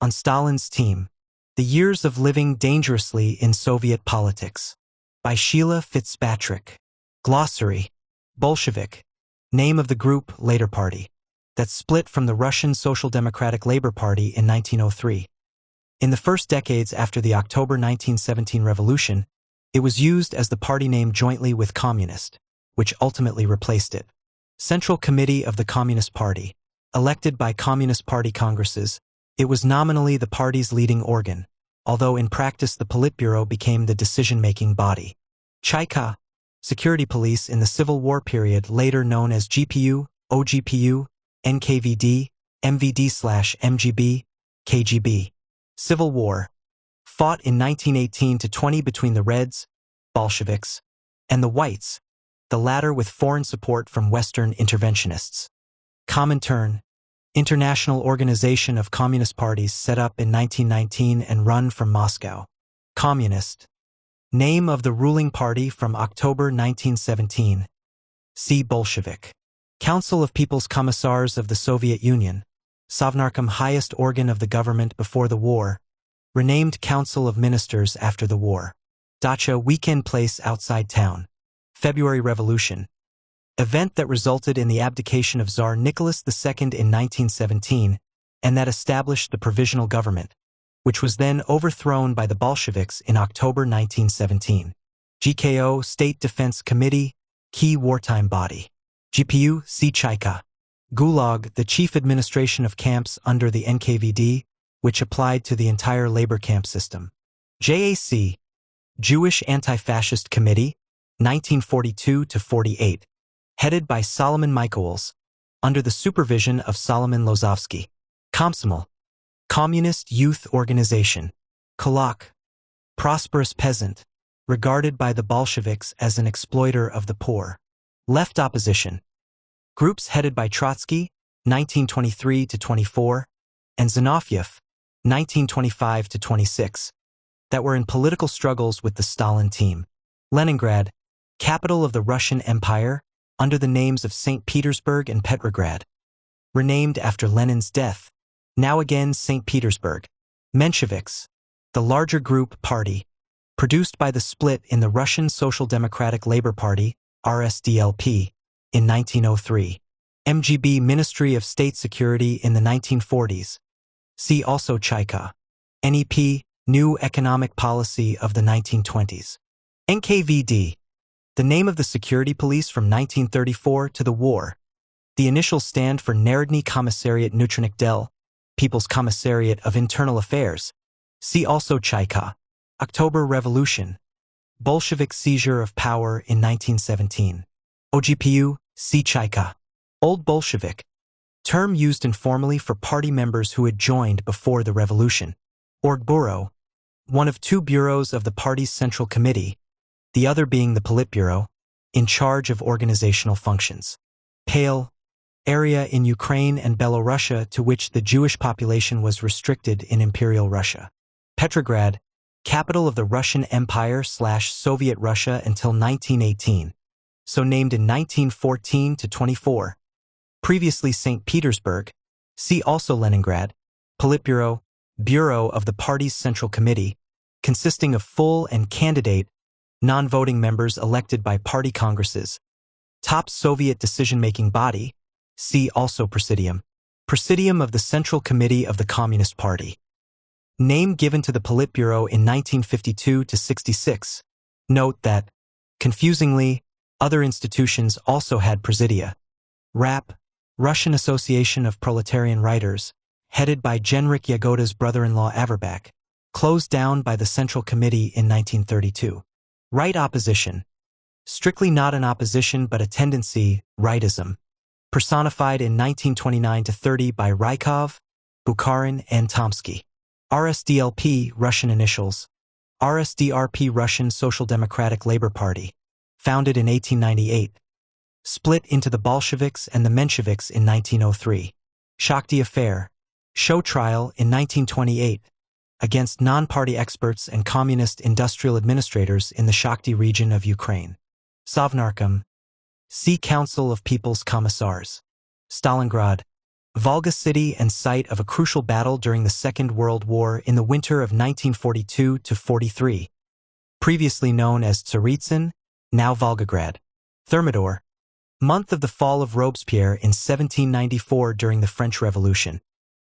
on Stalin's team. The Years of Living Dangerously in Soviet Politics. By Sheila Fitzpatrick. Glossary. Bolshevik. Name of the group, later party. That split from the Russian Social Democratic Labor Party in 1903. In the first decades after the October 1917 revolution, it was used as the party name jointly with Communist, which ultimately replaced it. Central Committee of the Communist Party. Elected by Communist Party Congresses, it was nominally the party's leading organ, although in practice the Politburo became the decision-making body. Chaika, security police in the Civil War period, later known as GPU, OGPU, NKVD, MVD/MGB, KGB. Civil War. Fought in 1918-20 between the Reds, Bolsheviks, and the Whites, the latter with foreign support from Western interventionists. Comintern. International Organization of Communist Parties set up in 1919 and run from Moscow. Communist. Name of the ruling party from October 1917. See Bolshevik. Council of People's Commissars of the Soviet Union. Sovnarkom, highest organ of the government before the war. Renamed Council of Ministers after the war. Dacha, weekend place outside town. February Revolution. Event that resulted in the abdication of Tsar Nicholas II in 1917 and that established the provisional government, which was then overthrown by the Bolsheviks in October 1917. GKO, State Defense Committee, key wartime body. GPU, see Chaika. Gulag, the chief administration of camps under the NKVD, which applied to the entire labor camp system. JAC, Jewish Anti-Fascist Committee, 1942-48. Headed by Solomon Michaels, under the supervision of Solomon Lozovsky. Komsomol, Communist Youth Organization. Kulak, prosperous peasant, regarded by the Bolsheviks as an exploiter of the poor. Left opposition. Groups headed by Trotsky, 1923-24, and Zinoviev, 1925-26, that were in political struggles with the Stalin team. Leningrad, capital of the Russian Empire, under the names of St. Petersburg and Petrograd. Renamed after Lenin's death, now again St. Petersburg. Mensheviks, the larger group party, produced by the split in the Russian Social Democratic Labor Party, RSDLP, in 1903. MGB, Ministry of State Security in the 1940s. See also Chaika. NEP, New Economic Policy of the 1920s. NKVD, the name of the security police from 1934 to the war. The initials stand for Narodny Commissariat Nutrinik Del, People's Commissariat of Internal Affairs. See also Chaika. October Revolution. Bolshevik seizure of power in 1917. OGPU, see Chaika. Old Bolshevik. Term used informally for party members who had joined before the revolution. Orgbureau, one of two bureaus of the party's Central Committee, the other being the Politburo, in charge of organizational functions. Pale, area in Ukraine and Belorussia to which the Jewish population was restricted in Imperial Russia. Petrograd, capital of the Russian Empire/Soviet Russia until 1918, so named in 1914-24. Previously St. Petersburg, see also Leningrad. Politburo, bureau of the party's Central Committee, consisting of full and candidate, non-voting members elected by party congresses. Top Soviet decision-making body, see also Presidium. Presidium of the Central Committee of the Communist Party. Name given to the Politburo in 1952-66. Note that, confusingly, other institutions also had presidia. RAP, Russian Association of Proletarian Writers, headed by Genrikh Yagoda's brother-in-law Averbach, closed down by the Central Committee in 1932. Right opposition. Strictly not an opposition but a tendency, rightism. Personified in 1929-30 by Rykov, Bukharin, and Tomsky. RSDLP, Russian initials. RSDRP, Russian Social Democratic Labor Party. Founded in 1898. Split into the Bolsheviks and the Mensheviks in 1903. Shakti Affair. Show trial in 1928. Against non-party experts and communist industrial administrators in the Shakti region of Ukraine. Sovnarkom. See Council of People's Commissars. Stalingrad. Volga city and site of a crucial battle during the Second World War in the winter of 1942–43. Previously known as Tsaritsyn, now Volgograd. Thermidor. Month of the fall of Robespierre in 1794 during the French Revolution.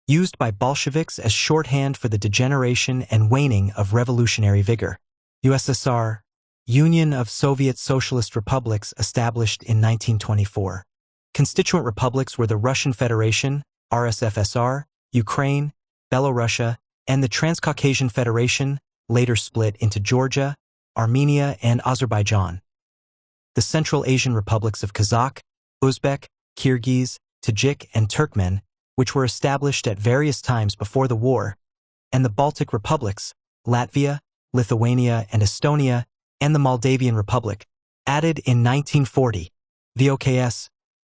Used by Bolsheviks as shorthand for the degeneration and waning of revolutionary vigor. USSR, Union of Soviet Socialist Republics, established in 1924. Constituent republics were the Russian Federation, RSFSR, Ukraine, Belorussia, and the Transcaucasian Federation, later split into Georgia, Armenia, and Azerbaijan. The Central Asian republics of Kazakh, Uzbek, Kyrgyz, Tajik, and Turkmen, which were established at various times before the war, and the Baltic republics, Latvia, Lithuania, and Estonia, and the Moldavian Republic, added in 1940. VOKS,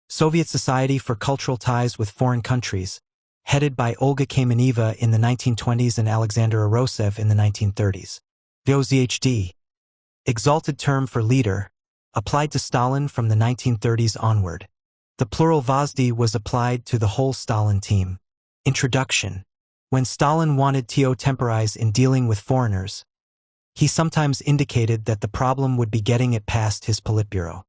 Soviet Society for Cultural Ties with Foreign Countries, headed by Olga Kameneva in the 1920s and Alexander Arosev in the 1930s. VOZHD, exalted term for leader, applied to Stalin from the 1930s onward. The plural Vozhdy was applied to the whole Stalin team. Introduction. When Stalin wanted to temporize in dealing with foreigners, he sometimes indicated that the problem would be getting it past his Politburo.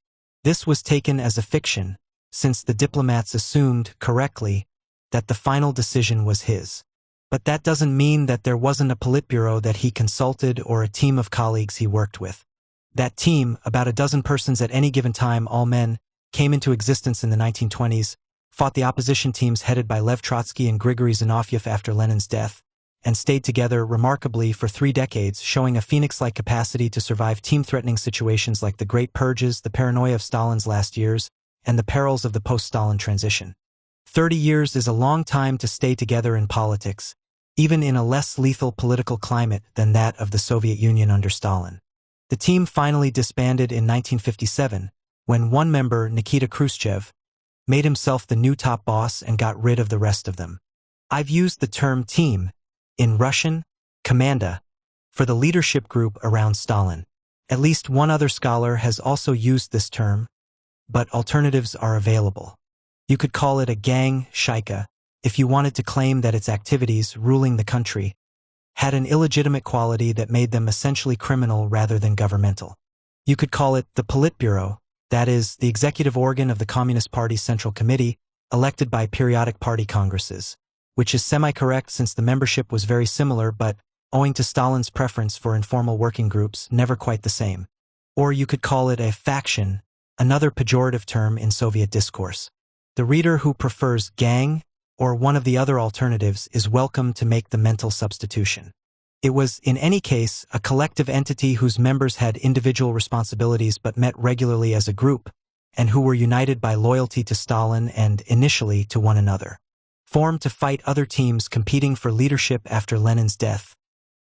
This was taken as a fiction, since the diplomats assumed, correctly, that the final decision was his. But that doesn't mean that there wasn't a Politburo that he consulted or a team of colleagues he worked with. That team, about a dozen persons at any given time, all men, came into existence in the 1920s, fought the opposition teams headed by Lev Trotsky and Grigory Zinoviev after Lenin's death, and stayed together remarkably for 3 decades, showing a phoenix-like capacity to survive team-threatening situations like the Great Purges, the paranoia of Stalin's last years, and the perils of the post-Stalin transition. 30 years is a long time to stay together in politics, even in a less lethal political climate than that of the Soviet Union under Stalin. The team finally disbanded in 1957, when one member, Nikita Khrushchev, made himself the new top boss and got rid of the rest of them. I've used the term team, in Russian, komanda, for the leadership group around Stalin. At least one other scholar has also used this term, but alternatives are available. You could call it a gang, shaika, if you wanted to claim that its activities, ruling the country, had an illegitimate quality that made them essentially criminal rather than governmental. You could call it the Politburo, that is, the executive organ of the Communist Party's Central Committee, elected by periodic party congresses, which is semi-correct since the membership was very similar but, owing to Stalin's preference for informal working groups, never quite the same. Or you could call it a faction, another pejorative term in Soviet discourse. The reader who prefers gang or one of the other alternatives is welcome to make the mental substitution. It was, in any case, a collective entity whose members had individual responsibilities but met regularly as a group, and who were united by loyalty to Stalin and, initially, to one another. Formed to fight other teams competing for leadership after Lenin's death,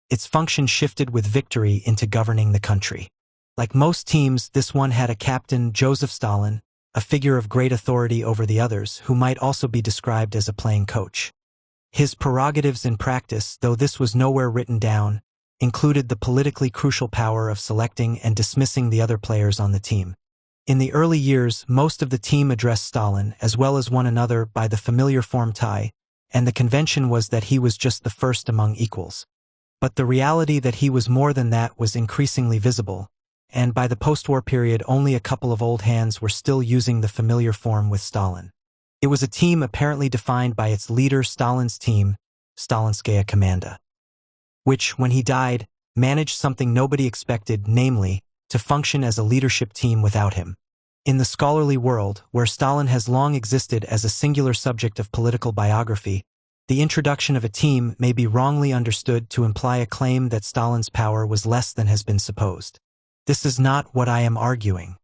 its function shifted with victory into governing the country. Like most teams, this one had a captain, Joseph Stalin, a figure of great authority over the others, who might also be described as a playing coach. His prerogatives in practice, though this was nowhere written down, included the politically crucial power of selecting and dismissing the other players on the team. In the early years, most of the team addressed Stalin, as well as one another, by the familiar form Tai, and the convention was that he was just the first among equals. But the reality that he was more than that was increasingly visible, and by the post-war period only a couple of old hands were still using the familiar form with Stalin. It was a team apparently defined by its leader, Stalin's team, Stalinskaya Komanda, which, when he died, managed something nobody expected, namely, to function as a leadership team without him. In the scholarly world, where Stalin has long existed as a singular subject of political biography, the introduction of a team may be wrongly understood to imply a claim that Stalin's power was less than has been supposed. This is not what I am arguing.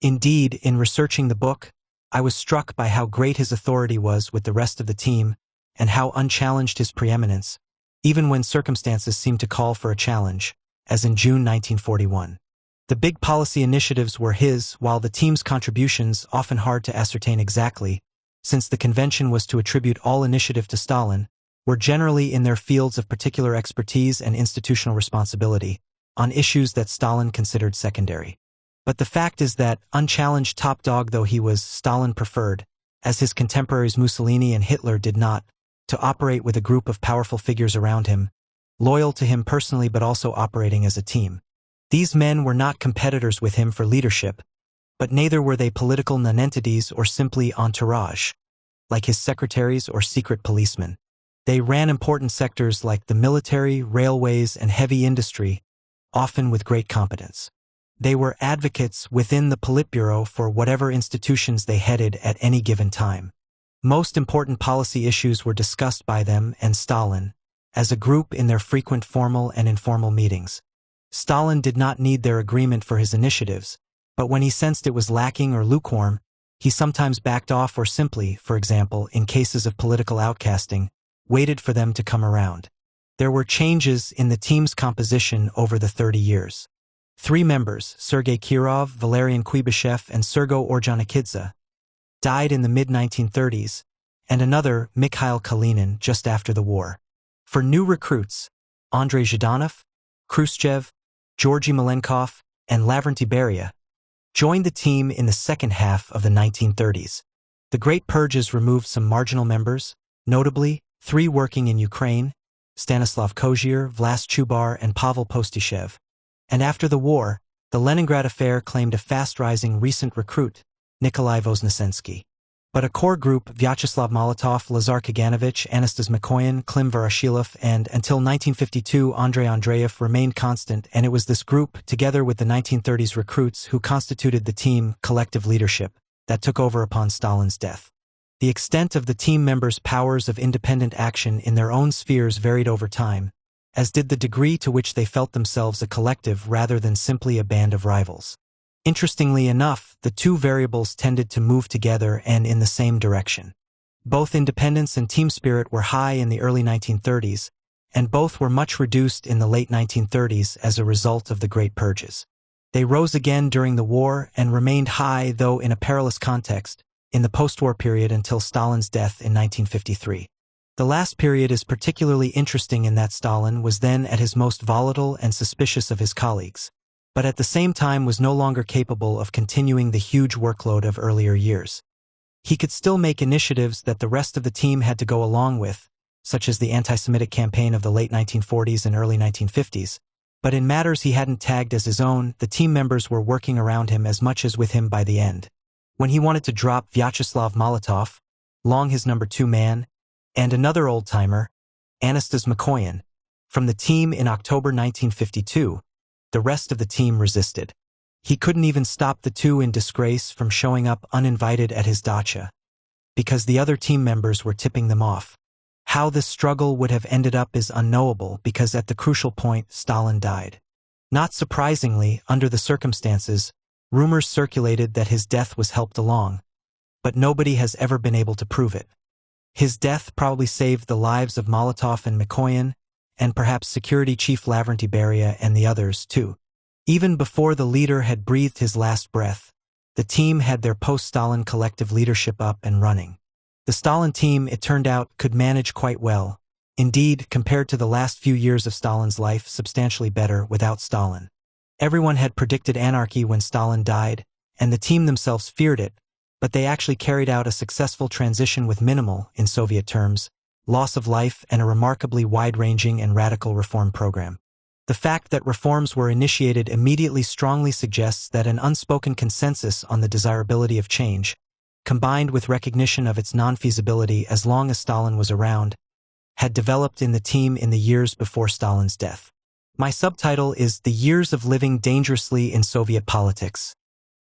Indeed, in researching the book, I was struck by how great his authority was with the rest of the team, and how unchallenged his preeminence, even when circumstances seemed to call for a challenge, as in June 1941. The big policy initiatives were his, while the team's contributions, often hard to ascertain exactly, since the convention was to attribute all initiative to Stalin, were generally in their fields of particular expertise and institutional responsibility, on issues that Stalin considered secondary. But the fact is that, unchallenged top dog though he was, Stalin preferred, as his contemporaries Mussolini and Hitler did not, to operate with a group of powerful figures around him, loyal to him personally but also operating as a team. These men were not competitors with him for leadership, but neither were they political nonentities or simply entourage, like his secretaries or secret policemen. They ran important sectors like the military, railways, and heavy industry, often with great competence. They were advocates within the Politburo for whatever institutions they headed at any given time. Most important policy issues were discussed by them and Stalin, as a group in their frequent formal and informal meetings. Stalin did not need their agreement for his initiatives, but when he sensed it was lacking or lukewarm, he sometimes backed off or simply, for example, in cases of political outcasting, waited for them to come around. There were changes in the team's composition over the 30 years. 3 members, Sergei Kirov, Valerian Kuibyshev, and Sergo Ordzhonikidze, died in the mid-1930s, and another, Mikhail Kalinin, just after the war. For new recruits, Andrei Zhdanov, Khrushchev, Georgy Malenkov, and Lavrentiy Beria joined the team in the second half of the 1930s. The Great Purges removed some marginal members, notably 3 working in Ukraine, Stanislav Kozhier, Vlas Chubar, and Pavel Postyshev. And after the war, the Leningrad affair claimed a fast-rising recent recruit, Nikolai Voznesensky. But a core group, Vyacheslav Molotov, Lazar Kaganovich, Anastas Mikoyan, Klim Voroshilov, and, until 1952, Andrei Andreev remained constant, and it was this group, together with the 1930s recruits who constituted the team collective leadership, that took over upon Stalin's death. The extent of the team members' powers of independent action in their own spheres varied over time, as did the degree to which they felt themselves a collective rather than simply a band of rivals. Interestingly enough, the 2 variables tended to move together and in the same direction. Both independence and team spirit were high in the early 1930s, and both were much reduced in the late 1930s as a result of the Great Purges. They rose again during the war and remained high, though in a perilous context, in the post-war period until Stalin's death in 1953. The last period is particularly interesting in that Stalin was then at his most volatile and suspicious of his colleagues, but at the same time was no longer capable of continuing the huge workload of earlier years. He could still make initiatives that the rest of the team had to go along with, such as the anti-Semitic campaign of the late 1940s and early 1950s, but in matters he hadn't tagged as his own, the team members were working around him as much as with him by the end. When he wanted to drop Vyacheslav Molotov, long his number 2 man, and another old-timer, Anastas Mikoyan, from the team in October 1952, the rest of the team resisted. He couldn't even stop the 2 in disgrace from showing up uninvited at his dacha, because the other team members were tipping them off. How this struggle would have ended up is unknowable because at the crucial point, Stalin died. Not surprisingly, under the circumstances, rumors circulated that his death was helped along, but nobody has ever been able to prove it. His death probably saved the lives of Molotov and Mikoyan, and perhaps security chief Lavrentiy Beria and the others, too. Even before the leader had breathed his last breath, the team had their post-Stalin collective leadership up and running. The Stalin team, it turned out, could manage quite well. Indeed, compared to the last few years of Stalin's life, substantially better without Stalin. Everyone had predicted anarchy when Stalin died, and the team themselves feared it, but they actually carried out a successful transition with minimal, in Soviet terms, loss of life and a remarkably wide-ranging and radical reform program. The fact that reforms were initiated immediately strongly suggests that an unspoken consensus on the desirability of change, combined with recognition of its non-feasibility as long as Stalin was around, had developed in the team in the years before Stalin's death. My subtitle is The Years of Living Dangerously in Soviet Politics,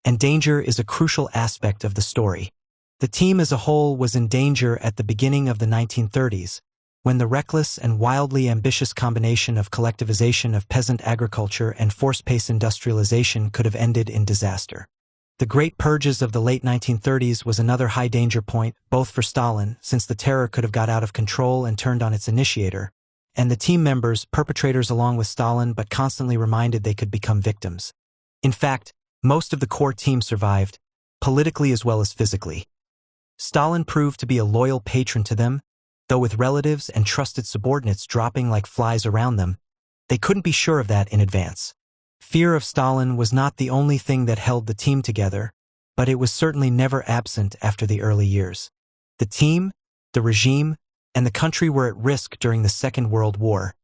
and danger is a crucial aspect of the story. The team as a whole was in danger at the beginning of the 1930s, when the reckless and wildly ambitious combination of collectivization of peasant agriculture and force-paced industrialization could have ended in disaster. The Great Purges of the late 1930s was another high danger point, both for Stalin, since the terror could have got out of control and turned on its initiator, and the team members, perpetrators along with Stalin but constantly reminded they could become victims. In fact, most of the core team survived, politically as well as physically. Stalin proved to be a loyal patron to them, though with relatives and trusted subordinates dropping like flies around them, they couldn't be sure of that in advance. Fear of Stalin was not the only thing that held the team together, but it was certainly never absent after the early years. The team, the regime, and the country were at risk during the Second World War,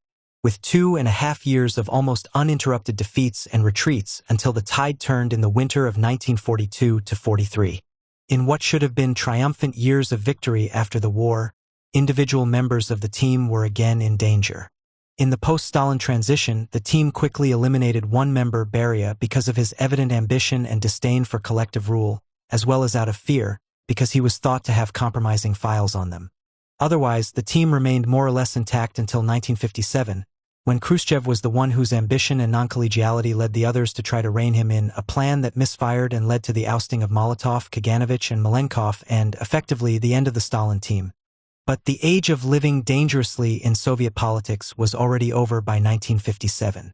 with 2.5 years of almost uninterrupted defeats and retreats until the tide turned in the winter of 1942–43. In what should have been triumphant years of victory after the war, individual members of the team were again in danger. In the post-Stalin transition, the team quickly eliminated one member, Beria, because of his evident ambition and disdain for collective rule, as well as out of fear, because he was thought to have compromising files on them. Otherwise, the team remained more or less intact until 1957, when Khrushchev was the one whose ambition and non-collegiality led the others to try to rein him in, a plan that misfired and led to the ousting of Molotov, Kaganovich, and Malenkov, and, effectively, the end of the Stalin team. But the age of living dangerously in Soviet politics was already over by 1957.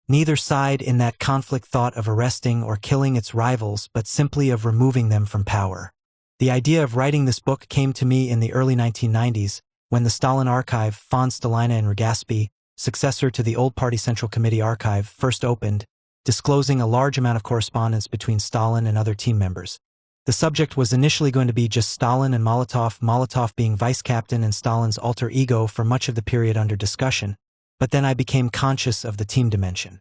Neither side in that conflict thought of arresting or killing its rivals, but simply of removing them from power. The idea of writing this book came to me in the early 1990s, when the Stalin Archive, Fond Stalina and Rogaspi, successor to the old Party Central Committee archive, first opened, disclosing a large amount of correspondence between Stalin and other team members. The subject was initially going to be just Stalin and Molotov being vice captain and Stalin's alter ego for much of the period under discussion, but then I became conscious of the team dimension.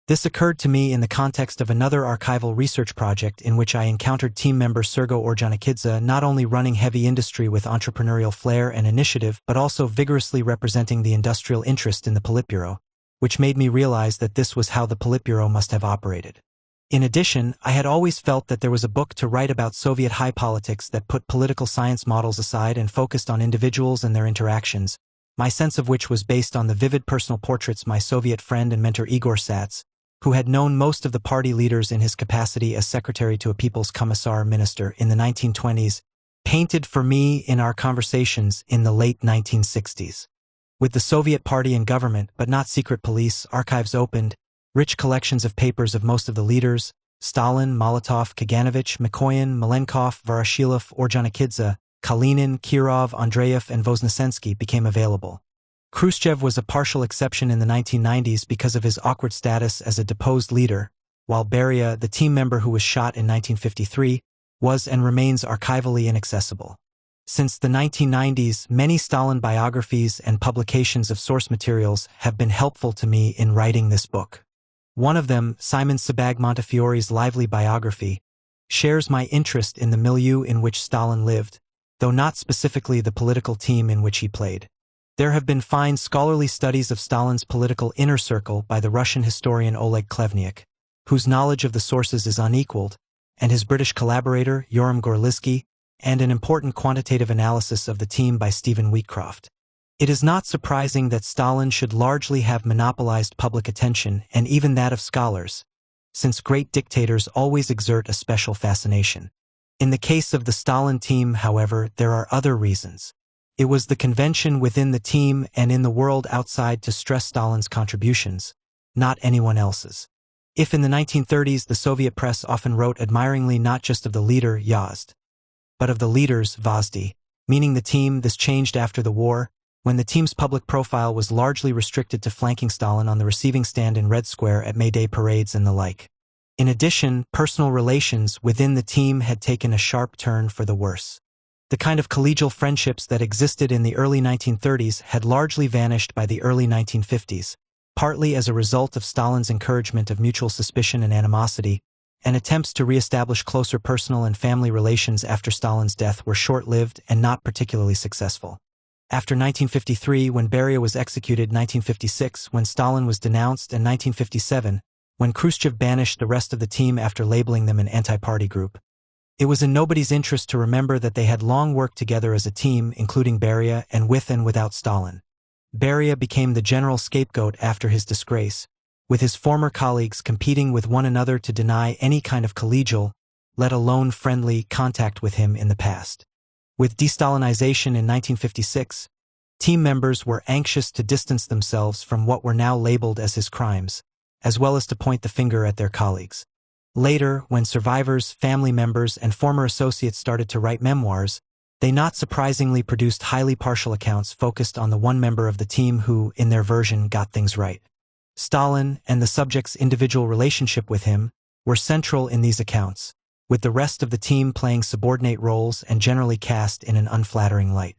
This occurred to me in the context of another archival research project in which I encountered team member Sergo Ordzhonikidze not only running heavy industry with entrepreneurial flair and initiative, but also vigorously representing the industrial interest in the Politburo, which made me realize that this was how the Politburo must have operated. In addition, I had always felt that there was a book to write about Soviet high politics that put political science models aside and focused on individuals and their interactions, my sense of which was based on the vivid personal portraits my Soviet friend and mentor Igor Sats, who had known most of the party leaders in his capacity as secretary to a People's Commissar minister in the 1920s, painted for me in our conversations in the late 1960s. With the Soviet party and government, but not secret police, archives opened, rich collections of papers of most of the leaders, Stalin, Molotov, Kaganovich, Mikoyan, Malenkov, Voroshilov, Ordzhonikidze, Kalinin, Kirov, Andreev, and Voznesensky became available. Khrushchev was a partial exception in the 1990s because of his awkward status as a deposed leader, while Beria, the team member who was shot in 1953, was and remains archivally inaccessible. Since the 1990s, many Stalin biographies and publications of source materials have been helpful to me in writing this book. One of them, Simon Sebag Montefiore's lively biography, shares my interest in the milieu in which Stalin lived, though not specifically the political team in which he played. There have been fine scholarly studies of Stalin's political inner circle by the Russian historian Oleg Klevniuk, whose knowledge of the sources is unequaled, and his British collaborator, Yoram Gorlitsky, and an important quantitative analysis of the team by Stephen Wheatcroft. It is not surprising that Stalin should largely have monopolized public attention and even that of scholars, since great dictators always exert a special fascination. In the case of the Stalin team, however, there are other reasons. It was the convention within the team and in the world outside to stress Stalin's contributions, not anyone else's. If in the 1930s the Soviet press often wrote admiringly not just of the leader, Yazd, but of the leaders, Vazdi, meaning the team, this changed after the war, when the team's public profile was largely restricted to flanking Stalin on the receiving stand in Red Square at May Day parades and the like. In addition, personal relations within the team had taken a sharp turn for the worse. The kind of collegial friendships that existed in the early 1930s had largely vanished by the early 1950s, partly as a result of Stalin's encouragement of mutual suspicion and animosity, and attempts to re-establish closer personal and family relations after Stalin's death were short-lived and not particularly successful. After 1953, when Beria was executed, 1956, when Stalin was denounced, and 1957, when Khrushchev banished the rest of the team after labeling them an anti-party group, it was in nobody's interest to remember that they had long worked together as a team, including Beria, and with and without Stalin. Beria became the general scapegoat after his disgrace, with his former colleagues competing with one another to deny any kind of collegial, let alone friendly, contact with him in the past. With de-Stalinization in 1956, team members were anxious to distance themselves from what were now labeled as his crimes, as well as to point the finger at their colleagues. Later, when survivors, family members, and former associates started to write memoirs, they not surprisingly produced highly partial accounts focused on the one member of the team who, in their version, got things right. Stalin, and the subject's individual relationship with him, were central in these accounts, with the rest of the team playing subordinate roles and generally cast in an unflattering light.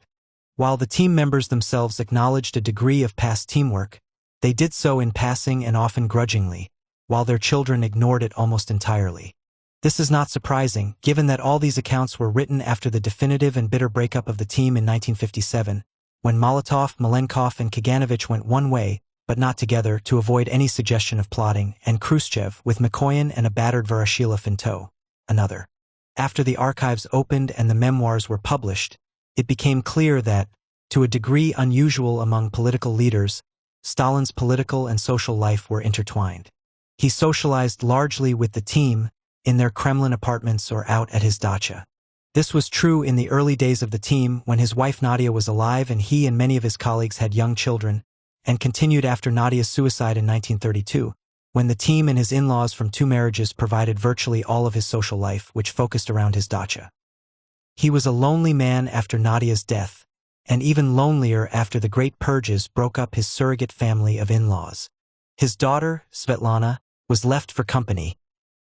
While the team members themselves acknowledged a degree of past teamwork, they did so in passing and often grudgingly, while their children ignored it almost entirely. This is not surprising, given that all these accounts were written after the definitive and bitter breakup of the team in 1957, when Molotov, Malenkov, and Kaganovich went one way, but not together, to avoid any suggestion of plotting, and Khrushchev, with Mikoyan and a battered Voroshilov in tow, another. After the archives opened and the memoirs were published, it became clear that, to a degree unusual among political leaders, Stalin's political and social life were intertwined. He socialized largely with the team, in their Kremlin apartments or out at his dacha. This was true in the early days of the team when his wife Nadia was alive and he and many of his colleagues had young children, and continued after Nadia's suicide in 1932, when the team and his in-laws from 2 marriages provided virtually all of his social life, which focused around his dacha. He was a lonely man after Nadia's death, and even lonelier after the Great Purges broke up his surrogate family of in-laws. His daughter, Svetlana, was left for company,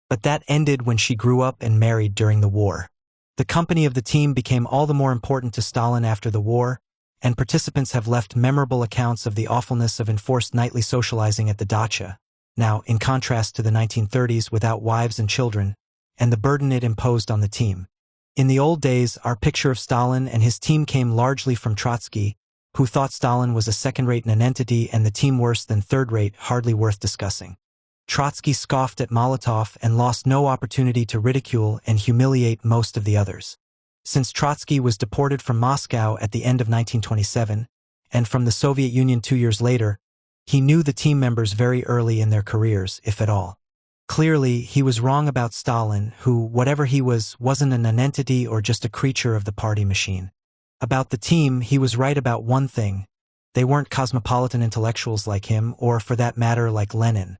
but that ended when she grew up and married during the war. The company of the team became all the more important to Stalin after the war, and participants have left memorable accounts of the awfulness of enforced nightly socializing at the dacha, now in contrast to the 1930s without wives and children, and the burden it imposed on the team. In the old days, our picture of Stalin and his team came largely from Trotsky, who thought Stalin was a second-rate nonentity and the team worse than third-rate, hardly worth discussing. Trotsky scoffed at Molotov and lost no opportunity to ridicule and humiliate most of the others. Since Trotsky was deported from Moscow at the end of 1927, and from the Soviet Union 2 years later, he knew the team members very early in their careers, if at all. Clearly, he was wrong about Stalin, who, whatever he was, wasn't a nonentity or just a creature of the party machine. About the team, he was right about one thing: they weren't cosmopolitan intellectuals like him, or for that matter like Lenin.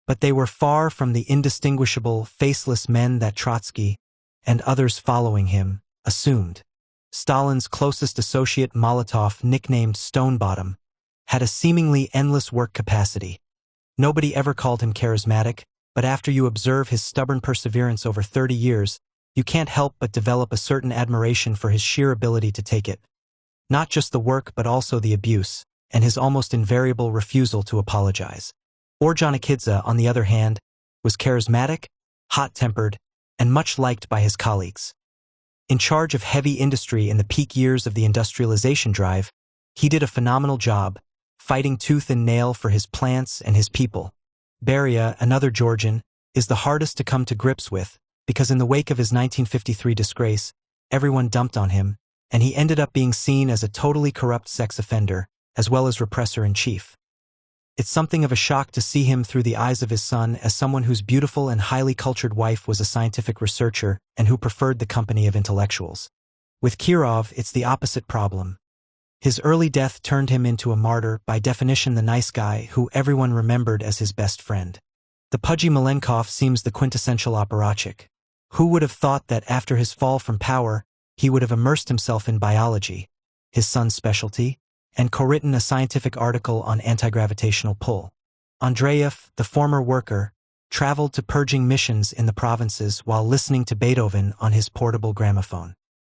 But they were far from the indistinguishable, faceless men that Trotsky, and others following him, assumed. Stalin's closest associate, Molotov, nicknamed Stonebottom, had a seemingly endless work capacity. Nobody ever called him charismatic, but after you observe his stubborn perseverance over 30 years, you can't help but develop a certain admiration for his sheer ability to take it. Not just the work but also the abuse, and his almost invariable refusal to apologize. Ordzhonikidze, on the other hand, was charismatic, hot-tempered, and much liked by his colleagues. In charge of heavy industry in the peak years of the industrialization drive, he did a phenomenal job, fighting tooth and nail for his plants and his people. Beria, another Georgian, is the hardest to come to grips with, because in the wake of his 1953 disgrace, everyone dumped on him, and he ended up being seen as a totally corrupt sex offender, as well as repressor-in-chief. It's something of a shock to see him through the eyes of his son as someone whose beautiful and highly cultured wife was a scientific researcher and who preferred the company of intellectuals. With Kirov, it's the opposite problem. His early death turned him into a martyr, by definition the nice guy who everyone remembered as his best friend. The pudgy Malenkov seems the quintessential apparatchik. Who would have thought that after his fall from power, he would have immersed himself in biology, his son's specialty, and co-written a scientific article on anti-gravitational pull. Andreev, the former worker, traveled to purging missions in the provinces while listening to Beethoven on his portable gramophone.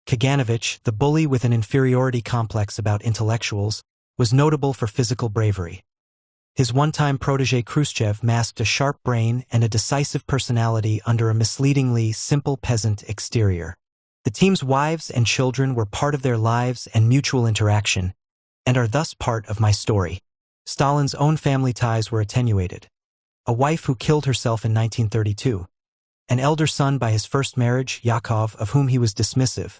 Kaganovich, the bully with an inferiority complex about intellectuals, was notable for physical bravery. His one-time protege Khrushchev masked a sharp brain and a decisive personality under a misleadingly simple peasant exterior. The team's wives and children were part of their lives and mutual interaction, and are thus part of my story. Stalin's own family ties were attenuated. A wife who killed herself in 1932. An elder son by his first marriage, Yakov, of whom he was dismissive.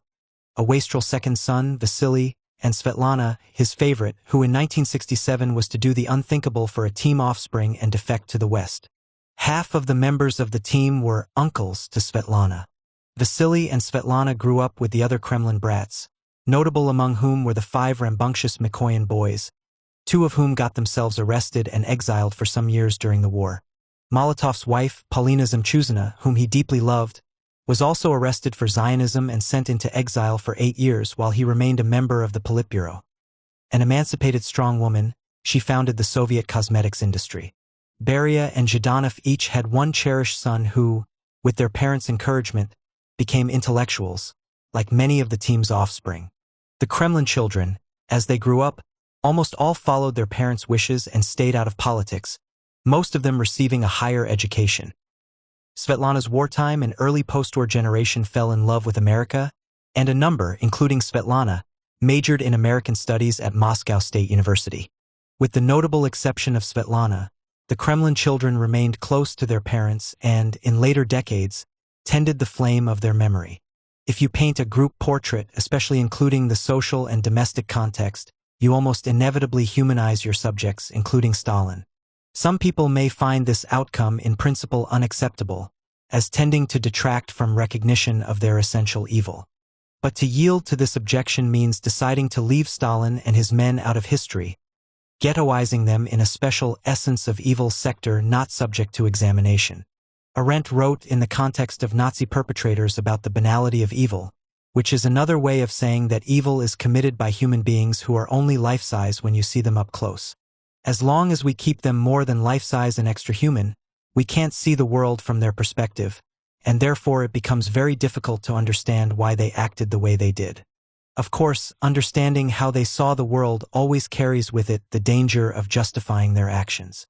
A wastrel second son, Vasily, and Svetlana, his favorite, who in 1967 was to do the unthinkable for a team offspring and defect to the West. Half of the members of the team were uncles to Svetlana. Vasily and Svetlana grew up with the other Kremlin brats, notable among whom were the 5 rambunctious Mikoyan boys, 2 of whom got themselves arrested and exiled for some years during the war. Molotov's wife, Polina Zemchuzina, whom he deeply loved, was also arrested for Zionism and sent into exile for 8 years while he remained a member of the Politburo. An emancipated strong woman, she founded the Soviet cosmetics industry. Beria and Zhdanov each had one cherished son who, with their parents' encouragement, became intellectuals, like many of the team's offspring. The Kremlin children, as they grew up, almost all followed their parents' wishes and stayed out of politics, most of them receiving a higher education. Svetlana's wartime and early post-war generation fell in love with America, and a number, including Svetlana, majored in American studies at Moscow State University. With the notable exception of Svetlana, the Kremlin children remained close to their parents and, in later decades, tended the flame of their memory. If you paint a group portrait, especially including the social and domestic context, you almost inevitably humanize your subjects, including Stalin. Some people may find this outcome in principle unacceptable, as tending to detract from recognition of their essential evil. But to yield to this objection means deciding to leave Stalin and his men out of history, ghettoizing them in a special essence of evil sector not subject to examination. Arendt wrote in the context of Nazi perpetrators about the banality of evil, which is another way of saying that evil is committed by human beings who are only life-size when you see them up close. As long as we keep them more than life-size and extra-human, we can't see the world from their perspective, and therefore it becomes very difficult to understand why they acted the way they did. Of course, understanding how they saw the world always carries with it the danger of justifying their actions.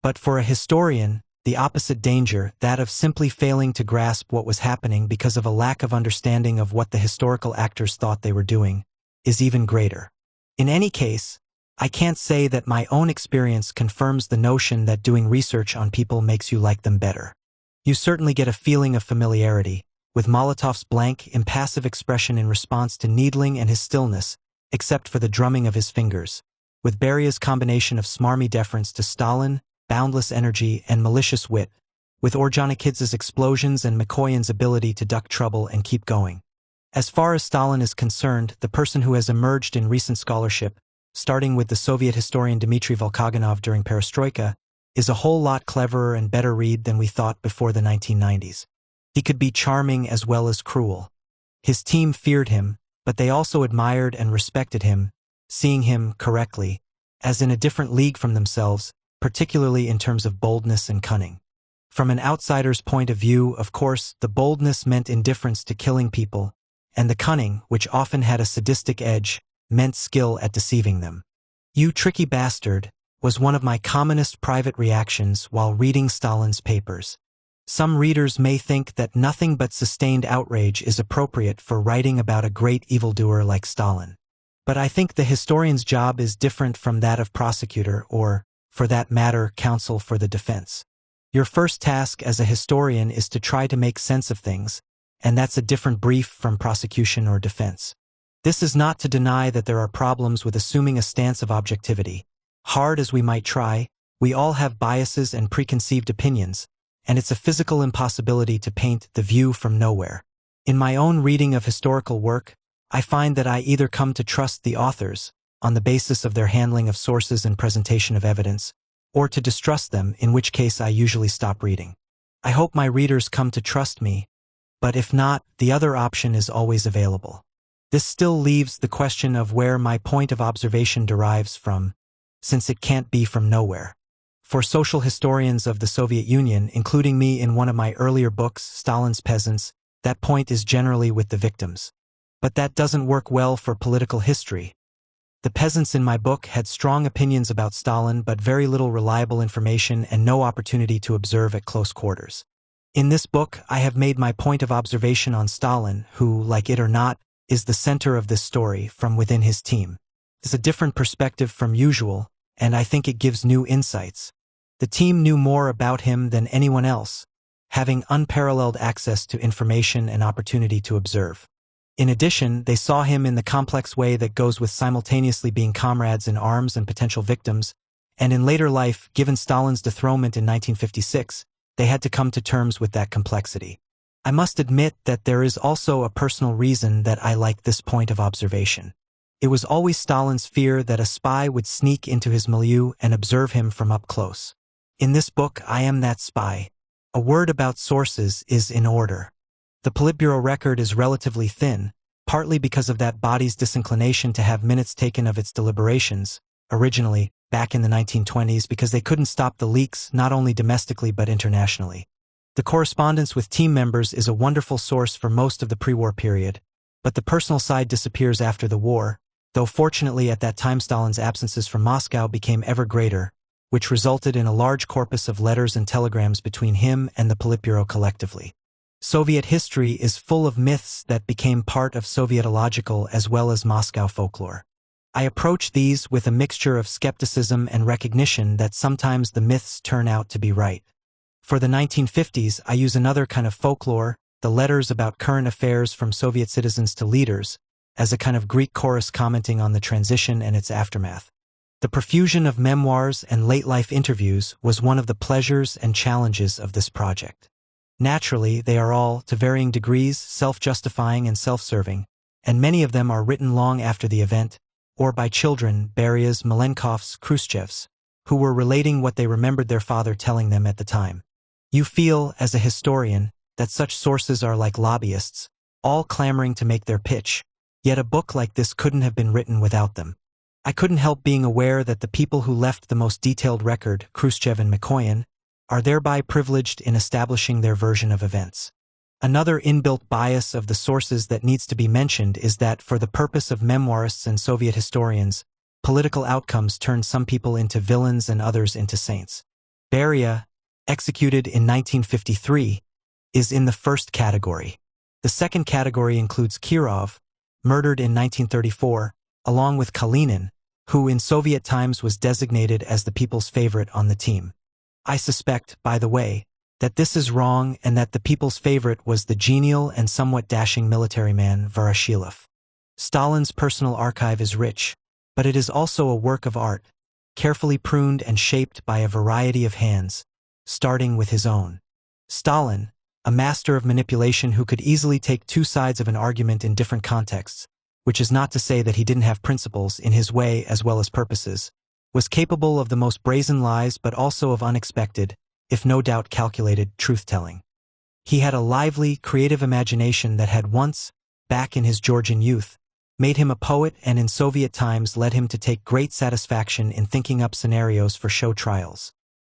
But for a historian, the opposite danger, that of simply failing to grasp what was happening because of a lack of understanding of what the historical actors thought they were doing, is even greater. In any case, I can't say that my own experience confirms the notion that doing research on people makes you like them better. You certainly get a feeling of familiarity, with Molotov's blank, impassive expression in response to Needling and his stillness, except for the drumming of his fingers, with Beria's combination of smarmy deference to Stalin, boundless energy, and malicious wit, with Orjonikidze's explosions and Mikoyan's ability to duck trouble and keep going. As far as Stalin is concerned, the person who has emerged in recent scholarship, starting with the Soviet historian Dmitry Volkogonov during Perestroika, is a whole lot cleverer and better read than we thought before the 1990s. He could be charming as well as cruel. His team feared him, but they also admired and respected him, seeing him, correctly, as in a different league from themselves, particularly in terms of boldness and cunning. From an outsider's point of view, of course, the boldness meant indifference to killing people, and the cunning, which often had a sadistic edge, meant skill at deceiving them. "You tricky bastard," was one of my commonest private reactions while reading Stalin's papers. Some readers may think that nothing but sustained outrage is appropriate for writing about a great evildoer like Stalin. But I think the historian's job is different from that of prosecutor or, for that matter, counsel for the defense. Your first task as a historian is to try to make sense of things, and that's a different brief from prosecution or defense. This is not to deny that there are problems with assuming a stance of objectivity. Hard as we might try, we all have biases and preconceived opinions, and it's a physical impossibility to paint the view from nowhere. In my own reading of historical work, I find that I either come to trust the authors, on the basis of their handling of sources and presentation of evidence, or to distrust them, in which case I usually stop reading. I hope my readers come to trust me, but if not, the other option is always available. This still leaves the question of where my point of observation derives from, since it can't be from nowhere. For social historians of the Soviet Union, including me in one of my earlier books, Stalin's Peasants, that point is generally with the victims. But that doesn't work well for political history. The peasants in my book had strong opinions about Stalin but very little reliable information and no opportunity to observe at close quarters. In this book, I have made my point of observation on Stalin, who, like it or not, is the center of this story from within his team. It's a different perspective from usual, and I think it gives new insights. The team knew more about him than anyone else, having unparalleled access to information and opportunity to observe. In addition, they saw him in the complex way that goes with simultaneously being comrades in arms and potential victims, and in later life, given Stalin's dethronement in 1956, they had to come to terms with that complexity. I must admit that there is also a personal reason that I like this point of observation. It was always Stalin's fear that a spy would sneak into his milieu and observe him from up close. In this book, I am that spy. A word about sources is in order. The Politburo record is relatively thin, partly because of that body's disinclination to have minutes taken of its deliberations, originally, back in the 1920s, because they couldn't stop the leaks not only domestically but internationally. The correspondence with team members is a wonderful source for most of the pre-war period, but the personal side disappears after the war, though fortunately at that time Stalin's absences from Moscow became ever greater, which resulted in a large corpus of letters and telegrams between him and the Politburo collectively. Soviet history is full of myths that became part of Sovietological as well as Moscow folklore. I approach these with a mixture of skepticism and recognition that sometimes the myths turn out to be right. For the 1950s, I use another kind of folklore, the letters about current affairs from Soviet citizens to leaders, as a kind of Greek chorus commenting on the transition and its aftermath. The profusion of memoirs and late-life interviews was one of the pleasures and challenges of this project. Naturally, they are all, to varying degrees, self-justifying and self-serving, and many of them are written long after the event, or by children, Beria's, Malenkov's, Khrushchev's, who were relating what they remembered their father telling them at the time. You feel, as a historian, that such sources are like lobbyists, all clamoring to make their pitch, yet a book like this couldn't have been written without them. I couldn't help being aware that the people who left the most detailed record, Khrushchev and Mikoyan, are thereby privileged in establishing their version of events. Another inbuilt bias of the sources that needs to be mentioned is that, for the purpose of memoirists and Soviet historians, political outcomes turn some people into villains and others into saints. Beria, executed in 1953, is in the first category. The second category includes Kirov, murdered in 1934, along with Kalinin, who in Soviet times was designated as the people's favorite on the team. I suspect, by the way, that this is wrong and that the people's favorite was the genial and somewhat dashing military man Voroshilov. Stalin's personal archive is rich, but it is also a work of art, carefully pruned and shaped by a variety of hands, starting with his own. Stalin, a master of manipulation who could easily take two sides of an argument in different contexts, which is not to say that he didn't have principles in his way as well as purposes, was capable of the most brazen lies but also of unexpected, if no doubt calculated, truth-telling. He had a lively, creative imagination that had once, back in his Georgian youth, made him a poet and in Soviet times led him to take great satisfaction in thinking up scenarios for show trials.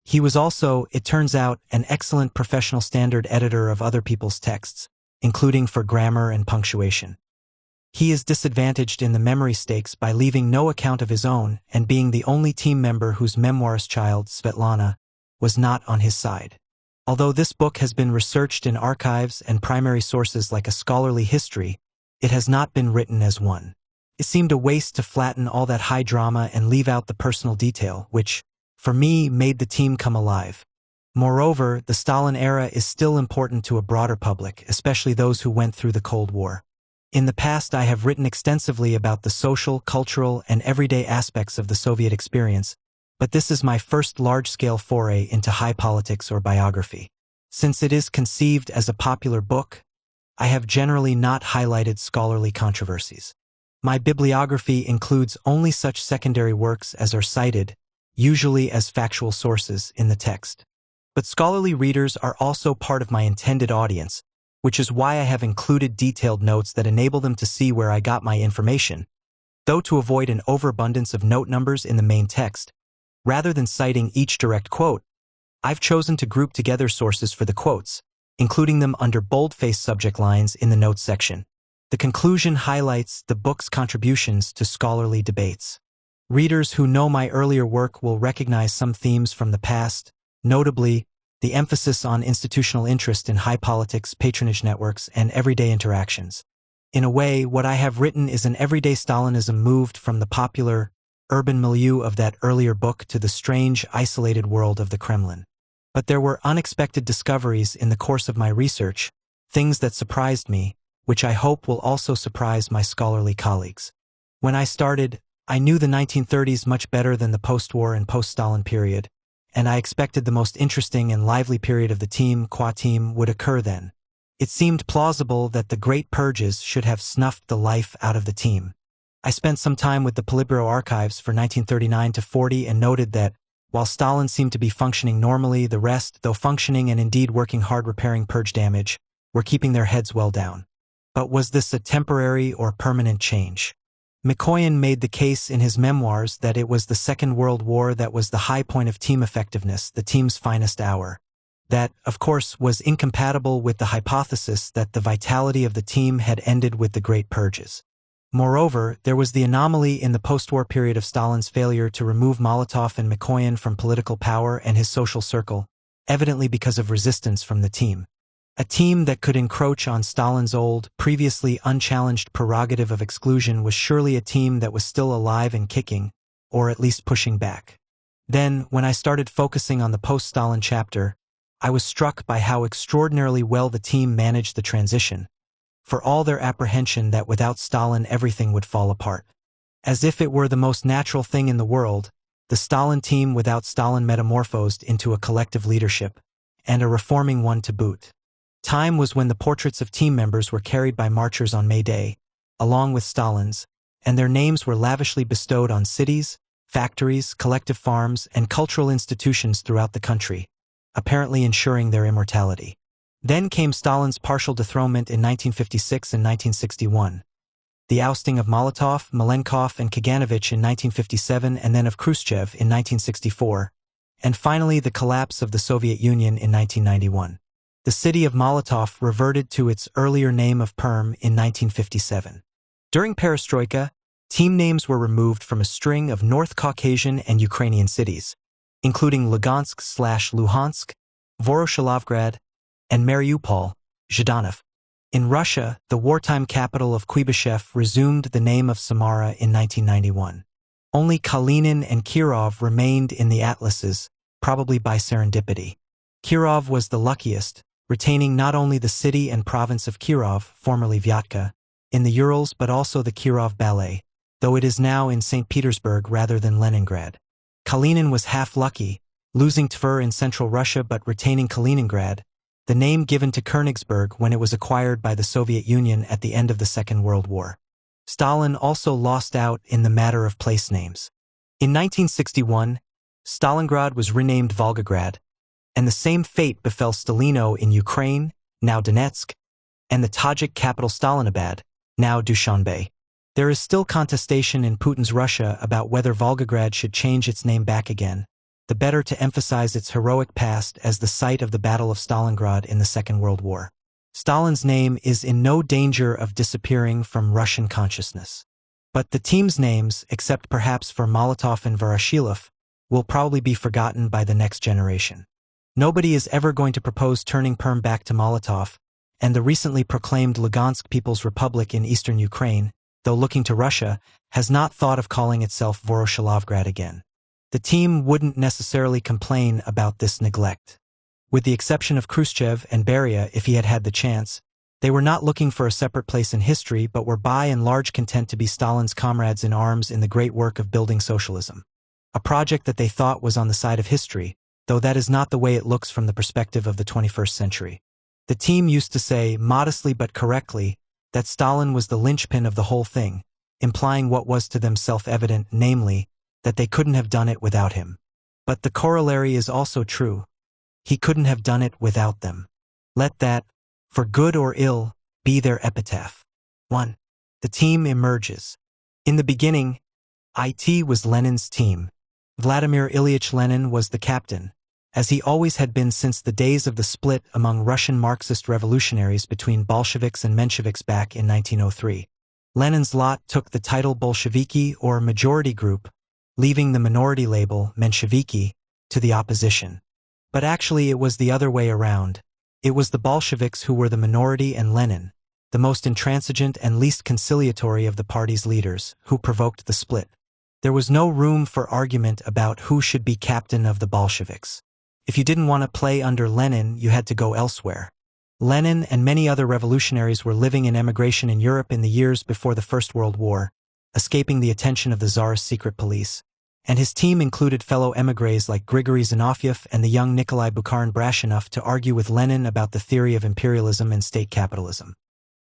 He was also, it turns out, an excellent professional standard editor of other people's texts, including for grammar and punctuation. He is disadvantaged in the memory stakes by leaving no account of his own and being the only team member whose memoirist child, Svetlana, was not on his side. Although this book has been researched in archives and primary sources like a scholarly history, it has not been written as one. It seemed a waste to flatten all that high drama and leave out the personal detail, which, for me, made the team come alive. Moreover, the Stalin era is still important to a broader public, especially those who went through the Cold War. In the past, I have written extensively about the social, cultural, and everyday aspects of the Soviet experience, but this is my first large-scale foray into high politics or biography. Since it is conceived as a popular book, I have generally not highlighted scholarly controversies. My bibliography includes only such secondary works as are cited, usually as factual sources, in the text. But scholarly readers are also part of my intended audience, which is why I have included detailed notes that enable them to see where I got my information, though to avoid an overabundance of note numbers in the main text. Rather than citing each direct quote, I've chosen to group together sources for the quotes, including them under bold-faced subject lines in the notes section. The conclusion highlights the book's contributions to scholarly debates. Readers who know my earlier work will recognize some themes from the past, notably the emphasis on institutional interest in high politics, patronage networks, and everyday interactions. In a way, what I have written is an everyday Stalinism moved from the popular, urban milieu of that earlier book to the strange, isolated world of the Kremlin. But there were unexpected discoveries in the course of my research, things that surprised me, which I hope will also surprise my scholarly colleagues. When I started, I knew the 1930s much better than the post-war and post-Stalin period, and I expected the most interesting and lively period of the team, Qua team, would occur then. It seemed plausible that the great purges should have snuffed the life out of the team. I spent some time with the Politburo archives for 1939 to 40 and noted that, while Stalin seemed to be functioning normally, the rest, though functioning and indeed working hard repairing purge damage, were keeping their heads well down. But was this a temporary or permanent change? Mikoyan made the case in his memoirs that it was the Second World War that was the high point of team effectiveness, the team's finest hour. That, of course, was incompatible with the hypothesis that the vitality of the team had ended with the Great Purges. Moreover, there was the anomaly in the post-war period of Stalin's failure to remove Molotov and Mikoyan from political power and his social circle, evidently because of resistance from the team. A team that could encroach on Stalin's old, previously unchallenged prerogative of exclusion was surely a team that was still alive and kicking, or at least pushing back. Then, when I started focusing on the post-Stalin chapter, I was struck by how extraordinarily well the team managed the transition, for all their apprehension that without Stalin everything would fall apart. As if it were the most natural thing in the world, the Stalin team without Stalin metamorphosed into a collective leadership, and a reforming one to boot. Time was when the portraits of team members were carried by marchers on May Day, along with Stalin's, and their names were lavishly bestowed on cities, factories, collective farms, and cultural institutions throughout the country, apparently ensuring their immortality. Then came Stalin's partial dethronement in 1956 and 1961, the ousting of Molotov, Malenkov, and Kaganovich in 1957 and then of Khrushchev in 1964, and finally the collapse of the Soviet Union in 1991. The city of Molotov reverted to its earlier name of Perm in 1957. During Perestroika, team names were removed from a string of North Caucasian and Ukrainian cities, including Lugansk/Luhansk, Voroshilovgrad, and Mariupol, Zhdanov. In Russia, the wartime capital of Kuibyshev resumed the name of Samara in 1991. Only Kalinin and Kirov remained in the atlases, probably by serendipity. Kirov was the luckiest, retaining not only the city and province of Kirov, formerly Vyatka, in the Urals but also the Kirov Ballet, though it is now in St. Petersburg rather than Leningrad. Kalinin was half lucky, losing Tver in central Russia but retaining Kaliningrad, the name given to Königsberg when it was acquired by the Soviet Union at the end of the Second World War. Stalin also lost out in the matter of place names. In 1961, Stalingrad was renamed Volgograd, and the same fate befell Stalino in Ukraine, now Donetsk, and the Tajik capital Stalinabad, now Dushanbe. There is still contestation in Putin's Russia about whether Volgograd should change its name back again, the better to emphasize its heroic past as the site of the Battle of Stalingrad in the Second World War. Stalin's name is in no danger of disappearing from Russian consciousness. But the team's names, except perhaps for Molotov and Voroshilov, will probably be forgotten by the next generation. Nobody is ever going to propose turning Perm back to Molotov, and the recently proclaimed Lugansk People's Republic in eastern Ukraine, though looking to Russia, has not thought of calling itself Voroshilovgrad again. The team wouldn't necessarily complain about this neglect. With the exception of Khrushchev and Beria, if he had had the chance, they were not looking for a separate place in history but were by and large content to be Stalin's comrades in arms in the great work of building socialism. A project that they thought was on the side of history, though that is not the way it looks from the perspective of the 21st century. The team used to say, modestly but correctly, that Stalin was the linchpin of the whole thing, implying what was to them self-evident, namely, that they couldn't have done it without him. But the corollary is also true. He couldn't have done it without them. Let that, for good or ill, be their epitaph. 1. The team emerges. In the beginning, IT was Lenin's team. Vladimir Ilyich Lenin was the captain, as he always had been since the days of the split among Russian Marxist revolutionaries between Bolsheviks and Mensheviks back in 1903. Lenin's lot took the title Bolsheviki or majority group, leaving the minority label, Mensheviki, to the opposition. But actually it was the other way around. It was the Bolsheviks who were the minority and Lenin, the most intransigent and least conciliatory of the party's leaders, who provoked the split. There was no room for argument about who should be captain of the Bolsheviks. If you didn't want to play under Lenin, you had to go elsewhere. Lenin and many other revolutionaries were living in emigration in Europe in the years before the First World War, escaping the attention of the Tsar's secret police, and his team included fellow émigrés like Grigory Zinoviev and the young Nikolai Bukharin-Brashunov to argue with Lenin about the theory of imperialism and state capitalism.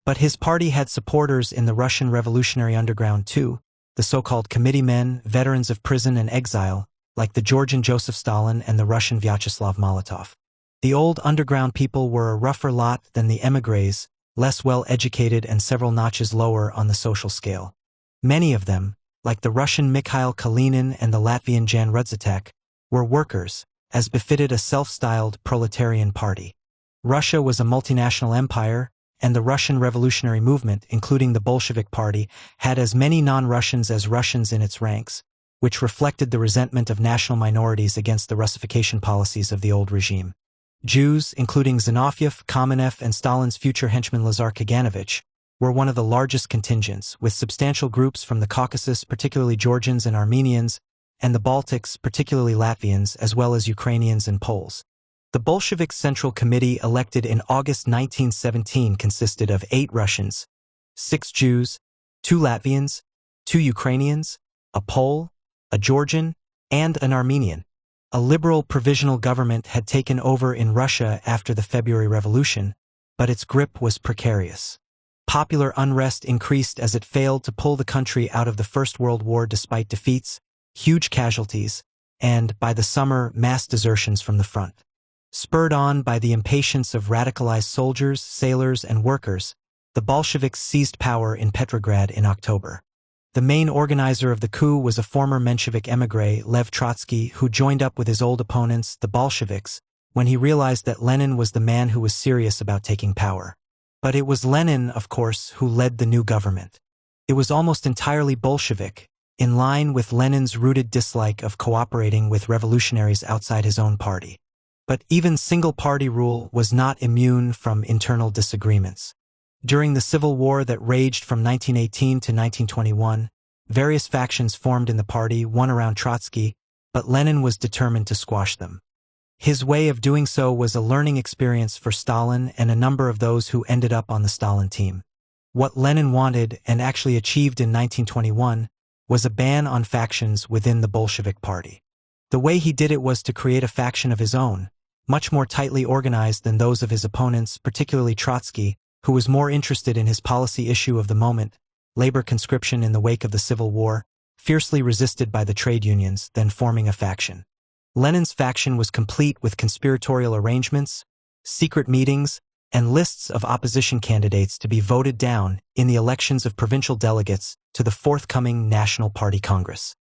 But his party had supporters in the Russian revolutionary underground too, the so-called committeemen, veterans of prison and exile, like the Georgian Joseph Stalin and the Russian Vyacheslav Molotov. The old underground people were a rougher lot than the émigrés, less well-educated and several notches lower on the social scale. Many of them, like the Russian Mikhail Kalinin and the Latvian Jan Rudzatak, were workers, as befitted a self-styled proletarian party. Russia was a multinational empire, and the Russian revolutionary movement, including the Bolshevik Party, had as many non-Russians as Russians in its ranks, which reflected the resentment of national minorities against the Russification policies of the old regime. Jews, including Zinoviev, Kamenev, and Stalin's future henchman Lazar Kaganovich, were one of the largest contingents, with substantial groups from the Caucasus, particularly Georgians and Armenians, and the Baltics, particularly Latvians, as well as Ukrainians and Poles. The Bolshevik Central Committee elected in August 1917 consisted of 8 Russians, 6 Jews, 2 Latvians, 2 Ukrainians, a Pole, a Georgian, and an Armenian. A liberal provisional government had taken over in Russia after the February Revolution, but its grip was precarious. Popular unrest increased as it failed to pull the country out of the First World War despite defeats, huge casualties, and, by the summer, mass desertions from the front. Spurred on by the impatience of radicalized soldiers, sailors, and workers, the Bolsheviks seized power in Petrograd in October. The main organizer of the coup was a former Menshevik émigré, Lev Trotsky, who joined up with his old opponents, the Bolsheviks, when he realized that Lenin was the man who was serious about taking power. But it was Lenin, of course, who led the new government. It was almost entirely Bolshevik, in line with Lenin's rooted dislike of cooperating with revolutionaries outside his own party. But even single-party rule was not immune from internal disagreements. During the civil war that raged from 1918 to 1921, various factions formed in the party, one around Trotsky, but Lenin was determined to squash them. His way of doing so was a learning experience for Stalin and a number of those who ended up on the Stalin team. What Lenin wanted, and actually achieved in 1921, was a ban on factions within the Bolshevik Party. The way he did it was to create a faction of his own, much more tightly organized than those of his opponents, particularly Trotsky, who was more interested in his policy issue of the moment, labor conscription in the wake of the Civil War, fiercely resisted by the trade unions, than forming a faction. Lenin's faction was complete with conspiratorial arrangements, secret meetings, and lists of opposition candidates to be voted down in the elections of provincial delegates to the forthcoming National Party Congress.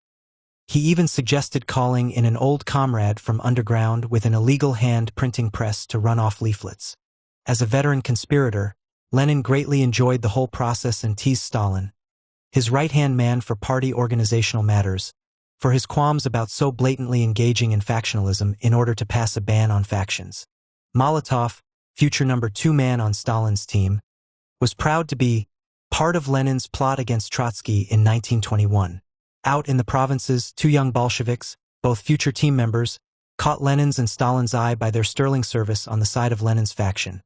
He even suggested calling in an old comrade from underground with an illegal hand-printing press to run off leaflets. As a veteran conspirator, Lenin greatly enjoyed the whole process and teased Stalin, his right-hand man for party organizational matters, for his qualms about so blatantly engaging in factionalism in order to pass a ban on factions. Molotov, future number 2 man on Stalin's team, was proud to be part of Lenin's plot against Trotsky in 1921. Out in the provinces, 2 young Bolsheviks, both future team members, caught Lenin's and Stalin's eye by their sterling service on the side of Lenin's faction.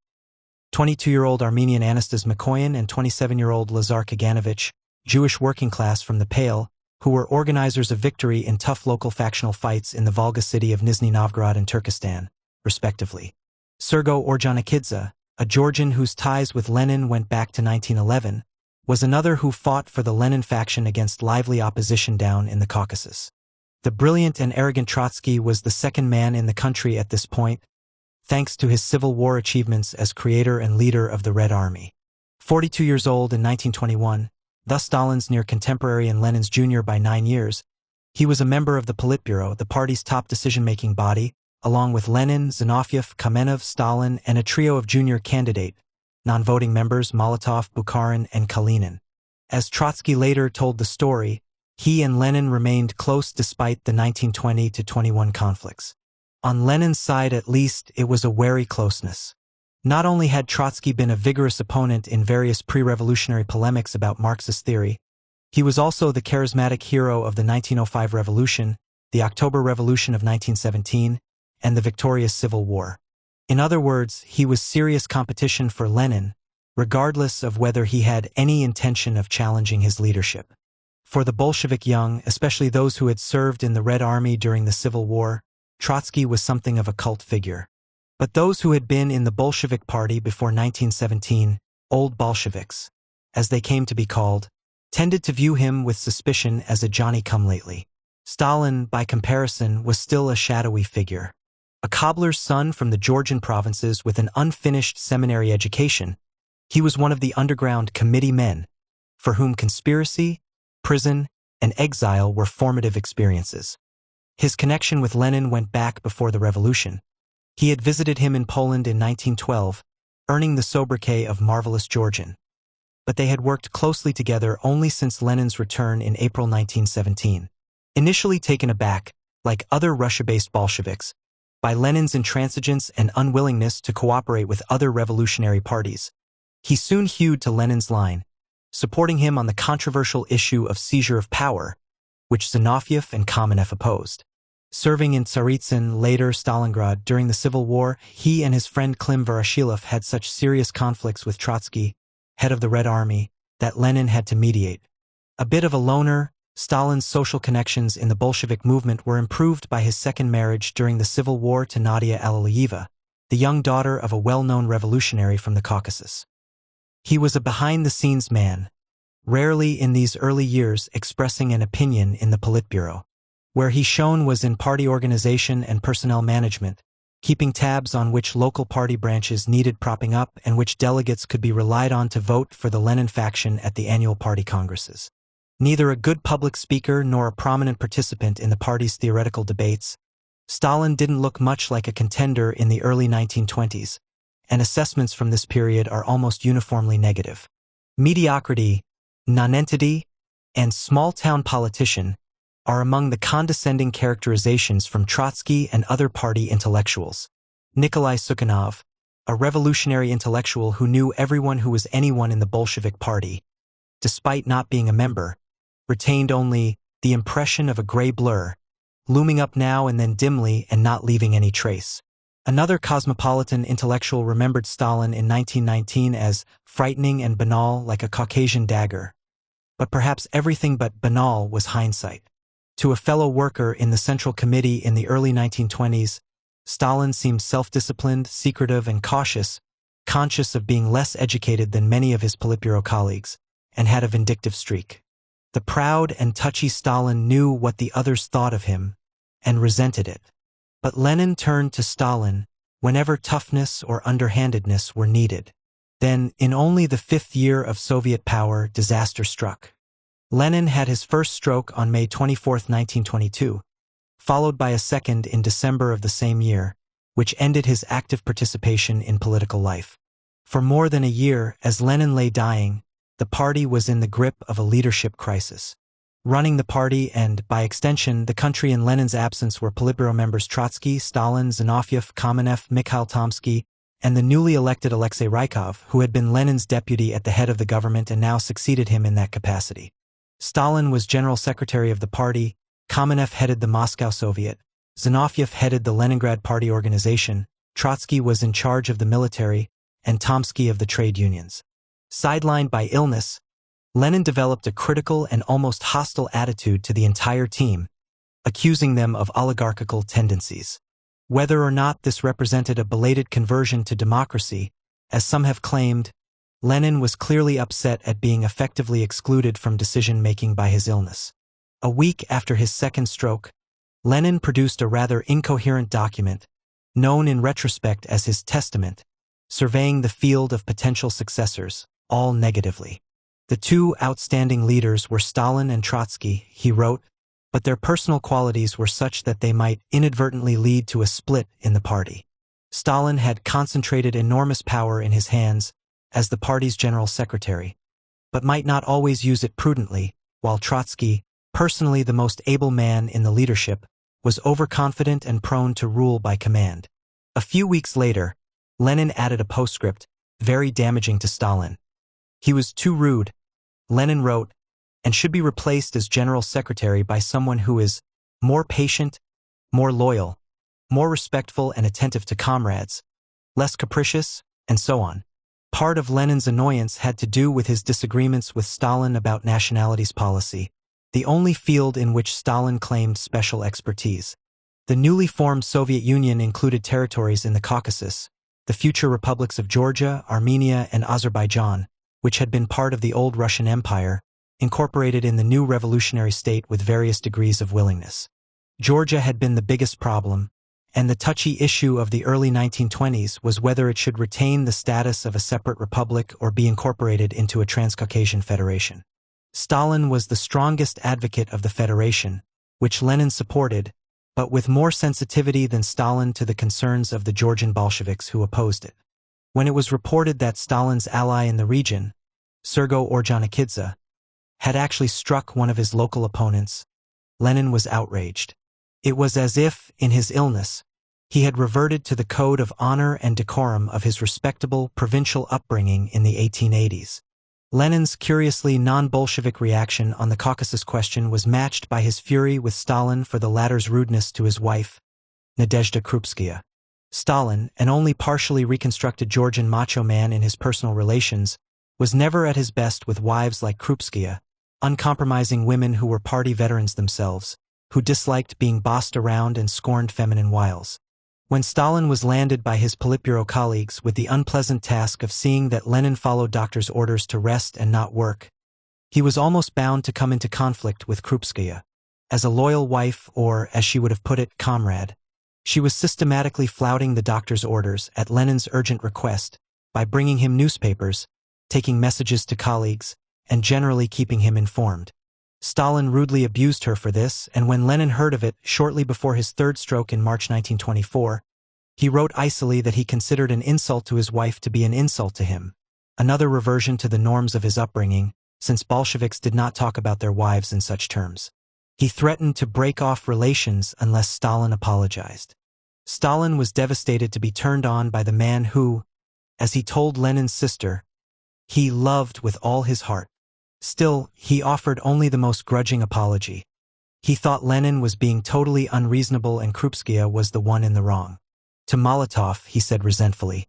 22-year-old Armenian Anastas Mikoyan and 27-year-old Lazar Kaganovich, Jewish working class from the Pale, who were organizers of victory in tough local factional fights in the Volga city of Nizhny Novgorod and Turkestan, respectively. Sergo Ordzhonikidze, a Georgian whose ties with Lenin went back to 1911, was another who fought for the Lenin faction against lively opposition down in the Caucasus. The brilliant and arrogant Trotsky was the second man in the country at this point, thanks to his Civil War achievements as creator and leader of the Red Army. 42 years old in 1921, thus Stalin's near contemporary and Lenin's junior by 9 years, he was a member of the Politburo, the party's top decision-making body, along with Lenin, Zinoviev, Kamenev, Stalin, and a trio of junior candidate, non-voting members Molotov, Bukharin, and Kalinin. As Trotsky later told the story, he and Lenin remained close despite the 1920-21 conflicts. On Lenin's side at least, it was a wary closeness. Not only had Trotsky been a vigorous opponent in various pre-revolutionary polemics about Marxist theory, he was also the charismatic hero of the 1905 Revolution, the October Revolution of 1917, and the victorious Civil War. In other words, he was serious competition for Lenin, regardless of whether he had any intention of challenging his leadership. For the Bolshevik young, especially those who had served in the Red Army during the Civil War, Trotsky was something of a cult figure. But those who had been in the Bolshevik Party before 1917, Old Bolsheviks, as they came to be called, tended to view him with suspicion as a Johnny-come-lately. Stalin, by comparison, was still a shadowy figure. A cobbler's son from the Georgian provinces with an unfinished seminary education, he was one of the underground committee men, for whom conspiracy, prison, and exile were formative experiences. His connection with Lenin went back before the revolution. He had visited him in Poland in 1912, earning the sobriquet of Marvelous Georgian. But they had worked closely together only since Lenin's return in April 1917. Initially taken aback, like other Russia-based Bolsheviks, by Lenin's intransigence and unwillingness to cooperate with other revolutionary parties, he soon hewed to Lenin's line, supporting him on the controversial issue of seizure of power, which Zinoviev and Kamenev opposed. Serving in Tsaritsyn, later Stalingrad, during the Civil War, he and his friend Klim Voroshilov had such serious conflicts with Trotsky, head of the Red Army, that Lenin had to mediate. A bit of a loner, Stalin's social connections in the Bolshevik movement were improved by his second marriage during the Civil War to Nadia Alalieva, the young daughter of a well-known revolutionary from the Caucasus. He was a behind-the-scenes man, rarely in these early years expressing an opinion in the Politburo. Where he shone was in party organization and personnel management, keeping tabs on which local party branches needed propping up and which delegates could be relied on to vote for the Lenin faction at the annual party congresses. Neither a good public speaker nor a prominent participant in the party's theoretical debates, Stalin didn't look much like a contender in the early 1920s, and assessments from this period are almost uniformly negative. Mediocrity, nonentity, and small-town politician are among the condescending characterizations from Trotsky and other party intellectuals. Nikolai Sukhanov, a revolutionary intellectual who knew everyone who was anyone in the Bolshevik Party, despite not being a member, retained only the impression of a gray blur, looming up now and then dimly and not leaving any trace. Another cosmopolitan intellectual remembered Stalin in 1919 as frightening and banal like a Caucasian dagger. But perhaps everything but banal was hindsight. To a fellow worker in the Central Committee in the early 1920s, Stalin seemed self-disciplined, secretive, and cautious, conscious of being less educated than many of his Politburo colleagues, and had a vindictive streak. The proud and touchy Stalin knew what the others thought of him, and resented it. But Lenin turned to Stalin whenever toughness or underhandedness were needed. Then, in only the 5th year of Soviet power, disaster struck. Lenin had his first stroke on May 24, 1922, followed by a second in December of the same year, which ended his active participation in political life. For more than a year, as Lenin lay dying, the party was in the grip of a leadership crisis. Running the party and, by extension, the country in Lenin's absence were Politburo members Trotsky, Stalin, Zinoviev, Kamenev, Mikhail Tomsky, and the newly elected Alexei Rykov, who had been Lenin's deputy at the head of the government and now succeeded him in that capacity. Stalin was general secretary of the party, Kamenev headed the Moscow Soviet, Zinoviev headed the Leningrad Party organization, Trotsky was in charge of the military, and Tomsky of the trade unions. Sidelined by illness, Lenin developed a critical and almost hostile attitude to the entire team, accusing them of oligarchical tendencies. Whether or not this represented a belated conversion to democracy, as some have claimed, Lenin was clearly upset at being effectively excluded from decision-making by his illness. A week after his second stroke, Lenin produced a rather incoherent document, known in retrospect as his testament, surveying the field of potential successors, all negatively. The two outstanding leaders were Stalin and Trotsky, he wrote, but their personal qualities were such that they might inadvertently lead to a split in the party. Stalin had concentrated enormous power in his hands as the party's general secretary, but might not always use it prudently, while Trotsky, personally the most able man in the leadership, was overconfident and prone to rule by command. A few weeks later, Lenin added a postscript, very damaging to Stalin. He was too rude, Lenin wrote, and should be replaced as general secretary by someone who is more patient, more loyal, more respectful and attentive to comrades, less capricious, and so on. Part of Lenin's annoyance had to do with his disagreements with Stalin about nationalities policy, the only field in which Stalin claimed special expertise. The newly formed Soviet Union included territories in the Caucasus, the future republics of Georgia, Armenia, and Azerbaijan, which had been part of the old Russian Empire, incorporated in the new revolutionary state with various degrees of willingness. Georgia had been the biggest problem, and the touchy issue of the early 1920s was whether it should retain the status of a separate republic or be incorporated into a Transcaucasian federation. Stalin was the strongest advocate of the federation, which Lenin supported, but with more sensitivity than Stalin to the concerns of the Georgian Bolsheviks who opposed it. When it was reported that Stalin's ally in the region, Sergo Ordzhonikidze, had actually struck one of his local opponents, Lenin was outraged. It was as if, in his illness, he had reverted to the code of honor and decorum of his respectable provincial upbringing in the 1880s. Lenin's curiously non-Bolshevik reaction on the Caucasus question was matched by his fury with Stalin for the latter's rudeness to his wife, Nadezhda Krupskaya. Stalin, an only partially reconstructed Georgian macho man in his personal relations, was never at his best with wives like Krupskaya, uncompromising women who were party veterans themselves, who disliked being bossed around and scorned feminine wiles. When Stalin was landed by his Politburo colleagues with the unpleasant task of seeing that Lenin followed doctor's orders to rest and not work, he was almost bound to come into conflict with Krupskaya. As a loyal wife or, as she would have put it, comrade, she was systematically flouting the doctor's orders at Lenin's urgent request by bringing him newspapers, taking messages to colleagues, and generally keeping him informed. Stalin rudely abused her for this, and when Lenin heard of it shortly before his third stroke in March 1924, he wrote icily that he considered an insult to his wife to be an insult to him, another reversion to the norms of his upbringing, since Bolsheviks did not talk about their wives in such terms. He threatened to break off relations unless Stalin apologized. Stalin was devastated to be turned on by the man who, as he told Lenin's sister, he loved with all his heart. Still, he offered only the most grudging apology. He thought Lenin was being totally unreasonable and Krupskaya was the one in the wrong. To Molotov, he said resentfully,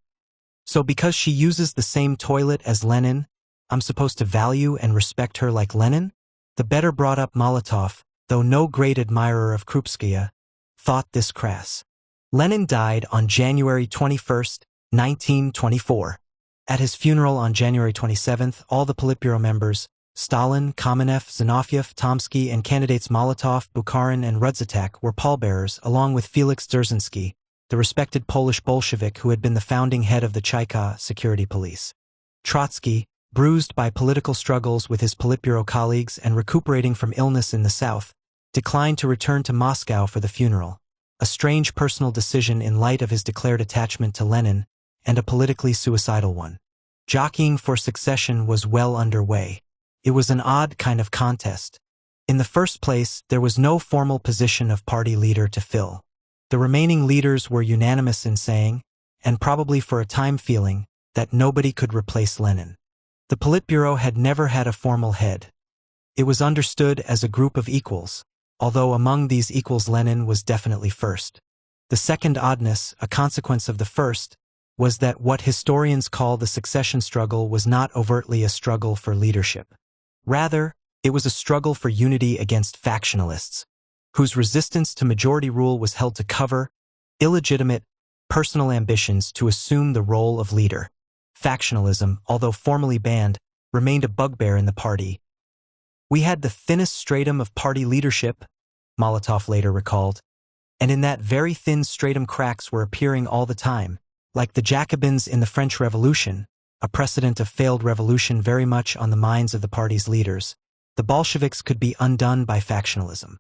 "So because she uses the same toilet as Lenin, I'm supposed to value and respect her like Lenin?" The better brought-up Molotov, though no great admirer of Krupskaya, thought this crass. Lenin died on January 21, 1924. At his funeral on January 27, all the Politburo members, Stalin, Kamenev, Zinoviev, Tomsky, and candidates Molotov, Bukharin, and Rudzatak were pallbearers along with Felix Dzerzhinsky, the respected Polish Bolshevik who had been the founding head of the Chaika security police. Trotsky, bruised by political struggles with his Politburo colleagues and recuperating from illness in the south, declined to return to Moscow for the funeral, a strange personal decision in light of his declared attachment to Lenin, and a politically suicidal one. Jockeying for succession was well underway. It was an odd kind of contest. In the first place, there was no formal position of party leader to fill. The remaining leaders were unanimous in saying, and probably for a time feeling, that nobody could replace Lenin. The Politburo had never had a formal head. It was understood as a group of equals, although among these equals Lenin was definitely first. The second oddness, a consequence of the first, was that what historians call the succession struggle was not overtly a struggle for leadership. Rather, it was a struggle for unity against factionalists, whose resistance to majority rule was held to cover illegitimate, personal ambitions to assume the role of leader. Factionalism, although formally banned, remained a bugbear in the party. "We had the thinnest stratum of party leadership," Molotov later recalled, "and in that very thin stratum cracks were appearing all the time, like the Jacobins in the French Revolution, a precedent of failed revolution very much on the minds of the party's leaders. The Bolsheviks could be undone by factionalism.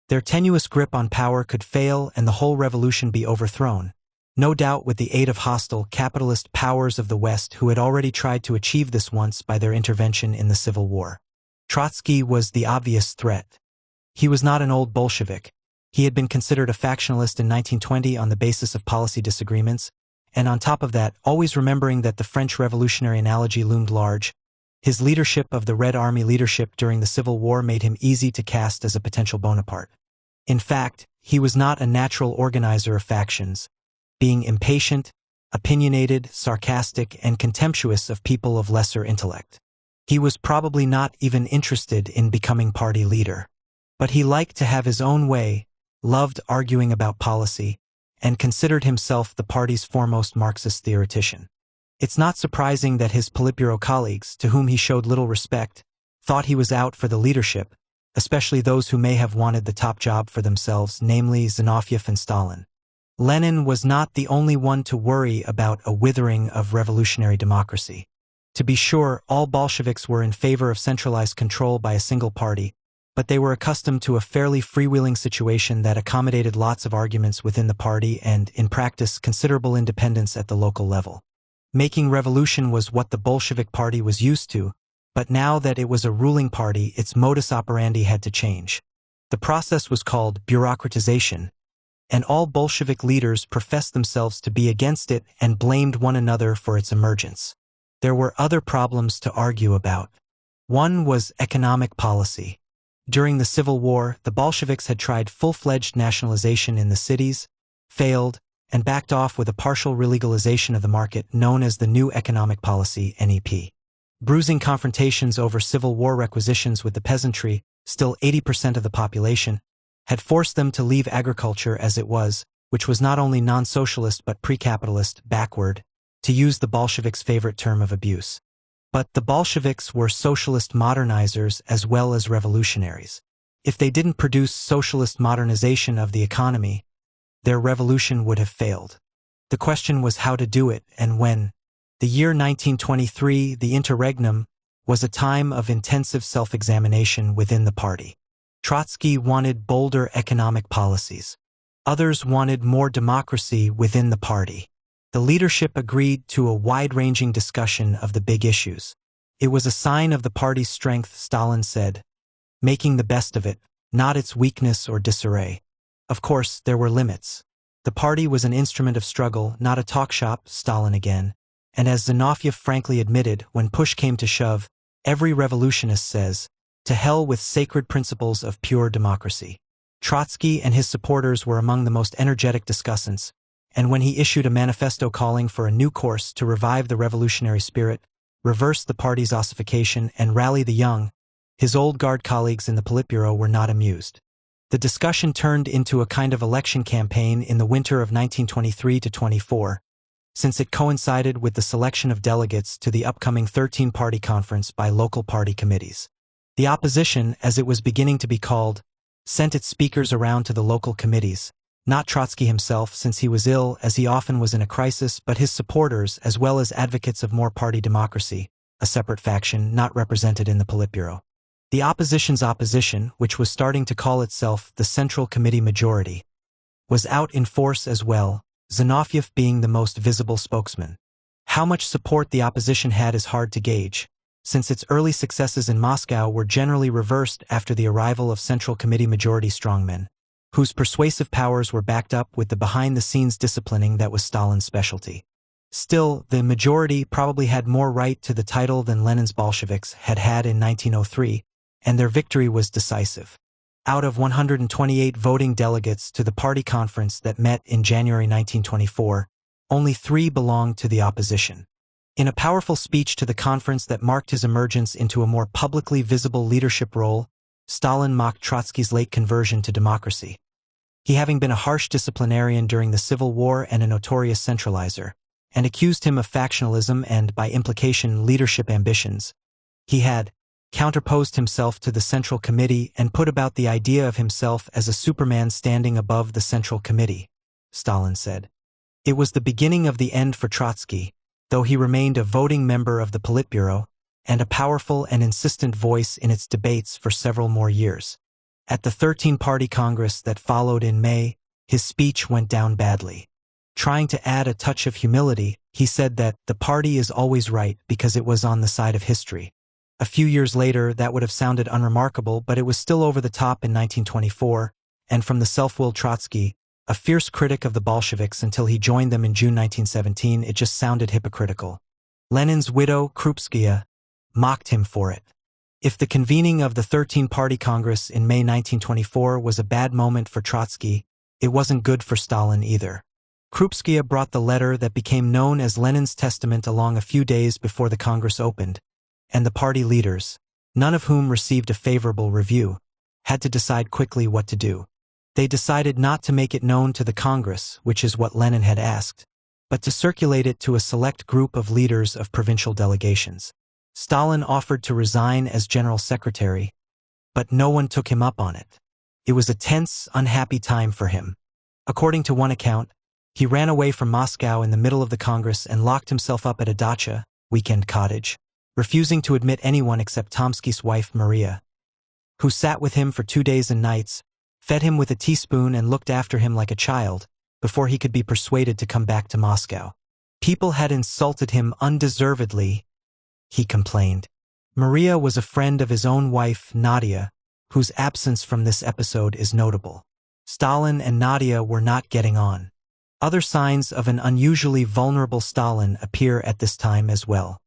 Their tenuous grip on power could fail and the whole revolution be overthrown, no doubt with the aid of hostile, capitalist powers of the West who had already tried to achieve this once by their intervention in the Civil War." Trotsky was the obvious threat. He was not an old Bolshevik. He had been considered a factionalist in 1920 on the basis of policy disagreements, and on top of that, always remembering that the French Revolutionary analogy loomed large, his leadership of the Red Army leadership during the Civil War made him easy to cast as a potential Bonaparte. In fact, he was not a natural organizer of factions, being impatient, opinionated, sarcastic, and contemptuous of people of lesser intellect. He was probably not even interested in becoming party leader. But he liked to have his own way, loved arguing about policy, and considered himself the party's foremost Marxist theoretician. It's not surprising that his Politburo colleagues, to whom he showed little respect, thought he was out for the leadership, especially those who may have wanted the top job for themselves, namely Zinoviev and Stalin. Lenin was not the only one to worry about a withering of revolutionary democracy. To be sure, all Bolsheviks were in favor of centralized control by a single party, but they were accustomed to a fairly freewheeling situation that accommodated lots of arguments within the party and, in practice, considerable independence at the local level. Making revolution was what the Bolshevik Party was used to, but now that it was a ruling party, its modus operandi had to change. The process was called bureaucratization, and all Bolshevik leaders professed themselves to be against it and blamed one another for its emergence. There were other problems to argue about. One was economic policy. During the Civil War, the Bolsheviks had tried full-fledged nationalization in the cities, failed, and backed off with a partial relegalization of the market known as the New Economic Policy, NEP. Bruising confrontations over Civil War requisitions with the peasantry, still 80% of the population, had forced them to leave agriculture as it was, which was not only non-socialist but pre-capitalist, backward, to use the Bolsheviks' favorite term of abuse. But the Bolsheviks were socialist modernizers as well as revolutionaries. If they didn't produce socialist modernization of the economy, their revolution would have failed. The question was how to do it and when. The year 1923, the interregnum, was a time of intensive self-examination within the party. Trotsky wanted bolder economic policies. Others wanted more democracy within the party. The leadership agreed to a wide-ranging discussion of the big issues. It was a sign of the party's strength, Stalin said, making the best of it, not its weakness or disarray. Of course, there were limits. The party was an instrument of struggle, not a talk shop, Stalin again, and as Zinoviev frankly admitted, when push came to shove, every revolutionist says, to hell with sacred principles of pure democracy. Trotsky and his supporters were among the most energetic discussants, and when he issued a manifesto calling for a new course to revive the revolutionary spirit, reverse the party's ossification, and rally the young, his old guard colleagues in the Politburo were not amused. The discussion turned into a kind of election campaign in the winter of 1923-24, since it coincided with the selection of delegates to the upcoming 13-party conference by local party committees. The opposition, as it was beginning to be called, sent its speakers around to the local committees, not Trotsky himself since he was ill as he often was in a crisis, but his supporters as well as advocates of more party democracy, a separate faction not represented in the Politburo. The opposition's opposition, which was starting to call itself the Central Committee Majority, was out in force as well, Zinoviev being the most visible spokesman. How much support the opposition had is hard to gauge, since its early successes in Moscow were generally reversed after the arrival of Central Committee Majority strongmen, whose persuasive powers were backed up with the behind-the-scenes disciplining that was Stalin's specialty. Still, the majority probably had more right to the title than Lenin's Bolsheviks had had in 1903, and their victory was decisive. Out of 128 voting delegates to the party conference that met in January 1924, only 3 belonged to the opposition. In a powerful speech to the conference that marked his emergence into a more publicly visible leadership role, Stalin mocked Trotsky's late conversion to democracy. He having been a harsh disciplinarian during the Civil War and a notorious centralizer, and accused him of factionalism and, by implication, leadership ambitions. He had counterposed himself to the Central Committee and put about the idea of himself as a Superman standing above the Central Committee, Stalin said. It was the beginning of the end for Trotsky, though he remained a voting member of the Politburo and a powerful and insistent voice in its debates for several more years. At the 13-party Congress that followed in May, his speech went down badly. Trying to add a touch of humility, he said that the party is always right because it was on the side of history. A few years later, that would have sounded unremarkable, but it was still over the top in 1924, and from the self-willed Trotsky, a fierce critic of the Bolsheviks until he joined them in June 1917, it just sounded hypocritical. Lenin's widow, Krupskaya, mocked him for it. If the convening of the 13-party Congress in May 1924 was a bad moment for Trotsky, it wasn't good for Stalin either. Krupskaya brought the letter that became known as Lenin's Testament along a few days before the Congress opened, and the party leaders, none of whom received a favorable review, had to decide quickly what to do. They decided not to make it known to the Congress, which is what Lenin had asked, but to circulate it to a select group of leaders of provincial delegations. Stalin offered to resign as general secretary, but no one took him up on it. It was a tense, unhappy time for him. According to one account, he ran away from Moscow in the middle of the Congress and locked himself up at a dacha, weekend cottage, refusing to admit anyone except Tomsky's wife Maria. who sat with him for 2 days and nights, fed him with a teaspoon and looked after him like a child, before he could be persuaded to come back to Moscow. People had insulted him undeservedly, he complained. Maria was a friend of his own wife, Nadia, whose absence from this episode is notable. Stalin and Nadia were not getting on. Other signs of an unusually vulnerable Stalin appear at this time as well.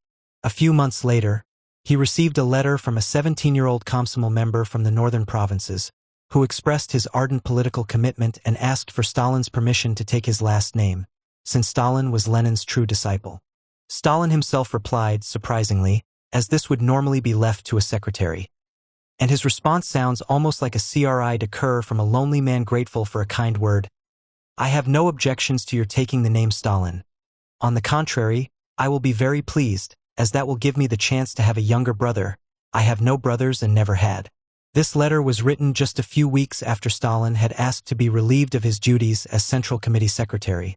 A few months later, he received a letter from a 17-year-old Komsomol member from the northern provinces, who expressed his ardent political commitment and asked for Stalin's permission to take his last name, since Stalin was Lenin's true disciple. Stalin himself replied, surprisingly, as this would normally be left to a secretary. And his response sounds almost like a cri de cœur from a lonely man grateful for a kind word. I have no objections to your taking the name Stalin. On the contrary, I will be very pleased, as that will give me the chance to have a younger brother. I have no brothers and never had. This letter was written just a few weeks after Stalin had asked to be relieved of his duties as Central Committee Secretary,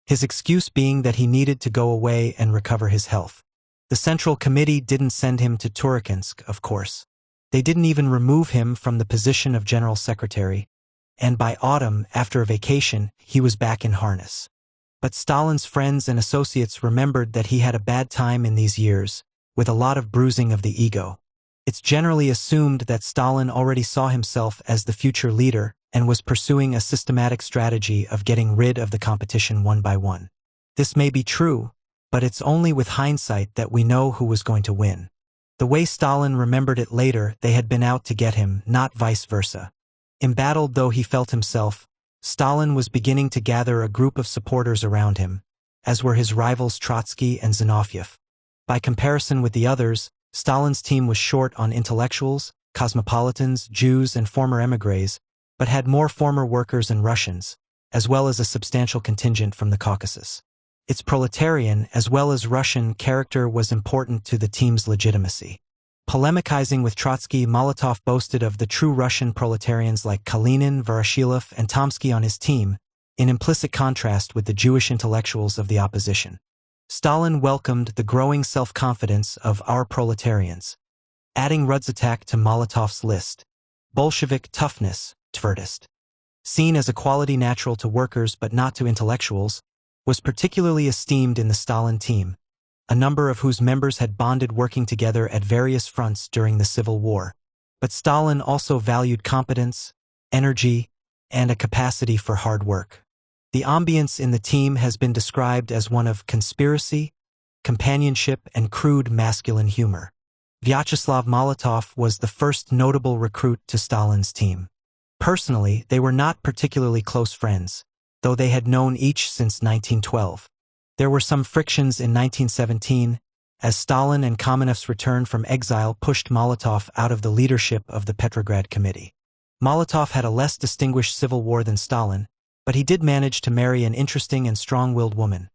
his excuse being that he needed to go away and recover his health. The Central Committee didn't send him to Turkhansk, of course. They didn't even remove him from the position of General Secretary, and by autumn, after a vacation, he was back in harness. But Stalin's friends and associates remembered that he had a bad time in these years, with a lot of bruising of the ego. It's generally assumed that Stalin already saw himself as the future leader and was pursuing a systematic strategy of getting rid of the competition one by one. This may be true, but it's only with hindsight that we know who was going to win. The way Stalin remembered it later, they had been out to get him, not vice versa. Embattled though he felt himself, Stalin was beginning to gather a group of supporters around him, as were his rivals Trotsky and Zinoviev. By comparison with the others, Stalin's team was short on intellectuals, cosmopolitans, Jews, and former émigrés, but had more former workers and Russians, as well as a substantial contingent from the Caucasus. Its proletarian as well as Russian character was important to the team's legitimacy. Polemicizing with Trotsky, Molotov boasted of the true Russian proletarians like Kalinin, Voroshilov, and Tomsky on his team, in implicit contrast with the Jewish intellectuals of the opposition. Stalin welcomed the growing self-confidence of our proletarians, adding Rudzatak to Molotov's list. Bolshevik toughness, tverdost, seen as a quality natural to workers but not to intellectuals, was particularly esteemed in the Stalin team, a number of whose members had bonded working together at various fronts during the Civil War. But Stalin also valued competence, energy, and a capacity for hard work. The ambience in the team has been described as one of conspiracy, companionship, and crude masculine humor. Vyacheslav Molotov was the first notable recruit to Stalin's team. Personally, they were not particularly close friends, though they had known each since 1912. There were some frictions in 1917, as Stalin and Kamenev's return from exile pushed Molotov out of the leadership of the Petrograd Committee. Molotov had a less distinguished civil war than Stalin, but he did manage to marry an interesting and strong-willed woman,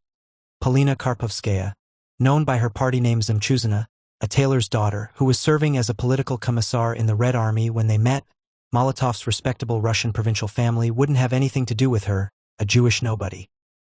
Polina Karpovskaya, known by her party name Zemchuzina, a tailor's daughter, who was serving as a political commissar in the Red Army when they met. Molotov's respectable Russian provincial family wouldn't have anything to do with her, a Jewish nobody.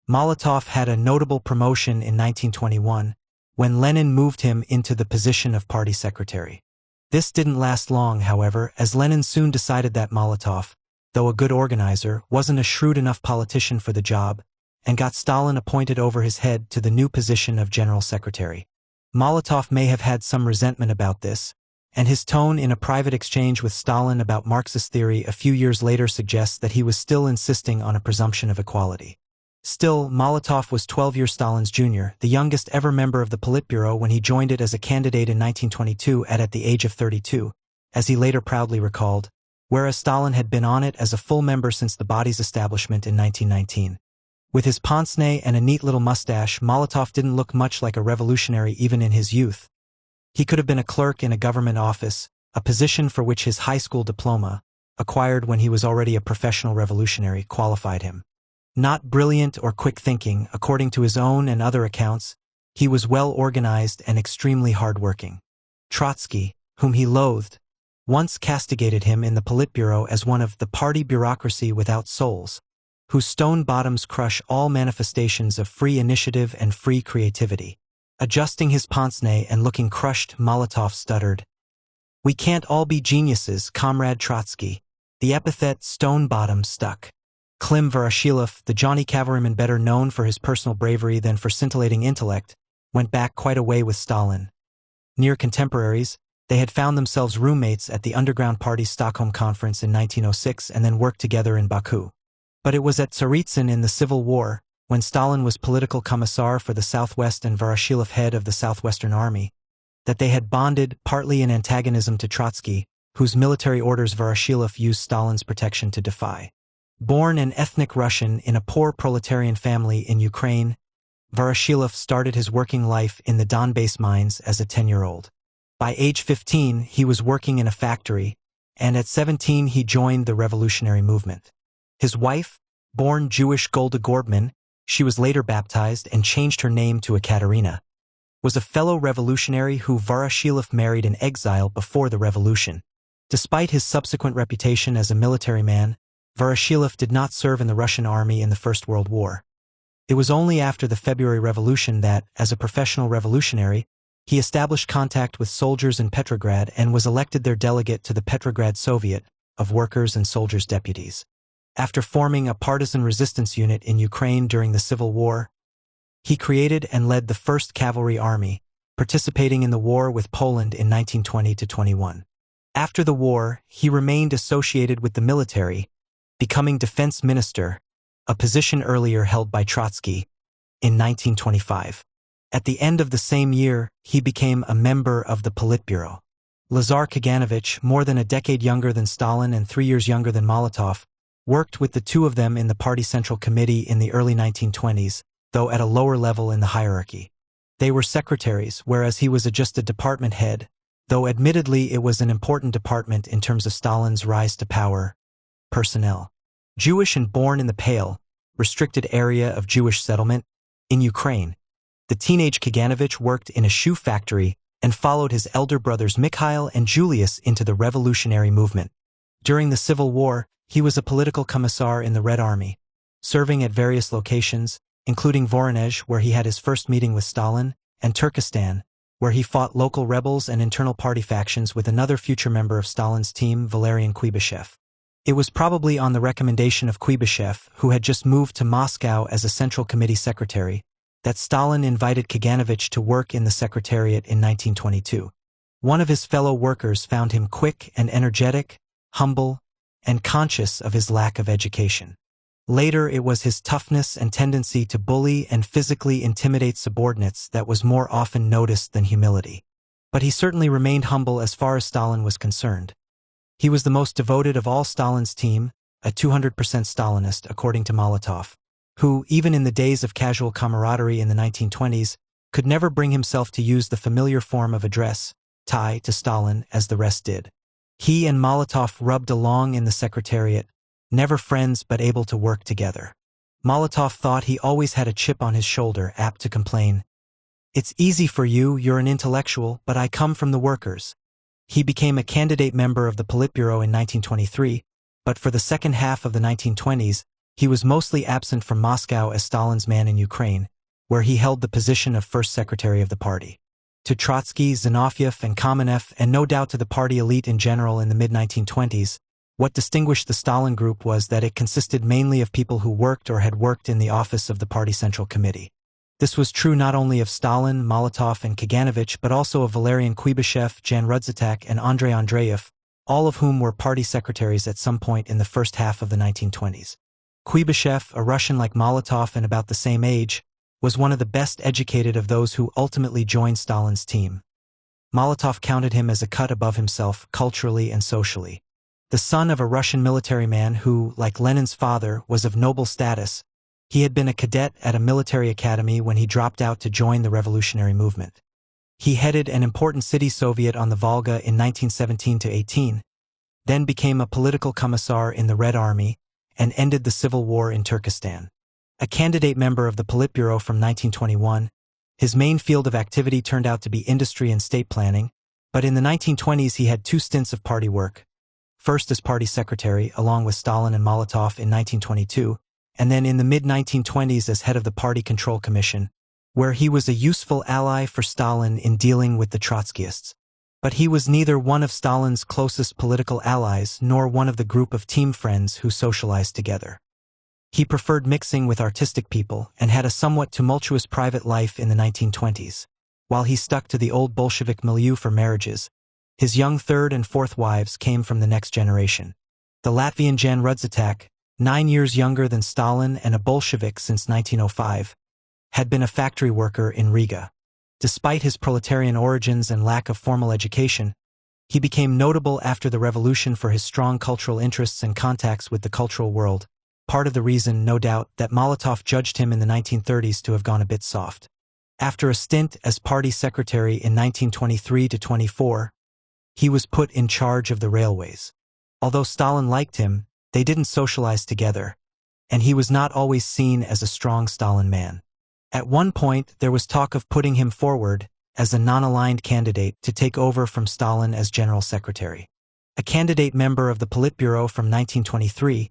Molotov had a notable promotion in 1921, when Lenin moved him into the position of party secretary. This didn't last long, however, as Lenin soon decided that Molotov, though a good organizer, wasn't a shrewd enough politician for the job, and got Stalin appointed over his head to the new position of general secretary. Molotov may have had some resentment about this, and his tone in a private exchange with Stalin about Marxist theory a few years later suggests that he was still insisting on a presumption of equality. Still, Molotov was 12 years Stalin's junior, the youngest ever member of the Politburo when he joined it as a candidate in 1922 at the age of 32, as he later proudly recalled, whereas Stalin had been on it as a full member since the body's establishment in 1919. With his pince-nez and a neat little mustache, Molotov didn't look much like a revolutionary even in his youth. He could have been a clerk in a government office, a position for which his high school diploma, acquired when he was already a professional revolutionary, qualified him. Not brilliant or quick-thinking, according to his own and other accounts, he was well-organized and extremely hard-working. Trotsky, whom he loathed, once castigated him in the Politburo as one of the party bureaucracy without souls, whose stone bottoms crush all manifestations of free initiative and free creativity. Adjusting his pince-nez and looking crushed, Molotov stuttered, "We can't all be geniuses, Comrade Trotsky." The epithet "stone-bottom" stuck. Klim Voroshilov, the Johnny cavalryman better known for his personal bravery than for scintillating intellect, went back quite a way with Stalin. Near contemporaries, they had found themselves roommates at the Underground Party's Stockholm Conference in 1906 and then worked together in Baku. But it was at Tsaritsyn in the Civil War, when Stalin was political commissar for the Southwest and Voroshilov head of the Southwestern Army, that they had bonded, partly in antagonism to Trotsky, whose military orders Voroshilov used Stalin's protection to defy. Born an ethnic Russian in a poor proletarian family in Ukraine, Voroshilov started his working life in the Donbass mines as a 10-year-old. By age 15, he was working in a factory, and at 17 he joined the revolutionary movement. His wife, born Jewish Golda Gorbman, she was later baptized and changed her name to Ekaterina, was a fellow revolutionary who Voroshilov married in exile before the revolution. Despite his subsequent reputation as a military man, Voroshilov did not serve in the Russian army in the First World War. It was only after the February Revolution that, as a professional revolutionary, he established contact with soldiers in Petrograd and was elected their delegate to the Petrograd Soviet of Workers' and Soldiers' Deputies. After forming a partisan resistance unit in Ukraine during the Civil War, he created and led the 1st Cavalry Army, participating in the war with Poland in 1920–21. After the war, he remained associated with the military, becoming defense minister, a position earlier held by Trotsky, in 1925. At the end of the same year, he became a member of the Politburo. Lazar Kaganovich, more than a decade younger than Stalin and 3 years younger than Molotov, worked with the two of them in the party central committee in the early 1920s, though at a lower level in the hierarchy. They were secretaries, whereas he was just a department head, though admittedly it was an important department in terms of Stalin's rise to power. Personnel. Jewish and born in the Pale, restricted area of Jewish settlement, in Ukraine. The teenage Kaganovich worked in a shoe factory and followed his elder brothers Mikhail and Julius into the revolutionary movement. During the Civil War, he was a political commissar in the Red Army, serving at various locations, including Voronezh, where he had his first meeting with Stalin, and Turkestan, where he fought local rebels and internal party factions with another future member of Stalin's team, Valerian Kuibyshev. It was probably on the recommendation of Kuibyshev, who had just moved to Moscow as a Central Committee secretary, that Stalin invited Kaganovich to work in the Secretariat in 1922. One of his fellow workers found him quick and energetic, humble, and conscious of his lack of education. Later, it was his toughness and tendency to bully and physically intimidate subordinates that was more often noticed than humility. But he certainly remained humble as far as Stalin was concerned. He was the most devoted of all Stalin's team, a 200% Stalinist, according to Molotov, who, even in the days of casual camaraderie in the 1920s, could never bring himself to use the familiar form of address, tie, to Stalin as the rest did. He and Molotov rubbed along in the Secretariat, never friends but able to work together. Molotov thought he always had a chip on his shoulder, apt to complain, "It's easy for you, you're an intellectual, but I come from the workers." He became a candidate member of the Politburo in 1923, but for the second half of the 1920s, he was mostly absent from Moscow as Stalin's man in Ukraine, where he held the position of first secretary of the party. To Trotsky, Zinoviev, and Kamenev, and no doubt to the party elite in general in the mid-1920s, what distinguished the Stalin group was that it consisted mainly of people who worked or had worked in the office of the party central committee. This was true not only of Stalin, Molotov, and Kaganovich, but also of Valerian Kuibyshev, Jan Rudzatak, and Andrei Andreev, all of whom were party secretaries at some point in the first half of the 1920s. Kuibyshev, a Russian like Molotov and about the same age, was one of the best educated of those who ultimately joined Stalin's team. Molotov counted him as a cut above himself, culturally and socially. The son of a Russian military man who, like Lenin's father, was of noble status, he had been a cadet at a military academy when he dropped out to join the revolutionary movement. He headed an important city soviet on the Volga in 1917–18, then became a political commissar in the Red Army, and ended the civil war in Turkestan. A candidate member of the Politburo from 1921, his main field of activity turned out to be industry and state planning, but in the 1920s he had 2 stints of party work, first as party secretary along with Stalin and Molotov in 1922, and then in the mid-1920s as head of the Party Control Commission, where he was a useful ally for Stalin in dealing with the Trotskyists. But he was neither one of Stalin's closest political allies nor one of the group of team friends who socialized together. He preferred mixing with artistic people and had a somewhat tumultuous private life in the 1920s. While he stuck to the old Bolshevik milieu for marriages, his young third and fourth wives came from the next generation. The Latvian Jan Rudzatak, 9 years younger than Stalin and a Bolshevik since 1905, had been a factory worker in Riga. Despite his proletarian origins and lack of formal education, he became notable after the revolution for his strong cultural interests and contacts with the cultural world, part of the reason, no doubt, that Molotov judged him in the 1930s to have gone a bit soft. After a stint as party secretary in 1923–24, he was put in charge of the railways. Although Stalin liked him, they didn't socialize together, and he was not always seen as a strong Stalin man. At one point, there was talk of putting him forward as a non-aligned candidate to take over from Stalin as general secretary. A candidate member of the Politburo from 1923,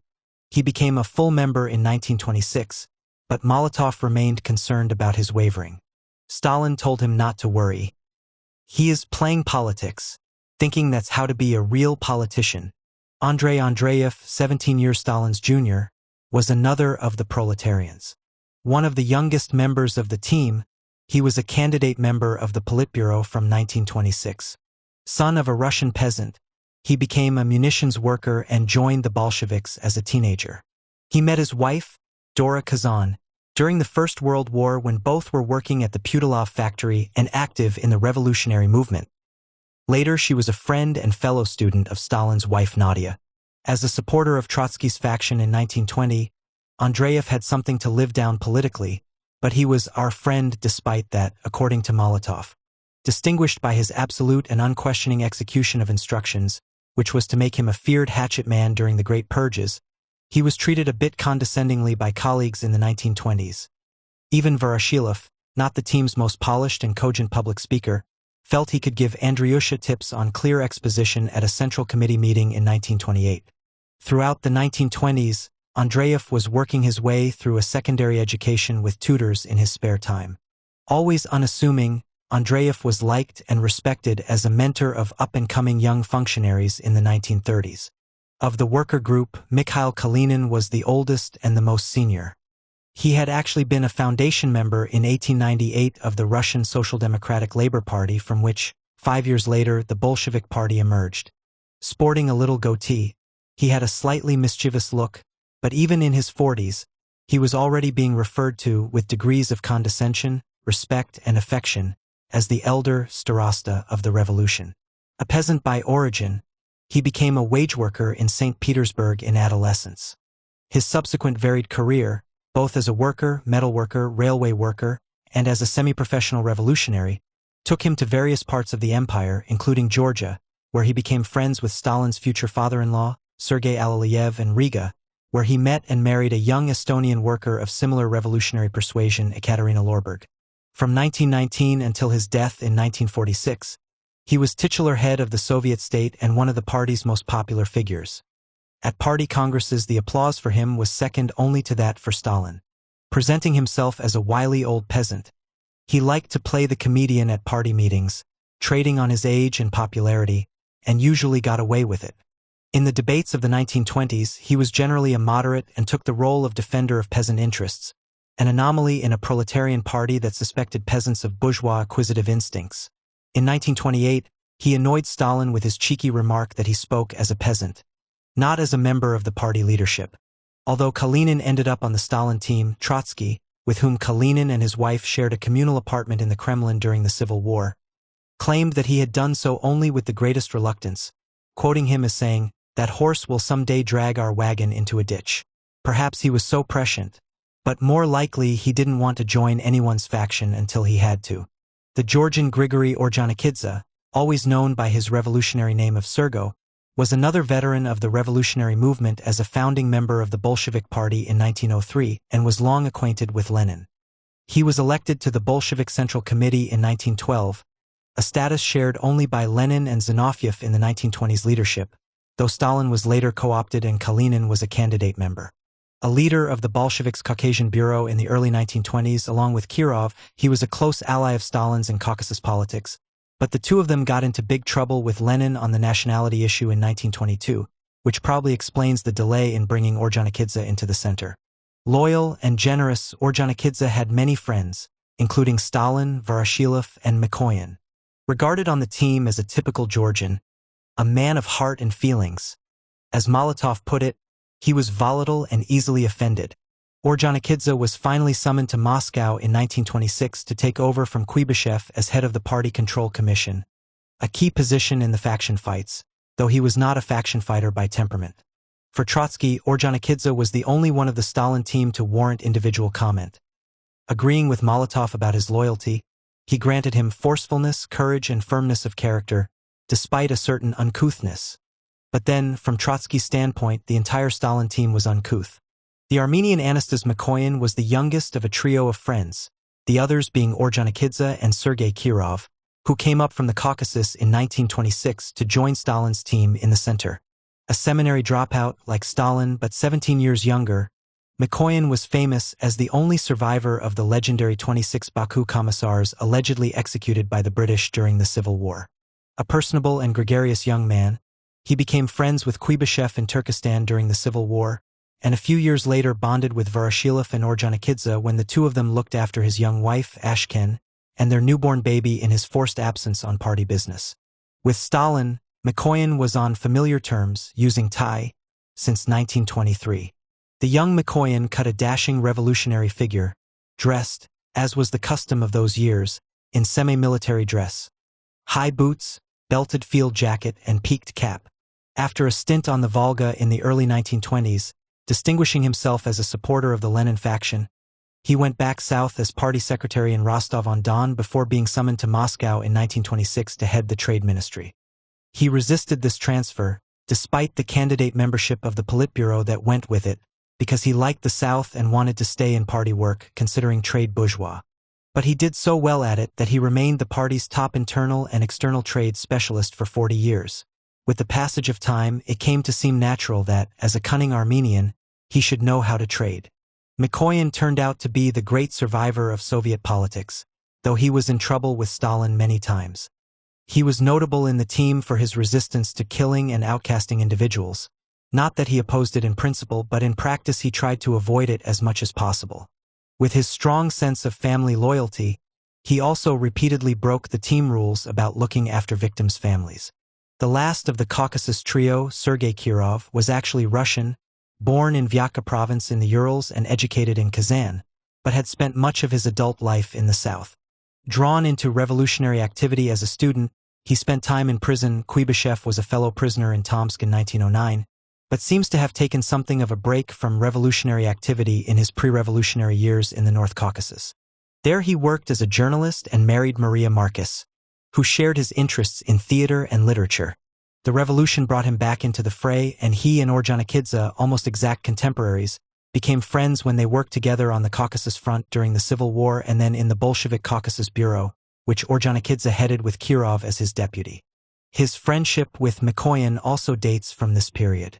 he became a full member in 1926, but Molotov remained concerned about his wavering. Stalin told him not to worry. He is playing politics, thinking that's how to be a real politician. Andrei Andreev, 17 years Stalin's junior, was another of the proletarians. One of the youngest members of the team, he was a candidate member of the Politburo from 1926. Son of a Russian peasant, he became a munitions worker and joined the Bolsheviks as a teenager. He met his wife, Dora Kazan, during the First World War when both were working at the Putilov factory and active in the revolutionary movement. Later, she was a friend and fellow student of Stalin's wife Nadia. As a supporter of Trotsky's faction in 1920, Andreev had something to live down politically, but he was our friend despite that, according to Molotov. Distinguished by his absolute and unquestioning execution of instructions, which was to make him a feared hatchet man during the Great Purges, he was treated a bit condescendingly by colleagues in the 1920s. Even Voroshilov, not the team's most polished and cogent public speaker, felt he could give Andriusha tips on clear exposition at a Central Committee meeting in 1928. Throughout the 1920s, Andreev was working his way through a secondary education with tutors in his spare time. Always unassuming, Andreev was liked and respected as a mentor of up-and-coming young functionaries in the 1930s. Of the worker group, Mikhail Kalinin was the oldest and the most senior. He had actually been a foundation member in 1898 of the Russian Social Democratic Labor Party, from which, 5 years later, the Bolshevik Party emerged. Sporting a little goatee, he had a slightly mischievous look, but even in his 40s, he was already being referred to with degrees of condescension, respect, and affection as the elder starosta of the revolution. A peasant by origin, he became a wage worker in St. Petersburg in adolescence. His subsequent varied career, both as a worker, metal worker, railway worker, and as a semi-professional revolutionary, took him to various parts of the empire, including Georgia, where he became friends with Stalin's future father-in-law, Sergei Alexeyev, and Riga, where he met and married a young Estonian worker of similar revolutionary persuasion, Ekaterina Lorberg. From 1919 until his death in 1946, he was titular head of the Soviet state and one of the party's most popular figures. At party congresses, the applause for him was second only to that for Stalin. Presenting himself as a wily old peasant, he liked to play the comedian at party meetings, trading on his age and popularity, and usually got away with it. In the debates of the 1920s, he was generally a moderate and took the role of defender of peasant interests, an anomaly in a proletarian party that suspected peasants of bourgeois acquisitive instincts. In 1928, he annoyed Stalin with his cheeky remark that he spoke as a peasant, not as a member of the party leadership. Although Kalinin ended up on the Stalin team, Trotsky, with whom Kalinin and his wife shared a communal apartment in the Kremlin during the Civil War, claimed that he had done so only with the greatest reluctance, quoting him as saying, "That horse will someday drag our wagon into a ditch." Perhaps he was so prescient, but more likely he didn't want to join anyone's faction until he had to. The Georgian Grigory Orjonikidze, always known by his revolutionary name of Sergo, was another veteran of the revolutionary movement as a founding member of the Bolshevik Party in 1903 and was long acquainted with Lenin. He was elected to the Bolshevik Central Committee in 1912, a status shared only by Lenin and Zinoviev in the 1920s leadership, though Stalin was later co-opted and Kalinin was a candidate member. A leader of the Bolsheviks' Caucasian Bureau in the early 1920s, along with Kirov, he was a close ally of Stalin's in Caucasus politics, But the two of them got into big trouble with Lenin on the nationality issue in 1922, which probably explains the delay in bringing Ordzhonikidze into the center. Loyal and generous, Ordzhonikidze had many friends, including Stalin, Voroshilov, and Mikoyan. Regarded on the team as a typical Georgian, a man of heart and feelings. As Molotov put it, he was volatile and easily offended. Ordzhonikidze was finally summoned to Moscow in 1926 to take over from Kuibyshev as head of the Party Control Commission, a key position in the faction fights, though he was not a faction fighter by temperament. For Trotsky, Ordzhonikidze was the only one of the Stalin team to warrant individual comment. Agreeing with Molotov about his loyalty, he granted him forcefulness, courage, and firmness of character, despite a certain uncouthness. But then, from Trotsky's standpoint, the entire Stalin team was uncouth. The Armenian Anastas Mikoyan was the youngest of a trio of friends, the others being Ordzhonikidze and Sergei Kirov, who came up from the Caucasus in 1926 to join Stalin's team in the center. A seminary dropout like Stalin but 17 years younger, Mikoyan was famous as the only survivor of the legendary 26 Baku commissars allegedly executed by the British during the Civil War. A personable and gregarious young man, he became friends with Kuibyshev in Turkestan during the Civil War, and a few years later bonded with Voroshilov and Ordzhonikidze when the two of them looked after his young wife, Ashken, and their newborn baby in his forced absence on party business. With Stalin, Mikoyan was on familiar terms, using tie, since 1923. The young Mikoyan cut a dashing revolutionary figure, dressed, as was the custom of those years, in semi-military dress. High boots, belted field jacket, and peaked cap. After a stint on the Volga in the early 1920s, distinguishing himself as a supporter of the Lenin faction, he went back south as party secretary in Rostov-on-Don before being summoned to Moscow in 1926 to head the trade ministry. He resisted this transfer, despite the candidate membership of the Politburo that went with it, because he liked the South and wanted to stay in party work, considering trade bourgeois. But he did so well at it that he remained the party's top internal and external trade specialist for 40 years. With the passage of time, it came to seem natural that, as a cunning Armenian, he should know how to trade. Mikoyan turned out to be the great survivor of Soviet politics, though he was in trouble with Stalin many times. He was notable in the team for his resistance to killing and outcasting individuals. Not that he opposed it in principle, but in practice he tried to avoid it as much as possible. With his strong sense of family loyalty, he also repeatedly broke the team rules about looking after victims' families. The last of the Caucasus trio, Sergei Kirov, was actually Russian, born in Vyaka province in the Urals and educated in Kazan, but had spent much of his adult life in the south. Drawn into revolutionary activity as a student, he spent time in prison. Kuibyshev was a fellow prisoner in Tomsk in 1909, but seems to have taken something of a break from revolutionary activity in his pre-revolutionary years in the North Caucasus. There he worked as a journalist and married Maria Marcus, who shared his interests in theater and literature. The revolution brought him back into the fray, and he and Ordzhonikidze, almost exact contemporaries, became friends when they worked together on the Caucasus Front during the Civil War and then in the Bolshevik Caucasus Bureau, which Ordzhonikidze headed with Kirov as his deputy. His friendship with Mikoyan also dates from this period.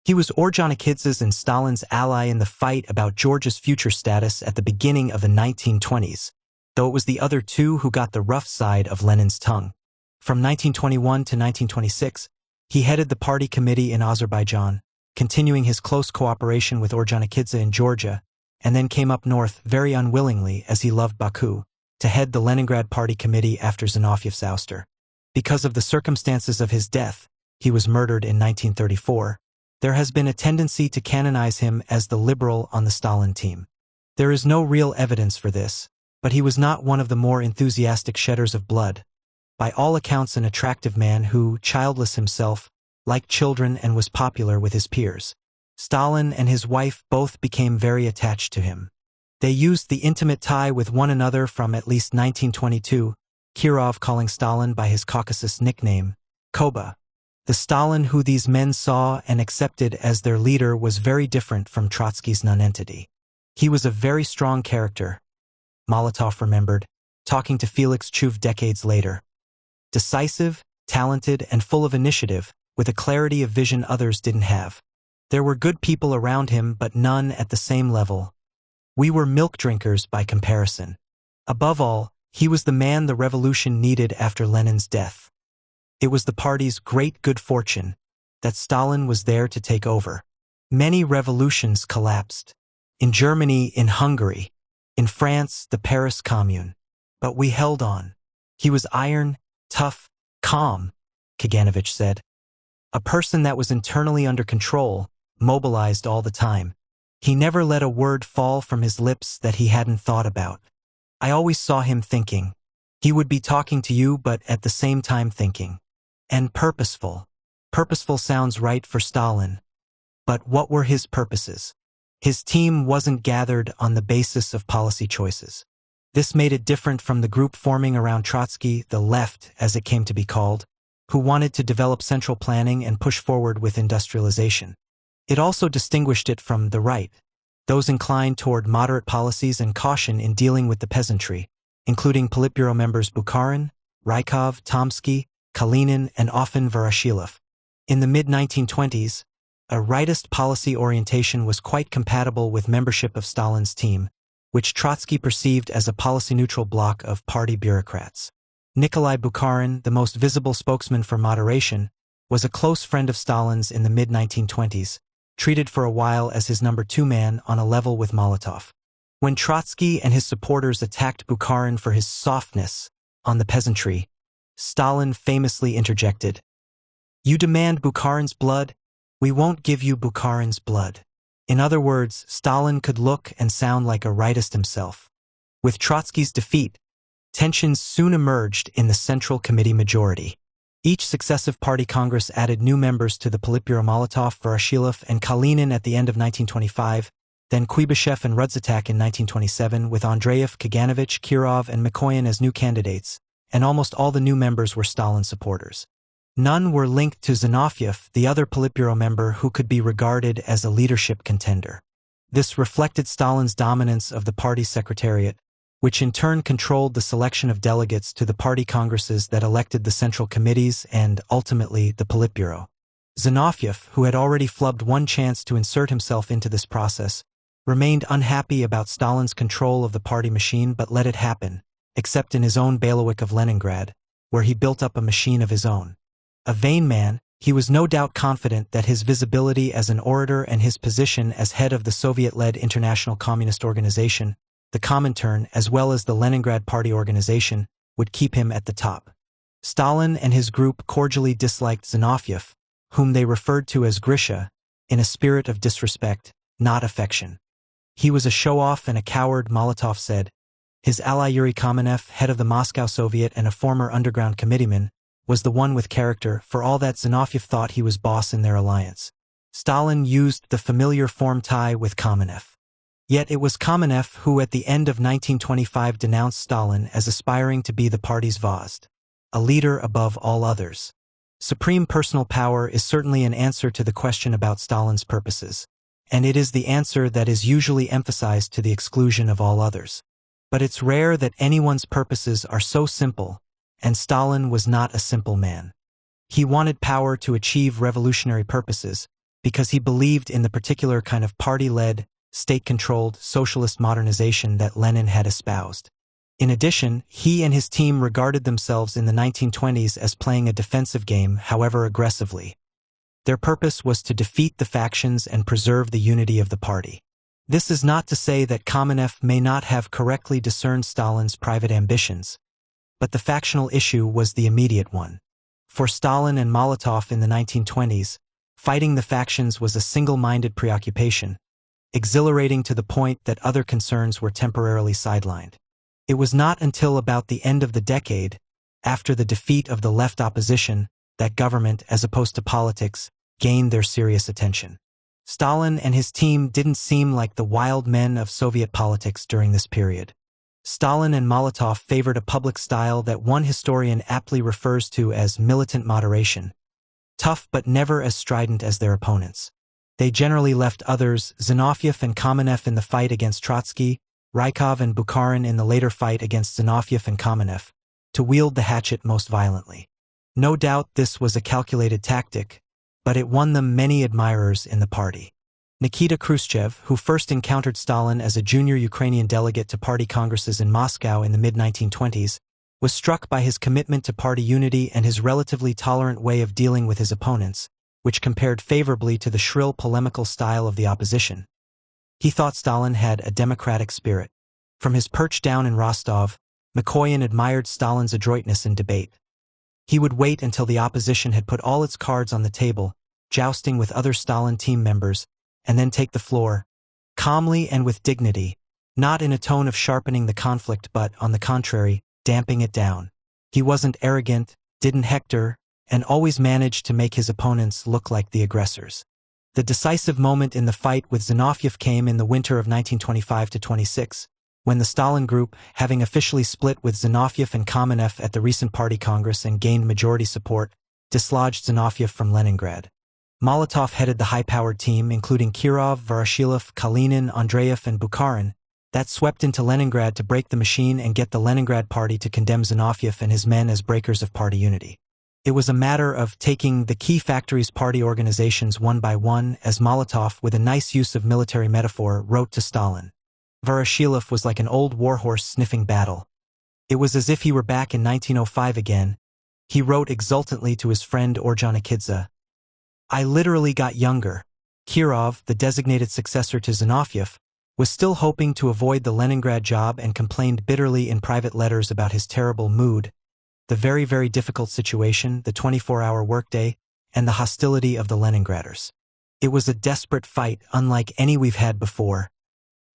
He was Ordzhonikidze's and Stalin's ally in the fight about Georgia's future status at the beginning of the 1920s, though it was the other two who got the rough side of Lenin's tongue. From 1921 to 1926, he headed the party committee in Azerbaijan, continuing his close cooperation with Ordzhonikidze in Georgia, and then came up north very unwillingly, as he loved Baku, to head the Leningrad party committee after Zinovyev's ouster. Because of the circumstances of his death, he was murdered in 1934. There has been a tendency to canonize him as the liberal on the Stalin team. There is no real evidence for this, but he was not one of the more enthusiastic shedders of blood. By all accounts, an attractive man who, childless himself, liked children and was popular with his peers. Stalin and his wife both became very attached to him. They used the intimate tie with one another from at least 1922, Kirov calling Stalin by his Caucasus nickname, Koba. The Stalin who these men saw and accepted as their leader was very different from Trotsky's nonentity. He was a very strong character, Molotov remembered, talking to Felix Chuv decades later. Decisive, talented, and full of initiative, with a clarity of vision others didn't have. There were good people around him, but none at the same level. We were milk drinkers by comparison. Above all, He was the man the revolution needed after Lenin's death. It was the party's great good fortune that Stalin was there to take over. Many revolutions collapsed. In Germany, in Hungary, in France, the Paris Commune. But we held on. He was iron, tough, calm, Kaganovich said. A person that was internally under control, mobilized all the time. He never let a word fall from his lips that he hadn't thought about. I always saw him thinking. He would be talking to you but at the same time thinking. And purposeful. Purposeful sounds right for Stalin. But what were his purposes? His team wasn't gathered on the basis of policy choices. This made it different from the group forming around Trotsky, the left as it came to be called, who wanted to develop central planning and push forward with industrialization. It also distinguished it from the right, those inclined toward moderate policies and caution in dealing with the peasantry, including Politburo members Bukharin, Rykov, Tomsky, Kalinin, and often Voroshilov. In the mid-1920s, a rightist policy orientation was quite compatible with membership of Stalin's team, which Trotsky perceived as a policy-neutral bloc of party bureaucrats. Nikolai Bukharin, the most visible spokesman for moderation, was a close friend of Stalin's in the mid-1920s, treated for a while as his number two man on a level with Molotov. When Trotsky and his supporters attacked Bukharin for his softness on the peasantry, Stalin famously interjected, "You demand Bukharin's blood? We won't give you Bukharin's blood." In other words, Stalin could look and sound like a rightist himself. With Trotsky's defeat, tensions soon emerged in the Central Committee majority. Each successive party congress added new members to the Politburo: Molotov, Voroshilov, and Kalinin at the end of 1925, then Kuibyshev and Rudzatak in 1927, with Andreev, Kaganovich, Kirov, and Mikoyan as new candidates, and almost all the new members were Stalin supporters. None were linked to Zinoviev, the other Politburo member who could be regarded as a leadership contender. This reflected Stalin's dominance of the party secretariat, which in turn controlled the selection of delegates to the party congresses that elected the central committees and, ultimately, the Politburo. Zinoviev, who had already flubbed one chance to insert himself into this process, remained unhappy about Stalin's control of the party machine but let it happen, except in his own bailiwick of Leningrad, where he built up a machine of his own. A vain man, he was no doubt confident that his visibility as an orator and his position as head of the Soviet-led International Communist Organization, the Comintern, as well as the Leningrad Party organization, would keep him at the top. Stalin and his group cordially disliked Zinoviev, whom they referred to as Grisha, in a spirit of disrespect, not affection. He was a show-off and a coward, Molotov said. His ally Yuri Kamenev, head of the Moscow Soviet and a former underground committeeman, was the one with character, for all that Zinoviev thought he was boss in their alliance. Stalin used the familiar form tie with Kamenev. Yet it was Kamenev who at the end of 1925 denounced Stalin as aspiring to be the party's vazd, a leader above all others. Supreme personal power is certainly an answer to the question about Stalin's purposes, and it is the answer that is usually emphasized to the exclusion of all others. But it's rare that anyone's purposes are so simple, and Stalin was not a simple man. He wanted power to achieve revolutionary purposes because he believed in the particular kind of party-led, state-controlled socialist modernization that Lenin had espoused. In addition, he and his team regarded themselves in the 1920s as playing a defensive game, however aggressively. Their purpose was to defeat the factions and preserve the unity of the party. This is not to say that Kamenev may not have correctly discerned Stalin's private ambitions, but the factional issue was the immediate one. For Stalin and Molotov in the 1920s, fighting the factions was a single-minded preoccupation, exhilarating to the point that other concerns were temporarily sidelined. It was not until about the end of the decade, after the defeat of the left opposition, that government, as opposed to politics, gained their serious attention. Stalin and his team didn't seem like the wild men of Soviet politics during this period. Stalin and Molotov favored a public style that one historian aptly refers to as militant moderation, tough but never as strident as their opponents. They generally left others, Zinoviev and Kamenev in the fight against Trotsky, Rykov and Bukharin in the later fight against Zinoviev and Kamenev, to wield the hatchet most violently. No doubt this was a calculated tactic, but it won them many admirers in the party. Nikita Khrushchev, who first encountered Stalin as a junior Ukrainian delegate to party congresses in Moscow in the mid-1920s, was struck by his commitment to party unity and his relatively tolerant way of dealing with his opponents, which compared favorably to the shrill polemical style of the opposition. He thought Stalin had a democratic spirit. From his perch down in Rostov, Mikoyan admired Stalin's adroitness in debate. He would wait until the opposition had put all its cards on the table, jousting with other Stalin team members, and then take the floor, calmly and with dignity, not in a tone of sharpening the conflict but, on the contrary, damping it down. He wasn't arrogant, didn't hector, and always managed to make his opponents look like the aggressors. The decisive moment in the fight with Zinoviev came in the winter of 1925-26, when the Stalin group, having officially split with Zinoviev and Kamenev at the recent party congress and gained majority support, dislodged Zinoviev from Leningrad. Molotov headed the high-powered team, including Kirov, Voroshilov, Kalinin, Andreev, and Bukharin, that swept into Leningrad to break the machine and get the Leningrad party to condemn Zinoviev and his men as breakers of party unity. It was a matter of taking the key factories' party organizations one by one, as Molotov, with a nice use of military metaphor, wrote to Stalin. Voroshilov was like an old warhorse sniffing battle. It was as if he were back in 1905 again. He wrote exultantly to his friend Ordzhonikidze, "I literally got younger." Kirov, the designated successor to Zinoviev, was still hoping to avoid the Leningrad job and complained bitterly in private letters about his terrible mood, the very, very difficult situation, the 24-hour workday, and the hostility of the Leningraders. It was a desperate fight, unlike any we've had before.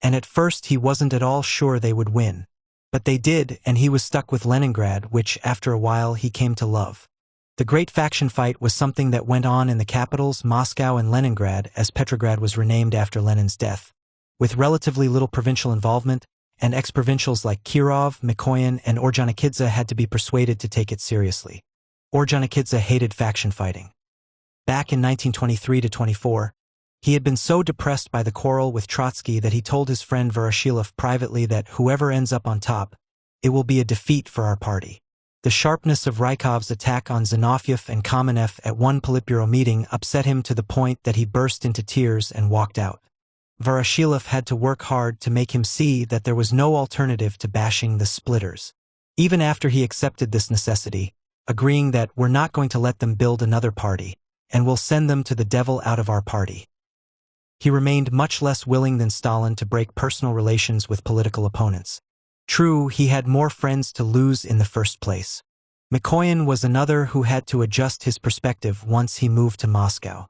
And at first he wasn't at all sure they would win. But they did, and he was stuck with Leningrad, which, after a while, he came to love. The great faction fight was something that went on in the capitals, Moscow and Leningrad, as Petrograd was renamed after Lenin's death, with relatively little provincial involvement, and ex-provincials like Kirov, Mikoyan, and Ordzhonikidze had to be persuaded to take it seriously. Ordzhonikidze hated faction fighting. Back in 1923-24, he had been so depressed by the quarrel with Trotsky that he told his friend Voroshilov privately that whoever ends up on top, it will be a defeat for our party. The sharpness of Rykov's attack on Zinoviev and Kamenev at one Politburo meeting upset him to the point that he burst into tears and walked out. Voroshilov had to work hard to make him see that there was no alternative to bashing the splitters. Even after he accepted this necessity, agreeing that we're not going to let them build another party, and we'll send them to the devil out of our party. He remained much less willing than Stalin to break personal relations with political opponents. True, he had more friends to lose in the first place. Mikoyan was another who had to adjust his perspective once he moved to Moscow.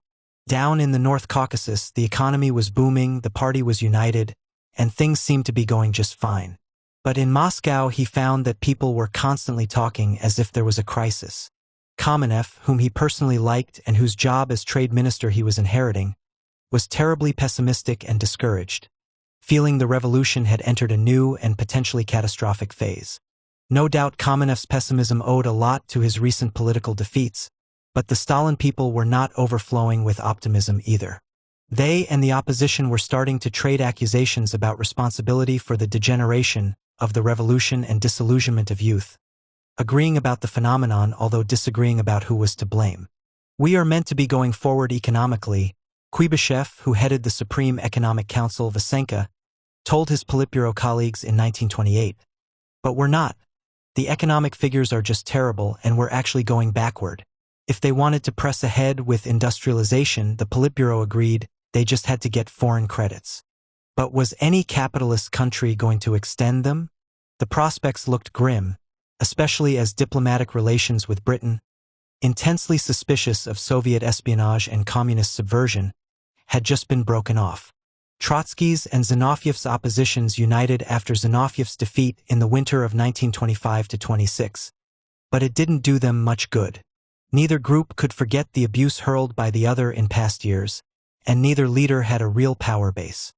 Down in the North Caucasus, the economy was booming, the party was united, and things seemed to be going just fine. But in Moscow, he found that people were constantly talking as if there was a crisis. Kamenev, whom he personally liked and whose job as trade minister he was inheriting, was terribly pessimistic and discouraged, feeling the revolution had entered a new and potentially catastrophic phase. No doubt Kamenev's pessimism owed a lot to his recent political defeats, but the Stalin people were not overflowing with optimism either. They and the opposition were starting to trade accusations about responsibility for the degeneration of the revolution and disillusionment of youth, agreeing about the phenomenon although disagreeing about who was to blame. We are meant to be going forward economically, Kuibyshev, who headed the Supreme Economic Council, Vasenka, told his Politburo colleagues in 1928. But we're not. The economic figures are just terrible and we're actually going backward. If they wanted to press ahead with industrialization, the Politburo agreed they just had to get foreign credits. But was any capitalist country going to extend them? The prospects looked grim, especially as diplomatic relations with Britain, intensely suspicious of Soviet espionage and communist subversion, had just been broken off. Trotsky's and Zinoviev's oppositions united after Zinoviev's defeat in the winter of 1925-26. But it didn't do them much good. Neither group could forget the abuse hurled by the other in past years, and neither leader had a real power base.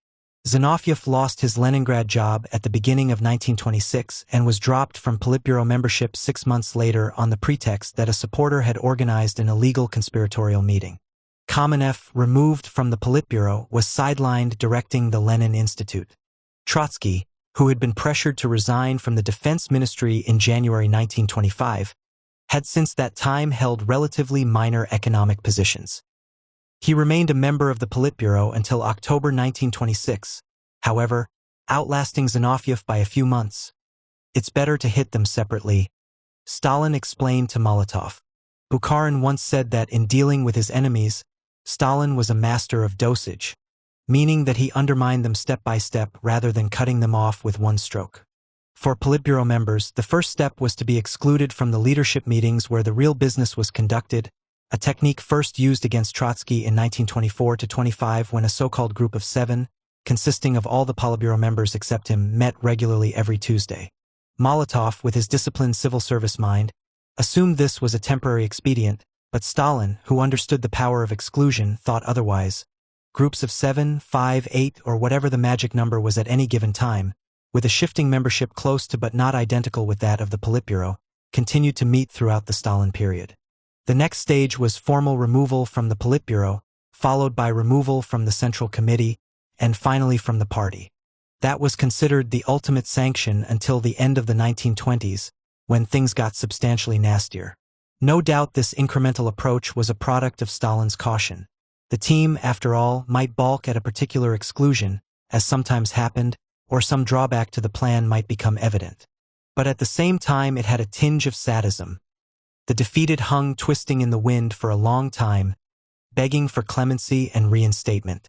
Zinoviev lost his Leningrad job at the beginning of 1926 and was dropped from Politburo membership 6 months later on the pretext that a supporter had organized an illegal conspiratorial meeting. Kamenev, removed from the Politburo, was sidelined directing the Lenin Institute. Trotsky, who had been pressured to resign from the Defense Ministry in January 1925, had since that time held relatively minor economic positions. He remained a member of the Politburo until October 1926, however, outlasting Zinoviev by a few months. It's better to hit them separately, Stalin explained to Molotov. Bukharin once said that in dealing with his enemies, Stalin was a master of dosage, meaning that he undermined them step by step rather than cutting them off with one stroke. For Politburo members, the first step was to be excluded from the leadership meetings where the real business was conducted, a technique first used against Trotsky in 1924-25 when a so-called group of 7, consisting of all the Politburo members except him, met regularly every Tuesday. Molotov, with his disciplined civil service mind, assumed this was a temporary expedient, but Stalin, who understood the power of exclusion, thought otherwise. Groups of 7, 5, 8, or whatever the magic number was at any given time, with a shifting membership close to but not identical with that of the Politburo, continued to meet throughout the Stalin period. The next stage was formal removal from the Politburo, followed by removal from the Central Committee, and finally from the party. That was considered the ultimate sanction until the end of the 1920s, when things got substantially nastier. No doubt this incremental approach was a product of Stalin's caution. The team, after all, might balk at a particular exclusion, as sometimes happened, or some drawback to the plan might become evident. But at the same time it had a tinge of sadism. The defeated hung twisting in the wind for a long time, begging for clemency and reinstatement.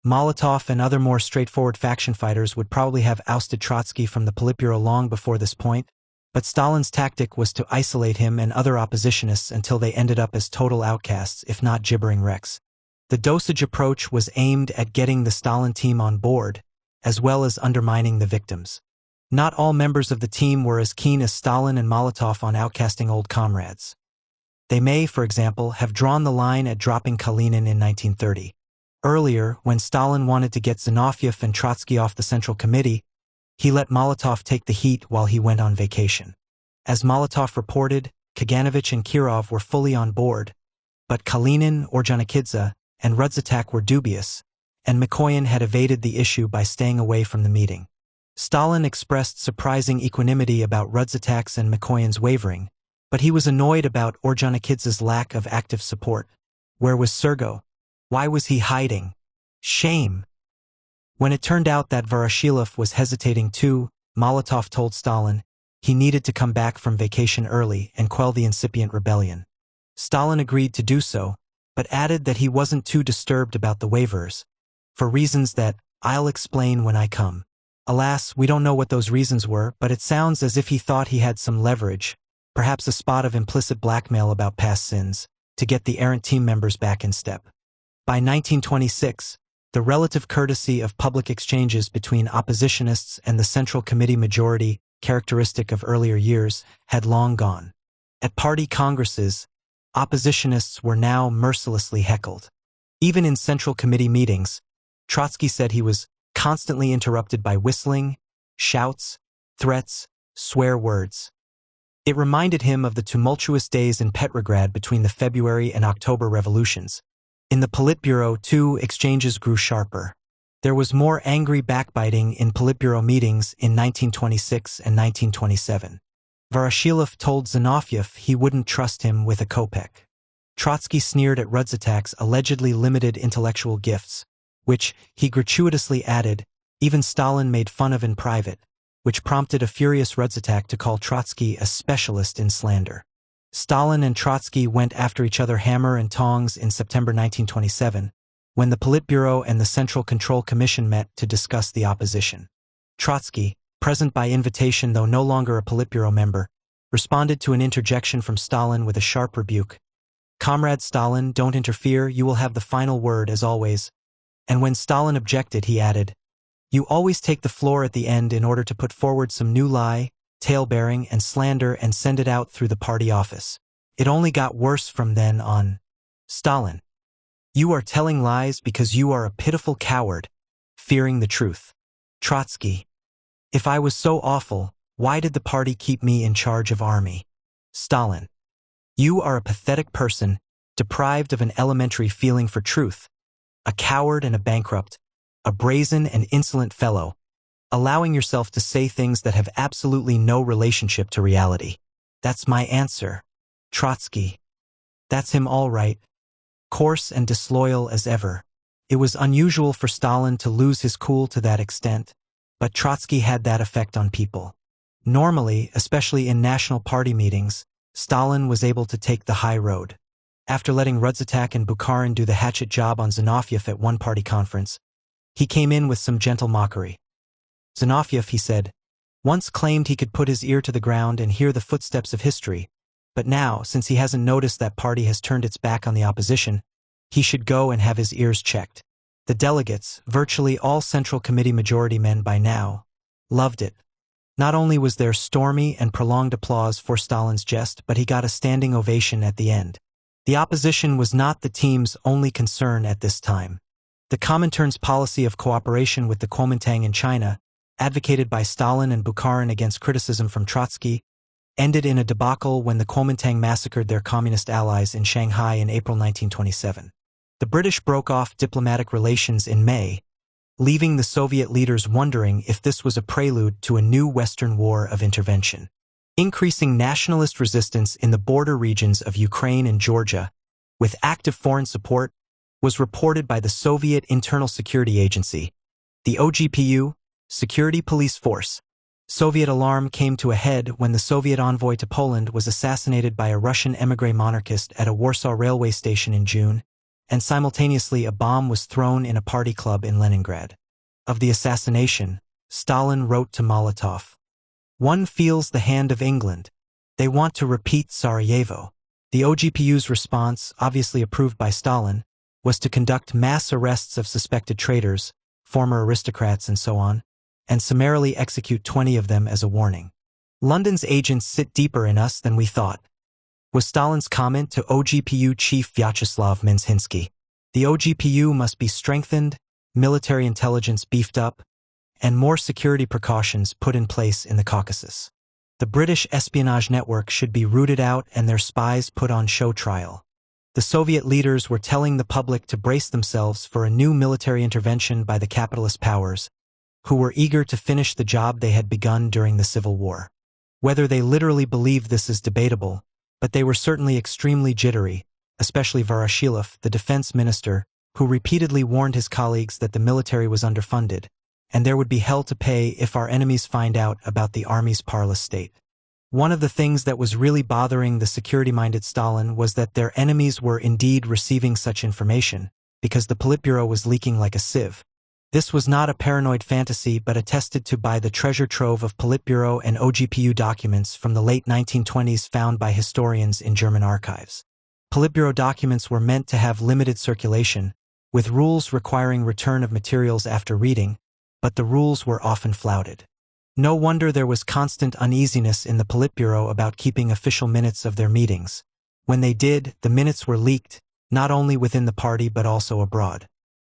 Molotov and other more straightforward faction fighters would probably have ousted Trotsky from the Politburo long before this point, but Stalin's tactic was to isolate him and other oppositionists until they ended up as total outcasts, if not gibbering wrecks. The dosage approach was aimed at getting the Stalin team on board, as well as undermining the victims. Not all members of the team were as keen as Stalin and Molotov on outcasting old comrades. They may, for example, have drawn the line at dropping Kalinin in 1930. Earlier, when Stalin wanted to get Zinoviev and Trotsky off the Central Committee, he let Molotov take the heat while he went on vacation. As Molotov reported, Kaganovich and Kirov were fully on board, but Kalinin, Ordzhonikidze, and Rudzatak were dubious, and Mikoyan had evaded the issue by staying away from the meeting. Stalin expressed surprising equanimity about Rudzatak's and Mikoyan's wavering, but he was annoyed about Ordzhonikidze's lack of active support. Where was Sergo? Why was he hiding? Shame! When it turned out that Voroshilov was hesitating too, Molotov told Stalin he needed to come back from vacation early and quell the incipient rebellion. Stalin agreed to do so, but added that he wasn't too disturbed about the waivers, for reasons that I'll explain when I come. Alas, we don't know what those reasons were, but it sounds as if he thought he had some leverage, perhaps a spot of implicit blackmail about past sins, to get the errant team members back in step. By 1926, the relative courtesy of public exchanges between oppositionists and the Central Committee majority, characteristic of earlier years, had long gone. At party congresses, oppositionists were now mercilessly heckled. Even in Central Committee meetings, Trotsky said he was constantly interrupted by whistling, shouts, threats, swear words. It reminded him of the tumultuous days in Petrograd between the February and October revolutions. In the Politburo, too, exchanges grew sharper. There was more angry backbiting in Politburo meetings in 1926 and 1927. Voroshilov told Zinoviev he wouldn't trust him with a kopeck. Trotsky sneered at Rudzatak's allegedly limited intellectual gifts, which, he gratuitously added, even Stalin made fun of in private, which prompted a furious Rudzatak to call Trotsky a specialist in slander. Stalin and Trotsky went after each other hammer and tongs in September 1927, when the Politburo and the Central Control Commission met to discuss the opposition. Trotsky, present by invitation though no longer a Politburo member, responded to an interjection from Stalin with a sharp rebuke. "Comrade Stalin, don't interfere, you will have the final word as always." And when Stalin objected, he added, "You always take the floor at the end in order to put forward some new lie, tale-bearing, and slander and send it out through the party office. It only got worse from then on." Stalin: "You are telling lies because you are a pitiful coward, fearing the truth." Trotsky: "If I was so awful, why did the party keep me in charge of army?" Stalin: "You are a pathetic person, deprived of an elementary feeling for truth, a coward and a bankrupt, a brazen and insolent fellow, allowing yourself to say things that have absolutely no relationship to reality. That's my answer." Trotsky: "That's him all right. coarse and disloyal as ever. It was unusual for Stalin to lose his cool to that extent, but Trotsky had that effect on people. Normally, especially in National Party meetings, Stalin was able to take the high road. After letting Rudzatak and Bukharin do the hatchet job on Zinoviev at one party conference, he came in with some gentle mockery. Zinoviev, he said, once claimed he could put his ear to the ground and hear the footsteps of history, but now, since he hasn't noticed that party has turned its back on the opposition, he should go and have his ears checked. The delegates, virtually all Central Committee majority men by now, loved it. Not only was there stormy and prolonged applause for Stalin's jest, but he got a standing ovation at the end. The opposition was not the team's only concern at this time. The Comintern's policy of cooperation with the Kuomintang in China, advocated by Stalin and Bukharin against criticism from Trotsky, ended in a debacle when the Kuomintang massacred their communist allies in Shanghai in April 1927. The British broke off diplomatic relations in May, leaving the Soviet leaders wondering if this was a prelude to a new Western war of intervention. Increasing nationalist resistance in the border regions of Ukraine and Georgia, with active foreign support, was reported by the Soviet Internal Security Agency, the OGPU, Security Police Force. Soviet alarm came to a head when the Soviet envoy to Poland was assassinated by a Russian émigré monarchist at a Warsaw railway station in June, and simultaneously a bomb was thrown in a party club in Leningrad. Of the assassination, Stalin wrote to Molotov, "One feels the hand of England. They want to repeat Sarajevo." The OGPU's response, obviously approved by Stalin, was to conduct mass arrests of suspected traitors, former aristocrats and so on, and summarily execute 20 of them as a warning. "London's agents sit deeper in us than we thought," was Stalin's comment to OGPU chief Vyacheslav Menzhinsky. The OGPU must be strengthened, military intelligence beefed up, and more security precautions put in place in the Caucasus. The British espionage network should be rooted out and their spies put on show trial. The Soviet leaders were telling the public to brace themselves for a new military intervention by the capitalist powers, who were eager to finish the job they had begun during the Civil War. Whether they literally believed this is debatable, but they were certainly extremely jittery, especially Voroshilov, the defense minister, who repeatedly warned his colleagues that the military was underfunded, and there would be hell to pay if our enemies find out about the army's parlous state. One of the things that was really bothering the security-minded Stalin was that their enemies were indeed receiving such information, because the Politburo was leaking like a sieve. This was not a paranoid fantasy but attested to by the treasure trove of Politburo and OGPU documents from the late 1920s found by historians in German archives. Politburo documents were meant to have limited circulation, with rules requiring return of materials after reading, but the rules were often flouted. No wonder there was constant uneasiness in the Politburo about keeping official minutes of their meetings. When they did, the minutes were leaked, not only within the party but also abroad.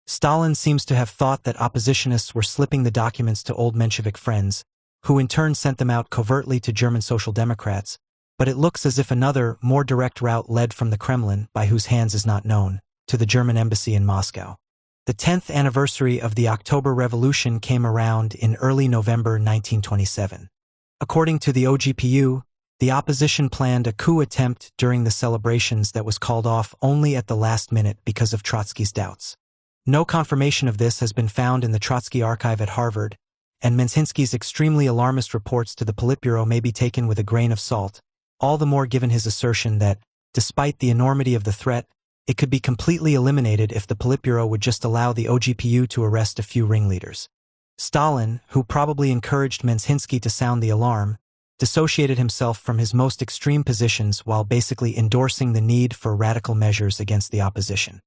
Stalin seems to have thought that oppositionists were slipping the documents to old Menshevik friends, who in turn sent them out covertly to German Social Democrats, but it looks as if another, more direct route led from the Kremlin, by whose hands is not known, to the German embassy in Moscow. The 10th anniversary of the October Revolution came around in early November 1927. According to the OGPU, the opposition planned a coup attempt during the celebrations that was called off only at the last minute because of Trotsky's doubts. No confirmation of this has been found in the Trotsky archive at Harvard, and Menzhinsky's extremely alarmist reports to the Politburo may be taken with a grain of salt, all the more given his assertion that, despite the enormity of the threat, it could be completely eliminated if the Politburo would just allow the OGPU to arrest a few ringleaders. Stalin, who probably encouraged Menzhinsky to sound the alarm, dissociated himself from his most extreme positions while basically endorsing the need for radical measures against the opposition.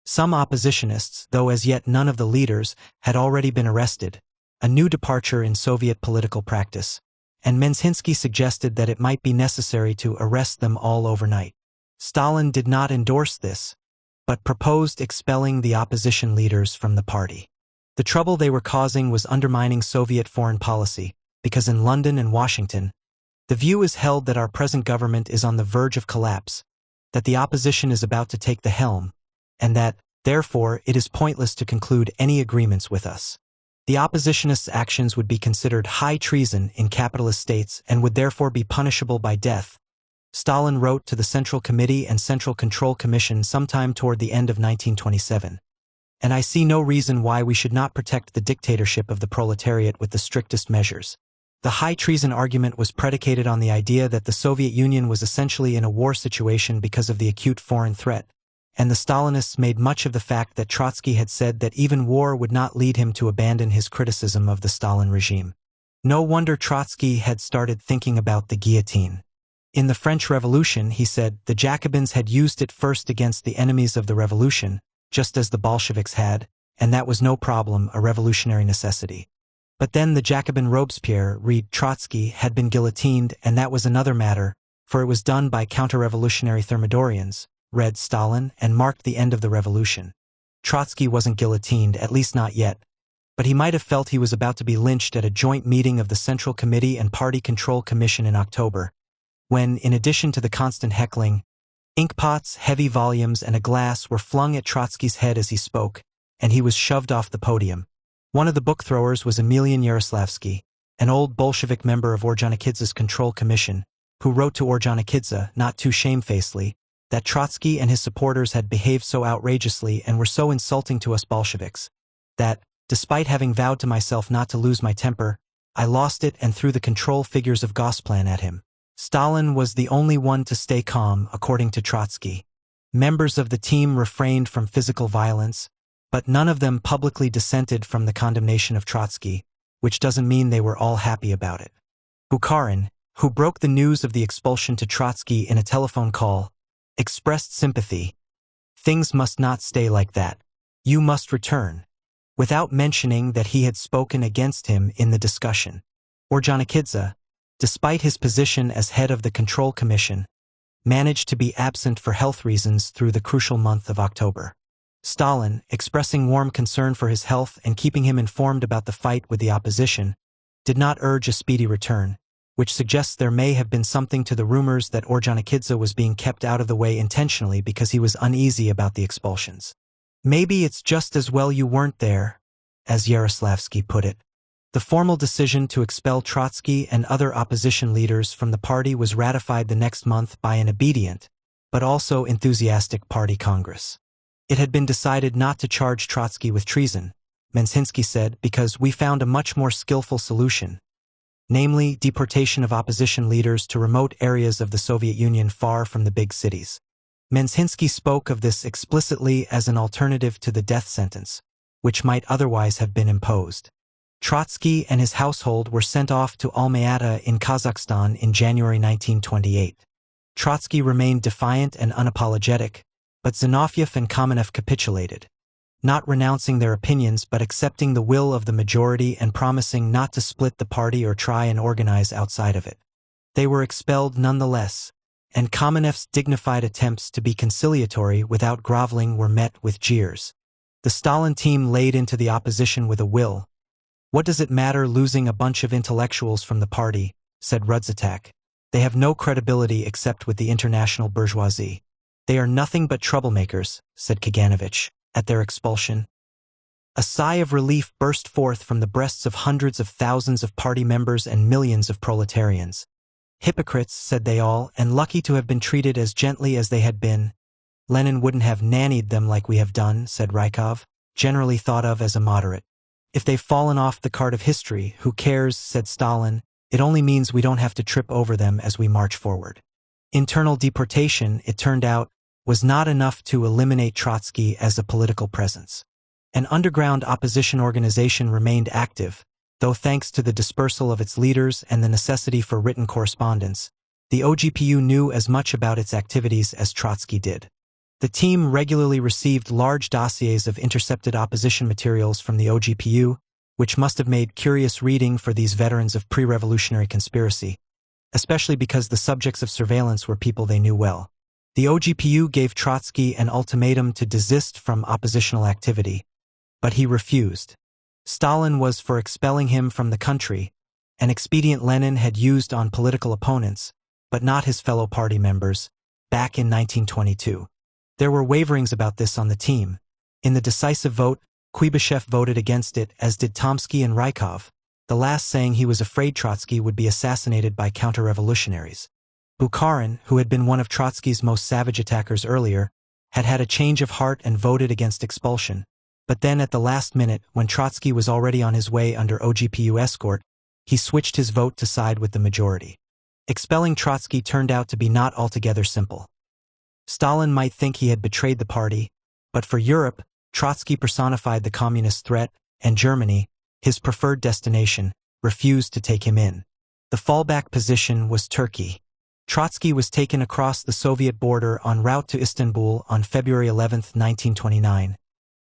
Some oppositionists, though as yet none of the leaders, had already been arrested, a new departure in Soviet political practice, and Menzhinsky suggested that it might be necessary to arrest them all overnight. Stalin did not endorse this, but proposed expelling the opposition leaders from the party. The trouble they were causing was undermining Soviet foreign policy, because in London and Washington, the view is held that our present government is on the verge of collapse, that the opposition is about to take the helm, and that, therefore, it is pointless to conclude any agreements with us. The oppositionists' actions would be considered high treason in capitalist states and would therefore be punishable by death, Stalin wrote to the Central Committee and Central Control Commission sometime toward the end of 1927. And I see no reason why we should not protect the dictatorship of the proletariat with the strictest measures. The high treason argument was predicated on the idea that the Soviet Union was essentially in a war situation because of the acute foreign threat, and the Stalinists made much of the fact that Trotsky had said that even war would not lead him to abandon his criticism of the Stalin regime. No wonder Trotsky had started thinking about the guillotine. In the French Revolution, he said, the Jacobins had used it first against the enemies of the revolution, just as the Bolsheviks had, and that was no problem, a revolutionary necessity. But then the Jacobin Robespierre, read Trotsky, had been guillotined, and that was another matter, for it was done by counter-revolutionary Thermidorians, read Stalin, and marked the end of the revolution. Trotsky wasn't guillotined, at least not yet, but he might have felt he was about to be lynched at a joint meeting of the Central Committee and Party Control Commission in October, when, in addition to the constant heckling, inkpots, heavy volumes, and a glass were flung at Trotsky's head as he spoke, and he was shoved off the podium. One of the book throwers was Emelian Yaroslavsky, an old Bolshevik member of Ordzhonikidze's Control Commission, who wrote to Ordzhonikidze, not too shamefacedly, that Trotsky and his supporters had behaved so outrageously and were so insulting to us Bolsheviks, that, despite having vowed to myself not to lose my temper, I lost it and threw the control figures of Gosplan at him. Stalin was the only one to stay calm, according to Trotsky. Members of the team refrained from physical violence, but none of them publicly dissented from the condemnation of Trotsky, which doesn't mean they were all happy about it. Bukharin, who broke the news of the expulsion to Trotsky in a telephone call, expressed sympathy. Things must not stay like that. You must return, without mentioning that he had spoken against him in the discussion. Ordzhonikidze, despite his position as head of the Control Commission, managed to be absent for health reasons through the crucial month of October. Stalin, expressing warm concern for his health and keeping him informed about the fight with the opposition, did not urge a speedy return, which suggests there may have been something to the rumors that Ordzhonikidze was being kept out of the way intentionally because he was uneasy about the expulsions. Maybe it's just as well you weren't there, as Yaroslavsky put it. The formal decision to expel Trotsky and other opposition leaders from the party was ratified the next month by an obedient, but also enthusiastic party congress. It had been decided not to charge Trotsky with treason, Menzinsky said, because we found a much more skillful solution, namely deportation of opposition leaders to remote areas of the Soviet Union far from the big cities. Menzinsky spoke of this explicitly as an alternative to the death sentence, which might otherwise have been imposed. Trotsky and his household were sent off to Almaty in Kazakhstan in January 1928. Trotsky remained defiant and unapologetic, but Zinoviev and Kamenev capitulated, not renouncing their opinions but accepting the will of the majority and promising not to split the party or try and organize outside of it. They were expelled nonetheless, and Kamenev's dignified attempts to be conciliatory without groveling were met with jeers. The Stalin team laid into the opposition with a will. What does it matter losing a bunch of intellectuals from the party, said Rudzatak. They have no credibility except with the international bourgeoisie. They are nothing but troublemakers, said Kaganovich, at their expulsion. A sigh of relief burst forth from the breasts of hundreds of thousands of party members and millions of proletarians. Hypocrites, said they all, and lucky to have been treated as gently as they had been. Lenin wouldn't have nannied them like we have done, said Rykov, generally thought of as a moderate. If they've fallen off the cart of history, who cares, said Stalin. It only means we don't have to trip over them as we march forward. Internal deportation, it turned out, was not enough to eliminate Trotsky as a political presence. An underground opposition organization remained active, though thanks to the dispersal of its leaders and the necessity for written correspondence, the OGPU knew as much about its activities as Trotsky did. The team regularly received large dossiers of intercepted opposition materials from the OGPU, which must have made curious reading for these veterans of pre-revolutionary conspiracy, especially because the subjects of surveillance were people they knew well. The OGPU gave Trotsky an ultimatum to desist from oppositional activity, but he refused. Stalin was for expelling him from the country, an expedient Lenin had used on political opponents, but not his fellow party members, back in 1922. There were waverings about this on the team. In the decisive vote, Kuibyshev voted against it, as did Tomsky and Rykov, the last saying he was afraid Trotsky would be assassinated by counter-revolutionaries. Bukharin, who had been one of Trotsky's most savage attackers earlier, had had a change of heart and voted against expulsion. But then at the last minute, when Trotsky was already on his way under OGPU escort, he switched his vote to side with the majority. Expelling Trotsky turned out to be not altogether simple. Stalin might think he had betrayed the party, but for Europe, Trotsky personified the communist threat, and Germany, his preferred destination, refused to take him in. The fallback position was Turkey. Trotsky was taken across the Soviet border en route to Istanbul on February 11, 1929,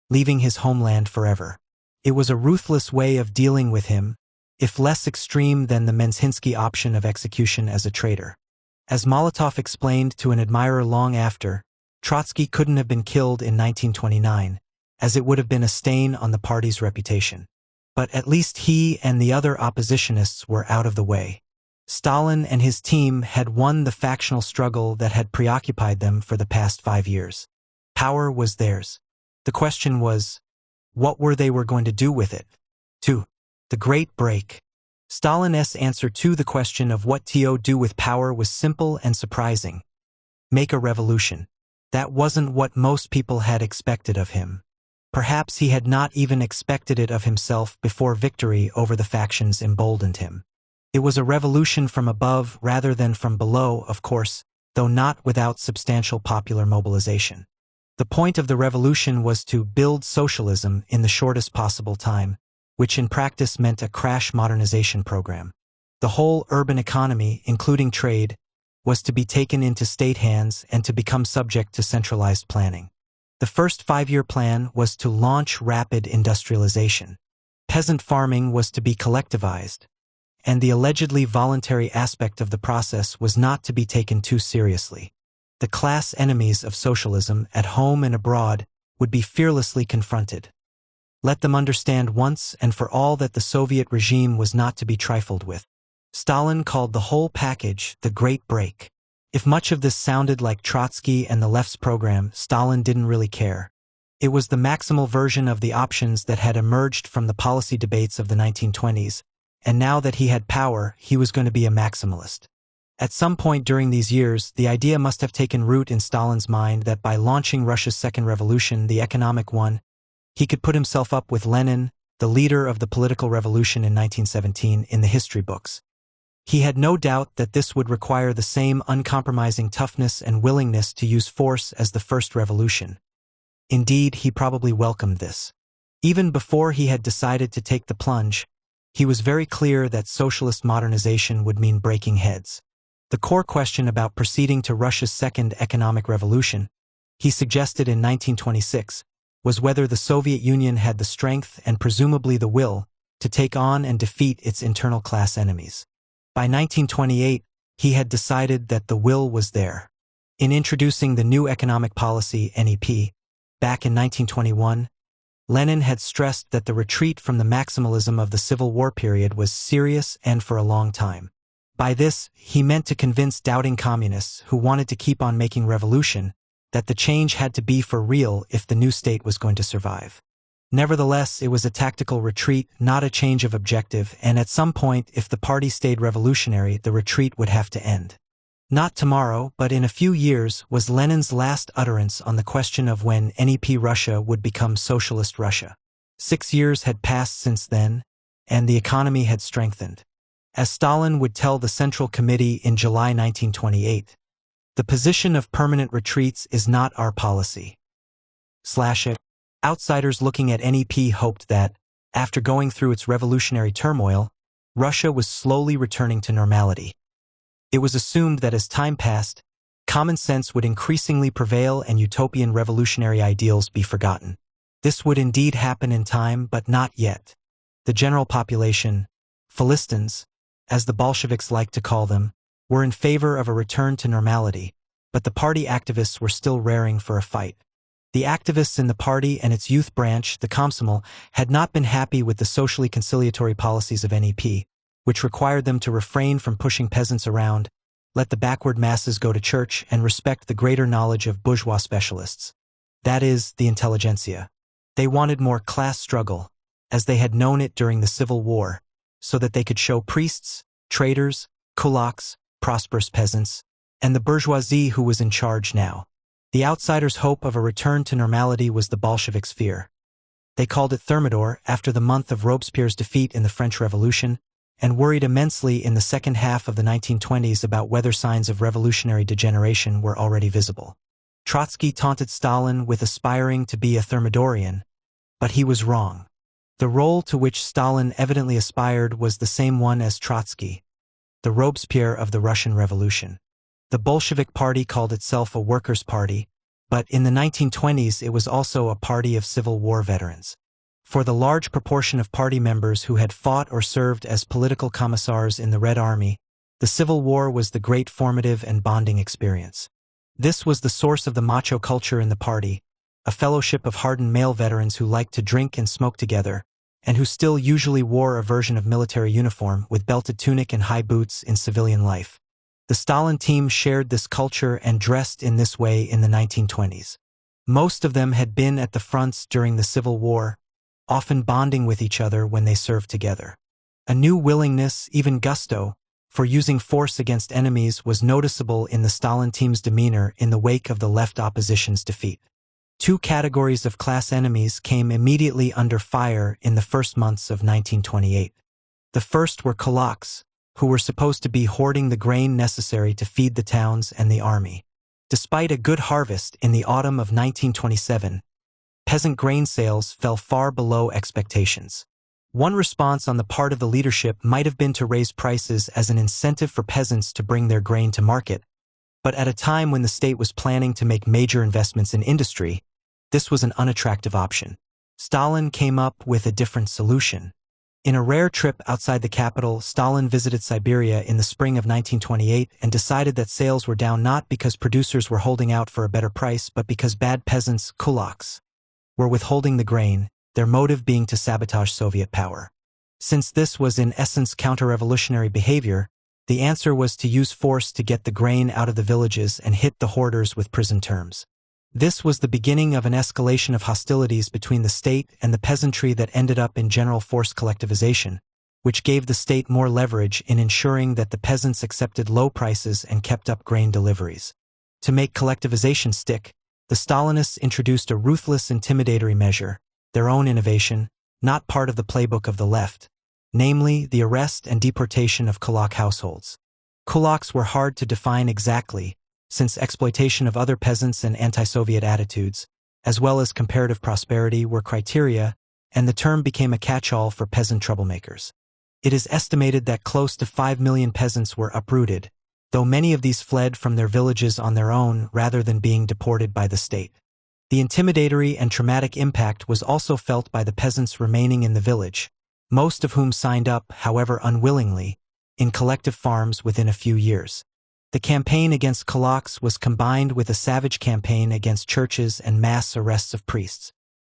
leaving his homeland forever. It was a ruthless way of dealing with him, if less extreme than the Menzhinsky option of execution as a traitor. As Molotov explained to an admirer long after, Trotsky couldn't have been killed in 1929, as it would have been a stain on the party's reputation. But at least he and the other oppositionists were out of the way. Stalin and his team had won the factional struggle that had preoccupied them for the past 5 years. Power was theirs. The question was, what were they going to do with it? 2. The Great Break. Stalin's answer to the question of what to do with power was simple and surprising. Make a revolution. That wasn't what most people had expected of him. Perhaps he had not even expected it of himself before victory over the factions emboldened him. It was a revolution from above rather than from below, of course, though not without substantial popular mobilization. The point of the revolution was to build socialism in the shortest possible time, which in practice meant a crash modernization program. The whole urban economy, including trade, was to be taken into state hands and to become subject to centralized planning. The first 5-year plan was to launch rapid industrialization. Peasant farming was to be collectivized, and the allegedly voluntary aspect of the process was not to be taken too seriously. The class enemies of socialism at home and abroad would be fearlessly confronted. Let them understand once and for all that the Soviet regime was not to be trifled with. Stalin called the whole package the Great Break. If much of this sounded like Trotsky and the left's program, Stalin didn't really care. It was the maximal version of the options that had emerged from the policy debates of the 1920s, and now that he had power, he was going to be a maximalist. At some point during these years, the idea must have taken root in Stalin's mind that by launching Russia's second revolution, the economic one, he could put himself up with Lenin, the leader of the political revolution in 1917, in the history books. He had no doubt that this would require the same uncompromising toughness and willingness to use force as the first revolution. Indeed, he probably welcomed this. Even before he had decided to take the plunge, he was very clear that socialist modernization would mean breaking heads. The core question about proceeding to Russia's second economic revolution, he suggested in 1926, was whether the Soviet Union had the strength and presumably the will to take on and defeat its internal class enemies. By 1928, he had decided that the will was there. In introducing the new economic policy, NEP, back in 1921, Lenin had stressed that the retreat from the maximalism of the Civil War period was serious and for a long time. By this, he meant to convince doubting communists who wanted to keep on making revolution that the change had to be for real if the new state was going to survive. Nevertheless, it was a tactical retreat, not a change of objective, and at some point, if the party stayed revolutionary, the retreat would have to end. Not tomorrow, but in a few years, was Lenin's last utterance on the question of when NEP Russia would become Socialist Russia. 6 years had passed since then, and the economy had strengthened. As Stalin would tell the Central Committee in July 1928, the position of permanent retreats is not our policy. Outsiders looking at NEP hoped that, after going through its revolutionary turmoil, Russia was slowly returning to normality. It was assumed that as time passed, common sense would increasingly prevail and utopian revolutionary ideals be forgotten. This would indeed happen in time, but not yet. The general population, Philistines, as the Bolsheviks liked to call them, were in favor of a return to normality, but the party activists were still raring for a fight. The activists in the party and its youth branch, the Komsomol, had not been happy with the socially conciliatory policies of NEP, which required them to refrain from pushing peasants around, let the backward masses go to church, and respect the greater knowledge of bourgeois specialists. That is, the intelligentsia. They wanted more class struggle, as they had known it during the Civil War, so that they could show priests, traders, kulaks, prosperous peasants, and the bourgeoisie who was in charge now. The outsiders' hope of a return to normality was the Bolsheviks' fear. They called it Thermidor after the month of Robespierre's defeat in the French Revolution, and worried immensely in the second half of the 1920s about whether signs of revolutionary degeneration were already visible. Trotsky taunted Stalin with aspiring to be a Thermidorian, but he was wrong. The role to which Stalin evidently aspired was the same one as Trotsky, the Robespierre of the Russian Revolution. The Bolshevik Party called itself a workers' party, but in the 1920s it was also a party of Civil War veterans. For the large proportion of party members who had fought or served as political commissars in the Red Army, the Civil War was the great formative and bonding experience. This was the source of the macho culture in the party, a fellowship of hardened male veterans who liked to drink and smoke together, and who still usually wore a version of military uniform with belted tunic and high boots in civilian life. The Stalin team shared this culture and dressed in this way in the 1920s. Most of them had been at the fronts during the Civil War, often bonding with each other when they served together. A new willingness, even gusto, for using force against enemies was noticeable in the Stalin team's demeanor in the wake of the left opposition's defeat. Two categories of class enemies came immediately under fire in the first months of 1928. The first were kulaks, who were supposed to be hoarding the grain necessary to feed the towns and the army. Despite a good harvest in the autumn of 1927, peasant grain sales fell far below expectations. One response on the part of the leadership might have been to raise prices as an incentive for peasants to bring their grain to market, but at a time when the state was planning to make major investments in industry, this was an unattractive option. Stalin came up with a different solution. In a rare trip outside the capital, Stalin visited Siberia in the spring of 1928 and decided that sales were down not because producers were holding out for a better price, but because bad peasants, kulaks, were withholding the grain, their motive being to sabotage Soviet power. Since this was in essence counter-revolutionary behavior, the answer was to use force to get the grain out of the villages and hit the hoarders with prison terms. This was the beginning of an escalation of hostilities between the state and the peasantry that ended up in general forced collectivization, which gave the state more leverage in ensuring that the peasants accepted low prices and kept up grain deliveries. To make collectivization stick, the Stalinists introduced a ruthless intimidatory measure, their own innovation, not part of the playbook of the left, namely the arrest and deportation of kulak households. Kulaks were hard to define exactly, since exploitation of other peasants and anti-Soviet attitudes, as well as comparative prosperity, were criteria, and the term became a catch-all for peasant troublemakers. It is estimated that close to 5 million peasants were uprooted, though many of these fled from their villages on their own rather than being deported by the state. The intimidatory and traumatic impact was also felt by the peasants remaining in the village, most of whom signed up, however unwillingly, in collective farms within a few years. The campaign against kulaks was combined with a savage campaign against churches and mass arrests of priests.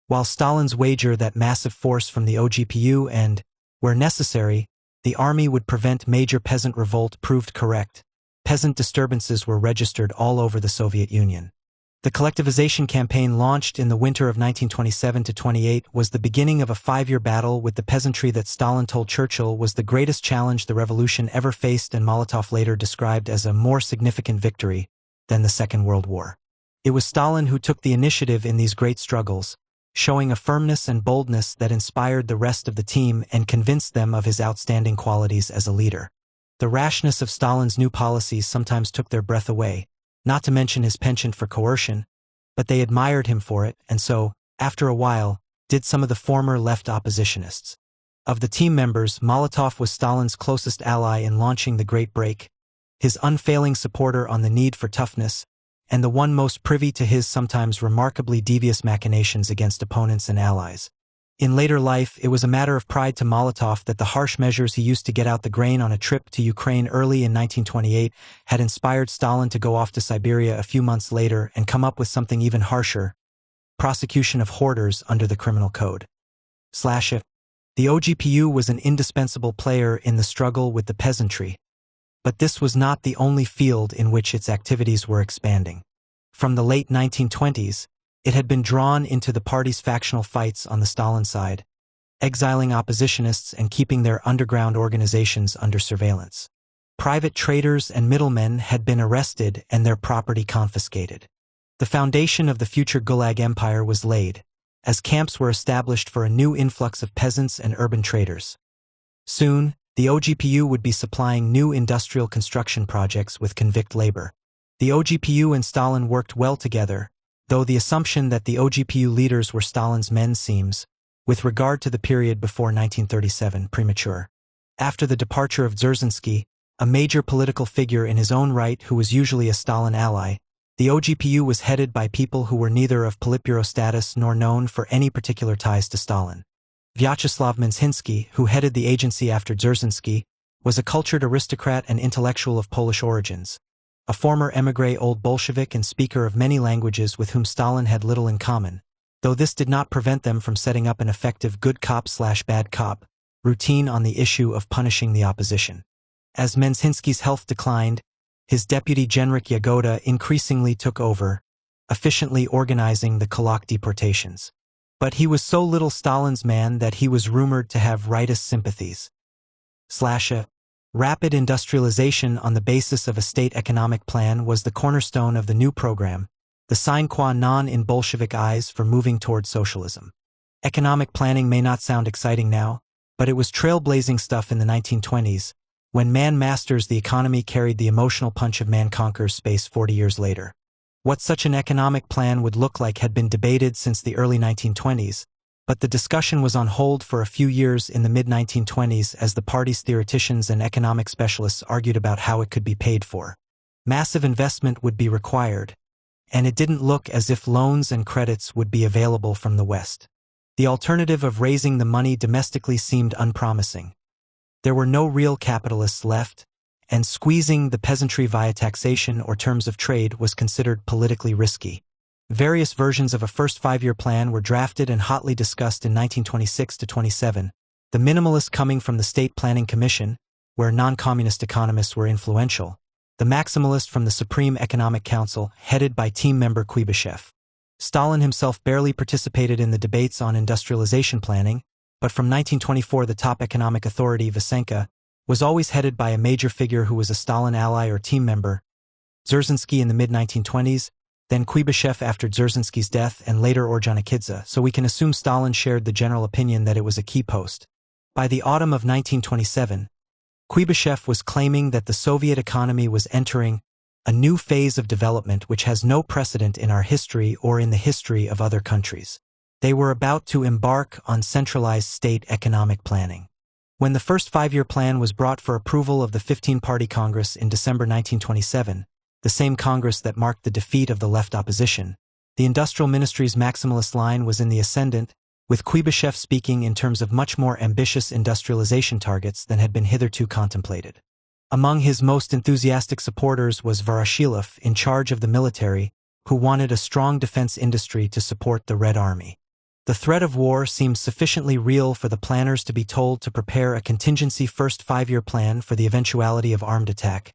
While Stalin's wager that massive force from the OGPU and, where necessary, the army would prevent major peasant revolt proved correct, peasant disturbances were registered all over the Soviet Union. The collectivization campaign launched in the winter of 1927-28 was the beginning of a 5-year battle with the peasantry that Stalin told Churchill was the greatest challenge the revolution ever faced, and Molotov later described as a more significant victory than the Second World War. It was Stalin who took the initiative in these great struggles, showing a firmness and boldness that inspired the rest of the team and convinced them of his outstanding qualities as a leader. The rashness of Stalin's new policies sometimes took their breath away, not to mention his penchant for coercion, but they admired him for it, and so, after a while, did some of the former left oppositionists. Of the team members, Molotov was Stalin's closest ally in launching the Great Break, his unfailing supporter on the need for toughness, and the one most privy to his sometimes remarkably devious machinations against opponents and allies. In later life, it was a matter of pride to Molotov that the harsh measures he used to get out the grain on a trip to Ukraine early in 1928 had inspired Stalin to go off to Siberia a few months later and come up with something even harsher: prosecution of hoarders under the criminal code. The OGPU was an indispensable player in the struggle with the peasantry, but this was not the only field in which its activities were expanding. From the late 1920s, it had been drawn into the party's factional fights on the Stalin side, exiling oppositionists and keeping their underground organizations under surveillance. Private traders and middlemen had been arrested and their property confiscated. The foundation of the future Gulag Empire was laid, as camps were established for a new influx of peasants and urban traders. Soon, the OGPU would be supplying new industrial construction projects with convict labor. The OGPU and Stalin worked well together, though the assumption that the OGPU leaders were Stalin's men seems, with regard to the period before 1937, premature. After the departure of Dzerzhinsky, a major political figure in his own right who was usually a Stalin ally, the OGPU was headed by people who were neither of Politburo status nor known for any particular ties to Stalin. Vyacheslav Minshinsky, who headed the agency after Dzerzhinsky, was a cultured aristocrat and intellectual of Polish origins, a former émigré old Bolshevik and speaker of many languages with whom Stalin had little in common, though this did not prevent them from setting up an effective good cop/bad cop routine on the issue of punishing the opposition. As Minshinsky's health declined, his deputy Genrikh Yagoda increasingly took over, efficiently organizing the Kulak deportations. But he was so little Stalin's man that he was rumored to have rightist sympathies. Rapid industrialization on the basis of a state economic plan was the cornerstone of the new program, the sine qua non in Bolshevik eyes for moving toward socialism. Economic planning may not sound exciting now, but it was trailblazing stuff in the 1920s, when man masters the economy carried the emotional punch of man conquers space 40 years later. What such an economic plan would look like had been debated since the early 1920s, but the discussion was on hold for a few years in the mid-1920s as the party's theoreticians and economic specialists argued about how it could be paid for. Massive investment would be required, and it didn't look as if loans and credits would be available from the West. The alternative of raising the money domestically seemed unpromising. There were no real capitalists left, and squeezing the peasantry via taxation or terms of trade was considered politically risky. Various versions of a first five-year plan were drafted and hotly discussed in 1926–27, the minimalist coming from the State Planning Commission, where non-communist economists were influential, the maximalist from the Supreme Economic Council, headed by team member Kuibyshev. Stalin himself barely participated in the debates on industrialization planning, but from 1924 the top economic authority, Vysenka, was always headed by a major figure who was a Stalin ally or team member. Dzerzhinsky in the mid-1920s, then Kuibyshev after Dzerzhinsky's death, and later Ordzhonikidze, so we can assume Stalin shared the general opinion that it was a key post. By the autumn of 1927, Kuibyshev was claiming that the Soviet economy was entering a new phase of development which has no precedent in our history or in the history of other countries. They were about to embark on centralized state economic planning. When the first five-year plan was brought for approval of the 15-party Congress in December 1927, the same Congress that marked the defeat of the left opposition, the Industrial Ministry's maximalist line was in the ascendant, with Kuibyshev speaking in terms of much more ambitious industrialization targets than had been hitherto contemplated. Among his most enthusiastic supporters was Voroshilov, in charge of the military, who wanted a strong defense industry to support the Red Army. The threat of war seemed sufficiently real for the planners to be told to prepare a contingency first five-year plan for the eventuality of armed attack,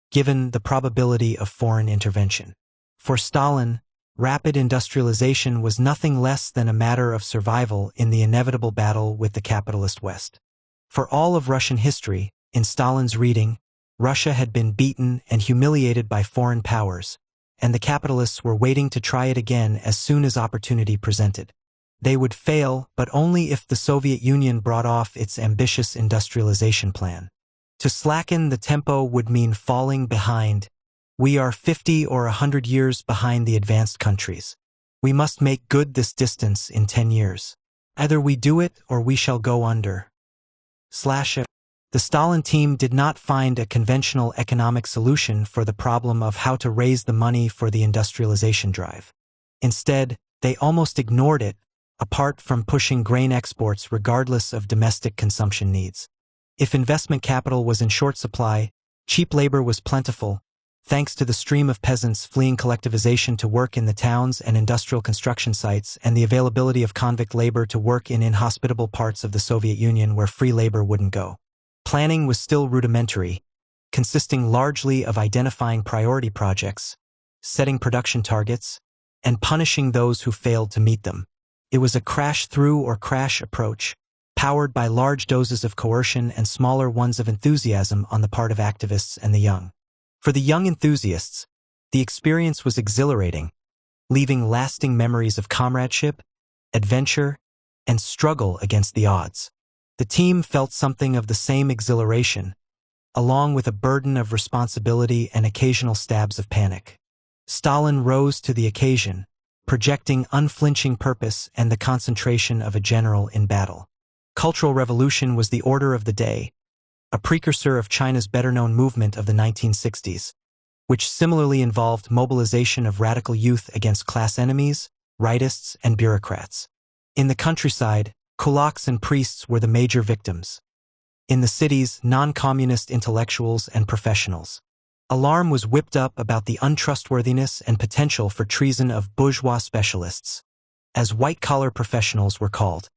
given the probability of foreign intervention. For Stalin, rapid industrialization was nothing less than a matter of survival in the inevitable battle with the capitalist West. For all of Russian history, in Stalin's reading, Russia had been beaten and humiliated by foreign powers, and the capitalists were waiting to try it again as soon as opportunity presented. They would fail, but only if the Soviet Union brought off its ambitious industrialization plan. To slacken the tempo would mean falling behind. We are 50 or 100 years behind the advanced countries. We must make good this distance in 10 years. Either we do it or we shall go under. The Stalin team did not find a conventional economic solution for the problem of how to raise the money for the industrialization drive. Instead, they almost ignored it, apart from pushing grain exports regardless of domestic consumption needs. If investment capital was in short supply, cheap labor was plentiful, thanks to the stream of peasants fleeing collectivization to work in the towns and industrial construction sites and the availability of convict labor to work in inhospitable parts of the Soviet Union where free labor wouldn't go. Planning was still rudimentary, consisting largely of identifying priority projects, setting production targets, and punishing those who failed to meet them. It was a crash-through or crash approach, powered by large doses of coercion and smaller ones of enthusiasm on the part of activists and the young. For the young enthusiasts, the experience was exhilarating, leaving lasting memories of comradeship, adventure, and struggle against the odds. The team felt something of the same exhilaration, along with a burden of responsibility and occasional stabs of panic. Stalin rose to the occasion, projecting unflinching purpose and the concentration of a general in battle. Cultural revolution was the order of the day, a precursor of China's better-known movement of the 1960s, which similarly involved mobilization of radical youth against class enemies, rightists, and bureaucrats. In the countryside, kulaks and priests were the major victims. In the cities, non-communist intellectuals and professionals. Alarm was whipped up about the untrustworthiness and potential for treason of bourgeois specialists, as white-collar professionals were called.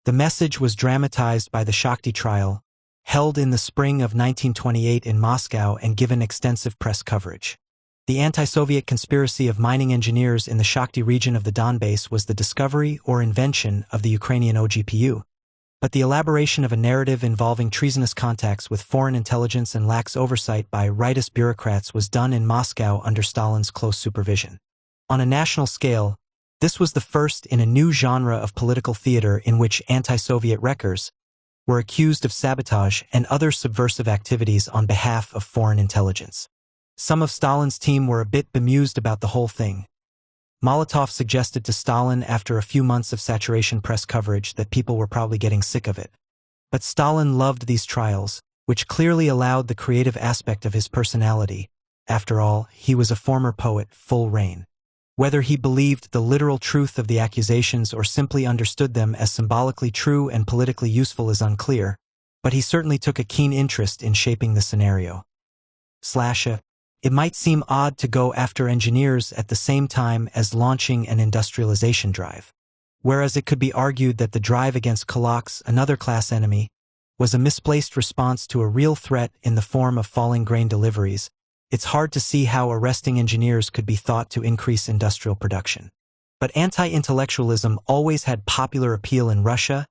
The message was dramatized by the Shakti trial, held in the spring of 1928 in Moscow and given extensive press coverage. The anti-Soviet conspiracy of mining engineers in the Shakti region of the Donbass was the discovery or invention of the Ukrainian OGPU. But the elaboration of a narrative involving treasonous contacts with foreign intelligence and lax oversight by rightist bureaucrats was done in Moscow under Stalin's close supervision. On a national scale, this was the first in a new genre of political theater in which anti-Soviet wreckers were accused of sabotage and other subversive activities on behalf of foreign intelligence. Some of Stalin's team were a bit bemused about the whole thing. Molotov suggested to Stalin after a few months of saturation press coverage that people were probably getting sick of it. But Stalin loved these trials, which clearly allowed the creative aspect of his personality. After all, he was a former poet, full rein. Whether he believed the literal truth of the accusations or simply understood them as symbolically true and politically useful is unclear, but he certainly took a keen interest in shaping the scenario. It might seem odd to go after engineers at the same time as launching an industrialization drive. Whereas it could be argued that the drive against kulaks, another class enemy, was a misplaced response to a real threat in the form of falling grain deliveries, it's hard to see how arresting engineers could be thought to increase industrial production. But anti-intellectualism always had popular appeal in Russia,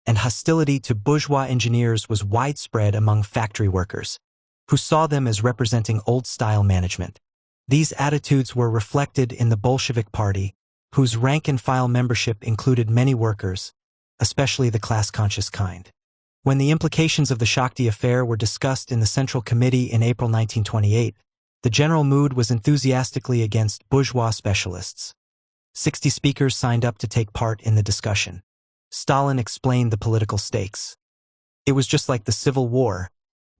and hostility to bourgeois engineers was widespread among factory workers, who saw them as representing old-style management. These attitudes were reflected in the Bolshevik Party, whose rank-and-file membership included many workers, especially the class-conscious kind. When the implications of the Shakti affair were discussed in the Central Committee in April 1928, the general mood was enthusiastically against bourgeois specialists. 60 speakers signed up to take part in the discussion. Stalin explained the political stakes. It was just like the Civil War,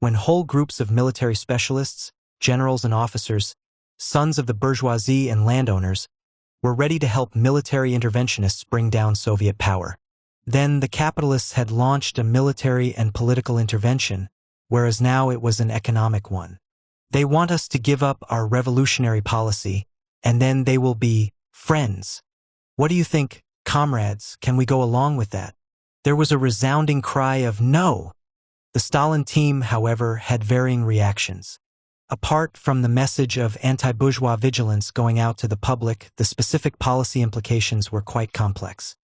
when whole groups of military specialists, generals and officers, sons of the bourgeoisie and landowners, were ready to help military interventionists bring down Soviet power. Then the capitalists had launched a military and political intervention, whereas now it was an economic one. They want us to give up our revolutionary policy, and then they will be friends. What do you think, comrades? Can we go along with that? There was a resounding cry of no. The Stalin team, however, had varying reactions. Apart from the message of anti-bourgeois vigilance going out to the public, the specific policy implications were quite complex.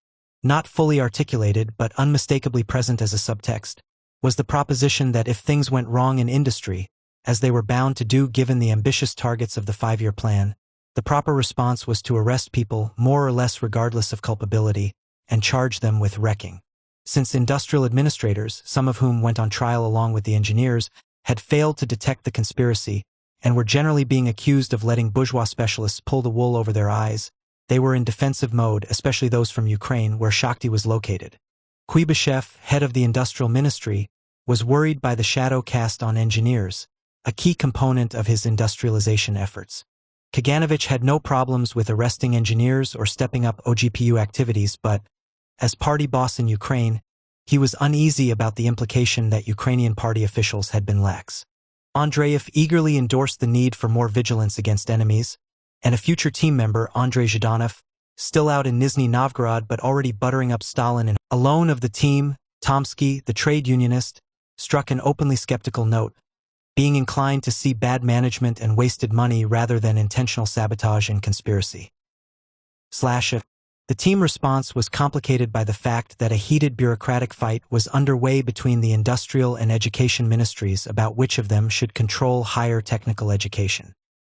Not fully articulated, but unmistakably present as a subtext, was the proposition that if things went wrong in industry, as they were bound to do given the ambitious targets of the 5-year plan, the proper response was to arrest people more or less regardless of culpability and charge them with wrecking. Since industrial administrators, some of whom went on trial along with the engineers, had failed to detect the conspiracy and were generally being accused of letting bourgeois specialists pull the wool over their eyes, they were in defensive mode, especially those from Ukraine, where Shakti was located. Kuibyshev, head of the industrial ministry, was worried by the shadow cast on engineers, a key component of his industrialization efforts. Kaganovich had no problems with arresting engineers or stepping up OGPU activities, but, as party boss in Ukraine, he was uneasy about the implication that Ukrainian party officials had been lax. Andreev eagerly endorsed the need for more vigilance against enemies, and a future team member, Andrei Zhdanov, still out in Nizhny Novgorod but already buttering up Stalin and alone of the team, Tomsky, the trade unionist, struck an openly skeptical note, being inclined to see bad management and wasted money rather than intentional sabotage and conspiracy. The The team response was complicated by the fact that a heated bureaucratic fight was underway between the industrial and education ministries about which of them should control higher technical education.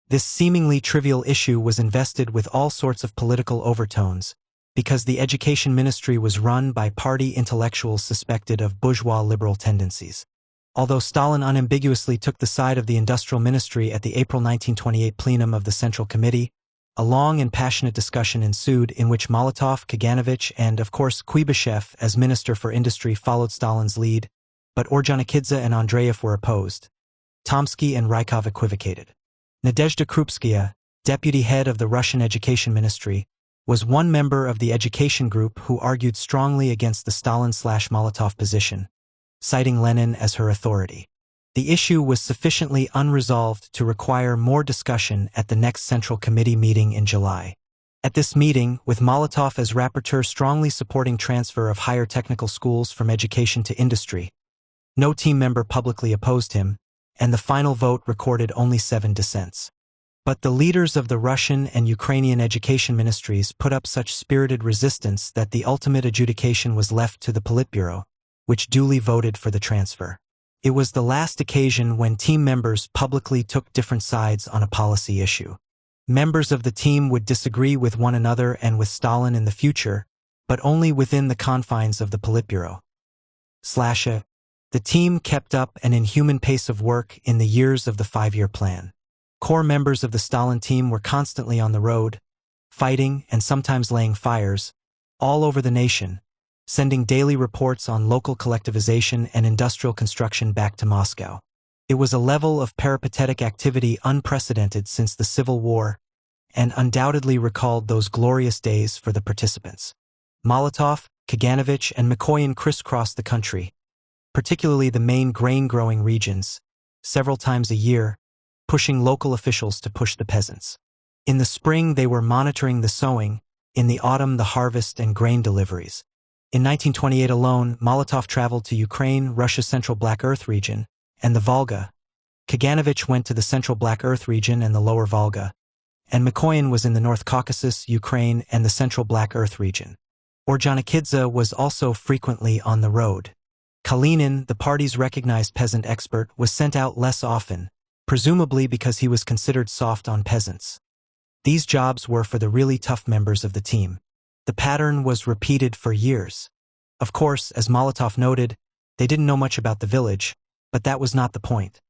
This seemingly trivial issue was invested with all sorts of political overtones, because the education ministry was run by party intellectuals suspected of bourgeois liberal tendencies. Although Stalin unambiguously took the side of the industrial ministry at the April 1928 plenum of the Central Committee, a long and passionate discussion ensued in which Molotov, Kaganovich, and, of course, Kuibyshev, as Minister for Industry, followed Stalin's lead, but Ordzhonikidze and Andreev were opposed. Tomsky and Rykov equivocated. Nadezhda Krupskaya, deputy head of the Russian Education Ministry, was one member of the education group who argued strongly against the Stalin/Molotov position, citing Lenin as her authority. The issue was sufficiently unresolved to require more discussion at the next Central Committee meeting in July. At this meeting, with Molotov as rapporteur strongly supporting transfer of higher technical schools from education to industry, no team member publicly opposed him, and the final vote recorded only 7 dissents. But the leaders of the Russian and Ukrainian education ministries put up such spirited resistance that the ultimate adjudication was left to the Politburo, which duly voted for the transfer. It was the last occasion when team members publicly took different sides on a policy issue. Members of the team would disagree with one another and with Stalin in the future, but only within the confines of the Politburo. The team kept up an inhuman pace of work in the years of the 5-year plan. Core members of the Stalin team were constantly on the road, fighting and sometimes laying fires, all over the nation, sending daily reports on local collectivization and industrial construction back to Moscow. It was a level of peripatetic activity unprecedented since the Civil War, and undoubtedly recalled those glorious days for the participants. Molotov, Kaganovich, and Mikoyan crisscrossed the country, particularly the main grain-growing regions, several times a year, pushing local officials to push the peasants. In the spring they were monitoring the sowing, in the autumn the harvest and grain deliveries. In 1928 alone, Molotov traveled to Ukraine, Russia's Central Black Earth region, and the Volga. Kaganovich went to the Central Black Earth region and the Lower Volga, and Mikoyan was in the North Caucasus, Ukraine, and the Central Black Earth region. Ordzhonikidze was also frequently on the road. Kalinin, the party's recognized peasant expert, was sent out less often, presumably because he was considered soft on peasants. These jobs were for the really tough members of the team. The pattern was repeated for years. Of course, as Molotov noted, they didn't know much about the village, but that was not the point.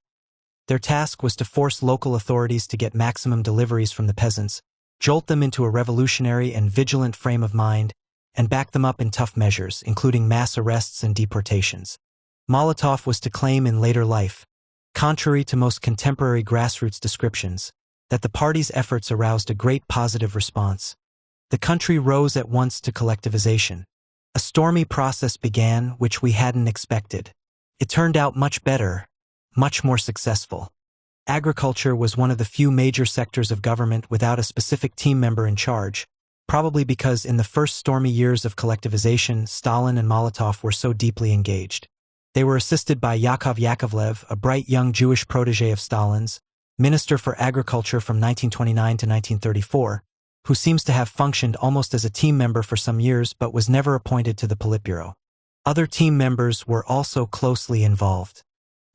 Their task was to force local authorities to get maximum deliveries from the peasants, jolt them into a revolutionary and vigilant frame of mind, and back them up in tough measures, including mass arrests and deportations. Molotov was to claim in later life, contrary to most contemporary grassroots descriptions, that the party's efforts aroused a great positive response. The country rose at once to collectivization. A stormy process began which we hadn't expected. It turned out much better, much more successful. Agriculture was one of the few major sectors of government without a specific team member in charge, probably because in the first stormy years of collectivization, Stalin and Molotov were so deeply engaged. They were assisted by Yakov Yakovlev, a bright young Jewish protege of Stalin's, Minister for Agriculture from 1929 to 1934, who seems to have functioned almost as a team member for some years but was never appointed to the Politburo. Other team members were also closely involved.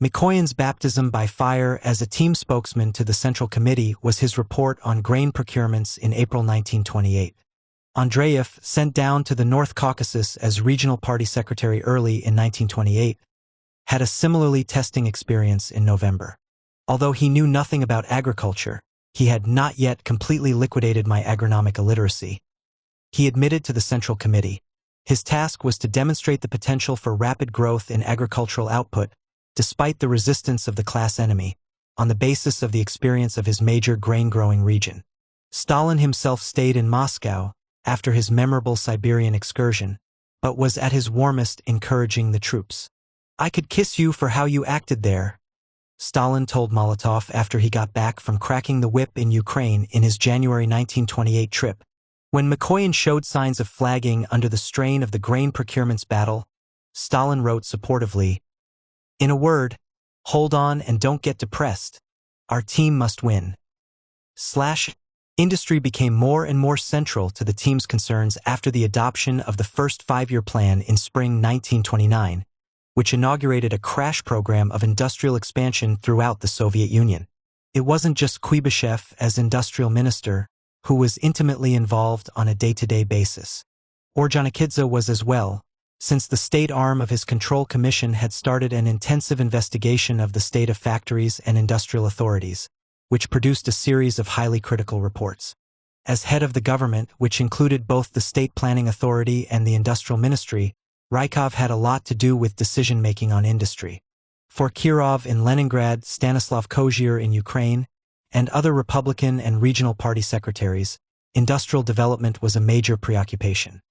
Mikoyan's baptism by fire as a team spokesman to the Central Committee was his report on grain procurements in April 1928. Andreev, sent down to the North Caucasus as regional party secretary early in 1928, had a similarly testing experience in November. Although he knew nothing about agriculture, he had not yet completely liquidated my agronomic illiteracy. He admitted to the Central Committee. His task was to demonstrate the potential for rapid growth in agricultural output, despite the resistance of the class enemy, on the basis of the experience of his major grain-growing region. Stalin himself stayed in Moscow after his memorable Siberian excursion, but was at his warmest encouraging the troops. "I could kiss you for how you acted there," Stalin told Molotov after he got back from cracking the whip in Ukraine in his January 1928 trip. When Mikoyan showed signs of flagging under the strain of the grain procurements battle, Stalin wrote supportively, "In a word, hold on and don't get depressed. Our team must win." Industry became more and more central to the team's concerns after the adoption of the first five-year plan in spring 1929, which inaugurated a crash program of industrial expansion throughout the Soviet Union. It wasn't just Kuibyshev as industrial minister who was intimately involved on a day-to-day basis. Ordzhonikidze was as well, since the state arm of his control commission had started an intensive investigation of the state of factories and industrial authorities, which produced a series of highly critical reports. As head of the government, which included both the State Planning Authority and the Industrial Ministry, Rykov had a lot to do with decision-making on industry. For Kirov in Leningrad, Stanislav Kozhier in Ukraine, and other Republican and regional party secretaries, industrial development was a major preoccupation.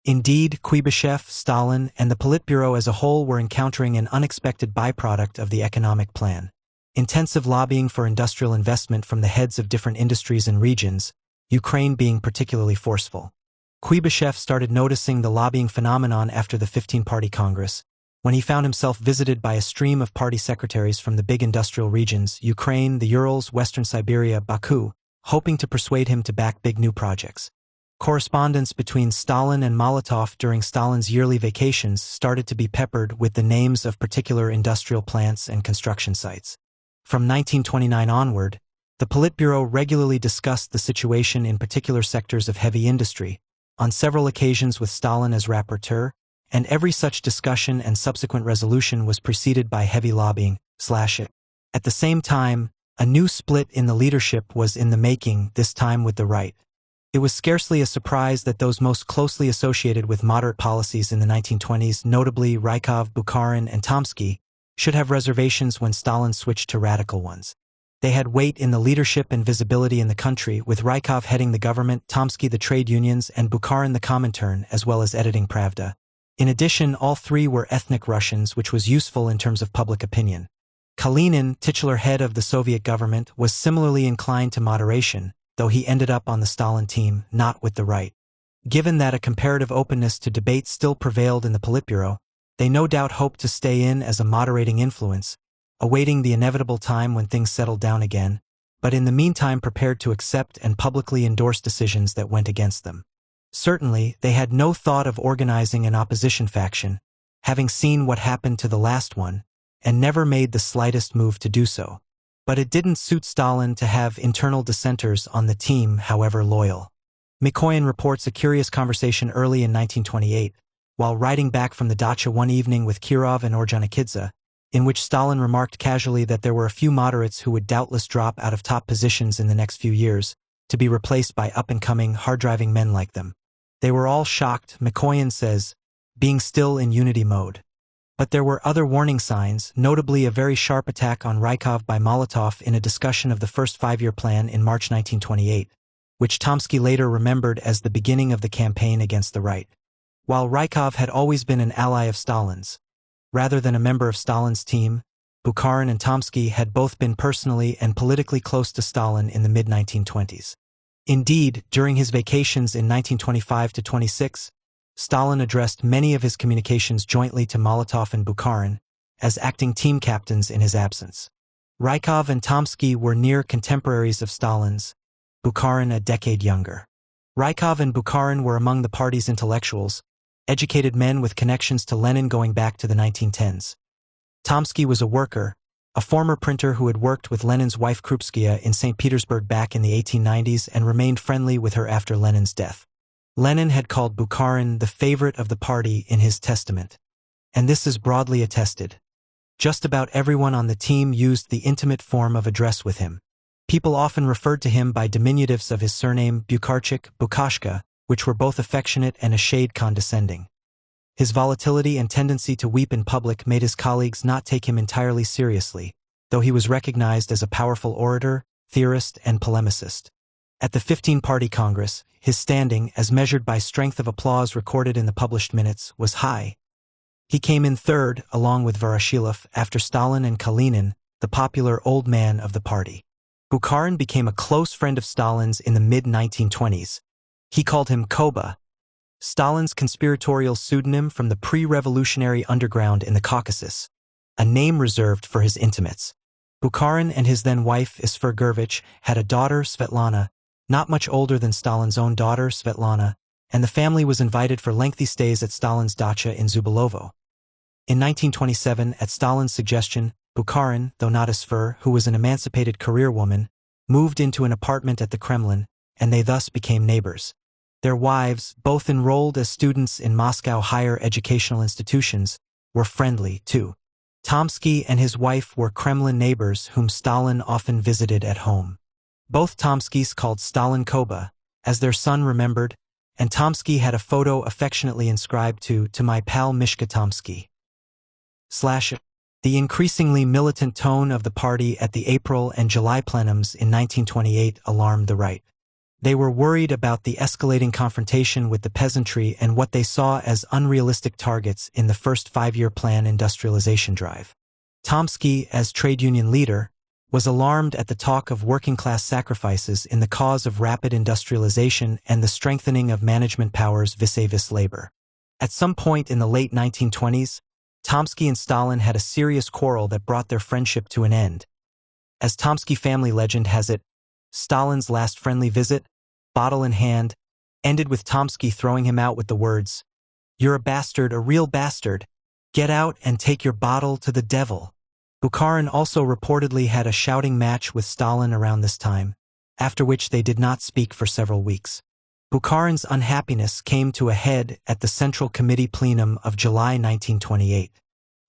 Indeed, Kuibyshev, Stalin, and the Politburo as a whole were encountering an unexpected byproduct of the economic plan. Intensive lobbying for industrial investment from the heads of different industries and regions, Ukraine being particularly forceful. Kuibyshev started noticing the lobbying phenomenon after the 15-party Congress, when he found himself visited by a stream of party secretaries from the big industrial regions, Ukraine, the Urals, Western Siberia, Baku, hoping to persuade him to back big new projects. Correspondence between Stalin and Molotov during Stalin's yearly vacations started to be peppered with the names of particular industrial plants and construction sites. From 1929 onward, the Politburo regularly discussed the situation in particular sectors of heavy industry, on several occasions with Stalin as rapporteur, and every such discussion and subsequent resolution was preceded by heavy lobbying. At the same time, a new split in the leadership was in the making, this time with the right. It was scarcely a surprise that those most closely associated with moderate policies in the 1920s, notably Rykov, Bukharin, and Tomsky, should have reservations when Stalin switched to radical ones. They had weight in the leadership and visibility in the country, with Rykov heading the government, Tomsky the trade unions, and Bukharin the Comintern, as well as editing Pravda. In addition, all three were ethnic Russians, which was useful in terms of public opinion. Kalinin, titular head of the Soviet government, was similarly inclined to moderation, though he ended up on the Stalin team, not with the right. Given that a comparative openness to debate still prevailed in the Politburo, they no doubt hoped to stay in as a moderating influence, awaiting the inevitable time when things settled down again, but in the meantime prepared to accept and publicly endorse decisions that went against them. Certainly, they had no thought of organizing an opposition faction, having seen what happened to the last one, and never made the slightest move to do so. But it didn't suit Stalin to have internal dissenters on the team, however loyal. Mikoyan reports a curious conversation early in 1928, while riding back from the dacha one evening with Kirov and Ordzhonikidze, in which Stalin remarked casually that there were a few moderates who would doubtless drop out of top positions in the next few years, to be replaced by up-and-coming, hard-driving men like them. They were all shocked, Mikoyan says, being still in unity mode. But there were other warning signs, notably a very sharp attack on Rykov by Molotov in a discussion of the first five-year plan in March 1928, which Tomsky later remembered as the beginning of the campaign against the right. While Rykov had always been an ally of Stalin's, rather than a member of Stalin's team, Bukharin and Tomsky had both been personally and politically close to Stalin in the mid-1920s. Indeed, during his vacations in 1925–26, Stalin addressed many of his communications jointly to Molotov and Bukharin, as acting team captains in his absence. Rykov and Tomsky were near contemporaries of Stalin's, Bukharin a decade younger. Rykov and Bukharin were among the party's intellectuals, educated men with connections to Lenin going back to the 1910s. Tomsky was a worker, a former printer who had worked with Lenin's wife Krupskaya in St. Petersburg back in the 1890s and remained friendly with her after Lenin's death. Lenin had called Bukharin the favorite of the party in his testament, and this is broadly attested. Just about everyone on the team used the intimate form of address with him. People often referred to him by diminutives of his surname Bukharchik, Bukashka, which were both affectionate and a shade condescending. His volatility and tendency to weep in public made his colleagues not take him entirely seriously, though he was recognized as a powerful orator, theorist, and polemicist. At the 15-party Congress, his standing, as measured by strength of applause recorded in the published minutes, was high. He came in third, along with Voroshilov, after Stalin and Kalinin, the popular old man of the party. Bukharin became a close friend of Stalin's in the mid-1920s. He called him Koba, Stalin's conspiratorial pseudonym from the pre-revolutionary underground in the Caucasus, a name reserved for his intimates. Bukharin and his then-wife Isfer Gurvich had a daughter, Svetlana, not much older than Stalin's own daughter, Svetlana, and the family was invited for lengthy stays at Stalin's dacha in Zubilovo. In 1927, at Stalin's suggestion, Bukharin, though not a Sver, who was an emancipated career woman, moved into an apartment at the Kremlin, and they thus became neighbors. Their wives, both enrolled as students in Moscow higher educational institutions, were friendly, too. Tomsky and his wife were Kremlin neighbors whom Stalin often visited at home. Both Tomskys called Stalin Koba, as their son remembered, and Tomsky had a photo affectionately inscribed to my pal Mishka Tomsky. The increasingly militant tone of the party at the April and July plenums in 1928 alarmed the right. They were worried about the escalating confrontation with the peasantry and what they saw as unrealistic targets in the first five-year plan industrialization drive. Tomsky, as trade union leader, was alarmed at the talk of working-class sacrifices in the cause of rapid industrialization and the strengthening of management powers vis-a-vis labor. At some point in the late 1920s, Tomsky and Stalin had a serious quarrel that brought their friendship to an end. As Tomsky family legend has it, Stalin's last friendly visit, bottle in hand, ended with Tomsky throwing him out with the words, "You're a bastard, a real bastard. Get out and take your bottle to the devil." Bukharin also reportedly had a shouting match with Stalin around this time, after which they did not speak for several weeks. Bukharin's unhappiness came to a head at the Central Committee plenum of July 1928.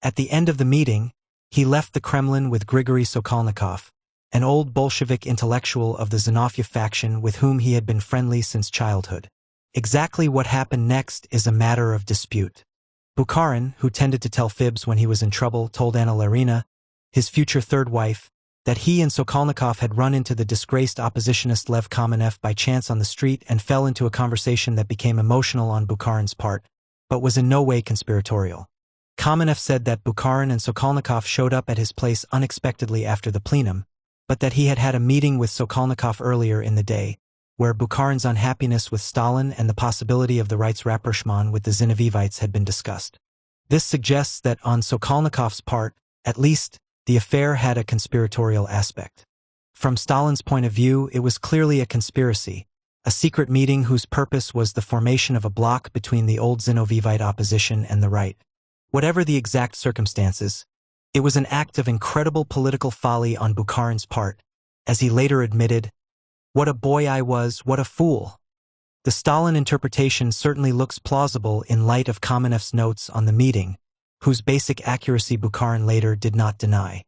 At the end of the meeting, he left the Kremlin with Grigory Sokolnikov, an old Bolshevik intellectual of the Zinoviev faction with whom he had been friendly since childhood. Exactly what happened next is a matter of dispute. Bukharin, who tended to tell fibs when he was in trouble, told Anna Larina, his future third wife, that he and Sokolnikov had run into the disgraced oppositionist Lev Kamenev by chance on the street and fell into a conversation that became emotional on Bukharin's part, but was in no way conspiratorial. Kamenev said that Bukharin and Sokolnikov showed up at his place unexpectedly after the plenum, but that he had had a meeting with Sokolnikov earlier in the day, where Bukharin's unhappiness with Stalin and the possibility of the right's rapprochement with the Zinovievites had been discussed. This suggests that on Sokolnikov's part, at least, the affair had a conspiratorial aspect. From Stalin's point of view, it was clearly a conspiracy, a secret meeting whose purpose was the formation of a bloc between the old Zinovievite opposition and the right. Whatever the exact circumstances, it was an act of incredible political folly on Bukharin's part, as he later admitted, "What a boy I was, what a fool." The Stalin interpretation certainly looks plausible in light of Kamenev's notes on the meeting, whose basic accuracy Bukharin later did not deny.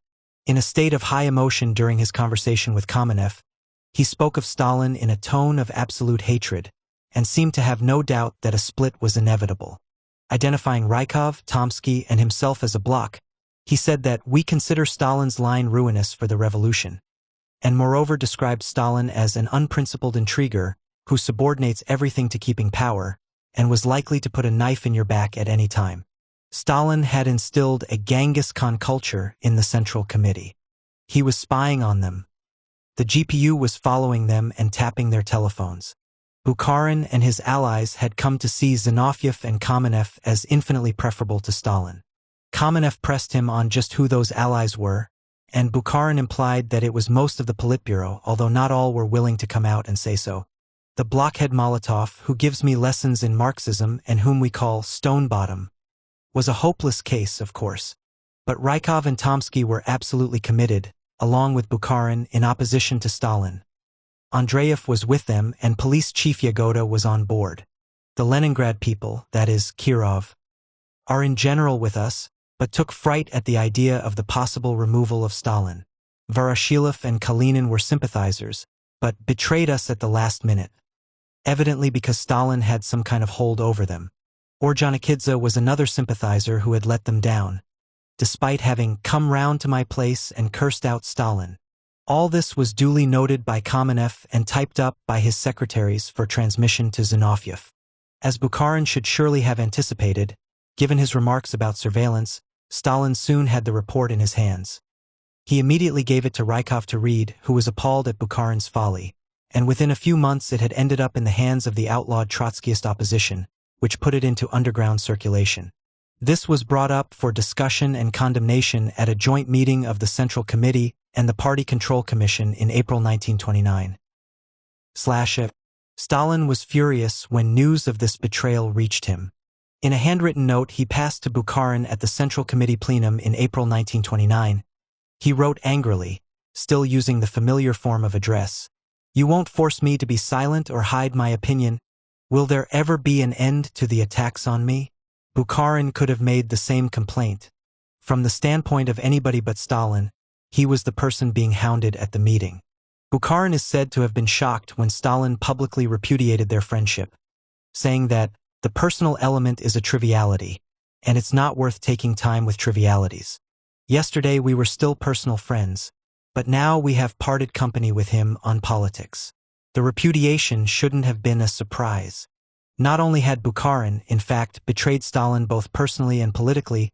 In a state of high emotion during his conversation with Kamenev, he spoke of Stalin in a tone of absolute hatred, and seemed to have no doubt that a split was inevitable. Identifying Rykov, Tomsky, and himself as a bloc, he said that "we consider Stalin's line ruinous for the revolution," and moreover described Stalin as an unprincipled intriguer who subordinates everything to keeping power, and was likely to put a knife in your back at any time. Stalin had instilled a Genghis Khan culture in the Central Committee. He was spying on them. The GPU was following them and tapping their telephones. Bukharin and his allies had come to see Zinoviev and Kamenev as infinitely preferable to Stalin. Kamenev pressed him on just who those allies were, and Bukharin implied that it was most of the Politburo, although not all were willing to come out and say so. The blockhead Molotov, who gives me lessons in Marxism and whom we call Stone Bottom, was a hopeless case, of course. But Rykov and Tomsky were absolutely committed, along with Bukharin, in opposition to Stalin. Andreev was with them, and Police Chief Yagoda was on board. The Leningrad people, that is, Kirov, are in general with us, but took fright at the idea of the possible removal of Stalin. Voroshilov and Kalinin were sympathizers, but betrayed us at the last minute, evidently because Stalin had some kind of hold over them. Ordzhonikidze was another sympathizer who had let them down, despite having come round to my place and cursed out Stalin. All this was duly noted by Kamenev and typed up by his secretaries for transmission to Zinoviev. As Bukharin should surely have anticipated, given his remarks about surveillance, Stalin soon had the report in his hands. He immediately gave it to Rykov to read, who was appalled at Bukharin's folly, and within a few months it had ended up in the hands of the outlawed Trotskyist opposition, which put it into underground circulation. This was brought up for discussion and condemnation at a joint meeting of the Central Committee and the Party Control Commission in April 1929. Slash. Stalin was furious when news of this betrayal reached him. In a handwritten note he passed to Bukharin at the Central Committee plenum in April 1929, he wrote angrily, still using the familiar form of address, "You won't force me to be silent or hide my opinion. Will there ever be an end to the attacks on me?" Bukharin could have made the same complaint. From the standpoint of anybody but Stalin, he was the person being hounded at the meeting. Bukharin is said to have been shocked when Stalin publicly repudiated their friendship, saying that the personal element is a triviality, and it's not worth taking time with trivialities. Yesterday we were still personal friends, but now we have parted company with him on politics. The repudiation shouldn't have been a surprise. Not only had Bukharin, in fact, betrayed Stalin both personally and politically,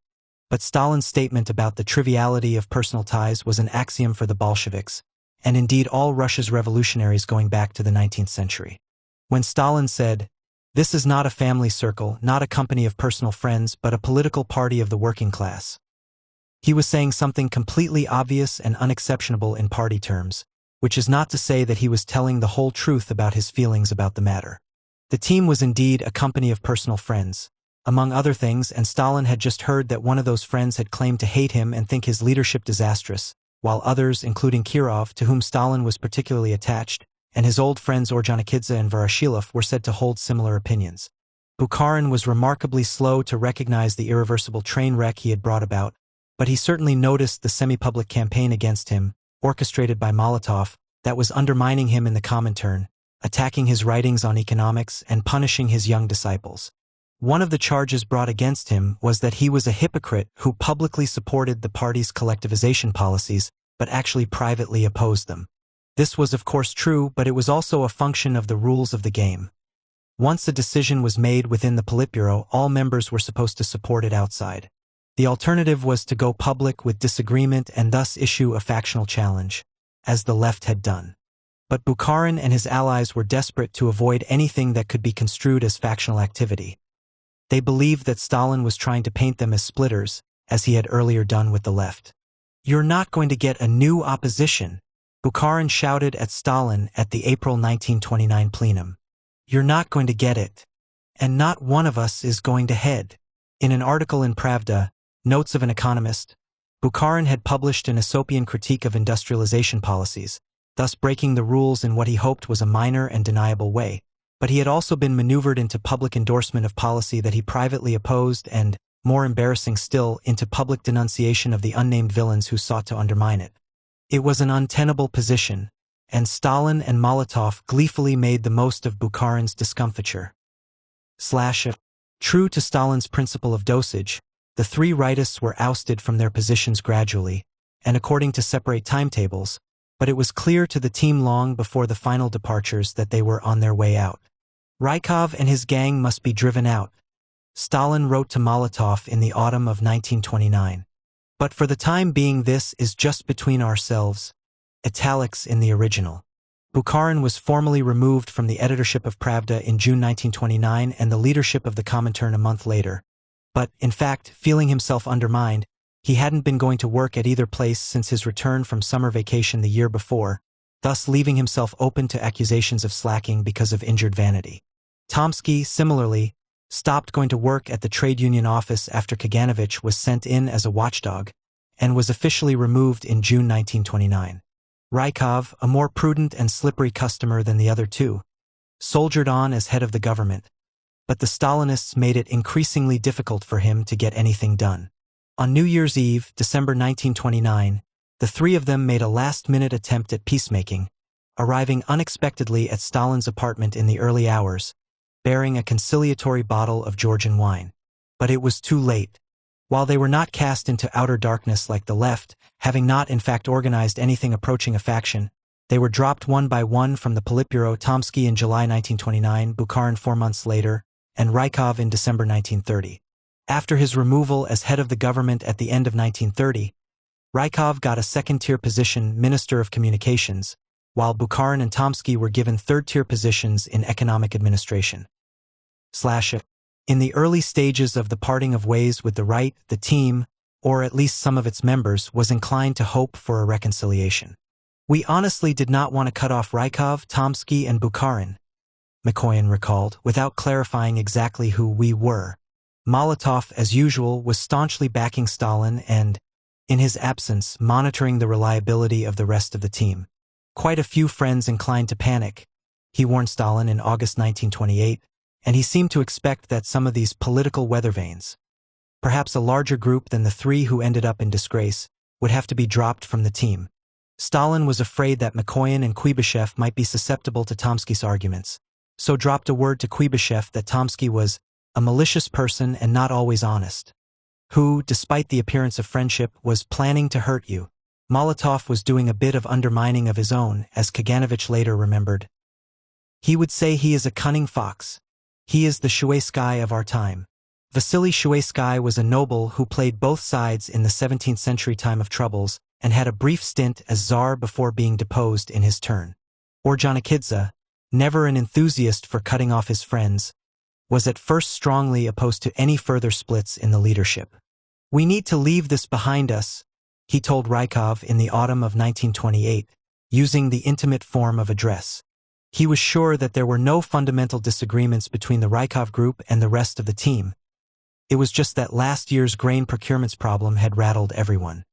but Stalin's statement about the triviality of personal ties was an axiom for the Bolsheviks, and indeed all Russia's revolutionaries going back to the 19th century. When Stalin said, "This is not a family circle, not a company of personal friends, but a political party of the working class," he was saying something completely obvious and unexceptionable in party terms, which is not to say that he was telling the whole truth about his feelings about the matter. The team was indeed a company of personal friends, among other things, and Stalin had just heard that one of those friends had claimed to hate him and think his leadership disastrous, while others, including Kirov, to whom Stalin was particularly attached, and his old friends Ordzhonikidze and Voroshilov were said to hold similar opinions. Bukharin was remarkably slow to recognize the irreversible train wreck he had brought about, but he certainly noticed the semi-public campaign against him, orchestrated by Molotov, that was undermining him in the Comintern, attacking his writings on economics and punishing his young disciples. One of the charges brought against him was that he was a hypocrite who publicly supported the party's collectivization policies, but actually privately opposed them. This was of course true, but it was also a function of the rules of the game. Once a decision was made within the Politburo, all members were supposed to support it outside. The alternative was to go public with disagreement and thus issue a factional challenge, as the left had done. But Bukharin and his allies were desperate to avoid anything that could be construed as factional activity. They believed that Stalin was trying to paint them as splitters, as he had earlier done with the left. "You're not going to get a new opposition," Bukharin shouted at Stalin at the April 1929 plenum. "You're not going to get it. And not one of us is going to head." In an article in Pravda, Notes of an Economist, Bukharin had published an Aesopian critique of industrialization policies, thus breaking the rules in what he hoped was a minor and deniable way. But he had also been maneuvered into public endorsement of policy that he privately opposed and, more embarrassing still, into public denunciation of the unnamed villains who sought to undermine it. It was an untenable position, and Stalin and Molotov gleefully made the most of Bukharin's discomfiture. True to Stalin's principle of dosage, the three rightists were ousted from their positions gradually, and according to separate timetables, but it was clear to the team long before the final departures that they were on their way out. Rykov and his gang must be driven out, Stalin wrote to Molotov in the autumn of 1929. But for the time being this is just between ourselves, italics in the original. Bukharin was formally removed from the editorship of Pravda in June 1929 and the leadership of the Comintern a month later. But, in fact, feeling himself undermined, he hadn't been going to work at either place since his return from summer vacation the year before, thus leaving himself open to accusations of slacking because of injured vanity. Tomsky, similarly, stopped going to work at the trade union office after Kaganovich was sent in as a watchdog, and was officially removed in June 1929. Rykov, a more prudent and slippery customer than the other two, soldiered on as head of the government, but the Stalinists made it increasingly difficult for him to get anything done. On New Year's Eve, December 1929, the three of them made a last-minute attempt at peacemaking, arriving unexpectedly at Stalin's apartment in the early hours, bearing a conciliatory bottle of Georgian wine. But it was too late. While they were not cast into outer darkness like the left, having not in fact organized anything approaching a faction, they were dropped one by one from the Politburo, Tomsky in July 1929, Bukharin 4 months later, and Rykov in December 1930. After his removal as head of the government at the end of 1930, Rykov got a second-tier position, Minister of Communications, while Bukharin and Tomsky were given third-tier positions in economic administration. In the early stages of the parting of ways with the right, the team, or at least some of its members, was inclined to hope for a reconciliation. We honestly did not want to cut off Rykov, Tomsky, and Bukharin, Mikoyan recalled, without clarifying exactly who we were. Molotov, as usual, was staunchly backing Stalin and, in his absence, monitoring the reliability of the rest of the team. Quite a few friends inclined to panic, he warned Stalin in August 1928, and he seemed to expect that some of these political weather vanes, perhaps a larger group than the three who ended up in disgrace, would have to be dropped from the team. Stalin was afraid that Mikoyan and Kuibyshev might be susceptible to Tomsky's arguments, so dropped a word to Kuibyshev that Tomsky was a malicious person and not always honest, who, despite the appearance of friendship, was planning to hurt you. Molotov was doing a bit of undermining of his own, as Kaganovich later remembered. He would say he is a cunning fox. He is the Shuaysky of our time. Vasily Shuaysky was a noble who played both sides in the 17th century time of troubles and had a brief stint as Tsar before being deposed in his turn. Ordzhonikidze, never an enthusiast for cutting off his friends, was at first strongly opposed to any further splits in the leadership. We need to leave this behind us, he told Rykov in the autumn of 1928, using the intimate form of address. He was sure that there were no fundamental disagreements between the Rykov group and the rest of the team. It was just that last year's grain procurements problem had rattled everyone.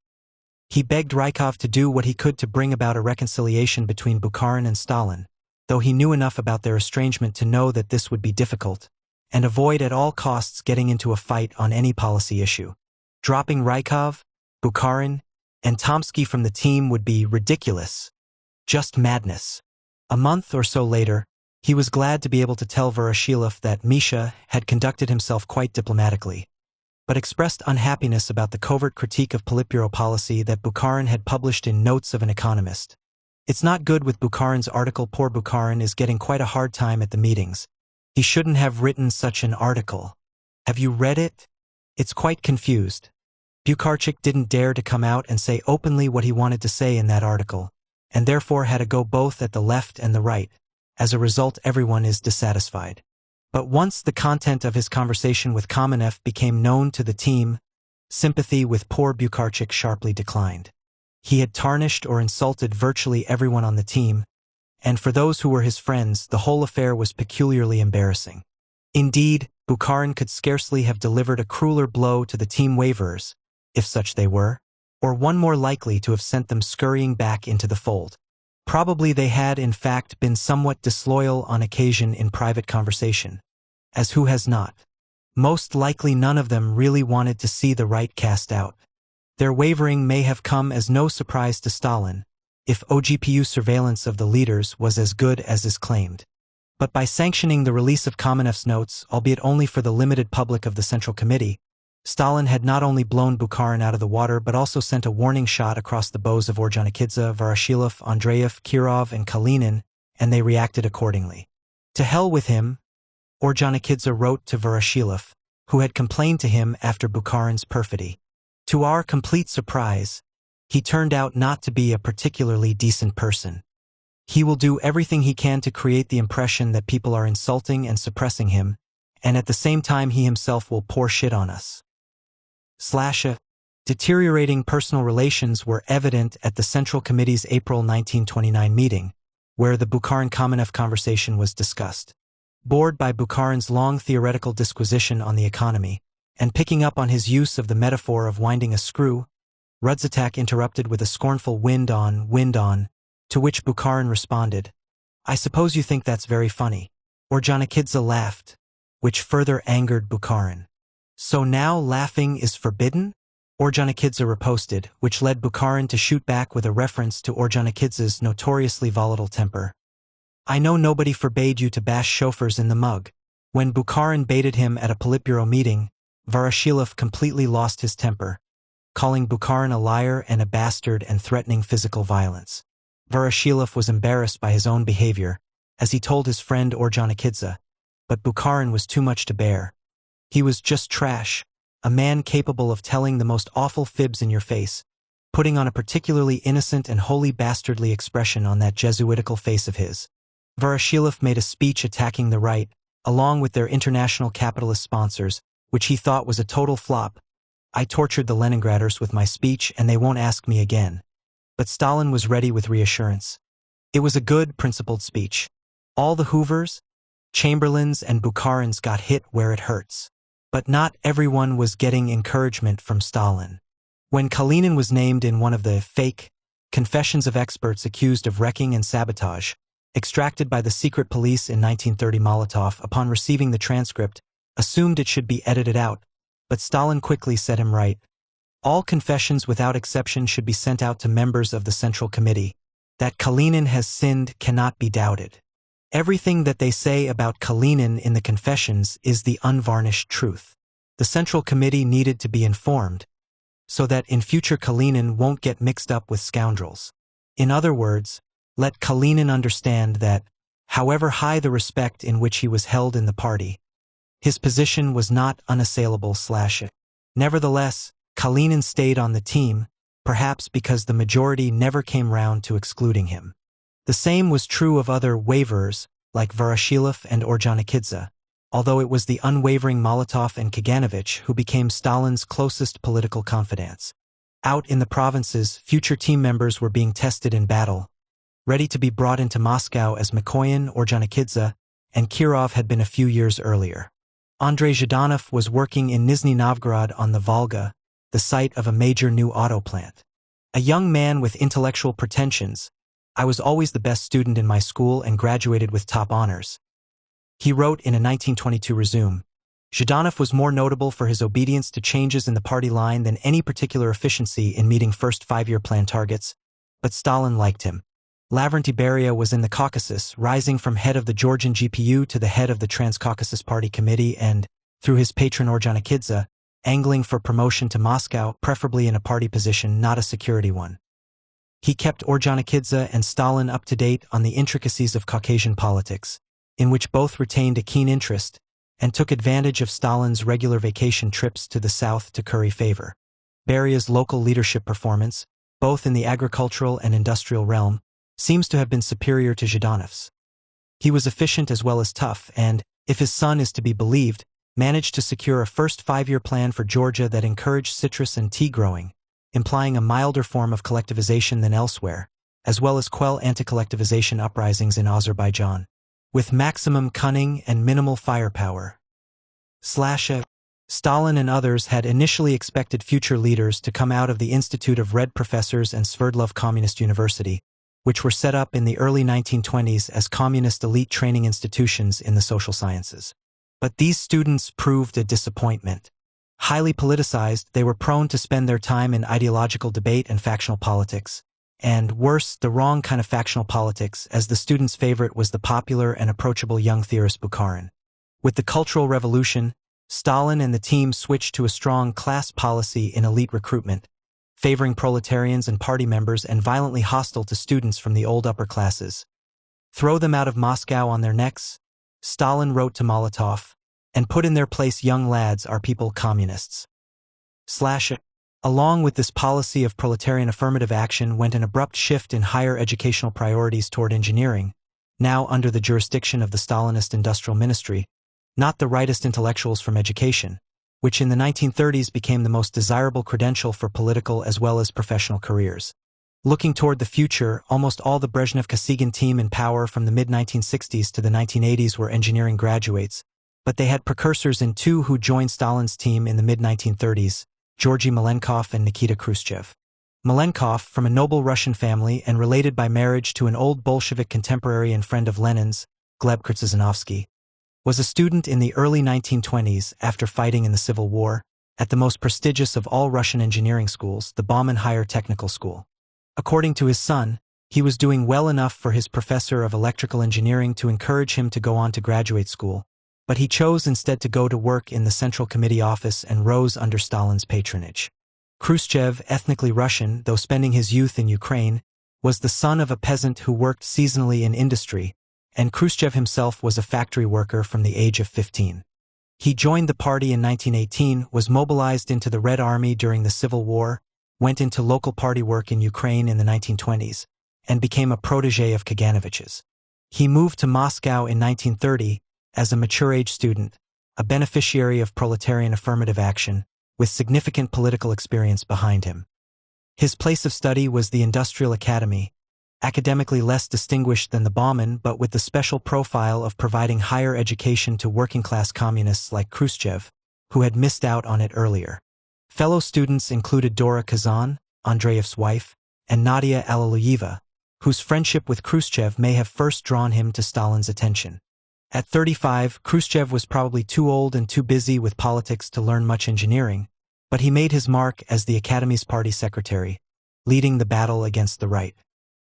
He begged Rykov to do what he could to bring about a reconciliation between Bukharin and Stalin, though he knew enough about their estrangement to know that this would be difficult, and avoid at all costs getting into a fight on any policy issue. Dropping Rykov, Bukharin, and Tomsky from the team would be ridiculous. Just madness. A month or so later, he was glad to be able to tell Voroshilov that Misha had conducted himself quite diplomatically, but expressed unhappiness about the covert critique of Politburo policy that Bukharin had published in Notes of an Economist. It's not good with Bukharin's article. Poor Bukharin is getting quite a hard time at the meetings. He shouldn't have written such an article. Have you read it? It's quite confused. Bukharchik didn't dare to come out and say openly what he wanted to say in that article, and therefore had to go both at the left and the right. As a result, everyone is dissatisfied. But once the content of his conversation with Kamenev became known to the team, sympathy with poor Bukharchik sharply declined. He had tarnished or insulted virtually everyone on the team, and for those who were his friends, the whole affair was peculiarly embarrassing. Indeed, Bukharin could scarcely have delivered a crueler blow to the team waverers, if such they were, or one more likely to have sent them scurrying back into the fold. Probably they had, in fact, been somewhat disloyal on occasion in private conversation, as who has not? Most likely none of them really wanted to see the right cast out. Their wavering may have come as no surprise to Stalin, if OGPU surveillance of the leaders was as good as is claimed. But by sanctioning the release of Kamenev's notes, albeit only for the limited public of the Central Committee, Stalin had not only blown Bukharin out of the water but also sent a warning shot across the bows of Ordzhonikidze, Voroshilov, Andreev, Kirov, and Kalinin, and they reacted accordingly. To hell with him, Ordzhonikidze wrote to Voroshilov, who had complained to him after Bukharin's perfidy. To our complete surprise, he turned out not to be a particularly decent person. He will do everything he can to create the impression that people are insulting and suppressing him, and at the same time he himself will pour shit on us. Deteriorating personal relations were evident at the Central Committee's April 1929 meeting, where the Bukharin-Kamenev conversation was discussed. Bored by Bukharin's long theoretical disquisition on the economy, and picking up on his use of the metaphor of winding a screw, Rudzatak interrupted with a scornful wind on, to which Bukharin responded, "I suppose you think that's very funny." Ordzhonikidze laughed, which further angered Bukharin. "So now laughing is forbidden?" Ordzhonikidze riposted, which led Bukharin to shoot back with a reference to Ordzhonikidze's notoriously volatile temper. "I know nobody forbade you to bash chauffeurs in the mug." When Bukharin baited him at a Politburo meeting, Voroshilov completely lost his temper, calling Bukharin a liar and a bastard and threatening physical violence. Voroshilov was embarrassed by his own behavior, as he told his friend Ordzhonikidze, but Bukharin was too much to bear. He was just trash, a man capable of telling the most awful fibs in your face, putting on a particularly innocent and wholly bastardly expression on that Jesuitical face of his. Voroshilov made a speech attacking the right, along with their international capitalist sponsors, which he thought was a total flop. "I tortured the Leningraders with my speech and they won't ask me again." but Stalin was ready with reassurance. It was a good, principled speech. All the Hoovers, Chamberlains, and Bukharins got hit where it hurts. But not everyone was getting encouragement from Stalin. When Kalinin was named in one of the fake confessions of experts accused of wrecking and sabotage, extracted by the secret police in 1930, Molotov, upon receiving the transcript, assumed it should be edited out, but Stalin quickly set him right. All confessions without exception should be sent out to members of the Central Committee. That Kalinin has sinned cannot be doubted. Everything that they say about Kalinin in the confessions is the unvarnished truth. The Central Committee needed to be informed, so that in future Kalinin won't get mixed up with scoundrels. In other words, let Kalinin understand that, however high the respect in which he was held in the party, his position was not unassailable. Nevertheless, Kalinin stayed on the team, perhaps because the majority never came round to excluding him. The same was true of other waverers, like Voroshilov and Ordzhonikidze, although it was the unwavering Molotov and Kaganovich who became Stalin's closest political confidants. Out in the provinces, future team members were being tested in battle, ready to be brought into Moscow as Mikoyan, Ordzhonikidze, and Kirov had been a few years earlier. Andrei Zhdanov was working in Nizhny Novgorod on the Volga, the site of a major new auto plant. A young man with intellectual pretensions, I was always the best student in my school and graduated with top honors. He wrote in a 1922 resume. Zhdanov was more notable for his obedience to changes in the party line than any particular efficiency in meeting first five-year plan targets, but Stalin liked him. Lavrentiy Beria was in the Caucasus, rising from head of the Georgian GPU to the head of the Transcaucasus Party Committee and, through his patron Ordzhonikidze, angling for promotion to Moscow, preferably in a party position, not a security one. He kept Ordzhonikidze and Stalin up to date on the intricacies of Caucasian politics, in which both retained a keen interest, and took advantage of Stalin's regular vacation trips to the south to curry favor. Beria's local leadership performance, both in the agricultural and industrial realm, seems to have been superior to Zhdanov's. He was efficient as well as tough and, if his son is to be believed, managed to secure a first five-year plan for Georgia that encouraged citrus and tea growing, implying a milder form of collectivization than elsewhere, as well as quell anti-collectivization uprisings in Azerbaijan, with maximum cunning and minimal firepower. Stalin and others had initially expected future leaders to come out of the Institute of Red Professors and Sverdlov Communist University, which were set up in the early 1920s as communist elite training institutions in the social sciences. But these students proved a disappointment. Highly politicized, they were prone to spend their time in ideological debate and factional politics. And, worse, the wrong kind of factional politics, as the students' favorite was the popular and approachable young theorist Bukharin. With the Cultural Revolution, Stalin and the team switched to a strong class policy in elite recruitment, favoring proletarians and party members and violently hostile to students from the old upper classes. Throw them out of Moscow on their necks, Stalin wrote to Molotov, and put in their place young lads, our people, communists. Along with this policy of proletarian affirmative action went an abrupt shift in higher educational priorities toward engineering, now under the jurisdiction of the Stalinist Industrial Ministry, not the rightist intellectuals from education, which in the 1930s became the most desirable credential for political as well as professional careers. Looking toward the future, almost all the Brezhnev-Kosygin team in power from the mid-1960s to the 1980s were engineering graduates, but they had precursors in two who joined Stalin's team in the mid-1930s, Georgy Malenkov and Nikita Khrushchev. Malenkov, from a noble Russian family and related by marriage to an old Bolshevik contemporary and friend of Lenin's, Gleb Kurtzizanovsky, was a student in the early 1920s after fighting in the Civil War, at the most prestigious of all Russian engineering schools, the Bauman Higher Technical School. According to his son, he was doing well enough for his professor of electrical engineering to encourage him to go on to graduate school, but he chose instead to go to work in the Central Committee office and rose under Stalin's patronage. Khrushchev, ethnically Russian, though spending his youth in Ukraine, was the son of a peasant who worked seasonally in industry, and Khrushchev himself was a factory worker from the age of 15. He joined the party in 1918, was mobilized into the Red Army during the Civil War, went into local party work in Ukraine in the 1920s, and became a protege of Kaganovich's. He moved to Moscow in 1930 as a mature-age student, a beneficiary of proletarian affirmative action, with significant political experience behind him. His place of study was the Industrial Academy, academically less distinguished than the Bauman but with the special profile of providing higher education to working-class communists like Khrushchev, who had missed out on it earlier. Fellow students included Dora Kazan, Andreev's wife, and Nadia Alliluyeva, whose friendship with Khrushchev may have first drawn him to Stalin's attention. At 35, Khrushchev was probably too old and too busy with politics to learn much engineering, but he made his mark as the Academy's party secretary, leading the battle against the right.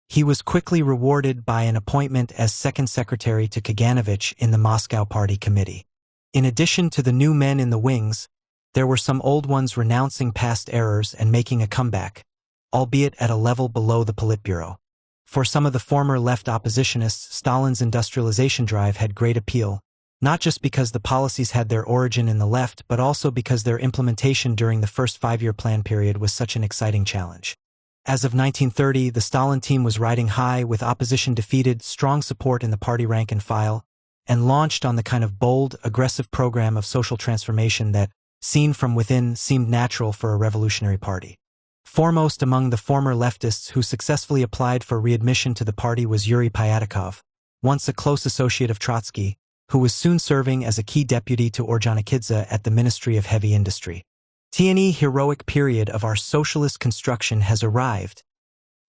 He was quickly rewarded by an appointment as second secretary to Kaganovich in the Moscow Party Committee. In addition to the new men in the wings, there were some old ones renouncing past errors and making a comeback, albeit at a level below the Politburo. For some of the former left oppositionists, Stalin's industrialization drive had great appeal, not just because the policies had their origin in the left but also because their implementation during the first five-year plan period was such an exciting challenge. As of 1930, the Stalin team was riding high with opposition defeated, strong support in the party rank and file, and launched on the kind of bold, aggressive program of social transformation that, seen from within, seemed natural for a revolutionary party. Foremost among the former leftists who successfully applied for readmission to the party was Yuri Pyatakov, once a close associate of Trotsky, who was soon serving as a key deputy to Ordzhonikidze at the Ministry of Heavy Industry. "The heroic period of our socialist construction has arrived,"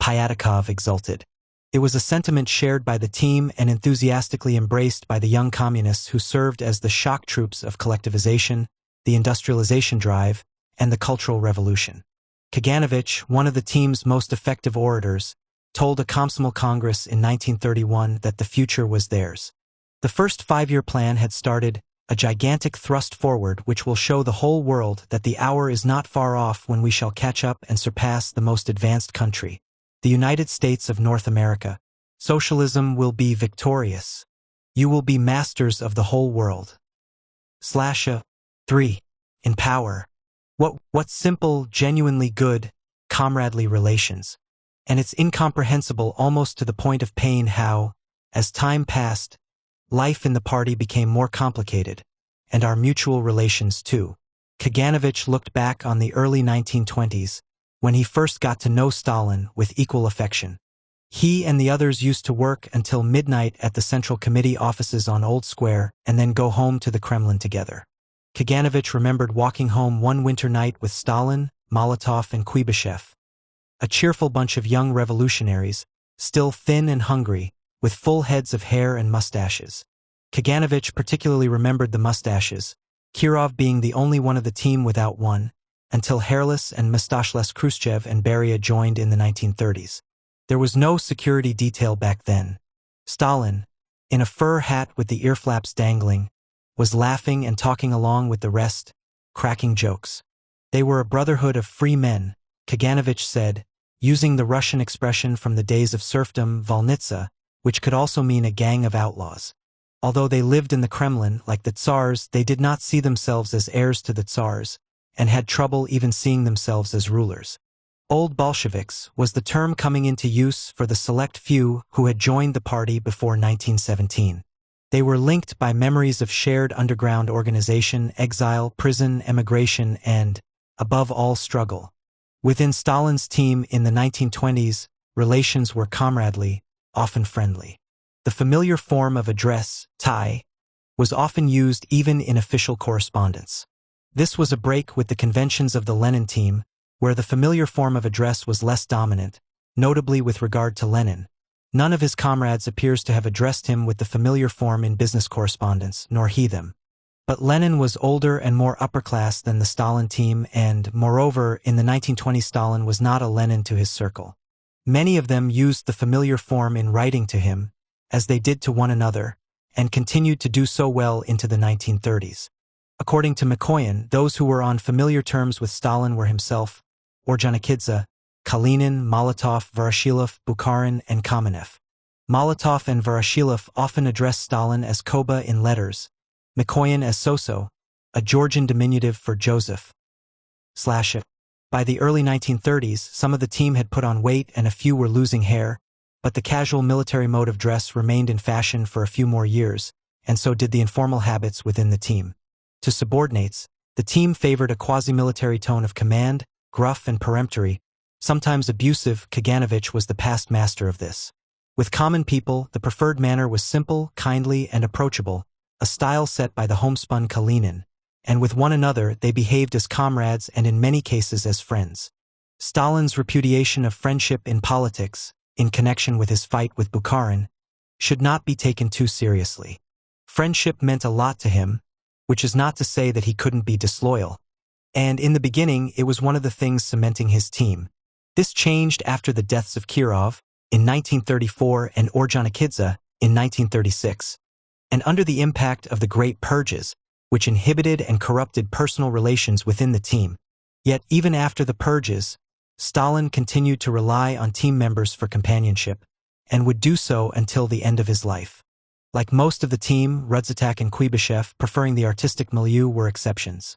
Pyatakov exulted. It was a sentiment shared by the team and enthusiastically embraced by the young communists who served as the shock troops of collectivization, the industrialization drive, and the Cultural Revolution. Kaganovich, one of the team's most effective orators, told a Komsomol Congress in 1931 that the future was theirs. The first five-year plan had started a gigantic thrust forward which will show the whole world that the hour is not far off when we shall catch up and surpass the most advanced country, the United States of North America. Socialism will be victorious. You will be masters of the whole world. 3. In power. What simple, genuinely good, comradely relations. And it's incomprehensible almost to the point of pain how, as time passed, life in the party became more complicated, and our mutual relations too. Kaganovich looked back on the early 1920s, when he first got to know Stalin with equal affection. He and the others used to work until midnight at the Central Committee offices on Old Square and then go home to the Kremlin together. Kaganovich remembered walking home one winter night with Stalin, Molotov, and Kuibyshev, a cheerful bunch of young revolutionaries, still thin and hungry, with full heads of hair and mustaches. Kaganovich particularly remembered the mustaches, Kirov being the only one of the team without one, until hairless and mustacheless Khrushchev and Beria joined in the 1930s. There was no security detail back then. Stalin, in a fur hat with the ear flaps dangling, was laughing and talking along with the rest, cracking jokes. They were a brotherhood of free men, Kaganovich said, using the Russian expression from the days of serfdom, Volnitsa, which could also mean a gang of outlaws. Although they lived in the Kremlin, like the Tsars, they did not see themselves as heirs to the Tsars, and had trouble even seeing themselves as rulers. Old Bolsheviks was the term coming into use for the select few who had joined the party before 1917. They were linked by memories of shared underground organization, exile, prison, emigration, and, above all, struggle. Within Stalin's team in the 1920s, relations were comradely, often friendly. The familiar form of address, tai, was often used even in official correspondence. This was a break with the conventions of the Lenin team, where the familiar form of address was less dominant, notably with regard to Lenin. None of his comrades appears to have addressed him with the familiar form in business correspondence, nor he them. But Lenin was older and more upper-class than the Stalin team and, moreover, in the 1920s Stalin was not a Lenin to his circle. Many of them used the familiar form in writing to him, as they did to one another, and continued to do so well into the 1930s. According to Mikoyan, those who were on familiar terms with Stalin were himself, Ordzhonikidze, Kalinin, Molotov, Voroshilov, Bukharin, and Kamenev. Molotov and Voroshilov often addressed Stalin as Koba in letters, Mikoyan as Soso, a Georgian diminutive for Joseph. By the early 1930s, some of the team had put on weight and a few were losing hair, but the casual military mode of dress remained in fashion for a few more years, and so did the informal habits within the team. To subordinates, the team favored a quasi-military tone of command, gruff and peremptory, Sometimes abusive, Kaganovich was the past master of this. With common people, the preferred manner was simple, kindly, and approachable, a style set by the homespun Kalinin, and with one another they behaved as comrades and in many cases as friends. Stalin's repudiation of friendship in politics, in connection with his fight with Bukharin, should not be taken too seriously. Friendship meant a lot to him, which is not to say that he couldn't be disloyal. And in the beginning, it was one of the things cementing his team. This changed after the deaths of Kirov in 1934 and Ordzhonikidze in 1936, and under the impact of the Great Purges, which inhibited and corrupted personal relations within the team. Yet even after the purges, Stalin continued to rely on team members for companionship, and would do so until the end of his life. Like most of the team, Rudzatak and Kuibyshev, preferring the artistic milieu, were exceptions.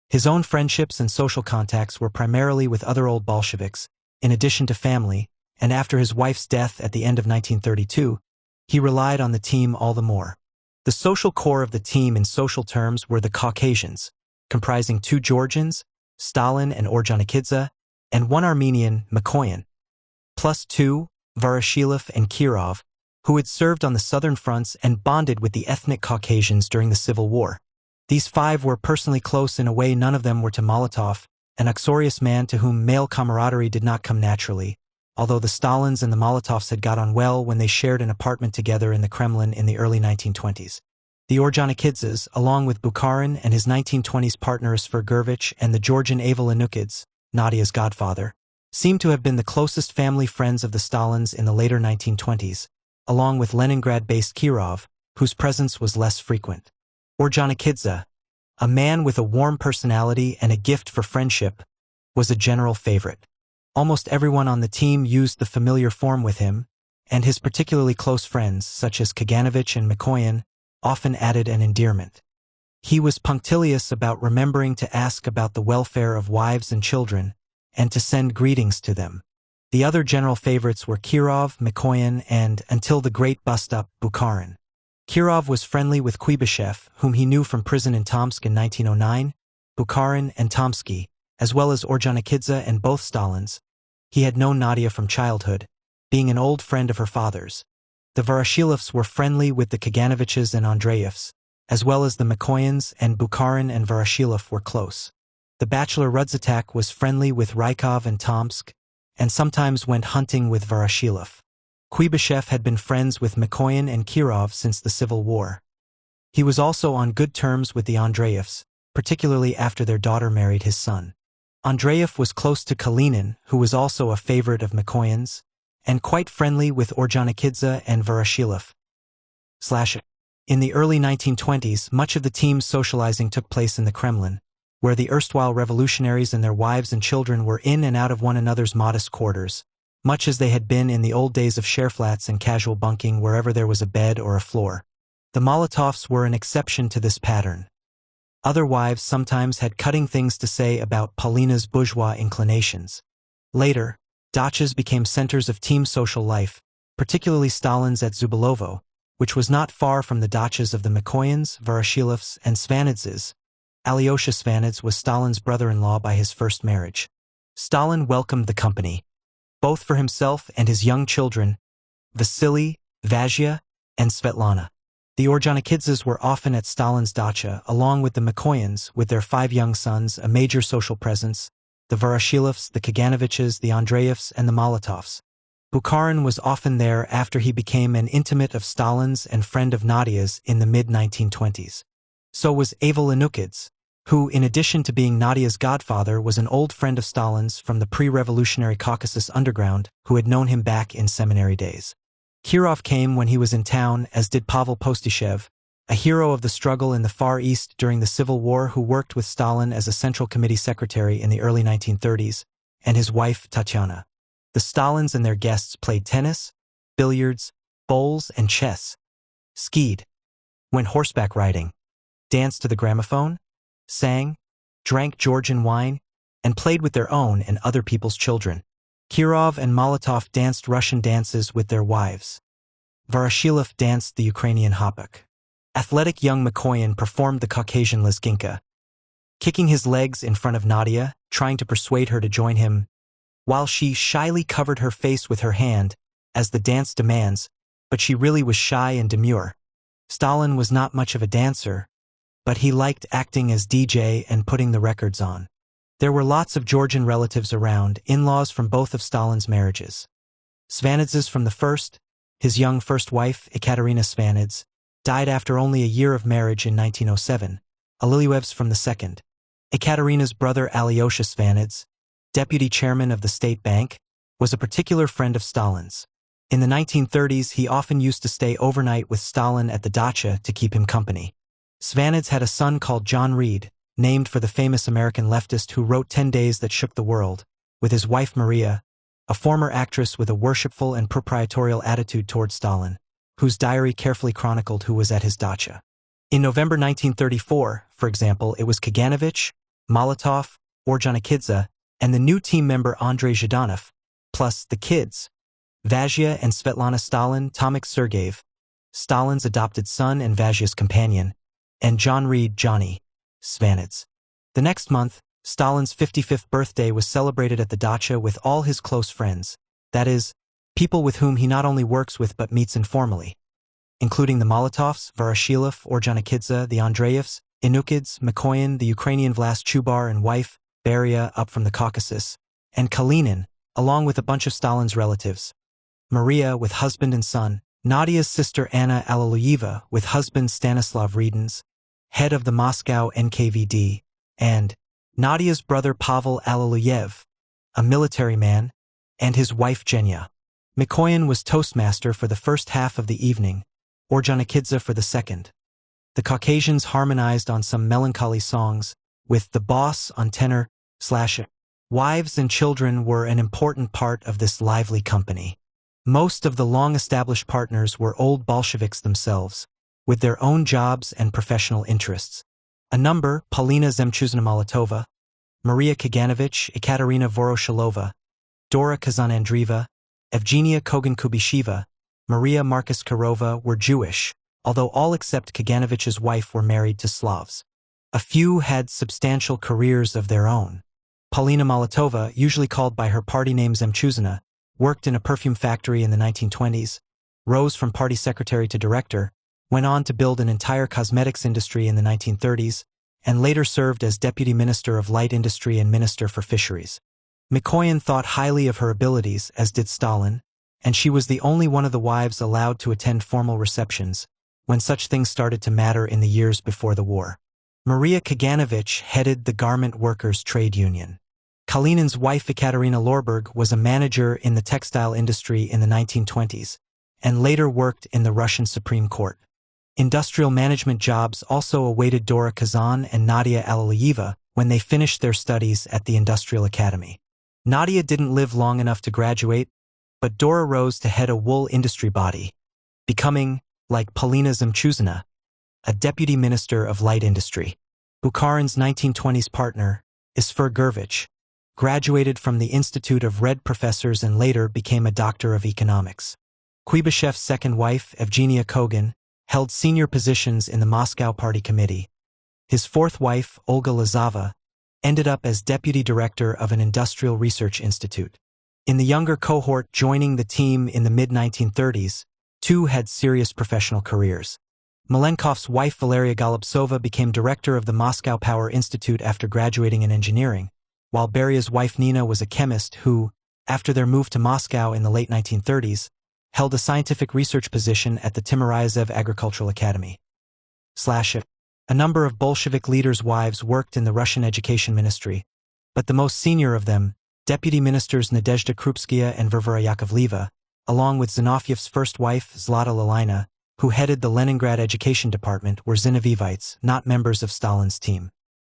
His own friendships and social contacts were primarily with other old Bolsheviks, in addition to family, and after his wife's death at the end of 1932, he relied on the team all the more. The social core of the team in social terms were the Caucasians, comprising 2 Georgians, Stalin and Ordzhonikidze, and 1 Armenian, Mikoyan, plus 2, Voroshilov and Kirov, who had served on the southern fronts and bonded with the ethnic Caucasians during the Civil War. These 5 were personally close in a way none of them were to Molotov, an uxorious man to whom male camaraderie did not come naturally, although the Stalins and the Molotovs had got on well when they shared an apartment together in the Kremlin in the early 1920s. The Ordzhonikidzes, along with Bukharin and his 1920s partner Svergovich and the Georgian Ava Lenukids, Nadia's godfather, seemed to have been the closest family friends of the Stalins in the later 1920s, along with Leningrad-based Kirov, whose presence was less frequent. Ordzhonikidze, a man with a warm personality and a gift for friendship, was a general favorite. Almost everyone on the team used the familiar form with him, and his particularly close friends, such as Kaganovich and Mikoyan, often added an endearment. He was punctilious about remembering to ask about the welfare of wives and children, and to send greetings to them. The other general favorites were Kirov, Mikoyan, and, until the great bust-up, Bukharin. Kirov was friendly with Kuibyshev, whom he knew from prison in Tomsk in 1909, Bukharin and Tomsky, as well as Ordzhonikidze and both Stalins. He had known Nadia from childhood, being an old friend of her father's. The Voroshilovs were friendly with the Kaganoviches and Andreevs, as well as the Mikoyans, and Bukharin and Voroshilov were close. The bachelor Rudzatak was friendly with Rykov and Tomsk, and sometimes went hunting with Voroshilov. Kuibyshev had been friends with Mikoyan and Kirov since the Civil War. He was also on good terms with the Andreevs, particularly after their daughter married his son. Andreev was close to Kalinin, who was also a favorite of Mikoyan's, and quite friendly with Ordzhonikidze and Voroshilov. In the early 1920s, much of the team's socializing took place in the Kremlin, where the erstwhile revolutionaries and their wives and children were in and out of one another's modest quarters, much as they had been in the old days of share flats and casual bunking wherever there was a bed or a floor. The Molotovs were an exception to this pattern. Other wives sometimes had cutting things to say about Paulina's bourgeois inclinations. Later, dachas became centers of team social life, particularly Stalin's at Zubilovo, which was not far from the dachas of the Mikoyans, Voroshilovs, and Svanidzes. Alyosha Svanidze was Stalin's brother-in-law by his first marriage. Stalin welcomed the company, both for himself and his young children, Vasily, Vazhya, and Svetlana. The Ordzhonikidzes were often at Stalin's dacha, along with the Mikoyans, with their 5 young sons, a major social presence, the Voroshilovs, the Kaganoviches, the Andreevs, and the Molotovs. Bukharin was often there after he became an intimate of Stalin's and friend of Nadia's in the mid-1920s. So was Ava Lenukids, who, in addition to being Nadia's godfather, was an old friend of Stalin's from the pre-revolutionary Caucasus underground, who had known him back in seminary days. Kirov came when he was in town, as did Pavel Postishev, a hero of the struggle in the Far East during the Civil War who worked with Stalin as a Central Committee secretary in the early 1930s, and his wife, Tatyana. The Stalins and their guests played tennis, billiards, bowls, and chess, skied, went horseback riding, danced to the gramophone, sang, drank Georgian wine, and played with their own and other people's children. Kirov and Molotov danced Russian dances with their wives. Voroshilov danced the Ukrainian hopuk. Athletic young Mikoyan performed the Caucasian lezginka, kicking his legs in front of Nadia, trying to persuade her to join him. while she shyly covered her face with her hand, as the dance demands, but she really was shy and demure. Stalin was not much of a dancer, but he liked acting as DJ and putting the records on. There were lots of Georgian relatives around, in-laws from both of Stalin's marriages. Svanidze's from the first, his young first wife, Ekaterina Svanidze, died after only a year of marriage in 1907. Alylyev's from the second. Ekaterina's brother Alyosha Svanidze, deputy chairman of the State Bank, was a particular friend of Stalin's. In the 1930s, he often used to stay overnight with Stalin at the dacha to keep him company. Svanidze had a son called John Reed, named for the famous American leftist who wrote 10 Days That Shook the World, with his wife Maria, a former actress with a worshipful and proprietorial attitude toward Stalin, whose diary carefully chronicled who was at his dacha. In November 1934, for example, it was Kaganovich, Molotov, Ordzhonikidze, and the new team member Andrei Zhdanov, plus the kids, Vazhya and Svetlana Stalin, Tomek Sergeyev, Stalin's adopted son and Vazhya's companion, and John Reed, Johnny Svanidze. The next month, Stalin's 55th birthday was celebrated at the dacha with all his close friends, that is, people with whom he not only works with but meets informally, including the Molotovs, Voroshilov, Ordzhonikidze, the Andreevs, Inukids, Mikoyan, the Ukrainian Vlas Chubar and wife, Beria, up from the Caucasus, and Kalinin, along with a bunch of Stalin's relatives. Maria with husband and son, Nadia's sister Anna Alylyeva with husband Stanislav Redens, head of the Moscow NKVD, and Nadia's brother Pavel Alylyev, a military man, and his wife Genya. Mikoyan was toastmaster for the first half of the evening, Ordzhonikidze for the second. The Caucasians harmonized on some melancholy songs, with the boss on tenor / wives and children were an important part of this lively company. Most of the long-established partners were old Bolsheviks themselves, with their own jobs and professional interests. A number, Polina Zemchuzina-Molotova, Maria Kaganovich, Ekaterina Voroshilova, Dora Kazanandrieva, Evgenia Kogan-Kubisheva, Maria Markus-Kirova were Jewish, although all except Kaganovich's wife were married to Slavs. A few had substantial careers of their own. Polina Molotova, usually called by her party name Zemchuzina, worked in a perfume factory in the 1920s, rose from party secretary to director, went on to build an entire cosmetics industry in the 1930s, and later served as deputy minister of light industry and minister for fisheries. Mikoyan thought highly of her abilities, as did Stalin, and she was the only one of the wives allowed to attend formal receptions, when such things started to matter in the years before the war. Maria Kaganovich headed the Garment Workers' Trade Union. Kalinin's wife Ekaterina Lorberg was a manager in the textile industry in the 1920s, and later worked in the Russian Supreme Court. Industrial management jobs also awaited Dora Kazan and Nadia Alylyeva when they finished their studies at the Industrial Academy. Nadia didn't live long enough to graduate, but Dora rose to head a wool industry body, becoming, like Polina Zemchuzina, a deputy minister of light industry. Bukharin's 1920s partner, Isfur Gurvich, graduated from the Institute of Red Professors and later became a doctor of economics. Kuibashev's second wife, Evgenia Kogan, held senior positions in the Moscow Party Committee. His fourth wife, Olga Lazava, ended up as deputy director of an industrial research institute. In the younger cohort joining the team in the mid-1930s, two had serious professional careers. Malenkov's wife Valeria Golubtsova became director of the Moscow Power Institute after graduating in engineering, while Beria's wife Nina was a chemist who, after their move to Moscow in the late 1930s, held a scientific research position at the Timirazev Agricultural Academy. A number of Bolshevik leaders' wives worked in the Russian Education Ministry, but the most senior of them, Deputy Ministers Nadezhda Krupskaya and Varvara Yakovleva, along with Zinovyev's first wife, Zlata Lalina, who headed the Leningrad Education Department, were Zinovievites, not members of Stalin's team.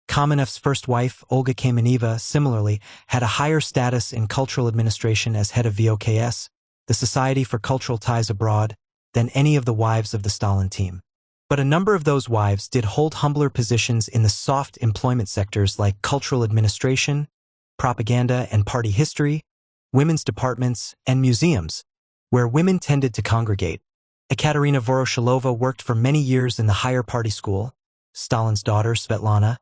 Kamenev's first wife, Olga Kameneva, similarly, had a higher status in cultural administration as head of VOKS, the Society for Cultural Ties Abroad, than any of the wives of the Stalin team. But a number of those wives did hold humbler positions in the soft employment sectors like cultural administration, propaganda and party history, women's departments, and museums, where women tended to congregate. Ekaterina Voroshilova worked for many years in the higher party school. Stalin's daughter, Svetlana,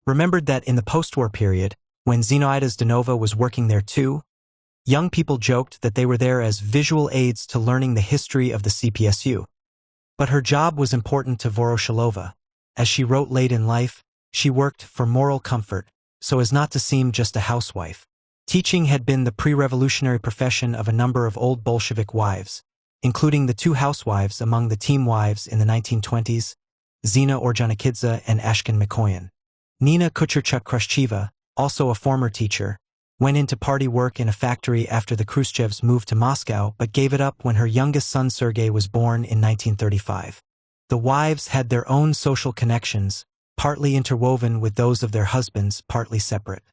remembered that in the post-war period, when Zinaida Zdanova was working there too, Young people joked that they were there as visual aids to learning the history of the CPSU. But her job was important to Voroshilova. As she wrote late in life, she worked for moral comfort, so as not to seem just a housewife. Teaching had been the pre-revolutionary profession of a number of old Bolshevik wives, including the two housewives among the team wives in the 1920s, Zina Ordzhonikidze and Ashkin Mikoyan. Nina Kucherchuk-Khrushcheva, also a former teacher, went into party work in a factory after the Khrushchevs moved to Moscow but gave it up when her youngest son Sergei was born in 1935. The wives had their own social connections, partly interwoven with those of their husbands, partly separate.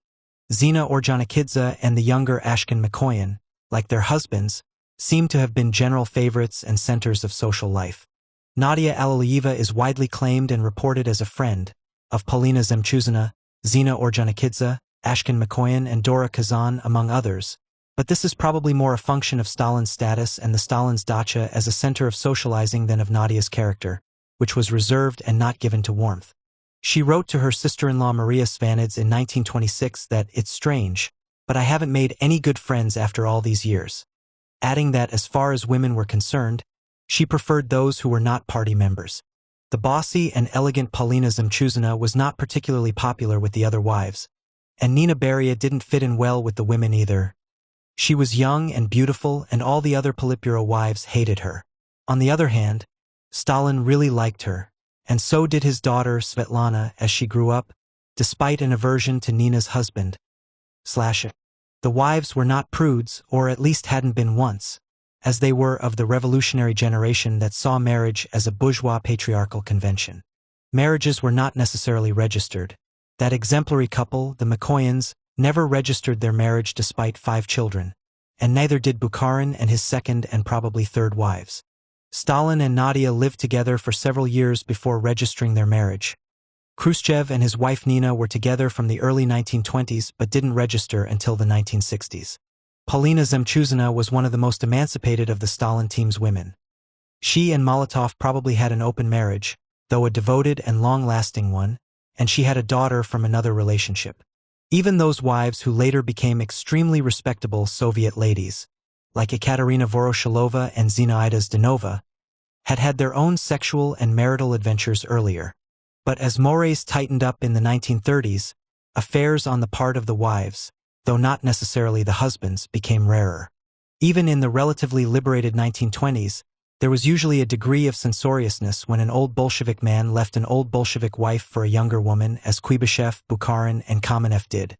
Zina Ordzhonikidze and the younger Ashkin Mikoyan, like their husbands, seemed to have been general favorites and centers of social life. Nadia Alalieva is widely claimed and reported as a friend of Polina Zemchuzina, Zina Ordzhonikidze, Ashkin Mikoyan, and Dora Kazan, among others, but this is probably more a function of Stalin's status and the Stalin's dacha as a center of socializing than of Nadia's character, which was reserved and not given to warmth. She wrote to her sister-in-law Maria Svanidze in 1926 that it's strange, but I haven't made any good friends after all these years, adding that as far as women were concerned, she preferred those who were not party members. The bossy and elegant Polina Zemchuzina was not particularly popular with the other wives, and Nina Beria didn't fit in well with the women either. She was young and beautiful, and all the other Politburo wives hated her. On the other hand, Stalin really liked her, and so did his daughter Svetlana as she grew up, despite an aversion to Nina's husband. The wives were not prudes, or at least hadn't been once, as they were of the revolutionary generation that saw marriage as a bourgeois patriarchal convention. Marriages were not necessarily registered. That exemplary couple, the Mikoyans, never registered their marriage despite 5 children, and neither did Bukharin and his second and probably third wives. Stalin and Nadia lived together for several years before registering their marriage. Khrushchev and his wife Nina were together from the early 1920s but didn't register until the 1960s. Polina Zemchuzina was one of the most emancipated of the Stalin team's women. She and Molotov probably had an open marriage, though a devoted and long-lasting one, and she had a daughter from another relationship. Even those wives who later became extremely respectable Soviet ladies, like Ekaterina Voroshilova and Zinaida Zdanova, had had their own sexual and marital adventures earlier. But as mores tightened up in the 1930s, affairs on the part of the wives, though not necessarily the husbands, became rarer. Even in the relatively liberated 1920s, there was usually a degree of censoriousness when an old Bolshevik man left an old Bolshevik wife for a younger woman, as Kuibyshev, Bukharin, and Kamenev did.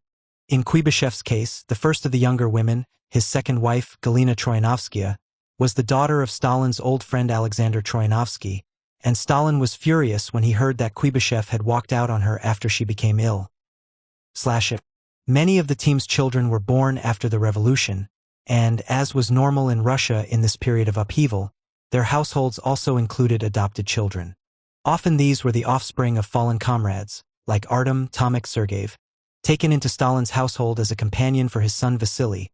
In Kuibyshev's case, the first of the younger women, his second wife, Galina Troyanovskaya, was the daughter of Stalin's old friend Alexander Troyanovsky, and Stalin was furious when he heard that Kuibyshev had walked out on her after she became ill. Many of the team's children were born after the revolution, and, as was normal in Russia in this period of upheaval, their households also included adopted children. Often these were the offspring of fallen comrades, like Artem Tomik Sergeyev, taken into Stalin's household as a companion for his son Vasily,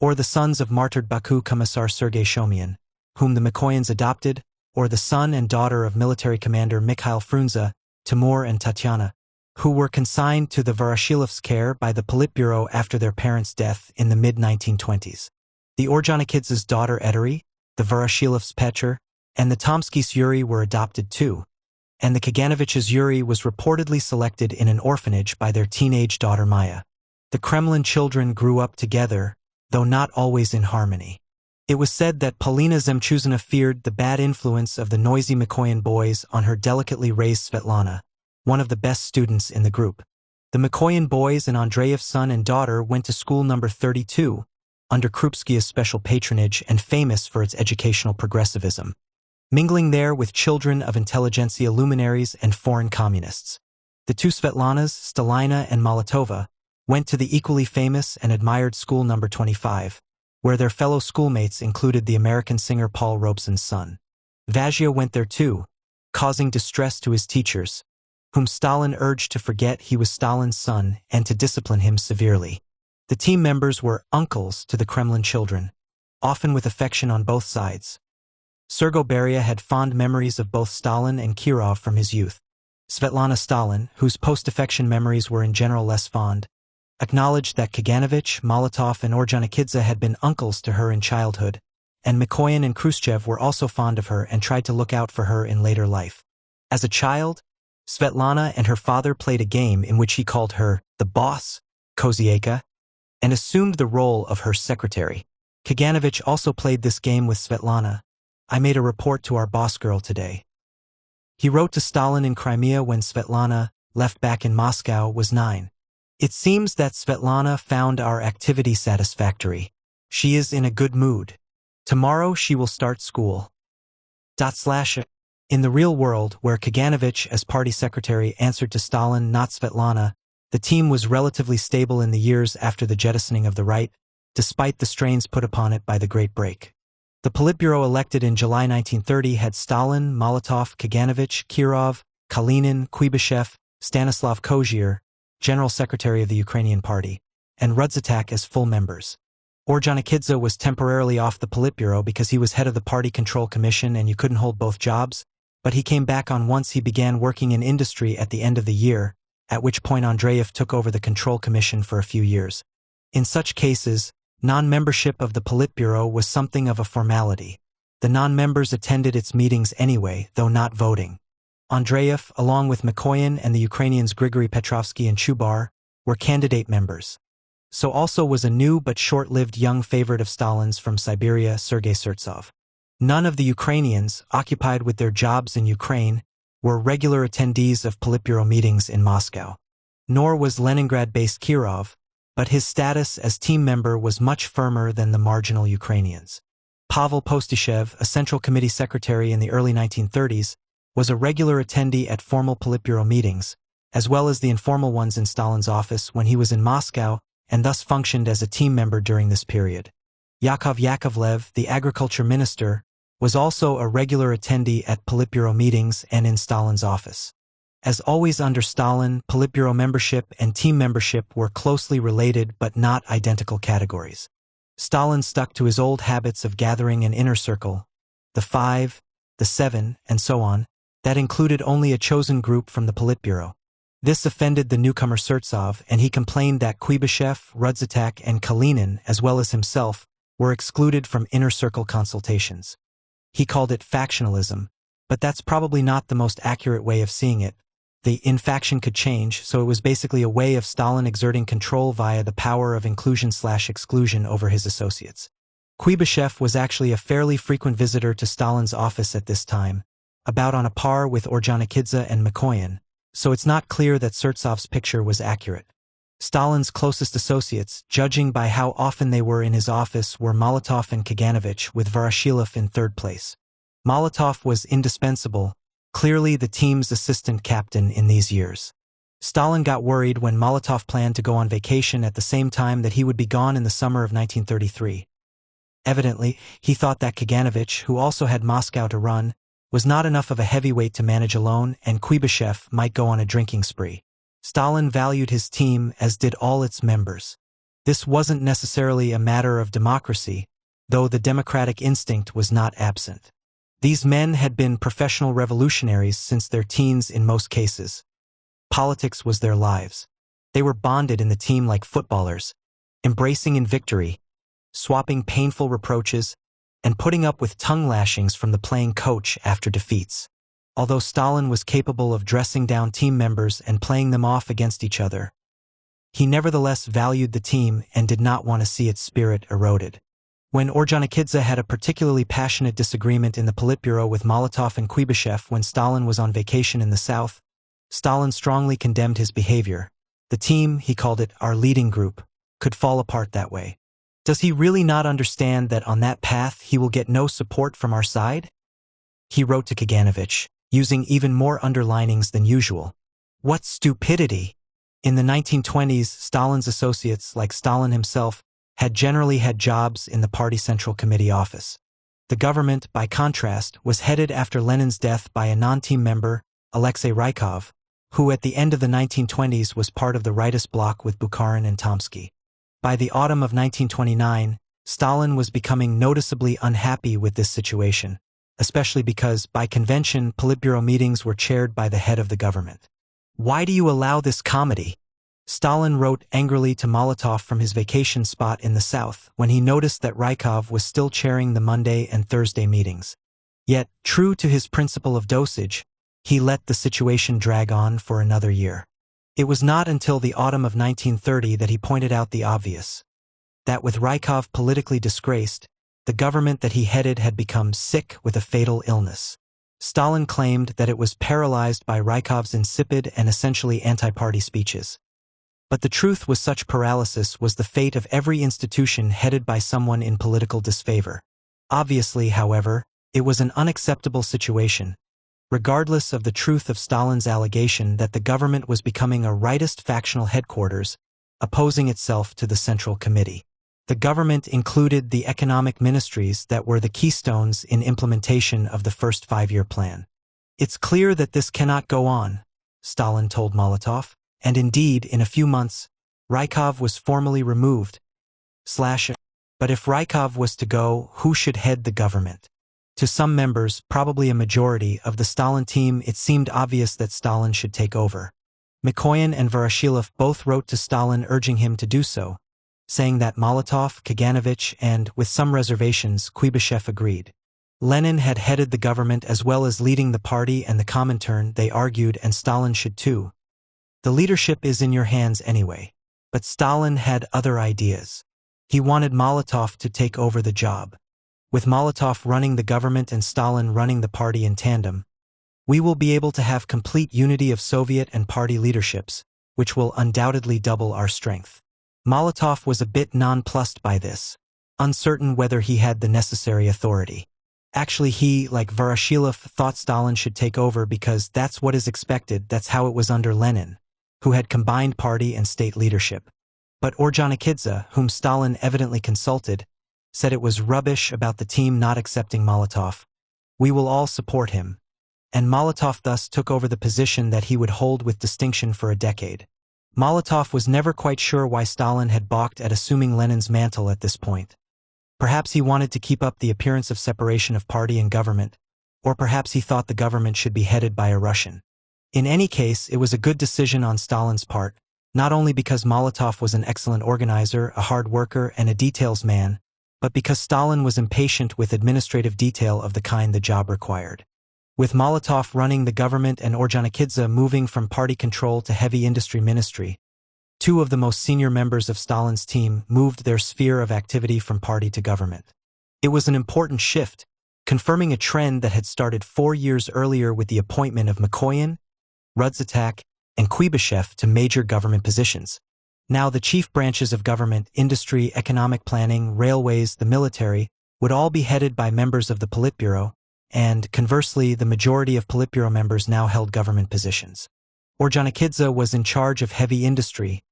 or the sons of martyred Baku Commissar Sergei Shomian, whom the Mikoyans adopted, or the son and daughter of military commander Mikhail Frunze, Timur and Tatyana, who were consigned to the Voroshilov's care by the Politburo after their parents' death in the mid-1920s. The Ordzhonikidze's daughter Eteri, the Voroshilov's Petr, and the Tomskys Yuri were adopted too, and the Kaganovich's Yuri was reportedly selected in an orphanage by their teenage daughter Maya. The Kremlin children grew up together, though not always in harmony. It was said that Polina Zemchuzina feared the bad influence of the noisy Mikoyan boys on her delicately raised Svetlana, one of the best students in the group. The Mikoyan boys and Andreev's son and daughter went to school number 32, under Krupskia's special patronage and famous for its educational progressivism, mingling there with children of intelligentsia luminaries and foreign communists. The two Svetlanas, Stalina and Molotova, went to the equally famous and admired school number 25, where their fellow schoolmates included the American singer Paul Robeson's son. Vazhia went there too, causing distress to his teachers, whom Stalin urged to forget he was Stalin's son and to discipline him severely. The team members were uncles to the Kremlin children, often with affection on both sides. Sergo Beria had fond memories of both Stalin and Kirov from his youth. Svetlana Stalin, whose post-affection memories were in general less fond, acknowledged that Kaganovich, Molotov, and Ordzhonikidze had been uncles to her in childhood, and Mikoyan and Khrushchev were also fond of her and tried to look out for her in later life. As a child, Svetlana and her father played a game in which he called her the boss, Kozieka, and assumed the role of her secretary. Kaganovich also played this game with Svetlana. "I made a report to our boss girl today." He wrote to Stalin in Crimea when Svetlana, left back in Moscow, was 9. "It seems that Svetlana found our activity satisfactory. She is in a good mood. Tomorrow she will start school." In the real world, where Kaganovich as party secretary answered to Stalin, not Svetlana, the team was relatively stable in the years after the jettisoning of the right, despite the strains put upon it by the Great Break. The Politburo elected in July 1930 had Stalin, Molotov, Kaganovich, Kirov, Kalinin, Kuibyshev, Stanislav Kozier, General Secretary of the Ukrainian Party, and Rudzatak as full members. Ordzhonikidze was temporarily off the Politburo because he was head of the Party Control Commission and you couldn't hold both jobs, but he came back on once he began working in industry at the end of the year, at which point Andreev took over the Control Commission for a few years. In such cases, non-membership of the Politburo was something of a formality. The non-members attended its meetings anyway, though not voting. Andreev, along with Mikoyan and the Ukrainians Grigory Petrovsky and Chubar, were candidate members. So also was a new but short-lived young favorite of Stalin's from Siberia, Sergei Surtsov. None of the Ukrainians, occupied with their jobs in Ukraine, were regular attendees of Politburo meetings in Moscow. Nor was Leningrad-based Kirov, but his status as team member was much firmer than the marginal Ukrainians. Pavel Postishev, a Central Committee secretary in the early 1930s, was a regular attendee at formal Politburo meetings, as well as the informal ones in Stalin's office when he was in Moscow, and thus functioned as a team member during this period. Yakov Yakovlev, the agriculture minister, was also a regular attendee at Politburo meetings and in Stalin's office. As always under Stalin, Politburo membership and team membership were closely related but not identical categories. Stalin stuck to his old habits of gathering an inner circle, the 5, the 7, and so on, that included only a chosen group from the Politburo. This offended the newcomer Surtsov, and he complained that Kuibyshev, Rudzatak, and Kalinin, as well as himself, were excluded from inner circle consultations. He called it factionalism, but that's probably not the most accurate way of seeing it. The in-faction could change, so it was basically a way of Stalin exerting control via the power of inclusion/exclusion over his associates. Kuibyshev was actually a fairly frequent visitor to Stalin's office at this time, about on a par with Ordzhonikidze and Mikoyan, so it's not clear that Surtsov's picture was accurate. Stalin's closest associates, judging by how often they were in his office, were Molotov and Kaganovich, with Voroshilov in third place. Molotov was indispensable, clearly the team's assistant captain in these years. Stalin got worried when Molotov planned to go on vacation at the same time that he would be gone in the summer of 1933. Evidently, he thought that Kaganovich, who also had Moscow to run, was not enough of a heavyweight to manage alone, and Kuibyshev might go on a drinking spree. Stalin valued his team, as did all its members. This wasn't necessarily a matter of democracy, though the democratic instinct was not absent. These men had been professional revolutionaries since their teens in most cases. Politics was their lives. They were bonded in the team like footballers, embracing in victory, swapping painful reproaches, and putting up with tongue lashings from the playing coach after defeats. Although Stalin was capable of dressing down team members and playing them off against each other, he nevertheless valued the team and did not want to see its spirit eroded. When Ordzhonikidze had a particularly passionate disagreement in the Politburo with Molotov and Kuibyshev when Stalin was on vacation in the south, Stalin strongly condemned his behavior. The team, he called it our leading group, could fall apart that way. Does he really not understand that on that path he will get no support from our side? He wrote to Kaganovich, using even more underlinings than usual. What stupidity! In the 1920s, Stalin's associates, like Stalin himself, had generally had jobs in the Party Central Committee office. The government, by contrast, was headed after Lenin's death by a non-team member, Alexei Rykov, who at the end of the 1920s was part of the rightist bloc with Bukharin and Tomsky. By the autumn of 1929, Stalin was becoming noticeably unhappy with this situation, especially because, by convention, Politburo meetings were chaired by the head of the government. Why do you allow this comedy? Stalin wrote angrily to Molotov from his vacation spot in the south when he noticed that Rykov was still chairing the Monday and Thursday meetings. Yet, true to his principle of dosage, he let the situation drag on for another year. It was not until the autumn of 1930 that he pointed out the obvious: that with Rykov politically disgraced, the government that he headed had become sick with a fatal illness. Stalin claimed that it was paralyzed by Rykov's insipid and essentially anti-party speeches. But the truth was such paralysis was the fate of every institution headed by someone in political disfavor. Obviously, however, it was an unacceptable situation, regardless of the truth of Stalin's allegation that the government was becoming a rightist factional headquarters, opposing itself to the Central Committee. The government included the economic ministries that were the keystones in implementation of the first five-year plan. "It's clear that this cannot go on," Stalin told Molotov, and indeed, in a few months, Rykov was formally removed. But if Rykov was to go, who should head the government? To some members, probably a majority, of the Stalin team, it seemed obvious that Stalin should take over. Mikoyan and Voroshilov both wrote to Stalin urging him to do so, saying that Molotov, Kaganovich, and, with some reservations, Kuibyshev agreed. Lenin had headed the government as well as leading the party and the Comintern, they argued, and Stalin should too. The leadership is in your hands anyway. But Stalin had other ideas. He wanted Molotov to take over the job. With Molotov running the government and Stalin running the party in tandem, we will be able to have complete unity of Soviet and party leaderships, which will undoubtedly double our strength. Molotov was a bit nonplussed by this, uncertain whether he had the necessary authority. Actually, he, like Voroshilov, thought Stalin should take over because that's what is expected, that's how it was under Lenin, who had combined party and state leadership. But Ordzhonikidze, whom Stalin evidently consulted, said it was rubbish about the team not accepting Molotov. "We will all support him." And Molotov thus took over the position that he would hold with distinction for a decade. Molotov was never quite sure why Stalin had balked at assuming Lenin's mantle at this point. Perhaps he wanted to keep up the appearance of separation of party and government, or perhaps he thought the government should be headed by a Russian. In any case, it was a good decision on Stalin's part, not only because Molotov was an excellent organizer, a hard worker, and a details man, but because Stalin was impatient with administrative detail of the kind the job required. With Molotov running the government and Ordzhonikidze moving from party control to heavy industry ministry, two of the most senior members of Stalin's team moved their sphere of activity from party to government. It was an important shift, confirming a trend that had started 4 years earlier with the appointment of Mikoyan, Rudzatak, and Kuibyshev to major government positions. Now the chief branches of government, industry, economic planning, railways, the military, would all be headed by members of the Politburo, and, conversely, the majority of Politburo members now held government positions. Ordzhonikidze was in charge of heavy industry,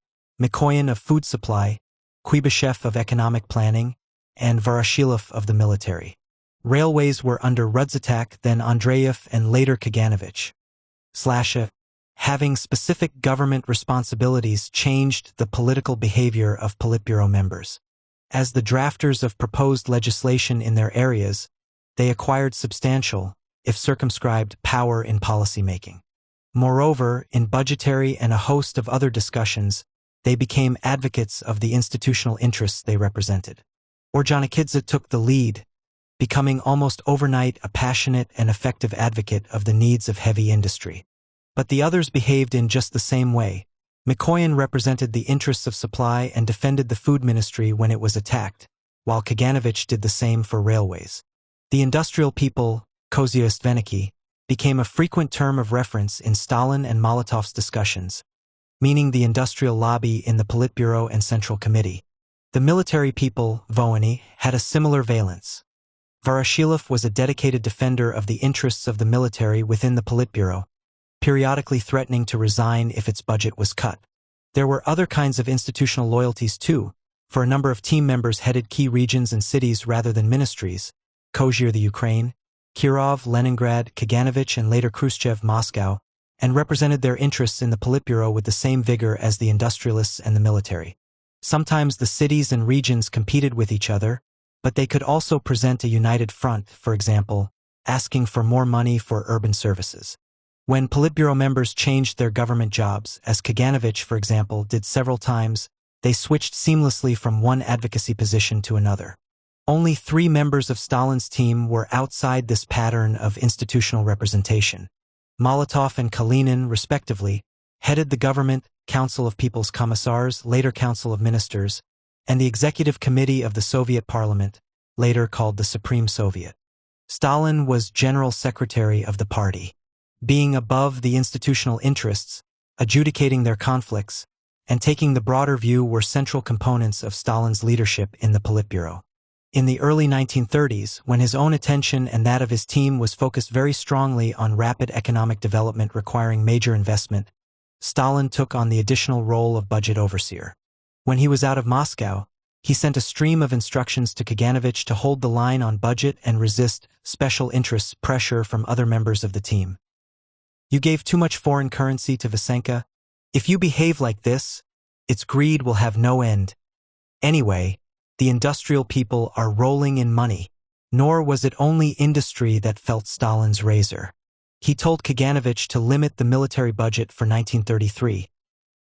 Mikoyan of food supply, Kuibyshev of economic planning, and Voroshilov of the military. Railways were under Rudzatak, then Andreev, and later Kaganovich. Having specific government responsibilities changed the political behavior of Politburo members. As the drafters of proposed legislation in their areas, they acquired substantial, if circumscribed, power in policymaking. Moreover, in budgetary and a host of other discussions, they became advocates of the institutional interests they represented. Ordzhonikidze took the lead, becoming almost overnight a passionate and effective advocate of the needs of heavy industry. But the others behaved in just the same way. Mikoyan represented the interests of supply and defended the food ministry when it was attacked, while Kaganovich did the same for railways. The industrial people, kozioistveniki, became a frequent term of reference in Stalin and Molotov's discussions, meaning the industrial lobby in the Politburo and Central Committee. The military people, voini, had a similar valence. Voroshilov was a dedicated defender of the interests of the military within the Politburo, periodically threatening to resign if its budget was cut. There were other kinds of institutional loyalties too, for a number of team members headed key regions and cities rather than ministries: Kozhir the Ukraine, Kirov, Leningrad, Kaganovich, and later Khrushchev, Moscow, and represented their interests in the Politburo with the same vigor as the industrialists and the military. Sometimes the cities and regions competed with each other, but they could also present a united front, for example, asking for more money for urban services. When Politburo members changed their government jobs, as Kaganovich, for example, did several times, they switched seamlessly from one advocacy position to another. Only 3 members of Stalin's team were outside this pattern of institutional representation. Molotov and Kalinin, respectively, headed the Government, Council of People's Commissars, later Council of Ministers, and the Executive Committee of the Soviet Parliament, later called the Supreme Soviet. Stalin was General Secretary of the party. Being above the institutional interests, adjudicating their conflicts, and taking the broader view were central components of Stalin's leadership in the Politburo. In the early 1930s, when his own attention and that of his team was focused very strongly on rapid economic development requiring major investment, Stalin took on the additional role of budget overseer. When he was out of Moscow, he sent a stream of instructions to Kaganovich to hold the line on budget and resist special interests pressure from other members of the team. You gave too much foreign currency to Vysenka. If you behave like this, its greed will have no end. Anyway, the industrial people are rolling in money. Nor was it only industry that felt Stalin's razor. He told Kaganovich to limit the military budget for 1933,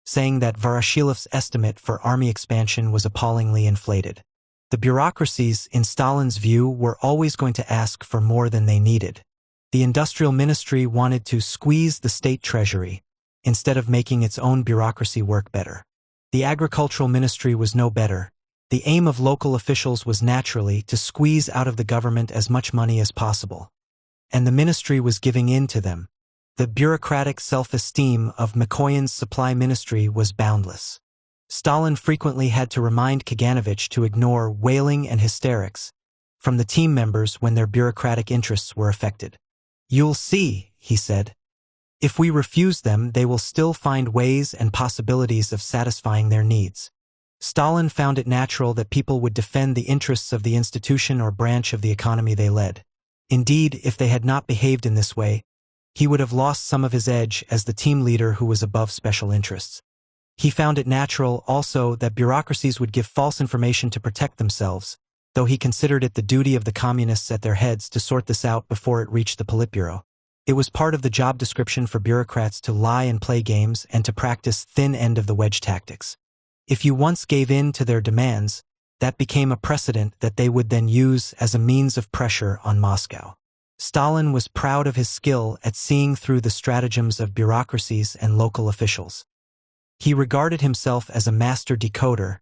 saying that Voroshilov's estimate for army expansion was appallingly inflated. The bureaucracies, in Stalin's view, were always going to ask for more than they needed. The industrial ministry wanted to squeeze the state treasury, instead of making its own bureaucracy work better. The agricultural ministry was no better. The aim of local officials was naturally to squeeze out of the government as much money as possible. And the ministry was giving in to them. The bureaucratic self-esteem of Mikoyan's supply ministry was boundless. Stalin frequently had to remind Kaganovich to ignore wailing and hysterics from the team members when their bureaucratic interests were affected. "You'll see," he said. "If we refuse them, they will still find ways and possibilities of satisfying their needs." Stalin found it natural that people would defend the interests of the institution or branch of the economy they led. Indeed, if they had not behaved in this way, he would have lost some of his edge as the team leader who was above special interests. He found it natural, also, that bureaucracies would give false information to protect themselves, though he considered it the duty of the communists at their heads to sort this out before it reached the Politburo. It was part of the job description for bureaucrats to lie and play games and to practice thin end of the wedge tactics. If you once gave in to their demands, that became a precedent that they would then use as a means of pressure on Moscow. Stalin was proud of his skill at seeing through the stratagems of bureaucracies and local officials. He regarded himself as a master decoder,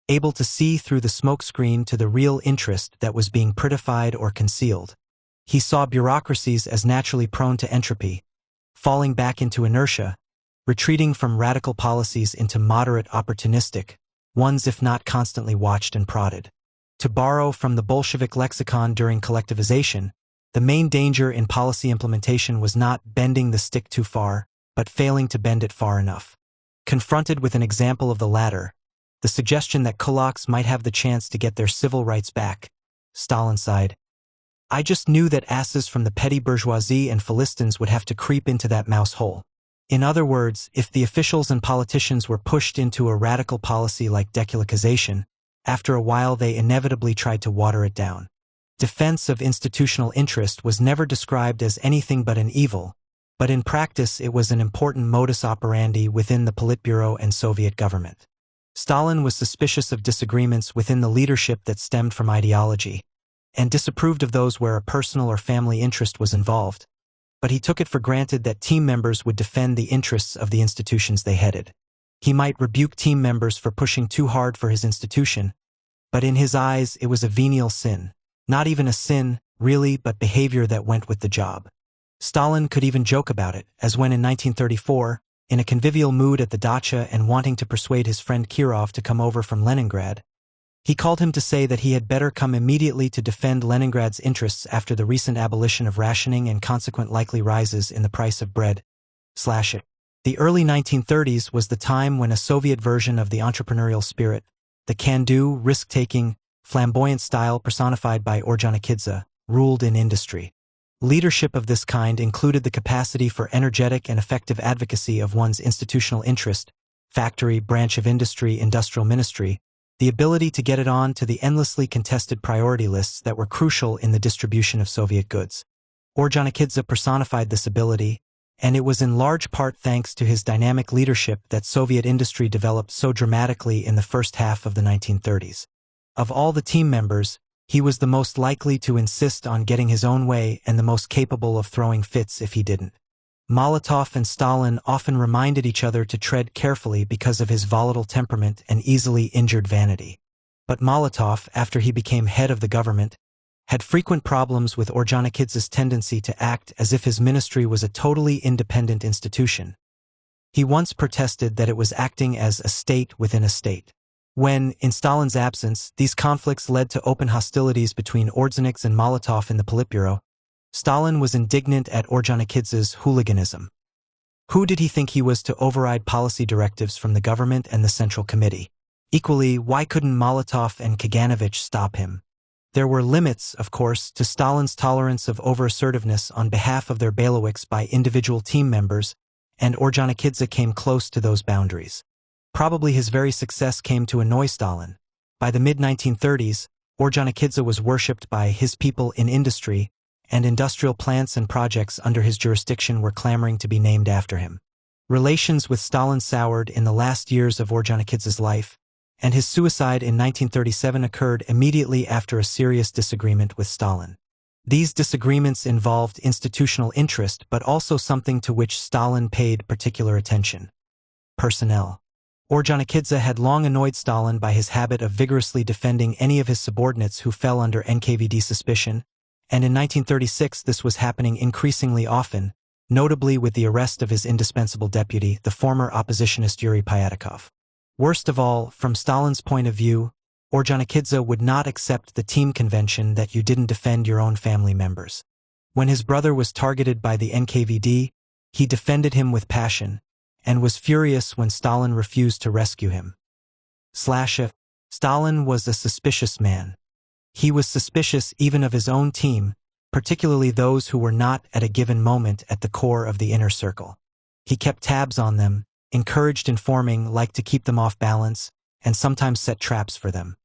able to see through the smokescreen to the real interest that was being prettified or concealed. He saw bureaucracies as naturally prone to entropy, falling back into inertia, retreating from radical policies into moderate opportunistic ones if not constantly watched and prodded. To borrow from the Bolshevik lexicon during collectivization, the main danger in policy implementation was not bending the stick too far, but failing to bend it far enough. Confronted with an example of the latter, the suggestion that kulaks might have the chance to get their civil rights back, Stalin sighed. "I just knew that asses from the petty bourgeoisie and Philistines would have to creep into that mouse hole." In other words, if the officials and politicians were pushed into a radical policy like dekulakization, after a while they inevitably tried to water it down. Defense of institutional interest was never described as anything but an evil, but in practice it was an important modus operandi within the Politburo and Soviet government. Stalin was suspicious of disagreements within the leadership that stemmed from ideology, and disapproved of those where a personal or family interest was involved. But he took it for granted that team members would defend the interests of the institutions they headed. He might rebuke team members for pushing too hard for his institution, but in his eyes it was a venial sin. Not even a sin, really, but behavior that went with the job. Stalin could even joke about it, as when in 1934, in a convivial mood at the dacha and wanting to persuade his friend Kirov to come over from Leningrad, he called him to say that he had better come immediately to defend Leningrad's interests after the recent abolition of rationing and consequent likely rises in the price of bread. The early 1930s was the time when a Soviet version of the entrepreneurial spirit, the can-do, risk-taking, flamboyant style personified by Ordzhonikidze, ruled in industry. Leadership of this kind included the capacity for energetic and effective advocacy of one's institutional interest, factory, branch of industry, industrial ministry, the ability to get it on to the endlessly contested priority lists that were crucial in the distribution of Soviet goods. Ordzhonikidze personified this ability, and it was in large part thanks to his dynamic leadership that Soviet industry developed so dramatically in the first half of the 1930s. Of all the team members, he was the most likely to insist on getting his own way and the most capable of throwing fits if he didn't. Molotov and Stalin often reminded each other to tread carefully because of his volatile temperament and easily injured vanity. But Molotov, after he became head of the government, had frequent problems with Ordzhonikidze's tendency to act as if his ministry was a totally independent institution. He once protested that it was acting as a state within a state. When, in Stalin's absence, these conflicts led to open hostilities between Ordzhonikidze and Molotov in the Politburo, Stalin was indignant at Ordzhonikidze's hooliganism. Who did he think he was to override policy directives from the government and the Central Committee? Equally, why couldn't Molotov and Kaganovich stop him? There were limits, of course, to Stalin's tolerance of over-assertiveness on behalf of their bailiwicks by individual team members, and Ordzhonikidze came close to those boundaries. Probably his very success came to annoy Stalin. By the mid-1930s, Ordzhonikidze was worshipped by his people in industry, and industrial plants and projects under his jurisdiction were clamoring to be named after him. Relations with Stalin soured in the last years of Ordzhonikidze's life, and his suicide in 1937 occurred immediately after a serious disagreement with Stalin. These disagreements involved institutional interest but also something to which Stalin paid particular attention: personnel. Ordzhonikidze had long annoyed Stalin by his habit of vigorously defending any of his subordinates who fell under NKVD suspicion, and in 1936 this was happening increasingly often, notably with the arrest of his indispensable deputy, the former oppositionist Yuri Pyatakov. Worst of all, from Stalin's point of view, Ordzhonikidze would not accept the team convention that you didn't defend your own family members. When his brother was targeted by the NKVD, he defended him with passion, and was furious when Stalin refused to rescue him. Stalin was a suspicious man. He was suspicious even of his own team, particularly those who were not at a given moment at the core of the inner circle. He kept tabs on them, encouraged informing, liked to keep them off balance, and sometimes set traps for them.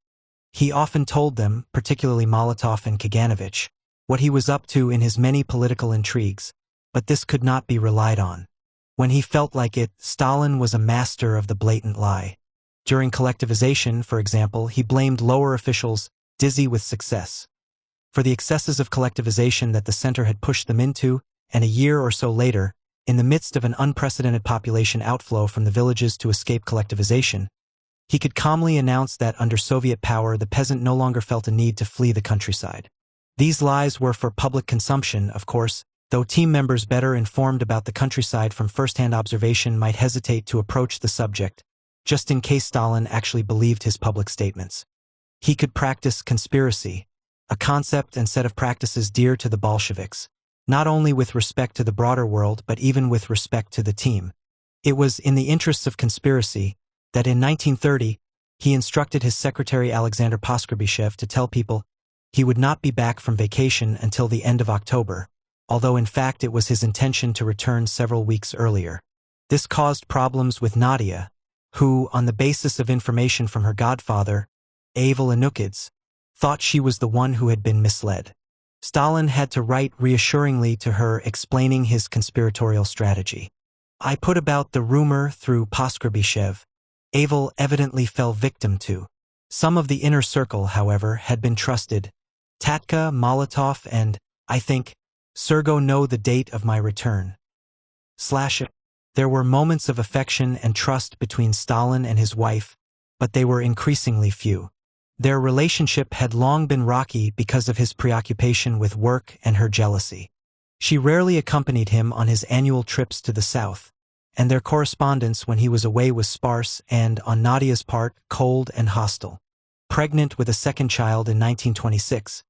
He often told them, particularly Molotov and Kaganovich, what he was up to in his many political intrigues, but this could not be relied on. When he felt like it, Stalin was a master of the blatant lie. During collectivization, for example, he blamed lower officials, dizzy with success, for the excesses of collectivization that the center had pushed them into, and a year or so later, in the midst of an unprecedented population outflow from the villages to escape collectivization, he could calmly announce that under Soviet power the peasant no longer felt a need to flee the countryside. These lies were for public consumption, of course, though team members better informed about the countryside from first-hand observation might hesitate to approach the subject, just in case Stalin actually believed his public statements. He could practice conspiracy, a concept and set of practices dear to the Bolsheviks, not only with respect to the broader world but even with respect to the team. It was in the interests of conspiracy that in 1930 he instructed his secretary Alexander Poskrebyshev to tell people he would not be back from vacation until the end of October, although in fact it was his intention to return several weeks earlier. This caused problems with Nadia, who, on the basis of information from her godfather, AUIDIOBOOK, thought she was the one who had been misled. Stalin had to write reassuringly to her explaining his conspiratorial strategy. I put about the rumor through Poskrebyshev. Avel evidently fell victim to. Some of the inner circle, however, had been trusted. Tatka, Molotov, and, I think, Sergo know the date of my return. There were moments of affection and trust between Stalin and his wife, but they were increasingly few. Their relationship had long been rocky because of his preoccupation with work and her jealousy. She rarely accompanied him on his annual trips to the south, and their correspondence when he was away was sparse and, on Nadia's part, cold and hostile. Pregnant with a second child in 1926,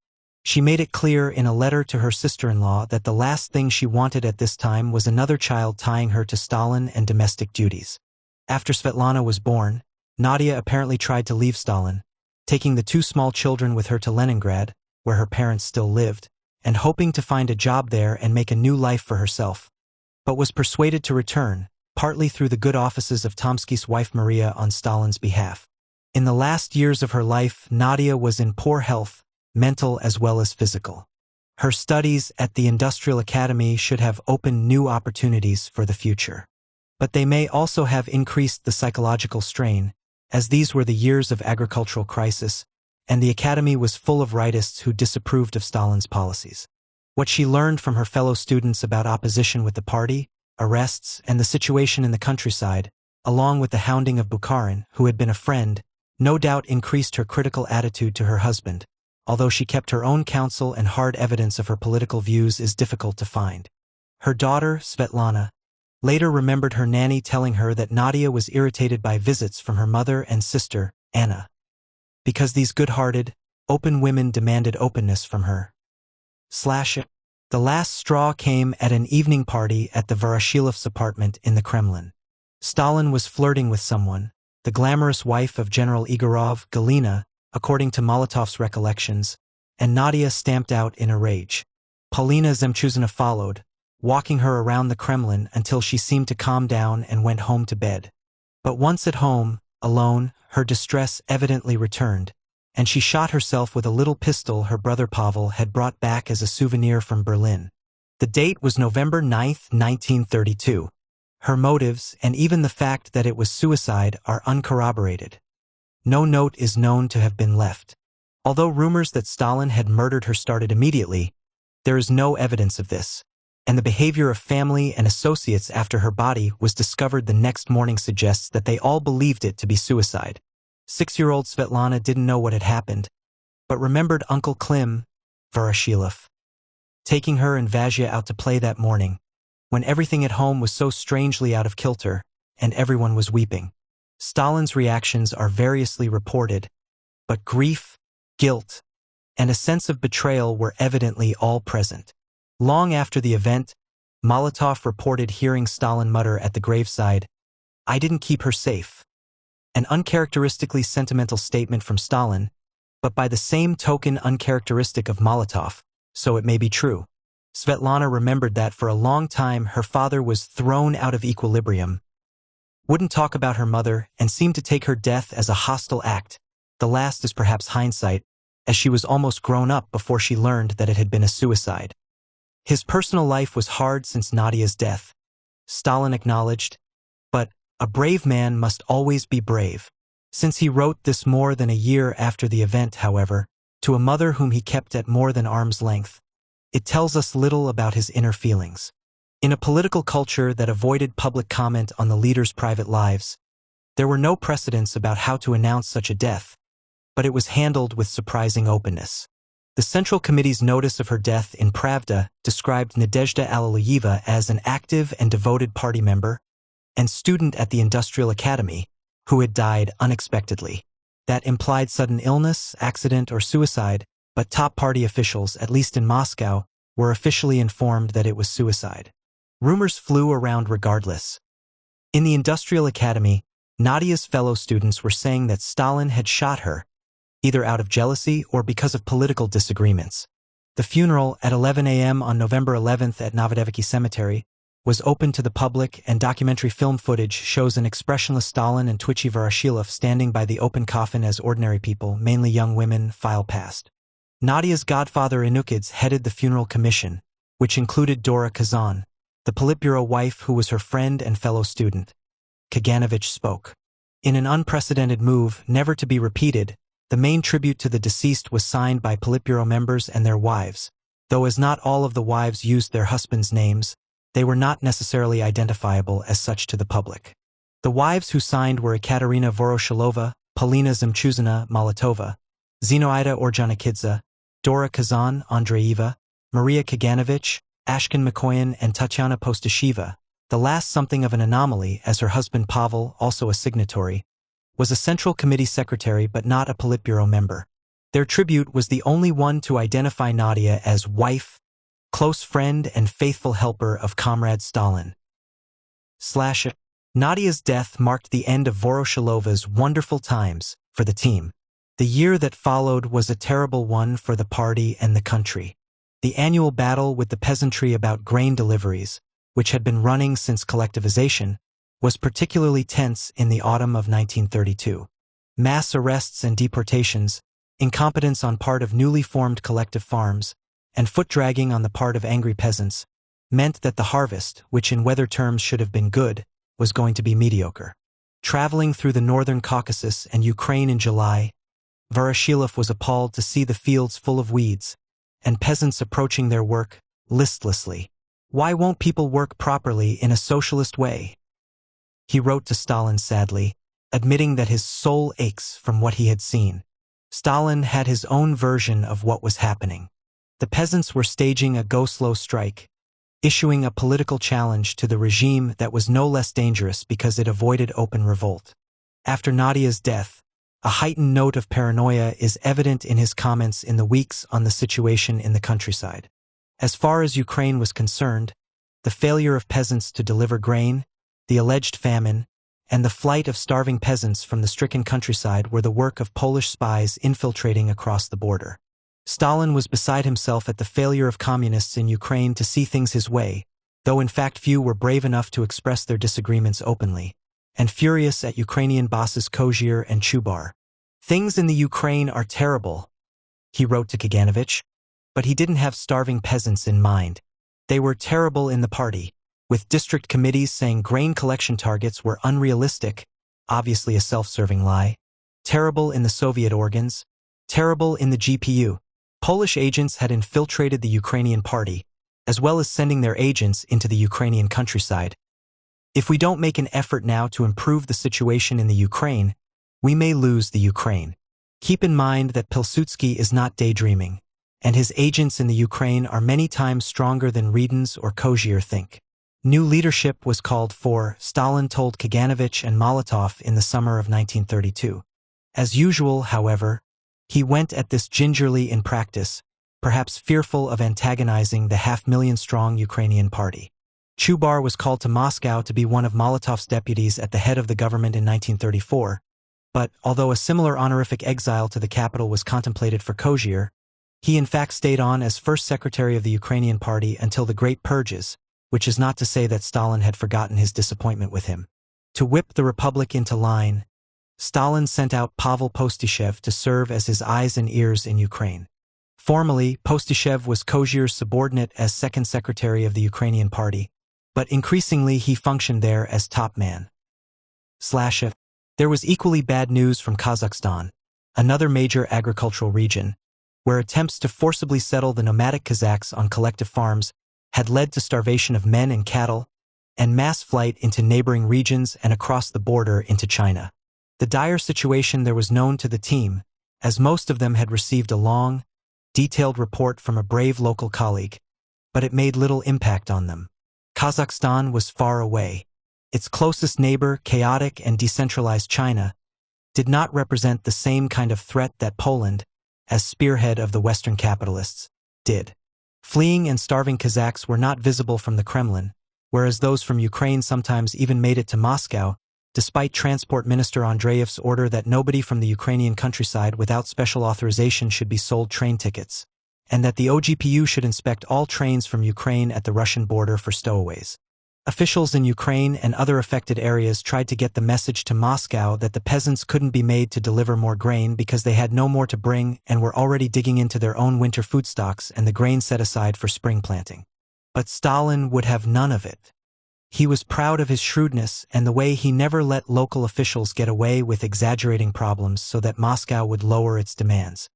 she made it clear in a letter to her sister-in-law that the last thing she wanted at this time was another child tying her to Stalin and domestic duties. After Svetlana was born, Nadia apparently tried to leave Stalin, taking the two small children with her to Leningrad, where her parents still lived, and hoping to find a job there and make a new life for herself, but was persuaded to return, partly through the good offices of Tomsky's wife Maria on Stalin's behalf. In the last years of her life, Nadia was in poor health, mental as well as physical. Her studies at the Industrial Academy should have opened new opportunities for the future. But they may also have increased the psychological strain, as these were the years of agricultural crisis, and the academy was full of rightists who disapproved of Stalin's policies. What she learned from her fellow students about opposition with the party, arrests, and the situation in the countryside, along with the hounding of Bukharin, who had been a friend, no doubt increased her critical attitude to her husband, although she kept her own counsel and hard evidence of her political views is difficult to find. Her daughter, Svetlana, later remembered her nanny telling her that Nadia was irritated by visits from her mother and sister, Anna, because these good-hearted, open women demanded openness from her. The last straw came at an evening party at the Voroshilov's apartment in the Kremlin. Stalin was flirting with someone, the glamorous wife of General Igorov, Galina, according to Molotov's recollections, and Nadia stamped out in a rage. Polina Zemchuzina followed, walking her around the Kremlin until she seemed to calm down and went home to bed. But once at home, alone, her distress evidently returned, and she shot herself with a little pistol her brother Pavel had brought back as a souvenir from Berlin. The date was November 9, 1932. Her motives, and even the fact that it was suicide, are uncorroborated. No note is known to have been left. Although rumors that Stalin had murdered her started immediately, there is no evidence of this, and the behavior of family and associates after her body was discovered the next morning suggests that they all believed it to be suicide. 6-year-old Svetlana didn't know what had happened, but remembered Uncle Klim, Voroshilov, taking her and Vazia out to play that morning, when everything at home was so strangely out of kilter, and everyone was weeping. Stalin's reactions are variously reported, but grief, guilt, and a sense of betrayal were evidently all present. Long after the event, Molotov reported hearing Stalin mutter at the graveside, "I didn't keep her safe." An uncharacteristically sentimental statement from Stalin, but by the same token uncharacteristic of Molotov, so it may be true. Svetlana remembered that for a long time her father was thrown out of equilibrium, wouldn't talk about her mother, and seemed to take her death as a hostile act. The last is perhaps hindsight, as she was almost grown up before she learned that it had been a suicide. His personal life was hard since Nadia's death, Stalin acknowledged, but a brave man must always be brave. Since he wrote this more than a year after the event, however, to a mother whom he kept at more than arm's length, it tells us little about his inner feelings. In a political culture that avoided public comment on the leaders' private lives, there were no precedents about how to announce such a death, but it was handled with surprising openness. The Central Committee's notice of her death in Pravda described Nadezhda Aliluyeva as an active and devoted party member and student at the Industrial Academy who had died unexpectedly. That implied sudden illness, accident, or suicide, but top party officials, at least in Moscow, were officially informed that it was suicide. Rumors flew around regardless. In the Industrial Academy, Nadia's fellow students were saying that Stalin had shot her, either out of jealousy or because of political disagreements. The funeral, at 11 a.m. on November 11th at Novodevichy Cemetery, was open to the public, and documentary film footage shows an expressionless Stalin and twitchy Voroshilov standing by the open coffin as ordinary people, mainly young women, file past. Nadia's godfather Inukids headed the funeral commission, which included Dora Kazan, the Politburo wife who was her friend and fellow student. Kaganovich spoke. In an unprecedented move, never to be repeated, the main tribute to the deceased was signed by Politburo members and their wives, though as not all of the wives used their husbands' names, they were not necessarily identifiable as such to the public. The wives who signed were Ekaterina Voroshilova, Polina Zemchuzina Molotova, Zinoida Orjanakidze, Dora Kazan Andreeva, Maria Kaganovich, Ashkan Mikoyan, and Tatyana Postasheva. The last something of an anomaly, as her husband Pavel, also a signatory, was a Central Committee secretary but not a Politburo member. Their tribute was the only one to identify Nadia as wife, close friend, and faithful helper of Comrade Stalin. Nadia's death marked the end of Voroshilova's wonderful times for the team. The year that followed was a terrible one for the party and the country. The annual battle with the peasantry about grain deliveries, which had been running since collectivization, was particularly tense in the autumn of 1932. Mass arrests and deportations, incompetence on part of newly formed collective farms, and foot-dragging on the part of angry peasants, meant that the harvest, which in weather terms should have been good, was going to be mediocre. Traveling through the northern Caucasus and Ukraine in July, Voroshilov was appalled to see the fields full of weeds, and peasants approaching their work listlessly. Why won't people work properly in a socialist way? He wrote to Stalin sadly, admitting that his soul aches from what he had seen. Stalin had his own version of what was happening. The peasants were staging a go-slow strike, issuing a political challenge to the regime that was no less dangerous because it avoided open revolt. After Nadia's death, a heightened note of paranoia is evident in his comments in the weeks on the situation in the countryside. As far as Ukraine was concerned, the failure of peasants to deliver grain, the alleged famine, and the flight of starving peasants from the stricken countryside were the work of Polish spies infiltrating across the border. Stalin was beside himself at the failure of communists in Ukraine to see things his way, though in fact few were brave enough to express their disagreements openly, and furious at Ukrainian bosses Kozhier and Chubar. Things in the Ukraine are terrible, he wrote to Kaganovich, but he didn't have starving peasants in mind. They were terrible in the party, with district committees saying grain collection targets were unrealistic, obviously a self-serving lie, terrible in the Soviet organs, terrible in the GPU. Polish agents had infiltrated the Ukrainian party, as well as sending their agents into the Ukrainian countryside. If we don't make an effort now to improve the situation in the Ukraine, we may lose the Ukraine. Keep in mind that Pilsudski is not daydreaming, and his agents in the Ukraine are many times stronger than Redens or Kozhier think. New leadership was called for, Stalin told Kaganovich and Molotov in the summer of 1932. As usual, however, he went at this gingerly in practice, perhaps fearful of antagonizing the half-million-strong Ukrainian party. Chubar was called to Moscow to be one of Molotov's deputies at the head of the government in 1934, but although a similar honorific exile to the capital was contemplated for Kozhier, he in fact stayed on as first secretary of the Ukrainian party until the Great Purges, which is not to say that Stalin had forgotten his disappointment with him. To whip the republic into line, Stalin sent out Pavel Postyshev to serve as his eyes and ears in Ukraine. Formally, Postyshev was Kozhier's subordinate as second secretary of the Ukrainian party, but increasingly he functioned there as top man. There was equally bad news from Kazakhstan, another major agricultural region, where attempts to forcibly settle the nomadic Kazakhs on collective farms had led to starvation of men and cattle, and mass flight into neighboring regions and across the border into China. The dire situation there was known to the team, as most of them had received a long, detailed report from a brave local colleague, but it made little impact on them. Kazakhstan was far away. Its closest neighbor, chaotic and decentralized China, did not represent the same kind of threat that Poland, as spearhead of the Western capitalists, did. Fleeing and starving Kazakhs were not visible from the Kremlin, whereas those from Ukraine sometimes even made it to Moscow, despite Transport Minister Andreev's order that nobody from the Ukrainian countryside without special authorization should be sold train tickets, and that the OGPU should inspect all trains from Ukraine at the Russian border for stowaways. Officials in Ukraine and other affected areas tried to get the message to Moscow that the peasants couldn't be made to deliver more grain because they had no more to bring and were already digging into their own winter food stocks and the grain set aside for spring planting. But Stalin would have none of it. He was proud of his shrewdness and the way he never let local officials get away with exaggerating problems so that Moscow would lower its demands.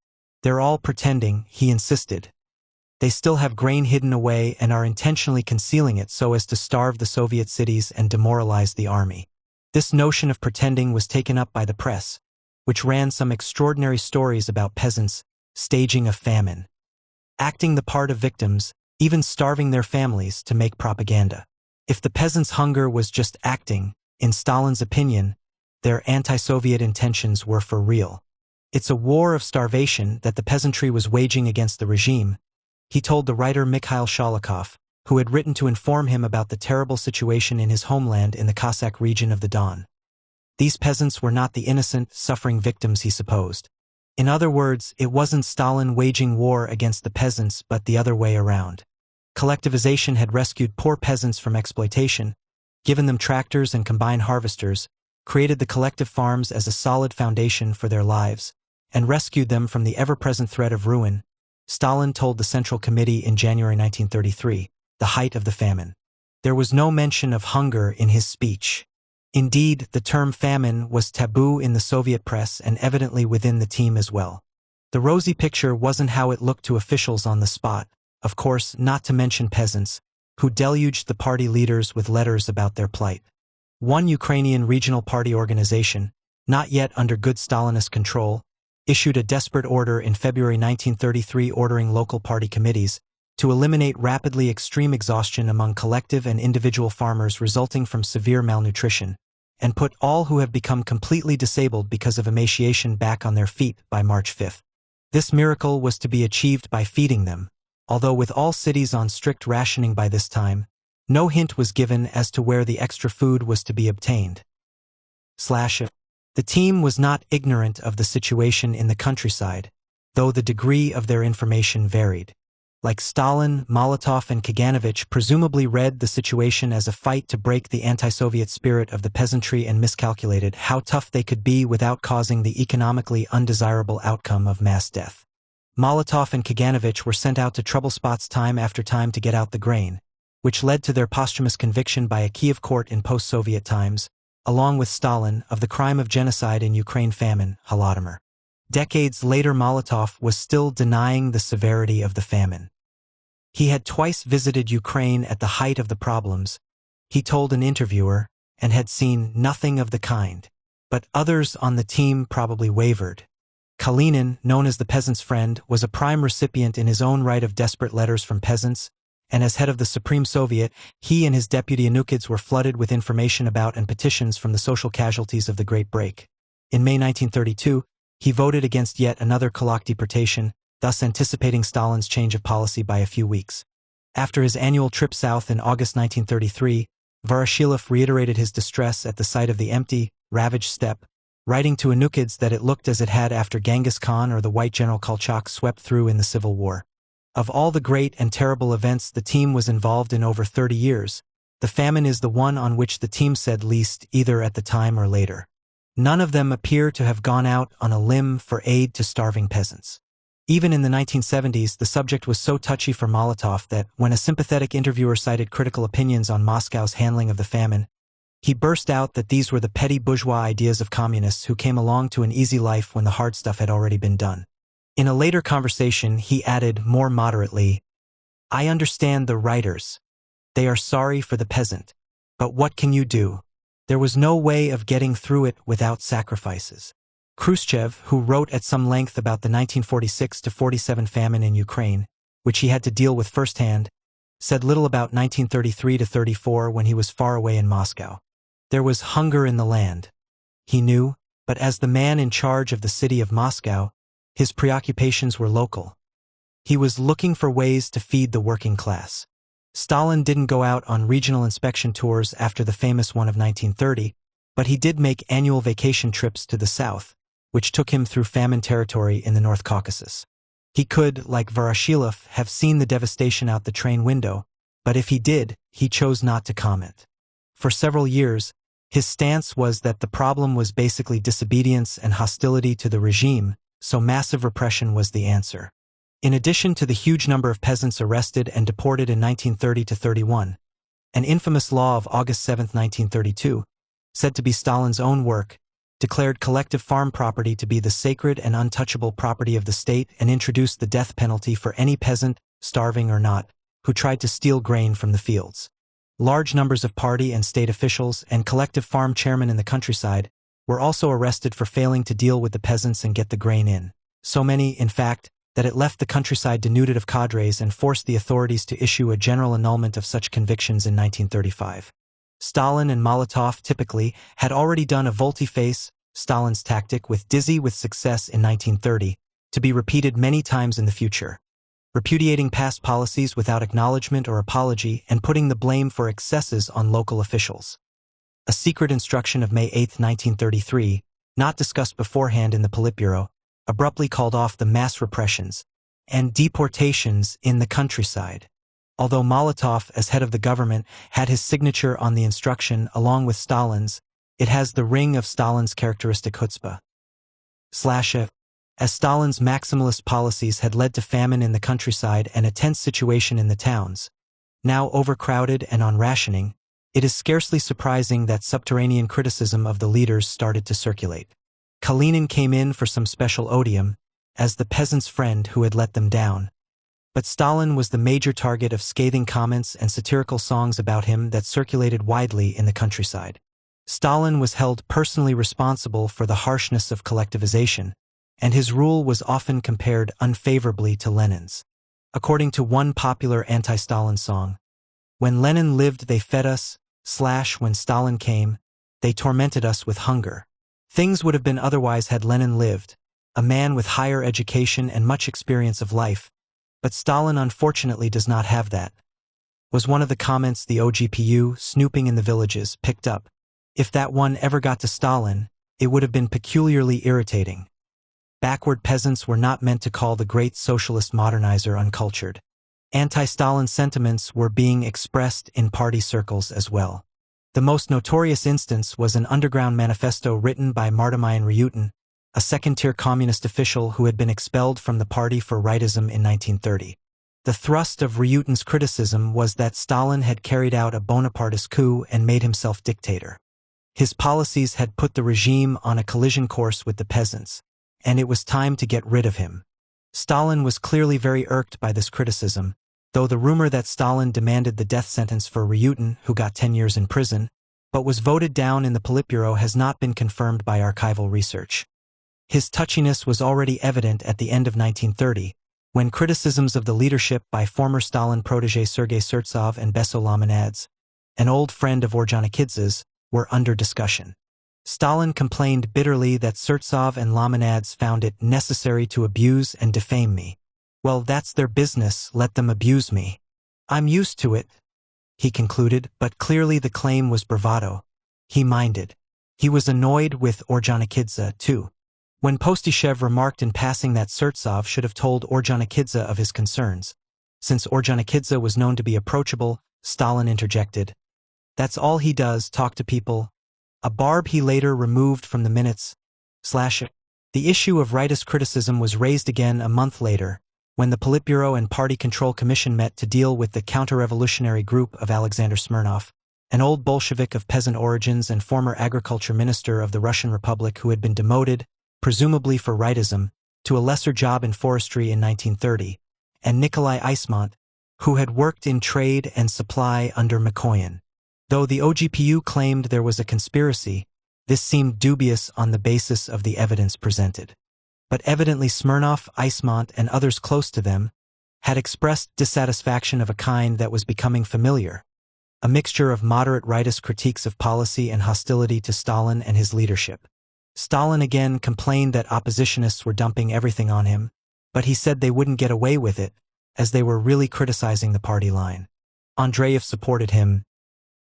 They're all pretending, he insisted. They still have grain hidden away and are intentionally concealing it so as to starve the Soviet cities and demoralize the army. This notion of pretending was taken up by the press, which ran some extraordinary stories about peasants staging a famine, acting the part of victims, even starving their families to make propaganda. If the peasants' hunger was just acting, in Stalin's opinion, their anti-Soviet intentions were for real. It's a war of starvation that the peasantry was waging against the regime, he told the writer Mikhail Shalakhov, who had written to inform him about the terrible situation in his homeland in the Cossack region of the Don. These peasants were not the innocent, suffering victims he supposed. In other words, it wasn't Stalin waging war against the peasants but the other way around. Collectivization had rescued poor peasants from exploitation, given them tractors and combined harvesters, created the collective farms as a solid foundation for their lives, and rescued them from the ever-present threat of ruin, Stalin told the Central Committee in January 1933, the height of the famine. There was no mention of hunger in his speech. Indeed, the term famine was taboo in the Soviet press and evidently within the team as well. The rosy picture wasn't how it looked to officials on the spot, of course, not to mention peasants, who deluged the party leaders with letters about their plight. One Ukrainian regional party organization, not yet under good Stalinist control, issued a desperate order in February 1933 ordering local party committees to eliminate rapidly extreme exhaustion among collective and individual farmers resulting from severe malnutrition, and put all who have become completely disabled because of emaciation back on their feet by March 5. This miracle was to be achieved by feeding them, although with all cities on strict rationing by this time, no hint was given as to where the extra food was to be obtained. The team was not ignorant of the situation in the countryside, though the degree of their information varied. Like Stalin, Molotov and Kaganovich presumably read the situation as a fight to break the anti-Soviet spirit of the peasantry and miscalculated how tough they could be without causing the economically undesirable outcome of mass death. Molotov and Kaganovich were sent out to trouble spots time after time to get out the grain, which led to their posthumous conviction by a Kiev court in post-Soviet times, along with Stalin, of the crime of genocide in Ukraine famine, Holodomor. Decades later, Molotov was still denying the severity of the famine. He had twice visited Ukraine at the height of the problems, he told an interviewer, and had seen nothing of the kind. But others on the team probably wavered. Kalinin, known as the peasant's friend, was a prime recipient in his own right of desperate letters from peasants, and as head of the Supreme Soviet, he and his deputy Anukids were flooded with information about and petitions from the social casualties of the Great Break. In May 1932, he voted against yet another Kulak deportation, thus anticipating Stalin's change of policy by a few weeks. After his annual trip south in August 1933, Voroshilov reiterated his distress at the sight of the empty, ravaged steppe, writing to Anukids that it looked as it had after Genghis Khan or the white General Kolchak swept through in the Civil War. Of all the great and terrible events the team was involved in over 30 years, the famine is the one on which the team said least, either at the time or later. None of them appear to have gone out on a limb for aid to starving peasants. Even in the 1970s, the subject was so touchy for Molotov that, when a sympathetic interviewer cited critical opinions on Moscow's handling of the famine, he burst out that these were the petty bourgeois ideas of communists who came along to an easy life when the hard stuff had already been done. In a later conversation, he added, more moderately, "I understand the writers. They are sorry for the peasant. But what can you do? There was no way of getting through it without sacrifices." Khrushchev, who wrote at some length about the 1946-47 famine in Ukraine, which he had to deal with firsthand, said little about 1933-34 when he was far away in Moscow. There was hunger in the land, he knew, but as the man in charge of the city of Moscow, his preoccupations were local. He was looking for ways to feed the working class. Stalin didn't go out on regional inspection tours after the famous one of 1930, but he did make annual vacation trips to the south, which took him through famine territory in the North Caucasus. He could, like Voroshilov, have seen the devastation out the train window, but if he did, he chose not to comment. For several years, his stance was that the problem was basically disobedience and hostility to the regime, so massive repression was the answer. In addition to the huge number of peasants arrested and deported in 1930-31, an infamous law of August 7, 1932, said to be Stalin's own work, declared collective farm property to be the sacred and untouchable property of the state and introduced the death penalty for any peasant, starving or not, who tried to steal grain from the fields. Large numbers of party and state officials and collective farm chairmen in the countryside were also arrested for failing to deal with the peasants and get the grain in. So many, in fact, that it left the countryside denuded of cadres and forced the authorities to issue a general annulment of such convictions in 1935. Stalin and Molotov typically had already done a volte-face, Stalin's tactic dizzy with success in 1930, to be repeated many times in the future, repudiating past policies without acknowledgement or apology and putting the blame for excesses on local officials. A secret instruction of May 8, 1933, not discussed beforehand in the Politburo, abruptly called off the mass repressions and deportations in the countryside. Although Molotov, as head of the government, had his signature on the instruction along with Stalin's, it has the ring of Stalin's characteristic chutzpah. as Stalin's maximalist policies had led to famine in the countryside and a tense situation in the towns, now overcrowded and on rationing, it is scarcely surprising that subterranean criticism of the leaders started to circulate. Kalinin came in for some special odium, as the peasant's friend who had let them down. But Stalin was the major target of scathing comments and satirical songs about him that circulated widely in the countryside. Stalin was held personally responsible for the harshness of collectivization, and his rule was often compared unfavorably to Lenin's. According to one popular anti-Stalin song, "When Lenin lived they fed us, when Stalin came, they tormented us with hunger." Things would have been otherwise had Lenin lived, a man with higher education and much experience of life, but Stalin unfortunately does not have that, was one of the comments the OGPU, snooping in the villages, picked up. If that one ever got to Stalin, it would have been peculiarly irritating. Backward peasants were not meant to call the great socialist modernizer uncultured. Anti-Stalin sentiments were being expressed in party circles as well. The most notorious instance was an underground manifesto written by Martimion Ryutin, a second-tier communist official who had been expelled from the party for rightism in 1930. The thrust of Ryutin's criticism was that Stalin had carried out a Bonapartist coup and made himself dictator. His policies had put the regime on a collision course with the peasants, and it was time to get rid of him. Stalin was clearly very irked by this criticism, though the rumor that Stalin demanded the death sentence for Ryutin, who got 10 years in prison, but was voted down in the Politburo, has not been confirmed by archival research. His touchiness was already evident at the end of 1930, when criticisms of the leadership by former Stalin protégé Sergei Surtsov and Beso Lamanadze, an old friend of Ordzhonikidze's, were under discussion. Stalin complained bitterly that Surtsov and Lamanadze found it necessary to abuse and defame me. "Well, that's their business, let them abuse me. I'm used to it," he concluded, but clearly the claim was bravado. He minded. He was annoyed with Ordzhonikidze, too. When Postyshev remarked in passing that Surtsov should have told Ordzhonikidze of his concerns, since Ordzhonikidze was known to be approachable, Stalin interjected, "That's all he does, talk to people," a barb he later removed from the minutes. The issue of rightist criticism was raised again a month later, when the Politburo and Party Control Commission met to deal with the counter-revolutionary group of Alexander Smirnov, an old Bolshevik of peasant origins and former agriculture minister of the Russian Republic who had been demoted, presumably for rightism, to a lesser job in forestry in 1930, and Nikolai Eismont, who had worked in trade and supply under Mikoyan. Though the OGPU claimed there was a conspiracy, this seemed dubious on the basis of the evidence presented. But evidently Smirnov, Eismont, and others close to them had expressed dissatisfaction of a kind that was becoming familiar, a mixture of moderate rightist critiques of policy and hostility to Stalin and his leadership. Stalin again complained that oppositionists were dumping everything on him, but he said they wouldn't get away with it, as they were really criticizing the party line. Andreev supported him.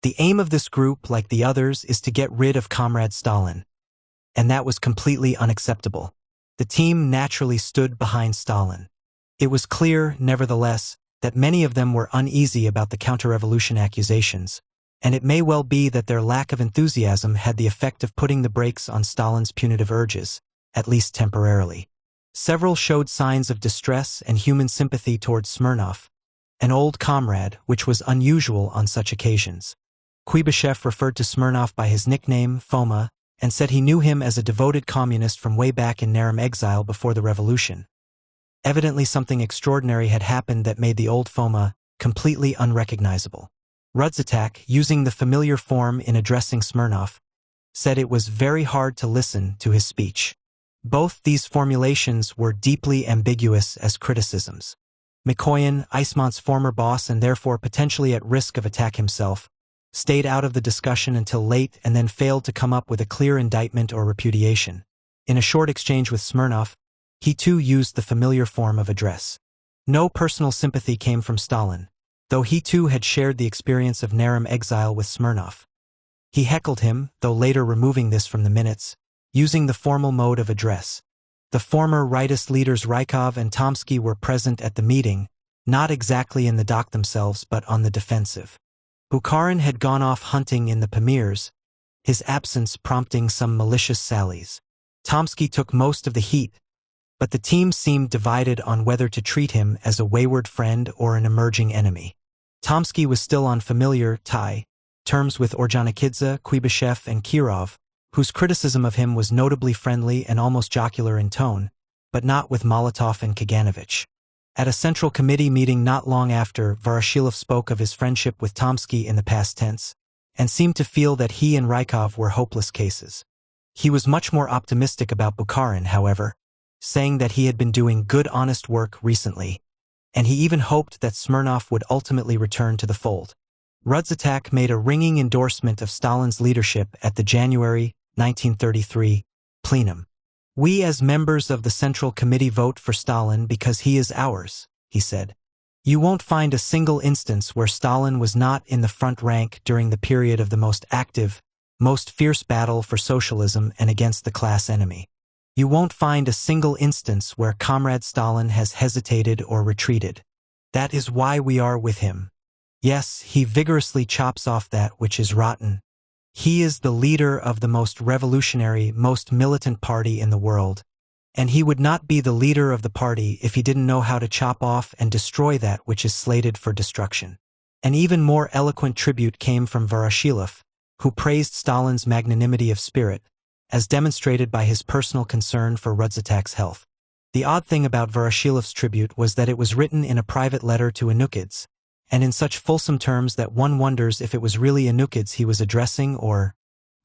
"The aim of this group, like the others, is to get rid of Comrade Stalin." And that was completely unacceptable. The team naturally stood behind Stalin. It was clear, nevertheless, that many of them were uneasy about the counter-revolution accusations, and it may well be that their lack of enthusiasm had the effect of putting the brakes on Stalin's punitive urges, at least temporarily. Several showed signs of distress and human sympathy towards Smirnov, an old comrade, which was unusual on such occasions. Kuibyshev referred to Smirnov by his nickname, Foma, and said he knew him as a devoted communist from way back in Narum exile before the revolution. Evidently something extraordinary had happened that made the old Foma completely unrecognizable. Rudzatak, using the familiar form in addressing Smirnov, said it was very hard to listen to his speech. Both these formulations were deeply ambiguous as criticisms. Mikoyan, Eismont's former boss and therefore potentially at risk of attack himself, stayed out of the discussion until late and then failed to come up with a clear indictment or repudiation. In a short exchange with Smirnov, he too used the familiar form of address. No personal sympathy came from Stalin, though he too had shared the experience of Narum exile with Smirnov. He heckled him, though later removing this from the minutes, using the formal mode of address. The former rightist leaders Rykov and Tomsky were present at the meeting, not exactly in the dock themselves but on the defensive. Bukharin had gone off hunting in the Pamirs, his absence prompting some malicious sallies. Tomsky took most of the heat, but the team seemed divided on whether to treat him as a wayward friend or an emerging enemy. Tomsky was still on familiar terms with Ordzhonikidze, Kuibyshev, and Kirov, whose criticism of him was notably friendly and almost jocular in tone, but not with Molotov and Kaganovich. At a Central Committee meeting not long after, Voroshilov spoke of his friendship with Tomsky in the past tense, and seemed to feel that he and Rykov were hopeless cases. He was much more optimistic about Bukharin, however, saying that he had been doing good honest work recently, and he even hoped that Smirnov would ultimately return to the fold. Rudzatak made a ringing endorsement of Stalin's leadership at the January 1933 plenum. "We as members of the Central Committee vote for Stalin because he is ours," he said. "You won't find a single instance where Stalin was not in the front rank during the period of the most active, most fierce battle for socialism and against the class enemy. You won't find a single instance where Comrade Stalin has hesitated or retreated. That is why we are with him. Yes, he vigorously chops off that which is rotten. He is the leader of the most revolutionary, most militant party in the world, and he would not be the leader of the party if he didn't know how to chop off and destroy that which is slated for destruction." An even more eloquent tribute came from Voroshilov, who praised Stalin's magnanimity of spirit, as demonstrated by his personal concern for Rudzatak's health. The odd thing about Voroshilov's tribute was that it was written in a private letter to Anukids, and in such fulsome terms that one wonders if it was really Anukids he was addressing or,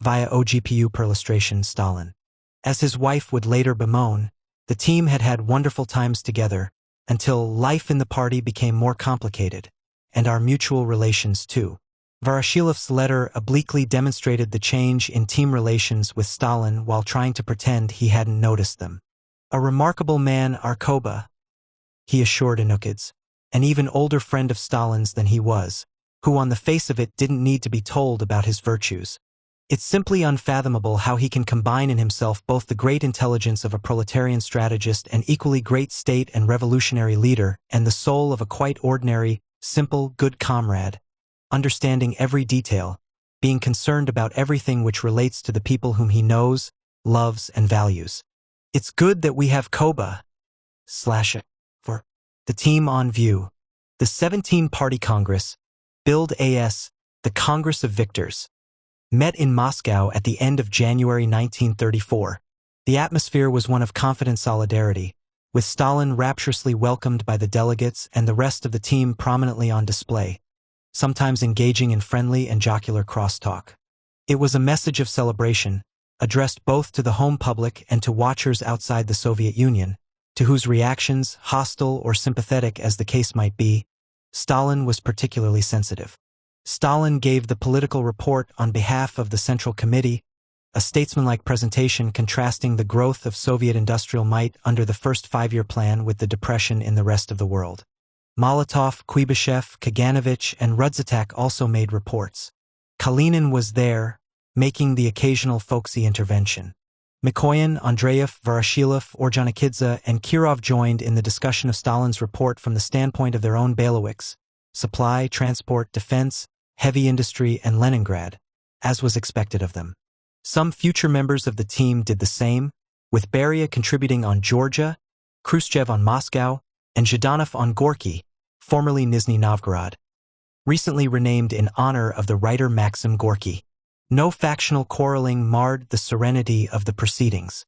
via OGPU perlustration, Stalin. As his wife would later bemoan, the team had had wonderful times together, until life in the party became more complicated, and our mutual relations too. Voroshilov's letter obliquely demonstrated the change in team relations with Stalin while trying to pretend he hadn't noticed them. "A remarkable man, Arkoba," he assured Anukids, an even older friend of Stalin's than he was, who on the face of it didn't need to be told about his virtues. "It's simply unfathomable how he can combine in himself both the great intelligence of a proletarian strategist and equally great state and revolutionary leader and the soul of a quite ordinary, simple, good comrade, understanding every detail, being concerned about everything which relates to the people whom he knows, loves, and values. It's good that we have Koba for the team on view." The 17-Party Congress, billed as the Congress of Victors, met in Moscow at the end of January 1934. The atmosphere was one of confident solidarity, with Stalin rapturously welcomed by the delegates and the rest of the team prominently on display, sometimes engaging in friendly and jocular crosstalk. It was a message of celebration, addressed both to the home public and to watchers outside the Soviet Union, to whose reactions, hostile or sympathetic as the case might be, Stalin was particularly sensitive. Stalin gave the political report on behalf of the Central Committee, a statesmanlike presentation contrasting the growth of Soviet industrial might under the first five-year plan with the depression in the rest of the world. Molotov, Kuibyshev, Kaganovich, and Rudzatak also made reports. Kalinin was there, making the occasional folksy intervention. Mikoyan, Andreev, Voroshilov, Ordzhonikidze, and Kirov joined in the discussion of Stalin's report from the standpoint of their own bailiwicks: supply, transport, defense, heavy industry, and Leningrad, as was expected of them. Some future members of the team did the same, with Beria contributing on Georgia, Khrushchev on Moscow, and Zhdanov on Gorky, formerly Nizhny Novgorod, recently renamed in honor of the writer Maxim Gorky. No factional quarreling marred the serenity of the proceedings.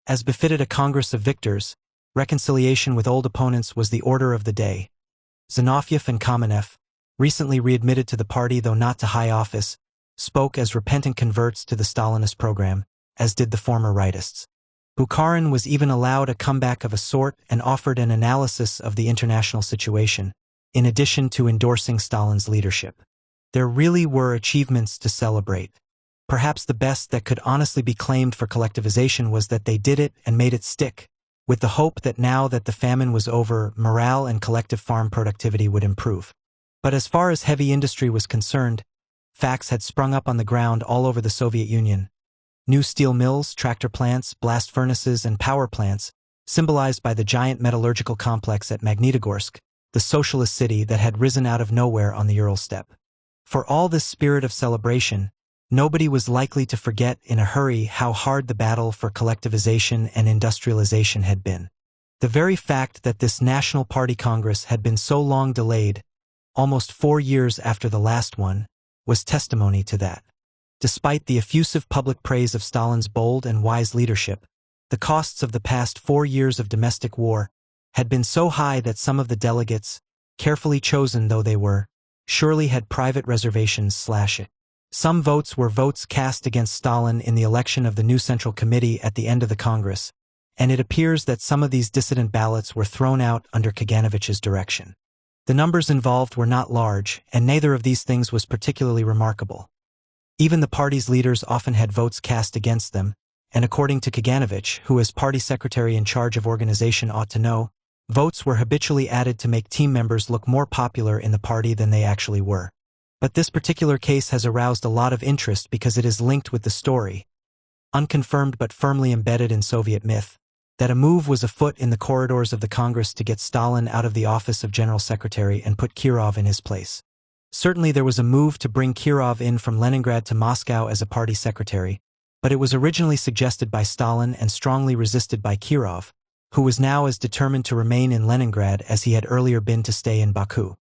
As befitted a Congress of Victors, reconciliation with old opponents was the order of the day. Zinoviev and Kamenev, recently readmitted to the party though not to high office, spoke as repentant converts to the Stalinist program, as did the former rightists. Bukharin was even allowed a comeback of a sort and offered an analysis of the international situation, in addition to endorsing Stalin's leadership. There really were achievements to celebrate. Perhaps the best that could honestly be claimed for collectivization was that they did it and made it stick, with the hope that now that the famine was over, morale and collective farm productivity would improve. But as far as heavy industry was concerned, facts had sprung up on the ground all over the Soviet Union. New steel mills, tractor plants, blast furnaces, and power plants, symbolized by the giant metallurgical complex at Magnitogorsk, the socialist city that had risen out of nowhere on the Ural steppe. For all this spirit of celebration, nobody was likely to forget in a hurry how hard the battle for collectivization and industrialization had been. The very fact that this National Party Congress had been so long delayed, almost 4 years after the last one, was testimony to that. Despite the effusive public praise of Stalin's bold and wise leadership, the costs of the past 4 years of domestic war had been so high that some of the delegates, carefully chosen though they were, surely had private reservations / Some votes were votes cast against Stalin in the election of the new Central Committee at the end of the Congress, and it appears that some of these dissident ballots were thrown out under Kaganovich's direction. The numbers involved were not large, and neither of these things was particularly remarkable. Even the party's leaders often had votes cast against them, and according to Kaganovich, who as party secretary in charge of organization ought to know, votes were habitually added to make team members look more popular in the party than they actually were. But this particular case has aroused a lot of interest because it is linked with the story, unconfirmed but firmly embedded in Soviet myth, that a move was afoot in the corridors of the Congress to get Stalin out of the office of General Secretary and put Kirov in his place. Certainly there was a move to bring Kirov in from Leningrad to Moscow as a party secretary, but it was originally suggested by Stalin and strongly resisted by Kirov, who was now as determined to remain in Leningrad as he had earlier been to stay in Baku.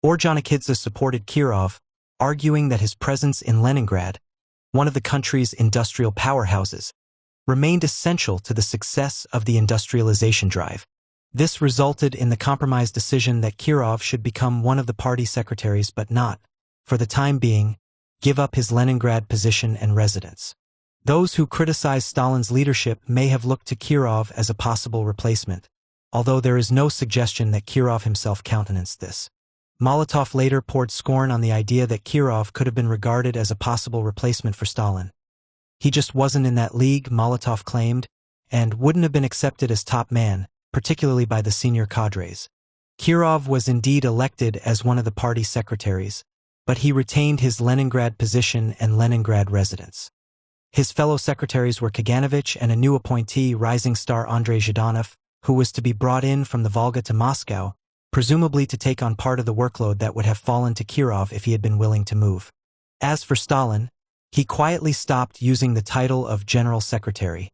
Ordzhonikidze supported Kirov, arguing that his presence in Leningrad, one of the country's industrial powerhouses, remained essential to the success of the industrialization drive. This resulted in the compromise decision that Kirov should become one of the party secretaries but not, for the time being, give up his Leningrad position and residence. Those who criticized Stalin's leadership may have looked to Kirov as a possible replacement, although there is no suggestion that Kirov himself countenanced this. Molotov later poured scorn on the idea that Kirov could have been regarded as a possible replacement for Stalin. He just wasn't in that league, Molotov claimed, and wouldn't have been accepted as top man, particularly by the senior cadres. Kirov was indeed elected as one of the party secretaries, but he retained his Leningrad position and Leningrad residence. His fellow secretaries were Kaganovich and a new appointee, rising star Andrei Zhdanov, who was to be brought in from the Volga to Moscow, presumably to take on part of the workload that would have fallen to Kirov if he had been willing to move. As for Stalin, he quietly stopped using the title of General Secretary,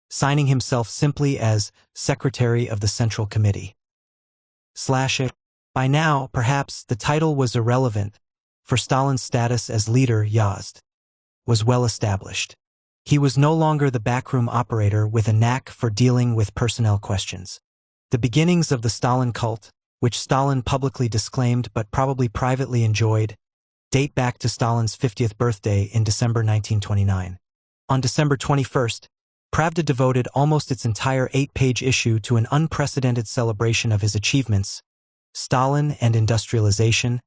signing himself simply as Secretary of the Central Committee. By now, perhaps, the title was irrelevant, for Stalin's status as leader, Yazd, was well established. He was no longer the backroom operator with a knack for dealing with personnel questions. The beginnings of the Stalin cult, which Stalin publicly disclaimed but probably privately enjoyed, date back to Stalin's 50th birthday in December 1929. On December 21st, Pravda devoted almost its entire 8-page issue to an unprecedented celebration of his achievements: Stalin and industrialization,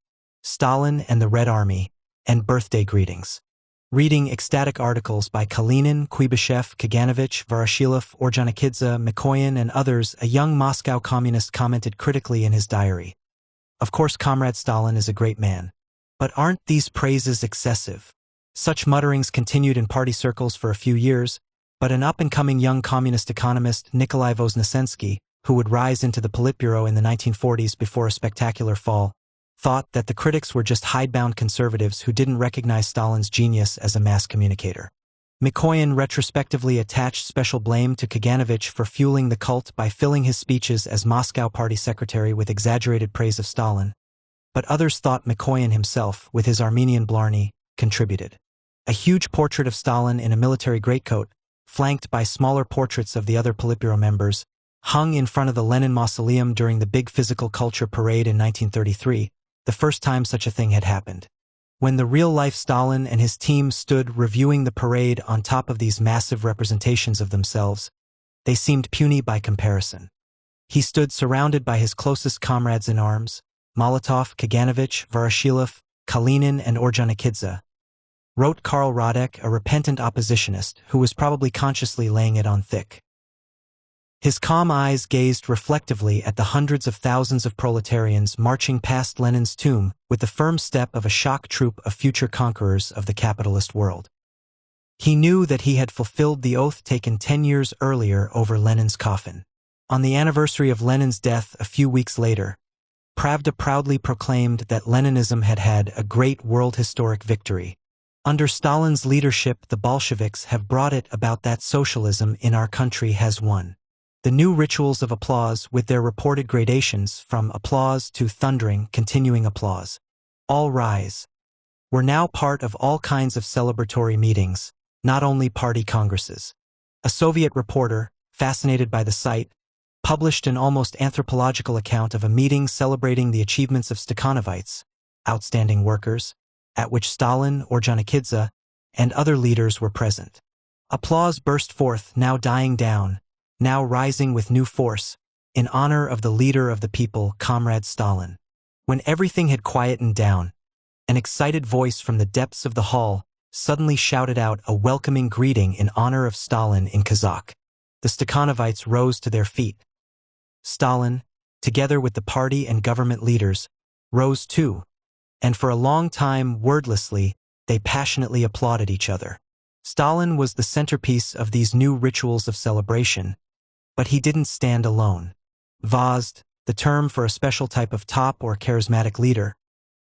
Stalin and the Red Army, and birthday greetings. Reading ecstatic articles by Kalinin, Kuibyshev, Kaganovich, Voroshilov, Ordzhonikidze, Mikoyan, and others, a young Moscow communist commented critically in his diary, "Of course, Comrade Stalin is a great man. But aren't these praises excessive?" Such mutterings continued in party circles for a few years, but an up-and-coming young communist economist, Nikolai Voznesensky, who would rise into the Politburo in the 1940s before a spectacular fall, thought that the critics were just hidebound conservatives who didn't recognize Stalin's genius as a mass communicator. Mikoyan retrospectively attached special blame to Kaganovich for fueling the cult by filling his speeches as Moscow party secretary with exaggerated praise of Stalin. But others thought Mikoyan himself, with his Armenian Blarney, contributed. A huge portrait of Stalin in a military greatcoat, flanked by smaller portraits of the other Politburo members, hung in front of the Lenin Mausoleum during the big physical culture parade in 1933, the first time such a thing had happened. When the real-life Stalin and his team stood reviewing the parade on top of these massive representations of themselves, they seemed puny by comparison. He stood surrounded by his closest comrades in arms, Molotov, Kaganovich, Voroshilov, Kalinin, and Ordzhonikidze, wrote Karl Radek, a repentant oppositionist who was probably consciously laying it on thick. His calm eyes gazed reflectively at the hundreds of thousands of proletarians marching past Lenin's tomb with the firm step of a shock troop of future conquerors of the capitalist world. He knew that he had fulfilled the oath taken 10 years earlier over Lenin's coffin. On the anniversary of Lenin's death a few weeks later, Pravda proudly proclaimed that Leninism had had a great world historic victory. Under Stalin's leadership, the Bolsheviks have brought it about that socialism in our country has won. The new rituals of applause with their reported gradations from applause to thundering, continuing applause. All rise. Were now part of all kinds of celebratory meetings, not only party congresses. A Soviet reporter, fascinated by the sight, published an almost anthropological account of a meeting celebrating the achievements of Stakhanovites, outstanding workers, at which Stalin, Ordzhonikidze, and other leaders were present. Applause burst forth, now dying down, now rising with new force, in honor of the leader of the people, Comrade Stalin. When everything had quietened down, an excited voice from the depths of the hall suddenly shouted out a welcoming greeting in honor of Stalin in Kazakh. The Stakhanovites rose to their feet. Stalin, together with the party and government leaders, rose too, and for a long time, wordlessly, they passionately applauded each other. Stalin was the centerpiece of these new rituals of celebration, but he didn't stand alone. Vozd, the term for a special type of top or charismatic leader,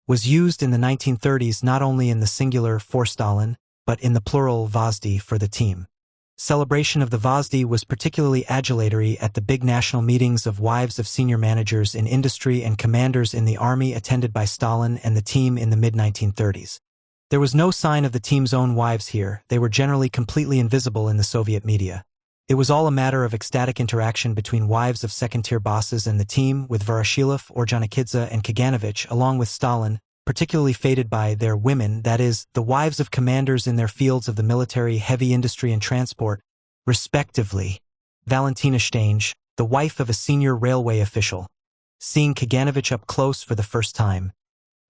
was used in the 1930s not only in the singular for Stalin, but in the plural Vozdi for the team. Celebration of the Vozdi was particularly adulatory at the big national meetings of wives of senior managers in industry and commanders in the army attended by Stalin and the team in the mid-1930s. There was no sign of the team's own wives here. They were generally completely invisible in the Soviet media. It was all a matter of ecstatic interaction between wives of second-tier bosses and the team, with Voroshilov, Ordzhonikidze, and Kaganovich, along with Stalin, particularly fated by their women, that is, the wives of commanders in their fields of the military, heavy industry, and transport, respectively. Valentina Stange, the wife of a senior railway official, seeing Kaganovich up close for the first time,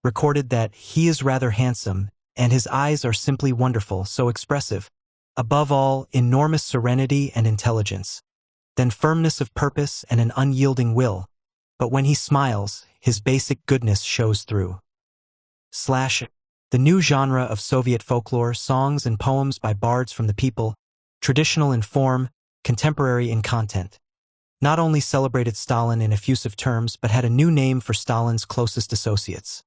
recorded that he is rather handsome, and his eyes are simply wonderful, so expressive. Above all, enormous serenity and intelligence, then firmness of purpose and an unyielding will, but when he smiles, his basic goodness shows through. The new genre of Soviet folklore, songs and poems by bards from the people, traditional in form, contemporary in content, not only celebrated Stalin in effusive terms but had a new name for Stalin's closest associates.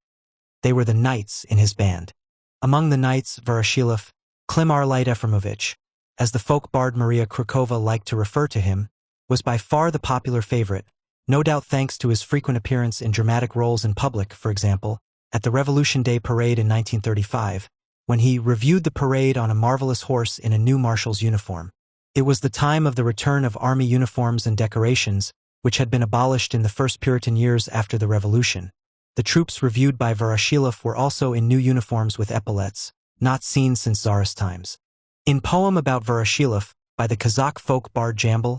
They were the knights in his band. Among the knights, Voroshilov, Klim Arlyte Efremovich, as the folk bard Maria Krukova liked to refer to him, was by far the popular favorite, no doubt thanks to his frequent appearance in dramatic roles in public, for example, at the Revolution Day Parade in 1935, when he reviewed the parade on a marvelous horse in a new marshal's uniform. It was the time of the return of army uniforms and decorations, which had been abolished in the first Puritan years after the Revolution. The troops reviewed by Voroshilov were also in new uniforms with epaulets, not seen since Tsarist times. In Poem about Voroshilov, by the Kazakh folk bard Jambal,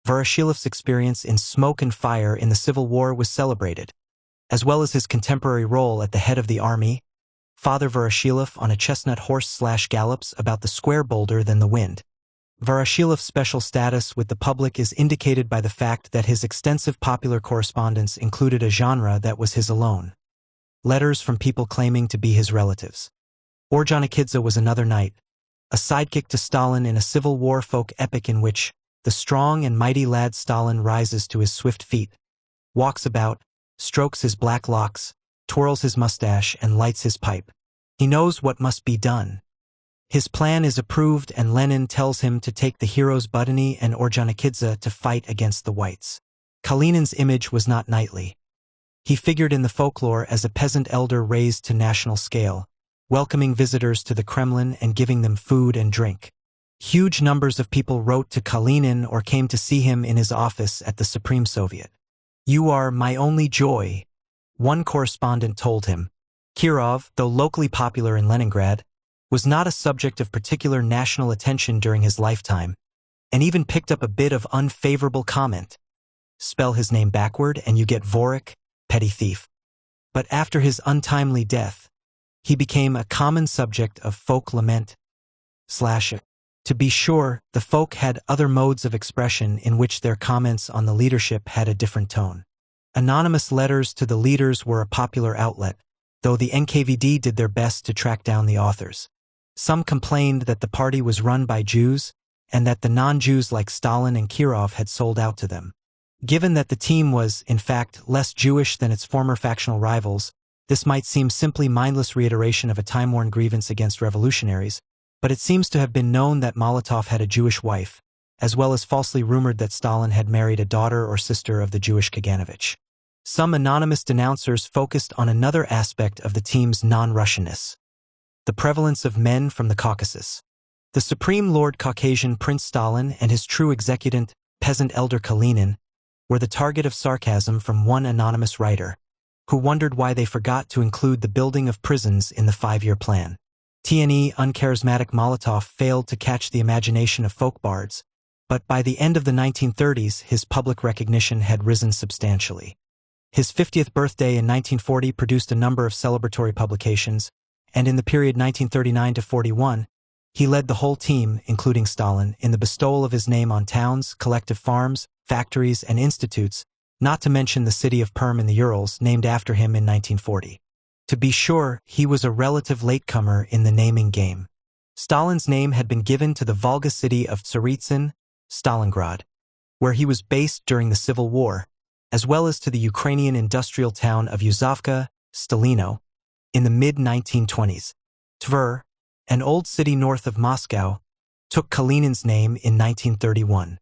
Voroshilov's experience in smoke and fire in the Civil War was celebrated, as well as his contemporary role at the head of the army, Father Voroshilov on a chestnut horse gallops about the square bolder than the wind. Voroshilov's special status with the public is indicated by the fact that his extensive popular correspondence included a genre that was his alone. Letters from people claiming to be his relatives. Ordzhonikidze was another knight, a sidekick to Stalin in a Civil War folk epic in which the strong and mighty lad Stalin rises to his swift feet, walks about, strokes his black locks, twirls his mustache, and lights his pipe. He knows what must be done. His plan is approved, and Lenin tells him to take the heroes Budeny and Ordzhonikidze to fight against the whites. Kalinin's image was not knightly. He figured in the folklore as a peasant elder raised to national scale, welcoming visitors to the Kremlin and giving them food and drink. Huge numbers of people wrote to Kalinin or came to see him in his office at the Supreme Soviet. "You are my only joy," one correspondent told him. Kirov, though locally popular in Leningrad, was not a subject of particular national attention during his lifetime, and even picked up a bit of unfavorable comment. Spell his name backward and you get Vorik, petty thief. But after his untimely death, he became a common subject of folk lament. To be sure, the folk had other modes of expression in which their comments on the leadership had a different tone. Anonymous letters to the leaders were a popular outlet, though the NKVD did their best to track down the authors. Some complained that the party was run by Jews, and that the non-Jews like Stalin and Kirov had sold out to them. Given that the team was, in fact, less Jewish than its former factional rivals, this might seem simply mindless reiteration of a time-worn grievance against revolutionaries, but it seems to have been known that Molotov had a Jewish wife, as well as falsely rumored that Stalin had married a daughter or sister of the Jewish Kaganovich. Some anonymous denouncers focused on another aspect of the team's non-Russianness: the prevalence of men from the Caucasus. The Supreme Lord Caucasian Prince Stalin and his true executant, peasant elder Kalinin, were the target of sarcasm from one anonymous writer, who wondered why they forgot to include the building of prisons in the 5-year plan. Uncharismatic Molotov failed to catch the imagination of folk bards, but by the end of the 1930s his public recognition had risen substantially. His 50th birthday in 1940 produced a number of celebratory publications, and in the period 1939 to 41, he led the whole team, including Stalin, in the bestowal of his name on towns, collective farms, factories, and institutes, not to mention the city of Perm in the Urals, named after him in 1940. To be sure, he was a relative latecomer in the naming game. Stalin's name had been given to the Volga city of Tsaritsyn, Stalingrad, where he was based during the Civil War, as well as to the Ukrainian industrial town of Yuzovka, Stalino, in the mid-1920s. Tver, an old city north of Moscow, took Kalinin's name in 1931.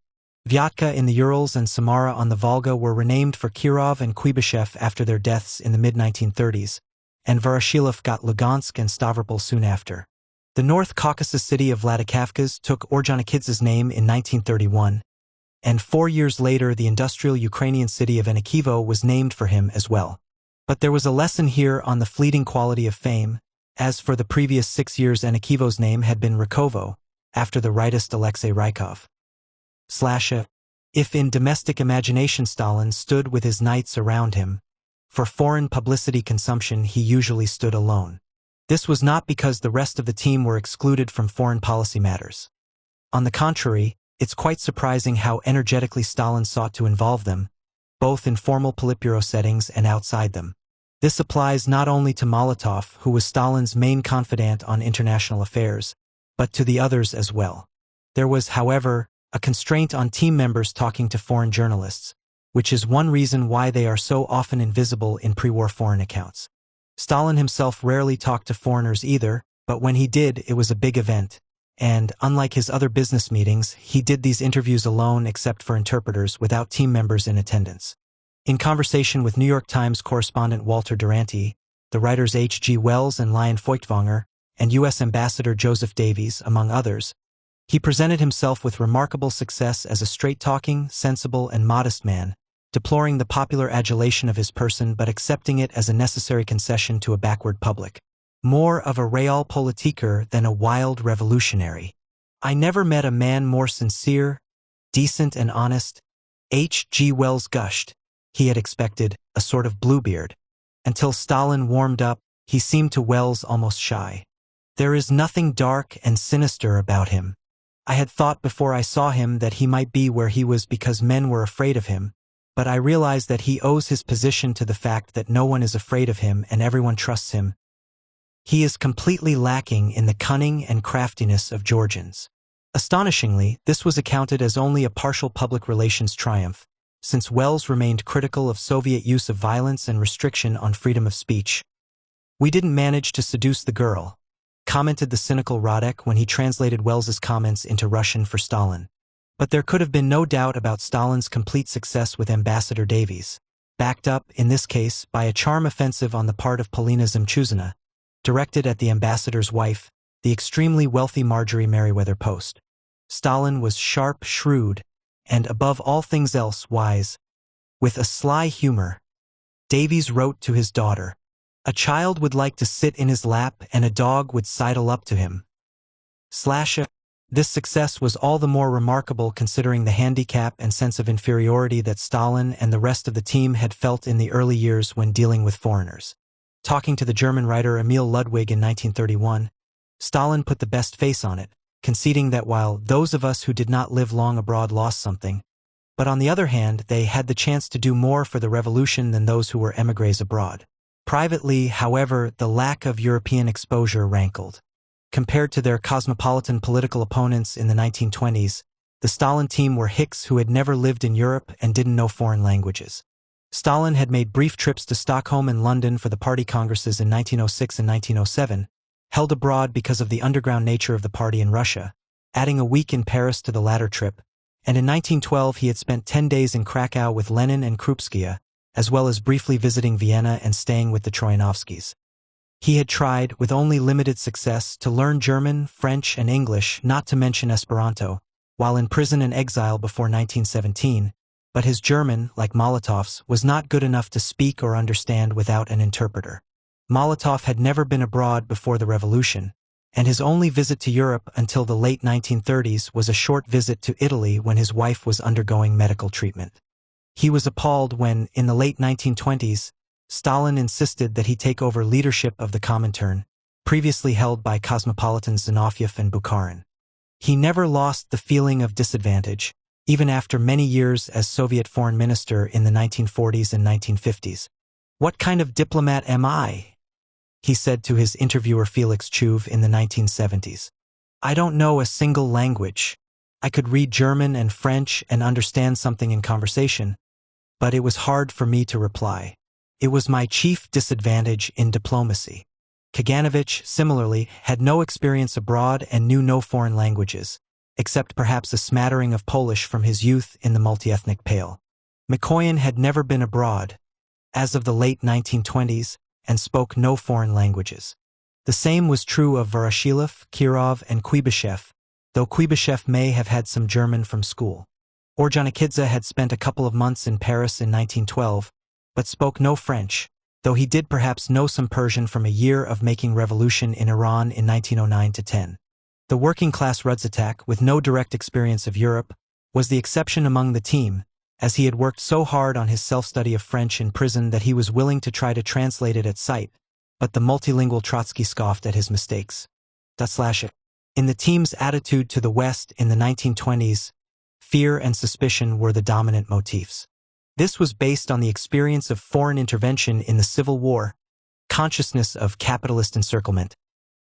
Vyatka in the Urals and Samara on the Volga were renamed for Kirov and Kuibyshev after their deaths in the mid-1930s, and Voroshilov got Lugansk and Stavropol soon after. The North Caucasus city of Vladikavkaz took Orjonikidze's name in 1931, and 4 years later the industrial Ukrainian city of Enikivo was named for him as well. But there was a lesson here on the fleeting quality of fame, as for the previous 6 years Enikivo's name had been Rakovo, after the rightist Alexei Rykov. If in domestic imagination Stalin stood with his knights around him, for foreign publicity consumption he usually stood alone. This was not because the rest of the team were excluded from foreign policy matters. On the contrary, it's quite surprising how energetically Stalin sought to involve them, both in formal Politburo settings and outside them. This applies not only to Molotov, who was Stalin's main confidant on international affairs, but to the others as well. There was, however, a constraint on team members talking to foreign journalists, which is one reason why they are so often invisible in pre-war foreign accounts. Stalin himself rarely talked to foreigners either, but when he did, it was a big event, and, unlike his other business meetings, he did these interviews alone except for interpreters without team members in attendance. In conversation with New York Times correspondent Walter Duranty, the writers H.G. Wells and Lyon Feuchtwanger, and U.S. Ambassador Joseph Davies, among others, he presented himself with remarkable success as a straight-talking, sensible, and modest man, deploring the popular adulation of his person but accepting it as a necessary concession to a backward public. More of a realpolitiker than a wild revolutionary. I never met a man more sincere, decent, and honest. H.G. Wells gushed. He had expected a sort of Bluebeard. Until Stalin warmed up, he seemed to Wells almost shy. There is nothing dark and sinister about him. I had thought before I saw him that he might be where he was because men were afraid of him, but I realized that he owes his position to the fact that no one is afraid of him and everyone trusts him. He is completely lacking in the cunning and craftiness of Georgians. Astonishingly, this was accounted as only a partial public relations triumph, since Wells remained critical of Soviet use of violence and restriction on freedom of speech. "We didn't manage to seduce the girl," commented the cynical Radek when he translated Wells's comments into Russian for Stalin. But there could have been no doubt about Stalin's complete success with Ambassador Davies, backed up, in this case, by a charm offensive on the part of Polina Zemchuzina, directed at the ambassador's wife, the extremely wealthy Marjorie Merriweather Post. Stalin was sharp, shrewd, and above all things else wise. With a sly humor, Davies wrote to his daughter, "A child would like to sit in his lap and a dog would sidle up to him." This success was all the more remarkable considering the handicap and sense of inferiority that Stalin and the rest of the team had felt in the early years when dealing with foreigners. Talking to the German writer Emil Ludwig in 1931, Stalin put the best face on it, conceding that while those of us who did not live long abroad lost something, but on the other hand they had the chance to do more for the revolution than those who were émigrés abroad. Privately, however, the lack of European exposure rankled. Compared to their cosmopolitan political opponents in the 1920s, the Stalin team were hicks who had never lived in Europe and didn't know foreign languages. Stalin had made brief trips to Stockholm and London for the party congresses in 1906 and 1907, held abroad because of the underground nature of the party in Russia, adding a week in Paris to the latter trip, and in 1912 he had spent 10 days in Krakow with Lenin and Krupskaya, as well as briefly visiting Vienna and staying with the Troyanovskys. He had tried, with only limited success, to learn German, French, and English, not to mention Esperanto, while in prison and exile before 1917, but his German, like Molotov's, was not good enough to speak or understand without an interpreter. Molotov had never been abroad before the revolution, and his only visit to Europe until the late 1930s was a short visit to Italy when his wife was undergoing medical treatment. He was appalled when, in the late 1920s, Stalin insisted that he take over leadership of the Comintern, previously held by cosmopolitans Zinoviev and Bukharin. He never lost the feeling of disadvantage, even after many years as Soviet foreign minister in the 1940s and 1950s. "What kind of diplomat am I?" he said to his interviewer Felix Chuve in the 1970s. "I don't know a single language. I could read German and French and understand something in conversation, but it was hard for me to reply. It was my chief disadvantage in diplomacy." Kaganovich, similarly, had no experience abroad and knew no foreign languages, except perhaps a smattering of Polish from his youth in the multi-ethnic Pale. Mikoyan had never been abroad, as of the late 1920s, and spoke no foreign languages. The same was true of Voroshilov, Kirov, and Kuibyshev, though Kuibyshev may have had some German from school. Ordzhonikidze had spent a couple of months in Paris in 1912, but spoke no French, though he did perhaps know some Persian from a year of making revolution in Iran in 1909–10. The working-class Rudzatak, with no direct experience of Europe, was the exception among the team, as he had worked so hard on his self-study of French in prison that he was willing to try to translate it at sight, but the multilingual Trotsky scoffed at his mistakes. In the team's attitude to the West in the 1920s, fear and suspicion were the dominant motifs. This was based on the experience of foreign intervention in the Civil War, consciousness of capitalist encirclement,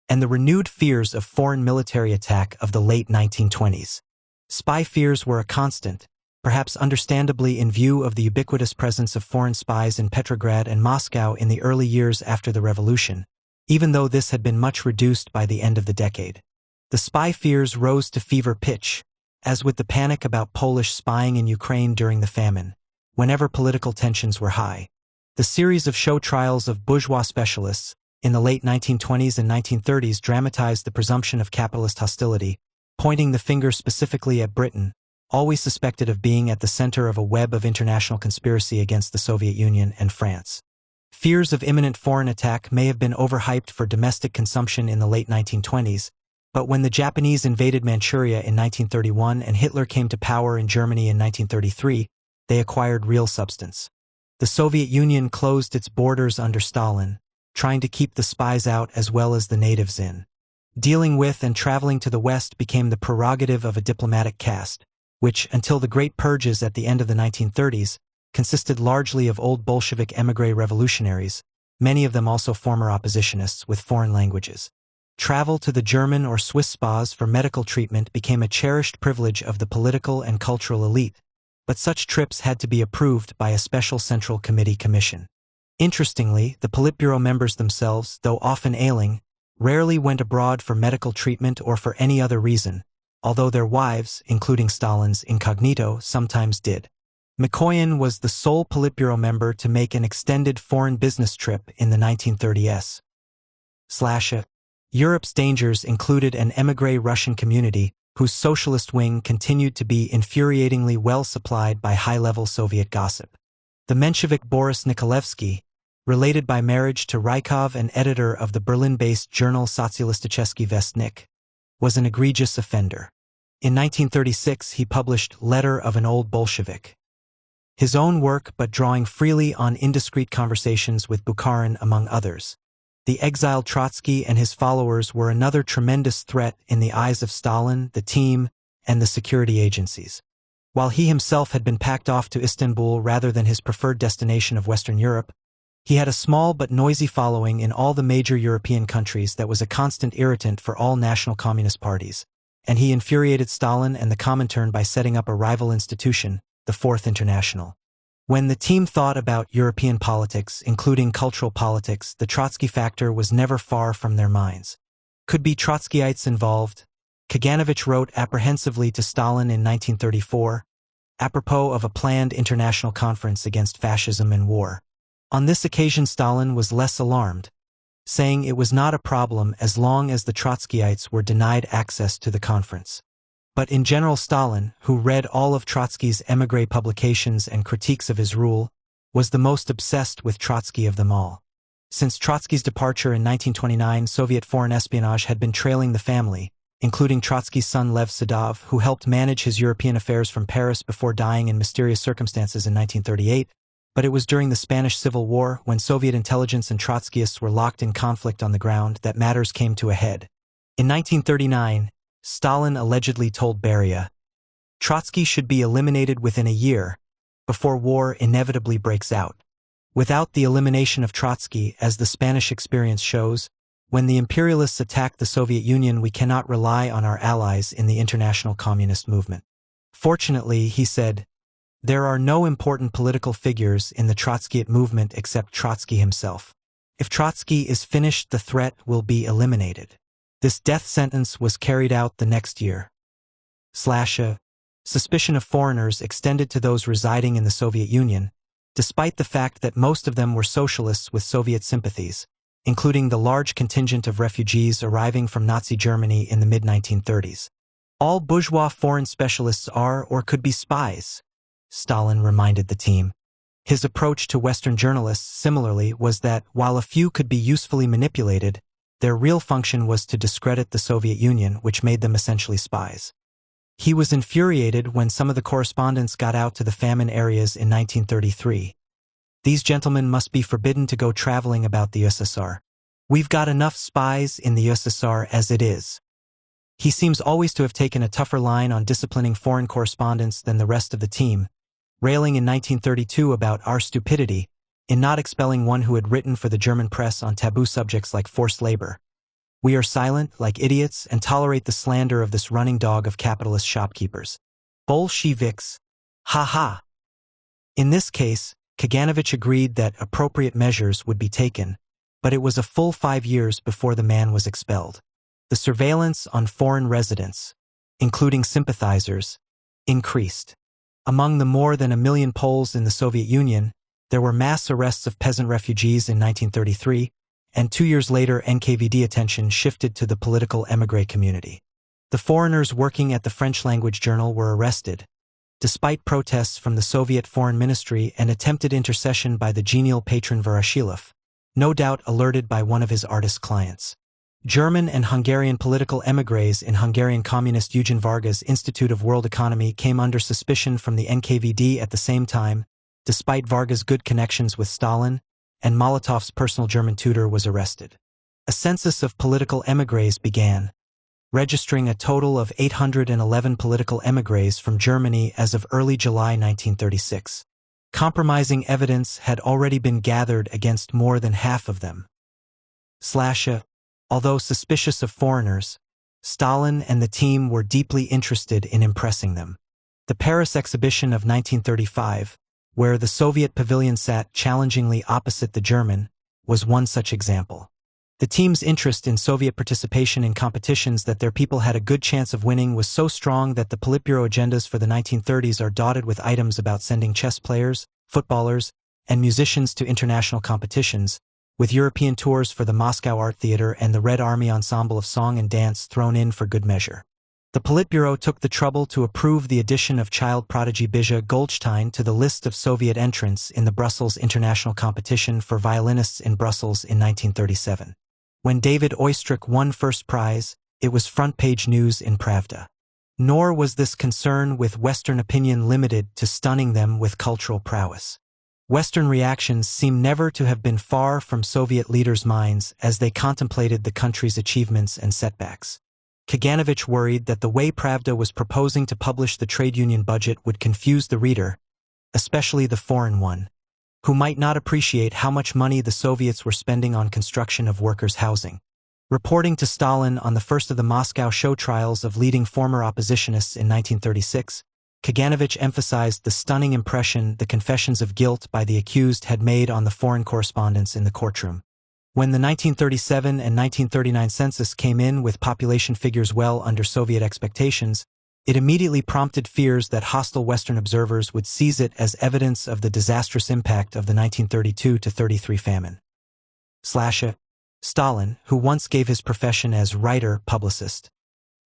and the renewed fears of foreign military attack of the late 1920s. Spy fears were a constant, perhaps understandably in view of the ubiquitous presence of foreign spies in Petrograd and Moscow in the early years after the revolution, even though this had been much reduced by the end of the decade. The spy fears rose to fever pitch, as with the panic about Polish spying in Ukraine during the famine, whenever political tensions were high. The series of show trials of bourgeois specialists in the late 1920s and 1930s dramatized the presumption of capitalist hostility, pointing the finger specifically at Britain, always suspected of being at the center of a web of international conspiracy against the Soviet Union and France. Fears of imminent foreign attack may have been overhyped for domestic consumption in the late 1920s, but when the Japanese invaded Manchuria in 1931 and Hitler came to power in Germany in 1933, they acquired real substance. The Soviet Union closed its borders under Stalin, trying to keep the spies out as well as the natives in. Dealing with and traveling to the West became the prerogative of a diplomatic caste, which, until the Great Purges at the end of the 1930s, consisted largely of old Bolshevik émigré revolutionaries, many of them also former oppositionists with foreign languages. Travel to the German or Swiss spas for medical treatment became a cherished privilege of the political and cultural elite, but such trips had to be approved by a special Central Committee commission. Interestingly, the Politburo members themselves, though often ailing, rarely went abroad for medical treatment or for any other reason, although their wives, including Stalin's incognito, sometimes did. Mikoyan was the sole Politburo member to make an extended foreign business trip in the 1930s. Europe's dangers included an émigré Russian community whose socialist wing continued to be infuriatingly well supplied by high-level Soviet gossip. The Menshevik Boris Nikolevsky, related by marriage to Rykov and editor of the Berlin-based journal Sozialisticheski Vestnik, was an egregious offender. In 1936 he published Letter of an Old Bolshevik, his own work but drawing freely on indiscreet conversations with Bukharin among others. The exiled Trotsky and his followers were another tremendous threat in the eyes of Stalin, the team, and the security agencies. While he himself had been packed off to Istanbul rather than his preferred destination of Western Europe, he had a small but noisy following in all the major European countries that was a constant irritant for all national communist parties, and he infuriated Stalin and the Comintern by setting up a rival institution, the Fourth International. When the team thought about European politics, including cultural politics, the Trotsky factor was never far from their minds. Could be Trotskyites involved? Kaganovich wrote apprehensively to Stalin in 1934, apropos of a planned international conference against fascism and war. On this occasion Stalin was less alarmed, saying it was not a problem as long as the Trotskyites were denied access to the conference. But in general Stalin, who read all of Trotsky's émigré publications and critiques of his rule, was the most obsessed with Trotsky of them all. Since Trotsky's departure in 1929, Soviet foreign espionage had been trailing the family, including Trotsky's son Lev Sedov, who helped manage his European affairs from Paris before dying in mysterious circumstances in 1938, but it was during the Spanish Civil War, when Soviet intelligence and Trotskyists were locked in conflict on the ground, that matters came to a head. In 1939, Stalin allegedly told Beria, "Trotsky should be eliminated within a year, before war inevitably breaks out. Without the elimination of Trotsky, as the Spanish experience shows, when the imperialists attack the Soviet Union, we cannot rely on our allies in the international communist movement." Fortunately, he said, there are no important political figures in the Trotskyite movement except Trotsky himself. If Trotsky is finished, the threat will be eliminated. This death sentence was carried out the next year. Suspicion of foreigners extended to those residing in the Soviet Union, despite the fact that most of them were socialists with Soviet sympathies, including the large contingent of refugees arriving from Nazi Germany in the mid-1930s. All bourgeois foreign specialists are or could be spies, Stalin reminded the team. His approach to Western journalists, similarly, was that, while a few could be usefully manipulated, their real function was to discredit the Soviet Union, which made them essentially spies. He was infuriated when some of the correspondents got out to the famine areas in 1933. These gentlemen must be forbidden to go traveling about the USSR. We've got enough spies in the USSR as it is. He seems always to have taken a tougher line on disciplining foreign correspondents than the rest of the team, railing in 1932 about our stupidity in not expelling one who had written for the German press on taboo subjects like forced labor. We are silent, like idiots, and tolerate the slander of this running dog of capitalist shopkeepers. Bolsheviks. Ha ha. In this case, Kaganovich agreed that appropriate measures would be taken, but it was a full 5 years before the man was expelled. The surveillance on foreign residents, including sympathizers, increased. Among the more than 1 million Poles in the Soviet Union, there were mass arrests of peasant refugees in 1933, and 2 years later NKVD attention shifted to the political émigré community. The foreigners working at the French-language journal were arrested, despite protests from the Soviet Foreign Ministry and attempted intercession by the genial patron Voroshilov, no doubt alerted by one of his artist clients. German and Hungarian political émigrés in Hungarian Communist Eugen Varga's Institute of World Economy came under suspicion from the NKVD at the same time, despite Varga's good connections with Stalin, and Molotov's personal German tutor was arrested. A census of political émigrés began, registering a total of 811 political émigrés from Germany as of early July 1936. Compromising evidence had already been gathered against more than half of them. Although suspicious of foreigners, Stalin and the team were deeply interested in impressing them. The Paris exhibition of 1935, where the Soviet pavilion sat challengingly opposite the German, was one such example. The team's interest in Soviet participation in competitions that their people had a good chance of winning was so strong that the Politburo agendas for the 1930s are dotted with items about sending chess players, footballers, and musicians to international competitions, with European tours for the Moscow Art Theater and the Red Army Ensemble of Song and Dance thrown in for good measure. The Politburo took the trouble to approve the addition of child prodigy Bizha Goldstein to the list of Soviet entrants in the Brussels International Competition for Violinists in Brussels in 1937. When David Oistrakh won first prize, it was front-page news in Pravda. Nor was this concern with Western opinion limited to stunning them with cultural prowess. Western reactions seem never to have been far from Soviet leaders' minds as they contemplated the country's achievements and setbacks. Kaganovich worried that the way Pravda was proposing to publish the trade union budget would confuse the reader, especially the foreign one, who might not appreciate how much money the Soviets were spending on construction of workers' housing. Reporting to Stalin on the first of the Moscow show trials of leading former oppositionists in 1936, Kaganovich emphasized the stunning impression the confessions of guilt by the accused had made on the foreign correspondents in the courtroom. When the 1937 and 1939 census came in with population figures well under Soviet expectations, it immediately prompted fears that hostile Western observers would seize it as evidence of the disastrous impact of the 1932-33 famine. Stalin, who once gave his profession as writer-publicist,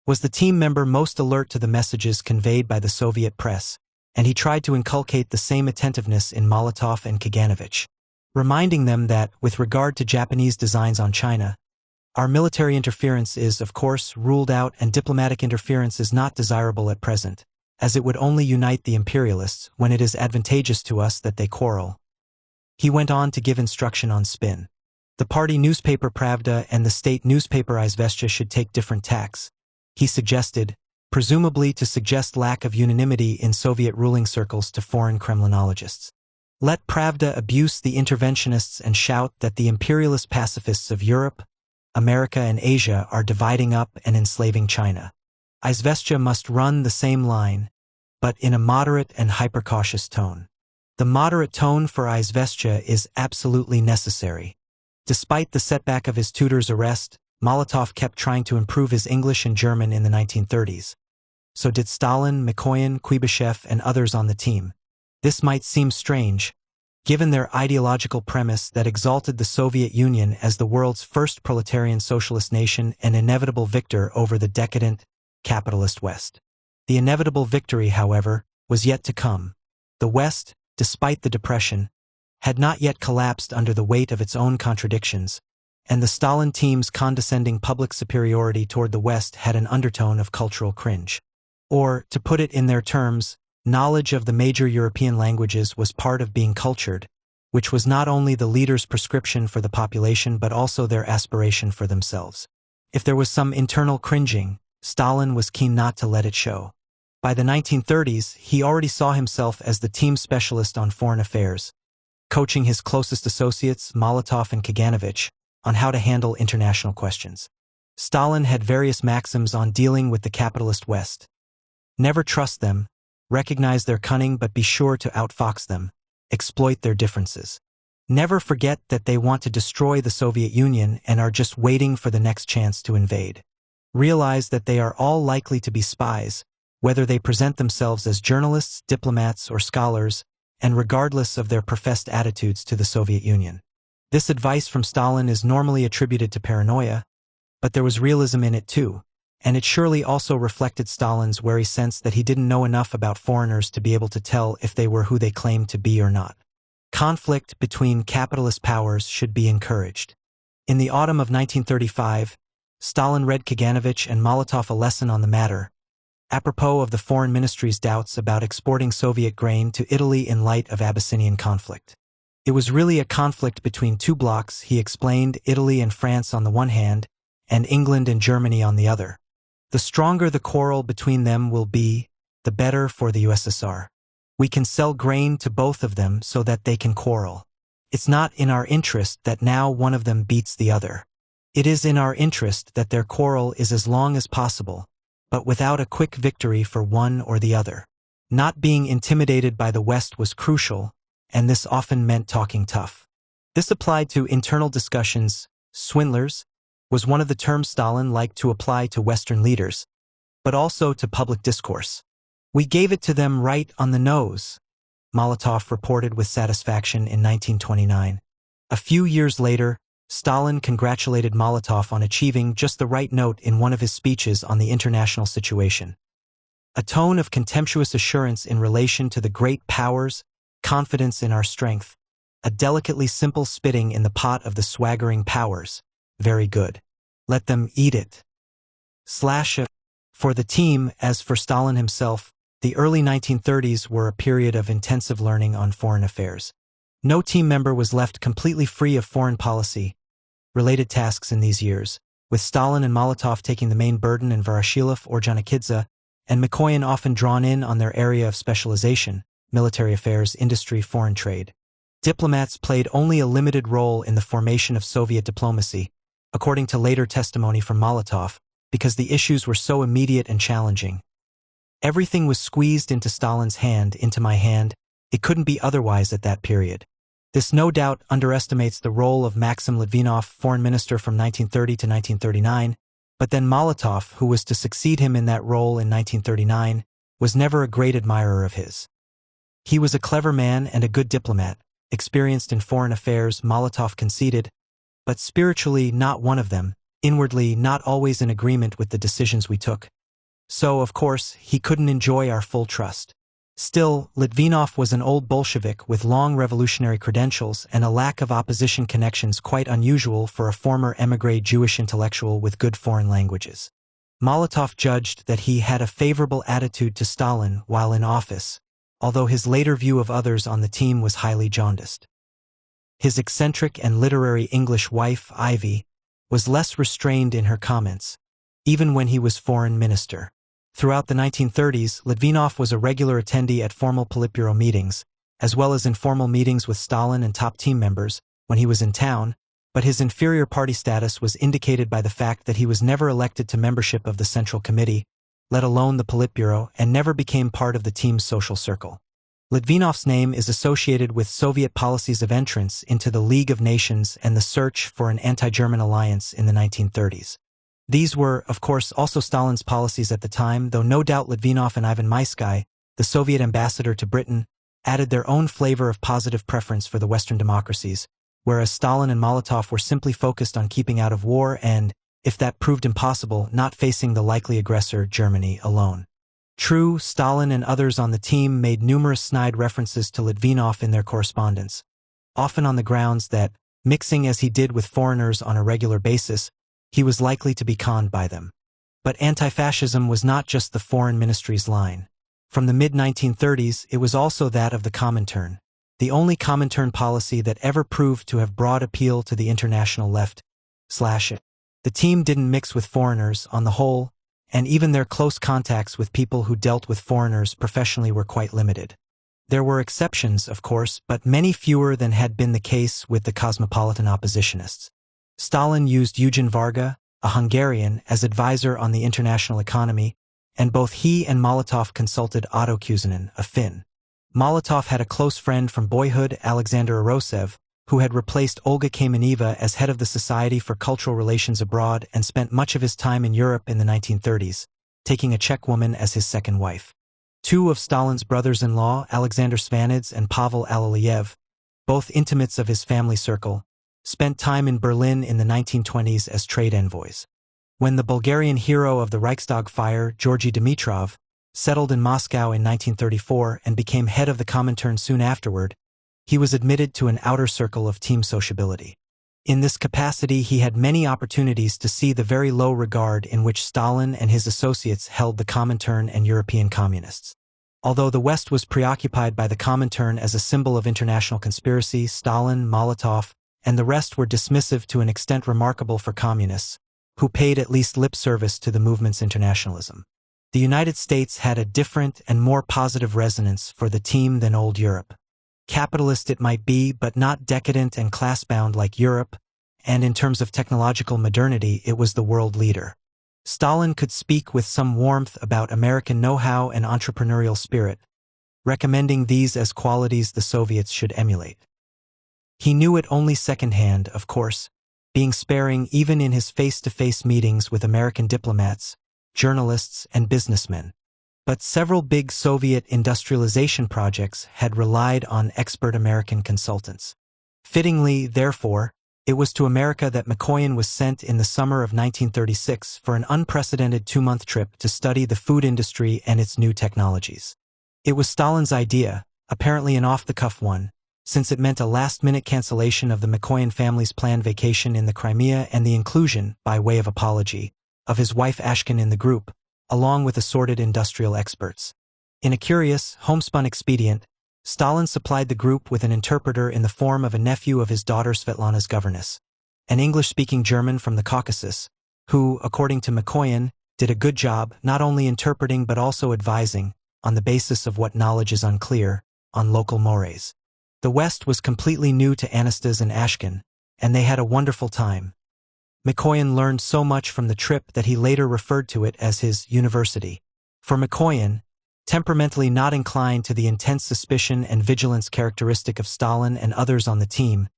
was the team member most alert to the messages conveyed by the Soviet press, and he tried to inculcate the same attentiveness in Molotov and Kaganovich, reminding them that, with regard to Japanese designs on China, our military interference is, of course, ruled out and diplomatic interference is not desirable at present, as it would only unite the imperialists when it is advantageous to us that they quarrel. He went on to give instruction on spin. The party newspaper Pravda and the state newspaper Izvestia should take different tacks, he suggested, presumably to suggest lack of unanimity in Soviet ruling circles to foreign Kremlinologists. Let Pravda abuse the interventionists and shout that the imperialist pacifists of Europe, America and Asia are dividing up and enslaving China. Izvestia must run the same line, but in a moderate and hypercautious tone. The moderate tone for Izvestia is absolutely necessary. Despite the setback of his tutor's arrest, Molotov kept trying to improve his English and German in the 1930s. So did Stalin, Mikoyan, Kuibyshev, and others on the team. This might seem strange, given their ideological premise that exalted the Soviet Union as the world's first proletarian socialist nation and inevitable victor over the decadent, capitalist West. The inevitable victory, however, was yet to come. The West, despite the depression, had not yet collapsed under the weight of its own contradictions, and the Stalin team's condescending public superiority toward the West had an undertone of cultural cringe. Or, to put it in their terms, knowledge of the major European languages was part of being cultured, which was not only the leaders' prescription for the population but also their aspiration for themselves. If there was some internal cringing, Stalin was keen not to let it show. By the 1930s, he already saw himself as the team specialist on foreign affairs, coaching his closest associates, Molotov and Kaganovich, on how to handle international questions. Stalin had various maxims on dealing with the capitalist West. Never trust them, recognize their cunning but be sure to outfox them, exploit their differences. Never forget that they want to destroy the Soviet Union and are just waiting for the next chance to invade. Realize that they are all likely to be spies, whether they present themselves as journalists, diplomats, or scholars, and regardless of their professed attitudes to the Soviet Union. This advice from Stalin is normally attributed to paranoia, but there was realism in it too, and it surely also reflected Stalin's wary sense that he didn't know enough about foreigners to be able to tell if they were who they claimed to be or not. Conflict between capitalist powers should be encouraged. In the autumn of 1935, Stalin read Kaganovich and Molotov a lesson on the matter, apropos of the foreign ministry's doubts about exporting Soviet grain to Italy in light of Abyssinian conflict. It was really a conflict between two blocs, he explained, Italy and France on the one hand, and England and Germany on the other. The stronger the quarrel between them will be, the better for the USSR. We can sell grain to both of them so that they can quarrel. It's not in our interest that now one of them beats the other. It is in our interest that their quarrel is as long as possible, but without a quick victory for one or the other. Not being intimidated by the West was crucial, and this often meant talking tough. This applied to internal discussions. Swindlers was one of the terms Stalin liked to apply to Western leaders, but also to public discourse. We gave it to them right on the nose, Molotov reported with satisfaction in 1929. A few years later, Stalin congratulated Molotov on achieving just the right note in one of his speeches on the international situation. A tone of contemptuous assurance in relation to the great powers, confidence in our strength, a delicately simple spitting in the pot of the swaggering powers. Very good. Let them eat it. For the team, as for Stalin himself, the early 1930s were a period of intensive learning on foreign affairs. No team member was left completely free of foreign policy-related tasks in these years, with Stalin and Molotov taking the main burden and Voroshilov or Janikidze, and Mikoyan often drawn in on their area of specialization, military affairs, industry, foreign trade. Diplomats played only a limited role in the formation of Soviet diplomacy, according to later testimony from Molotov, because the issues were so immediate and challenging. Everything was squeezed into Stalin's hand, into my hand. It couldn't be otherwise at that period. This no doubt underestimates the role of Maxim Litvinov, foreign minister from 1930 to 1939, but then Molotov, who was to succeed him in that role in 1939, was never a great admirer of his. He was a clever man and a good diplomat, experienced in foreign affairs, Molotov conceded, but spiritually not one of them, inwardly not always in agreement with the decisions we took. So, of course, he couldn't enjoy our full trust. Still, Litvinov was an old Bolshevik with long revolutionary credentials and a lack of opposition connections quite unusual for a former émigré Jewish intellectual with good foreign languages. Molotov judged that he had a favorable attitude to Stalin while in office, although his later view of others on the team was highly jaundiced. His eccentric and literary English wife, Ivy, was less restrained in her comments, even when he was foreign minister. Throughout the 1930s, Litvinov was a regular attendee at formal Politburo meetings, as well as informal meetings with Stalin and top team members when he was in town, but his inferior party status was indicated by the fact that he was never elected to membership of the Central Committee, let alone the Politburo, and never became part of the team's social circle. Litvinov's name is associated with Soviet policies of entrance into the League of Nations and the search for an anti-German alliance in the 1930s. These were, of course, also Stalin's policies at the time, though no doubt Litvinov and Ivan Maisky, the Soviet ambassador to Britain, added their own flavor of positive preference for the Western democracies, whereas Stalin and Molotov were simply focused on keeping out of war and, if that proved impossible, not facing the likely aggressor, Germany, alone. True, Stalin and others on the team made numerous snide references to Litvinov in their correspondence, often on the grounds that, mixing as he did with foreigners on a regular basis, he was likely to be conned by them. But anti-fascism was not just the foreign ministry's line. From the mid-1930s, it was also that of the Comintern, the only Comintern policy that ever proved to have broad appeal to the international left. The team didn't mix with foreigners on the whole, and even their close contacts with people who dealt with foreigners professionally were quite limited. There were exceptions, of course, but many fewer than had been the case with the cosmopolitan oppositionists. Stalin used Eugen Varga, a Hungarian, as advisor on the international economy, and both he and Molotov consulted Otto Kuusinen, a Finn. Molotov had a close friend from boyhood, Alexander Arosev, who had replaced Olga Kameneva as head of the Society for Cultural Relations Abroad and spent much of his time in Europe in the 1930s, taking a Czech woman as his second wife. Two of Stalin's brothers-in-law, Alexander Svanidze and Pavel Aliliev, both intimates of his family circle, spent time in Berlin in the 1920s as trade envoys. When the Bulgarian hero of the Reichstag fire, Georgy Dimitrov, settled in Moscow in 1934 and became head of the Comintern soon afterward, he was admitted to an outer circle of team sociability. In this capacity, he had many opportunities to see the very low regard in which Stalin and his associates held the Comintern and European communists. Although the West was preoccupied by the Comintern as a symbol of international conspiracy, Stalin, Molotov, and the rest were dismissive to an extent remarkable for communists, who paid at least lip service to the movement's internationalism. The United States had a different and more positive resonance for the team than old Europe. Capitalist it might be, but not decadent and class-bound like Europe, and in terms of technological modernity, it was the world leader. Stalin could speak with some warmth about American know-how and entrepreneurial spirit, recommending these as qualities the Soviets should emulate. He knew it only secondhand, of course, being sparing even in his face-to-face meetings with American diplomats, journalists, and businessmen. But several big Soviet industrialization projects had relied on expert American consultants. Fittingly, therefore, it was to America that Mikoyan was sent in the summer of 1936 for an unprecedented 2-month trip to study the food industry and its new technologies. It was Stalin's idea, apparently an off-the-cuff one, since it meant a last-minute cancellation of the Mikoyan family's planned vacation in the Crimea and the inclusion, by way of apology, of his wife Ashkin in the group, along with assorted industrial experts. In a curious, homespun expedient, Stalin supplied the group with an interpreter in the form of a nephew of his daughter Svetlana's governess, an English-speaking German from the Caucasus, who, according to Mikoyan, did a good job not only interpreting but also advising, on the basis of what knowledge is unclear, on local mores. The West was completely new to Anastas and Ashkin, and they had a wonderful time. Mikoyan learned so much from the trip that he later referred to it as his university. For Mikoyan, Temperamentally not inclined to the intense suspicion and vigilance characteristic of Stalin and others on the team,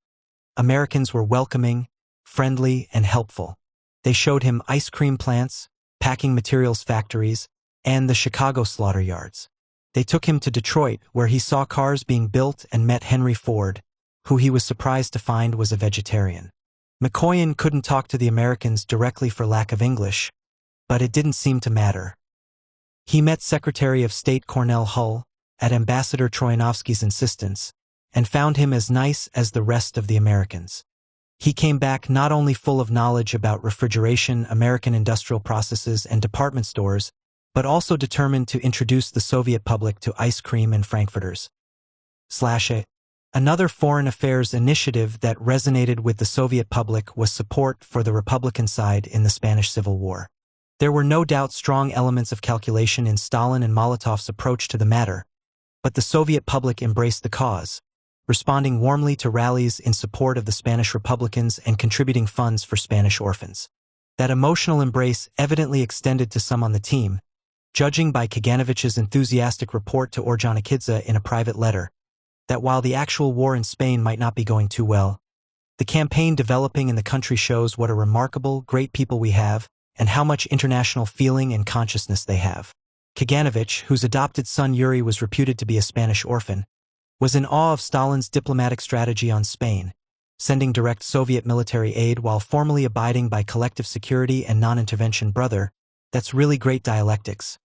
Americans were welcoming, friendly, and helpful. They showed him ice cream plants, packing materials factories, and the Chicago slaughter yards. They took him to Detroit, where he saw cars being built and met Henry Ford, who he was surprised to find was a vegetarian. McCoyan couldn't talk to the Americans directly for lack of English, but it didn't seem to matter. He met Secretary of State Cornell Hull, at Ambassador Troyanovsky's insistence, and found him as nice as the rest of the Americans. He came back not only full of knowledge about refrigeration, American industrial processes, and department stores, but also determined to introduce the Soviet public to ice cream and frankfurters. Another foreign affairs initiative that resonated with the Soviet public was support for the Republican side in the Spanish Civil War. There were no doubt strong elements of calculation in Stalin and Molotov's approach to the matter, but the Soviet public embraced the cause, responding warmly to rallies in support of the Spanish Republicans and contributing funds for Spanish orphans. That emotional embrace evidently extended to some on the team, judging by Kaganovich's enthusiastic report to Ordzhonikidze in a private letter, that while the actual war in Spain might not be going too well, the campaign developing in the country shows what a remarkable, great people we have, and how much international feeling and consciousness they have. Kaganovich, whose adopted son Yuri was reputed to be a Spanish orphan, was in awe of Stalin's diplomatic strategy on Spain, sending direct Soviet military aid while formally abiding by collective security and non-intervention. Brother, that's really great dialectics.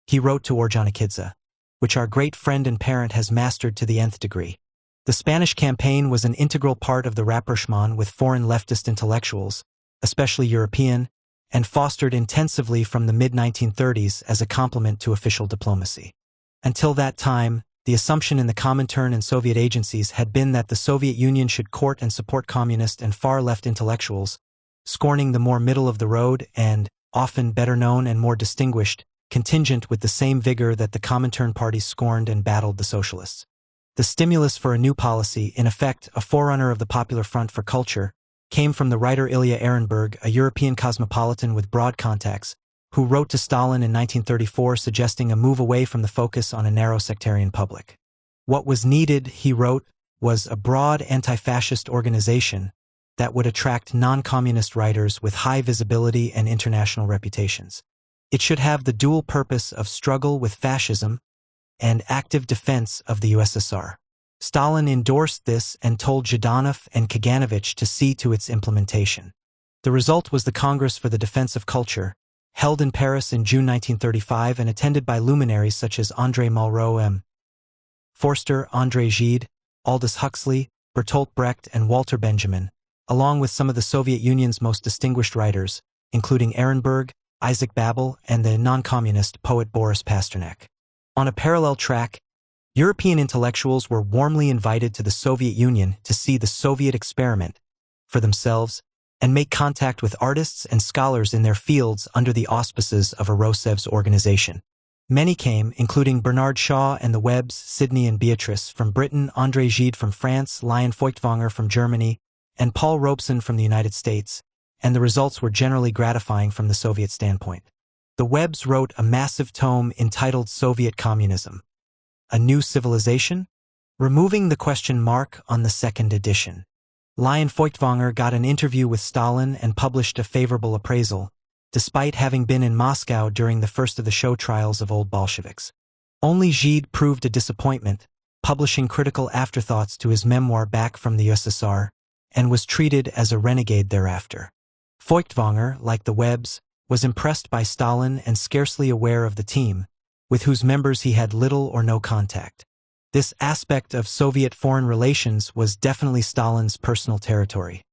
He wrote to Ordzhonikidze, which our great friend and parent has mastered to the nth degree. The Spanish campaign was an integral part of the rapprochement with foreign leftist intellectuals, especially European, and fostered intensively from the mid-1930s as a complement to official diplomacy. Until that time, the assumption in the Comintern and Soviet agencies had been that the Soviet Union should court and support communist and far-left intellectuals, scorning the more middle-of-the-road and, often better known and more distinguished, contingent with the same vigor that the Comintern parties scorned and battled the socialists. The stimulus for a new policy, in effect a forerunner of the Popular Front for Culture, came from the writer Ilya Ehrenberg, a European cosmopolitan with broad contacts, who wrote to Stalin in 1934 suggesting a move away from the focus on a narrow sectarian public. What was needed, he wrote, was a broad anti-fascist organization that would attract non-communist writers with high visibility and international reputations. It should have the dual purpose of struggle with fascism and active defense of the USSR. Stalin endorsed this and told Zhdanov and Kaganovich to see to its implementation. The result was the Congress for the Defense of Culture, held in Paris in June 1935 and attended by luminaries such as André Malraux, M. Forster, André Gide, Aldous Huxley, Bertolt Brecht, and Walter Benjamin, along with some of the Soviet Union's most distinguished writers, including Ehrenberg, Isaac Babel, and the non-communist poet Boris Pasternak. On a parallel track, European intellectuals were warmly invited to the Soviet Union to see the Soviet experiment for themselves and make contact with artists and scholars in their fields under the auspices of Arosev's organization. Many came, including Bernard Shaw and the Webbs, Sidney and Beatrice from Britain, André Gide from France, Lion Feuchtwanger from Germany, and Paul Robeson from the United States, and the results were generally gratifying from the Soviet standpoint. The Webbs wrote a massive tome entitled Soviet Communism, A New Civilization? Removing the question mark on the second edition. Lion Feuchtwanger got an interview with Stalin and published a favorable appraisal, despite having been in Moscow during the first of the show trials of old Bolsheviks. Only Gide proved a disappointment, publishing critical afterthoughts to his memoir Back from the USSR, and was treated as a renegade thereafter. Feuchtwanger, like the Webbs, was impressed by Stalin and scarcely aware of the team, with whose members he had little or no contact. This aspect of Soviet foreign relations was definitely Stalin's personal territory.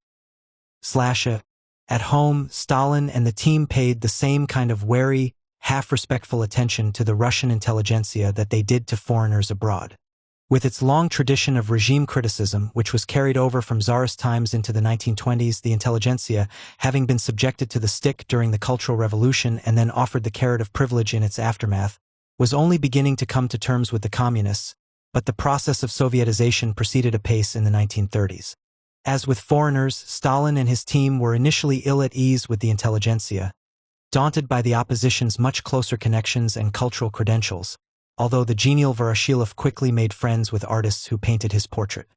At home, Stalin and the team paid the same kind of wary, half-respectful attention to the Russian intelligentsia that they did to foreigners abroad. With its long tradition of regime criticism, which was carried over from Tsarist times into the 1920s, the intelligentsia, having been subjected to the stick during the Cultural Revolution and then offered the carrot of privilege in its aftermath, was only beginning to come to terms with the communists, but the process of Sovietization proceeded apace in the 1930s. As with foreigners, Stalin and his team were initially ill at ease with the intelligentsia, daunted by the opposition's much closer connections and cultural credentials, although the genial Voroshilov quickly made friends with artists who painted his portrait.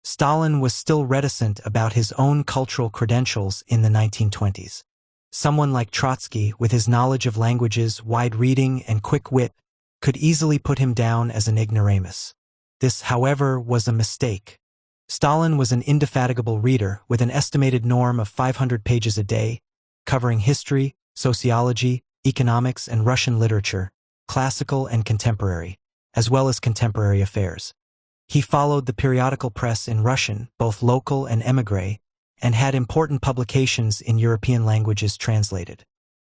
Stalin was still reticent about his own cultural credentials in the 1920s. Someone like Trotsky, with his knowledge of languages, wide reading, and quick wit, could easily put him down as an ignoramus. This, however, was a mistake. Stalin was an indefatigable reader with an estimated norm of 500 pages a day, covering history, sociology, economics, and Russian literature, classical and contemporary, as well as contemporary affairs. He followed the periodical press in Russian, both local and émigré, and had important publications in European languages translated.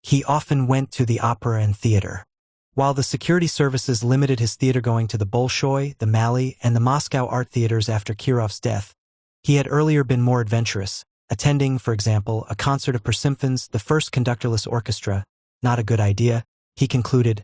He often went to the opera and theater. While the security services limited his theater-going to the Bolshoi, the Mali, and the Moscow art theaters after Kirov's death, he had earlier been more adventurous, attending, for example, a concert of Persymphon's The First Conductorless Orchestra. Not a good idea, he concluded.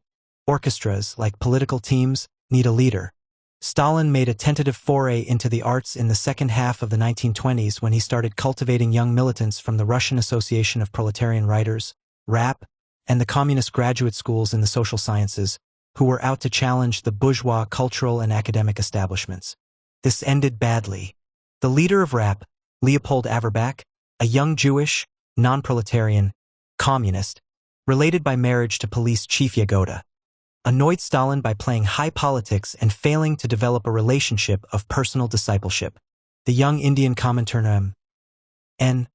Orchestras, like political teams, need a leader. Stalin made a tentative foray into the arts in the second half of the 1920s when he started cultivating young militants from the Russian Association of Proletarian Writers, RAP, and the communist graduate schools in the social sciences, who were out to challenge the bourgeois cultural and academic establishments. This ended badly. The leader of RAP, Leopold Averbach, a young Jewish, non-proletarian, communist, related by marriage to police chief Yagoda, annoyed Stalin by playing high politics and failing to develop a relationship of personal discipleship. The young Indian Comintern N.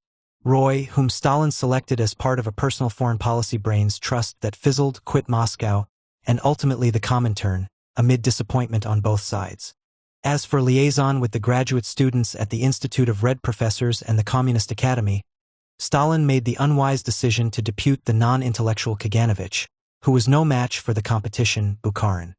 Roy, whom Stalin selected as part of a personal foreign policy brains trust that fizzled, quit Moscow, and ultimately the Comintern, amid disappointment on both sides. As for liaison with the graduate students at the Institute of Red Professors and the Communist Academy, Stalin made the unwise decision to depute the non-intellectual Kaganovich, who was no match for the competition, Bukharin.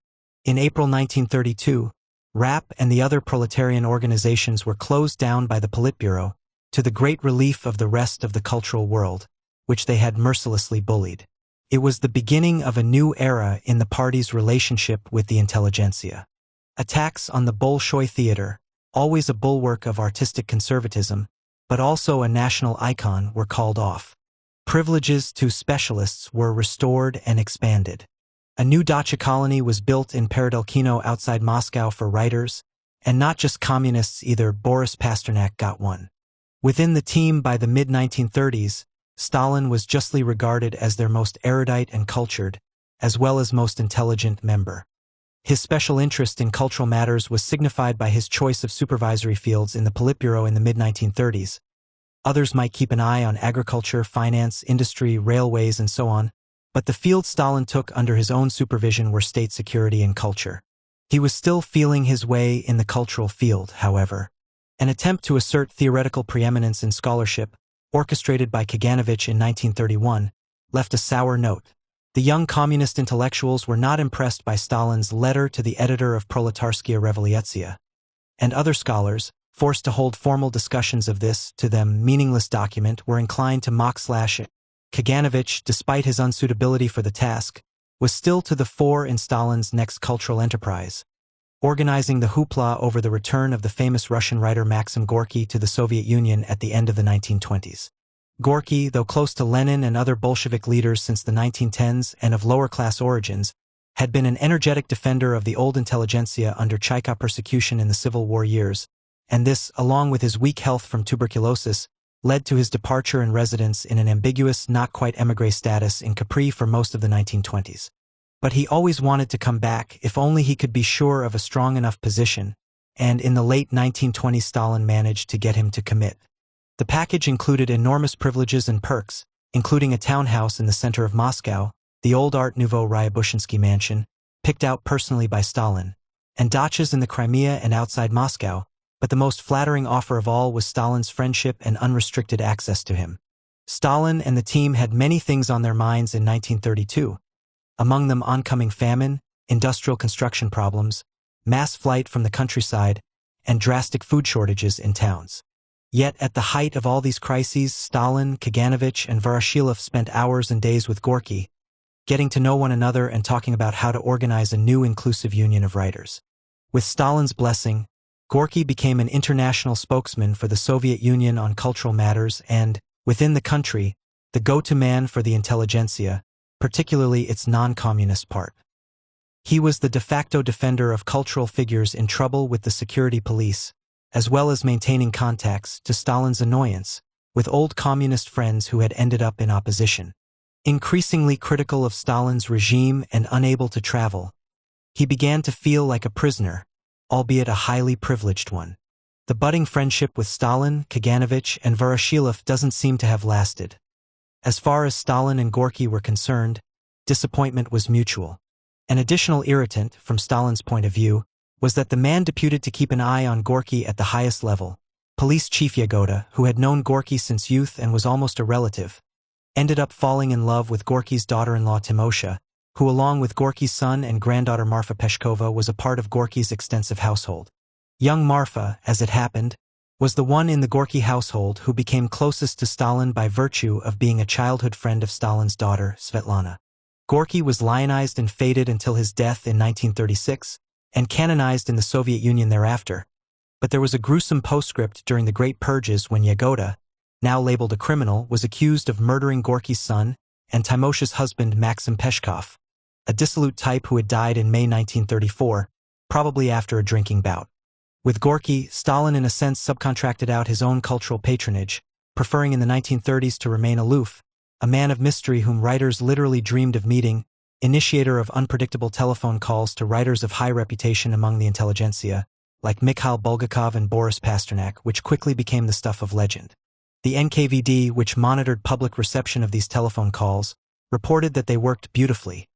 In April 1932, RAP and the other proletarian organizations were closed down by the Politburo, to the great relief of the rest of the cultural world, which they had mercilessly bullied. It was the beginning of a new era in the party's relationship with the intelligentsia. Attacks on the Bolshoi theater, always a bulwark of artistic conservatism, but also a national icon, were called off. Privileges to specialists were restored and expanded. A new dacha colony was built in Peredelkino outside Moscow for writers, and not just communists either. Boris Pasternak got one. Within the team by the mid-1930s, Stalin was justly regarded as their most erudite and cultured, as well as most intelligent member. His special interest in cultural matters was signified by his choice of supervisory fields in the Politburo in the mid-1930s. Others might keep an eye on agriculture, finance, industry, railways, and so on, but the fields Stalin took under his own supervision were state security and culture. He was still feeling his way in the cultural field, however. An attempt to assert theoretical preeminence in scholarship, orchestrated by Kaganovich in 1931, left a sour note. The young communist intellectuals were not impressed by Stalin's letter to the editor of Proletarskia Revolutsiya, and other scholars, forced to hold formal discussions of this, to them, meaningless document, were inclined to mock/. Kaganovich, despite his unsuitability for the task, was still to the fore in Stalin's next cultural enterprise, organizing the hoopla over the return of the famous Russian writer Maxim Gorky to the Soviet Union at the end of the 1920s. Gorky, though close to Lenin and other Bolshevik leaders since the 1910s and of lower-class origins, had been an energetic defender of the old intelligentsia under Chaika persecution in the Civil War years, and this, along with his weak health from tuberculosis, led to his departure and residence in an ambiguous, not-quite-émigré status in Capri for most of the 1920s. But he always wanted to come back if only he could be sure of a strong enough position, and in the late 1920s Stalin managed to get him to commit. The package included enormous privileges and perks, including a townhouse in the center of Moscow, the old Art Nouveau Ryabushinsky mansion, picked out personally by Stalin, and dachas in the Crimea and outside Moscow, but the most flattering offer of all was Stalin's friendship and unrestricted access to him. Stalin and the team had many things on their minds in 1932, among them oncoming famine, industrial construction problems, mass flight from the countryside, and drastic food shortages in towns. Yet at the height of all these crises, Stalin, Kaganovich, and Voroshilov spent hours and days with Gorky, getting to know one another and talking about how to organize a new inclusive union of writers. With Stalin's blessing, Gorky became an international spokesman for the Soviet Union on cultural matters and, within the country, the go-to man for the intelligentsia, particularly its non-communist part. He was the de facto defender of cultural figures in trouble with the security police, as well as maintaining contacts, to Stalin's annoyance, with old communist friends who had ended up in opposition. Increasingly critical of Stalin's regime and unable to travel, he began to feel like a prisoner, albeit a highly privileged one. The budding friendship with Stalin, Kaganovich, and Voroshilov doesn't seem to have lasted. As far as Stalin and Gorky were concerned, disappointment was mutual. An additional irritant, from Stalin's point of view, was that the man deputed to keep an eye on Gorky at the highest level, Police Chief Yagoda, who had known Gorky since youth and was almost a relative, ended up falling in love with Gorky's daughter-in-law Timosha, who along with Gorky's son and granddaughter Marfa Peshkova was a part of Gorky's extensive household. Young Marfa, as it happened, was the one in the Gorky household who became closest to Stalin by virtue of being a childhood friend of Stalin's daughter, Svetlana. Gorky was lionized and feted until his death in 1936, and canonized in the Soviet Union thereafter. But there was a gruesome postscript during the Great Purges when Yagoda, now labeled a criminal, was accused of murdering Gorky's son and Timosha's husband Maxim Peshkov, a dissolute type who had died in May 1934, probably after a drinking bout. With Gorky, Stalin in a sense subcontracted out his own cultural patronage, preferring in the 1930s to remain aloof, a man of mystery whom writers literally dreamed of meeting, initiator of unpredictable telephone calls to writers of high reputation among the intelligentsia, like Mikhail Bulgakov and Boris Pasternak, which quickly became the stuff of legend. The NKVD, which monitored public reception of these telephone calls, reported that they worked beautifully.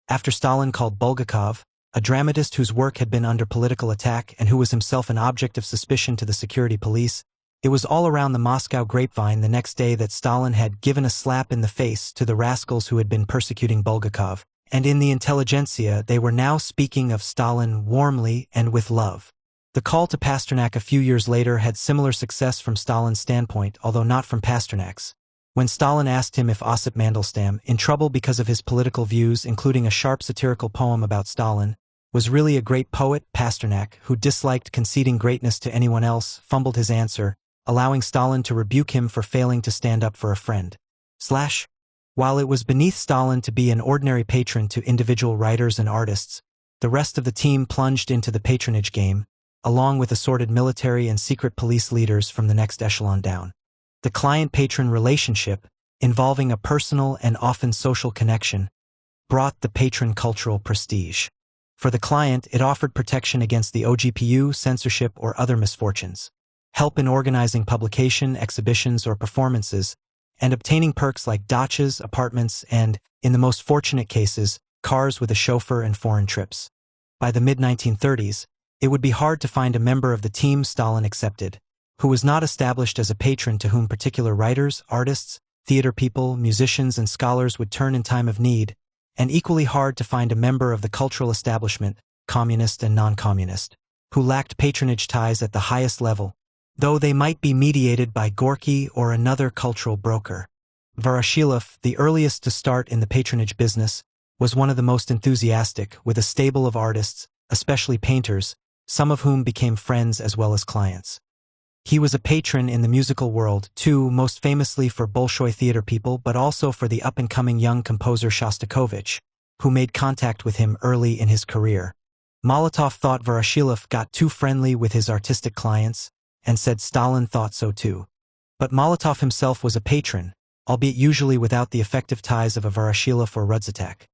After Stalin called Bulgakov, a dramatist whose work had been under political attack and who was himself an object of suspicion to the security police, it was all around the Moscow grapevine the next day that Stalin had given a slap in the face to the rascals who had been persecuting Bulgakov, and in the intelligentsia they were now speaking of Stalin warmly and with love. The call to Pasternak a few years later had similar success from Stalin's standpoint, although not from Pasternak's. When Stalin asked him if Osip Mandelstam, in trouble because of his political views including a sharp satirical poem about Stalin, was really a great poet, Pasternak, who disliked conceding greatness to anyone else, fumbled his answer, allowing Stalin to rebuke him for failing to stand up for a friend. While it was beneath Stalin to be an ordinary patron to individual writers and artists, the rest of the team plunged into the patronage game, along with assorted military and secret police leaders from the next echelon down. The client-patron relationship, involving a personal and often social connection, brought the patron cultural prestige. For the client, it offered protection against the OGPU, censorship, or other misfortunes, help in organizing publication, exhibitions, or performances, and obtaining perks like dachas, apartments, and, in the most fortunate cases, cars with a chauffeur and foreign trips. By the mid-1930s, it would be hard to find a member of the team, Stalin accepted, who was not established as a patron to whom particular writers, artists, theater people, musicians, and scholars would turn in time of need, and equally hard to find a member of the cultural establishment, communist and non-communist, who lacked patronage ties at the highest level, though they might be mediated by Gorky or another cultural broker. Voroshilov, the earliest to start in the patronage business, was one of the most enthusiastic, with a stable of artists, especially painters, some of whom became friends as well as clients. He was a patron in the musical world, too, most famously for Bolshoi theater people, but also for the up-and-coming young composer Shostakovich, who made contact with him early in his career. Molotov thought Voroshilov got too friendly with his artistic clients, and said Stalin thought so too. But Molotov himself was a patron, albeit usually without the effective ties of a Voroshilov or Rudzatak.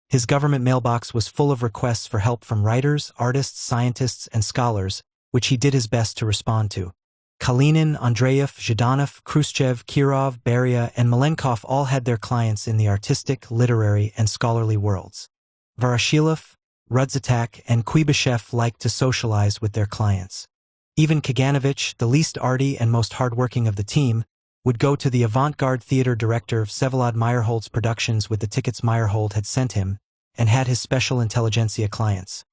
His government mailbox was full of requests for help from writers, artists, scientists, and scholars, which he did his best to respond to. Kalinin, Andreev, Zhdanov, Khrushchev, Kirov, Beria, and Malenkov all had their clients in the artistic, literary, and scholarly worlds. Voroshilov, Rudzatak, and Kuibyshev liked to socialize with their clients. Even Kaganovich, the least arty and most hardworking of the team, would go to the avant-garde theater director Vsevolod Meyerhold's productions with the tickets Meyerhold had sent him, and had his special intelligentsia clients.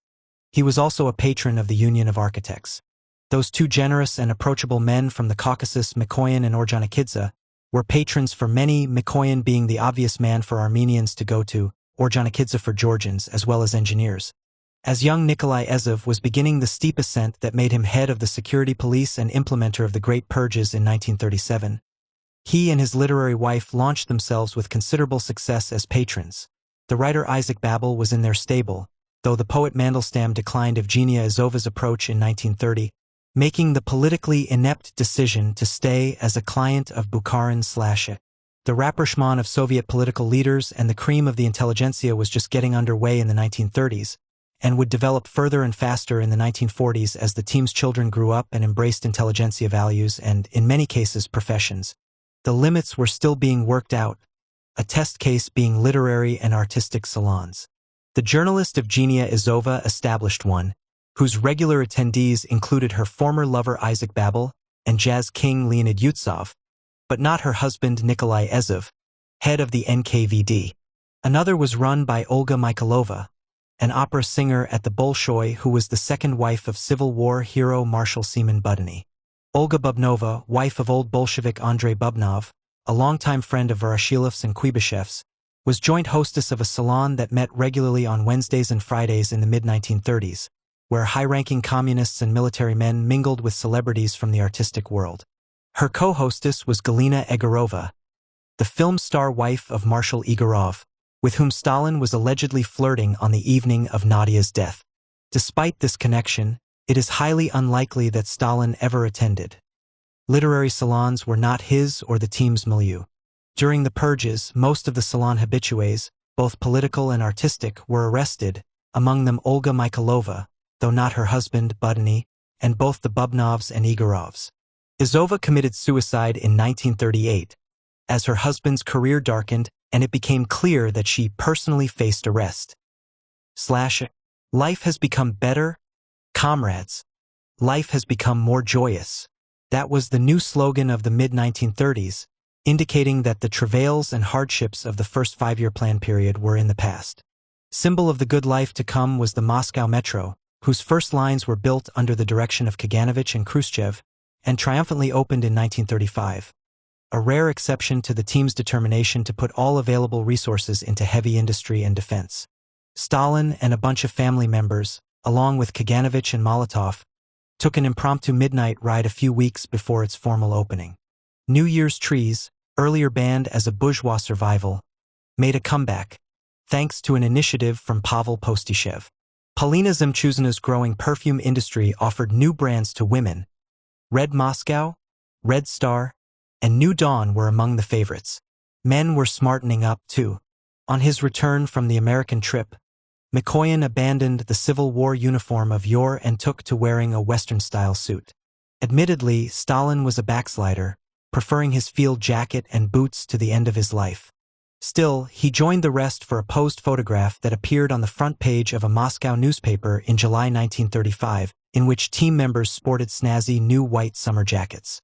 He was also a patron of the Union of Architects. Those two generous and approachable men from the Caucasus, Mikoyan and Ordzhonikidze, were patrons for many, Mikoyan being the obvious man for Armenians to go to, Ordzhonikidze for Georgians, as well as engineers. As young Nikolai Ezov was beginning the steep ascent that made him head of the security police and implementer of the Great Purges in 1937, he and his literary wife launched themselves with considerable success as patrons. The writer Isaac Babel was in their stable, though the poet Mandelstam declined Evgenia Izova's approach in 1930, making the politically inept decision to stay as a client of Bukharin/. The rapprochement of Soviet political leaders and the cream of the intelligentsia was just getting underway in the 1930s, and would develop further and faster in the 1940s as the team's children grew up and embraced intelligentsia values and, in many cases, professions. The limits were still being worked out, a test case being literary and artistic salons. The journalist Evgenia Izova established one, whose regular attendees included her former lover Isaac Babel and jazz king Leonid Yutsov, but not her husband Nikolai Ezov, head of the NKVD. Another was run by Olga Mikhailova, an opera singer at the Bolshoi who was the second wife of Civil War hero Marshal Seaman Budany. Olga Bubnova, wife of old Bolshevik Andrei Bubnov, a longtime friend of Voroshilov's and Kuibashev's, was joint hostess of a salon that met regularly on Wednesdays and Fridays in the mid-1930s, where high-ranking communists and military men mingled with celebrities from the artistic world. Her co-hostess was Galina Egorova, the film star wife of Marshal Igorov, with whom Stalin was allegedly flirting on the evening of Nadia's death. Despite this connection, it is highly unlikely that Stalin ever attended. Literary salons were not his or the team's milieu. During the purges, most of the salon habitués, both political and artistic, were arrested, among them Olga Mikhailova, though not her husband, Budany, and both the Bubnovs and Igorovs. Izova committed suicide in 1938, as her husband's career darkened and it became clear that she personally faced arrest. Life has become better, comrades. Life has become more joyous. That was the new slogan of the mid-1930s, indicating that the travails and hardships of the first five-year plan period were in the past. Symbol of the good life to come was the Moscow Metro, whose first lines were built under the direction of Kaganovich and Khrushchev, and triumphantly opened in 1935. A rare exception to the team's determination to put all available resources into heavy industry and defense. Stalin and a bunch of family members, along with Kaganovich and Molotov, took an impromptu midnight ride a few weeks before its formal opening. New Year's trees, earlier banned as a bourgeois survival, made a comeback, thanks to an initiative from Pavel Postyshev. Polina Zemchuzna's growing perfume industry offered new brands to women. Red Moscow, Red Star, and New Dawn were among the favorites. Men were smartening up, too. On his return from the American trip, Mikoyan abandoned the Civil War uniform of yore and took to wearing a Western-style suit. Admittedly, Stalin was a backslider, preferring his field jacket and boots to the end of his life. Still, he joined the rest for a posed photograph that appeared on the front page of a Moscow newspaper in July 1935, in which team members sported snazzy new white summer jackets.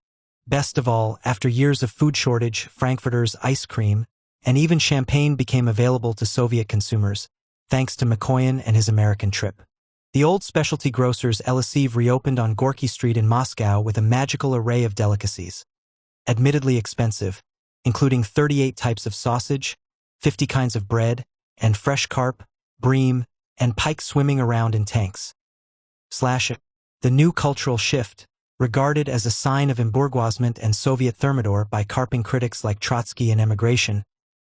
Best of all, after years of food shortage, Frankfurter's ice cream, and even champagne became available to Soviet consumers, thanks to Mikoyan and his American trip. The old specialty grocer's Elisiv reopened on Gorky Street in Moscow with a magical array of delicacies. Admittedly expensive, including 38 types of sausage, 50 kinds of bread, and fresh carp, bream, and pike swimming around in tanks. The new cultural shift, regarded as a sign of embourgeoisement and Soviet thermidor by carping critics like Trotsky and emigration,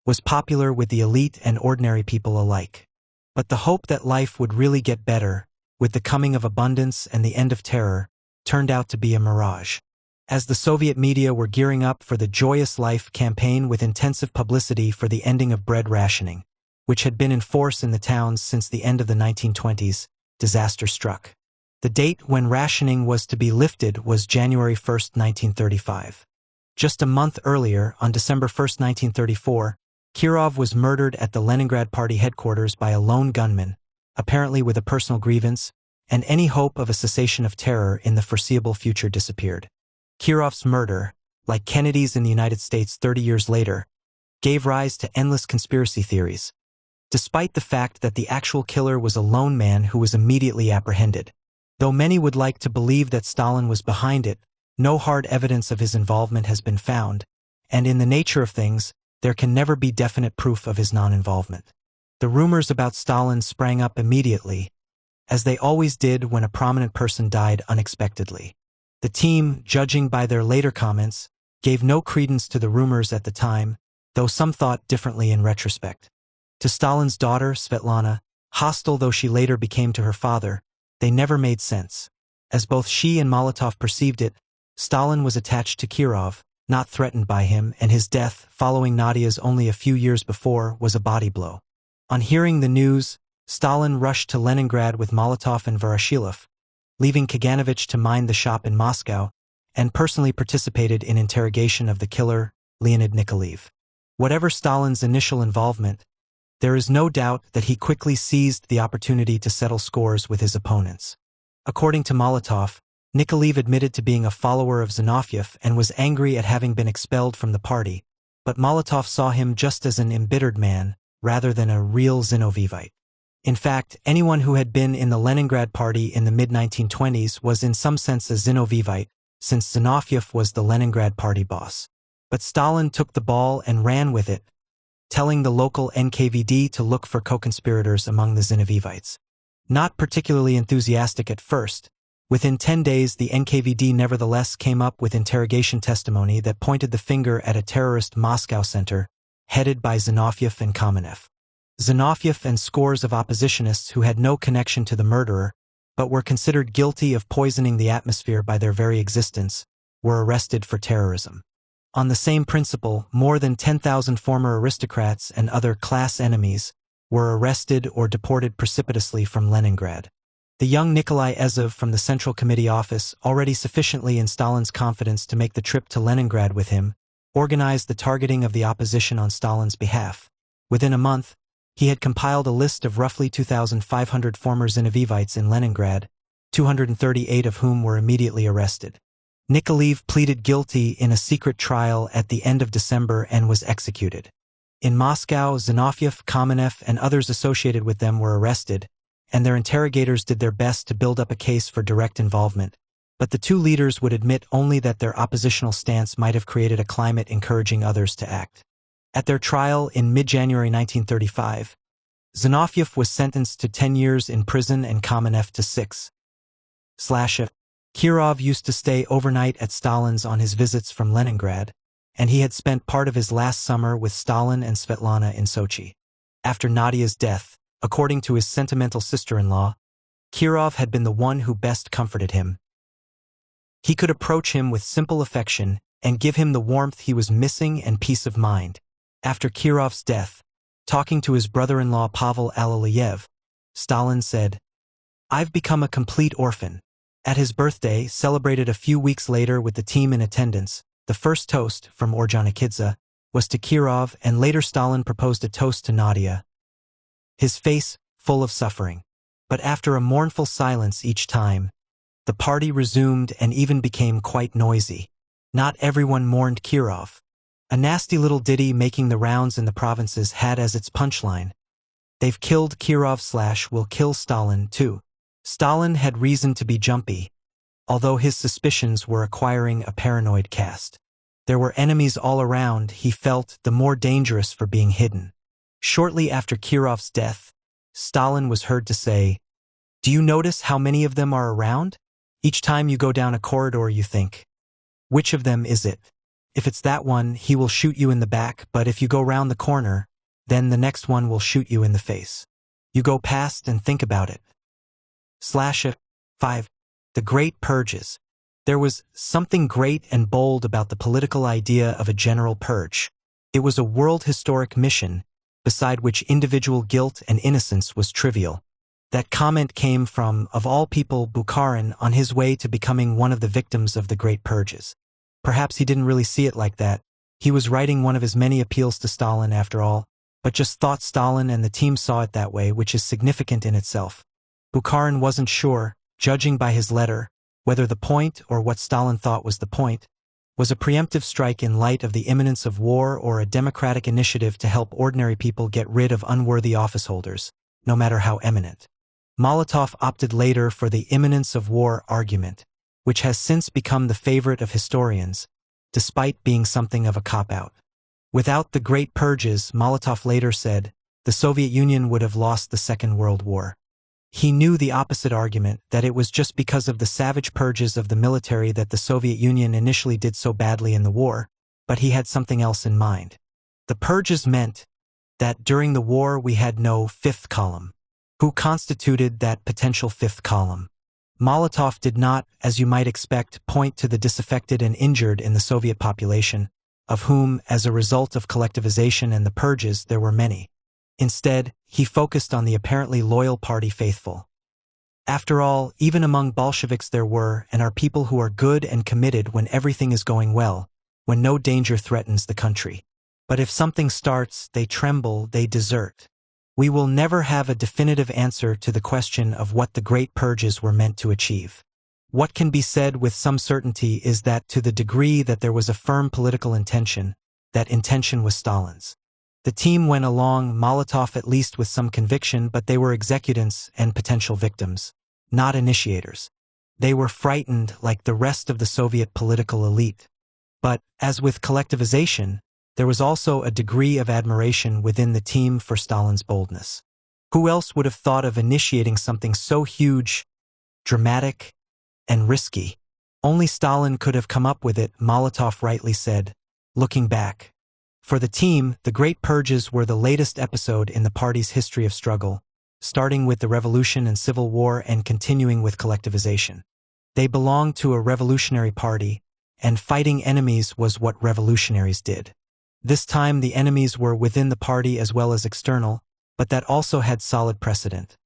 was popular with the elite and ordinary people alike. But the hope that life would really get better, with the coming of abundance and the end of terror, turned out to be a mirage. As the Soviet media were gearing up for the Joyous Life campaign with intensive publicity for the ending of bread rationing, which had been in force in the towns since the end of the 1920s, disaster struck. The date when rationing was to be lifted was January 1, 1935. Just a month earlier, on December 1, 1934, Kirov was murdered at the Leningrad Party headquarters by a lone gunman, apparently with a personal grievance, and any hope of a cessation of terror in the foreseeable future disappeared. Kirov's murder, like Kennedy's in the United States 30 years later, gave rise to endless conspiracy theories, despite the fact that the actual killer was a lone man who was immediately apprehended. Though many would like to believe that Stalin was behind it, no hard evidence of his involvement has been found, and in the nature of things, there can never be definite proof of his non-involvement. The rumors about Stalin sprang up immediately, as they always did when a prominent person died unexpectedly. The team, judging by their later comments, gave no credence to the rumors at the time, though some thought differently in retrospect. To Stalin's daughter, Svetlana, Hostile though she later became to her father, they never made sense. As both she and Molotov perceived it, Stalin was attached to Kirov, not threatened by him, and his death, following Nadia's only a few years before, was a body blow. On hearing the news, Stalin rushed to Leningrad with Molotov and Voroshilov, leaving Kaganovich to mind the shop in Moscow, and personally participated in interrogation of the killer, Leonid Nikolaev. Whatever Stalin's initial involvement, there is no doubt that he quickly seized the opportunity to settle scores with his opponents. According to Molotov, Nikolaev admitted to being a follower of Zinoviev and was angry at having been expelled from the party, but Molotov saw him just as an embittered man, rather than a real Zinoviev. In fact, anyone who had been in the Leningrad Party in the mid-1920s was in some sense a Zinoviev, since Zinoviev was the Leningrad Party boss. But Stalin took the ball and ran with it, telling the local NKVD to look for co-conspirators among the Zinovievites. Not particularly enthusiastic at first, within 10 days the NKVD nevertheless came up with interrogation testimony that pointed the finger at a terrorist Moscow center, headed by Zinoviev and Kamenev. Zinoviev and scores of oppositionists who had no connection to the murderer, but were considered guilty of poisoning the atmosphere by their very existence, were arrested for terrorism. On the same principle, more than 10,000 former aristocrats and other class enemies were arrested or deported precipitously from Leningrad. The young Nikolai Ezov from the Central Committee office, already sufficiently in Stalin's confidence to make the trip to Leningrad with him, organized the targeting of the opposition on Stalin's behalf. Within a month, he had compiled a list of roughly 2,500 former Zinovievites in Leningrad, 238 of whom were immediately arrested. Nikolaev pleaded guilty in a secret trial at the end of December and was executed. In Moscow, Zinoviev, Kamenev, and others associated with them were arrested, and their interrogators did their best to build up a case for direct involvement, but the two leaders would admit only that their oppositional stance might have created a climate encouraging others to act. At their trial in mid-January 1935, Zinoviev was sentenced to 10 years in prison and Kamenev to 6. Kirov used to stay overnight at Stalin's on his visits from Leningrad, and he had spent part of his last summer with Stalin and Svetlana in Sochi. After Nadia's death, according to his sentimental sister-in-law, Kirov had been the one who best comforted him. He could approach him with simple affection and give him the warmth he was missing and peace of mind. After Kirov's death, talking to his brother-in-law Pavel Alexeyev, Stalin said, "I've become a complete orphan." At his birthday, celebrated a few weeks later with the team in attendance, the first toast, from Ordzhonikidze, was to Kirov, and later Stalin proposed a toast to Nadia, his face full of suffering. But after a mournful silence each time, the party resumed and even became quite noisy. Not everyone mourned Kirov. A nasty little ditty making the rounds in the provinces had as its punchline, "They've killed Kirov / will kill Stalin too." Stalin had reason to be jumpy, although his suspicions were acquiring a paranoid cast. There were enemies all around, he felt, the more dangerous for being hidden. Shortly after Kirov's death, Stalin was heard to say, "Do you notice how many of them are around? Each time you go down a corridor you think, which of them is it? If it's that one, he will shoot you in the back, but if you go round the corner, then the next one will shoot you in the face. You go past and think about it." 5. The Great Purges. There was something great and bold about the political idea of a general purge. It was a world historic mission, beside which individual guilt and innocence was trivial. That comment came from, of all people, Bukharin on his way to becoming one of the victims of the Great Purges. Perhaps he didn't really see it like that. He was writing one of his many appeals to Stalin after all, but just thought Stalin and the team saw it that way, which is significant in itself. Bukharin wasn't sure, judging by his letter, whether the point, or what Stalin thought was the point, was a preemptive strike in light of the imminence of war or a democratic initiative to help ordinary people get rid of unworthy officeholders, no matter how eminent. Molotov opted later for the imminence of war argument, which has since become the favorite of historians, despite being something of a cop-out. Without the Great Purges, Molotov later said, the Soviet Union would have lost the Second World War. He knew the opposite argument, that it was just because of the savage purges of the military that the Soviet Union initially did so badly in the war, but he had something else in mind. The purges meant that during the war we had no fifth column. who constituted that potential fifth column. Molotov did not, as you might expect, point to the disaffected and injured in the Soviet population, of whom, as a result of collectivization and the purges, there were many. Instead, he focused on the apparently loyal party faithful. After all, even among Bolsheviks there were and are people who are good and committed when everything is going well, when no danger threatens the country. But if something starts, they tremble, they desert. We will never have a definitive answer to the question of what the Great Purges were meant to achieve. What can be said with some certainty is that to the degree that there was a firm political intention, that intention was Stalin's. The team went along, Molotov at least with some conviction, but they were executants and potential victims, not initiators. They were frightened like the rest of the Soviet political elite. But, as with collectivization, there was also a degree of admiration within the team for Stalin's boldness. Who else would have thought of initiating something so huge, dramatic, and risky? Only Stalin could have come up with it, Molotov rightly said, looking back. For the team, the Great Purges were the latest episode in the party's history of struggle, starting with the Revolution and Civil War and continuing with collectivization. They belonged to a revolutionary party, and fighting enemies was what revolutionaries did. This time the enemies were within the party as well as external, but that also had solid precedent.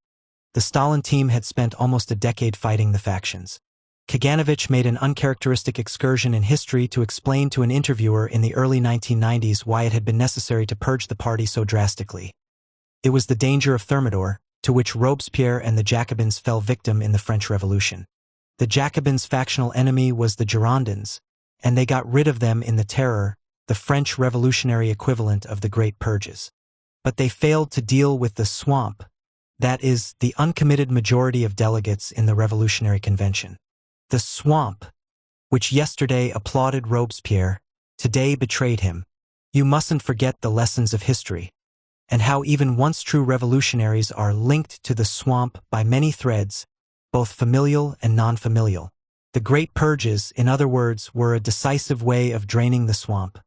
The Stalin team had spent almost a decade fighting the factions. Kaganovich made an uncharacteristic excursion in history to explain to an interviewer in the early 1990s why it had been necessary to purge the party so drastically. It was the danger of Thermidor, to which Robespierre and the Jacobins fell victim in the French Revolution. The Jacobins' factional enemy was the Girondins, and they got rid of them in the Terror, the French revolutionary equivalent of the Great Purges. But they failed to deal with the swamp, that is, the uncommitted majority of delegates in the Revolutionary Convention. The swamp, which yesterday applauded Robespierre, today betrayed him. You mustn't forget the lessons of history, and how even once true revolutionaries are linked to the swamp by many threads, both familial and non-familial. The Great Purges, in other words, were a decisive way of draining the swamp.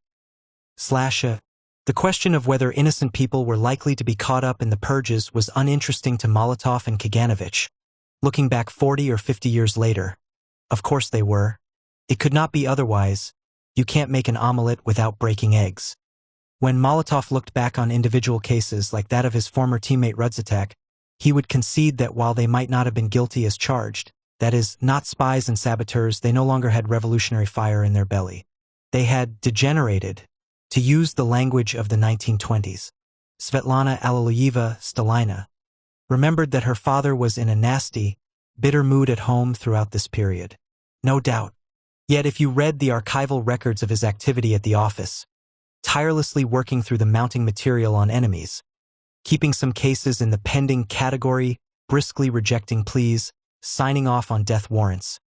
The question of whether innocent people were likely to be caught up in the purges was uninteresting to Molotov and Kaganovich. Looking back 40 or 50 years later, of course they were. It could not be otherwise. You can't make an omelette without breaking eggs. When Molotov looked back on individual cases like that of his former teammate Rudzatak, he would concede that while they might not have been guilty as charged, that is, not spies and saboteurs, they no longer had revolutionary fire in their belly. They had degenerated, to use the language of the 1920s. Svetlana Alliluyeva Stalina remembered that her father was in a nasty, bitter mood at home throughout this period. No doubt. Yet if you read the archival records of his activity at the office, tirelessly working through the mounting material on enemies, keeping some cases in the pending category, briskly rejecting pleas, signing off on death warrants,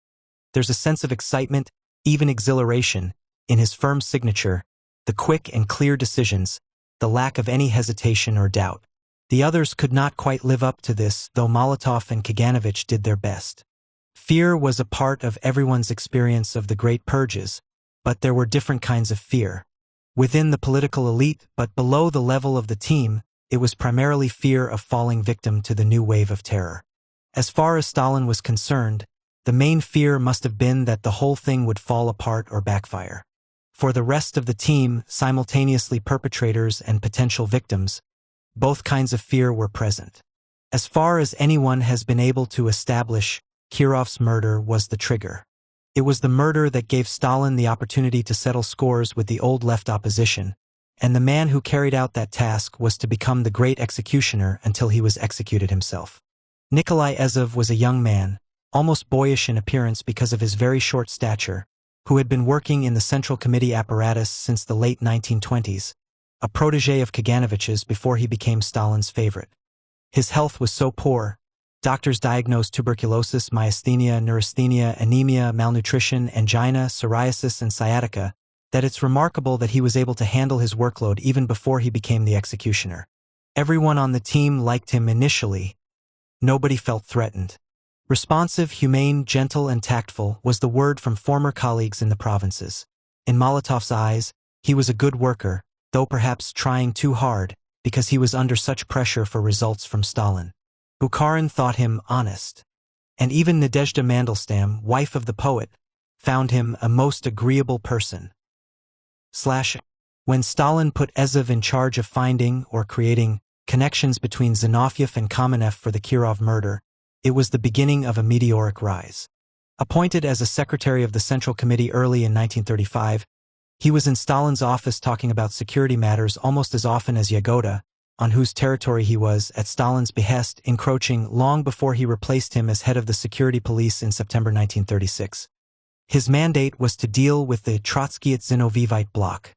there's a sense of excitement, even exhilaration, in his firm signature, the quick and clear decisions, the lack of any hesitation or doubt. The others could not quite live up to this, though Molotov and Kaganovich did their best. Fear was a part of everyone's experience of the Great Purges, but there were different kinds of fear. Within the political elite, but below the level of the team, it was primarily fear of falling victim to the new wave of terror. As far as Stalin was concerned, the main fear must have been that the whole thing would fall apart or backfire. For the rest of the team, simultaneously perpetrators and potential victims, both kinds of fear were present. As far as anyone has been able to establish, Kirov's murder was the trigger. It was the murder that gave Stalin the opportunity to settle scores with the old left opposition, and the man who carried out that task was to become the great executioner until he was executed himself. Nikolai Ezov was a young man, almost boyish in appearance because of his very short stature, who had been working in the Central Committee apparatus since the late 1920s, a protege of Kaganovich's before he became Stalin's favorite. His health was so poor, doctors diagnosed tuberculosis, myasthenia, neurasthenia, anemia, malnutrition, angina, psoriasis, and sciatica, that it's remarkable that he was able to handle his workload even before he became the executioner. Everyone on the team liked him initially. Nobody felt threatened. Responsive, humane, gentle, and tactful was the word from former colleagues in the provinces. In Molotov's eyes, he was a good worker, though perhaps trying too hard, because he was under such pressure for results from Stalin. Bukharin thought him honest, and even Nadezhda Mandelstam, wife of the poet, found him a most agreeable person. When Stalin put Azov in charge of finding or creating connections between Zinoviev and Kamenev for the Kirov murder, it was the beginning of a meteoric rise. Appointed as a secretary of the Central Committee early in 1935, he was in Stalin's office talking about security matters almost as often as Yagoda, on whose territory he was, at Stalin's behest, encroaching long before he replaced him as head of the security police in September 1936. His mandate was to deal with the Trotskyite-Zinoviev bloc,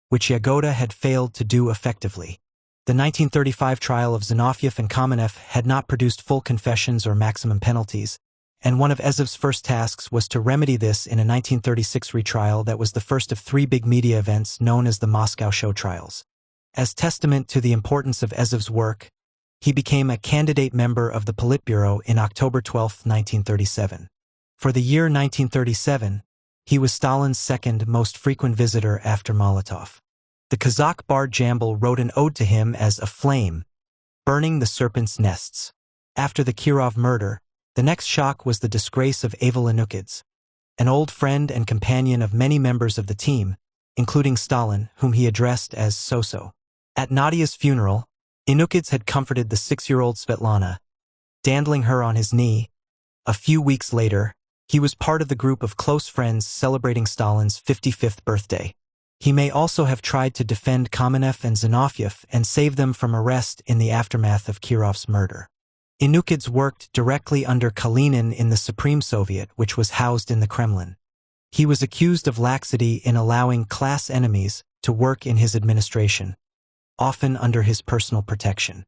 which Yagoda had failed to do effectively. The 1935 trial of Zinoviev and Kamenev had not produced full confessions or maximum penalties, and one of Azov's first tasks was to remedy this in a 1936 retrial that was the first of 3 big media events known as the Moscow show trials. As testament to the importance of Azov's work, he became a candidate member of the Politburo in October 12, 1937. For the year 1937, he was Stalin's second most frequent visitor after Molotov. The Kazakh bard Jambal wrote an ode to him as a flame, burning the serpents' nests. After the Kirov murder, the next shock was the disgrace of Ava Lenukids, an old friend and companion of many members of the team, including Stalin, whom he addressed as Soso. At Nadia's funeral, Lenukids had comforted the 6-year-old Svetlana, dandling her on his knee. A few weeks later, he was part of the group of close friends celebrating Stalin's 55th birthday. He may also have tried to defend Kamenev and Zinoviev and save them from arrest in the aftermath of Kirov's murder. Lenukids worked directly under Kalinin in the Supreme Soviet, which was housed in the Kremlin. He was accused of laxity in allowing class enemies to work in his administration, often under his personal protection.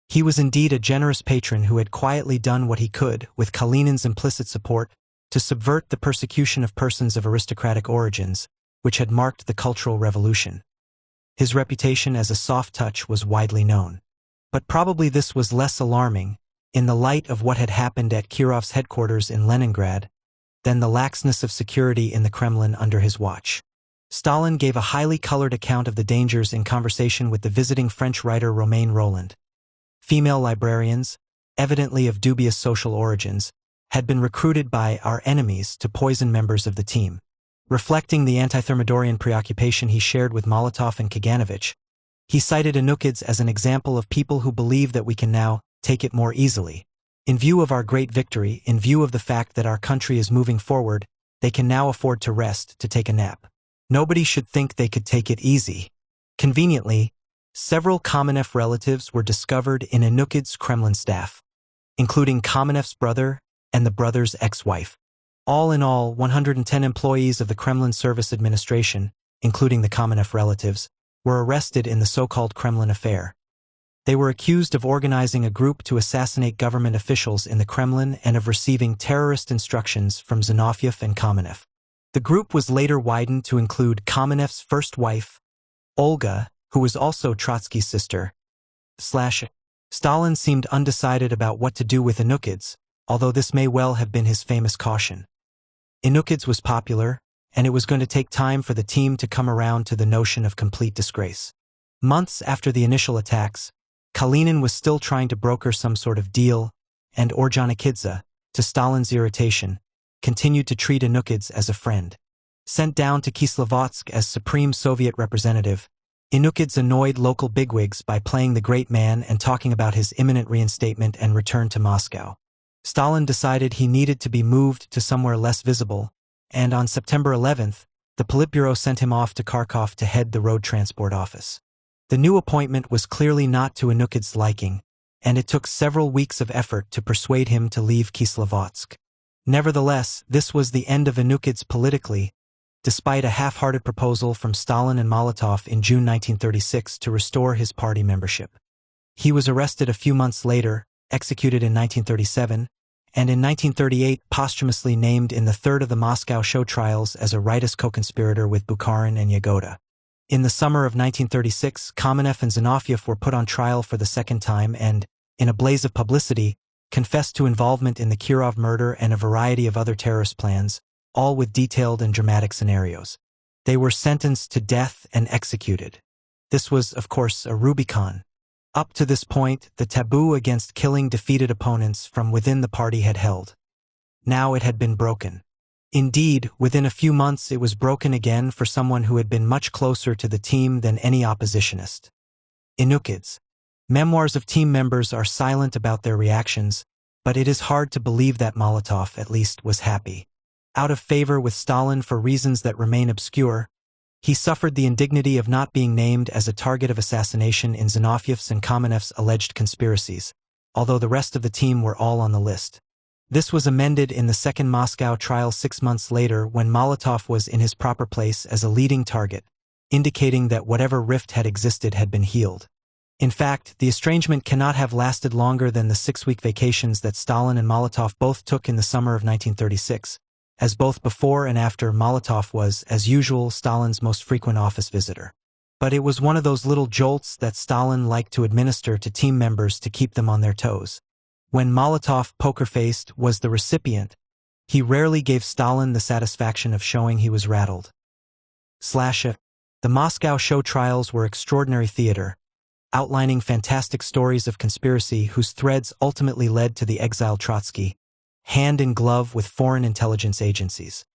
He was indeed a generous patron who had quietly done what he could, with Kalinin's implicit support, to subvert the persecution of persons of aristocratic origins, which had marked the Cultural Revolution. His reputation as a soft touch was widely known. But probably this was less alarming, in the light of what had happened at Kirov's headquarters in Leningrad, than the laxness of security in the Kremlin under his watch. Stalin gave a highly colored account of the dangers in conversation with the visiting French writer Romain Rolland. Female librarians, evidently of dubious social origins, had been recruited by our enemies to poison members of the team. Reflecting the anti-Thermidorian preoccupation he shared with Molotov and Kaganovich, he cited Lenukids as an example of people who believe that we can now take it more easily. In view of our great victory, in view of the fact that our country is moving forward, they can now afford to rest, to take a nap. Nobody should think they could take it easy. Conveniently, several Kamenev relatives were discovered in Lenukids' Kremlin staff, including Kamenev's brother and the brother's ex-wife. All in all, 110 employees of the Kremlin Service Administration, including the Kamenev relatives, were arrested in the so-called Kremlin affair. They were accused of organizing a group to assassinate government officials in the Kremlin and of receiving terrorist instructions from Zinoviev and Kamenev. The group was later widened to include Kamenev's first wife, Olga, who was also Trotsky's sister. Stalin seemed undecided about what to do with Lenukids, although this may well have been his famous caution. Lenukids was popular, and it was going to take time for the team to come around to the notion of complete disgrace. Months after the initial attacks, Kalinin was still trying to broker some sort of deal, and Ordzhonikidze, to Stalin's irritation, continued to treat Lenukids as a friend. Sent down to Kislovodsk as Supreme Soviet representative, Lenukids annoyed local bigwigs by playing the great man and talking about his imminent reinstatement and return to Moscow. Stalin decided he needed to be moved to somewhere less visible, and on September 11th, the Politburo sent him off to Kharkov to head the road transport office. The new appointment was clearly not to Lenukids' liking, and it took several weeks of effort to persuade him to leave Kislovodsk. Nevertheless, this was the end of Lenukids politically, despite a half-hearted proposal from Stalin and Molotov in June 1936 to restore his party membership. He was arrested a few months later, executed in 1937, and in 1938 posthumously named in the third of the Moscow show trials as a rightist co-conspirator with Bukharin and Yagoda. In the summer of 1936, Kamenev and Zinoviev were put on trial for the second time and, in a blaze of publicity, confessed to involvement in the Kirov murder and a variety of other terrorist plans, all with detailed and dramatic scenarios. They were sentenced to death and executed. This was, of course, a Rubicon. Up to this point, the taboo against killing defeated opponents from within the party had held. Now it had been broken. Indeed, within a few months it was broken again for someone who had been much closer to the team than any oppositionist. AUIDIOBOOks. Memoirs of team members are silent about their reactions, but it is hard to believe that Molotov, at least, was happy. Out of favor with Stalin for reasons that remain obscure, he suffered the indignity of not being named as a target of assassination in Zinovьev's and Kamenev's alleged conspiracies, although the rest of the team were all on the list. This was amended in the second Moscow trial 6 months later when Molotov was in his proper place as a leading target, indicating that whatever rift had existed had been healed. In fact, the estrangement cannot have lasted longer than the 6-week vacations that Stalin and Molotov both took in the summer of 1936, as both before and after Molotov was, as usual, Stalin's most frequent office visitor. But it was one of those little jolts that Stalin liked to administer to team members to keep them on their toes. When Molotov, poker-faced, was the recipient, he rarely gave Stalin the satisfaction of showing he was rattled. The Moscow show trials were extraordinary theater, outlining fantastic stories of conspiracy whose threads ultimately led to the exiled Trotsky, hand in glove with foreign intelligence agencies.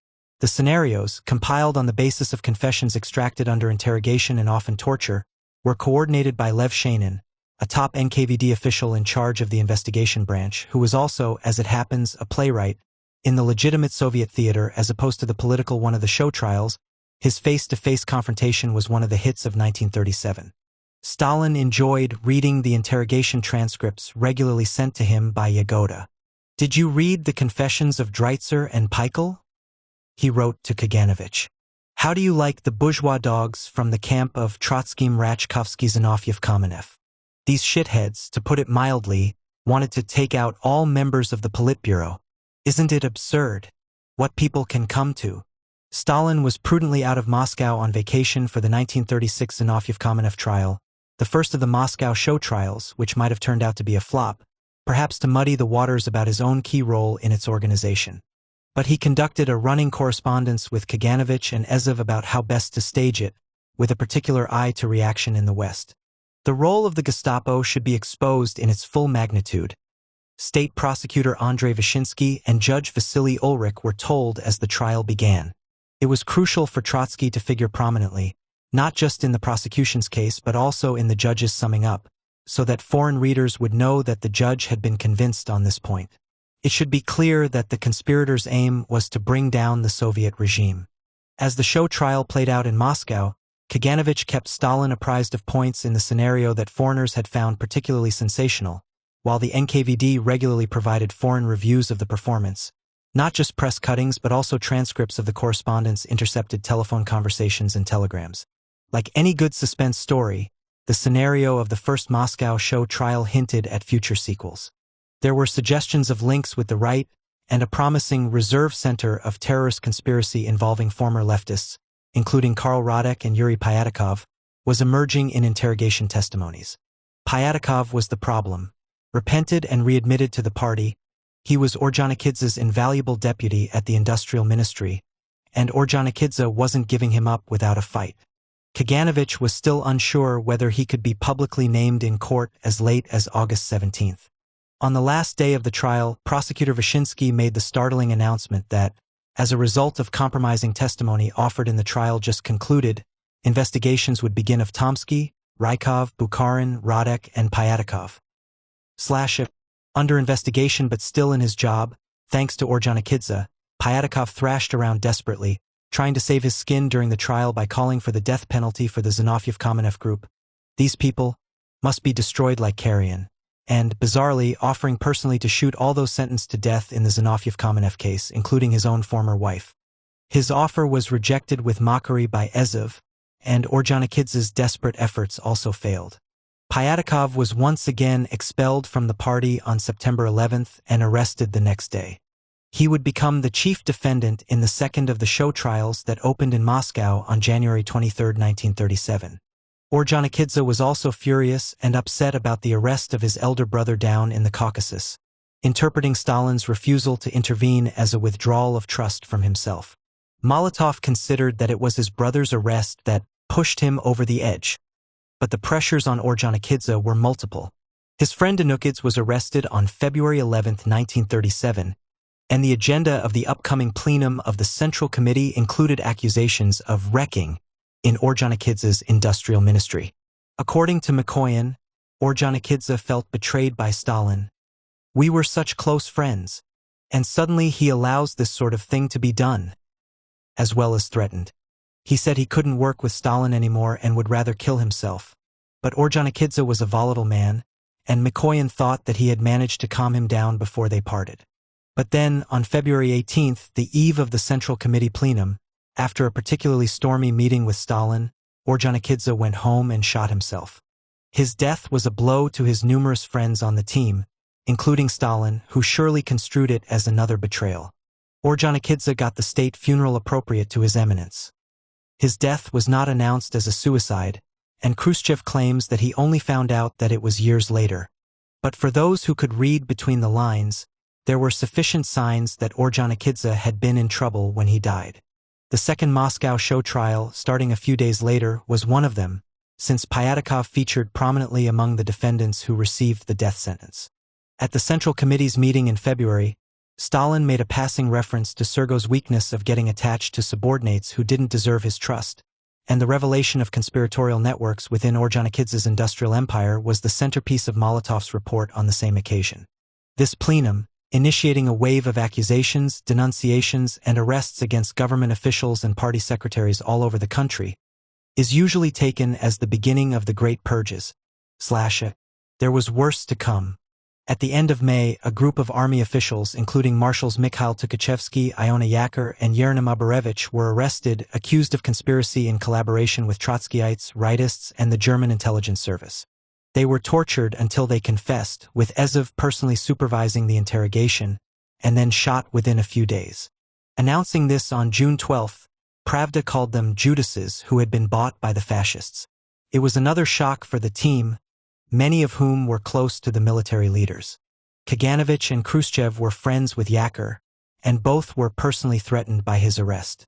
The scenarios, compiled on the basis of confessions extracted under interrogation and often torture, were coordinated by Lev Sheinin, a top NKVD official in charge of the investigation branch, who was also, as it happens, a playwright. In the legitimate Soviet theater as opposed to the political one of the show trials, his face-to-face confrontation was one of the hits of 1937. Stalin enjoyed reading the interrogation transcripts regularly sent to him by Yagoda. "Did you read the confessions of Dreitzer and Peikel?" he wrote to Kaganovich. "How do you like the bourgeois dogs from the camp of Trotsky, Mrachkovsky, Zinoviev, Kamenev? These shitheads, to put it mildly, wanted to take out all members of the Politburo. Isn't it absurd? What people can come to?" Stalin was prudently out of Moscow on vacation for the 1936 Zinoviev-Kamenev trial, the first of the Moscow show trials, which might have turned out to be a flop, perhaps to muddy the waters about his own key role in its organization. But he conducted a running correspondence with Kaganovich and Ezov about how best to stage it, with a particular eye to reaction in the West. The role of the Gestapo should be exposed in its full magnitude. State prosecutor Andrei Vyshinsky and Judge Vasily Ulrich were told as the trial began. It was crucial for Trotsky to figure prominently, not just in the prosecution's case but also in the judge's summing up, so that foreign readers would know that the judge had been convinced on this point. It should be clear that the conspirators' aim was to bring down the Soviet regime. As the show trial played out in Moscow, Kaganovich kept Stalin apprised of points in the scenario that foreigners had found particularly sensational, while the NKVD regularly provided foreign reviews of the performance, not just press cuttings but also transcripts of the correspondence, intercepted telephone conversations and telegrams. Like any good suspense story, the scenario of the first Moscow show trial hinted at future sequels. There were suggestions of links with the right, and a promising reserve center of terrorist conspiracy involving former leftists, including Karl Radek and Yuri Pyatakov, was emerging in interrogation testimonies. Pyatakov was the problem. Repented and readmitted to the party, he was Ordzhonikidze's invaluable deputy at the Industrial Ministry, and Ordzhonikidze wasn't giving him up without a fight. Kaganovich was still unsure whether he could be publicly named in court as late as August 17th. On the last day of the trial, prosecutor Vyshinsky made the startling announcement that, as a result of compromising testimony offered in the trial just concluded, investigations would begin of Tomsky, Rykov, Bukharin, Radek, and Pyatakov. Under investigation but still in his job, thanks to Ordzhonikidze, Pyatakov thrashed around desperately, trying to save his skin during the trial by calling for the death penalty for the Zinoviev-Kamenev group. These people must be destroyed like carrion, and, bizarrely, offering personally to shoot all those sentenced to death in the Zinoviev-Kamenev case, including his own former wife. His offer was rejected with mockery by Ezov, and Ordzhonikidze's desperate efforts also failed. Pyatakov was once again expelled from the party on September 11th and arrested the next day. He would become the chief defendant in the second of the show trials that opened in Moscow on January 23, 1937. Ordzhonikidze was also furious and upset about the arrest of his elder brother down in the Caucasus, interpreting Stalin's refusal to intervene as a withdrawal of trust from himself. Molotov considered that it was his brother's arrest that pushed him over the edge. but the pressures on Ordzhonikidze were multiple. His friend Denukids was arrested on February 11, 1937, and the agenda of the upcoming plenum of the Central Committee included accusations of wrecking in Ordzhonikidze's industrial ministry. According to Mikoyan, Ordzhonikidze felt betrayed by Stalin. "We were such close friends, and suddenly he allows this sort of thing to be done," as well as threatened. He said he couldn't work with Stalin anymore and would rather kill himself. But Ordzhonikidze was a volatile man, and Mikoyan thought that he had managed to calm him down before they parted. But then, on February 18th, the eve of the Central Committee plenum, after a particularly stormy meeting with Stalin, Ordzhonikidze went home and shot himself. His death was a blow to his numerous friends on the team, including Stalin, who surely construed it as another betrayal. Ordzhonikidze got the state funeral appropriate to His Eminence. His death was not announced as a suicide, and Khrushchev claims that he only found out that it was years later. But for those who could read between the lines, there were sufficient signs that Ordzhonikidze had been in trouble when he died. The second Moscow show trial, starting a few days later, was one of them, since Pyatakov featured prominently among the defendants who received the death sentence. At the Central Committee's meeting in February, Stalin made a passing reference to Sergo's weakness of getting attached to subordinates who didn't deserve his trust, and the revelation of conspiratorial networks within Ordzhonikidze's industrial empire was the centerpiece of Molotov's report on the same occasion. This plenum, initiating a wave of accusations, denunciations, and arrests against government officials and party secretaries all over the country, is usually taken as the beginning of the Great Purges. There was worse to come. At the end of May, a group of army officials, including Marshals Mikhail Tukhachevsky, Iona Yaker, and Yernym Abarevich, were arrested, accused of conspiracy in collaboration with Trotskyites, rightists, and the German intelligence service. They were tortured until they confessed, with Ezev personally supervising the interrogation, and then shot within a few days. Announcing this on June 12, Pravda called them Judases who had been bought by the fascists. It was another shock for the team, many of whom were close to the military leaders. Kaganovich and Khrushchev were friends with Yaker, and both were personally threatened by his arrest.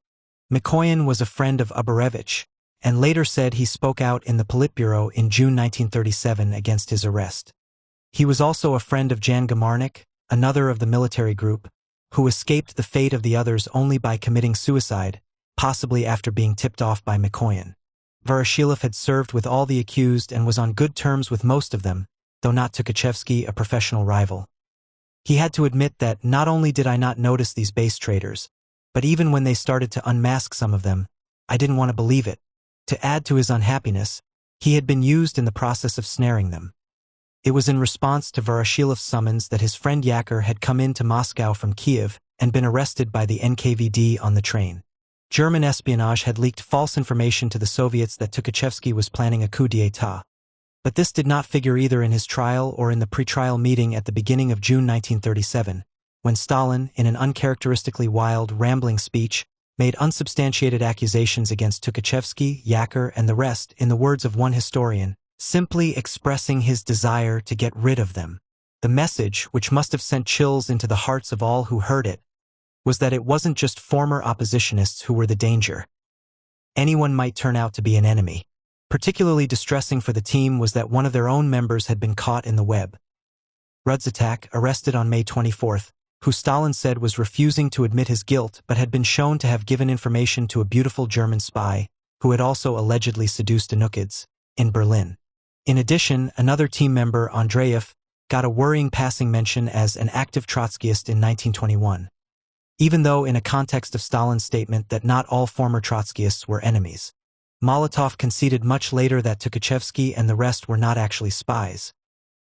Mikoyan was a friend of Abarevich, and later said he spoke out in the Politburo in June 1937 against his arrest. He was also a friend of Jan Gamarnik, another of the military group, who escaped the fate of the others only by committing suicide, possibly after being tipped off by Mikoyan. Voroshilov had served with all the accused and was on good terms with most of them, though not Tukhachevsky, a professional rival. He had to admit that not only did I not notice these base traitors, but even when they started to unmask some of them, I didn't want to believe it. To add to his unhappiness, he had been used in the process of snaring them. It was in response to Voroshilov's summons that his friend Yaker had come into Moscow from Kiev and been arrested by the NKVD on the train. German espionage had leaked false information to the Soviets that Tukhachevsky was planning a coup d'état. But this did not figure either in his trial or in the pre-trial meeting at the beginning of June 1937, when Stalin, in an uncharacteristically wild, rambling speech, made unsubstantiated accusations against Tukhachevsky, Yaker, and the rest, in the words of one historian, simply expressing his desire to get rid of them. The message, which must have sent chills into the hearts of all who heard it, was that it wasn't just former oppositionists who were the danger. Anyone might turn out to be an enemy. Particularly distressing for the team was that one of their own members had been caught in the web. Rudzatak, arrested on May 24, who Stalin said was refusing to admit his guilt but had been shown to have given information to a beautiful German spy, who had also allegedly seduced Denukids, in Berlin. In addition, another team member, Andreev, got a worrying passing mention as an active Trotskyist in 1921. Even though in a context of Stalin's statement that not all former Trotskyists were enemies. Molotov conceded much later that Tukhachevsky and the rest were not actually spies.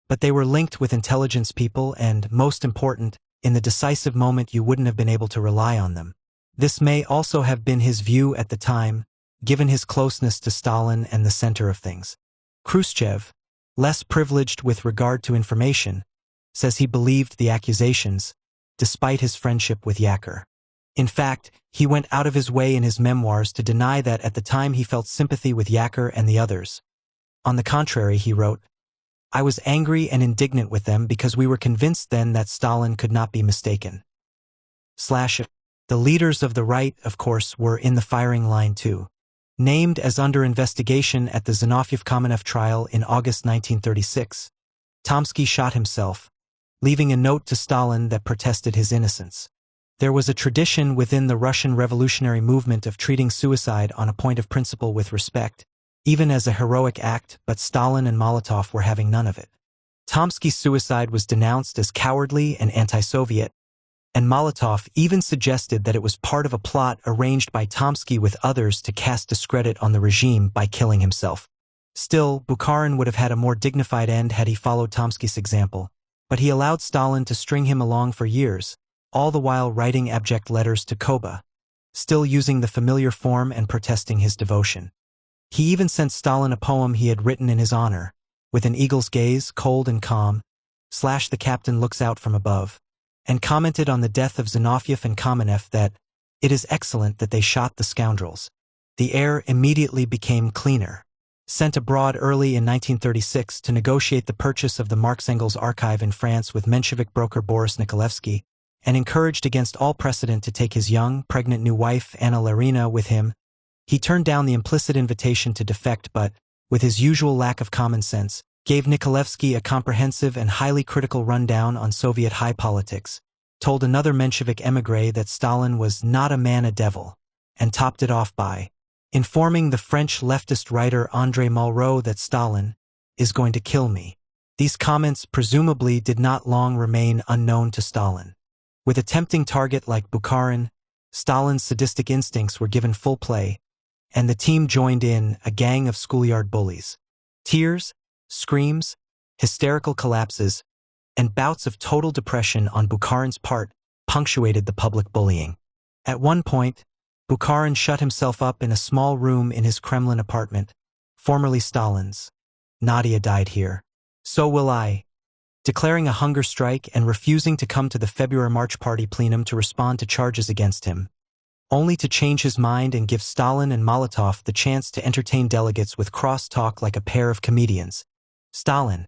But they were linked with intelligence people and, most important, in the decisive moment you wouldn't have been able to rely on them. This may also have been his view at the time, given his closeness to Stalin and the center of things. Khrushchev, less privileged with regard to information, says he believed the accusations, despite his friendship with Yaker. In fact, he went out of his way in his memoirs to deny that at the time he felt sympathy with Yaker and the others. On the contrary, he wrote, "I was angry and indignant with them because we were convinced then that Stalin could not be mistaken." The leaders of the right, of course, were in the firing line too. named as under investigation at the Zinoviev-Kamenev trial in August 1936. Tomsky shot himself, leaving a note to Stalin that protested his innocence. There was a tradition within the Russian revolutionary movement of treating suicide on a point of principle with respect, even as a heroic act, but Stalin and Molotov were having none of it. Tomsky's suicide was denounced as cowardly and anti-Soviet, and Molotov even suggested that it was part of a plot arranged by Tomsky with others to cast discredit on the regime by killing himself. Still, Bukharin would have had a more dignified end had he followed Tomsky's example, but he allowed Stalin to string him along for years, all the while writing abject letters to Koba, still using the familiar form and protesting his devotion. He even sent Stalin a poem he had written in his honor, with an eagle's gaze, cold and calm, / the captain looks out from above, and commented on the death of Zinoviev and Kamenev that, "It is excellent that they shot the scoundrels." The air immediately became cleaner. Sent abroad early in 1936 to negotiate the purchase of the Marx Engels archive in France with Menshevik broker Boris Nikolevsky, and encouraged against all precedent to take his young, pregnant new wife, Anna Larina, with him, he turned down the implicit invitation to defect but, with his usual lack of common sense, gave Nikolevsky a comprehensive and highly critical rundown on Soviet high politics, told another Menshevik émigré that Stalin was not a man a devil, and topped it off by informing the French leftist writer André Malraux that Stalin is going to kill me. These comments presumably did not long remain unknown to Stalin. With a tempting target like Bukharin, Stalin's sadistic instincts were given full play, and the team joined in, a gang of schoolyard bullies. Tears, screams, hysterical collapses, and bouts of total depression on Bukharin's part punctuated the public bullying. At one point, Bukharin shut himself up in a small room in his Kremlin apartment, formerly Stalin's. "Nadia died here. So will I," declaring a hunger strike and refusing to come to the February March Party plenum to respond to charges against him, only to change his mind and give Stalin and Molotov the chance to entertain delegates with cross-talk like a pair of comedians. Stalin: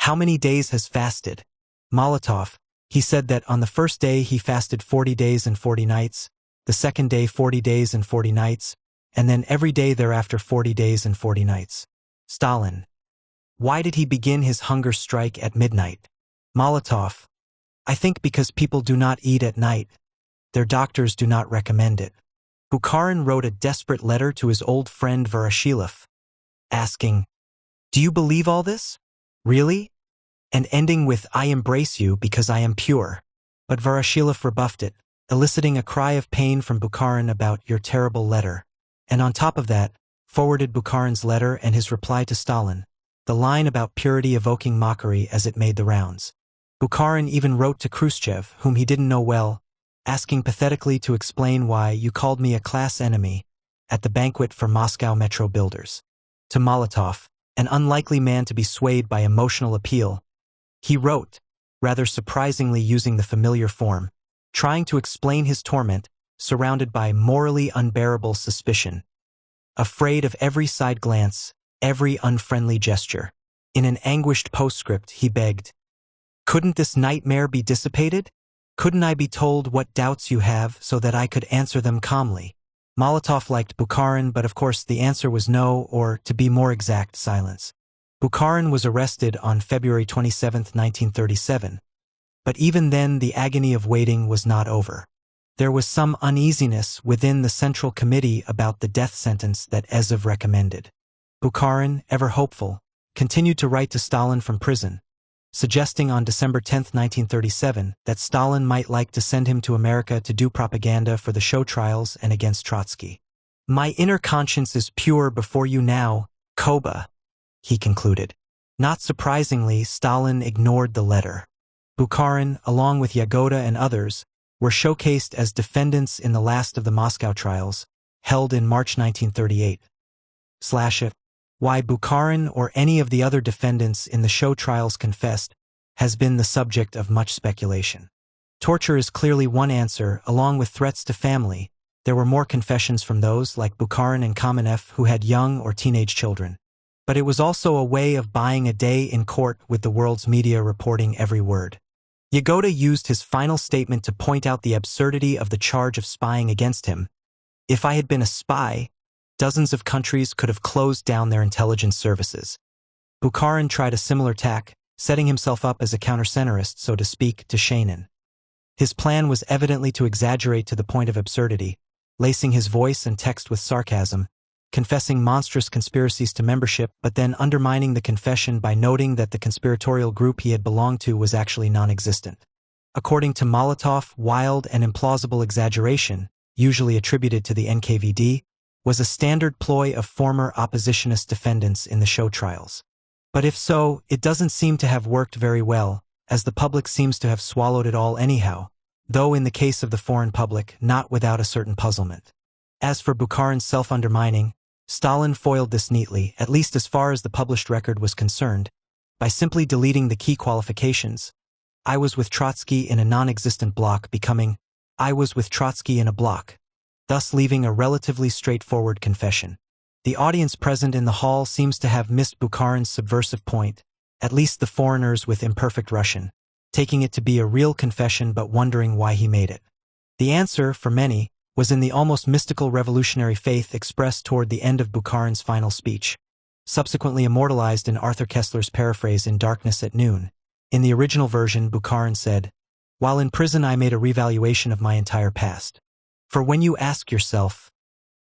"How many days has fasted?" Molotov: "He said that on the first day he fasted 40 days and 40 nights, the second day 40 days and 40 nights, and then every day thereafter 40 days and 40 nights. Stalin: "Why did he begin his hunger strike at midnight?" Molotov: "I think because people do not eat at night. Their doctors do not recommend it." Bukharin wrote a desperate letter to his old friend Voroshilov, asking, "Do you believe all this? Really?" and ending with, "I embrace you because I am pure." But Voroshilov rebuffed it, eliciting a cry of pain from Bukharin about "your terrible letter," and on top of that, forwarded Bukharin's letter and his reply to Stalin, the line about purity evoking mockery as it made the rounds. Bukharin even wrote to Khrushchev, whom he didn't know well, asking pathetically to explain why "you called me a class enemy" at the banquet for Moscow metro builders. To Molotov, an unlikely man to be swayed by emotional appeal, he wrote, rather surprisingly using the familiar form, trying to explain his torment, surrounded by morally unbearable suspicion. Afraid of every side glance, every unfriendly gesture. In an anguished postscript, he begged, "Couldn't this nightmare be dissipated? Couldn't I be told what doubts you have so that I could answer them calmly?" Molotov liked Bukharin, but of course the answer was no, or, to be more exact, silence. Bukharin was arrested on February 27, 1937. But even then the agony of waiting was not over. There was some uneasiness within the Central Committee about the death sentence that Ezhov recommended. Bukharin, ever hopeful, continued to write to Stalin from prison, suggesting on December 10, 1937, that Stalin might like to send him to America to do propaganda for the show trials and against Trotsky. "My inner conscience is pure before you now, Koba," he concluded. Not surprisingly, Stalin ignored the letter. Bukharin, along with Yagoda and others, were showcased as defendants in the last of the Moscow trials, held in March 1938. Why Bukharin or any of the other defendants in the show trials confessed has been the subject of much speculation. Torture is clearly one answer, along with threats to family. There were more confessions from those, like Bukharin and Kamenev, who had young or teenage children. But it was also a way of buying a day in court with the world's media reporting every word. Yagoda used his final statement to point out the absurdity of the charge of spying against him. "If I had been a spy, Dozens of countries could have closed down their intelligence services. Bukharin tried a similar tack, setting himself up as a counter-centrist, so to speak, to Sheinin. His plan was evidently to exaggerate to the point of absurdity, lacing his voice and text with sarcasm, confessing monstrous conspiracies to membership, but then undermining the confession by noting that the conspiratorial group he had belonged to was actually non-existent. According to Molotov, wild and implausible exaggeration, usually attributed to the NKVD, was a standard ploy of former oppositionist defendants in the show trials. But if so, it doesn't seem to have worked very well, as the public seems to have swallowed it all anyhow, though in the case of the foreign public, not without a certain puzzlement. As for Bukharin's self-undermining, Stalin foiled this neatly, at least as far as the published record was concerned, by simply deleting the key qualifications. "I was with Trotsky in a non-existent block," becoming "I was with Trotsky in a block," thus leaving a relatively straightforward confession. The audience present in the hall seems to have missed Bukharin's subversive point, at least the foreigners with imperfect Russian, taking it to be a real confession but wondering why he made it. The answer, for many, was in the almost mystical revolutionary faith expressed toward the end of Bukharin's final speech, subsequently immortalized in Arthur Koestler's paraphrase in Darkness at Noon. In the original version, Bukharin said, "While in prison I made a revaluation of my entire past. For when you ask yourself,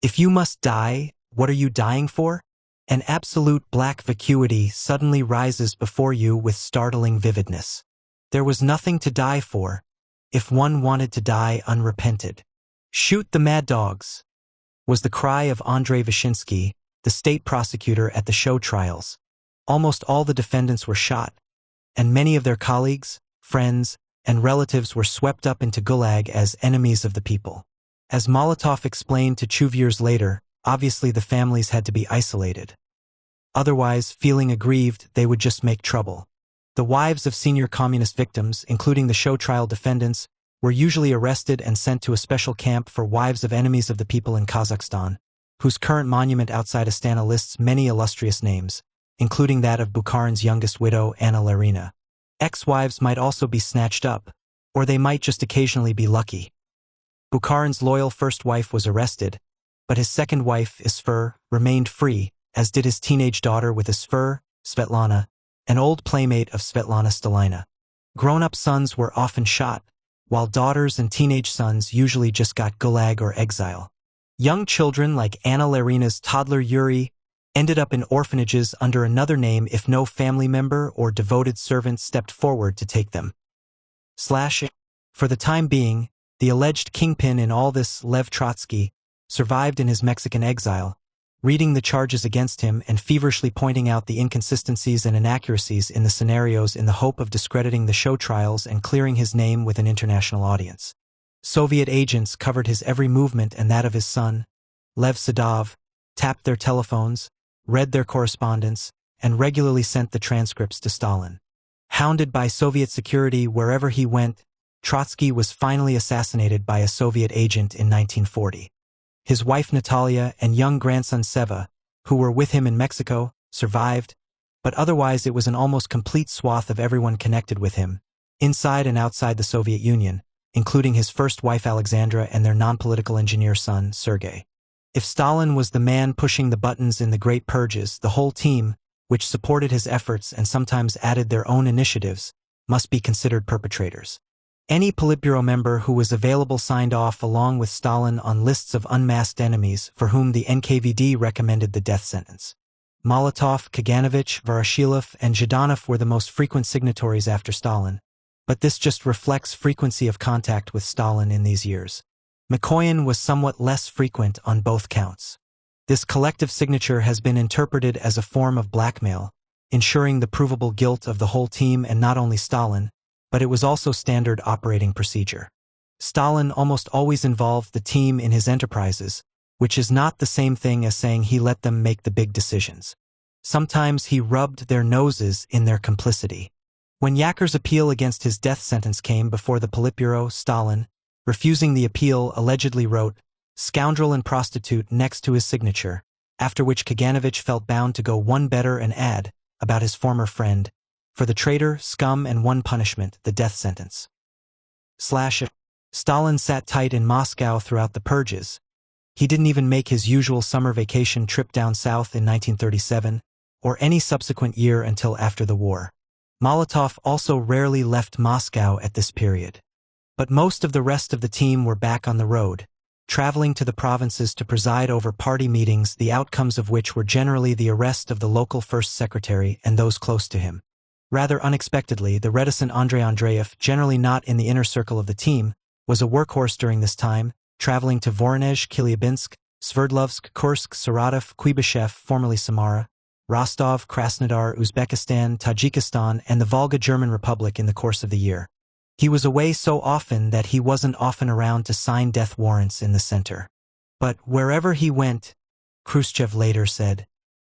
if you must die, what are you dying for? An absolute black vacuity suddenly rises before you with startling vividness. There was nothing to die for, if one wanted to die unrepented. Shoot the mad dogs," was the cry of Andrei Vyshinsky, the state prosecutor at the show trials. Almost all the defendants were shot, and many of their colleagues, friends, and relatives were swept up into Gulag as enemies of the people. As Molotov explained to Chuvier's later, obviously the families had to be isolated. Otherwise, feeling aggrieved, they would just make trouble. The wives of senior communist victims, including the show trial defendants, were usually arrested and sent to a special camp for wives of enemies of the people in Kazakhstan, whose current monument outside Astana lists many illustrious names, including that of Bukharin's youngest widow, Anna Larina. Ex-wives might also be snatched up, or they might just occasionally be lucky. Bukharin's loyal first wife was arrested, but his second wife, Isfur, remained free, as did his teenage daughter with Isfur, Svetlana, an old playmate of Svetlana Stalina. Grown-up sons were often shot, while daughters and teenage sons usually just got gulag or exile. Young children like Anna Larina's toddler Yuri ended up in orphanages under another name if no family member or devoted servant stepped forward to take them. For the time being, the alleged kingpin in all this, Lev Trotsky, survived in his Mexican exile, reading the charges against him and feverishly pointing out the inconsistencies and inaccuracies in the scenarios in the hope of discrediting the show trials and clearing his name with an international audience. Soviet agents covered his every movement and that of his son, Lev Sedov, tapped their telephones, read their correspondence, and regularly sent the transcripts to Stalin. Hounded by Soviet security wherever he went, Trotsky was finally assassinated by a Soviet agent in 1940. His wife Natalia and young grandson Seva, who were with him in Mexico, survived, but otherwise it was an almost complete swath of everyone connected with him, inside and outside the Soviet Union, including his first wife Alexandra and their non-political engineer son, Sergei. If Stalin was the man pushing the buttons in the Great Purges, the whole team, which supported his efforts and sometimes added their own initiatives, must be considered perpetrators. Any Politburo member who was available signed off along with Stalin on lists of unmasked enemies for whom the NKVD recommended the death sentence. Molotov, Kaganovich, Voroshilov, and Zhdanov were the most frequent signatories after Stalin, but this just reflects frequency of contact with Stalin in these years. Mikoyan was somewhat less frequent on both counts. This collective signature has been interpreted as a form of blackmail, ensuring the provable guilt of the whole team and not only Stalin, but it was also standard operating procedure. Stalin almost always involved the team in his enterprises, which is not the same thing as saying he let them make the big decisions. Sometimes he rubbed their noses in their complicity. When Yaker's appeal against his death sentence came before the Politburo, Stalin, refusing the appeal, allegedly wrote "scoundrel and prostitute" next to his signature, after which Kaganovich felt bound to go one better and add, about his former friend, "for the traitor, scum, and one punishment, the death sentence." Stalin sat tight in Moscow throughout the purges, He didn't even make his usual summer vacation trip down south in 1937, or any subsequent year until after the war. Molotov also rarely left Moscow at this period. But most of the rest of the team were back on the road, traveling to the provinces to preside over party meetings, the outcomes of which were generally the arrest of the local first secretary and those close to him. Rather unexpectedly, the reticent Andrei Andreev, generally not in the inner circle of the team, was a workhorse during this time, traveling to Voronezh, Chelyabinsk, Sverdlovsk, Kursk, Saratov, Kuibyshev, formerly Samara, Rostov, Krasnodar, Uzbekistan, Tajikistan, and the Volga German Republic in the course of the year. He was away so often that he wasn't often around to sign death warrants in the center. But wherever he went, Khrushchev later said,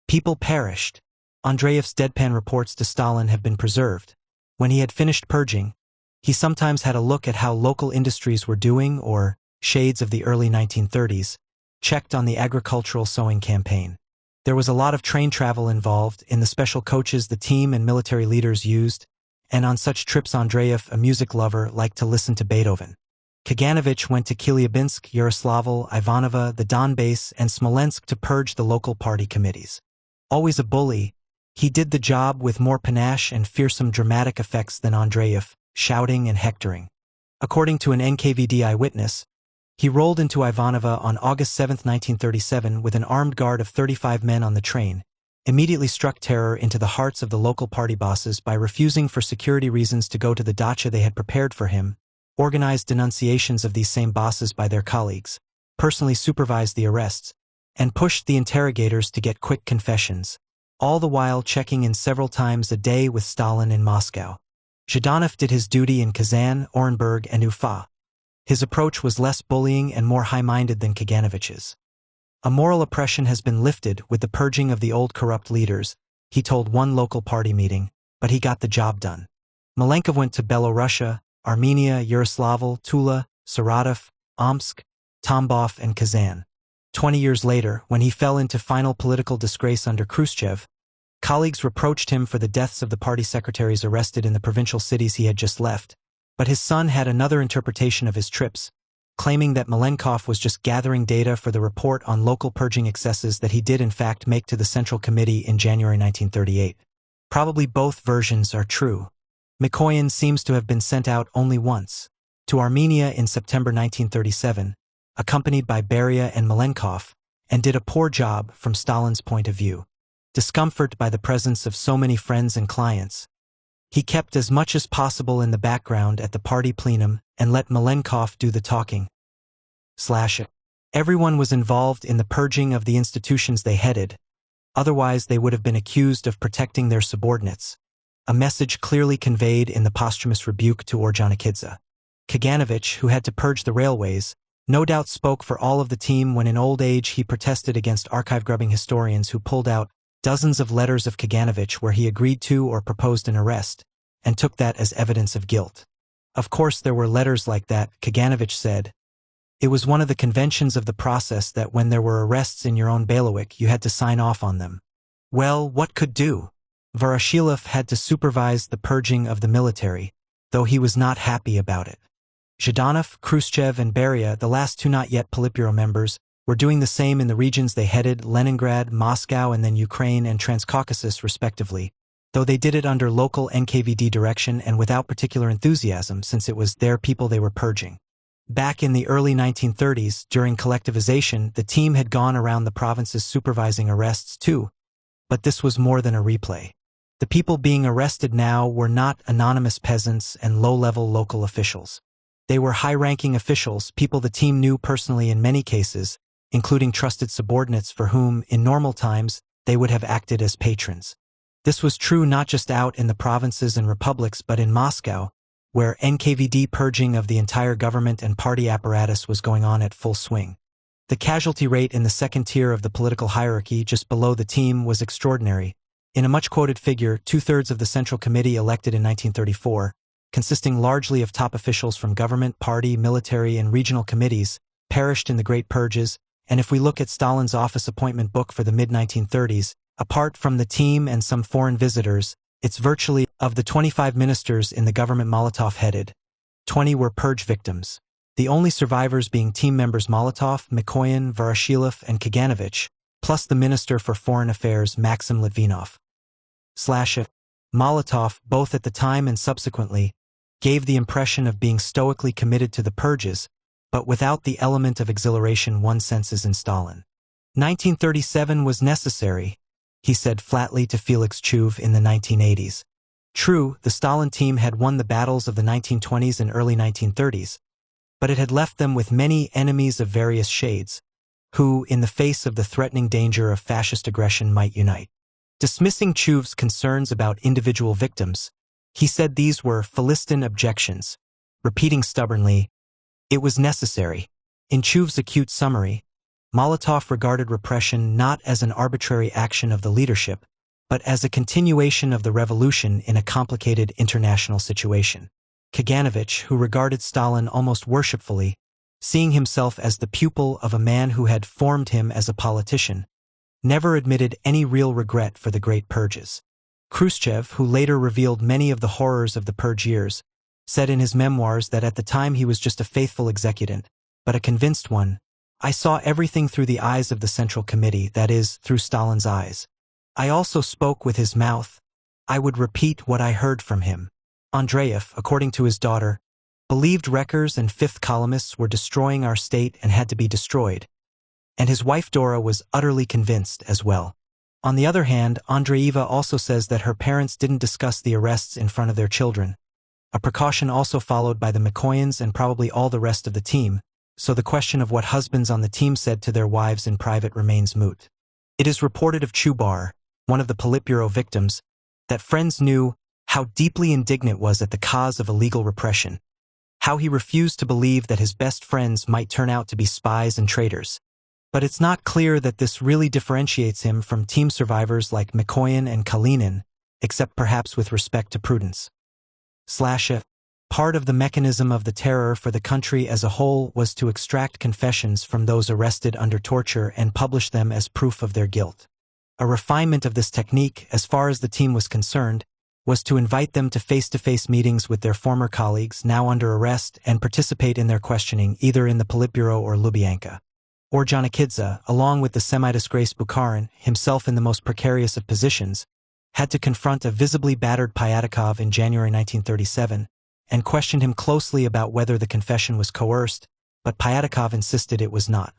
people perished. Andreev's deadpan reports to Stalin have been preserved. When he had finished purging, he sometimes had a look at how local industries were doing, or, shades of the early 1930s, checked on the agricultural sowing campaign. There was a lot of train travel involved in the special coaches the team and military leaders used, and on such trips Andreev, a music lover, liked to listen to Beethoven. Kaganovich went to Chelyabinsk, Yaroslavl, Ivanova, the Donbass, and Smolensk to purge the local party committees. Always a bully, he did the job with more panache and fearsome dramatic effects than Andreev, shouting and hectoring. According to an NKVD eyewitness, he rolled into Ivanova on August 7, 1937 with an armed guard of 35 men on the train, immediately struck terror into the hearts of the local party bosses by refusing for security reasons to go to the dacha they had prepared for him, organized denunciations of these same bosses by their colleagues, personally supervised the arrests, and pushed the interrogators to get quick confessions, all the while checking in several times a day with Stalin in Moscow. Zhdanov did his duty in Kazan, Orenburg, and Ufa. His approach was less bullying and more high-minded than Kaganovich's. A moral oppression has been lifted with the purging of the old corrupt leaders, he told one local party meeting, but he got the job done. Malenkov went to Belorussia, Armenia, Yaroslavl, Tula, Saratov, Omsk, Tambov, and Kazan. 20 years later, when he fell into final political disgrace under Khrushchev, colleagues reproached him for the deaths of the party secretaries arrested in the provincial cities he had just left. But his son had another interpretation of his trips, claiming that Malenkov was just gathering data for the report on local purging excesses that he did in fact make to the Central Committee in January 1938. Probably both versions are true. Mikoyan seems to have been sent out only once, to Armenia in September 1937, accompanied by Beria and Malenkov, and did a poor job from Stalin's point of view. Discomfort by the presence of so many friends and clients, he kept as much as possible in the background at the party plenum and let Malenkov do the talking. Everyone was involved in the purging of the institutions they headed, otherwise they would have been accused of protecting their subordinates, a message clearly conveyed in the posthumous rebuke to Ordzhonikidze. Kaganovich, who had to purge the railways, no doubt spoke for all of the team when in old age he protested against archive-grubbing historians who pulled out dozens of letters of Kaganovich where he agreed to or proposed an arrest, and took that as evidence of guilt. Of course there were letters like that, Kaganovich said. It was one of the conventions of the process that when there were arrests in your own bailiwick you had to sign off on them. Well, what could do? Voroshilov had to supervise the purging of the military, though he was not happy about it. Zhdanov, Khrushchev, and Beria, the last two not yet Politburo members, were doing the same in the regions they headed, Leningrad, Moscow, and then Ukraine and Transcaucasus respectively, though they did it under local NKVD direction and without particular enthusiasm since it was their people they were purging. Back in the early 1930s, during collectivization, the team had gone around the provinces supervising arrests too, but this was more than a replay. The people being arrested now were not anonymous peasants and low-level local officials. They were high-ranking officials, people the team knew personally in many cases, including trusted subordinates for whom, in normal times, they would have acted as patrons. This was true not just out in the provinces and republics but in Moscow, where NKVD purging of the entire government and party apparatus was going on at full swing. The casualty rate in the second tier of the political hierarchy just below the team was extraordinary. In a much-quoted figure, 2/3 of the Central Committee elected in 1934, consisting largely of top officials from government, party, military, and regional committees, perished in the Great Purges, and if we look at Stalin's office appointment book for the mid-1930s, apart from the team and some foreign visitors, it's virtually, of the 25 ministers in the government Molotov headed, 20 were purge victims. the only survivors being team members Molotov, Mikoyan, Voroshilov, and Kaganovich, plus the Minister for Foreign Affairs Maxim Litvinov. Molotov, both at the time and subsequently, gave the impression of being stoically committed to the purges, but without the element of exhilaration one senses in Stalin. 1937 was necessary, he said flatly to Felix Chuve in the 1980s. True, the Stalin team had won the battles of the 1920s and early 1930s, but it had left them with many enemies of various shades, who, in the face of the threatening danger of fascist aggression, might unite. Dismissing Chuve's concerns about individual victims, he said these were Philistine objections, repeating stubbornly, "It was necessary." In Chuve's acute summary, Molotov regarded repression not as an arbitrary action of the leadership, but as a continuation of the revolution in a complicated international situation. Kaganovich, who regarded Stalin almost worshipfully, seeing himself as the pupil of a man who had formed him as a politician, never admitted any real regret for the Great Purges. Khrushchev, who later revealed many of the horrors of the purge years, said in his memoirs that at the time he was just a faithful executant, but a convinced one. "I saw everything through the eyes of the Central Committee, that is, through Stalin's eyes. I also spoke with his mouth. I would repeat what I heard from him." Andreev, according to his daughter, believed wreckers and fifth columnists were destroying our state and had to be destroyed, and his wife Dora was utterly convinced as well. On the other hand, Andreeva also says that her parents didn't discuss the arrests in front of their children, a precaution also followed by the Mikoyans and probably all the rest of the team, so the question of what husbands on the team said to their wives in private remains moot. It is reported of Chubar, one of the Politburo victims, that friends knew how deeply indignant was at the cause of illegal repression, how he refused to believe that his best friends might turn out to be spies and traitors. But it's not clear that this really differentiates him from team survivors like Mikoyan and Kalinin, except perhaps with respect to prudence. Part of the mechanism of the terror for the country as a whole was to extract confessions from those arrested under torture and publish them as proof of their guilt. A refinement of this technique, as far as the team was concerned, was to invite them to face-to-face meetings with their former colleagues now under arrest and participate in their questioning either in the Politburo or Lubyanka. Ordzhonikidze, along with the semi-disgraced Bukharin, himself in the most precarious of positions, had to confront a visibly battered Pyatakov in January 1937 and questioned him closely about whether the confession was coerced, but Pyatakov insisted it was not.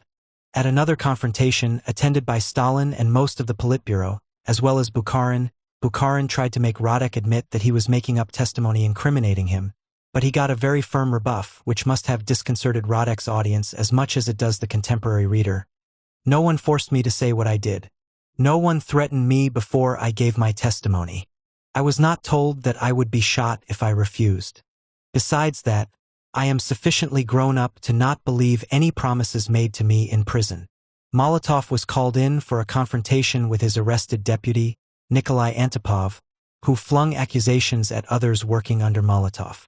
At another confrontation, attended by Stalin and most of the Politburo, as well as Bukharin, Bukharin tried to make Radek admit that he was making up testimony incriminating him, but he got a very firm rebuff, which must have disconcerted Radek's audience as much as it does the contemporary reader. "No one forced me to say what I did. No one threatened me before I gave my testimony. I was not told that I would be shot if I refused. Besides that, I am sufficiently grown up to not believe any promises made to me in prison." Molotov was called in for a confrontation with his arrested deputy, Nikolai Antipov, who flung accusations at others working under Molotov.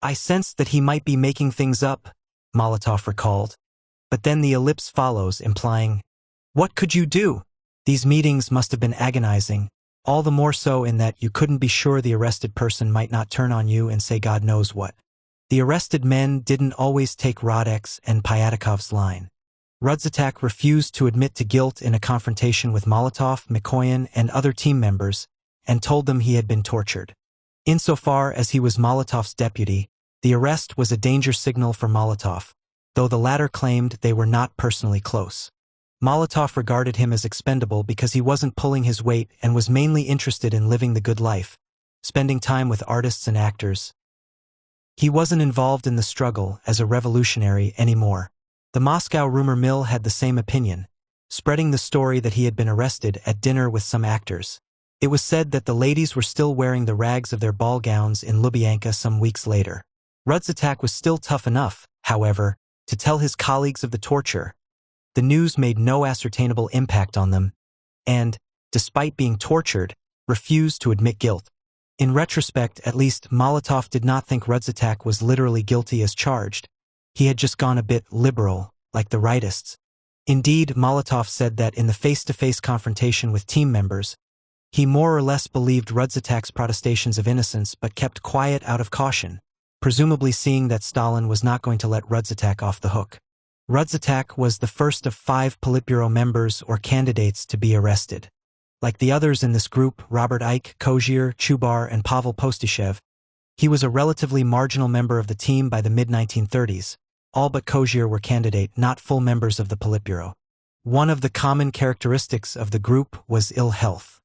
"I sensed that he might be making things up," Molotov recalled. But then the ellipse follows, implying, "What could you do?" These meetings must have been agonizing, all the more so in that you couldn't be sure the arrested person might not turn on you and say God knows what. The arrested men didn't always take Radek's and Pyatakov's line. Rudzatak refused to admit to guilt in a confrontation with Molotov, Mikoyan, and other team members, and told them he had been tortured. Insofar as he was Molotov's deputy, the arrest was a danger signal for Molotov, though the latter claimed they were not personally close. Molotov regarded him as expendable because he wasn't pulling his weight and was mainly interested in living the good life, spending time with artists and actors. He wasn't involved in the struggle as a revolutionary anymore. The Moscow rumor mill had the same opinion, spreading the story that he had been arrested at dinner with some actors. It was said that the ladies were still wearing the rags of their ball gowns in Lubyanka some weeks later. Rudzatak was still tough enough, however, to tell his colleagues of the torture. The news made no ascertainable impact on them, and, despite being tortured, refused to admit guilt. In retrospect, at least, Molotov did not think Rudzatak was literally guilty as charged. He had just gone a bit liberal, like the rightists. Indeed, Molotov said that in the face-to-face confrontation with team members, he more or less believed Rudzatak's protestations of innocence but kept quiet out of caution. presumably seeing that Stalin was not going to let Rudzatak off the hook. Rudzatak was the first of 5 Politburo members or candidates to be arrested. Like the others in this group, Robert Ike, Kozier, Chubar, and Pavel Postishev, he was a relatively marginal member of the team by the mid-1930s. All but Kozier were candidate, not full members of the Politburo. One of the common characteristics of the group was ill health.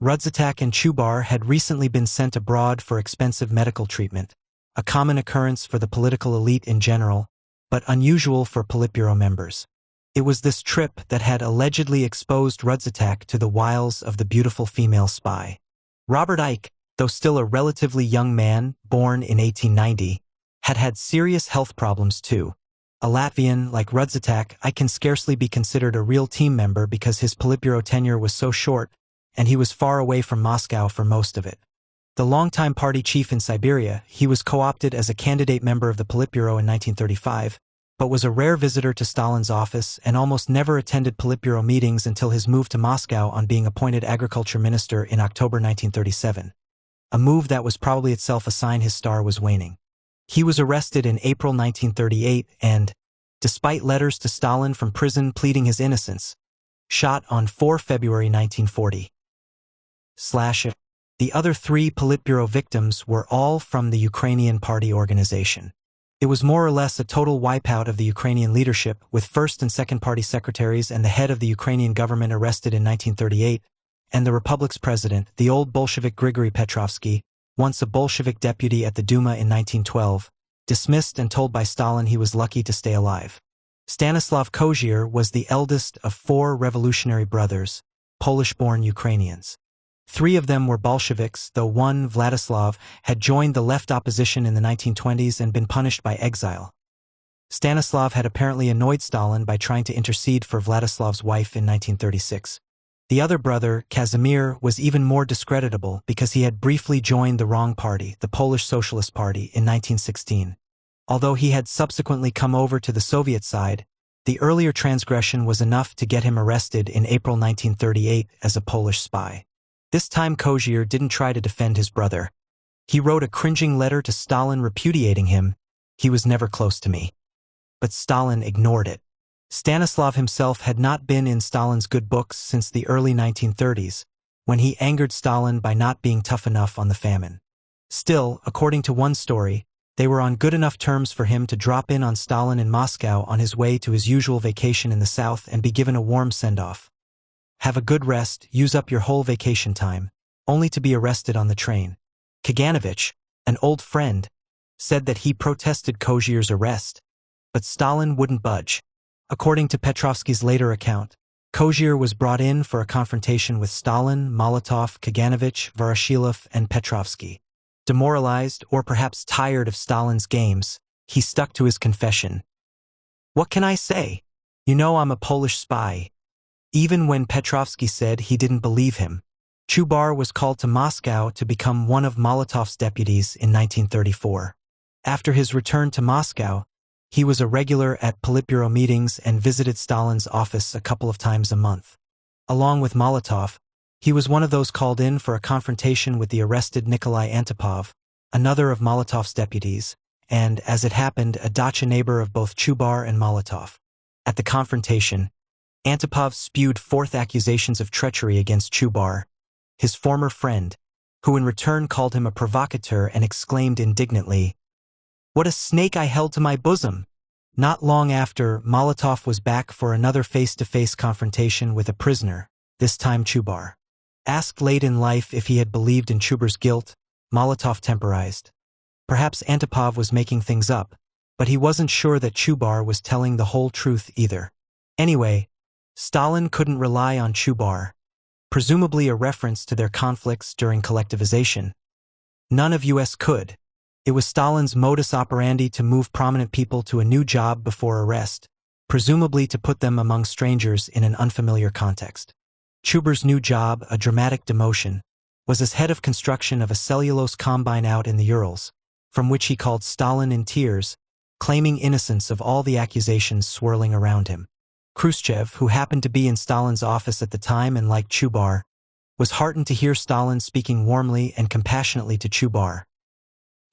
Rudzatak and Chubar had recently been sent abroad for expensive medical treatment, a common occurrence for the political elite in general, but unusual for Politburo members. It was this trip that had allegedly exposed Rudzatak to the wiles of the beautiful female spy. Robert Ike, though still a relatively young man, born in 1890, had had serious health problems too. A Latvian like Rudzatak, Ike can scarcely be considered a real team member because his Politburo tenure was so short, and he was far away from Moscow for most of it. The longtime party chief in Siberia, he was co-opted as a candidate member of the Politburo in 1935, but was a rare visitor to Stalin's office and almost never attended Politburo meetings until his move to Moscow on being appointed agriculture minister in October 1937. A move that was probably itself a sign his star was waning. He was arrested in April 1938 and, despite letters to Stalin from prison pleading his innocence, shot on 4 February 1940. The other 3 Politburo victims were all from the Ukrainian party organization. It was more or less a total wipeout of the Ukrainian leadership, with first and second party secretaries and the head of the Ukrainian government arrested in 1938, and the republic's president, the old Bolshevik Grigory Petrovsky, once a Bolshevik deputy at the Duma in 1912, dismissed and told by Stalin he was lucky to stay alive. Stanislav Kozier was the eldest of 4 revolutionary brothers, Polish-born Ukrainians. 3 of them were Bolsheviks, though one, Vladislav, had joined the left opposition in the 1920s and been punished by exile. Stanislav had apparently annoyed Stalin by trying to intercede for Vladislav's wife in 1936. The other brother, Kazimir, was even more discreditable because he had briefly joined the wrong party, the Polish Socialist Party, in 1916. Although he had subsequently come over to the Soviet side, the earlier transgression was enough to get him arrested in April 1938 as a Polish spy. This time Kozier didn't try to defend his brother. He wrote a cringing letter to Stalin repudiating him. He was never close to me. But Stalin ignored it. Stanislav himself had not been in Stalin's good books since the early 1930s, when he angered Stalin by not being tough enough on the famine. Still, according to one story, they were on good enough terms for him to drop in on Stalin in Moscow on his way to his usual vacation in the south and be given a warm send-off. Have a good rest, use up your whole vacation time, only to be arrested on the train. Kaganovich, an old friend, said that he protested Kozier's arrest, but Stalin wouldn't budge. According to Petrovsky's later account, Kozier was brought in for a confrontation with Stalin, Molotov, Kaganovich, Voroshilov, and Petrovsky. Demoralized, or perhaps tired of Stalin's games, he stuck to his confession. "What can I say? You know I'm a Polish spy." Even when Petrovsky said he didn't believe him, Chubar was called to Moscow to become one of Molotov's deputies in 1934. After his return to Moscow, he was a regular at Politburo meetings and visited Stalin's office a couple of times a month. Along with Molotov, he was one of those called in for a confrontation with the arrested Nikolai Antipov, another of Molotov's deputies, and, as it happened, a dacha neighbor of both Chubar and Molotov. At the confrontation, Antipov spewed forth accusations of treachery against Chubar, his former friend, who in return called him a provocateur and exclaimed indignantly, "What a snake I held to my bosom!" Not long after, Molotov was back for another face-to-face confrontation with a prisoner, this time Chubar. Asked late in life if he had believed in Chubar's guilt, Molotov temporized. Perhaps Antipov was making things up, but he wasn't sure that Chubar was telling the whole truth either. Anyway, Stalin couldn't rely on Chubar, presumably a reference to their conflicts during collectivization. None of US could. It was Stalin's modus operandi to move prominent people to a new job before arrest, presumably to put them among strangers in an unfamiliar context. Chubar's new job, a dramatic demotion, was as head of construction of a cellulose combine out in the Urals, from which he called Stalin in tears, claiming innocence of all the accusations swirling around him. Khrushchev, who happened to be in Stalin's office at the time and liked Chubar, was heartened to hear Stalin speaking warmly and compassionately to Chubar.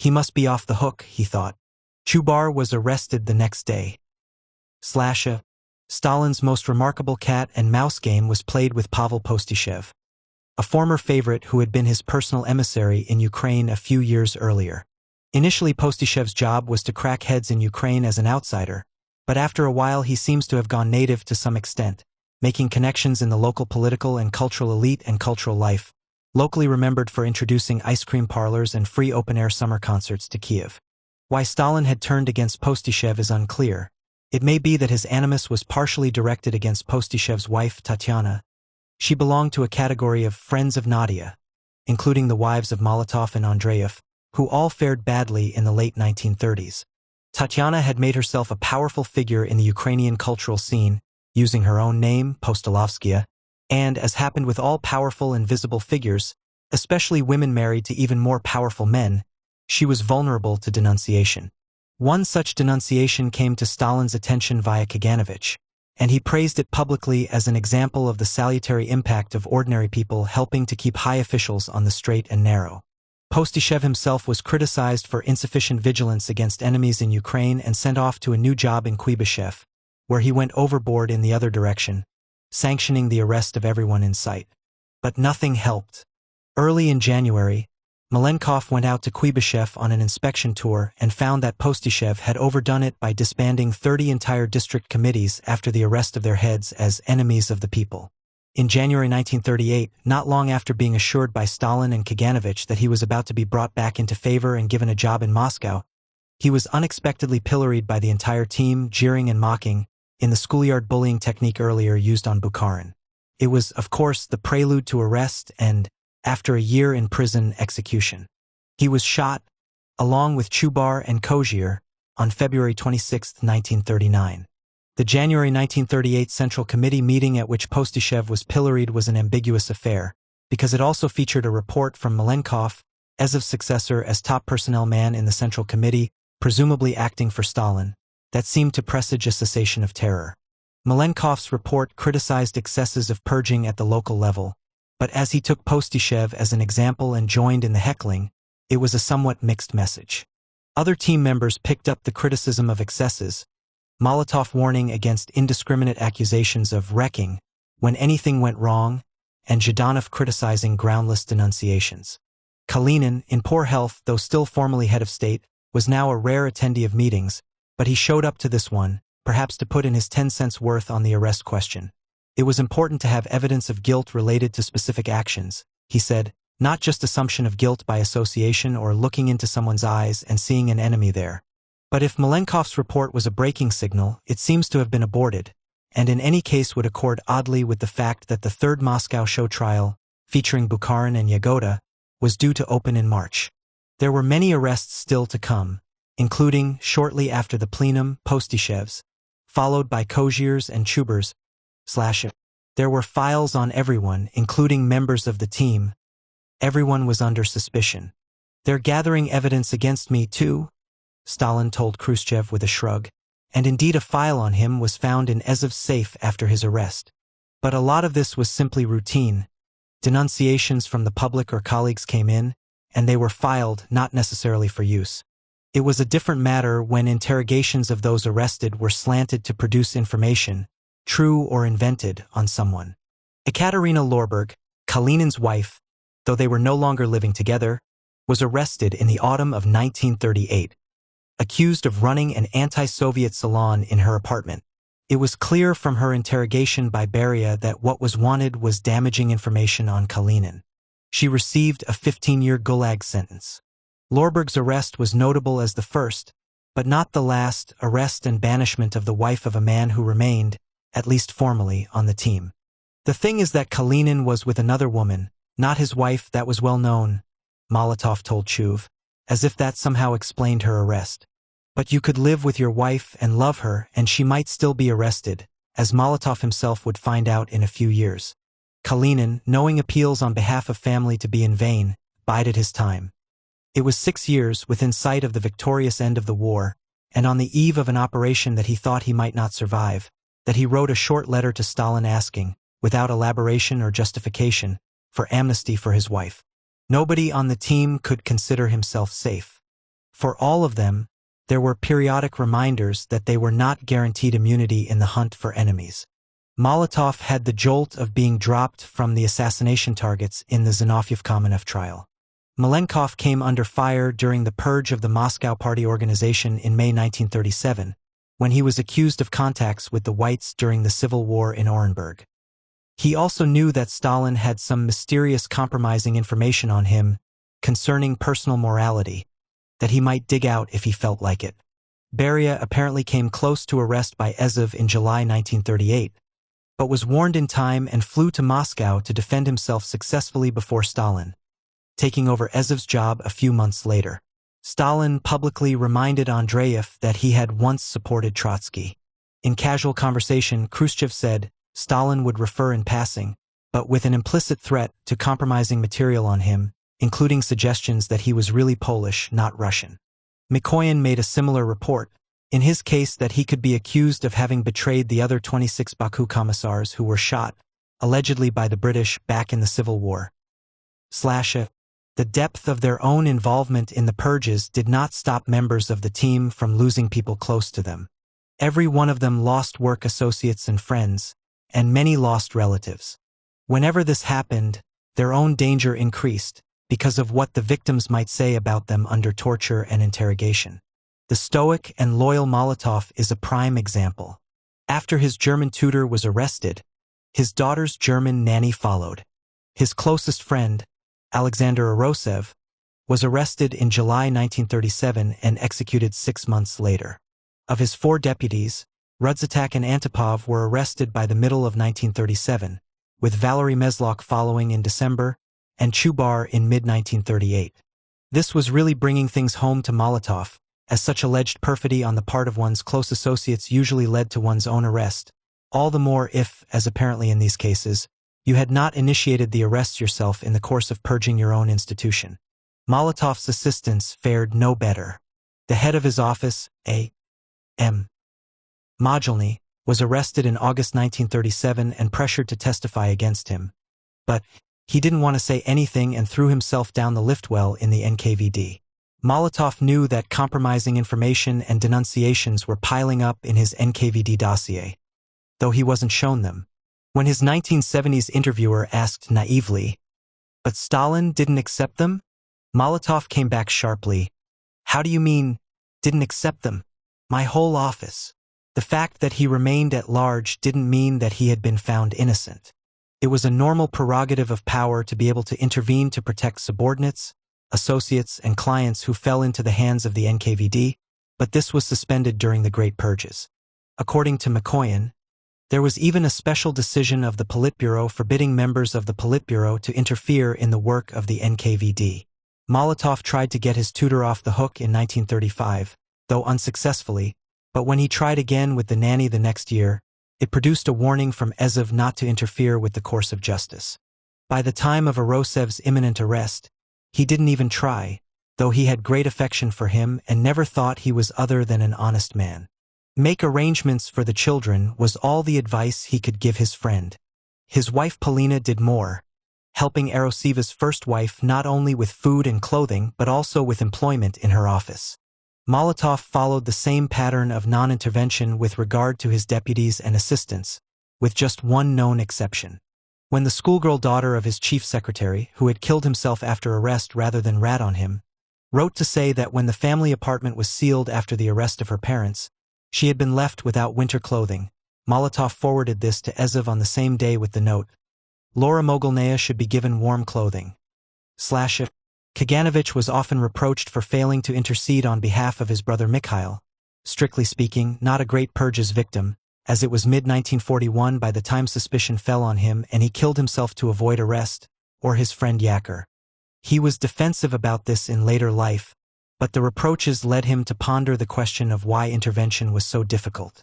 He must be off the hook, he thought. Chubar was arrested the next day. Stalin's most remarkable cat and mouse game was played with Pavel Postyshev, a former favorite who had been his personal emissary in Ukraine a few years earlier. Initially, Postyshev's job was to crack heads in Ukraine as an outsider, but after a while he seems to have gone native to some extent, making connections in the local political and cultural elite and cultural life, locally remembered for introducing ice cream parlors and free open-air summer concerts to Kiev. Why Stalin had turned against Postyshev is unclear. It may be that his animus was partially directed against Postyshev's wife, Tatyana. She belonged to a category of friends of Nadia, including the wives of Molotov and Andreev, who all fared badly in the late 1930s. Tatyana had made herself a powerful figure in the Ukrainian cultural scene, using her own name, Postolovskaya, and, as happened with all powerful and visible figures, especially women married to even more powerful men, she was vulnerable to denunciation. One such denunciation came to Stalin's attention via Kaganovich, and he praised it publicly as an example of the salutary impact of ordinary people helping to keep high officials on the straight and narrow. Postyshev himself was criticized for insufficient vigilance against enemies in Ukraine and sent off to a new job in Kuibyshev, where he went overboard in the other direction, sanctioning the arrest of everyone in sight. But nothing helped. Early in January, Malenkov went out to Kuibyshev on an inspection tour and found that Postyshev had overdone it by disbanding 30 entire district committees after the arrest of their heads as enemies of the people. In January 1938, not long after being assured by Stalin and Kaganovich that he was about to be brought back into favor and given a job in Moscow, he was unexpectedly pilloried by the entire team, jeering and mocking, in the schoolyard bullying technique earlier used on Bukharin. It was, of course, the prelude to arrest and, after a year in prison, execution. He was shot, along with Chubar and Kozier, on February 26, 1939. The January 1938 Central Committee meeting at which Postyshev was pilloried was an ambiguous affair, because it also featured a report from Malenkov, Ezov's successor as top personnel man in the Central Committee, presumably acting for Stalin, that seemed to presage a cessation of terror. Malenkov's report criticized excesses of purging at the local level, but as he took Postyshev as an example and joined in the heckling, it was a somewhat mixed message. Other team members picked up the criticism of excesses, Molotov warning against indiscriminate accusations of wrecking when anything went wrong, and Zhdanov criticizing groundless denunciations. Kalinin, in poor health though still formally head of state, was now a rare attendee of meetings, but he showed up to this one, perhaps to put in his 10 cents worth on the arrest question. It was important to have evidence of guilt related to specific actions, he said, not just assumption of guilt by association or looking into someone's eyes and seeing an enemy there. But if Malenkov's report was a braking signal, it seems to have been aborted, and in any case would accord oddly with the fact that the third Moscow show trial, featuring Bukharin and Yagoda, was due to open in March. There were many arrests still to come, including, shortly after the plenum, Postyshev's, followed by Kozier's and Chubar's. There were files on everyone, including members of the team. Everyone was under suspicion. They're gathering evidence against me too, Stalin told Khrushchev with a shrug, and indeed a file on him was found in Ezov's safe after his arrest. But a lot of this was simply routine. Denunciations from the public or colleagues came in, and they were filed, not necessarily for use. It was a different matter when interrogations of those arrested were slanted to produce information, true or invented, on someone. Ekaterina Lorberg, Kalinin's wife, though they were no longer living together, was arrested in the autumn of 1938. Accused of running an anti-Soviet salon in her apartment. It was clear from her interrogation by Beria that what was wanted was damaging information on Kalinin. She received a 15-year Gulag sentence. Lorberg's arrest was notable as the first, but not the last, arrest and banishment of the wife of a man who remained, at least formally, on the team. The thing is that Kalinin was with another woman, not his wife, that was well known, Molotov told Chuv, as if that somehow explained her arrest. But you could live with your wife and love her and she might still be arrested, as Molotov himself would find out in a few years. Kalinin, knowing appeals on behalf of family to be in vain, bided his time. It was 6 years within sight of the victorious end of the war, and on the eve of an operation that he thought he might not survive, that he wrote a short letter to Stalin asking, without elaboration or justification, for amnesty for his wife. Nobody on the team could consider himself safe. For all of them, there were periodic reminders that they were not guaranteed immunity in the hunt for enemies. Molotov had the jolt of being dropped from the assassination targets in the Zinoviev-Kamenev trial. Malenkov came under fire during the purge of the Moscow Party organization in May 1937, when he was accused of contacts with the Whites during the Civil War in Orenburg. He also knew that Stalin had some mysterious compromising information on him concerning personal morality that he might dig out if he felt like it. Beria apparently came close to arrest by Azov in July 1938, but was warned in time and flew to Moscow to defend himself successfully before Stalin, taking over Azov's job a few months later. Stalin publicly reminded Andreev that he had once supported Trotsky. In casual conversation, Khrushchev said Stalin would refer in passing, but with an implicit threat to compromising material on him, including suggestions that he was really Polish, not Russian. Mikoyan made a similar report, in his case that he could be accused of having betrayed the other 26 Baku commissars who were shot, allegedly by the British back in the Civil War. The depth of their own involvement in the purges did not stop members of the team from losing people close to them. Every one of them lost work associates and friends, and many lost relatives. Whenever this happened, their own danger increased because of what the victims might say about them under torture and interrogation. The stoic and loyal Molotov is a prime example. After his German tutor was arrested, his daughter's German nanny followed. His closest friend, Alexander Arosev, was arrested in July 1937 and executed 6 months later. Of his 4 deputies, Rudzatak and Antipov were arrested by the middle of 1937, with Valery Meslok following in December and Chubar in mid-1938. This was really bringing things home to Molotov, as such alleged perfidy on the part of one's close associates usually led to one's own arrest, all the more if, as apparently in these cases, you had not initiated the arrests yourself in the course of purging your own institution. Molotov's assistants fared no better. The head of his office, A.M. Mogilny, was arrested in August 1937 and pressured to testify against him. But he didn't want to say anything and threw himself down the lift well in the NKVD. Molotov knew that compromising information and denunciations were piling up in his NKVD dossier, though he wasn't shown them. When his 1970s interviewer asked naively, "But Stalin didn't accept them?" Molotov came back sharply. "How do you mean, didn't accept them? My whole office." The fact that he remained at large didn't mean that he had been found innocent. It was a normal prerogative of power to be able to intervene to protect subordinates, associates, and clients who fell into the hands of the NKVD, but this was suspended during the Great Purges. According to Mikoyan, there was even a special decision of the Politburo forbidding members of the Politburo to interfere in the work of the NKVD. Molotov tried to get his tutor off the hook in 1935, though unsuccessfully, but when he tried again with the nanny the next year, it produced a warning from Azov not to interfere with the course of justice. By the time of Arosev's imminent arrest, he didn't even try, though he had great affection for him and never thought he was other than an honest man. Make arrangements for the children was all the advice he could give his friend. His wife Polina did more, helping Aroseva's first wife not only with food and clothing but also with employment in her office. Molotov followed the same pattern of non-intervention with regard to his deputies and assistants, with just one known exception. When the schoolgirl daughter of his chief secretary, who had killed himself after arrest rather than rat on him, wrote to say that when the family apartment was sealed after the arrest of her parents, she had been left without winter clothing, Molotov forwarded this to Azov on the same day with the note, "Laura Mogilnaya should be given warm clothing." Kaganovich was often reproached for failing to intercede on behalf of his brother Mikhail, strictly speaking, not a great purges victim, as it was mid-1941 by the time suspicion fell on him and he killed himself to avoid arrest, or his friend Yakir. He was defensive about this in later life, but the reproaches led him to ponder the question of why intervention was so difficult.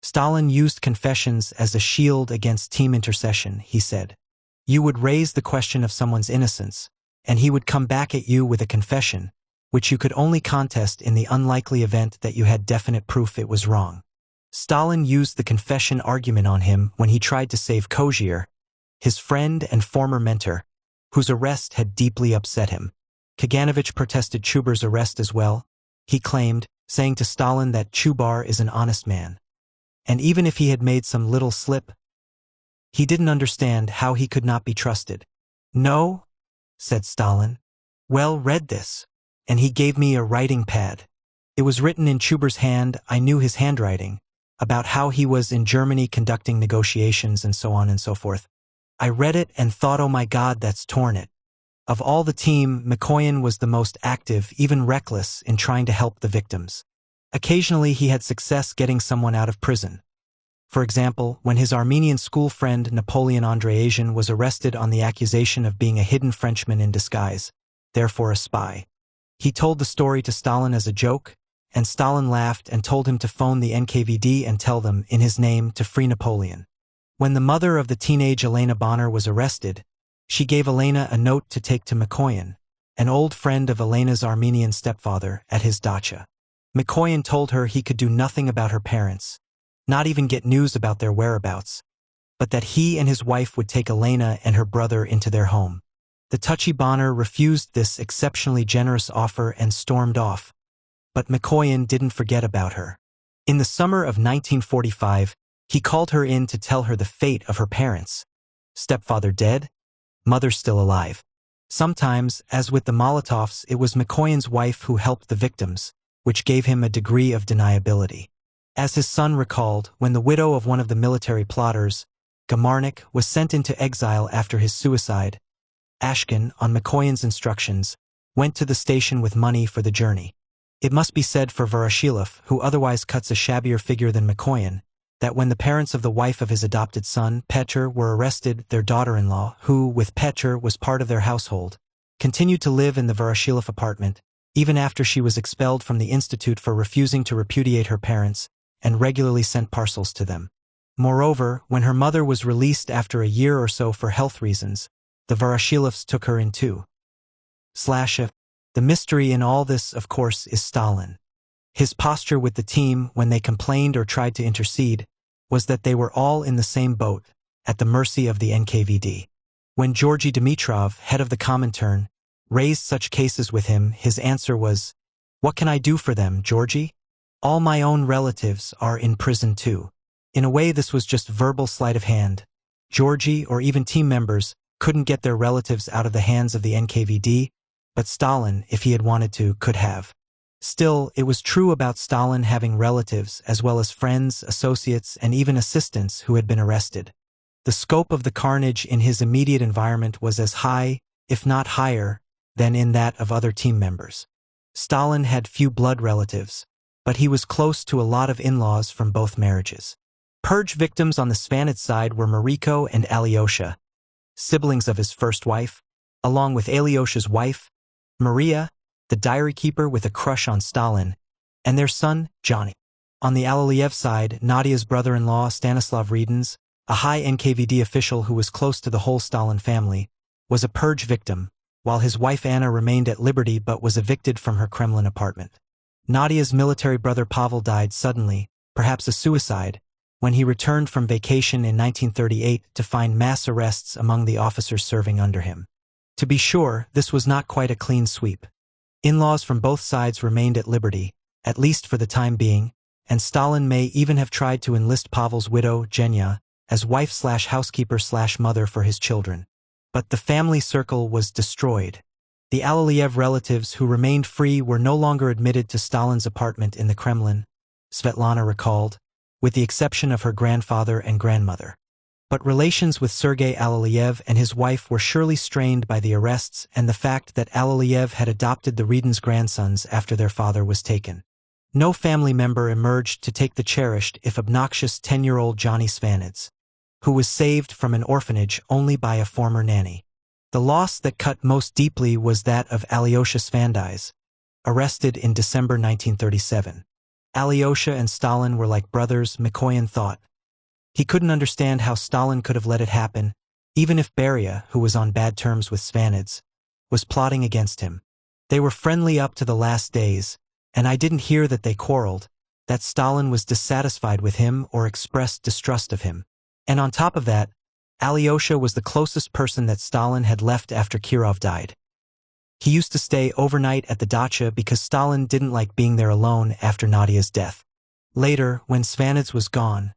Stalin used confessions as a shield against team intercession, he said. You would raise the question of someone's innocence, and he would come back at you with a confession, which you could only contest in the unlikely event that you had definite proof it was wrong. Stalin used the confession argument on him when he tried to save Kozhier, his friend and former mentor, whose arrest had deeply upset him. Kaganovich protested Chubar's arrest as well. he claimed, saying to Stalin that Chubar is an honest man. And even if he had made some little slip, he didn't understand how he could not be trusted. "No," said Stalin. "Well, read this." And he gave me a writing pad. It was written in Chubar's hand. I knew his handwriting, about how he was in Germany conducting negotiations and so on and so forth. I read it and thought, oh my God, that's torn it. Of all the team, Mikoyan was the most active, even reckless, in trying to help the victims. Occasionally he had success getting someone out of prison. For example, when his Armenian school friend Napoleon Andreasian was arrested on the accusation of being a hidden Frenchman in disguise, therefore a spy. He told the story to Stalin as a joke, and Stalin laughed and told him to phone the NKVD and tell them, in his name, to free Napoleon. When the mother of the teenage Elena Bonner was arrested, she gave Elena a note to take to Mikoyan, an old friend of Elena's Armenian stepfather, at his dacha. Mikoyan told her he could do nothing about her parents, not even get news about their whereabouts, but that he and his wife would take Elena and her brother into their home. The touchy Bonner refused this exceptionally generous offer and stormed off, but Mikoyan didn't forget about her. In the summer of 1945, he called her in to tell her the fate of her parents. Stepfather dead, mother still alive. Sometimes, as with the Molotovs, it was Mikoyan's wife who helped the victims, which gave him a degree of deniability. As his son recalled, when the widow of one of the military plotters, Gamarnik, was sent into exile after his suicide, Ashkin, on Mikoyan's instructions, went to the station with money for the journey. It must be said for Voroshilov, who otherwise cuts a shabbier figure than Mikoyan, that when the parents of the wife of his adopted son, Petr, were arrested, their daughter-in-law, who, with Petr, was part of their household, continued to live in the Voroshilov apartment, even after she was expelled from the institute for refusing to repudiate her parents, and regularly sent parcels to them. Moreover, when her mother was released after a year or so for health reasons, the Voroshilovs took her in too. The mystery in all this, of course, is Stalin. His posture with the team when they complained or tried to intercede was that they were all in the same boat, at the mercy of the NKVD. When Georgy Dimitrov, head of the Comintern, raised such cases with him, his answer was, "What can I do for them, Georgy? All my own relatives are in prison too." In a way, this was just verbal sleight of hand. Georgy, or even team members, couldn't get their relatives out of the hands of the NKVD, but Stalin, if he had wanted to, could have. Still, it was true about Stalin having relatives as well as friends, associates, and even assistants who had been arrested. The scope of the carnage in his immediate environment was as high, if not higher, than in that of other team members. Stalin had few blood relatives, but he was close to a lot of in-laws from both marriages. Purge victims on the Svanid side were Mariko and Alyosha, siblings of his first wife, along with Alyosha's wife, Maria, the diary keeper with a crush on Stalin, and their son, Johnny. On the Alaliev side, Nadia's brother-in-law, Stanislav Redens, a high NKVD official who was close to the whole Stalin family, was a purge victim, while his wife Anna remained at liberty but was evicted from her Kremlin apartment. Nadia's military brother Pavel died suddenly, perhaps a suicide, when he returned from vacation in 1938 to find mass arrests among the officers serving under him. To be sure, this was not quite a clean sweep. In-laws from both sides remained at liberty, at least for the time being, and Stalin may even have tried to enlist Pavel's widow, Zhenya, as wife/housekeeper/mother for his children. But the family circle was destroyed. The Alaliev relatives who remained free were no longer admitted to Stalin's apartment in the Kremlin, Svetlana recalled, with the exception of her grandfather and grandmother. But relations with Sergei Alaliev and his wife were surely strained by the arrests and the fact that Alaliev had adopted the Redens' grandsons after their father was taken. No family member emerged to take the cherished, if obnoxious, 10-year-old Johnny Svanids, who was saved from an orphanage only by a former nanny. The loss that cut most deeply was that of Alyosha Svandis, arrested in December 1937. Alyosha and Stalin were like brothers, Mikoyan thought. He couldn't understand how Stalin could have let it happen, even if Beria, who was on bad terms with Svanids, was plotting against him. They were friendly up to the last days, and I didn't hear that they quarreled, that Stalin was dissatisfied with him or expressed distrust of him. And on top of that, Alyosha was the closest person that Stalin had left after Kirov died. He used to stay overnight at the dacha because Stalin didn't like being there alone after Nadia's death. Later, when Svanets was gone,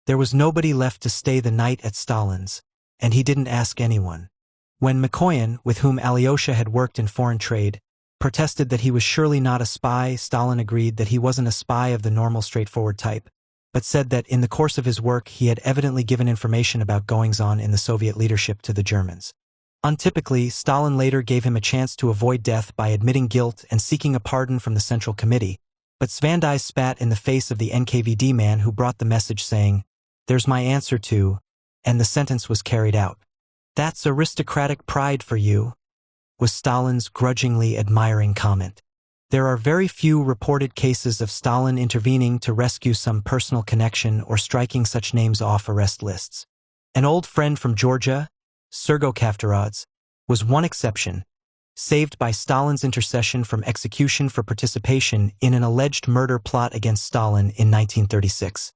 there was nobody left to stay the night at Stalin's, and he didn't ask anyone. When Mikoyan, with whom Alyosha had worked in foreign trade, protested that he was surely not a spy, Stalin agreed that he wasn't a spy of the normal straightforward type, but said that in the course of his work he had evidently given information about goings-on in the Soviet leadership to the Germans. Untypically, Stalin later gave him a chance to avoid death by admitting guilt and seeking a pardon from the Central Committee, but Svandai spat in the face of the NKVD man who brought the message saying, "There's my answer to," and the sentence was carried out. "That's aristocratic pride for you," was Stalin's grudgingly admiring comment. There are very few reported cases of Stalin intervening to rescue some personal connection or striking such names off arrest lists. An old friend from Georgia, Sergo Kaftaradze, was one exception, saved by Stalin's intercession from execution for participation in an alleged murder plot against Stalin in 1936.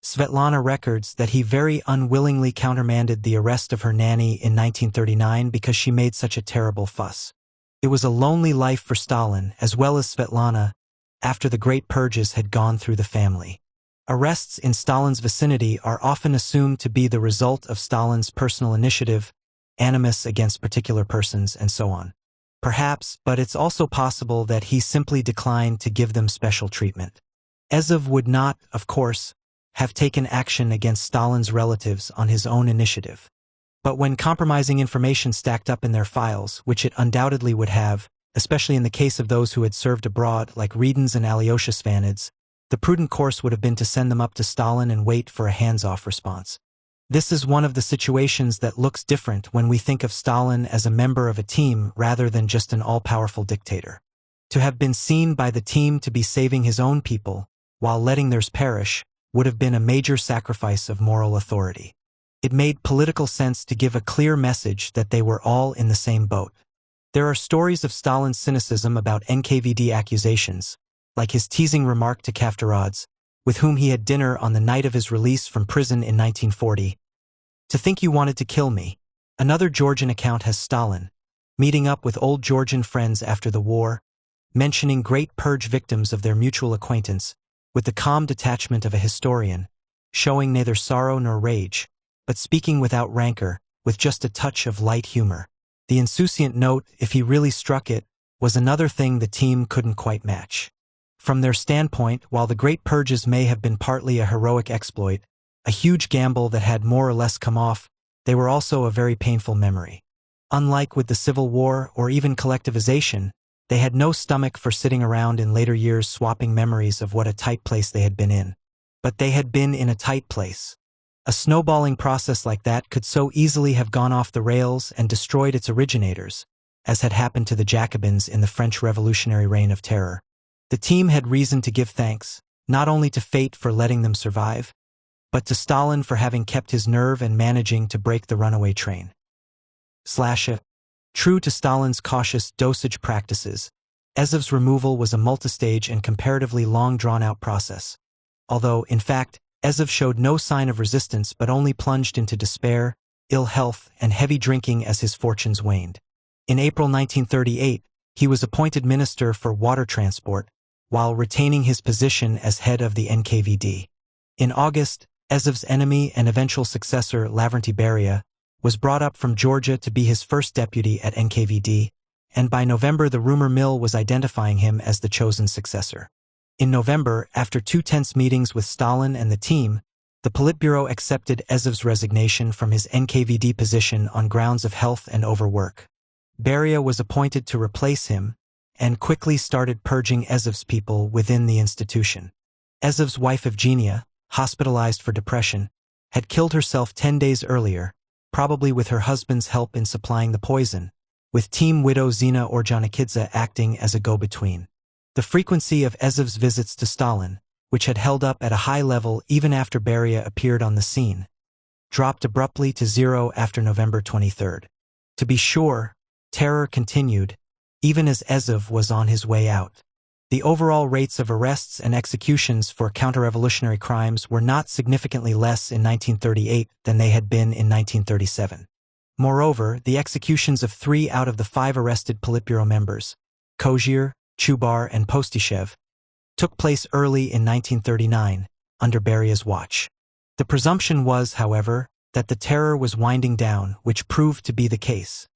Svetlana records that he very unwillingly countermanded the arrest of her nanny in 1939 because she made such a terrible fuss. It was a lonely life for Stalin, as well as Svetlana, after the Great Purges had gone through the family. Arrests in Stalin's vicinity are often assumed to be the result of Stalin's personal initiative, animus against particular persons, and so on. Perhaps, but it's also possible that he simply declined to give them special treatment. Ezhov would not, of course, have taken action against Stalin's relatives on his own initiative. But when compromising information stacked up in their files, which it undoubtedly would have, especially in the case of those who had served abroad like Redens and Alyosha Svanets, the prudent course would have been to send them up to Stalin and wait for a hands-off response. This is one of the situations that looks different when we think of Stalin as a member of a team rather than just an all-powerful dictator. To have been seen by the team to be saving his own people, while letting theirs perish, would have been a major sacrifice of moral authority. It made political sense to give a clear message that they were all in the same boat. There are stories of Stalin's cynicism about NKVD accusations, like his teasing remark to Kaftaradze, with whom he had dinner on the night of his release from prison in 1940. "To think you wanted to kill me." Another Georgian account has Stalin, meeting up with old Georgian friends after the war, mentioning great purge victims of their mutual acquaintance, with the calm detachment of a historian, showing neither sorrow nor rage, but speaking without rancor, with just a touch of light humor. The insouciant note, if he really struck it, was another thing the team couldn't quite match. From their standpoint, while the Great Purges may have been partly a heroic exploit, a huge gamble that had more or less come off, they were also a very painful memory. Unlike with the Civil War or even collectivization, they had no stomach for sitting around in later years swapping memories of what a tight place they had been in. But they had been in a tight place. A snowballing process like that could so easily have gone off the rails and destroyed its originators, as had happened to the Jacobins in the French Revolutionary Reign of Terror. The team had reason to give thanks, not only to fate for letting them survive, but to Stalin for having kept his nerve and managing to break the runaway train. True to Stalin's cautious dosage practices, Ezhov's removal was a multistage and comparatively long drawn-out process. Although, in fact, Ezhov showed no sign of resistance but only plunged into despair, ill health, and heavy drinking as his fortunes waned. In April 1938, he was appointed Minister for Water Transport, while retaining his position as head of the NKVD. In August, Ezhov's enemy and eventual successor, Lavrenti Beria, was brought up from Georgia to be his first deputy at NKVD, and by November the rumor mill was identifying him as the chosen successor. In November, after 2 tense meetings with Stalin and the team, the Politburo accepted Ezhov's resignation from his NKVD position on grounds of health and overwork. Beria was appointed to replace him, and quickly started purging Ezhov's people within the institution. Ezhov's wife Evgenia, hospitalized for depression, had killed herself 10 days earlier, probably with her husband's help in supplying the poison, with team widow Zina Orjonikidze acting as a go-between. The frequency of Ezhov's visits to Stalin, which had held up at a high level even after Beria appeared on the scene, dropped abruptly to 0 after November 23. To be sure, terror continued, even as Ezhov was on his way out. The overall rates of arrests and executions for counter-revolutionary crimes were not significantly less in 1938 than they had been in 1937. Moreover, the executions of 3 out of the 5 arrested Politburo members, Kozyr, Chubar, and Postyshev, took place early in 1939, under Beria's watch. The presumption was, however, that the terror was winding down, which proved to be the case.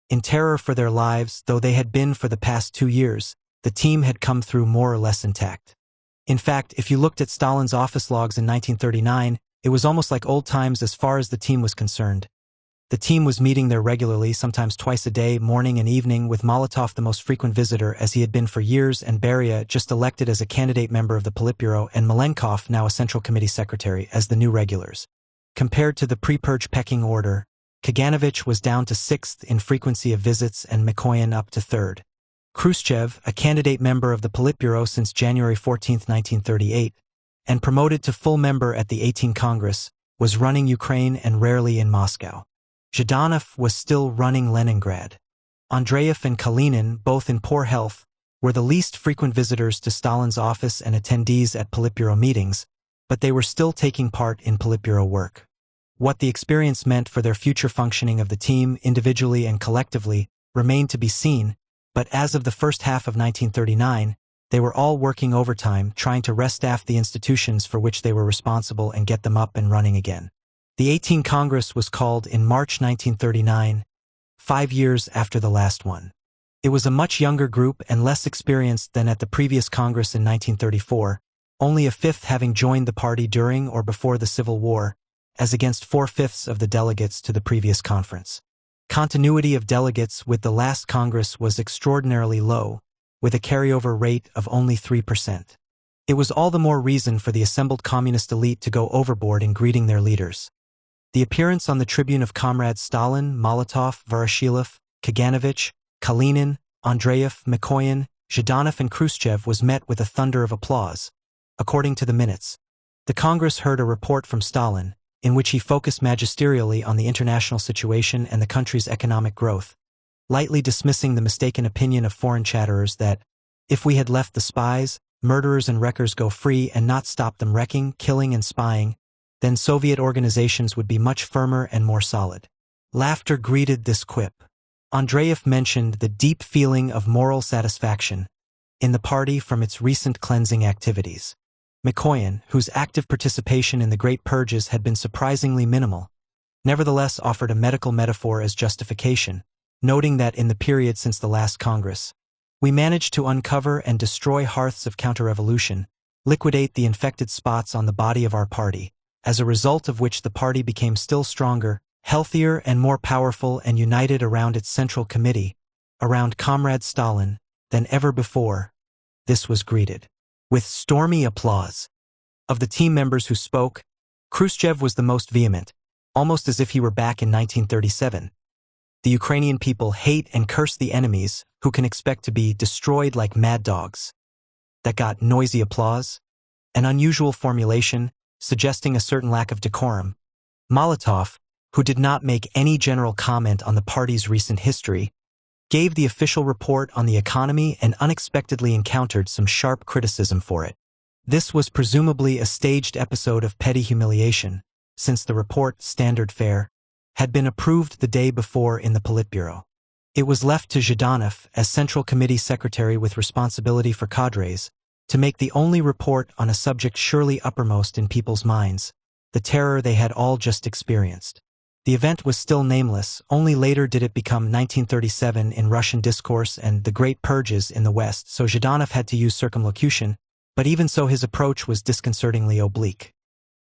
In terror for their lives, though they had been for the past 2 years, the team had come through more or less intact. In fact, if you looked at Stalin's office logs in 1939, it was almost like old times as far as the team was concerned. The team was meeting there regularly, sometimes twice a day, morning and evening, with Molotov the most frequent visitor, as he had been for years, and Beria, just elected as a candidate member of the Politburo, and Malenkov, now a Central Committee secretary, as the new regulars. Compared to the pre-purge pecking order, Kaganovich was down to 6th in frequency of visits and Mikoyan up to 3rd. Khrushchev, a candidate member of the Politburo since January 14, 1938, and promoted to full member at the 18th Congress, was running Ukraine and rarely in Moscow. Zhdanov was still running Leningrad. Andreev and Kalinin, both in poor health, were the least frequent visitors to Stalin's office and attendees at Politburo meetings, but they were still taking part in Politburo work. What the experience meant for their future functioning of the team, individually and collectively, remained to be seen, but as of the first half of 1939, they were all working overtime, trying to restaff the institutions for which they were responsible and get them up and running again. The 18th Congress was called in March 1939, 5 years after the last one. It was a much younger group and less experienced than at the previous Congress in 1934, only a fifth having joined the party during or before the Civil War, as against 4/5 of the delegates to the previous conference. Continuity of delegates with the last Congress was extraordinarily low, with a carryover rate of only 3%. It was all the more reason for the assembled communist elite to go overboard in greeting their leaders. The appearance on the tribune of comrades Stalin, Molotov, Voroshilov, Kaganovich, Kalinin, Andreev, Mikoyan, Zhdanov, and Khrushchev was met with a thunder of applause. According to the minutes, the Congress heard a report from Stalin, in which he focused magisterially on the international situation and the country's economic growth, lightly dismissing the mistaken opinion of foreign chatterers that, if we had let the spies, murderers and wreckers go free and not stopped them wrecking, killing, and spying, then Soviet organizations would be much firmer and more solid. Laughter greeted this quip. Andreev mentioned the deep feeling of moral satisfaction in the party from its recent cleansing activities. Mikoyan, whose active participation in the Great Purges had been surprisingly minimal, nevertheless offered a medical metaphor as justification, noting that in the period since the last Congress, we managed to uncover and destroy hearths of counter-revolution, liquidate the infected spots on the body of our party, as a result of which the party became still stronger, healthier, and more powerful and united around its central committee, around Comrade Stalin, than ever before. This was greeted with stormy applause. Of the team members who spoke, Khrushchev was the most vehement, almost as if he were back in 1937. The Ukrainian people hate and curse the enemies who can expect to be destroyed like mad dogs. That got noisy applause, an unusual formulation, suggesting a certain lack of decorum. Molotov, who did not make any general comment on the party's recent history, gave the official report on the economy and unexpectedly encountered some sharp criticism for it. This was presumably a staged episode of petty humiliation, since the report, standard fare, had been approved the day before in the Politburo. It was left to Zhdanov, as Central Committee Secretary with responsibility for cadres, to make the only report on a subject surely uppermost in people's minds, the terror they had all just experienced. The event was still nameless, only later did it become 1937 in Russian discourse and the Great Purges in the West, so Zhdanov had to use circumlocution, but even so his approach was disconcertingly oblique.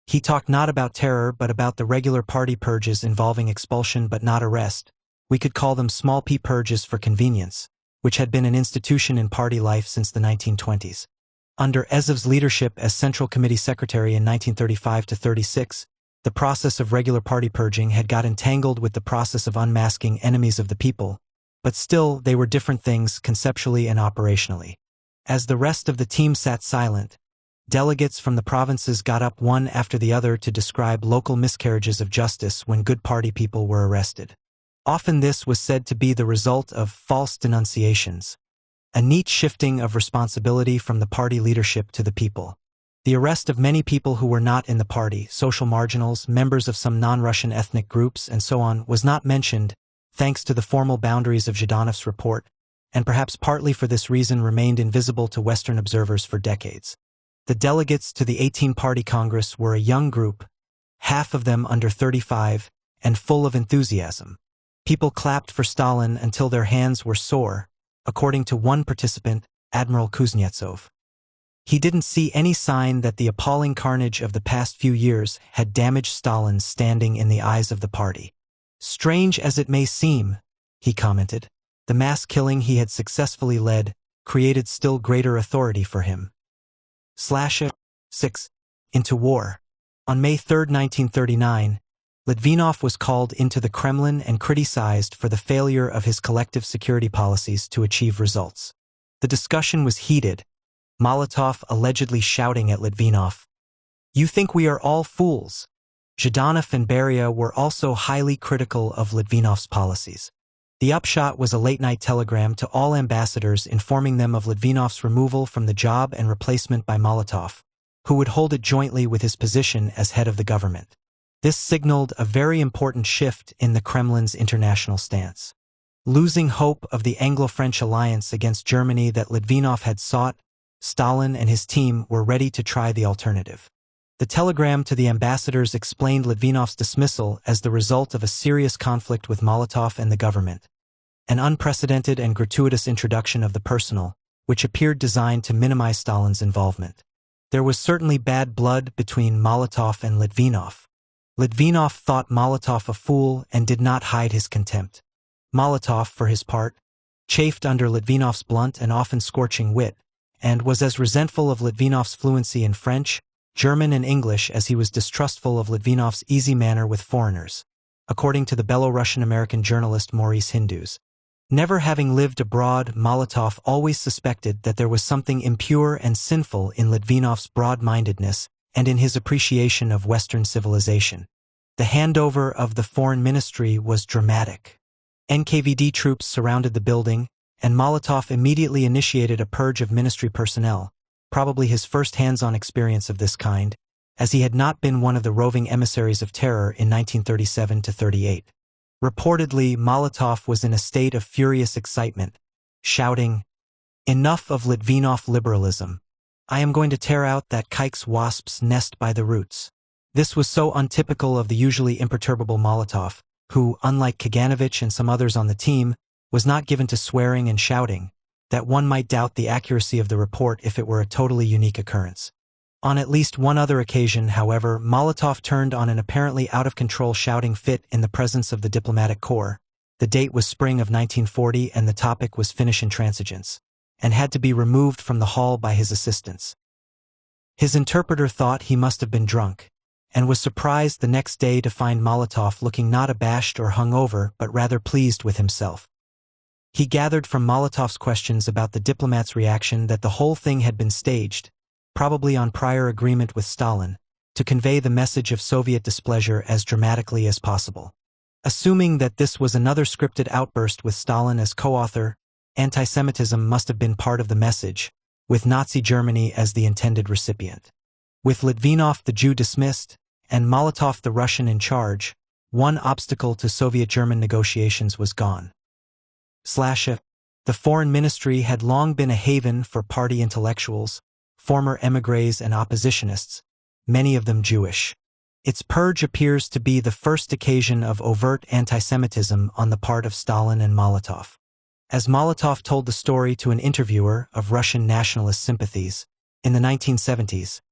He talked not about terror but about the regular party purges involving expulsion but not arrest. We could call them small p purges for convenience, which had been an institution in party life since the 1920s. Under Ezov's leadership as Central Committee Secretary in 1935-36, the process of regular party purging had got entangled with the process of unmasking enemies of the people, but still they were different things conceptually and operationally. As the rest of the team sat silent, delegates from the provinces got up one after the other to describe local miscarriages of justice when good party people were arrested. Often this was said to be the result of false denunciations, a neat shifting of responsibility from the party leadership to the people. The arrest of many people who were not in the party, social marginals, members of some non-Russian ethnic groups, and so on, was not mentioned, thanks to the formal boundaries of Zhdanov's report, and perhaps partly for this reason remained invisible to Western observers for decades. The delegates to the 18-party Congress were a young group, half of them under 35, and full of enthusiasm. People clapped for Stalin until their hands were sore, according to one participant, Admiral Kuznetsov. He didn't see any sign that the appalling carnage of the past few years had damaged Stalin's standing in the eyes of the party. Strange as it may seem, he commented, the mass killing he had successfully led created still greater authority for him. 6. Into war. On May 3, 1939, Litvinov was called into the Kremlin and criticized for the failure of his collective security policies to achieve results. The discussion was heated, Molotov allegedly shouting at Litvinov, "You think we are all fools." Zhdanov and Beria were also highly critical of Litvinov's policies. The upshot was a late-night telegram to all ambassadors informing them of Litvinov's removal from the job and replacement by Molotov, who would hold it jointly with his position as head of the government. This signaled a very important shift in the Kremlin's international stance. Losing hope of the Anglo-French alliance against Germany that Litvinov had sought, Stalin and his team were ready to try the alternative. The telegram to the ambassadors explained Litvinov's dismissal as the result of a serious conflict with Molotov and the government, an unprecedented and gratuitous introduction of the personal, which appeared designed to minimize Stalin's involvement. There was certainly bad blood between Molotov and Litvinov. Litvinov thought Molotov a fool and did not hide his contempt. Molotov, for his part, chafed under Litvinov's blunt and often scorching wit, and was as resentful of Litvinov's fluency in French, German, and English as he was distrustful of Litvinov's easy manner with foreigners, according to the Belarusian-American journalist Maurice Hindus. Never having lived abroad, Molotov always suspected that there was something impure and sinful in Litvinov's broad-mindedness and in his appreciation of Western civilization. The handover of the foreign ministry was dramatic. NKVD troops surrounded the building, and Molotov immediately initiated a purge of ministry personnel, probably his first hands-on experience of this kind, as he had not been one of the roving emissaries of terror in 1937–38. Reportedly, Molotov was in a state of furious excitement, shouting, "Enough of Litvinov liberalism. I am going to tear out that kike's wasp's nest by the roots." This was so untypical of the usually imperturbable Molotov, who, unlike Kaganovich and some others on the team, was not given to swearing and shouting, that one might doubt the accuracy of the report if it were a totally unique occurrence. On at least one other occasion, however, Molotov turned on an apparently out-of-control shouting fit in the presence of the diplomatic corps. The date was spring of 1940 and the topic was Finnish intransigence, and had to be removed from the hall by his assistants. His interpreter thought he must have been drunk, and was surprised the next day to find Molotov looking not abashed or hungover but rather pleased with himself. He gathered from Molotov's questions about the diplomat's reaction that the whole thing had been staged, probably on prior agreement with Stalin, to convey the message of Soviet displeasure as dramatically as possible. Assuming that this was another scripted outburst with Stalin as co-author, anti-Semitism must have been part of the message, with Nazi Germany as the intended recipient. With Litvinov the Jew dismissed, and Molotov the Russian in charge, one obstacle to Soviet-German negotiations was gone. The foreign ministry had long been a haven for party intellectuals, former émigrés and oppositionists, many of them Jewish. Its purge appears to be the first occasion of overt anti-Semitism on the part of Stalin and Molotov. As Molotov told the story to an interviewer of Russian nationalist sympathies, in the 1970s,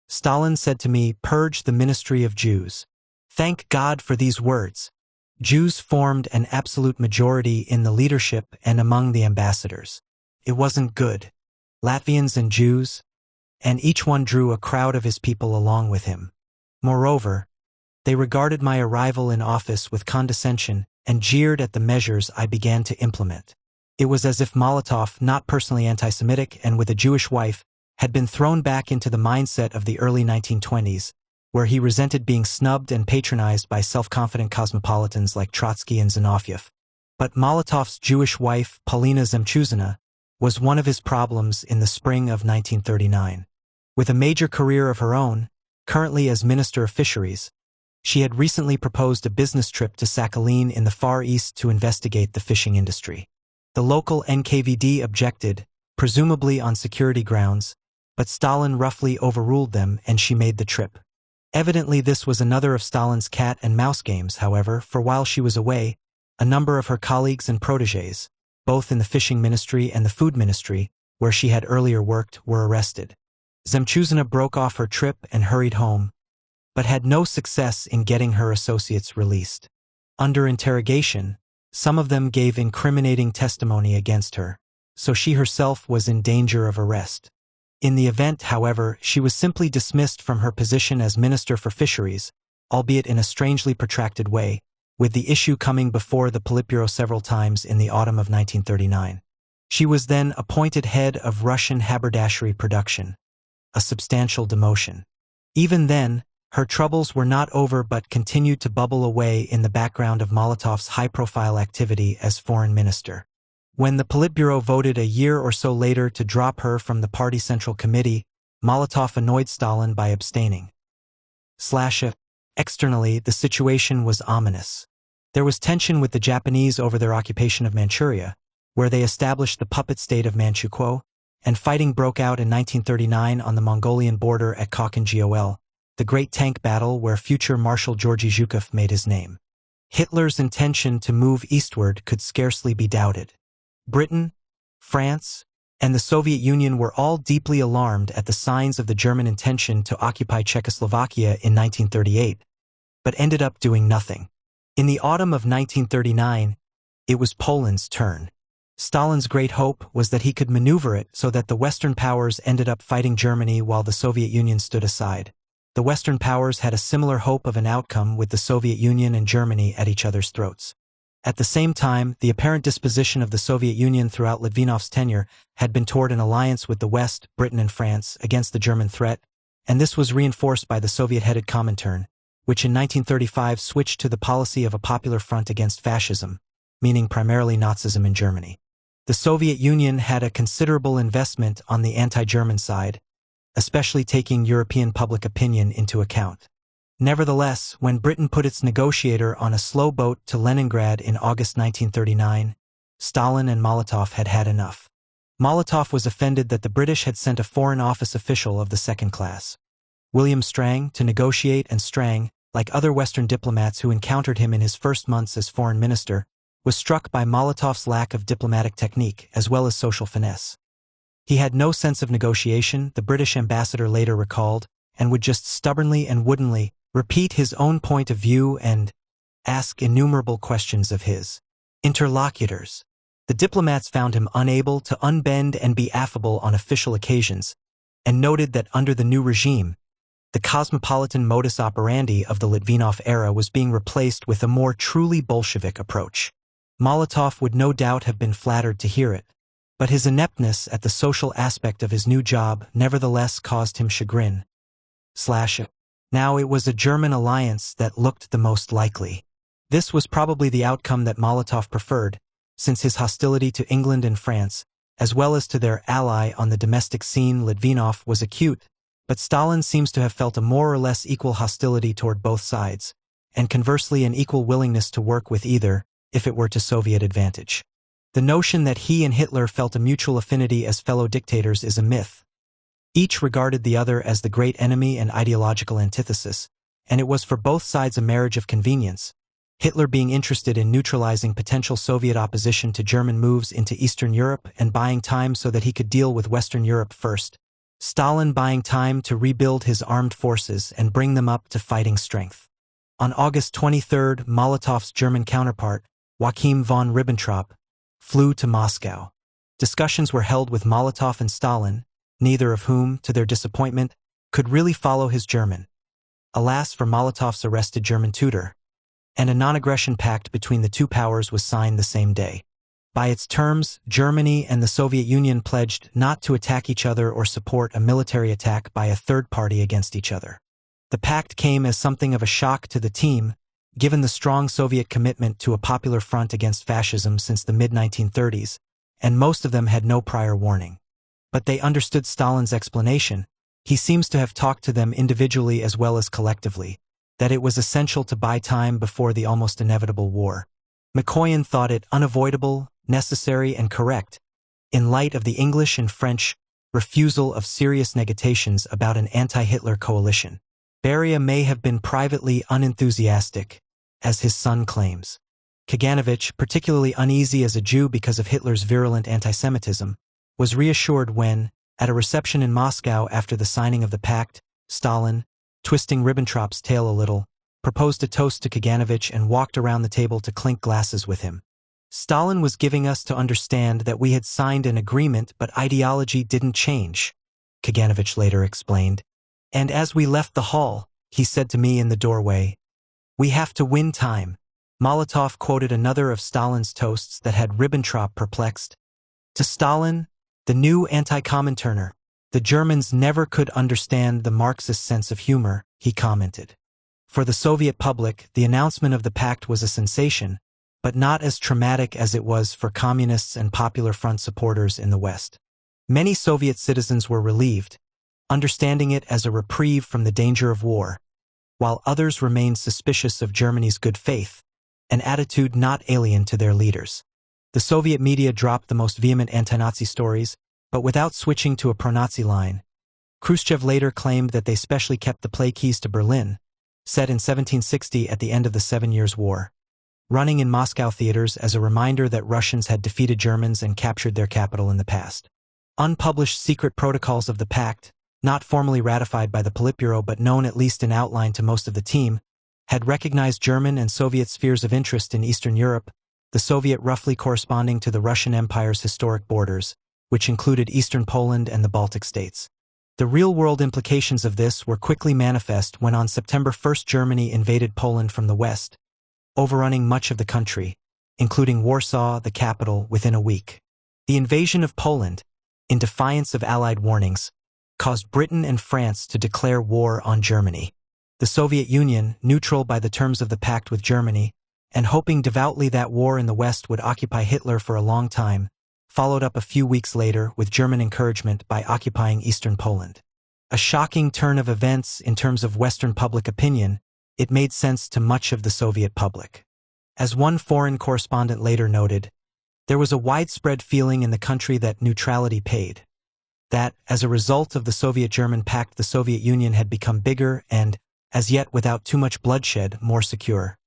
Stalin said to me, "Purge the ministry of Jews." Thank God for these words. Jews formed an absolute majority in the leadership and among the ambassadors. It wasn't good. Latvians and Jews, and each one drew a crowd of his people along with him. Moreover, they regarded my arrival in office with condescension and jeered at the measures I began to implement. It was as if Molotov, not personally anti-Semitic and with a Jewish wife, had been thrown back into the mindset of the early 1920s, where he resented being snubbed and patronized by self-confident cosmopolitans like Trotsky and Zinoviev. But Molotov's Jewish wife, Polina Zemchuzina, was one of his problems in the spring of 1939. With a major career of her own, currently as Minister of Fisheries, she had recently proposed a business trip to Sakhalin in the Far East to investigate the fishing industry. The local NKVD objected, presumably on security grounds, but Stalin roughly overruled them and she made the trip. Evidently this was another of Stalin's cat and mouse games, however, for while she was away, a number of her colleagues and protégés, both in the fishing ministry and the food ministry, where she had earlier worked, were arrested. Zemchuzina broke off her trip and hurried home, but had no success in getting her associates released. Under interrogation, some of them gave incriminating testimony against her, so she herself was in danger of arrest. In the event, however, she was simply dismissed from her position as Minister for Fisheries, albeit in a strangely protracted way, with the issue coming before the Politburo several times in the autumn of 1939. She was then appointed head of Russian haberdashery production, a substantial demotion. Even then, her troubles were not over but continued to bubble away in the background of Molotov's high-profile activity as foreign minister. When the Politburo voted a year or so later to drop her from the party central committee, Molotov annoyed Stalin by abstaining. Externally, the situation was ominous. There was tension with the Japanese over their occupation of Manchuria, where they established the puppet state of Manchukuo, and fighting broke out in 1939 on the Mongolian border at Khakin-Gol, the Great Tank Battle where future Marshal Georgy Zhukov made his name. Hitler's intention to move eastward could scarcely be doubted. Britain, France, and the Soviet Union were all deeply alarmed at the signs of the German intention to occupy Czechoslovakia in 1938, but ended up doing nothing. In the autumn of 1939, it was Poland's turn. Stalin's great hope was that he could maneuver it so that the Western powers ended up fighting Germany while the Soviet Union stood aside. The Western powers had a similar hope of an outcome with the Soviet Union and Germany at each other's throats. At the same time, the apparent disposition of the Soviet Union throughout Litvinov's tenure had been toward an alliance with the West, Britain and France, against the German threat, and this was reinforced by the Soviet-headed Comintern, which in 1935 switched to the policy of a popular front against fascism, meaning primarily Nazism in Germany. The Soviet Union had a considerable investment on the anti-German side, especially taking European public opinion into account. Nevertheless, when Britain put its negotiator on a slow boat to Leningrad in August 1939, Stalin and Molotov had had enough. Molotov was offended that the British had sent a Foreign Office official of the second class, William Strang, to negotiate, and Strang, like other Western diplomats who encountered him in his first months as foreign minister, was struck by Molotov's lack of diplomatic technique as well as social finesse. He had no sense of negotiation, the British ambassador later recalled, and would just stubbornly and woodenly repeat his own point of view and ask innumerable questions of his interlocutors. The diplomats found him unable to unbend and be affable on official occasions, and noted that under the new regime, the cosmopolitan modus operandi of the Litvinov era was being replaced with a more truly Bolshevik approach. Molotov would no doubt have been flattered to hear it, but his ineptness at the social aspect of his new job nevertheless caused him chagrin. Now it was a German alliance that looked the most likely. This was probably the outcome that Molotov preferred, since his hostility to England and France, as well as to their ally on the domestic scene Litvinov, was acute, but Stalin seems to have felt a more or less equal hostility toward both sides, and conversely an equal willingness to work with either, if it were to Soviet advantage. The notion that he and Hitler felt a mutual affinity as fellow dictators is a myth. Each regarded the other as the great enemy and ideological antithesis, and it was for both sides a marriage of convenience, Hitler being interested in neutralizing potential Soviet opposition to German moves into Eastern Europe and buying time so that he could deal with Western Europe first, Stalin buying time to rebuild his armed forces and bring them up to fighting strength. On August 23, Molotov's German counterpart, Joachim von Ribbentrop, flew to Moscow. Discussions were held with Molotov and Stalin, neither of whom, to their disappointment, could really follow his German. Alas for Molotov's arrested German tutor. And a non-aggression pact between the two powers was signed the same day. By its terms, Germany and the Soviet Union pledged not to attack each other or support a military attack by a third party against each other. The pact came as something of a shock to the team, given the strong Soviet commitment to a popular front against fascism since the mid-1930s, and most of them had no prior warning. But they understood Stalin's explanation, He seems to have talked to them individually as well as collectively, that it was essential to buy time before the almost inevitable war. McCoyan thought it unavoidable, necessary, and correct, in light of the English and French refusal of serious negotiations about an anti-Hitler coalition. Beria may have been privately unenthusiastic, as his son claims. Kaganovich, particularly uneasy as a Jew because of Hitler's virulent antisemitism, was reassured when, at a reception in Moscow after the signing of the pact, Stalin, twisting Ribbentrop's tail a little, proposed a toast to Kaganovich and walked around the table to clink glasses with him. Stalin was giving us to understand that we had signed an agreement but ideology didn't change, Kaganovich later explained. And as we left the hall, he said to me in the doorway, "We have to win time." Molotov quoted another of Stalin's toasts that had Ribbentrop perplexed. To Stalin, the new anti-Cominterner, the Germans never could understand the Marxist sense of humor, he commented. For the Soviet public, the announcement of the pact was a sensation, but not as traumatic as it was for communists and Popular Front supporters in the West. Many Soviet citizens were relieved, understanding it as a reprieve from the danger of war, while others remained suspicious of Germany's good faith, an attitude not alien to their leaders. The Soviet media dropped the most vehement anti-Nazi stories, but without switching to a pro-Nazi line. Khrushchev later claimed that they specially kept the play keys to Berlin, set in 1760 at the end of the 7 Years' War, running in Moscow theaters as a reminder that Russians had defeated Germans and captured their capital in the past. Unpublished secret protocols of the pact, not formally ratified by the Politburo but known at least in outline to most of the team, had recognized German and Soviet spheres of interest in Eastern Europe, the Soviet roughly corresponding to the Russian Empire's historic borders, which included Eastern Poland and the Baltic states. The real-world implications of this were quickly manifest when on September 1 Germany invaded Poland from the west, overrunning much of the country, including Warsaw, the capital, within a week. The invasion of Poland, in defiance of Allied warnings, caused Britain and France to declare war on Germany. The Soviet Union, neutral by the terms of the pact with Germany, and hoping devoutly that war in the West would occupy Hitler for a long time, followed up a few weeks later with German encouragement by occupying eastern Poland. A shocking turn of events in terms of Western public opinion, it made sense to much of the Soviet public. As one foreign correspondent later noted, there was a widespread feeling in the country that neutrality paid. That, as a result of the Soviet-German pact, the Soviet Union had become bigger and, as yet without too much bloodshed, more secure.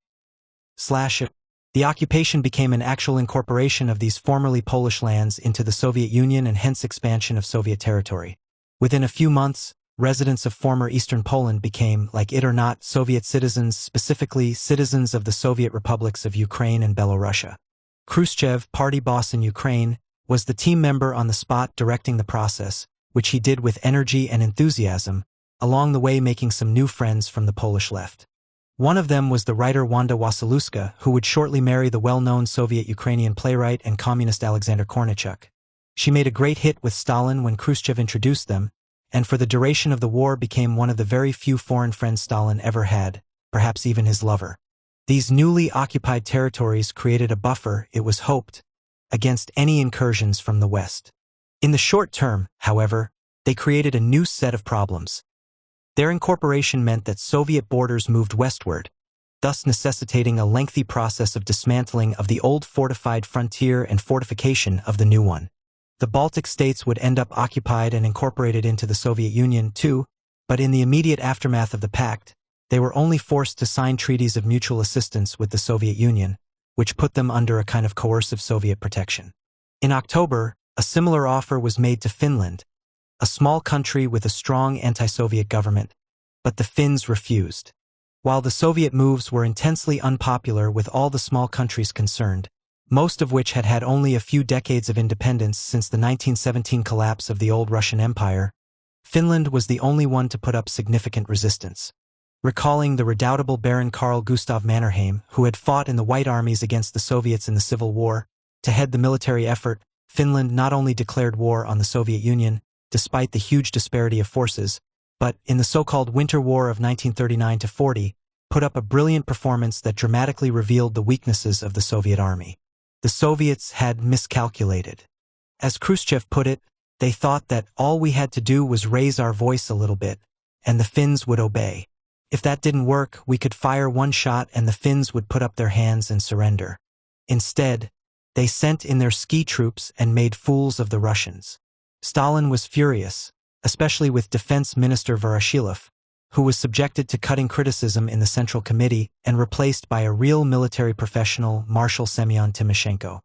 The occupation became an actual incorporation of these formerly Polish lands into the Soviet Union and hence expansion of Soviet territory. Within a few months, residents of former Eastern Poland became, like it or not, Soviet citizens, specifically citizens of the Soviet republics of Ukraine and Belorussia. Khrushchev, party boss in Ukraine, was the team member on the spot directing the process, which he did with energy and enthusiasm, along the way making some new friends from the Polish left. One of them was the writer Wanda Wasyluska, who would shortly marry the well-known Soviet-Ukrainian playwright and communist Alexander Kornichuk. She made a great hit with Stalin when Khrushchev introduced them, and for the duration of the war became one of the very few foreign friends Stalin ever had, perhaps even his lover. These newly occupied territories created a buffer, it was hoped, against any incursions from the West. In the short term, however, they created a new set of problems. Their incorporation meant that Soviet borders moved westward, thus necessitating a lengthy process of dismantling of the old fortified frontier and fortification of the new one. The Baltic states would end up occupied and incorporated into the Soviet Union too, but in the immediate aftermath of the pact, they were only forced to sign treaties of mutual assistance with the Soviet Union, which put them under a kind of coercive Soviet protection. In October, a similar offer was made to Finland, a small country with a strong anti-Soviet government, but the Finns refused. While the Soviet moves were intensely unpopular with all the small countries concerned, most of which had had only a few decades of independence since the 1917 collapse of the old Russian Empire, Finland was the only one to put up significant resistance. Recalling the redoubtable Baron Carl Gustav Mannerheim, who had fought in the White Armies against the Soviets in the Civil War, to head the military effort, Finland not only declared war on the Soviet Union, despite the huge disparity of forces, but, in the so-called Winter War of 1939-40, put up a brilliant performance that dramatically revealed the weaknesses of the Soviet army. The Soviets had miscalculated. As Khrushchev put it, They thought that all we had to do was raise our voice a little bit, and the Finns would obey. If that didn't work, we could fire one shot and the Finns would put up their hands and surrender. Instead, they sent in their ski troops and made fools of the Russians. Stalin was furious, especially with Defense Minister Voroshilov, who was subjected to cutting criticism in the Central Committee and replaced by a real military professional, Marshal Semyon Timoshenko.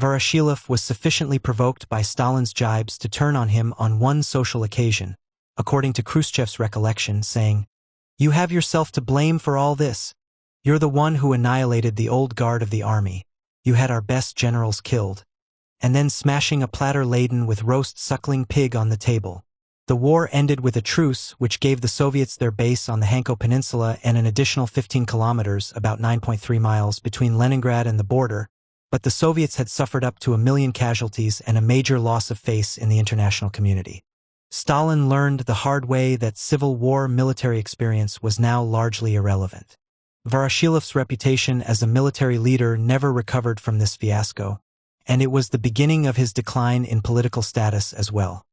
Voroshilov was sufficiently provoked by Stalin's jibes to turn on him on one social occasion, according to Khrushchev's recollection, saying, "You have yourself to blame for all this. You're the one who annihilated the old guard of the army. You had our best generals killed." And then smashing a platter laden with roast suckling pig on the table. The war ended with a truce which gave the Soviets their base on the Hanko Peninsula and an additional 15 kilometers, about 9.3 miles, between Leningrad and the border, but the Soviets had suffered up to 1 million casualties and a major loss of face in the international community. Stalin learned the hard way that Civil War military experience was now largely irrelevant. Voroshilov's reputation as a military leader never recovered from this fiasco, and it was the beginning of his decline in political status as well.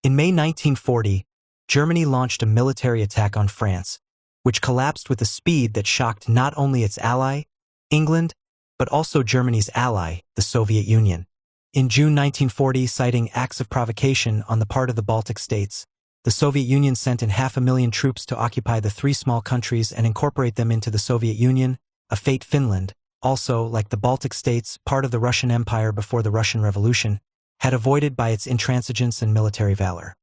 In May 1940, Germany launched a military attack on France, which collapsed with a speed that shocked not only its ally, England, but also Germany's ally, the Soviet Union. In June 1940, citing acts of provocation on the part of the Baltic states, the Soviet Union sent in 500,000 troops to occupy the 3 small countries and incorporate them into the Soviet Union, a fate Finland, also, like the Baltic states, part of the Russian Empire before the Russian Revolution, had avoided by its intransigence and military valor.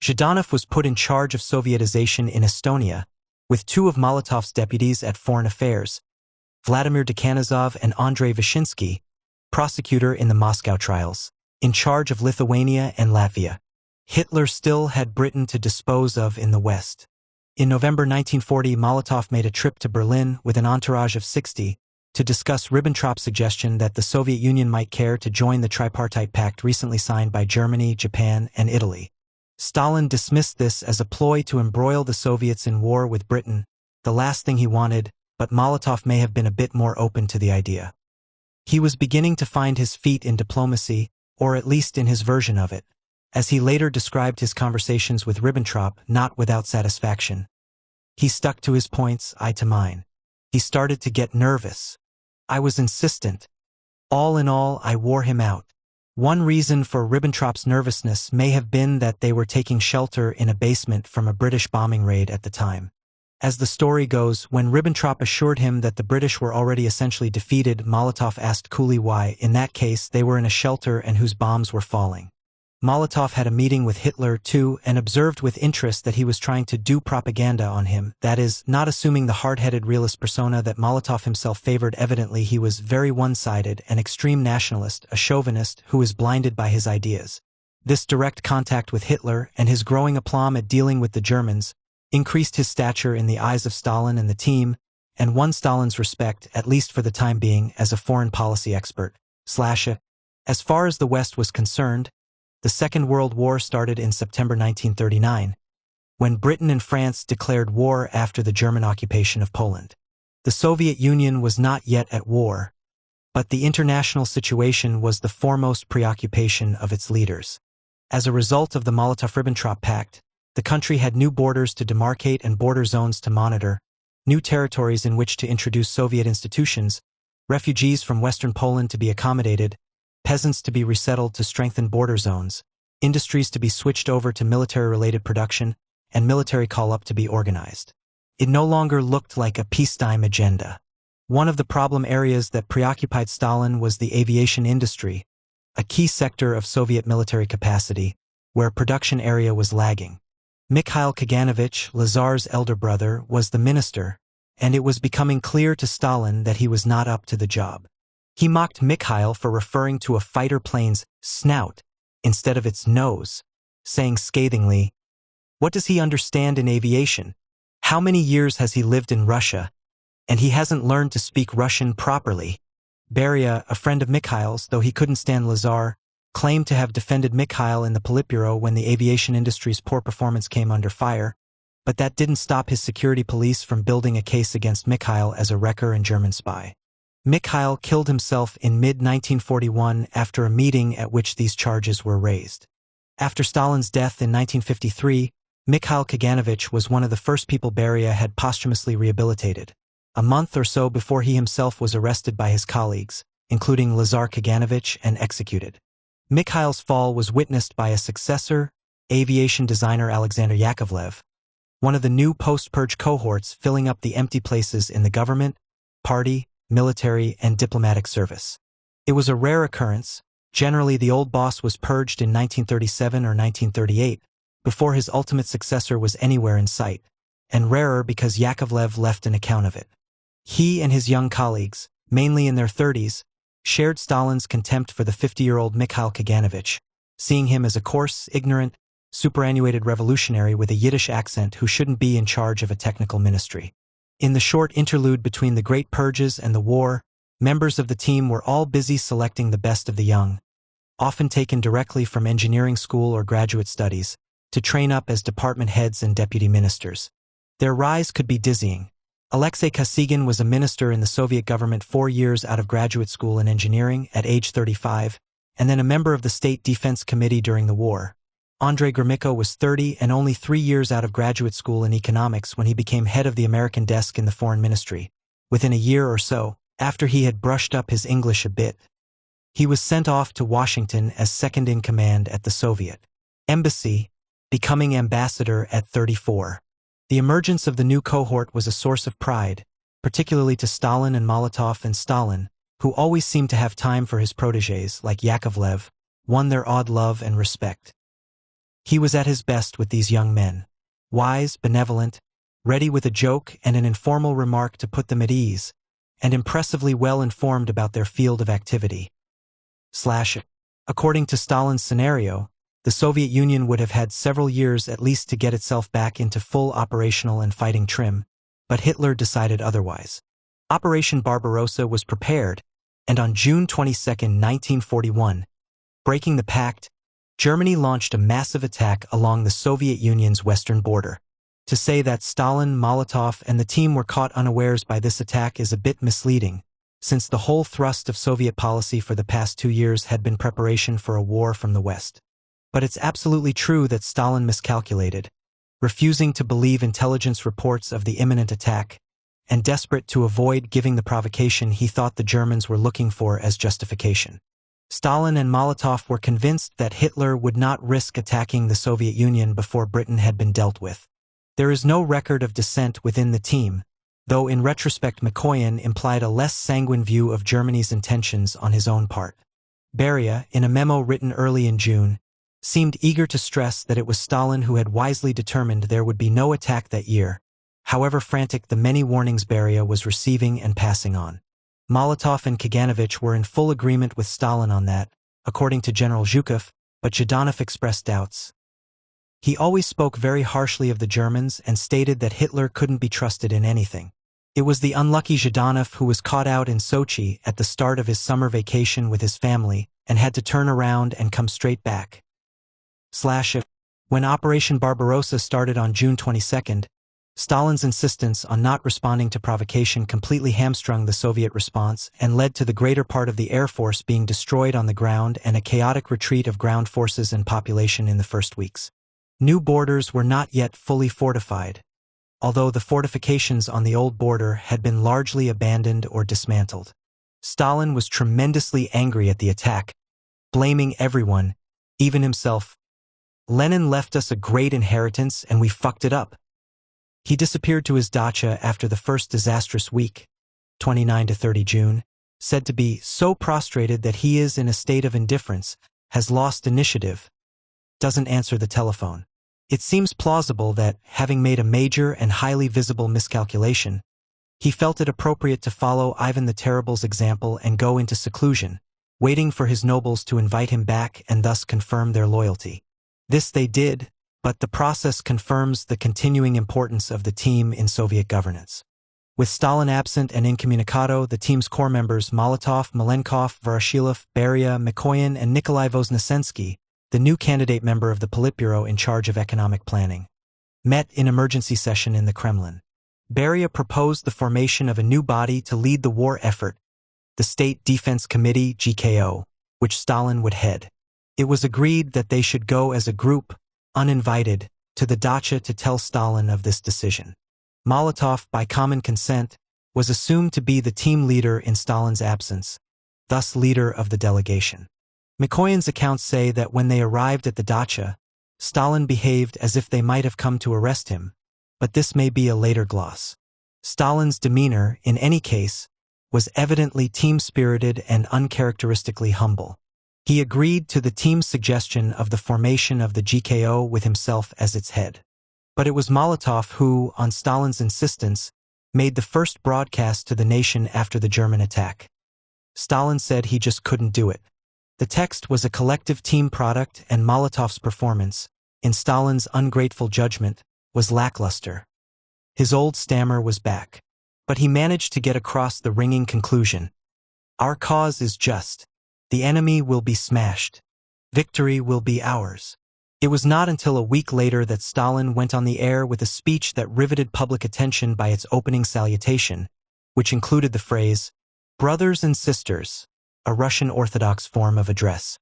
Zhdanov was put in charge of Sovietization in Estonia, with 2 of Molotov's deputies at Foreign Affairs, Vladimir Dekhanizov and Andrei Vyshinsky, prosecutor in the Moscow trials, in charge of Lithuania and Latvia. Hitler still had Britain to dispose of in the West. In November 1940, Molotov made a trip to Berlin with an entourage of 60 to discuss Ribbentrop's suggestion that the Soviet Union might care to join the tripartite pact recently signed by Germany, Japan, and Italy. Stalin dismissed this as a ploy to embroil the Soviets in war with Britain, the last thing he wanted, but Molotov may have been a bit more open to the idea. He was beginning to find his feet in diplomacy, or at least in his version of it, as he later described his conversations with Ribbentrop, not without satisfaction. He stuck to his points, I to mine. He started to get nervous. I was insistent. All in all, I wore him out. One reason for Ribbentrop's nervousness may have been that they were taking shelter in a basement from a British bombing raid at the time. As the story goes, when Ribbentrop assured him that the British were already essentially defeated, Molotov asked coolly why, in that case, they were in a shelter and whose bombs were falling. Molotov had a meeting with Hitler, too, and observed with interest that he was trying to do propaganda on him, that is, not assuming the hard-headed realist persona that Molotov himself favored. Evidently, he was very one-sided, an extreme nationalist, a chauvinist who was blinded by his ideas. This direct contact with Hitler and his growing aplomb at dealing with the Germans increased his stature in the eyes of Stalin and the team, and won Stalin's respect, at least for the time being, as a foreign policy expert. As far as the West was concerned, the Second World War started in September 1939, when Britain and France declared war after the German occupation of Poland. The Soviet Union was not yet at war, but the international situation was the foremost preoccupation of its leaders. As a result of the Molotov-Ribbentrop Pact, the country had new borders to demarcate and border zones to monitor, new territories in which to introduce Soviet institutions, refugees from Western Poland to be accommodated, peasants to be resettled to strengthen border zones, industries to be switched over to military-related production, and military call-up to be organized. It no longer looked like a peacetime agenda. One of the problem areas that preoccupied Stalin was the aviation industry, a key sector of Soviet military capacity, where production area was lagging. Mikhail Kaganovich, Lazar's elder brother, was the minister, and it was becoming clear to Stalin that he was not up to the job. He mocked Mikhail for referring to a fighter plane's snout instead of its nose, saying scathingly, "What does he understand in aviation? How many years has he lived in Russia? And he hasn't learned to speak Russian properly." Beria, a friend of Mikhail's, though he couldn't stand Lazar, claimed to have defended Mikhail in the Politburo when the aviation industry's poor performance came under fire, but that didn't stop his security police from building a case against Mikhail as a wrecker and German spy. Mikhail killed himself in mid-1941 after a meeting at which these charges were raised. After Stalin's death in 1953, Mikhail Kaganovich was one of the first people Beria had posthumously rehabilitated, a month or so before he himself was arrested by his colleagues, including Lazar Kaganovich, and executed. Mikhail's fall was witnessed by a successor, aviation designer Alexander Yakovlev, one of the new post-purge cohorts filling up the empty places in the government, party, military, and diplomatic service. It was a rare occurrence. Generally, the old boss was purged in 1937 or 1938, before his ultimate successor was anywhere in sight, and rarer because Yakovlev left an account of it. He and his young colleagues, mainly in their 30s, shared Stalin's contempt for the 50-year-old Mikhail Kaganovich, seeing him as a coarse, ignorant, superannuated revolutionary with a Yiddish accent who shouldn't be in charge of a technical ministry. In the short interlude between the Great Purges and the war, members of the team were all busy selecting the best of the young, often taken directly from engineering school or graduate studies, to train up as department heads and deputy ministers. Their rise could be dizzying. Alexei Kosygin was a minister in the Soviet government 4 years out of graduate school in engineering at age 35, and then a member of the State Defense Committee during the war. Andrei Gromyko was 30 and only 3 years out of graduate school in economics when he became head of the American desk in the Foreign Ministry. Within a year or so, after he had brushed up his English a bit, he was sent off to Washington as second-in-command at the Soviet embassy, becoming ambassador at 34. The emergence of the new cohort was a source of pride, particularly to Stalin and Molotov, and Stalin, who always seemed to have time for his protégés like Yakovlev, won their awed love and respect. He was at his best with these young men, wise, benevolent, ready with a joke and an informal remark to put them at ease, and impressively well informed about their field of activity. According to Stalin's scenario, the Soviet Union would have had several years at least to get itself back into full operational and fighting trim, but Hitler decided otherwise. Operation Barbarossa was prepared, and on June 22, 1941, breaking the pact, Germany launched a massive attack along the Soviet Union's western border. To say that Stalin, Molotov, and the team were caught unawares by this attack is a bit misleading, since the whole thrust of Soviet policy for the past 2 years had been preparation for a war from the West. But it's absolutely true that Stalin miscalculated, refusing to believe intelligence reports of the imminent attack, and desperate to avoid giving the provocation he thought the Germans were looking for as justification. Stalin and Molotov were convinced that Hitler would not risk attacking the Soviet Union before Britain had been dealt with. There is no record of dissent within the team, though in retrospect Mikoyan implied a less sanguine view of Germany's intentions on his own part. Beria, in a memo written early in June, seemed eager to stress that it was Stalin who had wisely determined there would be no attack that year, however frantic the many warnings Beria was receiving and passing on. Molotov and Kaganovich were in full agreement with Stalin on that, according to General Zhukov, but Zhdanov expressed doubts. He always spoke very harshly of the Germans and stated that Hitler couldn't be trusted in anything. It was the unlucky Zhdanov who was caught out in Sochi at the start of his summer vacation with his family and had to turn around and come straight back. When Operation Barbarossa started on June 22, Stalin's insistence on not responding to provocation completely hamstrung the Soviet response and led to the greater part of the Air Force being destroyed on the ground and a chaotic retreat of ground forces and population in the first weeks. New borders were not yet fully fortified, although the fortifications on the old border had been largely abandoned or dismantled. Stalin was tremendously angry at the attack, blaming everyone, even himself. "Lenin left us a great inheritance and we fucked it up." He disappeared to his dacha after the first disastrous week, 29 to 30 June, said to be so prostrated that he is in a state of indifference, has lost initiative, doesn't answer the telephone. It seems plausible that, having made a major and highly visible miscalculation, he felt it appropriate to follow Ivan the Terrible's example and go into seclusion, waiting for his nobles to invite him back and thus confirm their loyalty. This they did, but the process confirms the continuing importance of the team in Soviet governance. With Stalin absent and incommunicado, the team's core members Molotov, Malenkov, Voroshilov, Beria, Mikoyan, and Nikolai Voznesensky, the new candidate member of the Politburo in charge of economic planning, met in emergency session in the Kremlin. Beria proposed the formation of a new body to lead the war effort, the State Defense Committee (GKO), which Stalin would head. It was agreed that they should go as a group, uninvited, to the dacha to tell Stalin of this decision. Molotov, by common consent, was assumed to be the team leader in Stalin's absence, thus leader of the delegation. Mikoyan's accounts say that when they arrived at the dacha, Stalin behaved as if they might have come to arrest him, but this may be a later gloss. Stalin's demeanor, in any case, was evidently team-spirited and uncharacteristically humble. He agreed to the team's suggestion of the formation of the GKO with himself as its head. But it was Molotov who, on Stalin's insistence, made the first broadcast to the nation after the German attack. Stalin said he just couldn't do it. The text was a collective team product, and Molotov's performance, in Stalin's ungrateful judgment, was lackluster. His old stammer was back. But he managed to get across the ringing conclusion. Our cause is just. The enemy will be smashed. Victory will be ours. It was not until a week later that Stalin went on the air with a speech that riveted public attention by its opening salutation, which included the phrase, "Brothers and sisters," a Russian Orthodox form of address.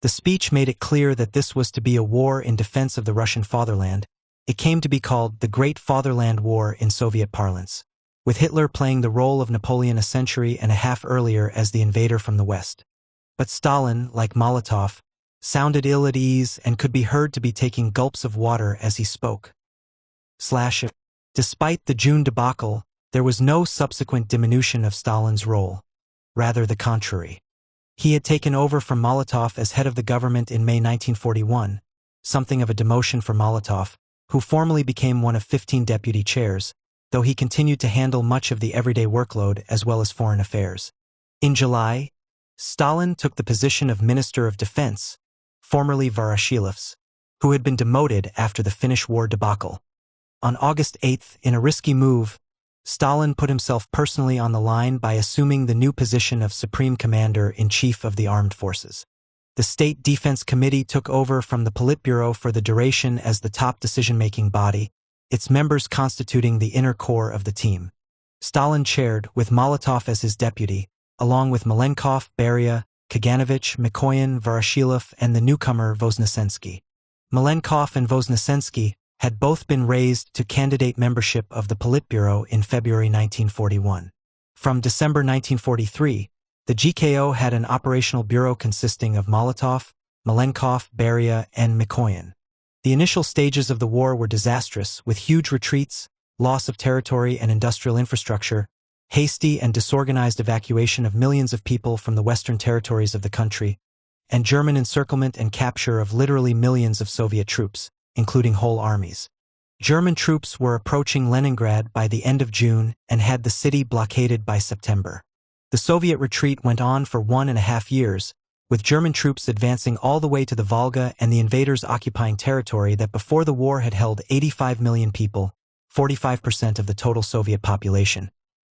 The speech made it clear that this was to be a war in defense of the Russian fatherland. It came to be called the Great Fatherland War in Soviet parlance, with Hitler playing the role of Napoleon a century and a half earlier as the invader from the West. But Stalin, like Molotov, sounded ill at ease and could be heard to be taking gulps of water as he spoke. Despite the June debacle, there was no subsequent diminution of Stalin's role. Rather the contrary. He had taken over from Molotov as head of the government in May 1941, something of a demotion for Molotov, who formally became one of 15 deputy chairs, though he continued to handle much of the everyday workload as well as foreign affairs. In July, Stalin took the position of Minister of Defense, formerly Voroshilov's, who had been demoted after the Finnish War debacle. On August 8, in a risky move, Stalin put himself personally on the line by assuming the new position of Supreme Commander-in-Chief of the Armed Forces. The State Defense Committee took over from the Politburo for the duration as the top decision-making body, its members constituting the inner core of the team. Stalin chaired, with Molotov as his deputy, along with Malenkov, Beria, Kaganovich, Mikoyan, Voroshilov, and the newcomer Voznesensky. Malenkov and Voznesensky had both been raised to candidate membership of the Politburo in February 1941. From December 1943, the GKO had an operational bureau consisting of Molotov, Malenkov, Beria, and Mikoyan. The initial stages of the war were disastrous, with huge retreats, loss of territory and industrial infrastructure, hasty and disorganized evacuation of millions of people from the western territories of the country, and German encirclement and capture of literally millions of Soviet troops, including whole armies. German troops were approaching Leningrad by the end of June and had the city blockaded by September. The Soviet retreat went on for 1.5 years, with German troops advancing all the way to the Volga and the invaders occupying territory that before the war had held 85 million people, 45% of the total Soviet population,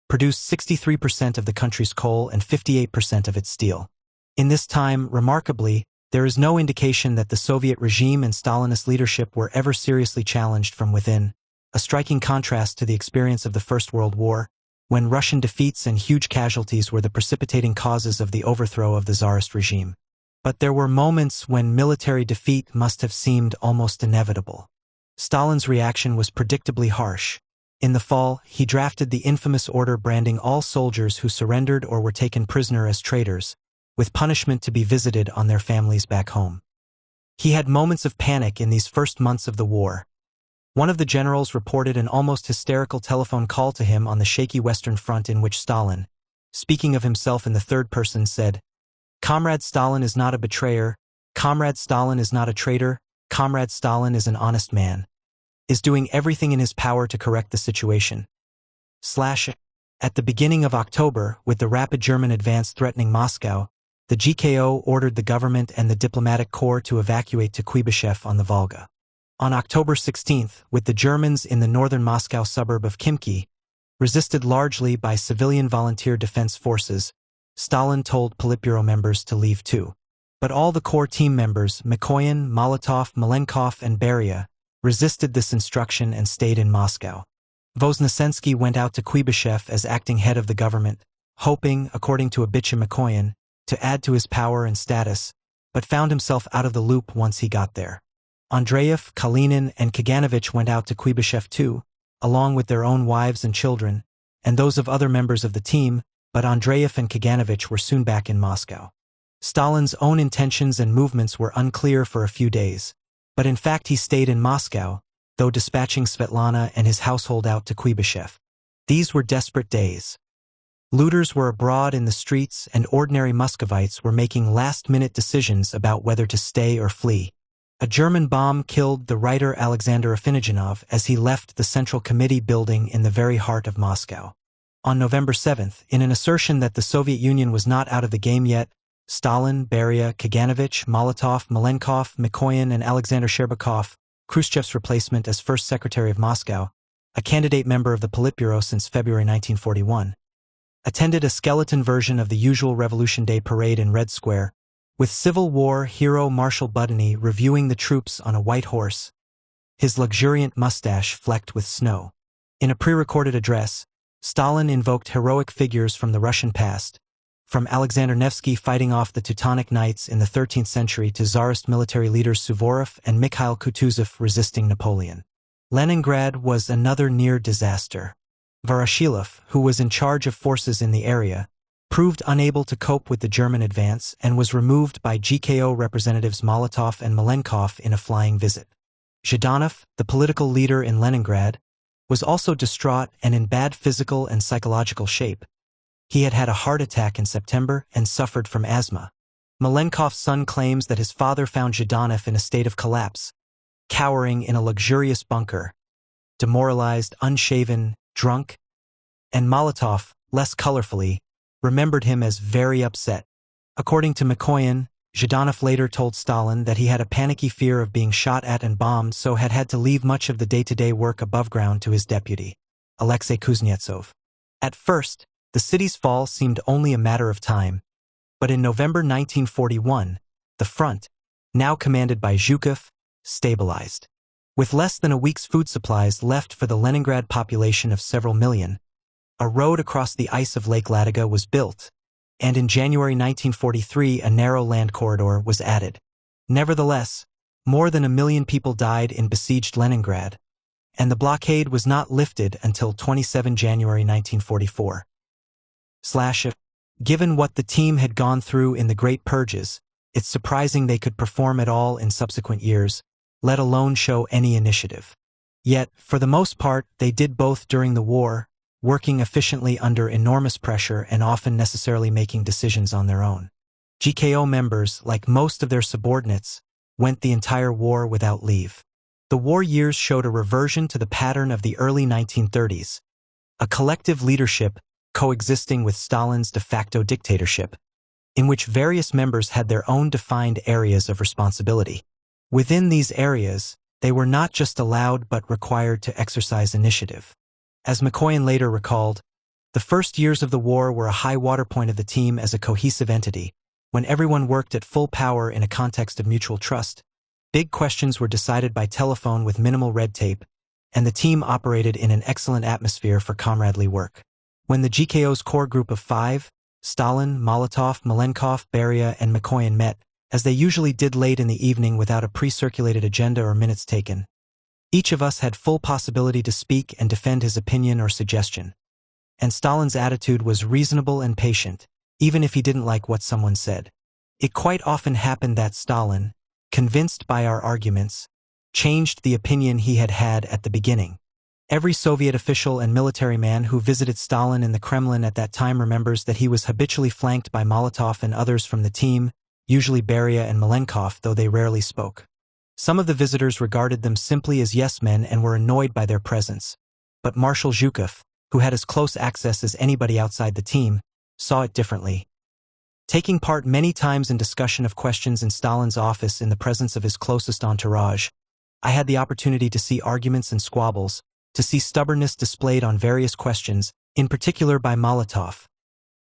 produced 63% of the country's coal and 58% of its steel. In this time, remarkably, there is no indication that the Soviet regime and Stalinist leadership were ever seriously challenged from within, a striking contrast to the experience of the First World War, when Russian defeats and huge casualties were the precipitating causes of the overthrow of the Tsarist regime. But there were moments when military defeat must have seemed almost inevitable. Stalin's reaction was predictably harsh. In the fall, he drafted the infamous order branding all soldiers who surrendered or were taken prisoner as traitors, with punishment to be visited on their families back home. He had moments of panic in these first months of the war. One of the generals reported an almost hysterical telephone call to him on the shaky Western Front in which Stalin, speaking of himself in the third person, said, "Comrade Stalin is not a betrayer, Comrade Stalin is not a traitor, Comrade Stalin is an honest man, is doing everything in his power to correct the situation." At the beginning of October, with the rapid German advance threatening Moscow, the GKO ordered the government and the diplomatic corps to evacuate to Kuibyshev on the Volga. On October 16th, with the Germans in the northern Moscow suburb of Khimki, resisted largely by civilian volunteer defense forces, Stalin told Politburo members to leave too. But all the core team members, Mikoyan, Molotov, Malenkov, and Beria, resisted this instruction and stayed in Moscow. Voznesensky went out to Kuibyshev as acting head of the government, hoping, according to Abitcha Mikoyan, to add to his power and status, but found himself out of the loop once he got there. Andreev, Kalinin, and Kaganovich went out to Kuibyshev too, along with their own wives and children, and those of other members of the team, but Andreev and Kaganovich were soon back in Moscow. Stalin's own intentions and movements were unclear for a few days, but in fact he stayed in Moscow, though dispatching Svetlana and his household out to Kuibyshev. These were desperate days. Looters were abroad in the streets, and ordinary Muscovites were making last-minute decisions about whether to stay or flee. A German bomb killed the writer Alexander Afinijanov as he left the Central Committee building in the very heart of Moscow. On November 7th, in an assertion that the Soviet Union was not out of the game yet, Stalin, Beria, Kaganovich, Molotov, Malenkov, Mikoyan, and Alexander Sherbakov, Khrushchev's replacement as first secretary of Moscow, a candidate member of the Politburo since February 1941, attended a skeleton version of the usual Revolution Day parade in Red Square, with Civil War hero Marshal Budany reviewing the troops on a white horse, his luxuriant mustache flecked with snow. In a pre-recorded address, Stalin invoked heroic figures from the Russian past, from Alexander Nevsky fighting off the Teutonic Knights in the 13th century to Tsarist military leaders Suvorov and Mikhail Kutuzov resisting Napoleon. Leningrad was another near disaster. Voroshilov, who was in charge of forces in the area, proved unable to cope with the German advance and was removed by GKO representatives Molotov and Malenkov in a flying visit. Zhdanov, the political leader in Leningrad, was also distraught and in bad physical and psychological shape. He had had a heart attack in September and suffered from asthma. Malenkov's son claims that his father found Zhdanov in a state of collapse, cowering in a luxurious bunker, demoralized, unshaven, drunk, and Molotov, less colorfully, remembered him as very upset. According to Mikoyan, Zhdanov later told Stalin that he had a panicky fear of being shot at and bombed, so had to leave much of the day-to-day work above ground to his deputy, Alexei Kuznetsov. At first, the city's fall seemed only a matter of time, but in November 1941, the front, now commanded by Zhukov, stabilized. With less than a week's food supplies left for the Leningrad population of several million, a road across the ice of Lake Ladoga was built, and in January 1943 a narrow land corridor was added. Nevertheless, more than 1 million people died in besieged Leningrad, and the blockade was not lifted until 27 January 1944. Given what the team had gone through in the Great Purges, it's surprising they could perform at all in subsequent years, let alone show any initiative. Yet, for the most part, they did both during the war, working efficiently under enormous pressure and often necessarily making decisions on their own. GKO members, like most of their subordinates, went the entire war without leave. The war years showed a reversion to the pattern of the early 1930s, a collective leadership coexisting with Stalin's de facto dictatorship, in which various members had their own defined areas of responsibility. Within these areas, they were not just allowed but required to exercise initiative. As Mikoyan later recalled, the first years of the war were a high water point of the team as a cohesive entity, when everyone worked at full power in a context of mutual trust. Big questions were decided by telephone with minimal red tape, and the team operated in an excellent atmosphere for comradely work. When the GKO's core group of 5, Stalin, Molotov, Malenkov, Beria, and Mikoyan met, as they usually did late in the evening without a pre-circulated agenda or minutes taken, each of us had full possibility to speak and defend his opinion or suggestion. And Stalin's attitude was reasonable and patient, even if he didn't like what someone said. It quite often happened that Stalin, convinced by our arguments, changed the opinion he had had at the beginning. Every Soviet official and military man who visited Stalin in the Kremlin at that time remembers that he was habitually flanked by Molotov and others from the team, usually Beria and Malenkov, though they rarely spoke. Some of the visitors regarded them simply as yes-men and were annoyed by their presence, but Marshal Zhukov, who had as close access as anybody outside the team, saw it differently. Taking part many times in discussion of questions in Stalin's office in the presence of his closest entourage, I had the opportunity to see arguments and squabbles, to see stubbornness displayed on various questions, in particular by Molotov.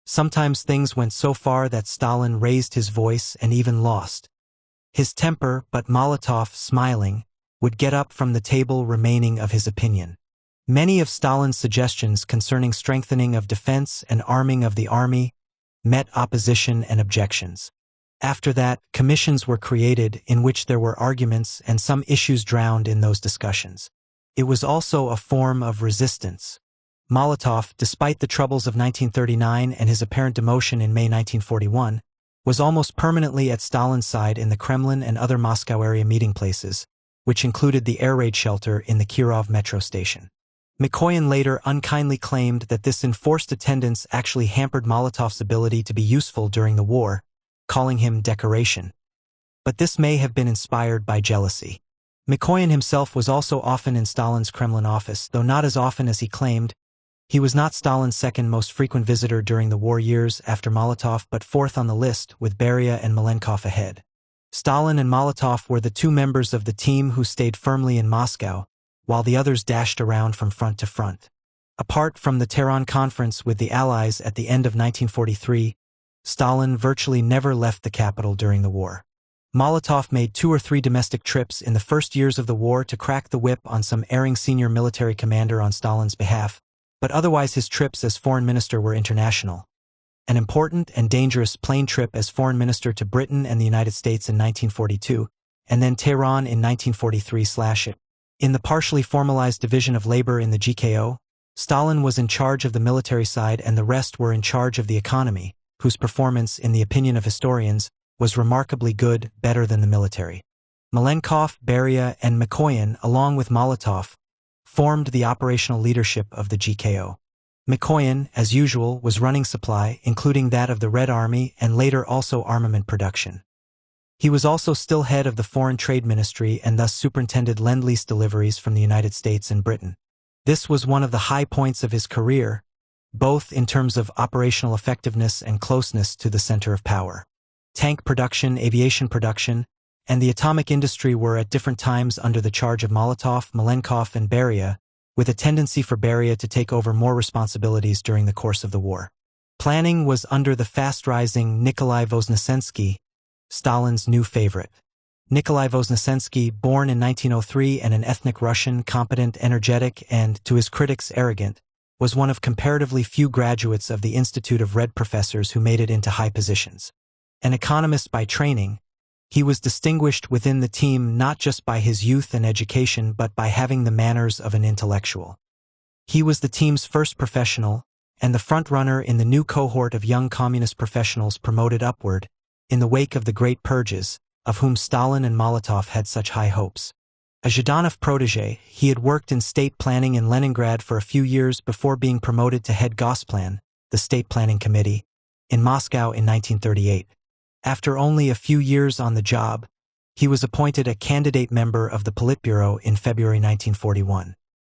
Sometimes things went so far that Stalin raised his voice and even lost his temper, but Molotov, smiling, would get up from the table remaining of his opinion. Many of Stalin's suggestions concerning strengthening of defense and arming of the army met opposition and objections. After that, commissions were created in which there were arguments and some issues drowned in those discussions. It was also a form of resistance. Molotov, despite the troubles of 1939 and his apparent demotion in May 1941, was almost permanently at Stalin's side in the Kremlin and other Moscow area meeting places, which included the air raid shelter in the Kirov metro station. Mikoyan later unkindly claimed that this enforced attendance actually hampered Molotov's ability to be useful during the war, calling him decoration. But this may have been inspired by jealousy. Mikoyan himself was also often in Stalin's Kremlin office, though not as often as he claimed. He was not Stalin's second most frequent visitor during the war years after Molotov, but fourth on the list, with Beria and Malenkov ahead. Stalin and Molotov were the two members of the team who stayed firmly in Moscow, while the others dashed around from front to front. Apart from the Tehran Conference with the Allies at the end of 1943, Stalin virtually never left the capital during the war. Molotov made 2 or 3 domestic trips in the first years of the war to crack the whip on some erring senior military commander on Stalin's behalf, but otherwise his trips as foreign minister were international. An important and dangerous plane trip as foreign minister to Britain and the United States in 1942, and then Tehran in 1943/it. In the partially formalized division of labor in the GKO, Stalin was in charge of the military side and the rest were in charge of the economy, whose performance, in the opinion of historians, was remarkably good, better than the military. Malenkov, Beria, and Mikoyan, along with Molotov, formed the operational leadership of the GKO. Mikoyan, as usual, was running supply, including that of the Red Army and later also armament production. He was also still head of the Foreign Trade Ministry and thus superintended Lend-Lease deliveries from the United States and Britain. This was one of the high points of his career, both in terms of operational effectiveness and closeness to the center of power. Tank production, aviation production, and the atomic industry were at different times under the charge of Molotov, Malenkov, and Beria, with a tendency for Beria to take over more responsibilities during the course of the war. Planning was under the fast-rising Nikolai Voznesensky, Stalin's new favorite. Nikolai Voznesensky, born in 1903 and an ethnic Russian, competent, energetic, and, to his critics, arrogant, was one of comparatively few graduates of the Institute of Red Professors who made it into high positions. An economist by training, he was distinguished within the team not just by his youth and education but by having the manners of an intellectual. He was the team's first professional and the front-runner in the new cohort of young communist professionals promoted upward in the wake of the Great Purges, of whom Stalin and Molotov had such high hopes. A Zhdanov protégé, he had worked in state planning in Leningrad for a few years before being promoted to head Gosplan, the state planning committee, in Moscow in 1938. After only a few years on the job, he was appointed a candidate member of the Politburo in February 1941.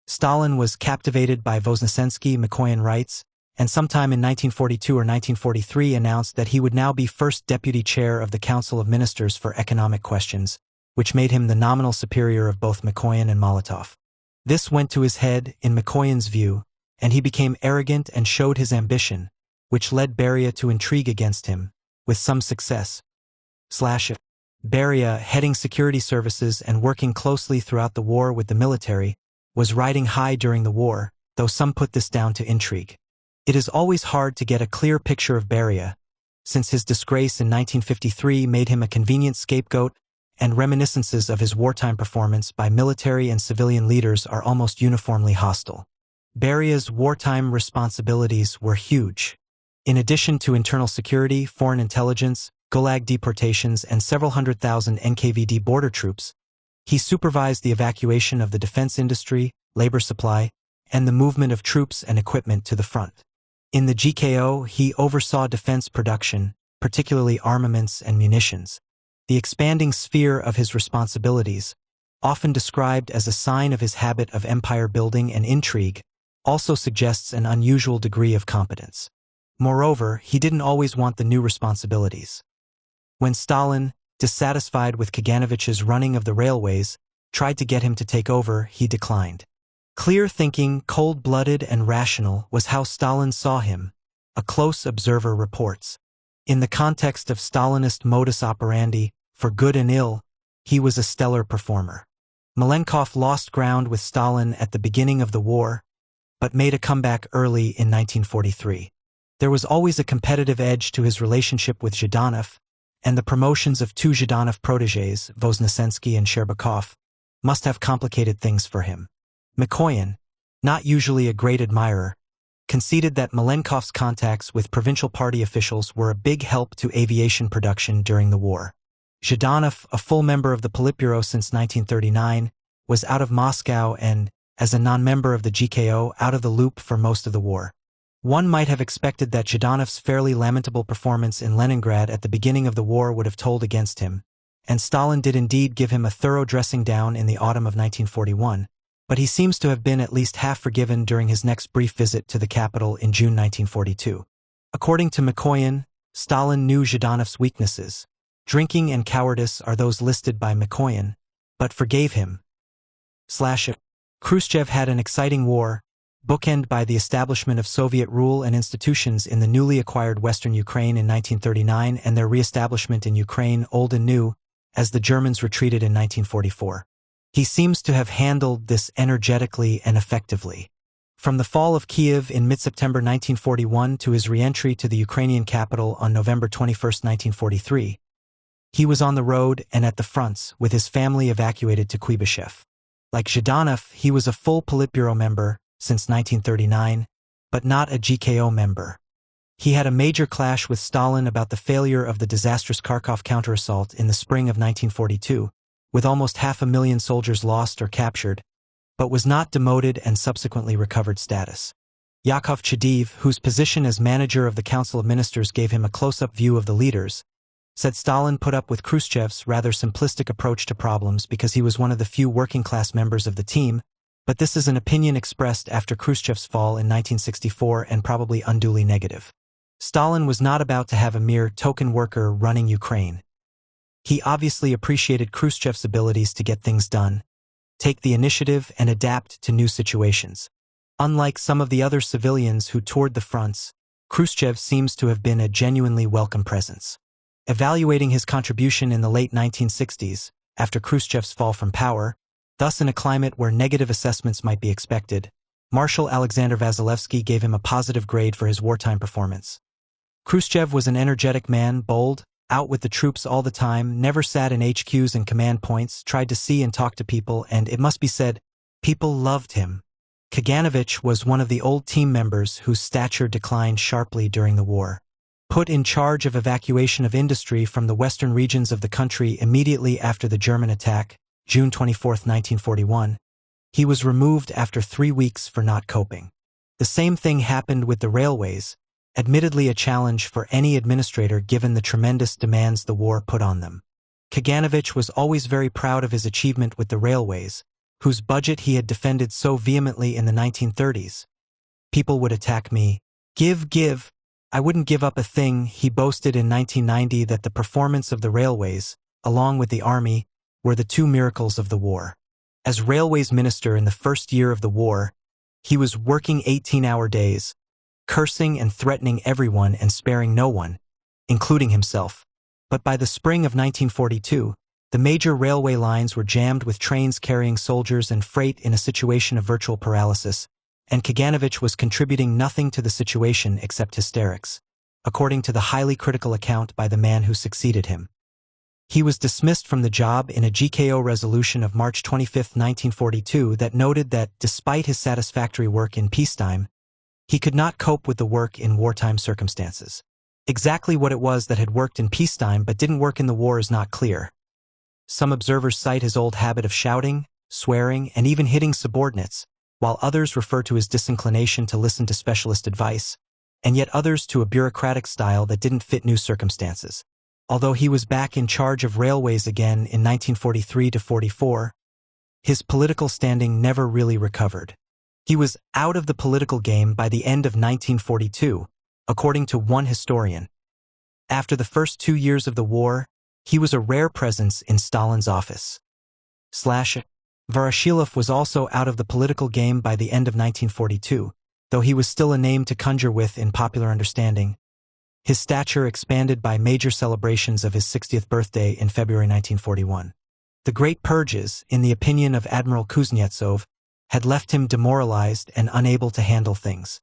Stalin was captivated by Voznesensky, Mikoyan writes, and sometime in 1942 or 1943 announced that he would now be first deputy chair of the Council of Ministers for Economic Questions, which made him the nominal superior of both Mikoyan and Molotov. This went to his head, in Mikoyan's view, and he became arrogant and showed his ambition, which led Beria to intrigue against him, with some success. Beria, heading security services and working closely throughout the war with the military, was riding high during the war, though some put this down to intrigue. It is always hard to get a clear picture of Beria, since his disgrace in 1953 made him a convenient scapegoat, and reminiscences of his wartime performance by military and civilian leaders are almost uniformly hostile. Beria's wartime responsibilities were huge. In addition to internal security, foreign intelligence, Gulag deportations, and several 100,000 NKVD border troops, he supervised the evacuation of the defense industry, labor supply, and the movement of troops and equipment to the front. In the GKO, he oversaw defense production, particularly armaments and munitions. The expanding sphere of his responsibilities, often described as a sign of his habit of empire building and intrigue, also suggests an unusual degree of competence. Moreover, he didn't always want the new responsibilities. When Stalin, dissatisfied with Kaganovich's running of the railways, tried to get him to take over, he declined. Clear-thinking, cold-blooded, and rational was how Stalin saw him, a close observer reports. In the context of Stalinist modus operandi, for good and ill, he was a stellar performer. Malenkov lost ground with Stalin at the beginning of the war, but made a comeback early in 1943. There was always a competitive edge to his relationship with Zhdanov, and the promotions of two Zhdanov protégés, Voznesensky and Sherbakov, must have complicated things for him. Mikoyan, not usually a great admirer, conceded that Malenkov's contacts with provincial party officials were a big help to aviation production during the war. Zhdanov, a full member of the Politburo since 1939, was out of Moscow and, as a non-member of the GKO, out of the loop for most of the war. One might have expected that Zhdanov's fairly lamentable performance in Leningrad at the beginning of the war would have told against him, and Stalin did indeed give him a thorough dressing down in the autumn of 1941, but he seems to have been at least half forgiven during his next brief visit to the capital in June 1942. According to Mikoyan, Stalin knew Zhdanov's weaknesses. Drinking and cowardice are those listed by Mikoyan, but forgave him. Khrushchev had an exciting war, bookended by the establishment of Soviet rule and institutions in the newly acquired Western Ukraine in 1939 and their re-establishment in Ukraine, old and new, as the Germans retreated in 1944. He seems to have handled this energetically and effectively. From the fall of Kiev in mid-September 1941 to his re-entry to the Ukrainian capital on November 21, 1943, he was on the road and at the fronts, with his family evacuated to Kuibyshev. Like Zhdanov, he was a full Politburo member since 1939, but not a GKO member. He had a major clash with Stalin about the failure of the disastrous Kharkov counterassault in the spring of 1942, with almost 500,000 soldiers lost or captured, but was not demoted and subsequently recovered status. Yakov Chadiv, whose position as manager of the Council of Ministers gave him a close-up view of the leaders, said Stalin put up with Khrushchev's rather simplistic approach to problems because he was one of the few working-class members of the team, but this is an opinion expressed after Khrushchev's fall in 1964 and probably unduly negative. Stalin was not about to have a mere token worker running Ukraine. He obviously appreciated Khrushchev's abilities to get things done, take the initiative and adapt to new situations. Unlike some of the other civilians who toured the fronts, Khrushchev seems to have been a genuinely welcome presence. Evaluating his contribution in the late 1960s, after Khrushchev's fall from power, thus in a climate where negative assessments might be expected, Marshal Alexander Vasilevsky gave him a positive grade for his wartime performance. Khrushchev was an energetic man, bold, out with the troops all the time, never sat in HQs and command points, tried to see and talk to people, and, it must be said, people loved him. Kaganovich was one of the old team members whose stature declined sharply during the war. Put in charge of evacuation of industry from the western regions of the country immediately after the German attack, June 24, 1941, he was removed after 3 weeks for not coping. The same thing happened with the railways, admittedly a challenge for any administrator given the tremendous demands the war put on them. Kaganovich was always very proud of his achievement with the railways, whose budget he had defended so vehemently in the 1930s. People would attack me. Give. I wouldn't give up a thing. He boasted in 1990 that the performance of the railways, along with the army, were the two miracles of the war. As railways minister in the first year of the war, he was working 18-hour days, cursing and threatening everyone and sparing no one, including himself. But by the spring of 1942, the major railway lines were jammed with trains carrying soldiers and freight in a situation of virtual paralysis, and Kaganovich was contributing nothing to the situation except hysterics, according to the highly critical account by the man who succeeded him. He was dismissed from the job in a GKO resolution of March 25, 1942 that noted that, despite his satisfactory work in peacetime, he could not cope with the work in wartime circumstances. Exactly what it was that had worked in peacetime but didn't work in the war is not clear. Some observers cite his old habit of shouting, swearing, and even hitting subordinates, while others refer to his disinclination to listen to specialist advice, and yet others to a bureaucratic style that didn't fit new circumstances. Although he was back in charge of railways again in 1943-44, his political standing never really recovered. He was out of the political game by the end of 1942, according to one historian. After the first 2 years of the war, he was a rare presence in Stalin's office. Voroshilov was also out of the political game by the end of 1942, though he was still a name to conjure with in popular understanding. His stature expanded by major celebrations of his 60th birthday in February 1941. The Great Purges, in the opinion of Admiral Kuznetsov, had left him demoralized and unable to handle things.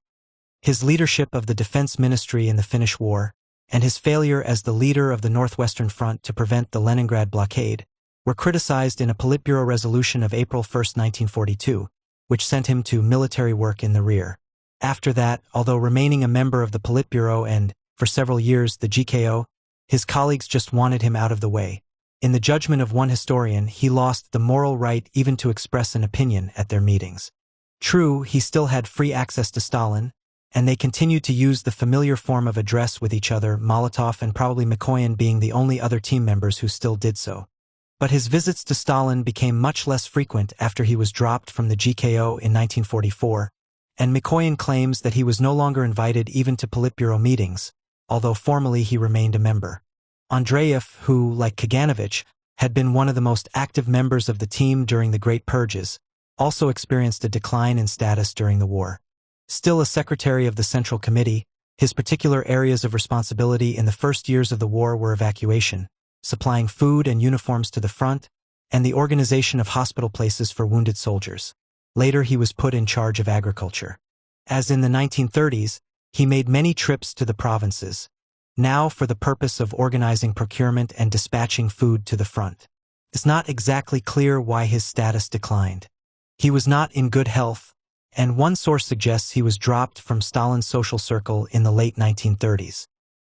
His leadership of the Defense Ministry in the Finnish War, and his failure as the leader of the Northwestern Front to prevent the Leningrad blockade, were criticized in a Politburo resolution of April 1, 1942, which sent him to military work in the rear. After that, although remaining a member of the Politburo and, for several years, the GKO, his colleagues just wanted him out of the way. In the judgment of one historian, he lost the moral right even to express an opinion at their meetings. True, he still had free access to Stalin, and they continued to use the familiar form of address with each other, Molotov and probably Mikoyan being the only other team members who still did so. But his visits to Stalin became much less frequent after he was dropped from the GKO in 1944, and Mikoyan claims that he was no longer invited even to Politburo meetings, although formally he remained a member. Andreev, who, like Kaganovich, had been one of the most active members of the team during the Great Purges, also experienced a decline in status during the war. Still a secretary of the Central Committee, his particular areas of responsibility in the first years of the war were evacuation, supplying food and uniforms to the front, and the organization of hospital places for wounded soldiers. Later he was put in charge of agriculture. As in the 1930s, he made many trips to the provinces, now for the purpose of organizing procurement and dispatching food to the front. It's not exactly clear why his status declined. He was not in good health, and one source suggests he was dropped from Stalin's social circle in the late 1930s.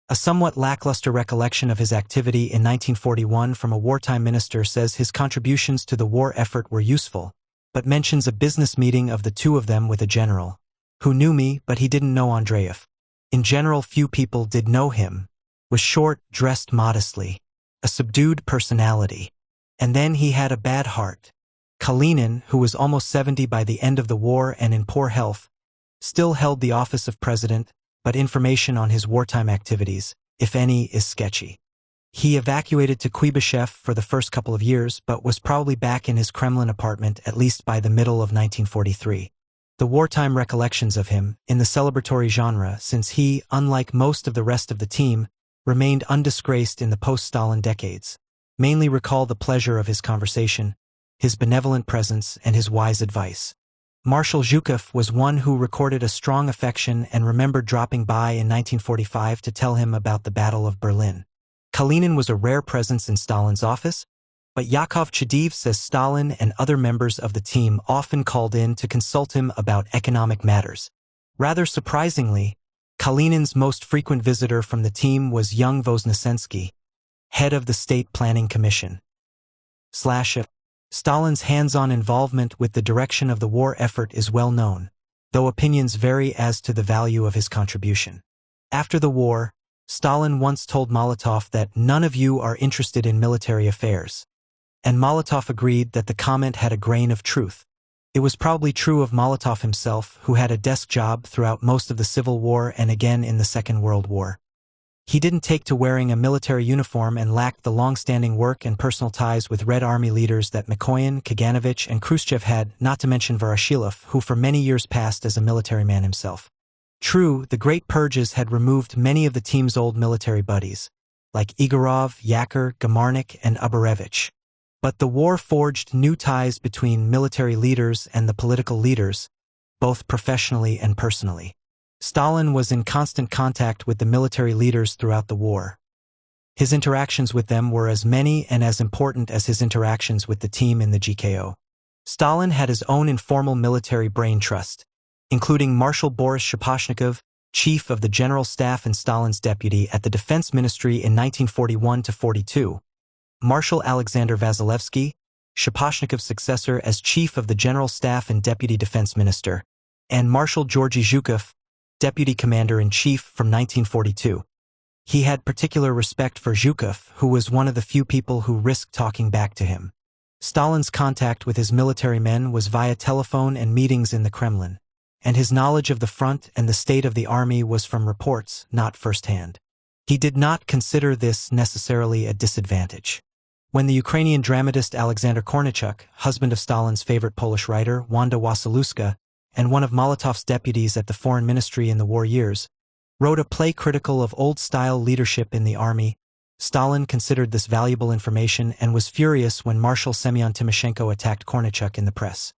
A somewhat lackluster recollection of his activity in 1941 from a wartime minister says his contributions to the war effort were useful, but mentions a business meeting of the two of them with a general, who knew me but he didn't know Andreev. In general, few people did know him, was short, dressed modestly, a subdued personality. And then he had a bad heart. Kalinin, who was almost 70 by the end of the war and in poor health, still held the office of president, but information on his wartime activities, if any, is sketchy. He evacuated to Kuibyshev for the first couple of years, but was probably back in his Kremlin apartment at least by the middle of 1943. The wartime recollections of him, in the celebratory genre, since he, unlike most of the rest of the team, remained undisgraced in the post-Stalin decades, mainly recall the pleasure of his conversation, his benevolent presence, and his wise advice. Marshal Zhukov was one who recorded a strong affection and remembered dropping by in 1945 to tell him about the Battle of Berlin. Kalinin was a rare presence in Stalin's office, but Yakov Chadiv says Stalin and other members of the team often called in to consult him about economic matters. Rather surprisingly, Kalinin's most frequent visitor from the team was young Voznesensky, head of the State Planning Commission. Stalin's hands-on involvement with the direction of the war effort is well known, though opinions vary as to the value of his contribution. After the war, Stalin once told Molotov that none of you are interested in military affairs, and Molotov agreed that the comment had a grain of truth. It was probably true of Molotov himself, who had a desk job throughout most of the Civil War and again in the Second World War. He didn't take to wearing a military uniform and lacked the long-standing work and personal ties with Red Army leaders that Mikoyan, Kaganovich, and Khrushchev had, not to mention Voroshilov, who for many years passed as a military man himself. True, the Great Purges had removed many of the team's old military buddies, like Igorov, Yakir, Gamarnik, and Ubarevich. But the war forged new ties between military leaders and the political leaders, both professionally and personally. Stalin was in constant contact with the military leaders throughout the war. His interactions with them were as many and as important as his interactions with the team in the GKO. Stalin had his own informal military brain trust, including Marshal Boris Shaposhnikov, chief of the General Staff and Stalin's deputy at the Defense Ministry in 1941–42, Marshal Alexander Vasilevsky, Shaposhnikov's successor as chief of the General Staff and deputy defense minister, and Marshal Georgy Zhukov, deputy commander-in-chief from 1942. He had particular respect for Zhukov, who was one of the few people who risked talking back to him. Stalin's contact with his military men was via telephone and meetings in the Kremlin, and his knowledge of the front and the state of the army was from reports, not firsthand. He did not consider this necessarily a disadvantage. When the Ukrainian dramatist Alexander Kornichuk, husband of Stalin's favorite Polish writer Wanda Wasyluska, and one of Molotov's deputies at the Foreign Ministry in the war years, wrote a play critical of old-style leadership in the army, Stalin considered this valuable information and was furious when Marshal Semyon Timoshenko attacked Kornichuk in the press.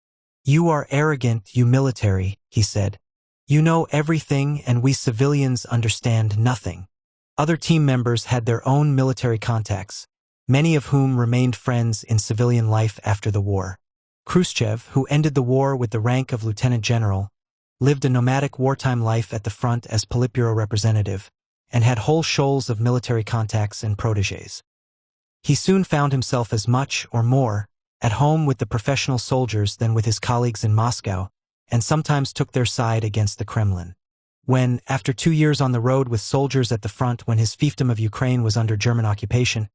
"You are arrogant, you military," he said. "You know everything and we civilians understand nothing." Other team members had their own military contacts, many of whom remained friends in civilian life after the war. Khrushchev, who ended the war with the rank of lieutenant general, lived a nomadic wartime life at the front as Politburo representative, and had whole shoals of military contacts and protégés. He soon found himself as much, or more, at home with the professional soldiers than with his colleagues in Moscow, and sometimes took their side against the Kremlin. When, after 2 years on the road with soldiers at the front when his fiefdom of Ukraine was under German occupation,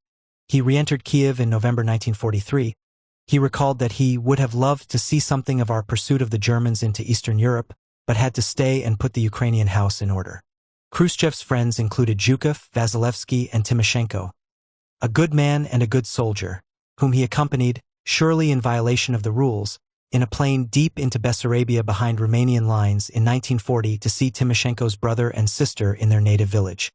he re-entered Kiev in November 1943, he recalled that he would have loved to see something of our pursuit of the Germans into Eastern Europe, but had to stay and put the Ukrainian house in order. Khrushchev's friends included Zhukov, Vasilevsky, and Timoshenko, a good man and a good soldier, whom he accompanied, surely in violation of the rules, in a plane deep into Bessarabia behind Romanian lines in 1940 to see Timoshenko's brother and sister in their native village.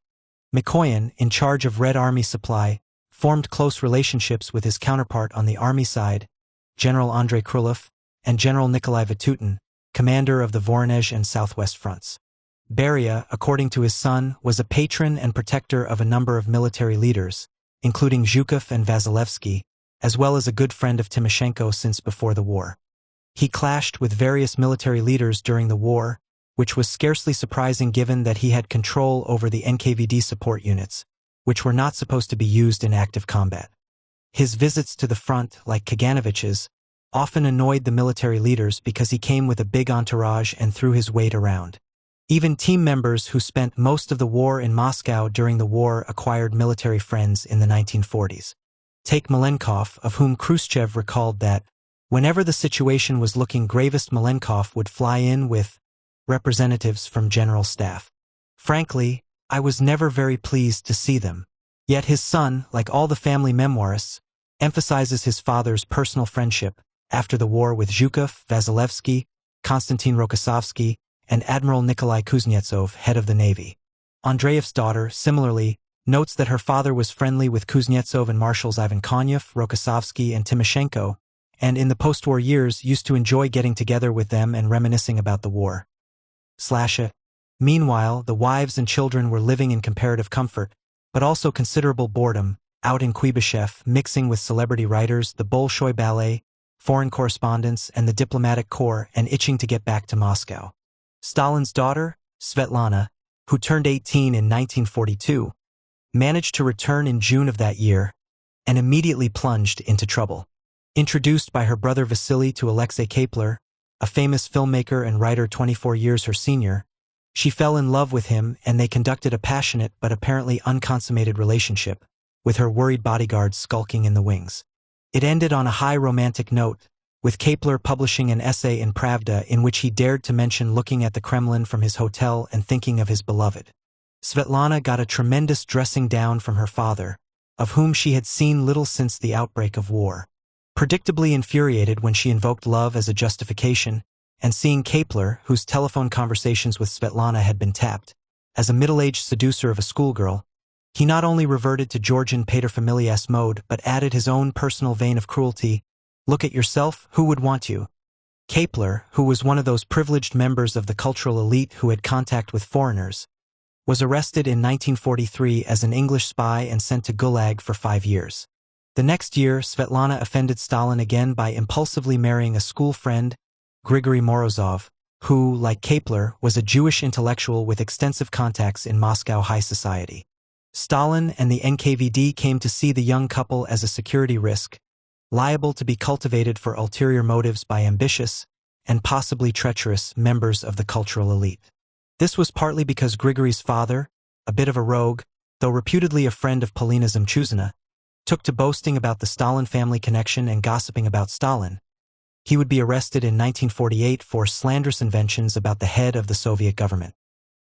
Mikoyan, in charge of Red Army supply, formed close relationships with his counterpart on the army side, General Andrei Krylov, and General Nikolai Vatutin, commander of the Voronezh and Southwest fronts. Beria, according to his son, was a patron and protector of a number of military leaders, including Zhukov and Vasilevsky, as well as a good friend of Timoshenko since before the war. He clashed with various military leaders during the war, which was scarcely surprising given that he had control over the NKVD support units, which were not supposed to be used in active combat. His visits to the front, like Kaganovich's, often annoyed the military leaders because he came with a big entourage and threw his weight around. Even team members who spent most of the war in Moscow during the war acquired military friends in the 1940s. Take Malenkov, of whom Khrushchev recalled that, whenever the situation was looking gravest, Malenkov would fly in with representatives from general staff. Frankly, I was never very pleased to see them. Yet his son, like all the family memoirists, emphasizes his father's personal friendship after the war with Zhukov, Vasilevsky, Konstantin Rokossovsky, and Admiral Nikolai Kuznetsov, head of the Navy. Andreev's daughter, similarly, notes that her father was friendly with Kuznetsov and Marshals Ivan Konyev, Rokossovsky, and Timoshenko, and in the post-war years used to enjoy getting together with them and reminiscing about the war. Meanwhile, the wives and children were living in comparative comfort, but also considerable boredom, out in Kuibyshev, mixing with celebrity writers, the Bolshoi Ballet, foreign correspondence, and the diplomatic corps, and itching to get back to Moscow. Stalin's daughter, Svetlana, who turned 18 in 1942, managed to return in June of that year, and immediately plunged into trouble. Introduced by her brother Vasily to Alexei Kapler, a famous filmmaker and writer 24 years her senior, she fell in love with him and they conducted a passionate but apparently unconsummated relationship, with her worried bodyguards skulking in the wings. It ended on a high romantic note, with Kapler publishing an essay in Pravda in which he dared to mention looking at the Kremlin from his hotel and thinking of his beloved. Svetlana got a tremendous dressing down from her father, of whom she had seen little since the outbreak of war. Predictably infuriated when she invoked love as a justification, and seeing Kapler, whose telephone conversations with Svetlana had been tapped, as a middle-aged seducer of a schoolgirl, he not only reverted to Georgian paterfamilias mode but added his own personal vein of cruelty. Look at yourself, who would want you? Kapler, who was one of those privileged members of the cultural elite who had contact with foreigners, was arrested in 1943 as an English spy and sent to Gulag for 5 years. The next year, Svetlana offended Stalin again by impulsively marrying a school friend, Grigory Morozov, who, like Kapler, was a Jewish intellectual with extensive contacts in Moscow high society. Stalin and the NKVD came to see the young couple as a security risk, liable to be cultivated for ulterior motives by ambitious, and possibly treacherous, members of the cultural elite. This was partly because Grigory's father, a bit of a rogue, though reputedly a friend of Polina Zemchuzina, took to boasting about the Stalin family connection and gossiping about Stalin. He would be arrested in 1948 for slanderous inventions about the head of the Soviet government.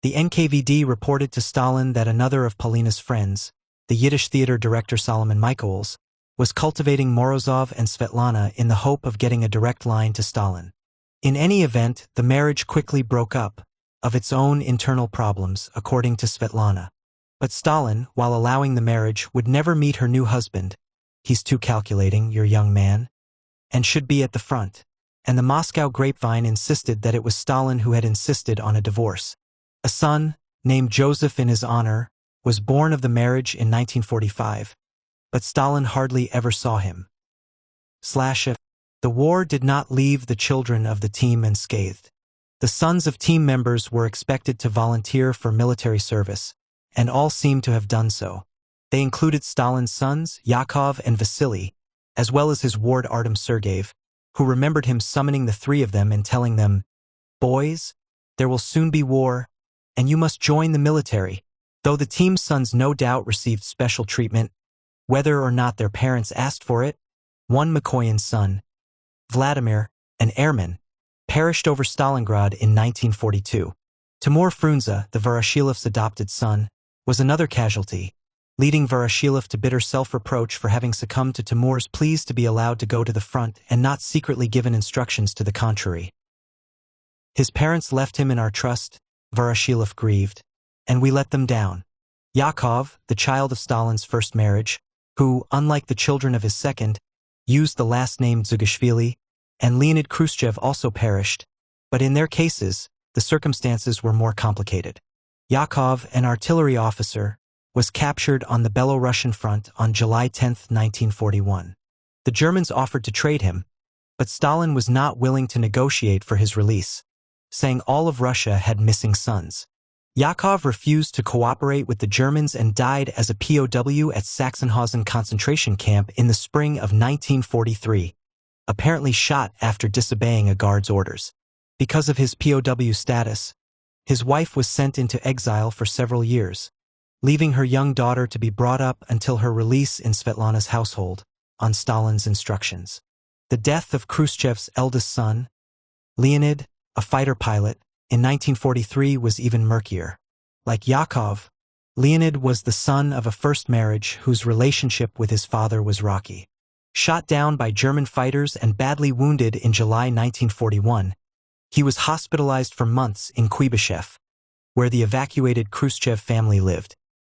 The NKVD reported to Stalin that another of Polina's friends, the Yiddish theater director Solomon Michaels, was cultivating Morozov and Svetlana in the hope of getting a direct line to Stalin. In any event, the marriage quickly broke up, of its own internal problems, according to Svetlana. But Stalin, while allowing the marriage, would never meet her new husband. He's too calculating, your young man, and should be at the front. And the Moscow grapevine insisted that it was Stalin who had insisted on a divorce. A son, named Joseph in his honor, was born of the marriage in 1945, but Stalin hardly ever saw him. The war did not leave the children of the team unscathed. The sons of team members were expected to volunteer for military service, and all seemed to have done so. They included Stalin's sons, Yakov and Vasily, as well as his ward Artem Sergeyev, who remembered him summoning the three of them and telling them, "Boys, there will soon be war, and you must join the military." Though the team's sons no doubt received special treatment, whether or not their parents asked for it, one Mikoyan's son, Vladimir, an airman, perished over Stalingrad in 1942. Timur Frunze, the Voroshilov's adopted son, was another casualty, leading Voroshilov to bitter self-reproach for having succumbed to Timur's pleas to be allowed to go to the front and not secretly given instructions to the contrary. "His parents left him in our trust," Voroshilov grieved, "and we let them down." Yakov, the child of Stalin's first marriage, who, unlike the children of his second, used the last name Dzugashvili, and Leonid Khrushchev also perished, but in their cases, the circumstances were more complicated. Yakov, an artillery officer, was captured on the Belarusian front on July 10, 1941. The Germans offered to trade him, but Stalin was not willing to negotiate for his release, saying all of Russia had missing sons. Yakov refused to cooperate with the Germans and died as a POW at Sachsenhausen concentration camp in the spring of 1943, apparently shot after disobeying a guard's orders. Because of his POW status, his wife was sent into exile for several years, leaving her young daughter to be brought up until her release in Svetlana's household, on Stalin's instructions. The death of Khrushchev's eldest son, Leonid, a fighter pilot, in 1943 was even murkier. Like Yakov, Leonid was the son of a first marriage whose relationship with his father was rocky. Shot down by German fighters and badly wounded in July 1941, he was hospitalized for months in Kuibyshev, where the evacuated Khrushchev family lived.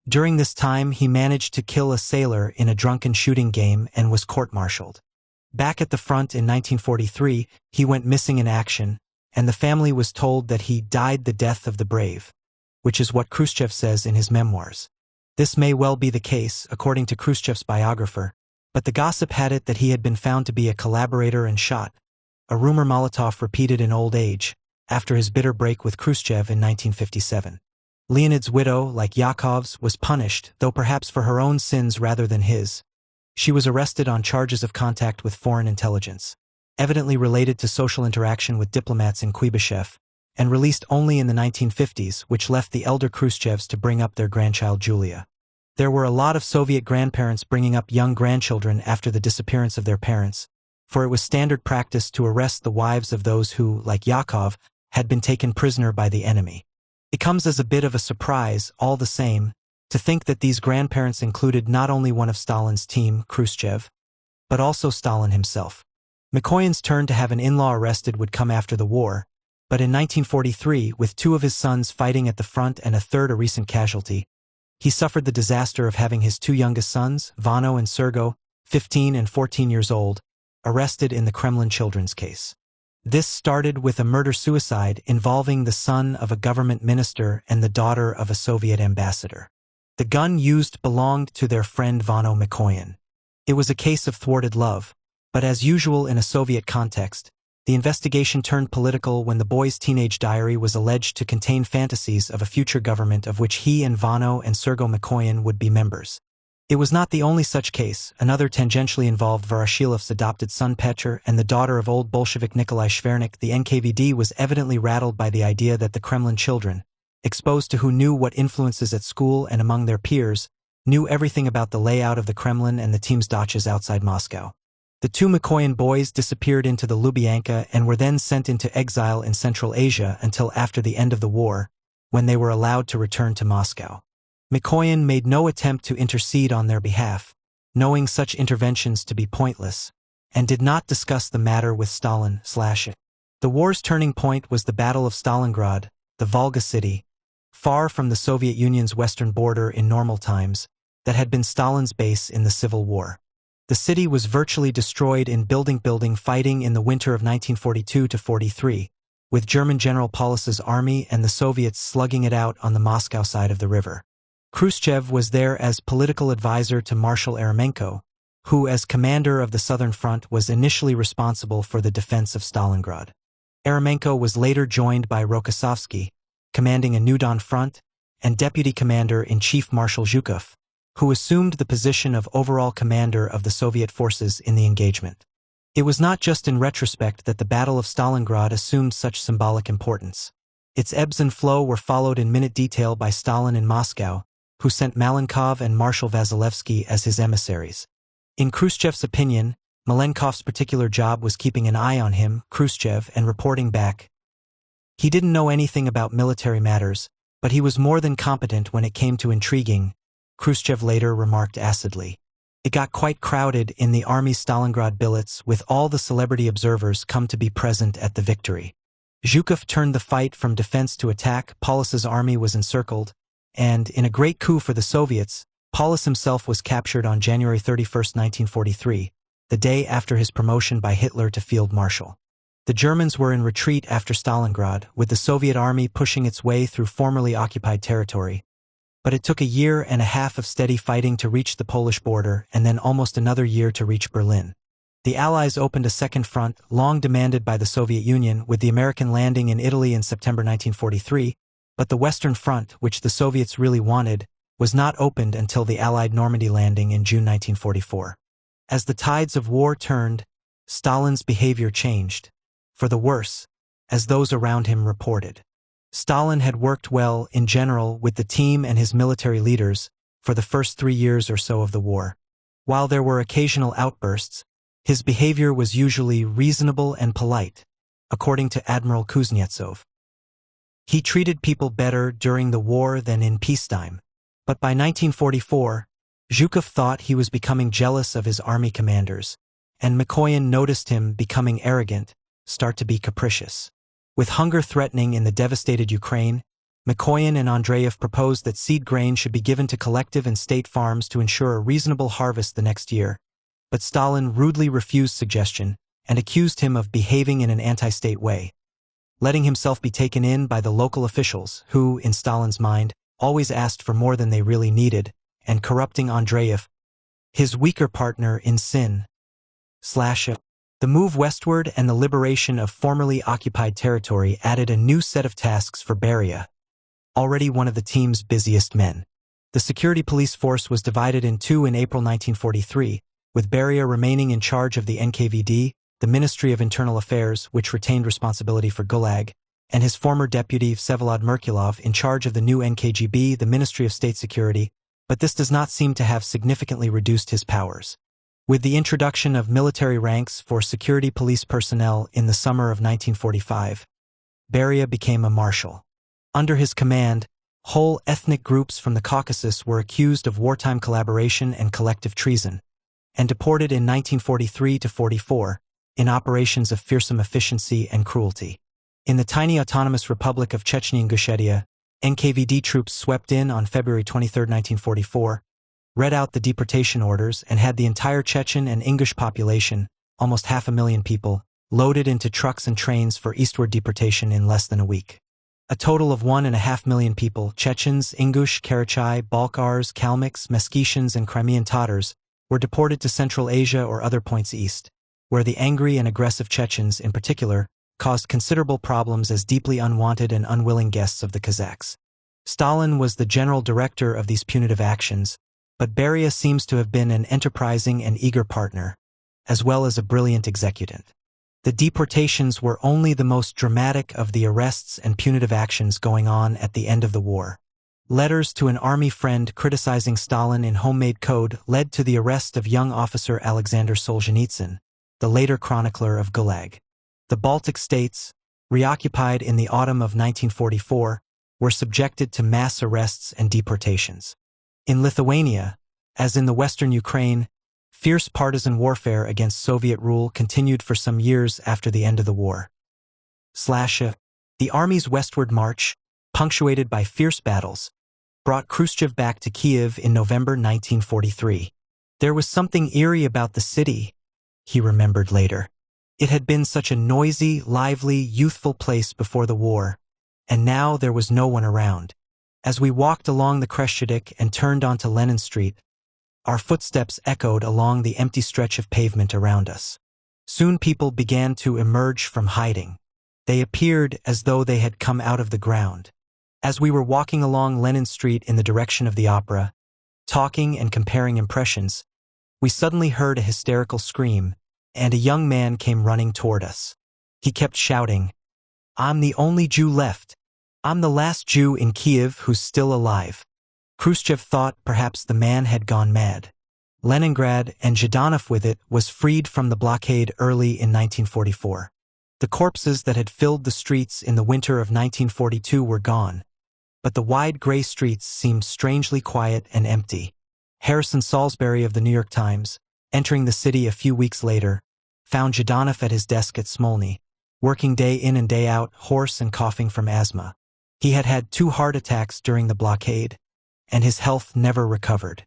During this time, he managed to kill a sailor in a drunken shooting game and was court-martialed. Back at the front in 1943, he went missing in action, and the family was told that he died the death of the brave, which is what Khrushchev says in his memoirs. This may well be the case, according to Khrushchev's biographer, but the gossip had it that he had been found to be a collaborator and shot, a rumor Molotov repeated in old age, after his bitter break with Khrushchev in 1957. Leonid's widow, like Yakov's, was punished, though perhaps for her own sins rather than his. She was arrested on charges of contact with foreign intelligence, evidently related to social interaction with diplomats in Kuibyshev, and released only in the 1950s, which left the elder Khrushchevs to bring up their grandchild Julia. There were a lot of Soviet grandparents bringing up young grandchildren after the disappearance of their parents, for it was standard practice to arrest the wives of those who, like Yakov, had been taken prisoner by the enemy. It comes as a bit of a surprise, all the same, to think that these grandparents included not only one of Stalin's team, Khrushchev, but also Stalin himself. Mikoyan's turn to have an in-law arrested would come after the war, but in 1943, with two of his sons fighting at the front and a third a recent casualty, he suffered the disaster of having his two youngest sons, Vano and Sergo, 15 and 14 years old, arrested in the Kremlin children's case. This started with a murder-suicide involving the son of a government minister and the daughter of a Soviet ambassador. The gun used belonged to their friend Vano Mikoyan. It was a case of thwarted love, but as usual in a Soviet context, the investigation turned political when the boy's teenage diary was alleged to contain fantasies of a future government of which he and Vano and Sergo Mikoyan would be members. It was not the only such case. Another tangentially involved Voroshilov's adopted son Petr and the daughter of old Bolshevik Nikolai Shvernik. The NKVD was evidently rattled by the idea that the Kremlin children, exposed to who knew what influences at school and among their peers, knew everything about the layout of the Kremlin and the team's dachas outside Moscow. The two Mikoyan boys disappeared into the Lubyanka and were then sent into exile in Central Asia until after the end of the war, when they were allowed to return to Moscow. Mikoyan made no attempt to intercede on their behalf, knowing such interventions to be pointless, and did not discuss the matter with Stalin. The war's turning point was the Battle of Stalingrad, the Volga city, far from the Soviet Union's western border in normal times, that had been Stalin's base in the Civil War. The city was virtually destroyed in building fighting in the winter of 1942–43, with German General Paulus's army and the Soviets slugging it out on the Moscow side of the river. Khrushchev was there as political advisor to Marshal Eremenko, who, as commander of the Southern Front, was initially responsible for the defense of Stalingrad. Eremenko was later joined by Rokossovsky, commanding a New Don front, and Deputy Commander-in-Chief Marshal Zhukov, who assumed the position of overall commander of the Soviet forces in the engagement. It was not just in retrospect that the Battle of Stalingrad assumed such symbolic importance. Its ebbs and flow were followed in minute detail by Stalin in Moscow, who sent Malenkov and Marshal Vasilevsky as his emissaries. In Khrushchev's opinion, Malenkov's particular job was keeping an eye on him, Khrushchev, and reporting back. He didn't know anything about military matters, but he was more than competent when it came to intriguing, Khrushchev later remarked acidly. It got quite crowded in the army's Stalingrad billets, with all the celebrity observers come to be present at the victory. Zhukov turned the fight from defense to attack. Paulus's army was encircled, and, in a great coup for the Soviets, Paulus himself was captured on January 31, 1943, the day after his promotion by Hitler to Field Marshal. The Germans were in retreat after Stalingrad, with the Soviet army pushing its way through formerly occupied territory. But it took a year and a half of steady fighting to reach the Polish border, and then almost another year to reach Berlin. The Allies opened a second front, long demanded by the Soviet Union, with the American landing in Italy in September 1943, but the Western Front, which the Soviets really wanted, was not opened until the Allied Normandy landing in June 1944. As the tides of war turned, Stalin's behavior changed, for the worse, as those around him reported. Stalin had worked well, in general, with the team and his military leaders for the first 3 years or so of the war. While there were occasional outbursts, his behavior was usually reasonable and polite, according to Admiral Kuznetsov. He treated people better during the war than in peacetime. But by 1944, Zhukov thought he was becoming jealous of his army commanders, and Mikoyan noticed him becoming arrogant, start to be capricious. With hunger threatening in the devastated Ukraine, Mikoyan and Andreev proposed that seed grain should be given to collective and state farms to ensure a reasonable harvest the next year. But Stalin rudely refused suggestion and accused him of behaving in an anti-state way, letting himself be taken in by the local officials who, in Stalin's mind, always asked for more than they really needed, and corrupting Andreev, his weaker partner in sin. The move westward and the liberation of formerly occupied territory added a new set of tasks for Beria, already one of the team's busiest men. The security police force was divided in two in April 1943, with Beria remaining in charge of the NKVD, the Ministry of Internal Affairs, which retained responsibility for Gulag, and his former deputy Vsevolod Merkulov in charge of the new NKGB, the Ministry of State Security, but this does not seem to have significantly reduced his powers. With the introduction of military ranks for security police personnel in the summer of 1945, Beria became a marshal. Under his command, whole ethnic groups from the Caucasus were accused of wartime collaboration and collective treason, and deported in 1943–44 in operations of fearsome efficiency and cruelty. In the tiny autonomous Republic of Chechnya-Ingushetia, NKVD troops swept in on February 23, 1944, read out the deportation orders, and had the entire Chechen and Ingush population, almost 500,000 people, loaded into trucks and trains for eastward deportation in less than a week. A total of 1.5 million people, Chechens, Ingush, Karachay, Balkars, Kalmyks, Meskhetians, and Crimean Tatars, were deported to Central Asia or other points east, where the angry and aggressive Chechens, in particular, caused considerable problems as deeply unwanted and unwilling guests of the Kazakhs. Stalin was the general director of these punitive actions, but Beria seems to have been an enterprising and eager partner, as well as a brilliant executant. The deportations were only the most dramatic of the arrests and punitive actions going on at the end of the war. Letters to an army friend criticizing Stalin in homemade code led to the arrest of young officer Alexander Solzhenitsyn, the later chronicler of Gulag. The Baltic states, reoccupied in the autumn of 1944, were subjected to mass arrests and deportations. In Lithuania, as in the western Ukraine, fierce partisan warfare against Soviet rule continued for some years after the end of the war. The army's westward march, punctuated by fierce battles, brought Khrushchev back to Kiev in November 1943. There was something eerie about the city, he remembered later. It had been such a noisy, lively, youthful place before the war, and now there was no one around. As we walked along the Kreshchadik and turned onto Lenin Street, our footsteps echoed along the empty stretch of pavement around us. Soon people began to emerge from hiding. They appeared as though they had come out of the ground. As we were walking along Lenin Street in the direction of the opera, talking and comparing impressions, we suddenly heard a hysterical scream, and a young man came running toward us. He kept shouting, "I'm the only Jew left. I'm the last Jew in Kiev who's still alive." Khrushchev thought perhaps the man had gone mad. Leningrad, and Zhdanov with it, was freed from the blockade early in 1944. The corpses that had filled the streets in the winter of 1942 were gone, but the wide gray streets seemed strangely quiet and empty. Harrison Salisbury of the New York Times, entering the city a few weeks later, found Zhdanov at his desk at Smolny, working day in and day out, hoarse and coughing from asthma. He had had 2 heart attacks during the blockade, and his health never recovered.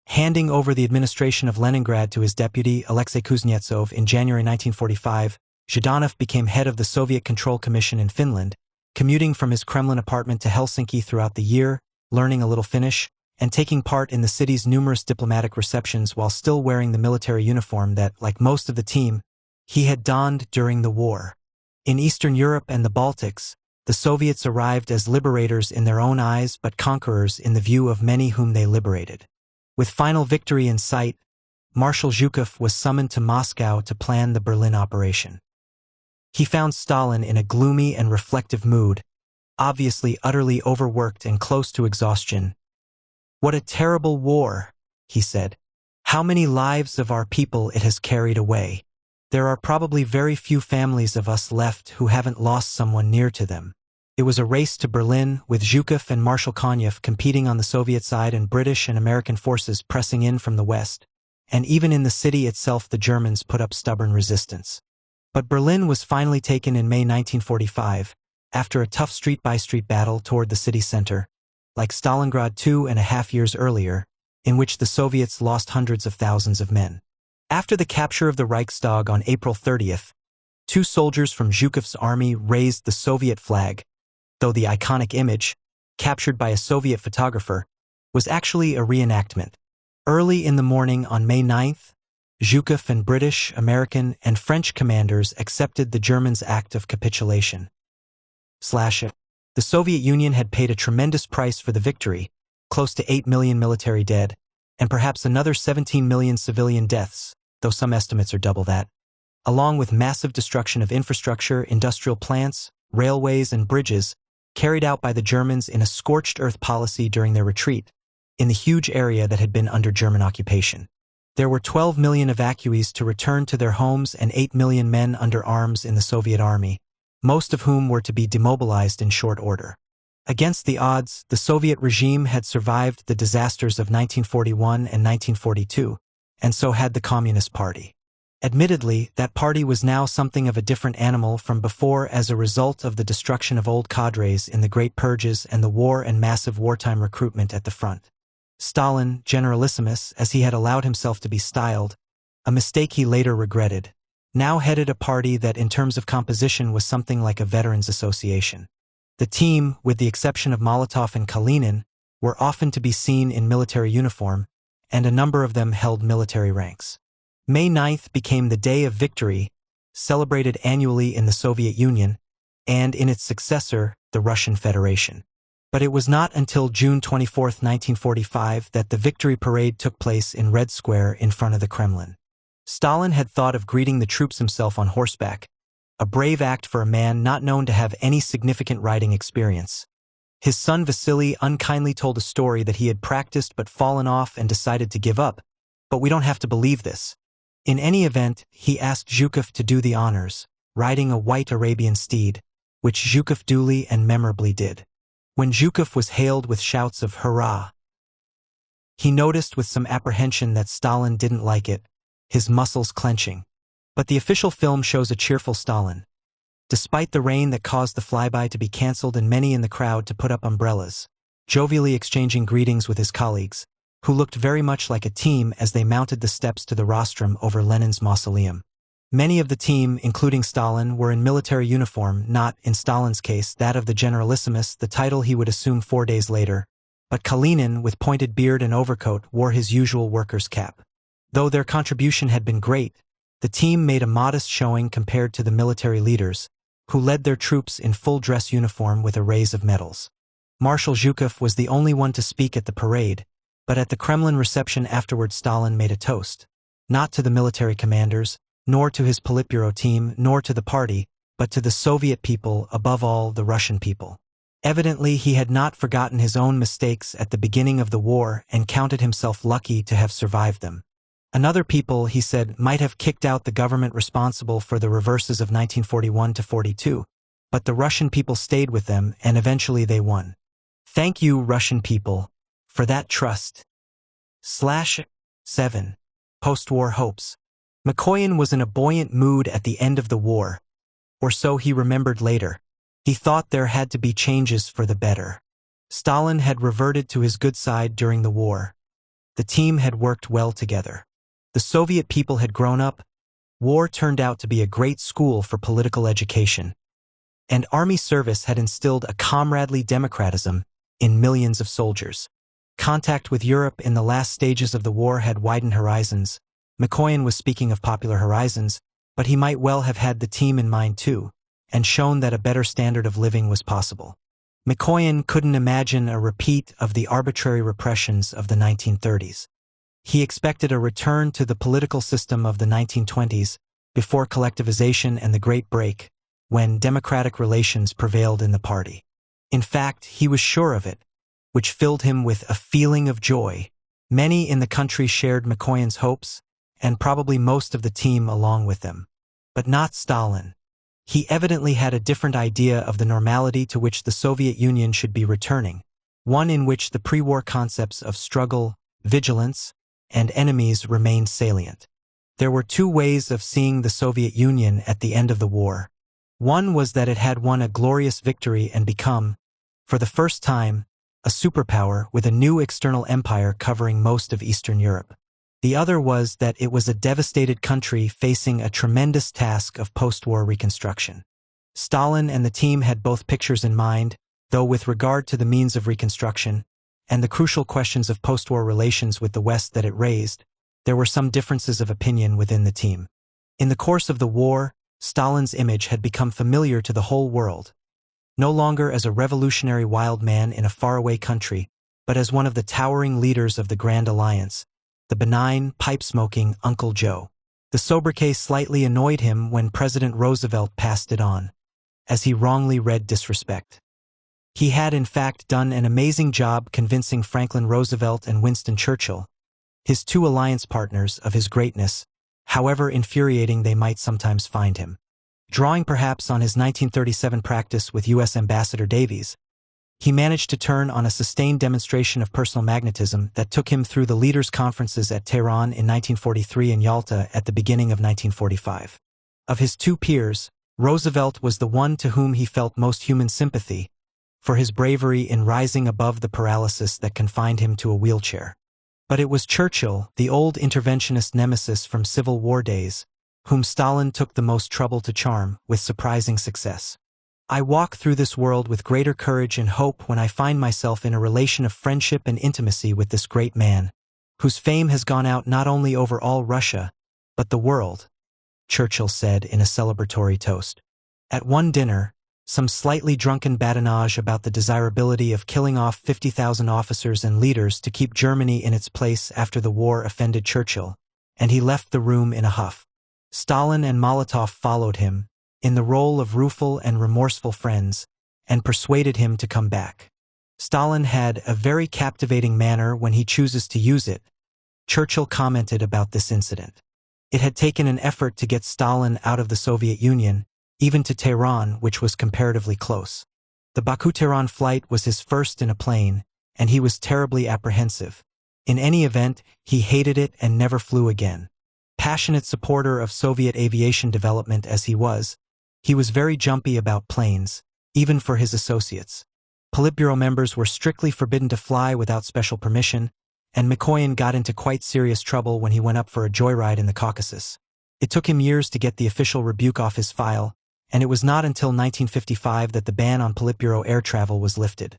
Handing over the administration of Leningrad to his deputy, Alexei Kuznetsov, in January 1945, Zhdanov became head of the Soviet Control Commission in Finland, commuting from his Kremlin apartment to Helsinki throughout the year, learning a little Finnish, and taking part in the city's numerous diplomatic receptions while still wearing the military uniform that, like most of the team, he had donned during the war. In Eastern Europe and the Baltics, the Soviets arrived as liberators in their own eyes but conquerors in the view of many whom they liberated. With final victory in sight, Marshal Zhukov was summoned to Moscow to plan the Berlin operation. He found Stalin in a gloomy and reflective mood, obviously utterly overworked and close to exhaustion. "What a terrible war," he said. "How many lives of our people it has carried away. There are probably very few families of us left who haven't lost someone near to them." It was a race to Berlin, with Zhukov and Marshal Konev competing on the Soviet side and British and American forces pressing in from the west, and even in the city itself the Germans put up stubborn resistance. But Berlin was finally taken in May 1945, after a tough street-by-street battle toward the city center, like Stalingrad 2.5 years earlier, in which the Soviets lost hundreds of thousands of men. After the capture of the Reichstag on April 30th, 2 soldiers from Zhukov's army raised the Soviet flag, though the iconic image, captured by a Soviet photographer, was actually a reenactment. Early in the morning on May 9th, Zhukov and British, American, and French commanders accepted the Germans' act of capitulation. The Soviet Union had paid a tremendous price for the victory, close to 8 million military dead, and perhaps another 17 million civilian deaths, though some estimates are double that, along with massive destruction of infrastructure, industrial plants, railways, and bridges, carried out by the Germans in a scorched earth policy during their retreat, in the huge area that had been under German occupation. There were 12 million evacuees to return to their homes and 8 million men under arms in the Soviet army, most of whom were to be demobilized in short order. Against the odds, the Soviet regime had survived the disasters of 1941 and 1942, and so had the Communist Party. Admittedly, that party was now something of a different animal from before as a result of the destruction of old cadres in the Great Purges and the war and massive wartime recruitment at the front. Stalin, Generalissimus, as he had allowed himself to be styled, a mistake he later regretted, now headed a party that in terms of composition was something like a veterans association. The team, with the exception of Molotov and Kalinin, were often to be seen in military uniform, and a number of them held military ranks. May 9th became the Day of Victory, celebrated annually in the Soviet Union, and in its successor, the Russian Federation. But it was not until June 24, 1945, that the victory parade took place in Red Square in front of the Kremlin. Stalin had thought of greeting the troops himself on horseback, a brave act for a man not known to have any significant riding experience. His son Vasily unkindly told a story that he had practiced but fallen off and decided to give up, but we don't have to believe this. In any event, he asked Zhukov to do the honors, riding a white Arabian steed, which Zhukov duly and memorably did. When Zhukov was hailed with shouts of "Hurrah!" he noticed with some apprehension that Stalin didn't like it, his muscles clenching. But the official film shows a cheerful Stalin. despite the rain that caused the flyby to be cancelled and many in the crowd to put up umbrellas, jovially exchanging greetings with his colleagues, who looked very much like a team as they mounted the steps to the rostrum over Lenin's mausoleum. Many of the team, including Stalin, were in military uniform, not, in Stalin's case, that of the Generalissimus, the title he would assume 4 days later, but Kalinin, with pointed beard and overcoat, wore his usual worker's cap. Though their contribution had been great, the team made a modest showing compared to the military leaders, who led their troops in full-dress uniform with arrays of medals. Marshal Zhukov was the only one to speak at the parade, but at the Kremlin reception afterward Stalin made a toast, not to the military commanders, nor to his Politburo team, nor to the party, but to the Soviet people, above all the Russian people. Evidently, he had not forgotten his own mistakes at the beginning of the war and counted himself lucky to have survived them. Another people, he said, might have kicked out the government responsible for the reverses of 1941–42, but the Russian people stayed with them and eventually they won. Thank you, Russian people, for that trust. /7. Post-war hopes. Mikoyan was in a buoyant mood at the end of the war, or so he remembered later. He thought there had to be changes for the better. Stalin had reverted to his good side during the war. The team had worked well together. The Soviet people had grown up. War turned out to be a great school for political education. And army service had instilled a comradely democratism in millions of soldiers. Contact with Europe in the last stages of the war had widened horizons. Mikoyan was speaking of popular horizons, but he might well have had the team in mind too, and shown that a better standard of living was possible. Mikoyan couldn't imagine a repeat of the arbitrary repressions of the 1930s. He expected a return to the political system of the 1920s, before collectivization and the Great Break, when democratic relations prevailed in the party. In fact, he was sure of it, which filled him with a feeling of joy. Many in the country shared Mikoyan's hopes, and probably most of the team along with them. But not Stalin. He evidently had a different idea of the normality to which the Soviet Union should be returning, one in which the pre-war concepts of struggle, vigilance, and enemies remained salient. There were two ways of seeing the Soviet Union at the end of the war. One was that it had won a glorious victory and become, for the first time, a superpower with a new external empire covering most of Eastern Europe. The other was that it was a devastated country facing a tremendous task of post-war reconstruction. Stalin and the team had both pictures in mind, though with regard to the means of reconstruction, and the crucial questions of post-war relations with the West that it raised, there were some differences of opinion within the team. In the course of the war, Stalin's image had become familiar to the whole world, no longer as a revolutionary wild man in a faraway country, but as one of the towering leaders of the Grand Alliance, the benign, pipe-smoking Uncle Joe. The sobriquet slightly annoyed him when President Roosevelt passed it on, as he wrongly read disrespect. He had in fact done an amazing job convincing Franklin Roosevelt and Winston Churchill, his two alliance partners, of his greatness, however infuriating they might sometimes find him. Drawing perhaps on his 1937 practice with U.S. Ambassador Davies, he managed to turn on a sustained demonstration of personal magnetism that took him through the leaders' conferences at Tehran in 1943 and Yalta at the beginning of 1945. Of his two peers, Roosevelt was the one to whom he felt most human sympathy, for his bravery in rising above the paralysis that confined him to a wheelchair. But it was Churchill, the old interventionist nemesis from Civil War days, whom Stalin took the most trouble to charm, with surprising success. I walk through this world with greater courage and hope when I find myself in a relation of friendship and intimacy with this great man, whose fame has gone out not only over all Russia, but the world, Churchill said in a celebratory toast. At one dinner, some slightly drunken badinage about the desirability of killing off 50,000 officers and leaders to keep Germany in its place after the war offended Churchill, and he left the room in a huff. Stalin and Molotov followed him, in the role of rueful and remorseful friends, and persuaded him to come back. Stalin had a very captivating manner when he chooses to use it, Churchill commented about this incident. It had taken an effort to get Stalin out of the Soviet Union, even to Tehran, which was comparatively close. The Baku-Tehran flight was his first in a plane, and he was terribly apprehensive. In any event, he hated it and never flew again. Passionate supporter of Soviet aviation development as he was, He was very jumpy about planes, even for his associates. Politburo members were strictly forbidden to fly without special permission, and Mikoyan got into quite serious trouble when he went up for a joyride in the Caucasus. It took him years to get the official rebuke off his file, and it was not until 1955 that the ban on Politburo air travel was lifted.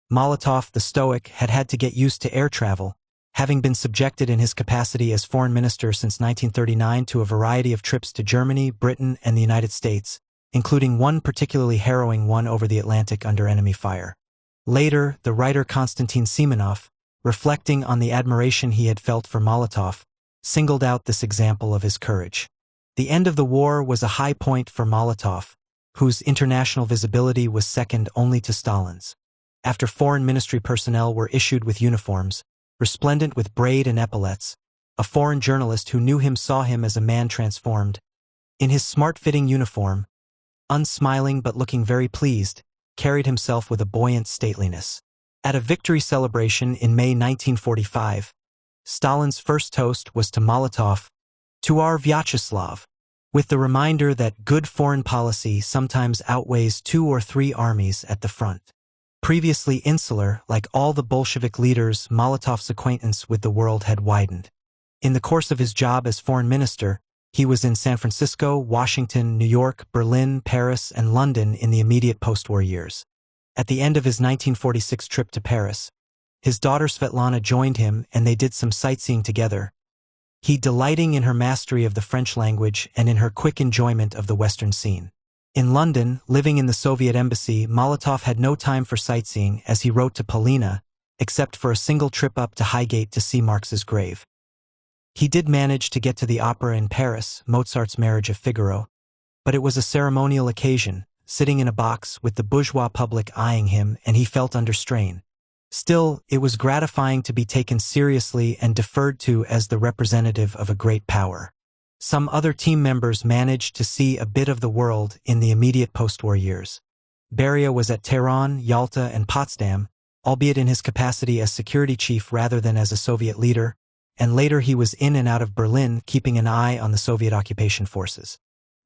Molotov, the Stoic, had had to get used to air travel, having been subjected in his capacity as foreign minister since 1939 to a variety of trips to Germany, Britain, and the United States, including one particularly harrowing one over the Atlantic under enemy fire. Later, the writer Konstantin Simonov, reflecting on the admiration he had felt for Molotov, singled out this example of his courage. The end of the war was a high point for Molotov, whose international visibility was second only to Stalin's. After foreign ministry personnel were issued with uniforms, resplendent with braid and epaulets, a foreign journalist who knew him saw him as a man transformed. In his smart-fitting uniform, unsmiling but looking very pleased, carried himself with a buoyant stateliness. At a victory celebration in May 1945, Stalin's first toast was to Molotov, "To our Vyacheslav," with the reminder that good foreign policy sometimes outweighs 2 or 3 armies at the front. Previously insular, like all the Bolshevik leaders, Molotov's acquaintance with the world had widened. In the course of his job as foreign minister, he was in San Francisco, Washington, New York, Berlin, Paris, and London in the immediate post-war years. At the end of his 1946 trip to Paris, his daughter Svetlana joined him and they did some sightseeing together, he delighting in her mastery of the French language and in her quick enjoyment of the Western scene. In London, living in the Soviet embassy, Molotov had no time for sightseeing, as he wrote to Polina, except for a single trip up to Highgate to see Marx's grave. He did manage to get to the opera in Paris, Mozart's Marriage of Figaro, but it was a ceremonial occasion, sitting in a box with the bourgeois public eyeing him, and he felt under strain. Still, it was gratifying to be taken seriously and deferred to as the representative of a great power. Some other team members managed to see a bit of the world in the immediate post-war years. Beria was at Tehran, Yalta, and Potsdam, albeit in his capacity as security chief rather than as a Soviet leader, and later he was in and out of Berlin, keeping an eye on the Soviet occupation forces.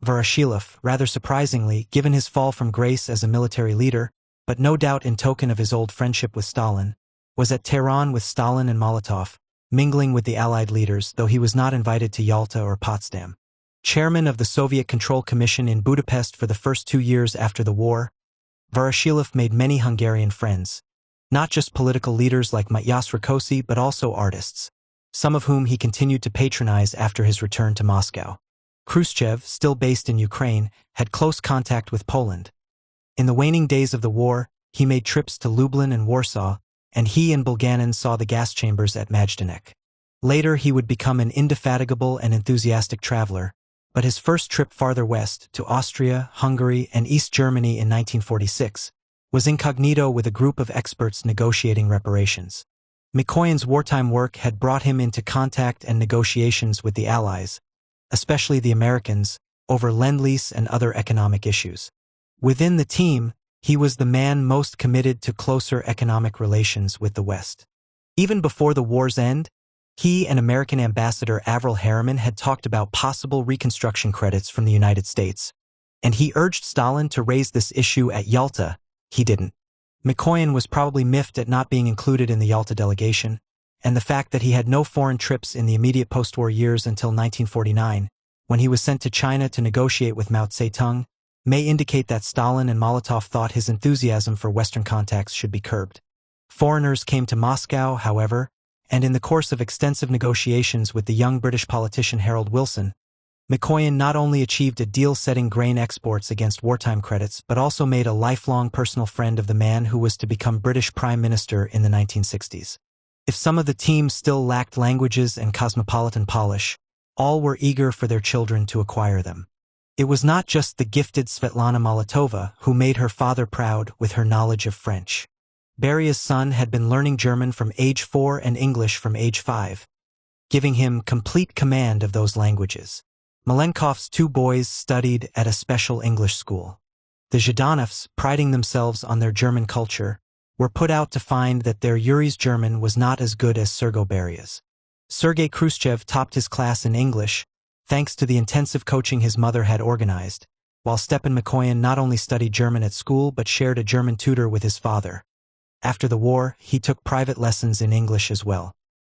Voroshilov, rather surprisingly, given his fall from grace as a military leader, but no doubt in token of his old friendship with Stalin, was at Tehran with Stalin and Molotov, mingling with the Allied leaders, though he was not invited to Yalta or Potsdam. Chairman of the Soviet Control Commission in Budapest for the first 2 years after the war, Voroshilov made many Hungarian friends, not just political leaders like Matyas Rákosi but also artists, some of whom he continued to patronize after his return to Moscow. Khrushchev, still based in Ukraine, had close contact with Poland. In the waning days of the war, he made trips to Lublin and Warsaw, and he and Bulganin saw the gas chambers at Majdanek. Later he would become an indefatigable and enthusiastic traveler, but his first trip farther west, to Austria, Hungary, and East Germany in 1946, was incognito with a group of experts negotiating reparations. Mikoyan's wartime work had brought him into contact and negotiations with the Allies, especially the Americans, over Lend-Lease and other economic issues. Within the team, he was the man most committed to closer economic relations with the West. Even before the war's end, he and American Ambassador Avril Harriman had talked about possible reconstruction credits from the United States, and he urged Stalin to raise this issue at Yalta. He didn't. Mikoyan was probably miffed at not being included in the Yalta delegation, and the fact that he had no foreign trips in the immediate post-war years until 1949, when he was sent to China to negotiate with Mao Zedong, may indicate that Stalin and Molotov thought his enthusiasm for Western contacts should be curbed. Foreigners came to Moscow, however, and in the course of extensive negotiations with the young British politician Harold Wilson, Mikoyan not only achieved a deal setting grain exports against wartime credits but also made a lifelong personal friend of the man who was to become British Prime Minister in the 1960s. If some of the team still lacked languages and cosmopolitan polish, all were eager for their children to acquire them. It was not just the gifted Svetlana Molotova who made her father proud with her knowledge of French. Beria's son had been learning German from age 4 and English from age 5, giving him complete command of those languages. Malenkov's 2 boys studied at a special English school. The Zhdanovs, priding themselves on their German culture, were put out to find that their Yuri's German was not as good as Sergei Beria's. Sergei Khrushchev topped his class in English, thanks to the intensive coaching his mother had organized, while Stepan Mikoyan not only studied German at school but shared a German tutor with his father. After the war, he took private lessons in English as well.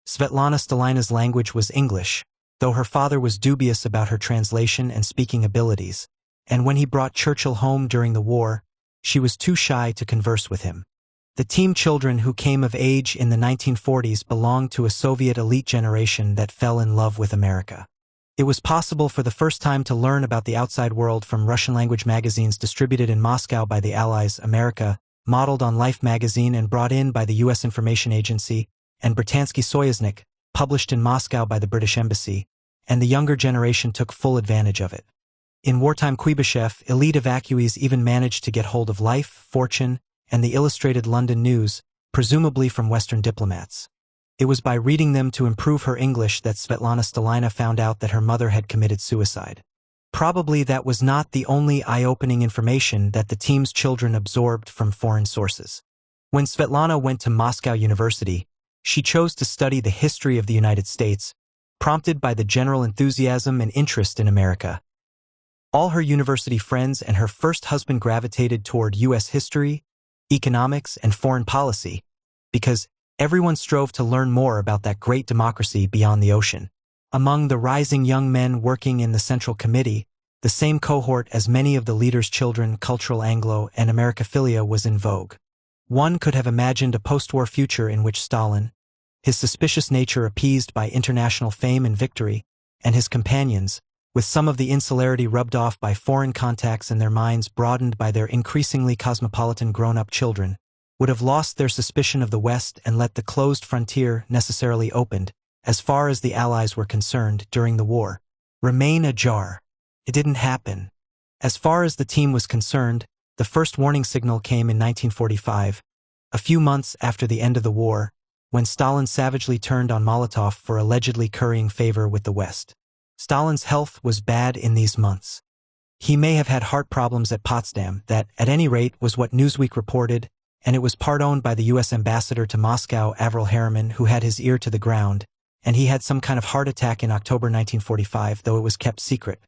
Svetlana Stalina's language was English, though her father was dubious about her translation and speaking abilities, and when he brought Churchill home during the war, she was too shy to converse with him. The team children who came of age in the 1940s belonged to a Soviet elite generation that fell in love with America. It was possible for the first time to learn about the outside world from Russian-language magazines distributed in Moscow by the Allies. America, modeled on Life magazine and brought in by the U.S. Information Agency, and Britansky Soyuznik, published in Moscow by the British Embassy, and the younger generation took full advantage of it. In wartime Kuibyshev, elite evacuees even managed to get hold of Life, Fortune, and the Illustrated London News, presumably from Western diplomats. It was by reading them to improve her English that Svetlana Stalina found out that her mother had committed suicide. Probably that was not the only eye-opening information that the team's children absorbed from foreign sources. When Svetlana went to Moscow University, she chose to study the history of the United States, prompted by the general enthusiasm and interest in America. All her university friends and her first husband gravitated toward U.S. history, economics, and foreign policy, because everyone strove to learn more about that great democracy beyond the ocean. Among the rising young men working in the Central Committee, the same cohort as many of the leaders' children, cultural Anglo and Americophilia was in vogue. One could have imagined a post-war future in which Stalin, his suspicious nature appeased by international fame and victory, and his companions, with some of the insularity rubbed off by foreign contacts and their minds broadened by their increasingly cosmopolitan grown-up children, would have lost their suspicion of the West and let the closed frontier, necessarily opened, as far as the Allies were concerned during the war, remain ajar. It didn't happen. As far as the team was concerned, the first warning signal came in 1945, a few months after the end of the war, when Stalin savagely turned on Molotov for allegedly currying favor with the West. Stalin's health was bad in these months. He may have had heart problems at Potsdam, that, at any rate, was what Newsweek reported, and it was part-owned by the U.S. ambassador to Moscow, Avril Harriman, who had his ear to the ground, and he had some kind of heart attack in October 1945, though it was kept secret.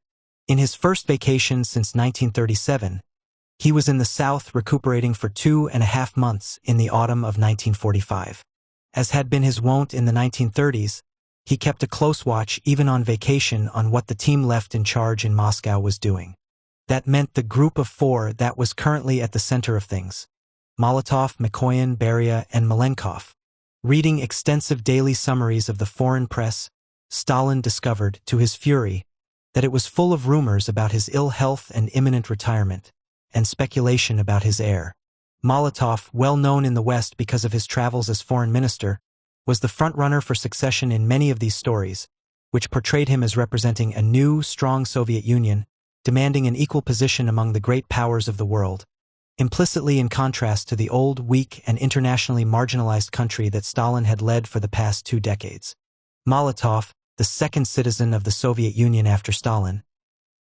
In his first vacation since 1937, he was in the South recuperating for 2.5 months in the autumn of 1945. As had been his wont in the 1930s, he kept a close watch even on vacation on what the team left in charge in Moscow was doing. That meant the group of four that was currently at the center of things: Molotov, Mikoyan, Beria, and Malenkov. Reading extensive daily summaries of the foreign press, Stalin discovered, to his fury, that it was full of rumors about his ill health and imminent retirement, and speculation about his heir. Molotov, well known in the West because of his travels as foreign minister, was the frontrunner for succession in many of these stories, which portrayed him as representing a new, strong Soviet Union, demanding an equal position among the great powers of the world, implicitly in contrast to the old, weak, and internationally marginalized country that Stalin had led for the past 2 decades. Molotov, the second citizen of the Soviet Union after Stalin,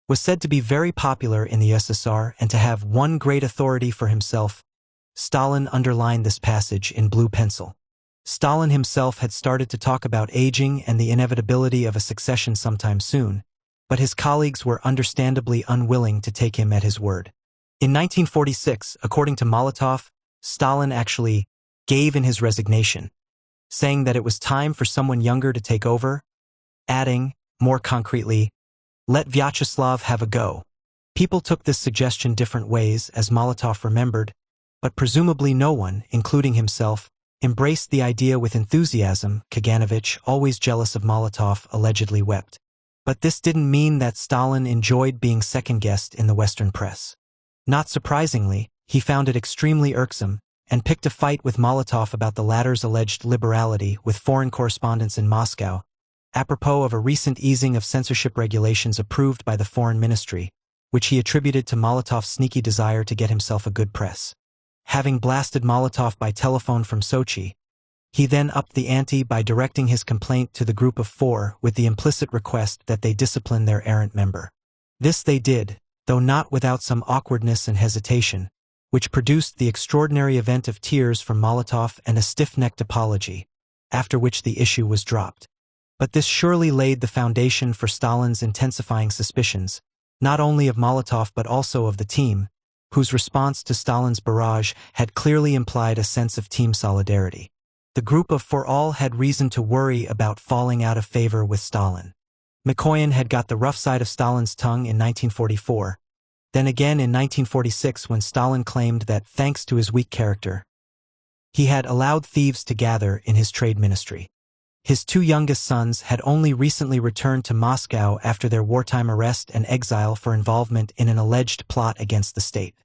was said to be very popular in the USSR and to have one great authority for himself. Stalin underlined this passage in blue pencil. Stalin himself had started to talk about aging and the inevitability of a succession sometime soon, but his colleagues were understandably unwilling to take him at his word. In 1946, according to Molotov, Stalin actually gave in his resignation, saying that it was time for someone younger to take over, adding, more concretely, "Let Vyacheslav have a go." People took this suggestion different ways, as Molotov remembered, but presumably no one, including himself, embraced the idea with enthusiasm. Kaganovich, always jealous of Molotov, allegedly wept. But this didn't mean that Stalin enjoyed being second-guessed in the Western press. Not surprisingly, he found it extremely irksome, and picked a fight with Molotov about the latter's alleged liberality with foreign correspondents in Moscow, apropos of a recent easing of censorship regulations approved by the Foreign Ministry, which he attributed to Molotov's sneaky desire to get himself a good press. Having blasted Molotov by telephone from Sochi, he then upped the ante by directing his complaint to the group of four with the implicit request that they discipline their errant member. This they did, though not without some awkwardness and hesitation, which produced the extraordinary event of tears from Molotov and a stiff-necked apology, after which the issue was dropped. But this surely laid the foundation for Stalin's intensifying suspicions, not only of Molotov but also of the team, whose response to Stalin's barrage had clearly implied a sense of team solidarity. The group of For All had reason to worry about falling out of favor with Stalin. Mikoyan had got the rough side of Stalin's tongue in 1944, then again in 1946 when Stalin claimed that, thanks to his weak character, he had allowed thieves to gather in his trade ministry. His two youngest sons had only recently returned to Moscow after their wartime arrest and exile for involvement in an alleged plot against the state.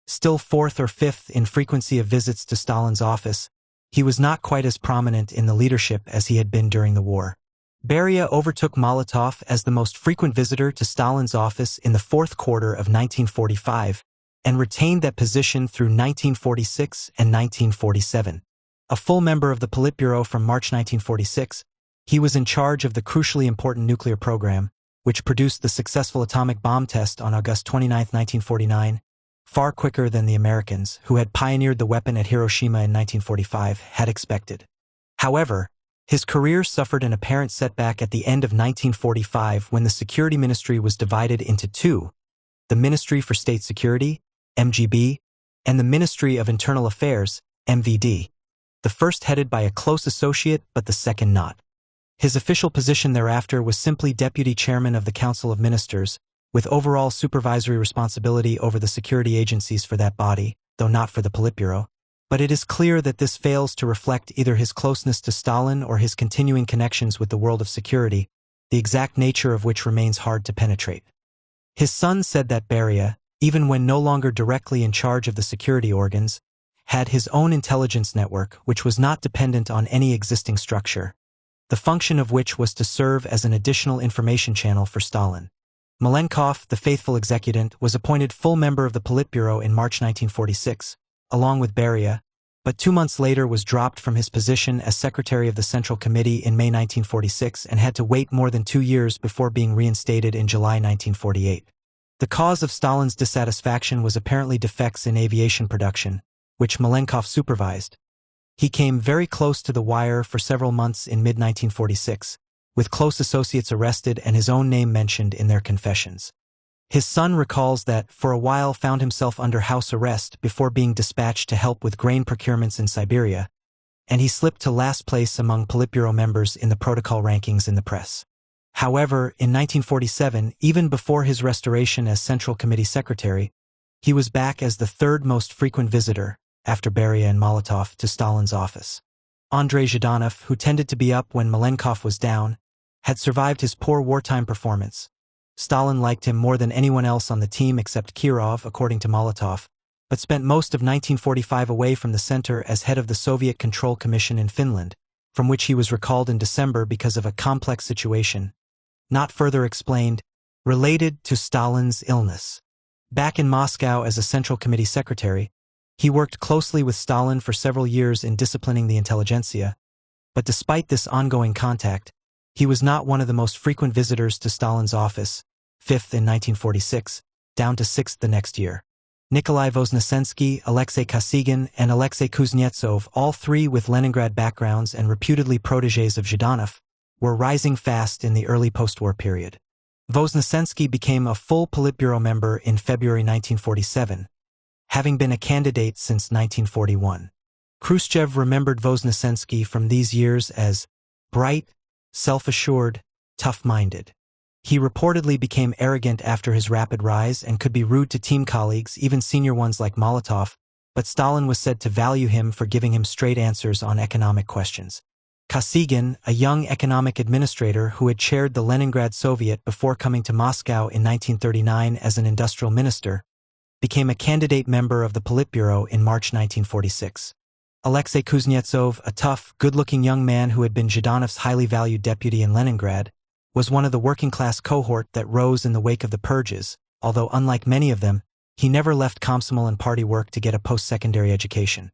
Still fourth or fifth in frequency of visits to Stalin's office, he was not quite as prominent in the leadership as he had been during the war. Beria overtook Molotov as the most frequent visitor to Stalin's office in the fourth quarter of 1945 and retained that position through 1946 and 1947. A full member of the Politburo from March 1946, he was in charge of the crucially important nuclear program, which produced the successful atomic bomb test on August 29, 1949, far quicker than the Americans, who had pioneered the weapon at Hiroshima in 1945, had expected. However, his career suffered an apparent setback at the end of 1945 when the Security Ministry was divided into two: the Ministry for State Security, MGB, and the Ministry of Internal Affairs, MVD. The first headed by a close associate but the second not. His official position thereafter was simply Deputy Chairman of the Council of Ministers, with overall supervisory responsibility over the security agencies for that body, though not for the Politburo. But it is clear that this fails to reflect either his closeness to Stalin or his continuing connections with the world of security, the exact nature of which remains hard to penetrate. His son said that Beria, even when no longer directly in charge of the security organs, had his own intelligence network which was not dependent on any existing structure, the function of which was to serve as an additional information channel for Stalin. Malenkov, the faithful executant, was appointed full member of the Politburo in March 1946, along with Beria, but 2 months later was dropped from his position as Secretary of the Central Committee in May 1946 and had to wait more than 2 years before being reinstated in July 1948. The cause of Stalin's dissatisfaction was apparently defects in aviation production, which Malenkov supervised. He came very close to the wire for several months in mid-1946, with close associates arrested and his own name mentioned in their confessions. His son recalls that, for a while, found himself under house arrest before being dispatched to help with grain procurements in Siberia, and he slipped to last place among Politburo members in the protocol rankings in the press. However, in 1947, even before his restoration as Central Committee Secretary, he was back as the third most frequent visitor, after Beria and Molotov, to Stalin's office. Andrei Zhdanov, who tended to be up when Malenkov was down, had survived his poor wartime performance. Stalin liked him more than anyone else on the team except Kirov, according to Molotov, but spent most of 1945 away from the center as head of the Soviet Control Commission in Finland, from which he was recalled in December because of a complex situation, not further explained, related to Stalin's illness. Back in Moscow as a Central Committee Secretary, he worked closely with Stalin for several years in disciplining the intelligentsia, but despite this ongoing contact, he was not one of the most frequent visitors to Stalin's office, 5th in 1946, down to 6th the next year. Nikolai Voznesensky, Alexei Kosygin, and Alexei Kuznetsov, all three with Leningrad backgrounds and reputedly protégés of Zhdanov, were rising fast in the early post-war period. Voznesensky became a full Politburo member in February 1947, having been a candidate since 1941. Khrushchev remembered Voznesensky from these years as bright, self-assured, tough-minded. He reportedly became arrogant after his rapid rise and could be rude to team colleagues, even senior ones like Molotov, but Stalin was said to value him for giving him straight answers on economic questions. Kosygin, a young economic administrator who had chaired the Leningrad Soviet before coming to Moscow in 1939 as an industrial minister, became a candidate member of the Politburo in March 1946. Alexei Kuznetsov, a tough, good-looking young man who had been Zhdanov's highly valued deputy in Leningrad, was one of the working-class cohort that rose in the wake of the purges, although unlike many of them, he never left Komsomol and party work to get a post-secondary education.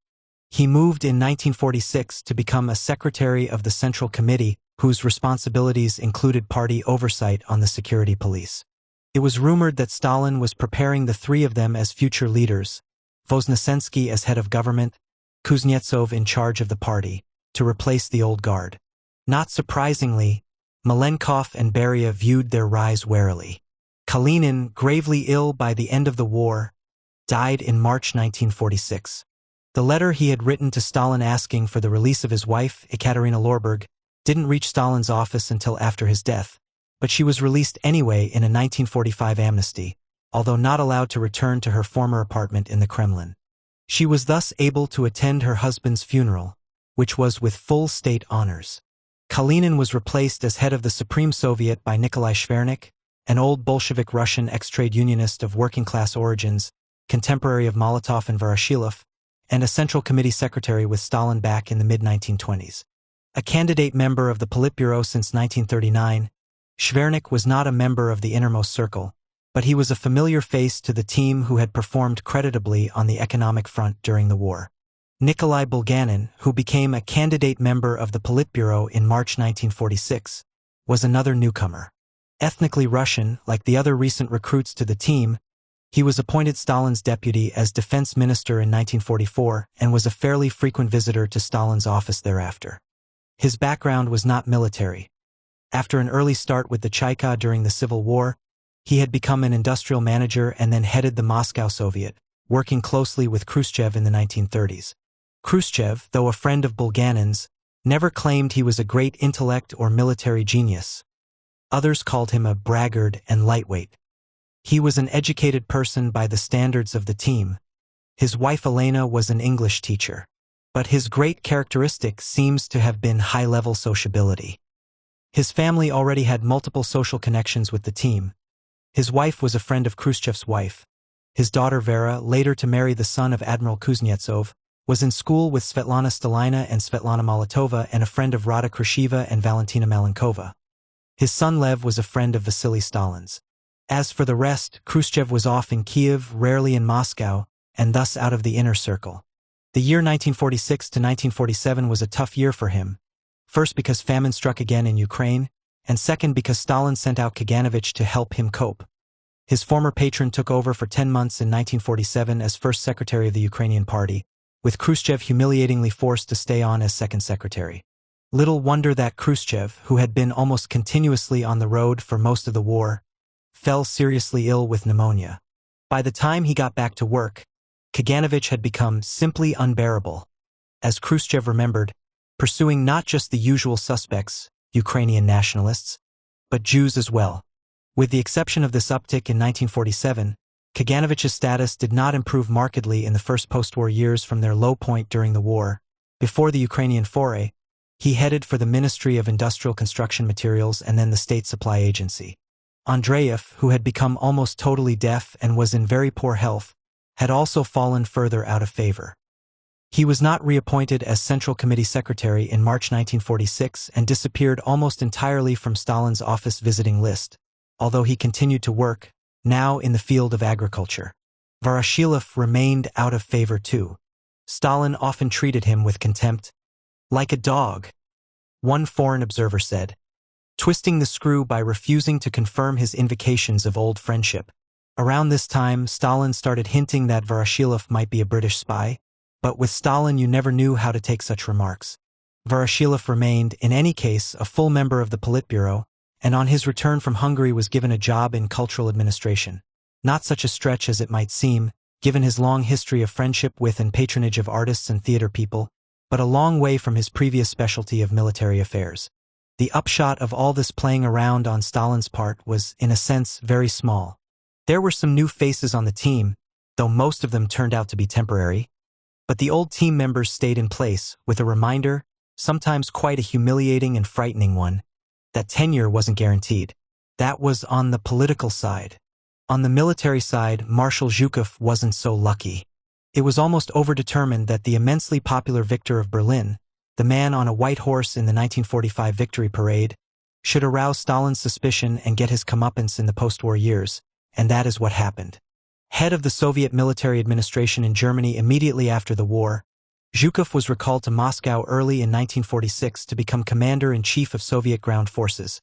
He moved in 1946 to become a secretary of the Central Committee, whose responsibilities included party oversight on the security police. It was rumored that Stalin was preparing the three of them as future leaders, Voznesensky as head of government, Kuznetsov in charge of the party, to replace the old guard. Not surprisingly, Malenkov and Beria viewed their rise warily. Kalinin, gravely ill by the end of the war, died in March 1946. The letter he had written to Stalin asking for the release of his wife, Ekaterina Lorberg, didn't reach Stalin's office until after his death, but she was released anyway in a 1945 amnesty, although not allowed to return to her former apartment in the Kremlin. She was thus able to attend her husband's funeral, which was with full state honors. Kalinin was replaced as head of the Supreme Soviet by Nikolai Shvernik, an old Bolshevik Russian ex-trade unionist of working-class origins, contemporary of Molotov and Voroshilov, and a Central Committee secretary with Stalin back in the mid-1920s. A candidate member of the Politburo since 1939, Shvernik was not a member of the innermost circle, but he was a familiar face to the team who had performed creditably on the economic front during the war. Nikolai Bulganin, who became a candidate member of the Politburo in March 1946, was another newcomer. Ethnically Russian, like the other recent recruits to the team, he was appointed Stalin's deputy as defense minister in 1944 and was a fairly frequent visitor to Stalin's office thereafter. His background was not military. After an early start with the Chaika during the Civil War, he had become an industrial manager and then headed the Moscow Soviet, working closely with Khrushchev in the 1930s. Khrushchev, though a friend of Bulganin's, never claimed he was a great intellect or military genius. Others called him a braggart and lightweight. He was an educated person by the standards of the team. His wife Elena was an English teacher. But his great characteristic seems to have been high-level sociability. His family already had multiple social connections with the team. His wife was a friend of Khrushchev's wife. His daughter Vera, later to marry the son of Admiral Kuznetsov, was in school with Svetlana Stalina and Svetlana Molotova and a friend of Rada Khrushcheva and Valentina Malenkova. His son Lev was a friend of Vasily Stalin's. As for the rest, Khrushchev was off in Kiev, rarely in Moscow, and thus out of the inner circle. The year 1946 to 1947 was a tough year for him, first because famine struck again in Ukraine, and second because Stalin sent out Kaganovich to help him cope. His former patron took over for 10 months in 1947 as first secretary of the Ukrainian party, with Khrushchev humiliatingly forced to stay on as second secretary. Little wonder that Khrushchev, who had been almost continuously on the road for most of the war, fell seriously ill with pneumonia. By the time he got back to work, Kaganovich had become simply unbearable. As Khrushchev remembered, pursuing not just the usual suspects, Ukrainian nationalists, but Jews as well. With the exception of this uptick in 1947, Kaganovich's status did not improve markedly in the first post-war years from their low point during the war. Before the Ukrainian foray, he headed for the Ministry of Industrial Construction Materials and then the State Supply Agency. Andreev, who had become almost totally deaf and was in very poor health, had also fallen further out of favor. He was not reappointed as Central Committee Secretary in March 1946 and disappeared almost entirely from Stalin's office visiting list, although he continued to work, now in the field of agriculture. Voroshilov remained out of favor too. Stalin often treated him with contempt, like a dog, one foreign observer said, twisting the screw by refusing to confirm his invocations of old friendship. Around this time, Stalin started hinting that Voroshilov might be a British spy, but with Stalin you never knew how to take such remarks. Voroshilov remained, in any case, a full member of the Politburo, and on his return from Hungary was given a job in cultural administration. Not such a stretch as it might seem, given his long history of friendship with and patronage of artists and theater people, but a long way from his previous specialty of military affairs. The upshot of all this playing around on Stalin's part was, in a sense, very small. There were some new faces on the team, though most of them turned out to be temporary. But the old team members stayed in place, with a reminder, sometimes quite a humiliating and frightening one, that tenure wasn't guaranteed. That was on the political side. On the military side, Marshal Zhukov wasn't so lucky. It was almost overdetermined that the immensely popular victor of Berlin, the man on a white horse in the 1945 victory parade, should arouse Stalin's suspicion and get his comeuppance in the post-war years, and that is what happened. Head of the Soviet military administration in Germany immediately after the war, Zhukov was recalled to Moscow early in 1946 to become commander-in-chief of Soviet ground forces,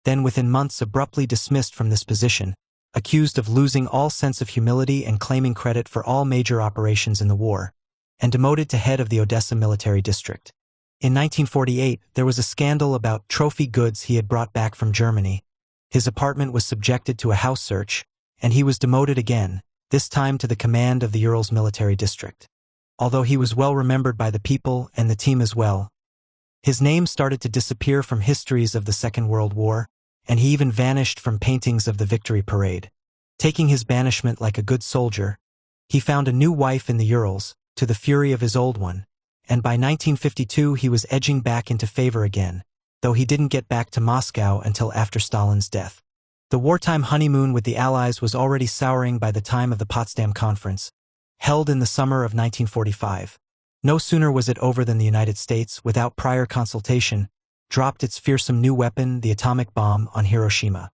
then within months abruptly dismissed from this position, accused of losing all sense of humility and claiming credit for all major operations in the war, and demoted to head of the Odessa military district. In 1948, there was a scandal about trophy goods he had brought back from Germany. His apartment was subjected to a house search, and he was demoted again, this time to the command of the Urals military district. Although he was well remembered by the people and the team as well, his name started to disappear from histories of the Second World War, and he even vanished from paintings of the Victory Parade. Taking his banishment like a good soldier, he found a new wife in the Urals, to the fury of his old one, and by 1952 he was edging back into favor again, though he didn't get back to Moscow until after Stalin's death. The wartime honeymoon with the Allies was already souring by the time of the Potsdam Conference, held in the summer of 1945. No sooner was it over than the United States, without prior consultation, dropped its fearsome new weapon, the atomic bomb, on Hiroshima.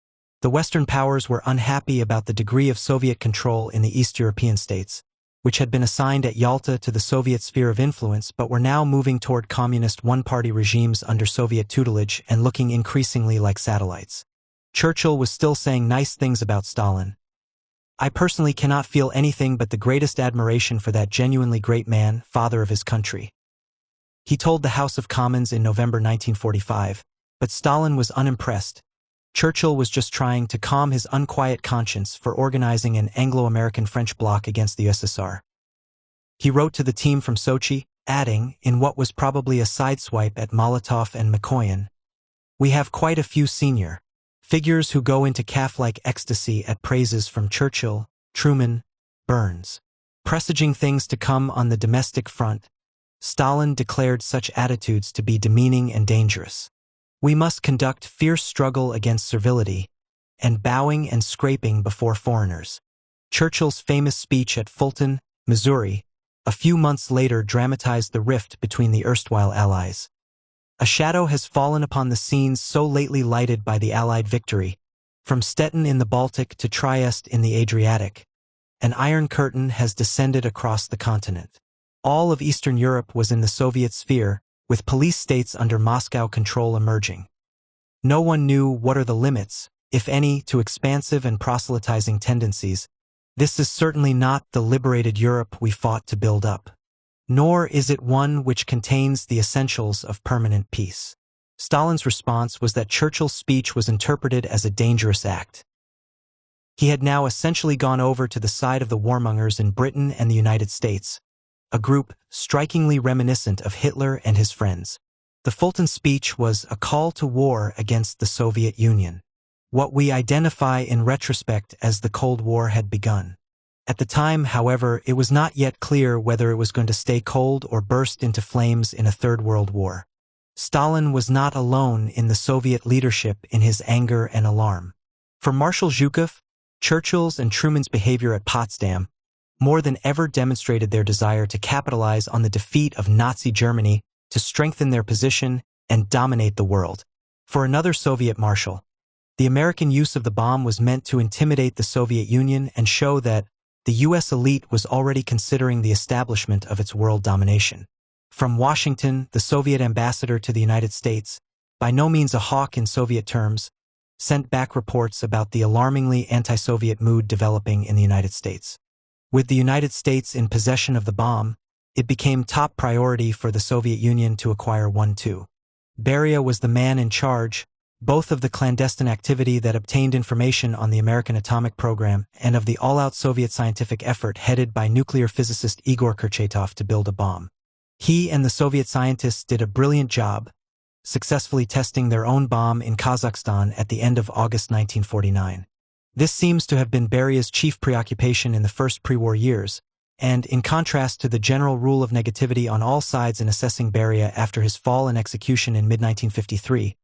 The Western powers were unhappy about the degree of Soviet control in the East European states, which had been assigned at Yalta to the Soviet sphere of influence but were now moving toward communist one-party regimes under Soviet tutelage and looking increasingly like satellites. Churchill was still saying nice things about Stalin. "I personally cannot feel anything but the greatest admiration for that genuinely great man, father of his country," he told the House of Commons in November 1945, but Stalin was unimpressed. Churchill was just trying to calm his unquiet conscience for organizing an Anglo-American French bloc against the USSR. He wrote to the team from Sochi, adding, in what was probably a sideswipe at Molotov and Mikoyan, "We have quite a few senior figures who go into calf-like ecstasy at praises from Churchill, Truman, Burns. Presaging things to come on the domestic front, Stalin declared such attitudes to be demeaning and dangerous. We must conduct fierce struggle against servility, and bowing and scraping before foreigners." Churchill's famous speech at Fulton, Missouri, a few months later dramatized the rift between the erstwhile Allies. A shadow has fallen upon the scenes so lately lighted by the Allied victory, from Stettin in the Baltic to Trieste in the Adriatic. An iron curtain has descended across the continent. All of Eastern Europe was in the Soviet sphere, with police states under Moscow control emerging. No one knew what are the limits, if any, to expansive and proselytizing tendencies. This is certainly not the liberated Europe we fought to build up. Nor is it one which contains the essentials of permanent peace. Stalin's response was that Churchill's speech was interpreted as a dangerous act. He had now essentially gone over to the side of the warmongers in Britain and the United States, a group strikingly reminiscent of Hitler and his friends. The Fulton speech was a call to war against the Soviet Union. What we identify in retrospect as the Cold War had begun. At the time, however, it was not yet clear whether it was going to stay cold or burst into flames in a Third World War. Stalin was not alone in the Soviet leadership in his anger and alarm. For Marshal Zhukov, Churchill's and Truman's behavior at Potsdam more than ever demonstrated their desire to capitalize on the defeat of Nazi Germany to strengthen their position and dominate the world. For another Soviet marshal, the American use of the bomb was meant to intimidate the Soviet Union and show that the U.S. elite was already considering the establishment of its world domination. From Washington, the Soviet ambassador to the United States, by no means a hawk in Soviet terms, sent back reports about the alarmingly anti-Soviet mood developing in the United States. With the United States in possession of the bomb, it became top priority for the Soviet Union to acquire one too. Beria was the man in charge, both of the clandestine activity that obtained information on the American atomic program and of the all-out Soviet scientific effort headed by nuclear physicist Igor Kurchatov to build a bomb. He and the Soviet scientists did a brilliant job, successfully testing their own bomb in Kazakhstan at the end of August 1949. This seems to have been Beria's chief preoccupation in the first pre-war years, and in contrast to the general rule of negativity on all sides in assessing Beria after his fall and execution in mid-1953,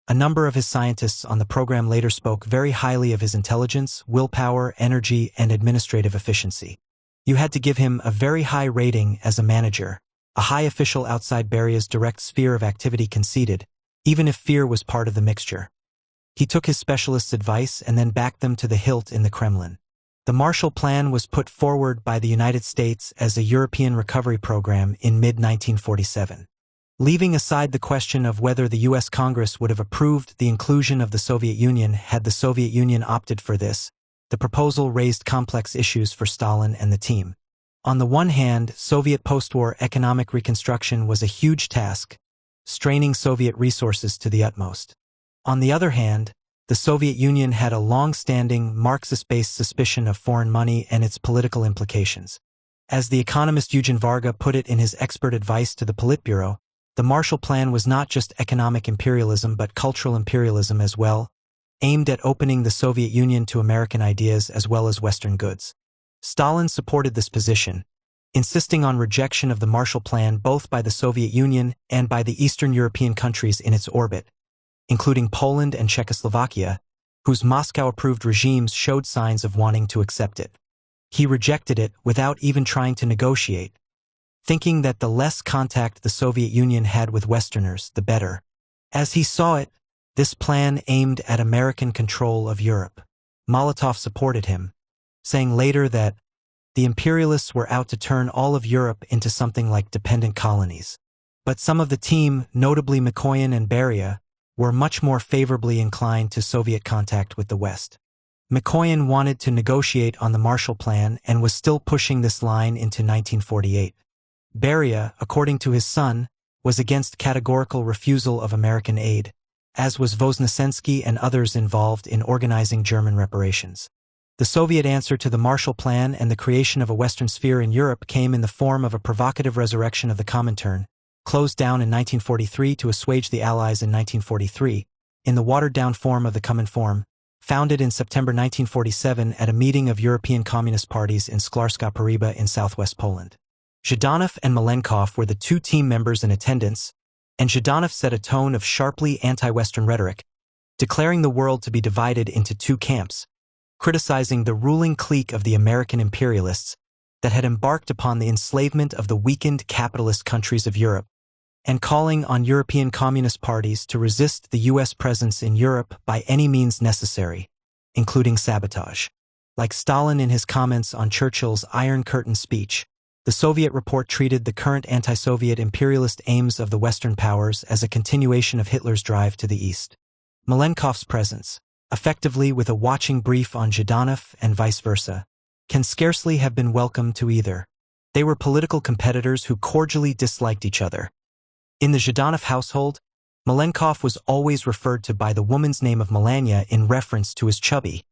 a number of his scientists on the program later spoke very highly of his intelligence, willpower, energy, and administrative efficiency. You had to give him a very high rating as a manager, a high official outside Beria's direct sphere of activity conceded, even if fear was part of the mixture. He took his specialists' advice and then backed them to the hilt in the Kremlin. The Marshall Plan was put forward by the United States as a European recovery program in mid-1947. Leaving aside the question of whether the U.S. Congress would have approved the inclusion of the Soviet Union had the Soviet Union opted for this, the proposal raised complex issues for Stalin and the team. On the one hand, Soviet post-war economic reconstruction was a huge task, straining Soviet resources to the utmost. On the other hand, the Soviet Union had a long-standing Marxist-based suspicion of foreign money and its political implications. As the economist Eugen Varga put it in his expert advice to the Politburo, the Marshall Plan was not just economic imperialism but cultural imperialism as well, aimed at opening the Soviet Union to American ideas as well as Western goods. Stalin supported this position, insisting on rejection of the Marshall Plan both by the Soviet Union and by the Eastern European countries in its orbit, including Poland and Czechoslovakia, whose Moscow-approved regimes showed signs of wanting to accept it. He rejected it without even trying to negotiate, thinking that the less contact the Soviet Union had with Westerners, the better. As he saw it, this plan aimed at American control of Europe. Molotov supported him, saying later that the imperialists were out to turn all of Europe into something like dependent colonies. But some of the team, notably Mikoyan and Beria, were much more favorably inclined to Soviet contact with the West. Mikoyan wanted to negotiate on the Marshall Plan and was still pushing this line into 1948. Beria, according to his son, was against categorical refusal of American aid, as was Voznesensky and others involved in organizing German reparations. The Soviet answer to the Marshall Plan and the creation of a Western sphere in Europe came in the form of a provocative resurrection of the Comintern, closed down in 1943 to assuage the Allies in 1943, in the watered-down form of the Cominform, founded in September 1947 at a meeting of European Communist parties in Szklarska Poryba in southwest Poland. Zhdanov and Malenkov were the two team members in attendance, and Zhdanov set a tone of sharply anti-Western rhetoric, declaring the world to be divided into two camps, criticizing the ruling clique of the American imperialists that had embarked upon the enslavement of the weakened capitalist countries of Europe, and calling on European Communist parties to resist the U.S. presence in Europe by any means necessary, including sabotage. Like Stalin in his comments on Churchill's Iron Curtain speech, the Soviet report treated the current anti-Soviet imperialist aims of the Western powers as a continuation of Hitler's drive to the East. Malenkov's presence, effectively with a watching brief on Zhdanov and vice versa, can scarcely have been welcome to either. They were political competitors who cordially disliked each other. In the Zhdanov household, Malenkov was always referred to by the woman's name of Melania in reference to his chubby,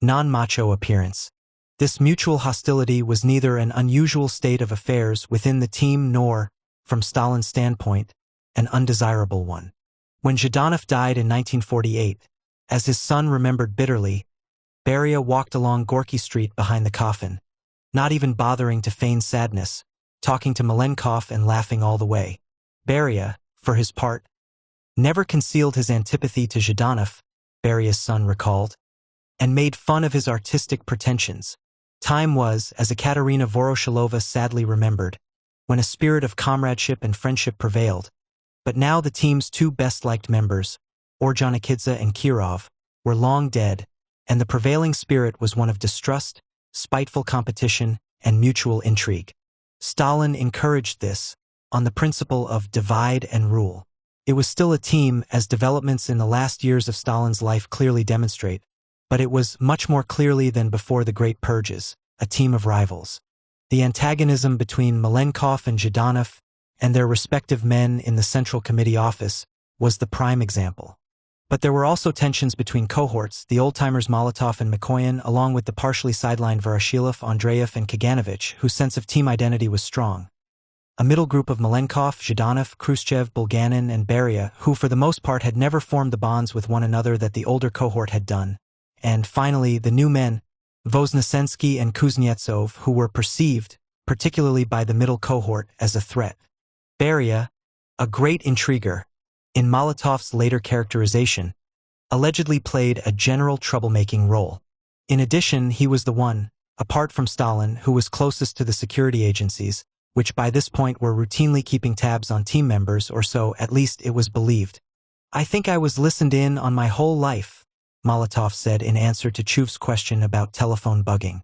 non-macho appearance. This mutual hostility was neither an unusual state of affairs within the team nor, from Stalin's standpoint, an undesirable one. When Zhdanov died in 1948, as his son remembered bitterly, Beria walked along Gorky Street behind the coffin, not even bothering to feign sadness, talking to Malenkov and laughing all the way. Beria, for his part, never concealed his antipathy to Zhdanov, Beria's son recalled, and made fun of his artistic pretensions. Time was, as Ekaterina Voroshilova sadly remembered, when a spirit of comradeship and friendship prevailed, but now the team's two best-liked members, Ordzhonikidze and Kirov, were long dead, and the prevailing spirit was one of distrust, spiteful competition, and mutual intrigue. Stalin encouraged this, on the principle of divide and rule. It was still a team, as developments in the last years of Stalin's life clearly demonstrate, but it was much more clearly than before the Great Purges, a team of rivals. The antagonism between Malenkov and Zhdanov and their respective men in the Central Committee office was the prime example. But there were also tensions between cohorts, the old-timers Molotov and Mikoyan, along with the partially sidelined Voroshilov, Andreev, and Kaganovich, whose sense of team identity was strong. A middle group of Malenkov, Zhdanov, Khrushchev, Bulganin, and Beria, who for the most part had never formed the bonds with one another that the older cohort had done. And finally, the new men, Voznesensky and Kuznetsov, who were perceived, particularly by the middle cohort, as a threat. Beria, a great intriguer, in Molotov's later characterization, allegedly played a general troublemaking role. In addition, he was the one, apart from Stalin, who was closest to the security agencies, which by this point were routinely keeping tabs on team members, or so at least it was believed. "I think I was listened in on my whole life," Molotov said in answer to Chuv's question about telephone bugging.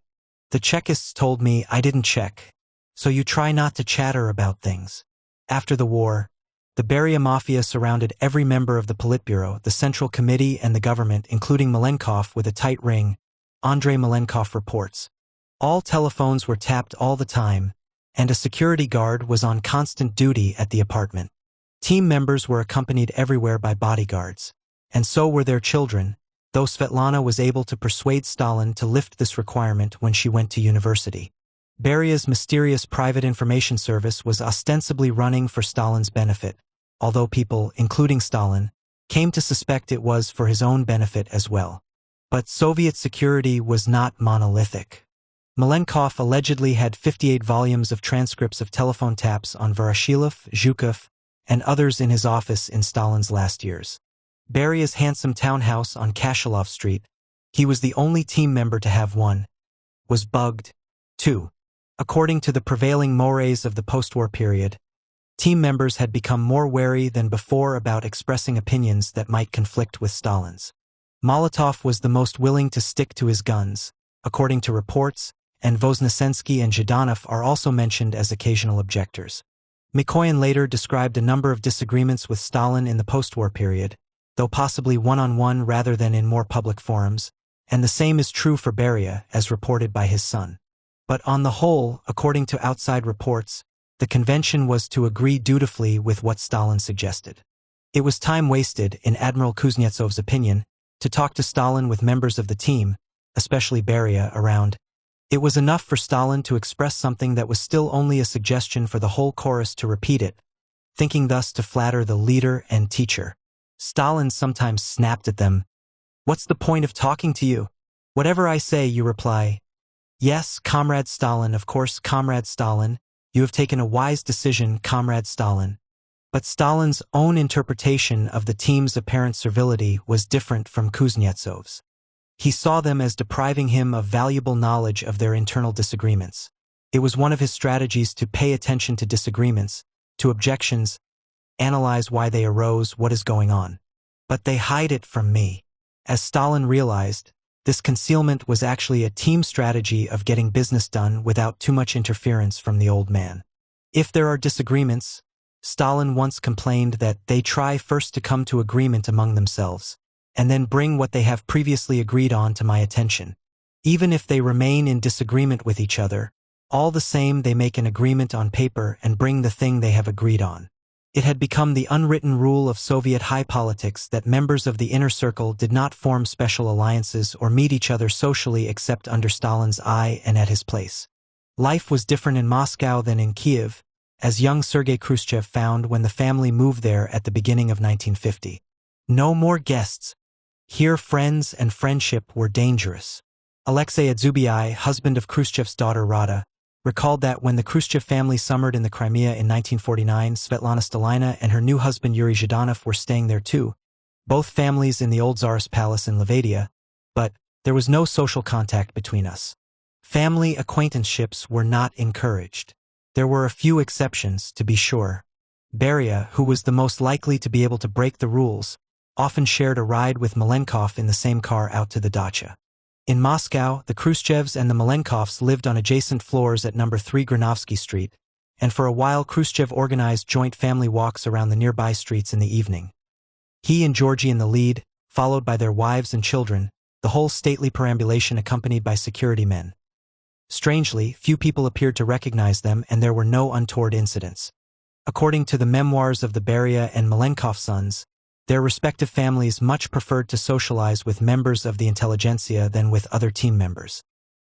"The Chekists told me I didn't check, so you try not to chatter about things." After the war, the Beria Mafia surrounded every member of the Politburo, the Central Committee, and the government, including Malenkov, with a tight ring, Andrei Malenkov reports. All telephones were tapped all the time, and a security guard was on constant duty at the apartment. Team members were accompanied everywhere by bodyguards, and so were their children, though Svetlana was able to persuade Stalin to lift this requirement when she went to university. Beria's mysterious private information service was ostensibly running for Stalin's benefit, although people, including Stalin, came to suspect it was for his own benefit as well. But Soviet security was not monolithic. Malenkov allegedly had 58 volumes of transcripts of telephone taps on Voroshilov, Zhukov, and others in his office in Stalin's last years. Beria's handsome townhouse on Kashelov Street, he was the only team member to have one, was bugged, too. According to the prevailing mores of the post-war period, team members had become more wary than before about expressing opinions that might conflict with Stalin's. Molotov was the most willing to stick to his guns, according to reports, and Voznesensky and Zhdanov are also mentioned as occasional objectors. Mikoyan later described a number of disagreements with Stalin in the post-war period, though possibly one-on-one rather than in more public forums, and the same is true for Beria, as reported by his son. But on the whole, according to outside reports, the convention was to agree dutifully with what Stalin suggested. It was time wasted, in Admiral Kuznetsov's opinion, to talk to Stalin with members of the team, especially Beria, around. It was enough for Stalin to express something that was still only a suggestion for the whole chorus to repeat it, thinking thus to flatter the leader and teacher. Stalin sometimes snapped at them. "What's the point of talking to you? Whatever I say, you reply. Yes, Comrade Stalin, of course, Comrade Stalin. You have taken a wise decision, Comrade Stalin." But Stalin's own interpretation of the team's apparent servility was different from Kuznetsov's. He saw them as depriving him of valuable knowledge of their internal disagreements. It was one of his strategies to pay attention to disagreements, to objections, analyze why they arose, what is going on. But they hide it from me. As Stalin realized, this concealment was actually a team strategy of getting business done without too much interference from the old man. If there are disagreements, Stalin once complained that they try first to come to agreement among themselves, and then bring what they have previously agreed on to my attention. Even if they remain in disagreement with each other, all the same they make an agreement on paper and bring the thing they have agreed on. It had become the unwritten rule of Soviet high politics that members of the inner circle did not form special alliances or meet each other socially except under Stalin's eye and at his place. Life was different in Moscow than in Kiev, as young Sergei Khrushchev found when the family moved there at the beginning of 1950. No more guests. Here friends and friendship were dangerous. Alexei Adzubiai, husband of Khrushchev's daughter Rada, recalled that when the Khrushchev family summered in the Crimea in 1949, Svetlana Stalina and her new husband Yuri Zhdanov were staying there too, both families in the old Tsarist palace in Levadia, but there was no social contact between us. Family acquaintanceships were not encouraged. There were a few exceptions, to be sure. Beria, who was the most likely to be able to break the rules, often shared a ride with Malenkov in the same car out to the dacha. In Moscow, the Khrushchevs and the Malenkovs lived on adjacent floors at No. 3 Granovsky Street, and for a while Khrushchev organized joint family walks around the nearby streets in the evening. He and Georgie in the lead, followed by their wives and children, the whole stately perambulation accompanied by security men. Strangely, few people appeared to recognize them, and there were no untoward incidents. According to the memoirs of the Beria and Malenkov sons, their respective families much preferred to socialize with members of the intelligentsia than with other team members.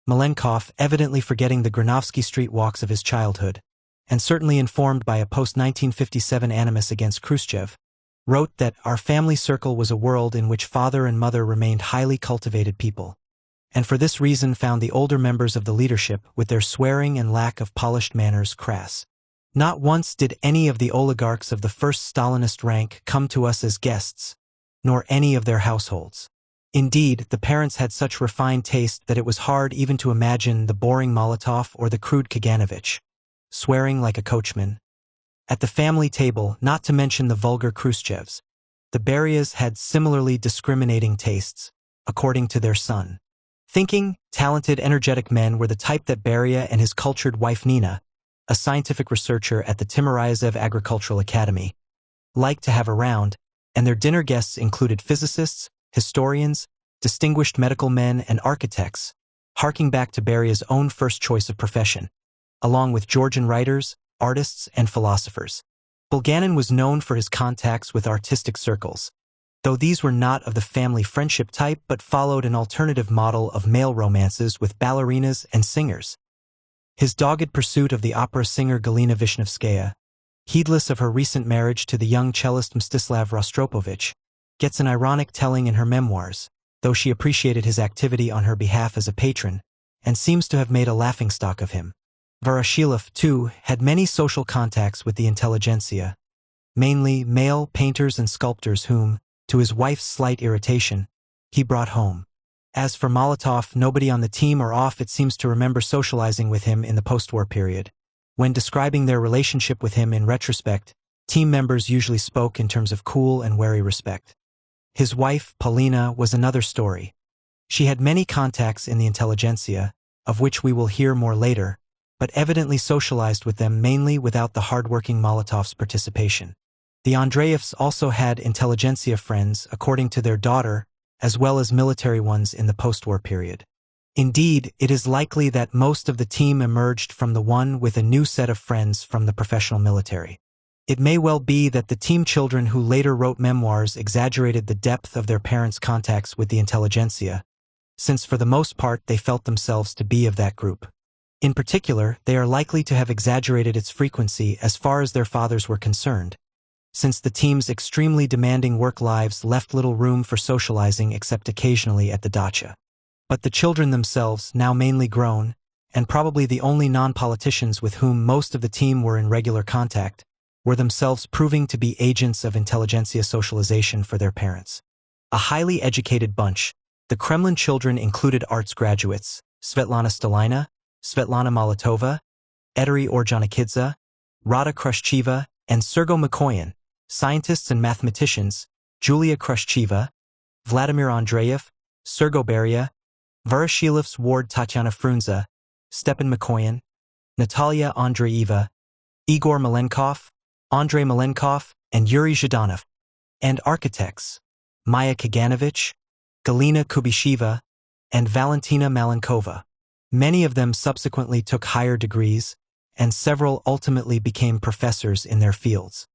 Malenkov, evidently forgetting the Granovsky Street walks of his childhood, and certainly informed by a post-1957 animus against Khrushchev, wrote that our family circle was a world in which father and mother remained highly cultivated people, and for this reason found the older members of the leadership, with their swearing and lack of polished manners, crass. Not once did any of the oligarchs of the first Stalinist rank come to us as guests, nor any of their households. Indeed, the parents had such refined taste that it was hard even to imagine the boring Molotov or the crude Kaganovich, swearing like a coachman. At the family table, not to mention the vulgar Khrushchevs, the Berias had similarly discriminating tastes, according to their son. Thinking, talented, energetic men were the type that Beria and his cultured wife Nina, a scientific researcher at the Timiryazev Agricultural Academy, liked to have around, and their dinner guests included physicists, historians, distinguished medical men, and architects, harking back to Beria's own first choice of profession, along with Georgian writers, artists, and philosophers. Bulganin was known for his contacts with artistic circles, though these were not of the family friendship type but followed an alternative model of male romances with ballerinas and singers. His dogged pursuit of the opera singer Galina Vishnevskaya, heedless of her recent marriage to the young cellist Mstislav Rostropovich, gets an ironic telling in her memoirs, though she appreciated his activity on her behalf as a patron, and seems to have made a laughingstock of him. Voroshilov, too, had many social contacts with the intelligentsia, mainly male painters and sculptors whom, to his wife's slight irritation, he brought home. As for Molotov, nobody on the team or off it seems to remember socializing with him in the post-war period. When describing their relationship with him in retrospect, team members usually spoke in terms of cool and wary respect. His wife, Polina, was another story. She had many contacts in the intelligentsia, of which we will hear more later, but evidently socialized with them mainly without the hard-working Molotov's participation. The Andreevs also had intelligentsia friends, according to their daughter, as well as military ones in the post-war period. Indeed, it is likely that most of the team emerged from the one with a new set of friends from the professional military. It may well be that the team children who later wrote memoirs exaggerated the depth of their parents' contacts with the intelligentsia, since for the most part they felt themselves to be of that group. In particular, they are likely to have exaggerated its frequency as far as their fathers were concerned, since the team's extremely demanding work lives left little room for socializing except occasionally at the dacha. But the children themselves, now mainly grown, and probably the only non-politicians with whom most of the team were in regular contact, were themselves proving to be agents of intelligentsia socialization for their parents. A highly educated bunch, the Kremlin children included arts graduates, Svetlana Stalina, Svetlana Molotova, Etteri Ordzhonikidze, Rada Khrushcheva, and Sergo Mikoyan, scientists and mathematicians, Julia Khrushcheva, Vladimir Andreev, Sergo Beria, Voroshilov's ward Tatyana Frunze, Stepan Mikoyan, Natalia Andreeva, Igor Malenkov, Andrei Malenkov, and Yuri Zhdanov, and architects, Maya Kaganovich, Galina Kubisheva, and Valentina Malenkova. Many of them subsequently took higher degrees, and several ultimately became professors in their fields.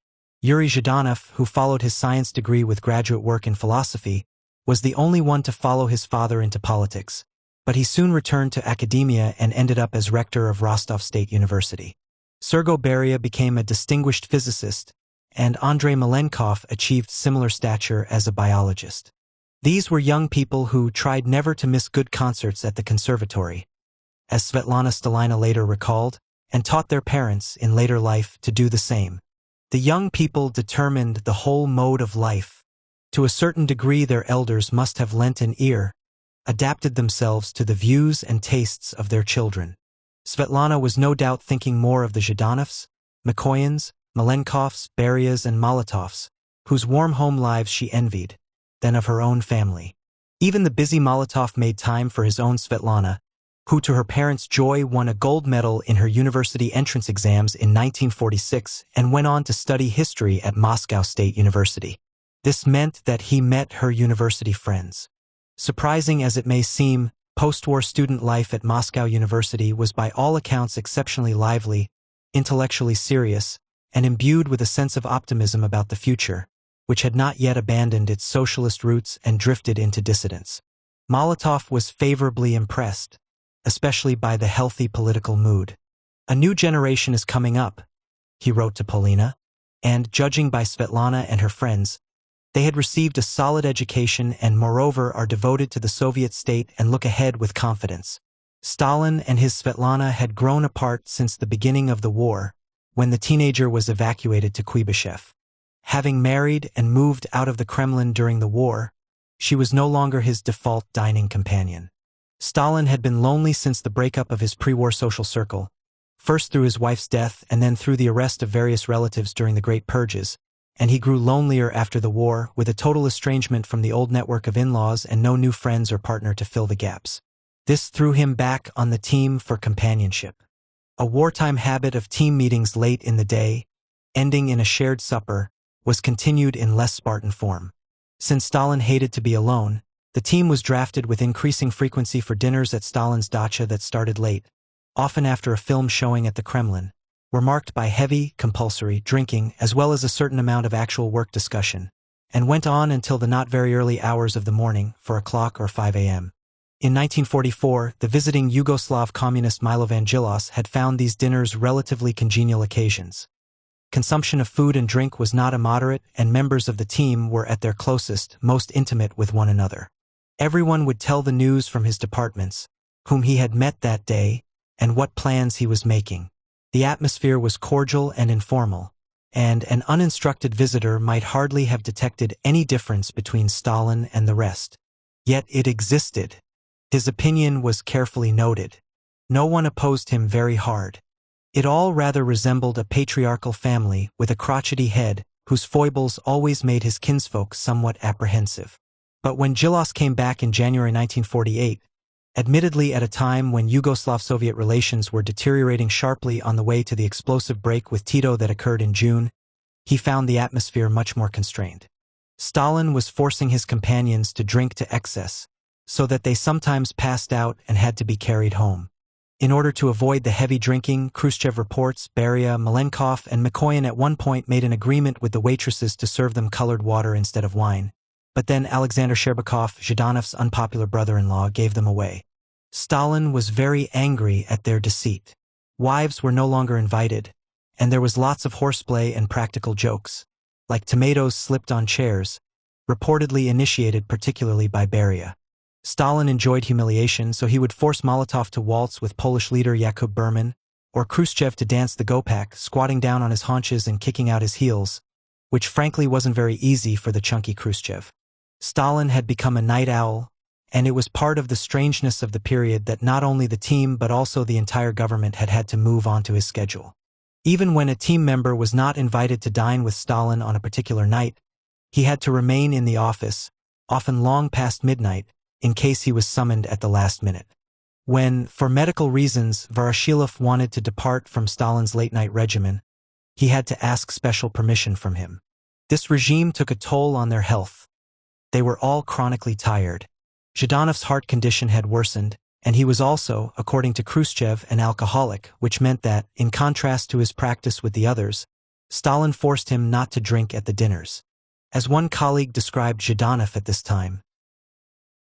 Yuri Zhdanov, who followed his science degree with graduate work in philosophy, was the only one to follow his father into politics, but he soon returned to academia and ended up as rector of Rostov State University. Sergo Beria became a distinguished physicist, and Andrei Malenkov achieved similar stature as a biologist. These were young people who tried never to miss good concerts at the conservatory, as Svetlana Stalina later recalled, and taught their parents in later life to do the same. The young people determined the whole mode of life. To a certain degree their elders must have lent an ear, adapted themselves to the views and tastes of their children. Svetlana was no doubt thinking more of the Zhdanovs, Mikoyans, Malenkovs, Berias, and Molotovs, whose warm home lives she envied, than of her own family. Even the busy Molotov made time for his own Svetlana, who to her parents' joy won a gold medal in her university entrance exams in 1946 and went on to study history at Moscow State University. This meant that he met her university friends. Surprising as it may seem, post-war student life at Moscow University was by all accounts exceptionally lively, intellectually serious, and imbued with a sense of optimism about the future, which had not yet abandoned its socialist roots and drifted into dissidence. Molotov was favorably impressed, especially by the healthy political mood. "A new generation is coming up," he wrote to Polina, and, judging by Svetlana and her friends, they had received a solid education and moreover are devoted to the Soviet state and look ahead with confidence. Stalin and his Svetlana had grown apart since the beginning of the war, when the teenager was evacuated to Kuibyshev. Having married and moved out of the Kremlin during the war, she was no longer his default dining companion. Stalin had been lonely since the breakup of his pre-war social circle, first through his wife's death and then through the arrest of various relatives during the Great Purges, and he grew lonelier after the war, with a total estrangement from the old network of in-laws and no new friends or partner to fill the gaps. This threw him back on the team for companionship. A wartime habit of team meetings late in the day, ending in a shared supper, was continued in less Spartan form. Since Stalin hated to be alone, the team was drafted with increasing frequency for dinners at Stalin's dacha that started late, often after a film showing at the Kremlin, were marked by heavy, compulsory drinking as well as a certain amount of actual work discussion, and went on until the not very early hours of the morning, 4 o'clock or 5 a.m. In 1944, the visiting Yugoslav communist Milovan Djilas had found these dinners relatively congenial occasions. Consumption of food and drink was not immoderate, and members of the team were at their closest, most intimate with one another. Everyone would tell the news from his departments, whom he had met that day, and what plans he was making. The atmosphere was cordial and informal, and an uninstructed visitor might hardly have detected any difference between Stalin and the rest. Yet it existed. His opinion was carefully noted. No one opposed him very hard. It all rather resembled a patriarchal family with a crotchety head whose foibles always made his kinsfolk somewhat apprehensive. But when Djilas came back in January 1948, admittedly at a time when Yugoslav-Soviet relations were deteriorating sharply on the way to the explosive break with Tito that occurred in June, he found the atmosphere much more constrained. Stalin was forcing his companions to drink to excess, so that they sometimes passed out and had to be carried home. In order to avoid the heavy drinking, Khrushchev reports, Beria, Malenkov, and Mikoyan at one point made an agreement with the waitresses to serve them colored water instead of wine. But then Alexander Sherbakov, Zhdanov's unpopular brother-in-law, gave them away. Stalin was very angry at their deceit. Wives were no longer invited, and there was lots of horseplay and practical jokes, like tomatoes slipped on chairs, reportedly initiated particularly by Beria. Stalin enjoyed humiliation, so he would force Molotov to waltz with Polish leader Yakub Berman, or Khrushchev to dance the Gopak, squatting down on his haunches and kicking out his heels, which frankly wasn't very easy for the chunky Khrushchev. Stalin had become a night owl, and it was part of the strangeness of the period that not only the team but also the entire government had had to move onto his schedule. Even when a team member was not invited to dine with Stalin on a particular night, he had to remain in the office, often long past midnight, in case he was summoned at the last minute. When, for medical reasons, Voroshilov wanted to depart from Stalin's late-night regimen, he had to ask special permission from him. This regime took a toll on their health. They were all chronically tired. Zhdanov's heart condition had worsened, and he was also, according to Khrushchev, an alcoholic, which meant that, in contrast to his practice with the others, Stalin forced him not to drink at the dinners. As one colleague described Zhdanov at this time,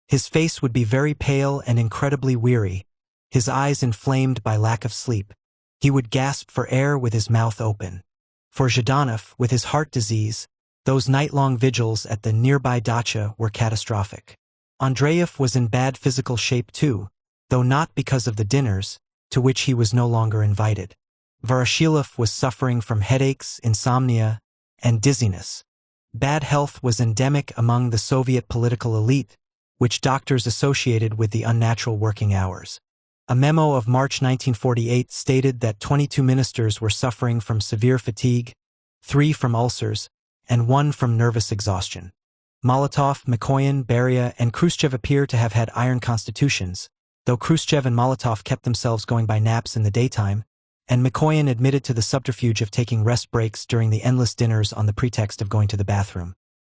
his face would be very pale and incredibly weary, his eyes inflamed by lack of sleep. He would gasp for air with his mouth open. For Zhdanov, with his heart disease, those night-long vigils at the nearby dacha were catastrophic. Andreev was in bad physical shape too, though not because of the dinners, to which he was no longer invited. Voroshilov was suffering from headaches, insomnia, and dizziness. Bad health was endemic among the Soviet political elite, which doctors associated with the unnatural working hours. A memo of March 1948 stated that 22 ministers were suffering from severe fatigue, 3 from ulcers, and 1 from nervous exhaustion. Molotov, Mikoyan, Beria, and Khrushchev appear to have had iron constitutions, though Khrushchev and Molotov kept themselves going by naps in the daytime, and Mikoyan admitted to the subterfuge of taking rest breaks during the endless dinners on the pretext of going to the bathroom.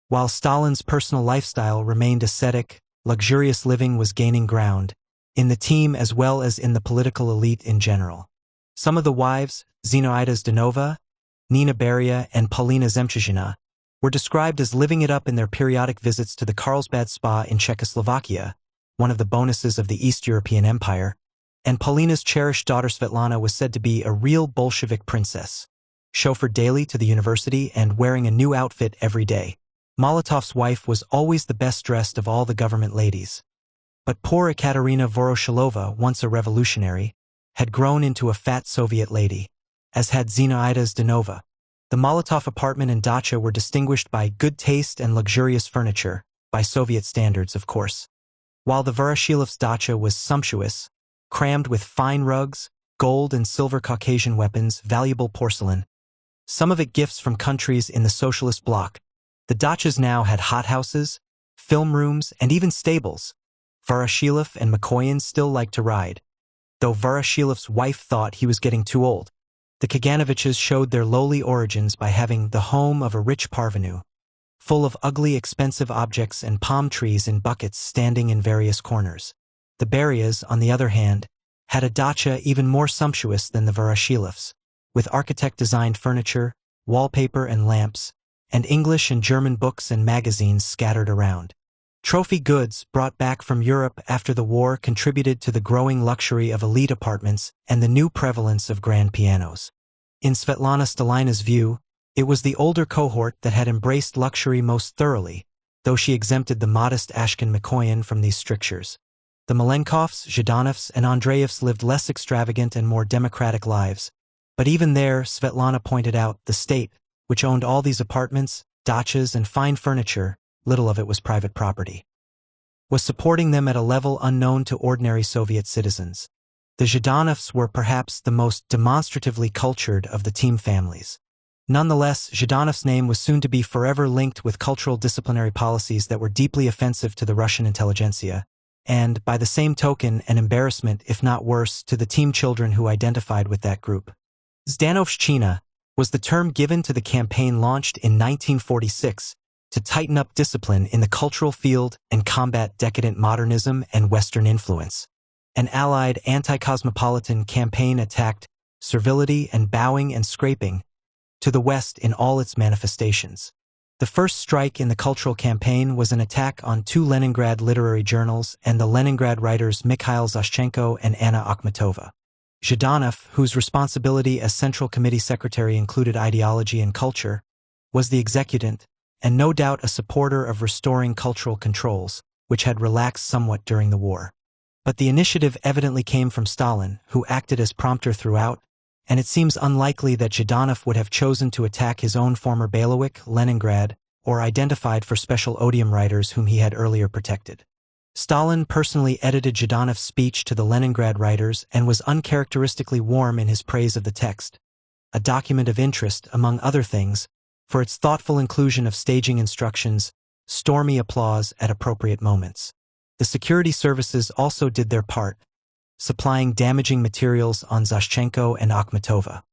While Stalin's personal lifestyle remained ascetic, luxurious living was gaining ground, in the team as well as in the political elite in general. Some of the wives, Zinaida Zdanova, Nina Beria, and Paulina Zemchizhina, were described as living it up in their periodic visits to the Carlsbad Spa in Czechoslovakia, one of the bonuses of the East European Empire, and Paulina's cherished daughter Svetlana was said to be a real Bolshevik princess, chauffeured daily to the university and wearing a new outfit every day. Molotov's wife was always the best dressed of all the government ladies. But poor Ekaterina Voroshilova, once a revolutionary, had grown into a fat Soviet lady, as had Zinaida Zdanova. The Molotov apartment and dacha were distinguished by good taste and luxurious furniture, by Soviet standards, of course. While the Voroshilov's dacha was sumptuous, crammed with fine rugs, gold and silver Caucasian weapons, valuable porcelain, some of it gifts from countries in the socialist bloc, the dachas now had hothouses, film rooms, and even stables. Voroshilov and Mikoyan still liked to ride, though Voroshilov's wife thought he was getting too old. The Kaganoviches showed their lowly origins by having the home of a rich parvenu, full of ugly, expensive objects and palm trees in buckets standing in various corners. The Berias, on the other hand, had a dacha even more sumptuous than the Voroshilovs, with architect-designed furniture, wallpaper and lamps, and English and German books and magazines scattered around. Trophy goods brought back from Europe after the war contributed to the growing luxury of elite apartments and the new prevalence of grand pianos. In Svetlana Stalina's view, it was the older cohort that had embraced luxury most thoroughly, though she exempted the modest Ashken Mikoyan from these strictures. The Malenkovs, Zhdanovs, and Andreevs lived less extravagant and more democratic lives, but even there, Svetlana pointed out, the state, which owned all these apartments, dachas, and fine furniture, little of it was private property, was supporting them at a level unknown to ordinary Soviet citizens. The Zhdanovs were perhaps the most demonstratively cultured of the team families. Nonetheless, Zhdanov's name was soon to be forever linked with cultural disciplinary policies that were deeply offensive to the Russian intelligentsia, and, by the same token, an embarrassment, if not worse, to the team children who identified with that group. Zdanovshchina was the term given to the campaign launched in 1946 to tighten up discipline in the cultural field and combat decadent modernism and Western influence. An allied anti-cosmopolitan campaign attacked servility and bowing and scraping to the West in all its manifestations. The first strike in the cultural campaign was an attack on two Leningrad literary journals and the Leningrad writers Mikhail Zashchenko and Anna Akhmatova. Zhdanov, whose responsibility as Central Committee Secretary included ideology and culture, was the executant, and no doubt a supporter of restoring cultural controls, which had relaxed somewhat during the war. But the initiative evidently came from Stalin, who acted as prompter throughout, and it seems unlikely that Zhdanov would have chosen to attack his own former bailiwick, Leningrad, or identified for special odium writers whom he had earlier protected. Stalin personally edited Zhdanov's speech to the Leningrad writers and was uncharacteristically warm in his praise of the text, a document of interest, among other things, for its thoughtful inclusion of staging instructions, stormy applause at appropriate moments. The security services also did their part, supplying damaging materials on Zashchenko and Akhmatova.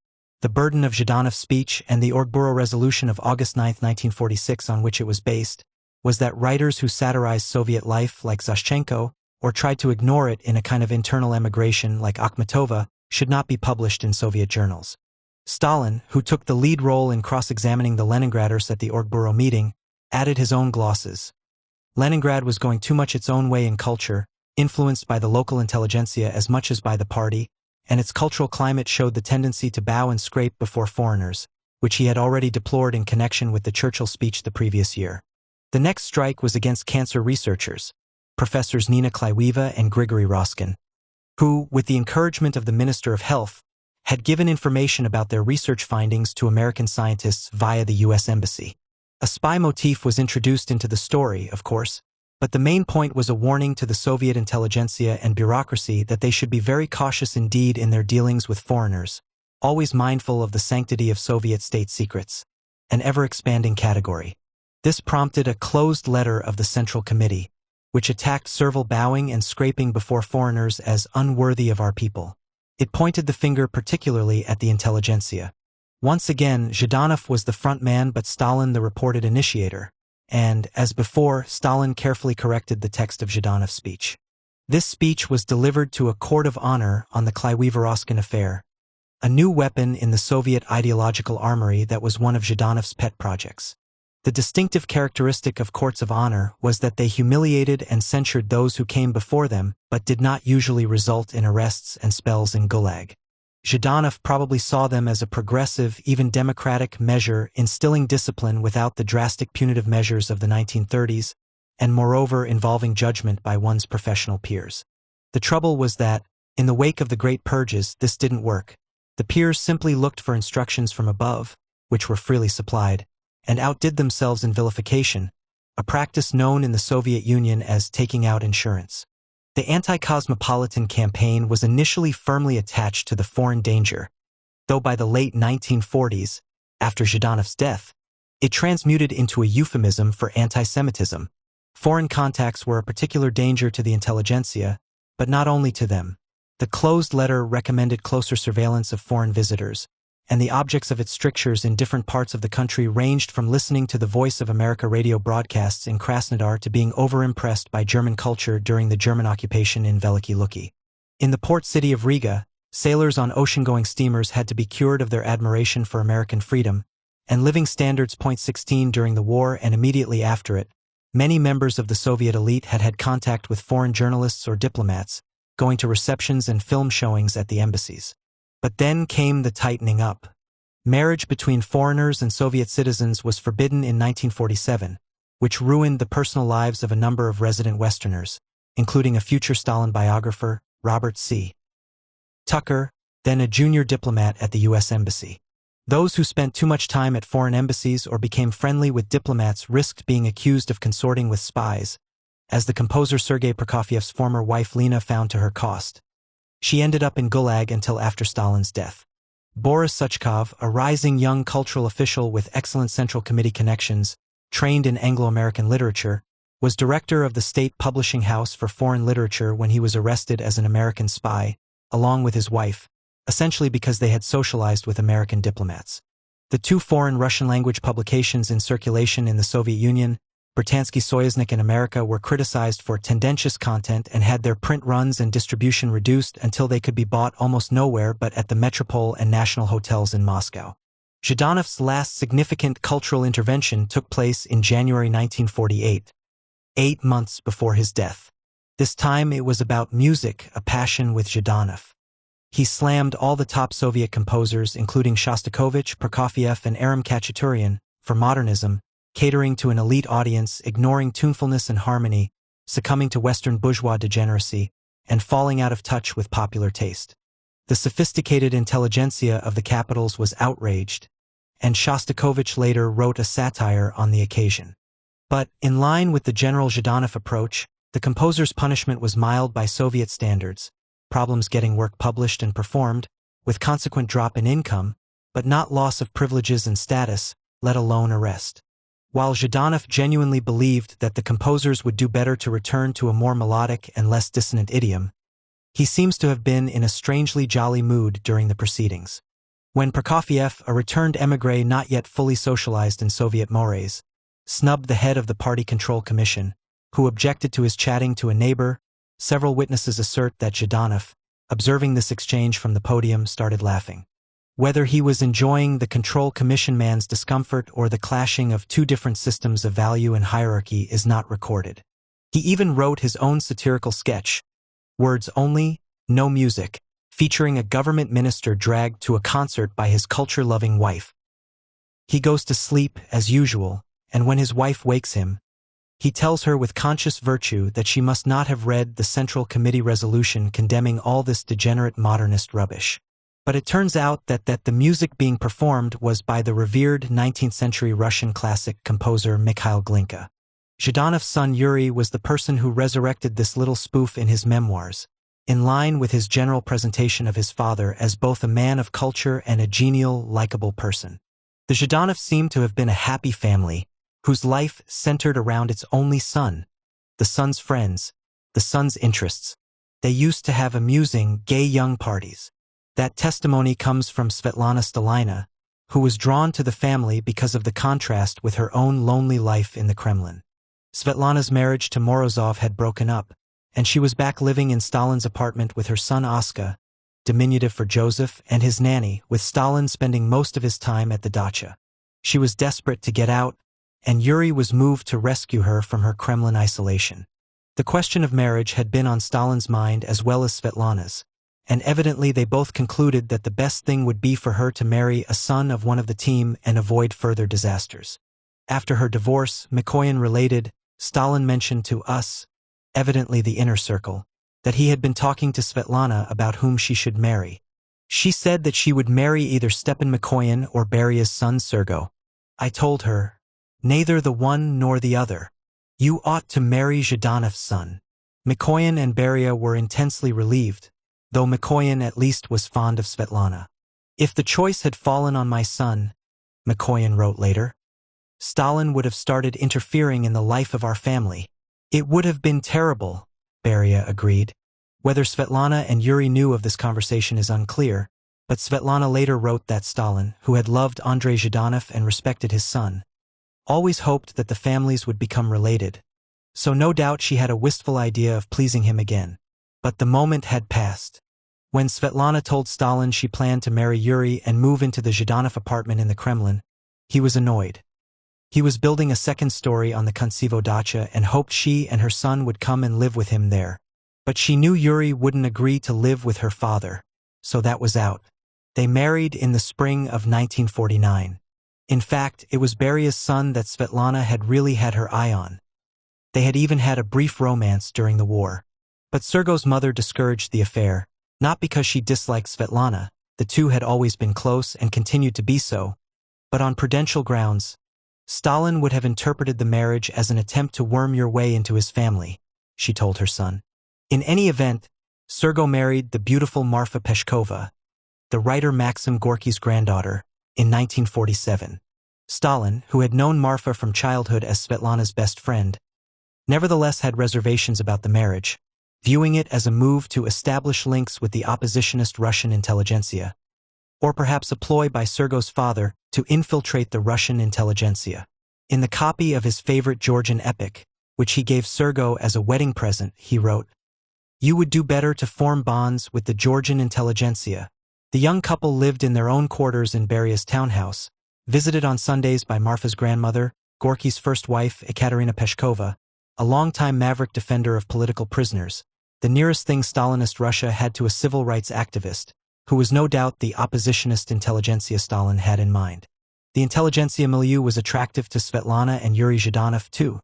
The burden of Zhdanov's speech and the Orgburo resolution of August 9, 1946, on which it was based, was that writers who satirized Soviet life, like Zashchenko, or tried to ignore it in a kind of internal emigration, like Akhmatova, should not be published in Soviet journals. Stalin, who took the lead role in cross-examining the Leningraders at the Orgburo meeting, added his own glosses. Leningrad was going too much its own way in culture, influenced by the local intelligentsia as much as by the party, and its cultural climate showed the tendency to bow and scrape before foreigners, which he had already deplored in connection with the Churchill speech the previous year. The next strike was against cancer researchers, Professors Nina Kleiweva and Grigory Roskin, who, with the encouragement of the Minister of Health, had given information about their research findings to American scientists via the U.S. Embassy. A spy motif was introduced into the story, of course, but the main point was a warning to the Soviet intelligentsia and bureaucracy that they should be very cautious indeed in their dealings with foreigners, always mindful of the sanctity of Soviet state secrets, an ever-expanding category. This prompted a closed letter of the Central Committee, which attacked servile bowing and scraping before foreigners as unworthy of our people. It pointed the finger particularly at the intelligentsia. Once again, Zhdanov was the front man but Stalin the reported initiator, and, as before, Stalin carefully corrected the text of Zhdanov's speech. This speech was delivered to a court of honor on the Kleiweva-Roskin affair, a new weapon in the Soviet ideological armory that was one of Zhdanov's pet projects. The distinctive characteristic of courts of honor was that they humiliated and censured those who came before them, but did not usually result in arrests and spells in Gulag. Zhdanov probably saw them as a progressive, even democratic measure instilling discipline without the drastic punitive measures of the 1930s, and moreover involving judgment by one's professional peers. The trouble was that, in the wake of the Great Purges, this didn't work. The peers simply looked for instructions from above, which were freely supplied, and outdid themselves in vilification, a practice known in the Soviet Union as taking out insurance. The anti-cosmopolitan campaign was initially firmly attached to the foreign danger, though by the late 1940s, after Zhdanov's death, it transmuted into a euphemism for anti-Semitism. Foreign contacts were a particular danger to the intelligentsia, but not only to them. The closed letter recommended closer surveillance of foreign visitors, and the objects of its strictures in different parts of the country ranged from listening to the Voice of America radio broadcasts in Krasnodar to being overimpressed by German culture during the German occupation in Veliki Luki. In the port city of Riga, sailors on ocean-going steamers had to be cured of their admiration for American freedom, and living standards. 16 During the war and immediately after it, many members of the Soviet elite had had contact with foreign journalists or diplomats, going to receptions and film showings at the embassies. But then came the tightening up. Marriage between foreigners and Soviet citizens was forbidden in 1947, which ruined the personal lives of a number of resident Westerners, including a future Stalin biographer, Robert C. Tucker, then a junior diplomat at the U.S. Embassy. Those who spent too much time at foreign embassies or became friendly with diplomats risked being accused of consorting with spies, as the composer Sergei Prokofiev's former wife Lena found to her cost. She ended up in Gulag until after Stalin's death. Boris Suchkov, a rising young cultural official with excellent Central Committee connections, trained in Anglo-American literature, was director of the State Publishing House for Foreign Literature when he was arrested as an American spy, along with his wife, essentially because they had socialized with American diplomats. The two foreign Russian-language publications in circulation in the Soviet Union, Britansky Soyuznik in America, were criticized for tendentious content and had their print runs and distribution reduced until they could be bought almost nowhere but at the Metropole and National hotels in Moscow. Zhdanov's last significant cultural intervention took place in January 1948, 8 months before his death. This time it was about music, a passion with Zhdanov. He slammed all the top Soviet composers, including Shostakovich, Prokofiev, and Aram Khachaturian, for modernism, catering to an elite audience, ignoring tunefulness and harmony, succumbing to Western bourgeois degeneracy, and falling out of touch with popular taste. The sophisticated intelligentsia of the capitals was outraged, and Shostakovich later wrote a satire on the occasion. But, in line with the general Zhdanov approach, the composer's punishment was mild by Soviet standards, problems getting work published and performed, with consequent drop in income, but not loss of privileges and status, let alone arrest. While Zhdanov genuinely believed that the composers would do better to return to a more melodic and less dissonant idiom, he seems to have been in a strangely jolly mood during the proceedings. When Prokofiev, a returned émigré not yet fully socialized in Soviet mores, snubbed the head of the Party Control Commission, who objected to his chatting to a neighbor, several witnesses assert that Zhdanov, observing this exchange from the podium, started laughing. Whether he was enjoying the Control Commission man's discomfort or the clashing of two different systems of value and hierarchy is not recorded. He even wrote his own satirical sketch, Words Only, No Music, featuring a government minister dragged to a concert by his culture-loving wife. He goes to sleep, as usual, and when his wife wakes him, he tells her with conscious virtue that she must not have read the Central Committee resolution condemning all this degenerate modernist rubbish. But it turns out that the music being performed was by the revered 19th-century Russian classic composer Mikhail Glinka. Zhdanov's son Yuri was the person who resurrected this little spoof in his memoirs, in line with his general presentation of his father as both a man of culture and a genial, likable person. The Zhdanovs seemed to have been a happy family, whose life centered around its only son, the son's friends, the son's interests. They used to have amusing, gay young parties. That testimony comes from Svetlana Stalina, who was drawn to the family because of the contrast with her own lonely life in the Kremlin. Svetlana's marriage to Morozov had broken up, and she was back living in Stalin's apartment with her son Oska, diminutive for Joseph, and his nanny, with Stalin spending most of his time at the dacha. She was desperate to get out, and Yuri was moved to rescue her from her Kremlin isolation. The question of marriage had been on Stalin's mind as well as Svetlana's, and evidently they both concluded that the best thing would be for her to marry a son of one of the team and avoid further disasters. After her divorce, Mikoyan related, Stalin mentioned to us, evidently the inner circle, that he had been talking to Svetlana about whom she should marry. She said that she would marry either Stepan Mikoyan or Beria's son Sergo. I told her, neither the one nor the other. You ought to marry Zhdanov's son. Mikoyan and Beria were intensely relieved, though Mikoyan at least was fond of Svetlana. If the choice had fallen on my son, Mikoyan wrote later, Stalin would have started interfering in the life of our family. It would have been terrible, Beria agreed. Whether Svetlana and Yuri knew of this conversation is unclear, but Svetlana later wrote that Stalin, who had loved Andrei Zhdanov and respected his son, always hoped that the families would become related, so no doubt she had a wistful idea of pleasing him again. But the moment had passed. When Svetlana told Stalin she planned to marry Yuri and move into the Zhdanov apartment in the Kremlin, He was annoyed. He was building a second story on the Kuncevo dacha and hoped she and her son would come and live with him there. But she knew Yuri wouldn't agree to live with her father, so that was out. They married in the spring of 1949. In fact, it was Beria's son that Svetlana had really had her eye on. They had even had a brief romance during the war. But Sergo's mother discouraged the affair, not because she disliked Svetlana, the two had always been close and continued to be so, but on prudential grounds. Stalin would have interpreted the marriage as an attempt to worm your way into his family, she told her son. In any event, Sergo married the beautiful Marfa Peshkova, the writer Maxim Gorky's granddaughter, in 1947. Stalin, who had known Marfa from childhood as Svetlana's best friend, nevertheless had reservations about the marriage, viewing it as a move to establish links with the oppositionist Russian intelligentsia, or perhaps a ploy by Sergo's father to infiltrate the Russian intelligentsia. In the copy of his favorite Georgian epic, which he gave Sergo as a wedding present, he wrote, "You would do better to form bonds with the Georgian intelligentsia." The young couple lived in their own quarters in Beria's townhouse, visited on Sundays by Marfa's grandmother, Gorky's first wife, Ekaterina Peshkova, a longtime maverick defender of political prisoners, the nearest thing Stalinist Russia had to a civil rights activist, who was no doubt the oppositionist intelligentsia Stalin had in mind. The intelligentsia milieu was attractive to Svetlana and Yuri Zhdanov too.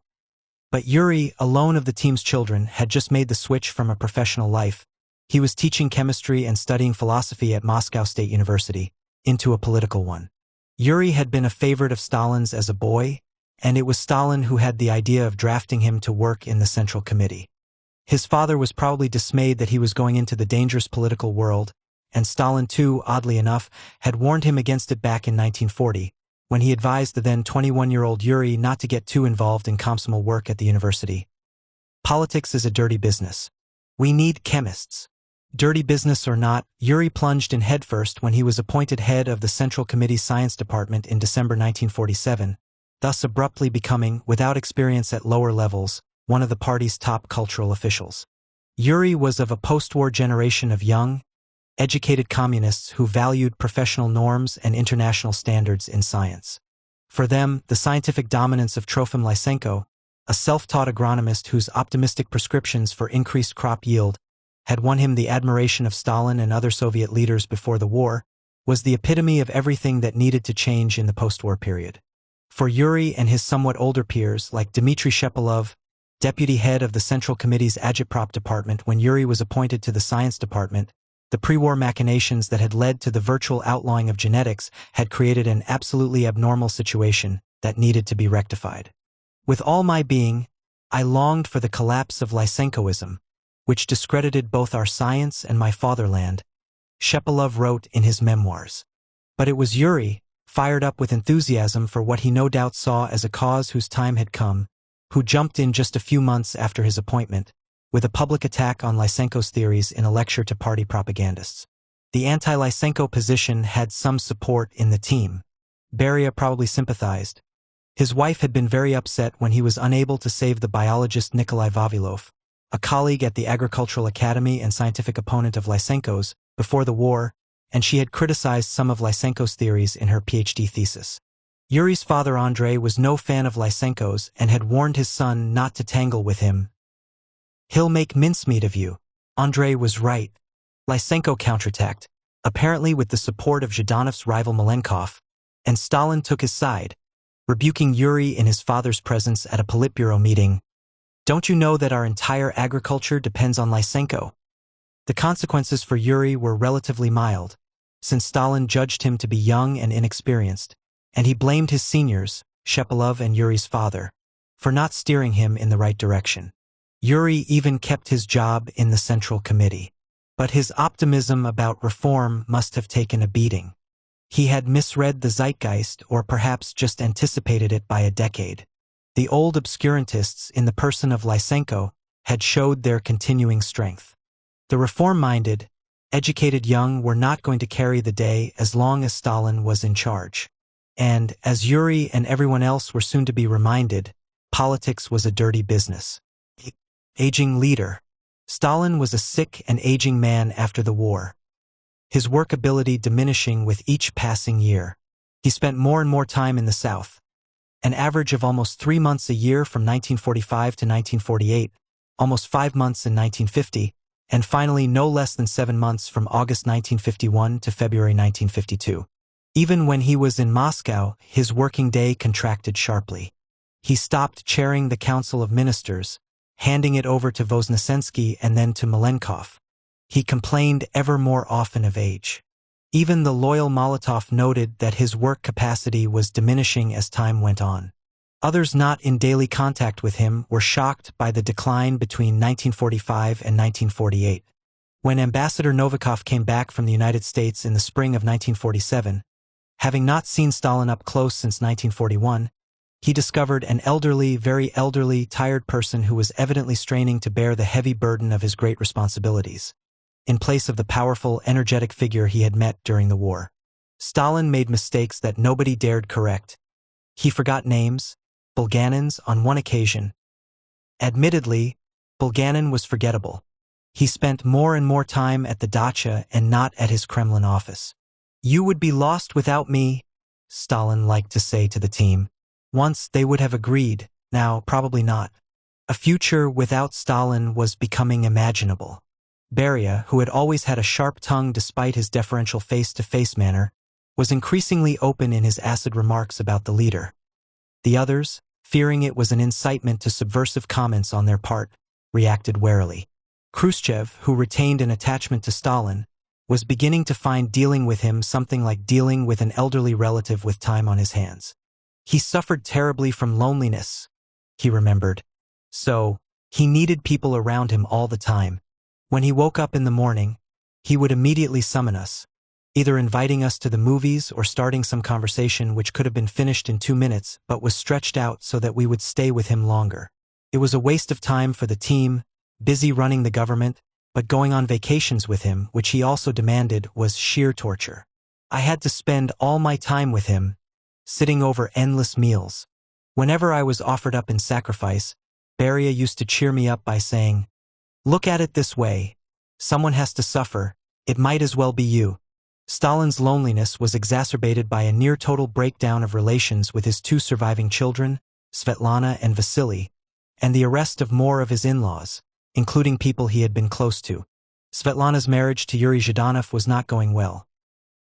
But Yuri, alone of the team's children, had just made the switch from a professional life. He was teaching chemistry and studying philosophy at Moscow State University, into a political one. Yuri had been a favorite of Stalin's as a boy, and it was Stalin who had the idea of drafting him to work in the Central Committee. His father was probably dismayed that he was going into the dangerous political world, and Stalin too, oddly enough, had warned him against it back in 1940, when he advised the then 21-year-old Yuri not to get too involved in Komsomol work at the university. Politics is a dirty business. We need chemists. Dirty business or not, Yuri plunged in headfirst when he was appointed head of the Central Committee's Science Department in December 1947, thus abruptly becoming, without experience at lower levels, one of the party's top cultural officials. Yuri was of a post-war generation of young, educated communists who valued professional norms and international standards in science. For them, the scientific dominance of Trofim Lysenko, a self-taught agronomist whose optimistic prescriptions for increased crop yield had won him the admiration of Stalin and other Soviet leaders before the war, was the epitome of everything that needed to change in the post-war period. For Yuri and his somewhat older peers, like Dmitry Shepilov, deputy head of the Central Committee's Agitprop department when Yuri was appointed to the Science Department, the pre-war machinations that had led to the virtual outlawing of genetics had created an absolutely abnormal situation that needed to be rectified. With all my being, I longed for the collapse of Lysenkoism, which discredited both our science and my fatherland, Shepilov wrote in his memoirs. But it was Yuri, fired up with enthusiasm for what he no doubt saw as a cause whose time had come, who jumped in just a few months after his appointment, with a public attack on Lysenko's theories in a lecture to party propagandists. The anti-Lysenko position had some support in the team. Beria probably sympathized. His wife had been very upset when he was unable to save the biologist Nikolai Vavilov, a colleague at the Agricultural Academy and scientific opponent of Lysenko's, before the war, and she had criticized some of Lysenko's theories in her PhD thesis. Yuri's father Andrei was no fan of Lysenko's and had warned his son not to tangle with him. "He'll make mincemeat of you." Andrei was right. Lysenko counterattacked, apparently with the support of Zhdanov's rival Malenkov, and Stalin took his side, rebuking Yuri in his father's presence at a Politburo meeting. "Don't you know that our entire agriculture depends on Lysenko?" The consequences for Yuri were relatively mild, since Stalin judged him to be young and inexperienced, and he blamed his seniors, Shepilov and Yuri's father, for not steering him in the right direction. Yuri even kept his job in the Central Committee. But his optimism about reform must have taken a beating. He had misread the zeitgeist or perhaps just anticipated it by a decade. The old obscurantists in the person of Lysenko had showed their continuing strength. The reform-minded, educated young were not going to carry the day as long as Stalin was in charge. And, as Yuri and everyone else were soon to be reminded, politics was a dirty business. Aging leader. Stalin was a sick and aging man after the war, his workability diminishing with each passing year. He spent more and more time in the South, an average of almost 3 months a year from 1945 to 1948, almost 5 months in 1950, and finally no less than 7 months from August 1951 to February 1952. Even when he was in Moscow, his working day contracted sharply. He stopped chairing the Council of Ministers, handing it over to Voznesensky and then to Malenkov. He complained ever more often of age. Even the loyal Molotov noted that his work capacity was diminishing as time went on. Others not in daily contact with him were shocked by the decline between 1945 and 1948. When Ambassador Novikov came back from the United States in the spring of 1947, having not seen Stalin up close since 1941, he discovered an elderly, very elderly, tired person who was evidently straining to bear the heavy burden of his great responsibilities, in place of the powerful, energetic figure he had met during the war. Stalin made mistakes that nobody dared correct. He forgot names, Bulganin's on one occasion. Admittedly, Bulganin was forgettable. He spent more and more time at the dacha and not at his Kremlin office. "You would be lost without me," Stalin liked to say to the team. Once they would have agreed, now probably not. A future without Stalin was becoming imaginable. Beria, who had always had a sharp tongue despite his deferential face-to-face manner, was increasingly open in his acid remarks about the leader. The others, fearing it was an incitement to subversive comments on their part, reacted warily. Khrushchev, who retained an attachment to Stalin, was beginning to find dealing with him something like dealing with an elderly relative with time on his hands. He suffered terribly from loneliness, he remembered. So, he needed people around him all the time. When he woke up in the morning, he would immediately summon us, either inviting us to the movies or starting some conversation which could have been finished in 2 minutes but was stretched out so that we would stay with him longer. It was a waste of time for the team, busy running the government, but going on vacations with him, which he also demanded, was sheer torture. I had to spend all my time with him, sitting over endless meals. Whenever I was offered up in sacrifice, Beria used to cheer me up by saying, "Look at it this way. Someone has to suffer. It might as well be you." Stalin's loneliness was exacerbated by a near-total breakdown of relations with his 2 surviving children, Svetlana and Vasily, and the arrest of more of his in-laws, including people he had been close to. Svetlana's marriage to Yuri Zhdanov was not going well.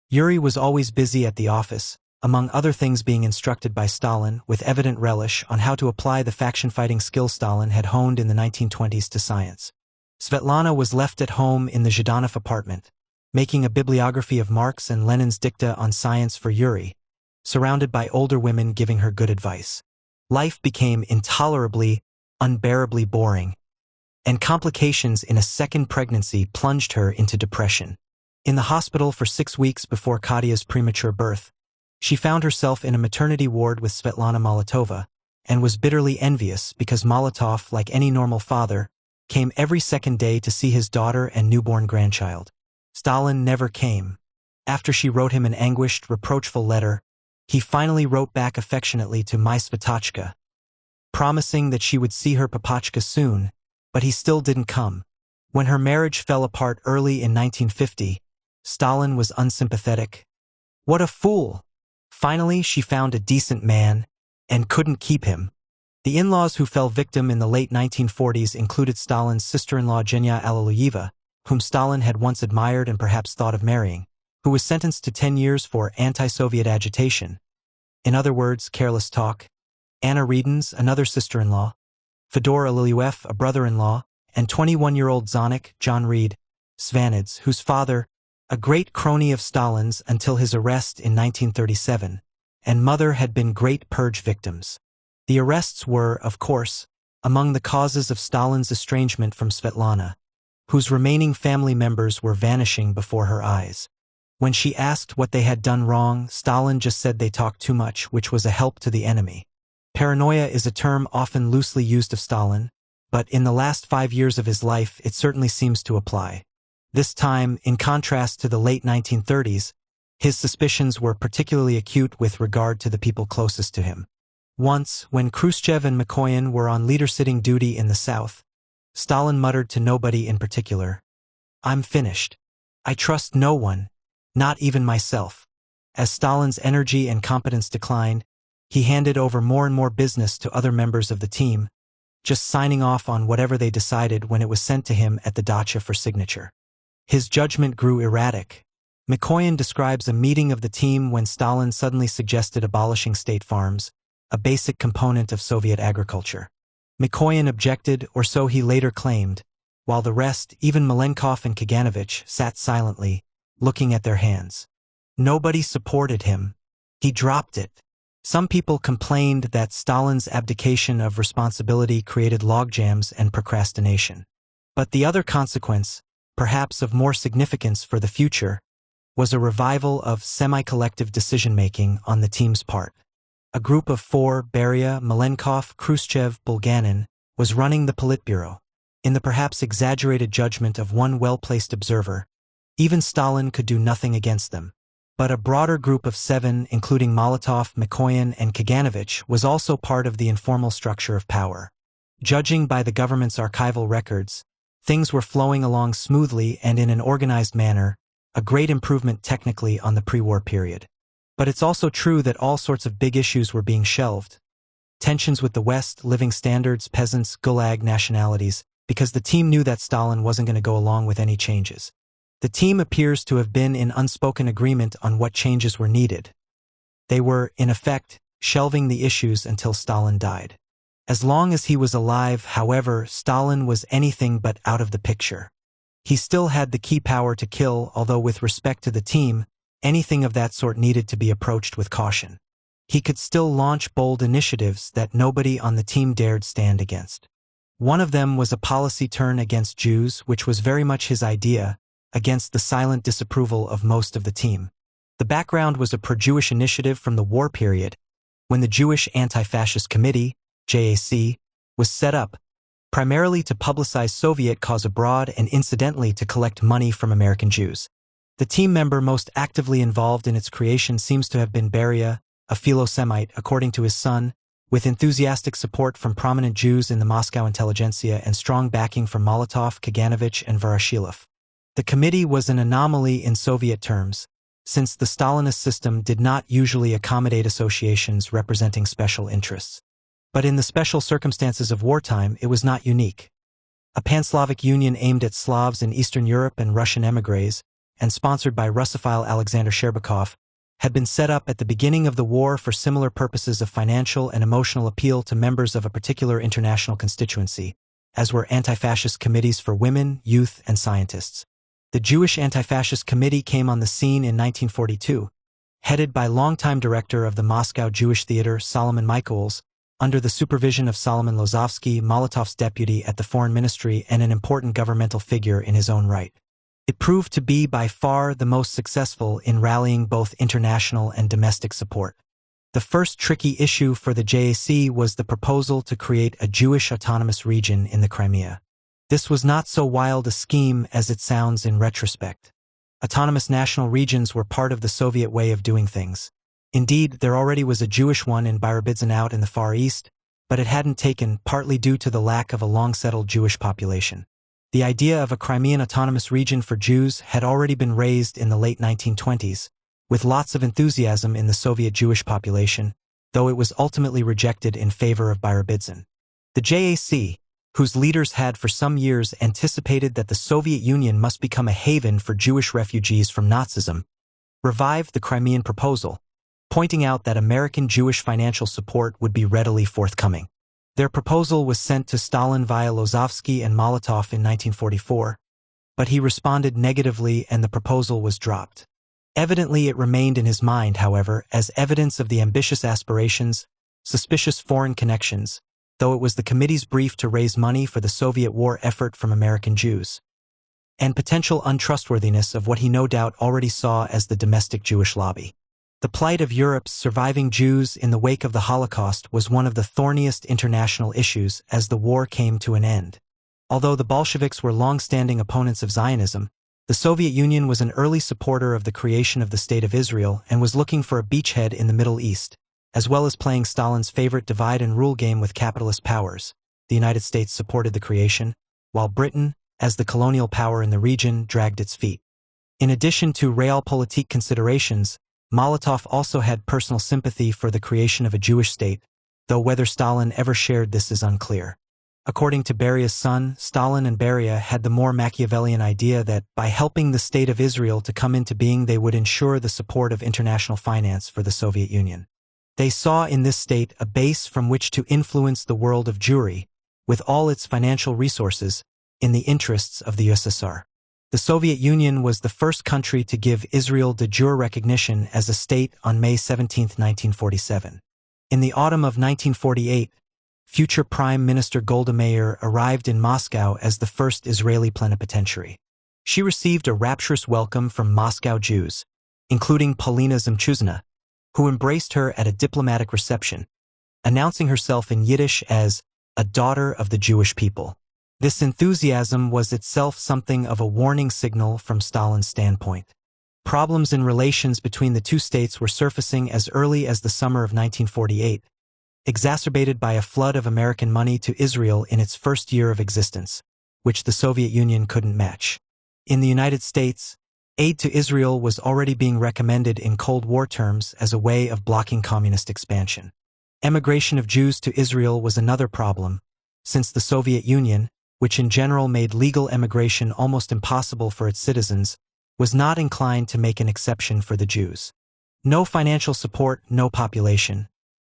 Yuri was always busy at the office, among other things being instructed by Stalin with evident relish on how to apply the faction-fighting skills Stalin had honed in the 1920s to science. Svetlana was left at home in the Zhdanov apartment, making a bibliography of Marx and Lenin's dicta on science for Yuri, surrounded by older women giving her good advice. Life became intolerably, unbearably boring, and complications in a second pregnancy plunged her into depression. In the hospital for 6 weeks before Katya's premature birth, she found herself in a maternity ward with Svetlana Molotova, and was bitterly envious because Molotov, like any normal father, came every second day to see his daughter and newborn grandchild. Stalin never came. After she wrote him an anguished, reproachful letter, he finally wrote back affectionately to my Svetochka, promising that she would see her Papachka soon, but he still didn't come. When her marriage fell apart early in 1950, Stalin was unsympathetic. What a fool! Finally, she found a decent man, and couldn't keep him. The in-laws who fell victim in the late 1940s included Stalin's sister-in-law Zhenya Alliluyeva, whom Stalin had once admired and perhaps thought of marrying, who was sentenced to 10 years for anti-Soviet agitation. In other words, careless talk. Anna Reedens, another sister-in-law, Fedor Alliluyeva, a brother-in-law, and 21-year-old Zonik, John Reed, Svanids, whose father, a great crony of Stalin's until his arrest in 1937, and mother had been great purge victims. The arrests were, of course, among the causes of Stalin's estrangement from Svetlana, whose remaining family members were vanishing before her eyes. When she asked what they had done wrong, Stalin just said they talked too much, which was a help to the enemy. Paranoia is a term often loosely used of Stalin, but in the last 5 years of his life it certainly seems to apply. This time, in contrast to the late 1930s, his suspicions were particularly acute with regard to the people closest to him. Once, when Khrushchev and Mikoyan were on leader-sitting duty in the South, Stalin muttered to nobody in particular, "I'm finished. I trust no one, not even myself." As Stalin's energy and competence declined, he handed over more and more business to other members of the team, just signing off on whatever they decided when it was sent to him at the dacha for signature. His judgment grew erratic. Mikoyan describes a meeting of the team when Stalin suddenly suggested abolishing state farms, a basic component of Soviet agriculture. Mikoyan objected, or so he later claimed, while the rest, even Malenkov and Kaganovich, sat silently, looking at their hands. Nobody supported him. He dropped it. Some people complained that Stalin's abdication of responsibility created logjams and procrastination. But the other consequence, perhaps of more significance for the future, was a revival of semi-collective decision-making on the team's part. A group of four, Beria, Malenkov, Khrushchev, Bulganin, was running the Politburo. In the perhaps exaggerated judgment of one well-placed observer, even Stalin could do nothing against them. But a broader group of seven, including Molotov, Mikoyan, and Kaganovich, was also part of the informal structure of power. Judging by the government's archival records, things were flowing along smoothly and in an organized manner, a great improvement technically on the pre-war period. But it's also true that all sorts of big issues were being shelved. Tensions with the West, living standards, peasants, gulag nationalities, because the team knew that Stalin wasn't going to go along with any changes. The team appears to have been in unspoken agreement on what changes were needed. They were, in effect, shelving the issues until Stalin died. As long as he was alive, however, Stalin was anything but out of the picture. He still had the key power to kill, although with respect to the team, anything of that sort needed to be approached with caution. He could still launch bold initiatives that nobody on the team dared stand against. One of them was a policy turn against Jews, which was very much his idea, against the silent disapproval of most of the team. The background was a pro-Jewish initiative from the war period, when the Jewish Anti-Fascist Committee, JAC, was set up, primarily to publicize Soviet cause abroad and incidentally to collect money from American Jews. The team member most actively involved in its creation seems to have been Beria, a philo-Semite, according to his son, with enthusiastic support from prominent Jews in the Moscow intelligentsia and strong backing from Molotov, Kaganovich, and Voroshilov. The committee was an anomaly in Soviet terms, since the Stalinist system did not usually accommodate associations representing special interests. But in the special circumstances of wartime, it was not unique. A pan-Slavic union aimed at Slavs in Eastern Europe and Russian émigrés, and sponsored by Russophile Alexander Sherbakov, had been set up at the beginning of the war for similar purposes of financial and emotional appeal to members of a particular international constituency, as were anti-fascist committees for women, youth, and scientists. The Jewish Anti-Fascist Committee came on the scene in 1942, headed by longtime director of the Moscow Jewish Theater Solomon Michaels, under the supervision of Solomon Lozovsky, Molotov's deputy at the Foreign Ministry and an important governmental figure in his own right. It proved to be by far the most successful in rallying both international and domestic support. The first tricky issue for the JAC was the proposal to create a Jewish autonomous region in the Crimea. This was not so wild a scheme as it sounds in retrospect. Autonomous national regions were part of the Soviet way of doing things. Indeed, there already was a Jewish one in Biarbidzen in the Far East, but it hadn't taken, partly due to the lack of a long-settled Jewish population. The idea of a Crimean autonomous region for Jews had already been raised in the late 1920s, with lots of enthusiasm in the Soviet Jewish population, though it was ultimately rejected in favor of Biarbidzen. The JAC, whose leaders had for some years anticipated that the Soviet Union must become a haven for Jewish refugees from Nazism, revived the Crimean proposal, pointing out that American Jewish financial support would be readily forthcoming. Their proposal was sent to Stalin via Lozovsky and Molotov in 1944, but he responded negatively and the proposal was dropped. Evidently it remained in his mind, however, as evidence of the ambitious aspirations, suspicious foreign connections, though it was the committee's brief to raise money for the Soviet war effort from American Jews, and potential untrustworthiness of what he no doubt already saw as the domestic Jewish lobby. The plight of Europe's surviving Jews in the wake of the Holocaust was one of the thorniest international issues as the war came to an end. Although the Bolsheviks were long-standing opponents of Zionism, the Soviet Union was an early supporter of the creation of the State of Israel and was looking for a beachhead in the Middle East, as well as playing Stalin's favorite divide-and-rule game with capitalist powers. The United States supported the creation, while Britain, as the colonial power in the region, dragged its feet. In addition to realpolitik considerations, Molotov also had personal sympathy for the creation of a Jewish state, though whether Stalin ever shared this is unclear. According to Beria's son, Stalin and Beria had the more Machiavellian idea that by helping the State of Israel to come into being they would ensure the support of international finance for the Soviet Union. They saw in this state a base from which to influence the world of Jewry, with all its financial resources, in the interests of the USSR. The Soviet Union was the first country to give Israel de jure recognition as a state on May 17, 1947. In the autumn of 1948, future Prime Minister Golda Meir arrived in Moscow as the first Israeli plenipotentiary. She received a rapturous welcome from Moscow Jews, including Polina Zemchuzina, who embraced her at a diplomatic reception, announcing herself in Yiddish as a daughter of the Jewish people. This enthusiasm was itself something of a warning signal from Stalin's standpoint. Problems in relations between the two states were surfacing as early as the summer of 1948, exacerbated by a flood of American money to Israel in its first year of existence, which the Soviet Union couldn't match. In the United States, aid to Israel was already being recommended in Cold War terms as a way of blocking communist expansion. Emigration of Jews to Israel was another problem, since the Soviet Union, which in general made legal emigration almost impossible for its citizens, was not inclined to make an exception for the Jews. No financial support, no population,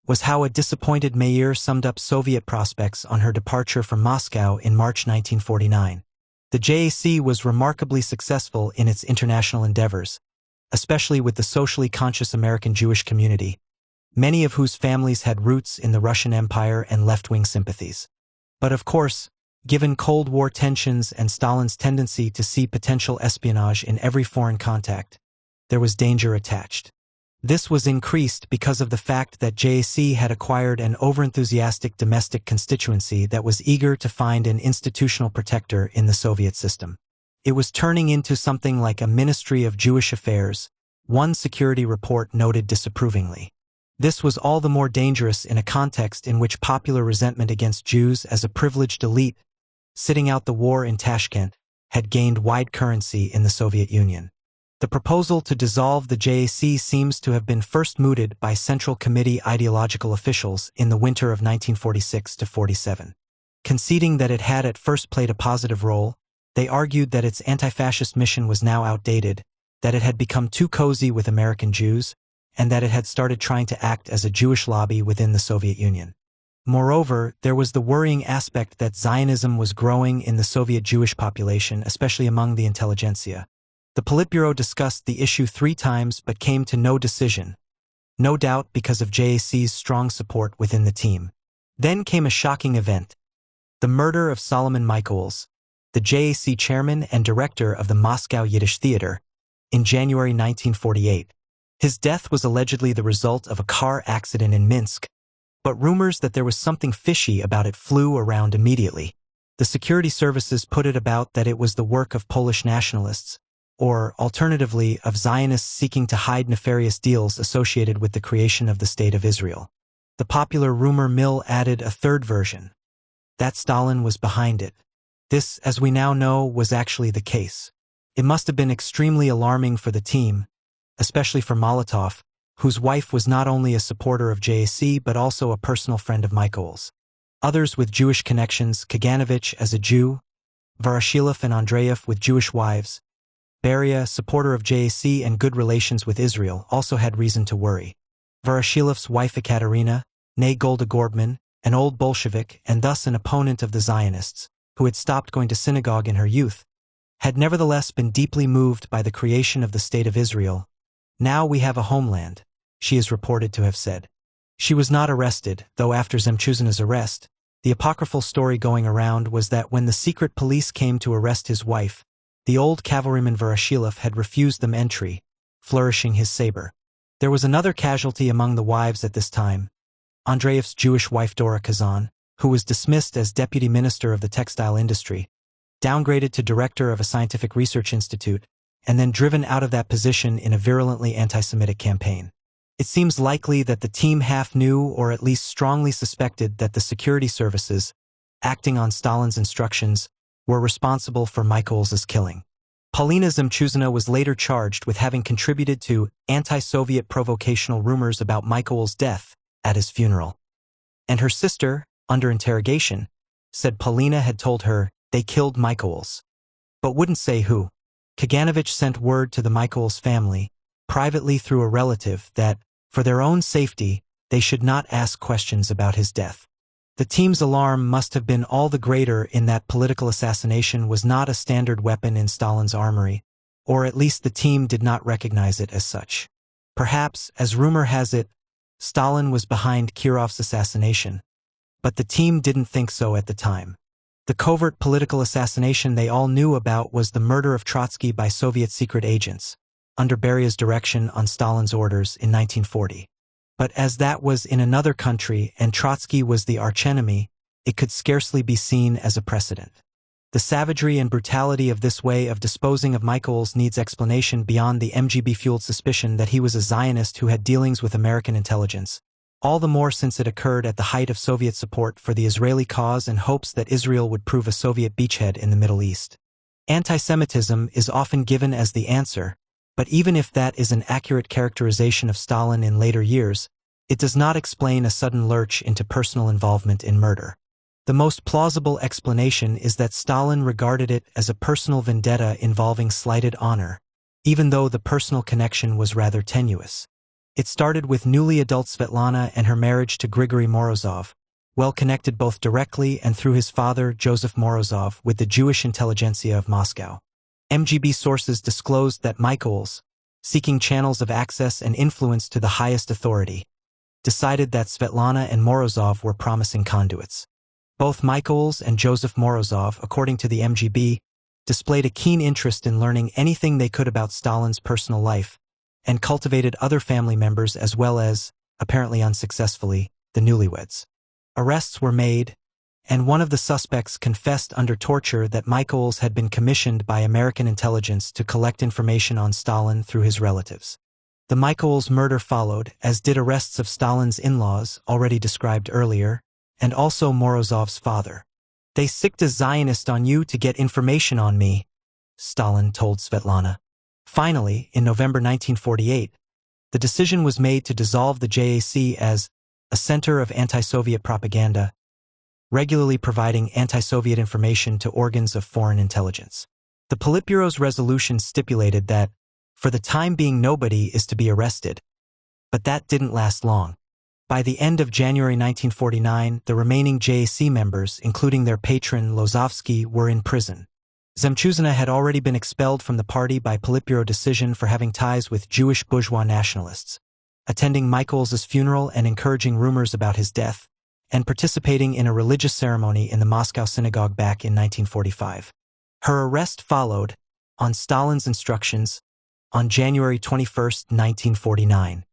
was how a disappointed Meir summed up Soviet prospects on her departure from Moscow in March 1949. The JAC was remarkably successful in its international endeavors, especially with the socially conscious American Jewish community, many of whose families had roots in the Russian Empire and left-wing sympathies. But of course, given Cold War tensions and Stalin's tendency to see potential espionage in every foreign contact, there was danger attached. This was increased because of the fact that JAC had acquired an overenthusiastic domestic constituency that was eager to find an institutional protector in the Soviet system. It was turning into something like a Ministry of Jewish Affairs, one security report noted disapprovingly. This was all the more dangerous in a context in which popular resentment against Jews as a privileged elite, sitting out the war in Tashkent, had gained wide currency in the Soviet Union. The proposal to dissolve the JAC seems to have been first mooted by Central Committee ideological officials in the winter of 1946–47. Conceding that it had at first played a positive role, they argued that its anti-fascist mission was now outdated, that it had become too cozy with American Jews, and that it had started trying to act as a Jewish lobby within the Soviet Union. Moreover, there was the worrying aspect that Zionism was growing in the Soviet Jewish population, especially among the intelligentsia. The Politburo discussed the issue 3 times but came to no decision, no doubt because of JAC's strong support within the team. Then came a shocking event: the murder of Solomon Michaels, the JAC chairman and director of the Moscow Yiddish Theater, in January 1948. His death was allegedly the result of a car accident in Minsk, but rumors that there was something fishy about it flew around immediately. The security services put it about that it was the work of Polish nationalists, or, alternatively, of Zionists seeking to hide nefarious deals associated with the creation of the State of Israel. The popular rumor mill added a third version: that Stalin was behind it. This, as we now know, was actually the case. It must have been extremely alarming for the team, especially for Molotov, whose wife was not only a supporter of JAC but also a personal friend of Michael's. Others with Jewish connections, Kaganovich as a Jew, Voroshilov and Andreev with Jewish wives, Beria, supporter of JAC and good relations with Israel, also had reason to worry. Voroshilov's wife Ekaterina, née Golda Gordman, an old Bolshevik and thus an opponent of the Zionists, who had stopped going to synagogue in her youth, had nevertheless been deeply moved by the creation of the State of Israel. "Now we have a homeland," she is reported to have said. She was not arrested, though after Zemchuzina's arrest, the apocryphal story going around was that when the secret police came to arrest his wife, the old cavalryman Voroshilov had refused them entry, flourishing his saber. There was another casualty among the wives at this time: Andreev's Jewish wife Dora Kazan, who was dismissed as deputy minister of the textile industry, downgraded to director of a scientific research institute, and then driven out of that position in a virulently anti-Semitic campaign. It seems likely that the team half knew or at least strongly suspected that the security services, acting on Stalin's instructions, were responsible for Michaels's killing. Polina Zemchuzina was later charged with having contributed to anti-Soviet provocational rumors about Michael's death at his funeral. And her sister, under interrogation, said Polina had told her they killed Michael's, but wouldn't say who. Kaganovich sent word to the Michael's family, privately through a relative, that, for their own safety, they should not ask questions about his death. The team's alarm must have been all the greater in that political assassination was not a standard weapon in Stalin's armory, or at least the team did not recognize it as such. Perhaps, as rumor has it, Stalin was behind Kirov's assassination, but the team didn't think so at the time. The covert political assassination they all knew about was the murder of Trotsky by Soviet secret agents, under Beria's direction on Stalin's orders in 1940. But as that was in another country and Trotsky was the archenemy, it could scarcely be seen as a precedent. The savagery and brutality of this way of disposing of Michael's needs explanation beyond the MGB-fueled suspicion that he was a Zionist who had dealings with American intelligence, all the more since it occurred at the height of Soviet support for the Israeli cause and hopes that Israel would prove a Soviet beachhead in the Middle East. Anti-Semitism is often given as the answer, but even if that is an accurate characterization of Stalin in later years, it does not explain a sudden lurch into personal involvement in murder. The most plausible explanation is that Stalin regarded it as a personal vendetta involving slighted honor, even though the personal connection was rather tenuous. It started with newly adult Svetlana and her marriage to Grigory Morozov, well connected both directly and through his father, Joseph Morozov, with the Jewish intelligentsia of Moscow. MGB sources disclosed that Michael's, seeking channels of access and influence to the highest authority, decided that Svetlana and Morozov were promising conduits. Both Michael's and Joseph Morozov, according to the MGB, displayed a keen interest in learning anything they could about Stalin's personal life, and cultivated other family members as well as, apparently unsuccessfully, the newlyweds. Arrests were made, and one of the suspects confessed under torture that Michael's had been commissioned by American intelligence to collect information on Stalin through his relatives. The Michael's murder followed, as did arrests of Stalin's in-laws, already described earlier, and also Morozov's father. "They sicked a Zionist on you to get information on me," Stalin told Svetlana. Finally, in November 1948, the decision was made to dissolve the JAC as a center of anti-Soviet propaganda, regularly providing anti-Soviet information to organs of foreign intelligence. The Politburo's resolution stipulated that, for the time being, nobody is to be arrested. But that didn't last long. By the end of January 1949, the remaining JAC members, including their patron Lozovsky, were in prison. Zemchuzina had already been expelled from the party by Politburo decision for having ties with Jewish bourgeois nationalists, attending Michael's funeral and encouraging rumors about his death, and participating in a religious ceremony in the Moscow synagogue back in 1945. Her arrest followed, on Stalin's instructions, on January 21, 1949.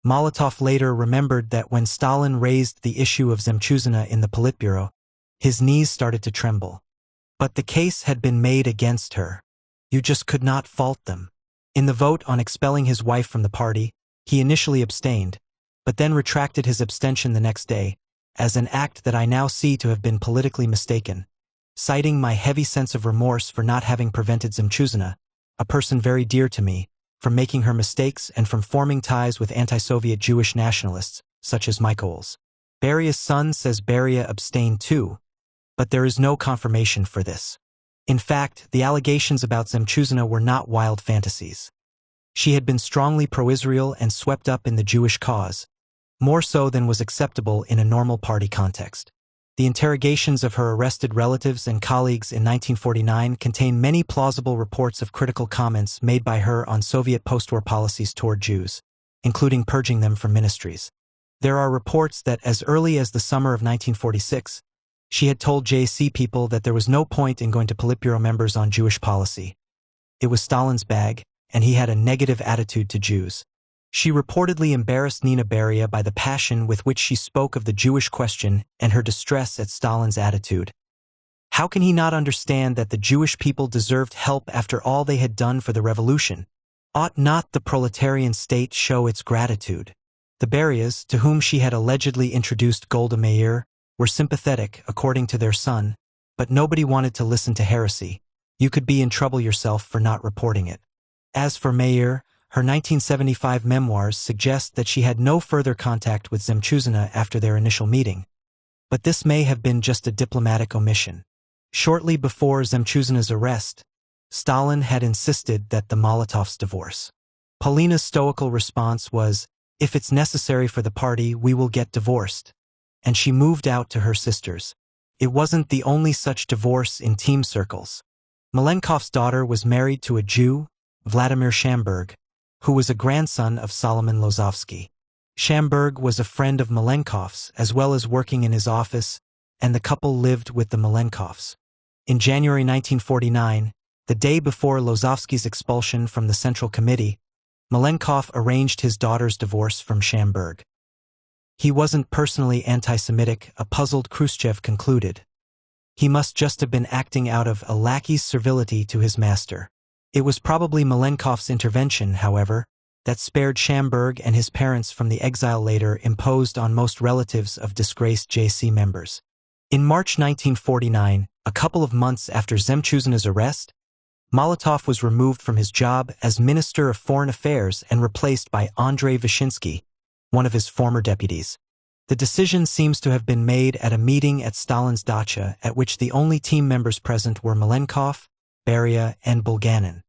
Molotov later remembered that when Stalin raised the issue of Zemchuzina in the Politburo, his knees started to tremble. But the case had been made against her. You just could not fault them. In the vote on expelling his wife from the party, he initially abstained, but then retracted his abstention the next day, as an act that I now see to have been politically mistaken, citing my heavy sense of remorse for not having prevented Zemchuzina, a person very dear to me, from making her mistakes and from forming ties with anti-Soviet Jewish nationalists, such as Michael's. Beria's son says Beria abstained too, but there is no confirmation for this. In fact, the allegations about Zemchuzina were not wild fantasies. She had been strongly pro-Israel and swept up in the Jewish cause, more so than was acceptable in a normal party context. The interrogations of her arrested relatives and colleagues in 1949 contain many plausible reports of critical comments made by her on Soviet post-war policies toward Jews, including purging them from ministries. There are reports that as early as the summer of 1946, she had told JAC people that there was no point in going to Politburo members on Jewish policy. It was Stalin's bag, and he had a negative attitude to Jews. She reportedly embarrassed Nina Beria by the passion with which she spoke of the Jewish question and her distress at Stalin's attitude. How can he not understand that the Jewish people deserved help after all they had done for the revolution? Ought not the proletarian state show its gratitude? The Berias, to whom she had allegedly introduced Golda Meir, were sympathetic, according to their son, but nobody wanted to listen to heresy, You could be in trouble yourself for not reporting it. As for Meyer, her 1975 memoirs suggest that she had no further contact with Zemchuzina after their initial meeting, but this may have been just a diplomatic omission. Shortly before Zemchuzina's arrest, Stalin had insisted that the Molotovs divorce. Polina's stoical response was, "If it's necessary for the party, we will get divorced," and she moved out to her sisters. It wasn't the only such divorce in team circles. Malenkov's daughter was married to a Jew, Vladimir Shamberg, who was a grandson of Solomon Lozovsky. Shamberg was a friend of Malenkov's as well as working in his office, and the couple lived with the Malenkovs. In January 1949, the day before Lozovsky's expulsion from the Central Committee, Malenkov arranged his daughter's divorce from Shamberg. He wasn't personally anti-Semitic, a puzzled Khrushchev concluded. He must just have been acting out of a lackey's servility to his master. It was probably Malenkov's intervention, however, that spared Shamberg and his parents from the exile later imposed on most relatives of disgraced JC members. In March 1949, a couple of months after Zemchuzina's arrest, Molotov was removed from his job as Minister of Foreign Affairs and replaced by Andrei Vyshinsky, one of his former deputies. The decision seems to have been made at a meeting at Stalin's dacha at which the only team members present were Malenkov, Beria, and Bulganin.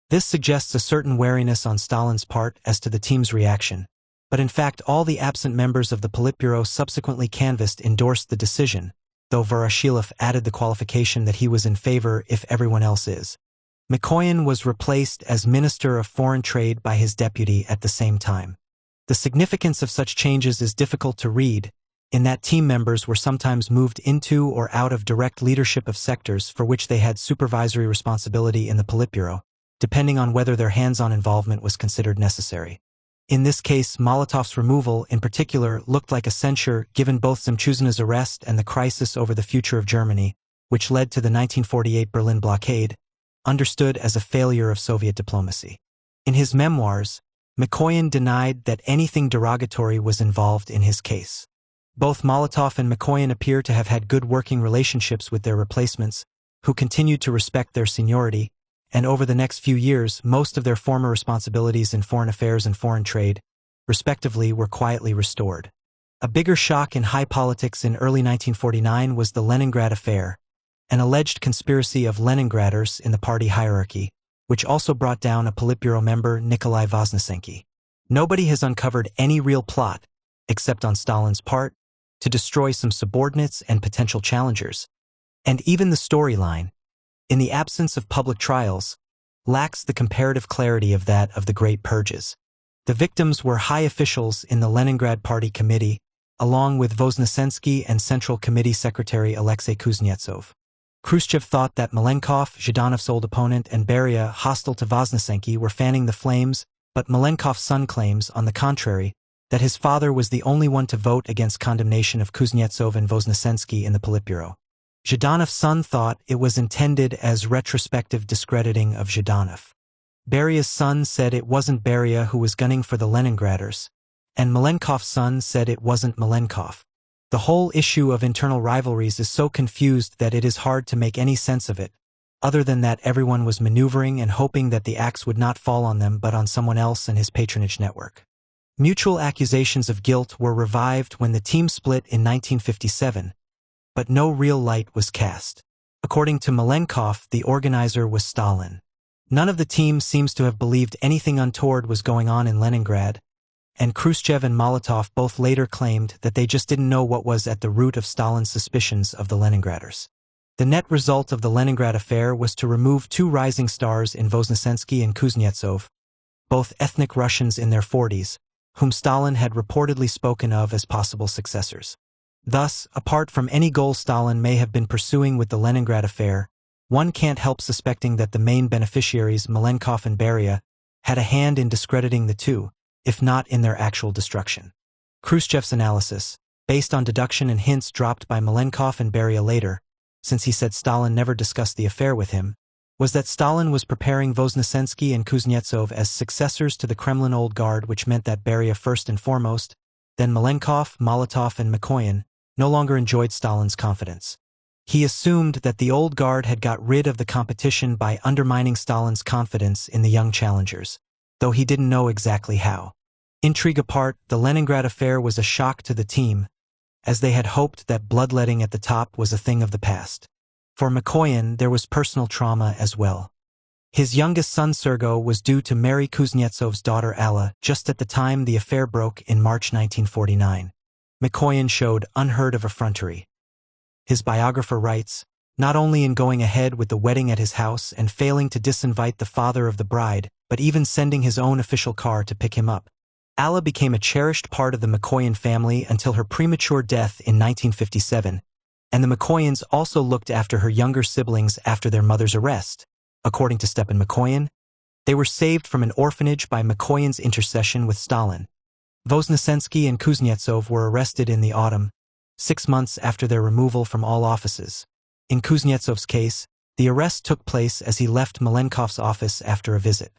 This suggests a certain wariness on Stalin's part as to the team's reaction, but in fact all the absent members of the Politburo subsequently canvassed endorsed the decision, though Voroshilov added the qualification that he was in favor if everyone else is. Mikoyan was replaced as Minister of Foreign Trade by his deputy at the same time. The significance of such changes is difficult to read, in that team members were sometimes moved into or out of direct leadership of sectors for which they had supervisory responsibility in the Politburo, depending on whether their hands-on involvement was considered necessary. In this case, Molotov's removal, in particular, looked like a censure given both Zemchuzina's arrest and the crisis over the future of Germany, which led to the 1948 Berlin blockade, understood as a failure of Soviet diplomacy. In his memoirs, Mikoyan denied that anything derogatory was involved in his case. Both Molotov and Mikoyan appear to have had good working relationships with their replacements, who continued to respect their seniority, and over the next few years, most of their former responsibilities in foreign affairs and foreign trade, respectively, were quietly restored. A bigger shock in high politics in early 1949 was the Leningrad affair, an alleged conspiracy of Leningraders in the party hierarchy, which also brought down a Politburo member, Nikolai Voznesenky. Nobody has uncovered any real plot, except on Stalin's part, to destroy some subordinates and potential challengers. And even the storyline, in the absence of public trials, lacks the comparative clarity of that of the Great Purges. The victims were high officials in the Leningrad Party Committee, along with Voznesensky and Central Committee Secretary Alexei Kuznetsov. Khrushchev thought that Malenkov, Zhdanov's old opponent, and Beria, hostile to Voznesenky, were fanning the flames, but Malenkov's son claims, on the contrary, that his father was the only one to vote against condemnation of Kuznetsov and Voznesensky in the Politburo. Zhdanov's son thought it was intended as retrospective discrediting of Zhdanov. Beria's son said it wasn't Beria who was gunning for the Leningraders, and Malenkov's son said it wasn't Malenkov. The whole issue of internal rivalries is so confused that it is hard to make any sense of it, other than that everyone was maneuvering and hoping that the axe would not fall on them but on someone else and his patronage network. Mutual accusations of guilt were revived when the team split in 1957, but no real light was cast. According to Malenkov, the organizer was Stalin. None of the team seems to have believed anything untoward was going on in Leningrad, and Khrushchev and Molotov both later claimed that they just didn't know what was at the root of Stalin's suspicions of the Leningraders. The net result of the Leningrad affair was to remove two rising stars in Voznesensky and Kuznetsov, both ethnic Russians in their 40s, whom Stalin had reportedly spoken of as possible successors. Thus, apart from any goal Stalin may have been pursuing with the Leningrad affair, one can't help suspecting that the main beneficiaries, Malenkov and Beria, had a hand in discrediting the two, if not in their actual destruction. Khrushchev's analysis, based on deduction and hints dropped by Malenkov and Beria later, since he said Stalin never discussed the affair with him, was that Stalin was preparing Voznesensky and Kuznetsov as successors to the Kremlin Old Guard, which meant that Beria first and foremost, then Malenkov, Molotov, and Mikoyan, no longer enjoyed Stalin's confidence. He assumed that the old guard had got rid of the competition by undermining Stalin's confidence in the young challengers, though he didn't know exactly how. Intrigue apart, the Leningrad affair was a shock to the team, as they had hoped that bloodletting at the top was a thing of the past. For Mikoyan, there was personal trauma as well. His youngest son Sergo was due to marry Kuznetsov's daughter Alla just at the time the affair broke in March 1949. Mikoyan showed unheard of effrontery. His biographer writes, not only in going ahead with the wedding at his house and failing to disinvite the father of the bride, but even sending his own official car to pick him up. Alla became a cherished part of the Mikoyan family until her premature death in 1957, and the Mikoyans also looked after her younger siblings after their mother's arrest. According to Stepan Mikoyan, they were saved from an orphanage by Mikoyan's intercession with Stalin. Voznesensky and Kuznetsov were arrested in the autumn, 6 months after their removal from all offices. In Kuznetsov's case, the arrest took place as he left Malenkov's office after a visit.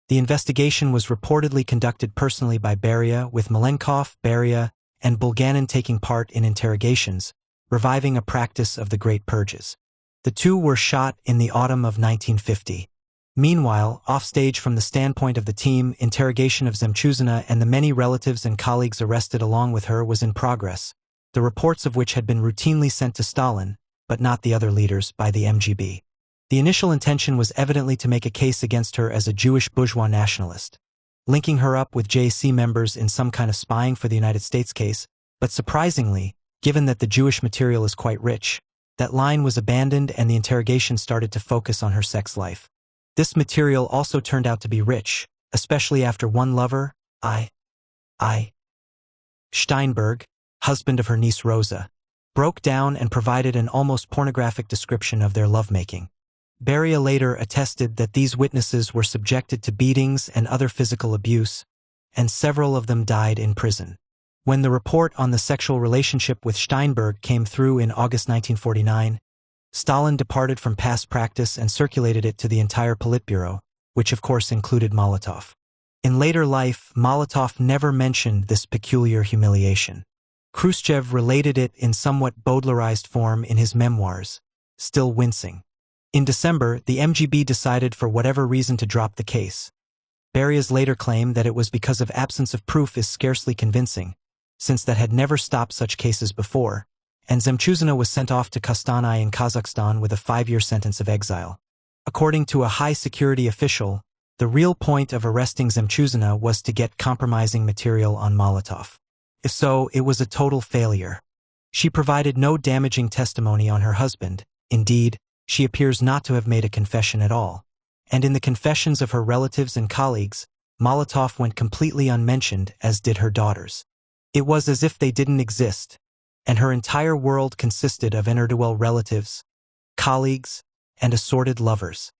The investigation was reportedly conducted personally by Beria, with Malenkov, Beria, and Bulganin taking part in interrogations, reviving a practice of the Great Purges. The two were shot in the autumn of 1950. Meanwhile, offstage from the standpoint of the team, interrogation of Zemchuzina and the many relatives and colleagues arrested along with her was in progress, the reports of which had been routinely sent to Stalin, but not the other leaders, by the MGB. The initial intention was evidently to make a case against her as a Jewish bourgeois nationalist, linking her up with JC members in some kind of spying for the United States case, but surprisingly, given that the Jewish material is quite rich, that line was abandoned and the interrogation started to focus on her sex life. This material also turned out to be rich, especially after one lover, I. Steinberg, husband of her niece Rosa, broke down and provided an almost pornographic description of their lovemaking. Beria later attested that these witnesses were subjected to beatings and other physical abuse, and several of them died in prison. When the report on the sexual relationship with Steinberg came through in August 1949, Stalin departed from past practice and circulated it to the entire Politburo, which of course included Molotov. In later life, Molotov never mentioned this peculiar humiliation. Khrushchev related it in somewhat Baudelarized form in his memoirs, Still Wincing. In December, the MGB decided for whatever reason to drop the case. Beria's later claim that it was because of absence of proof is scarcely convincing, since that had never stopped such cases before, and Zemchuzina was sent off to Kostanay in Kazakhstan with a 5-year sentence of exile. According to a high-security official, the real point of arresting Zemchuzina was to get compromising material on Molotov. If so, it was a total failure. She provided no damaging testimony on her husband. Indeed, she appears not to have made a confession at all. And in the confessions of her relatives and colleagues, Molotov went completely unmentioned, as did her daughters. It was as if they didn't exist, and her entire world consisted of ne'er-do-well relatives, colleagues, and assorted lovers.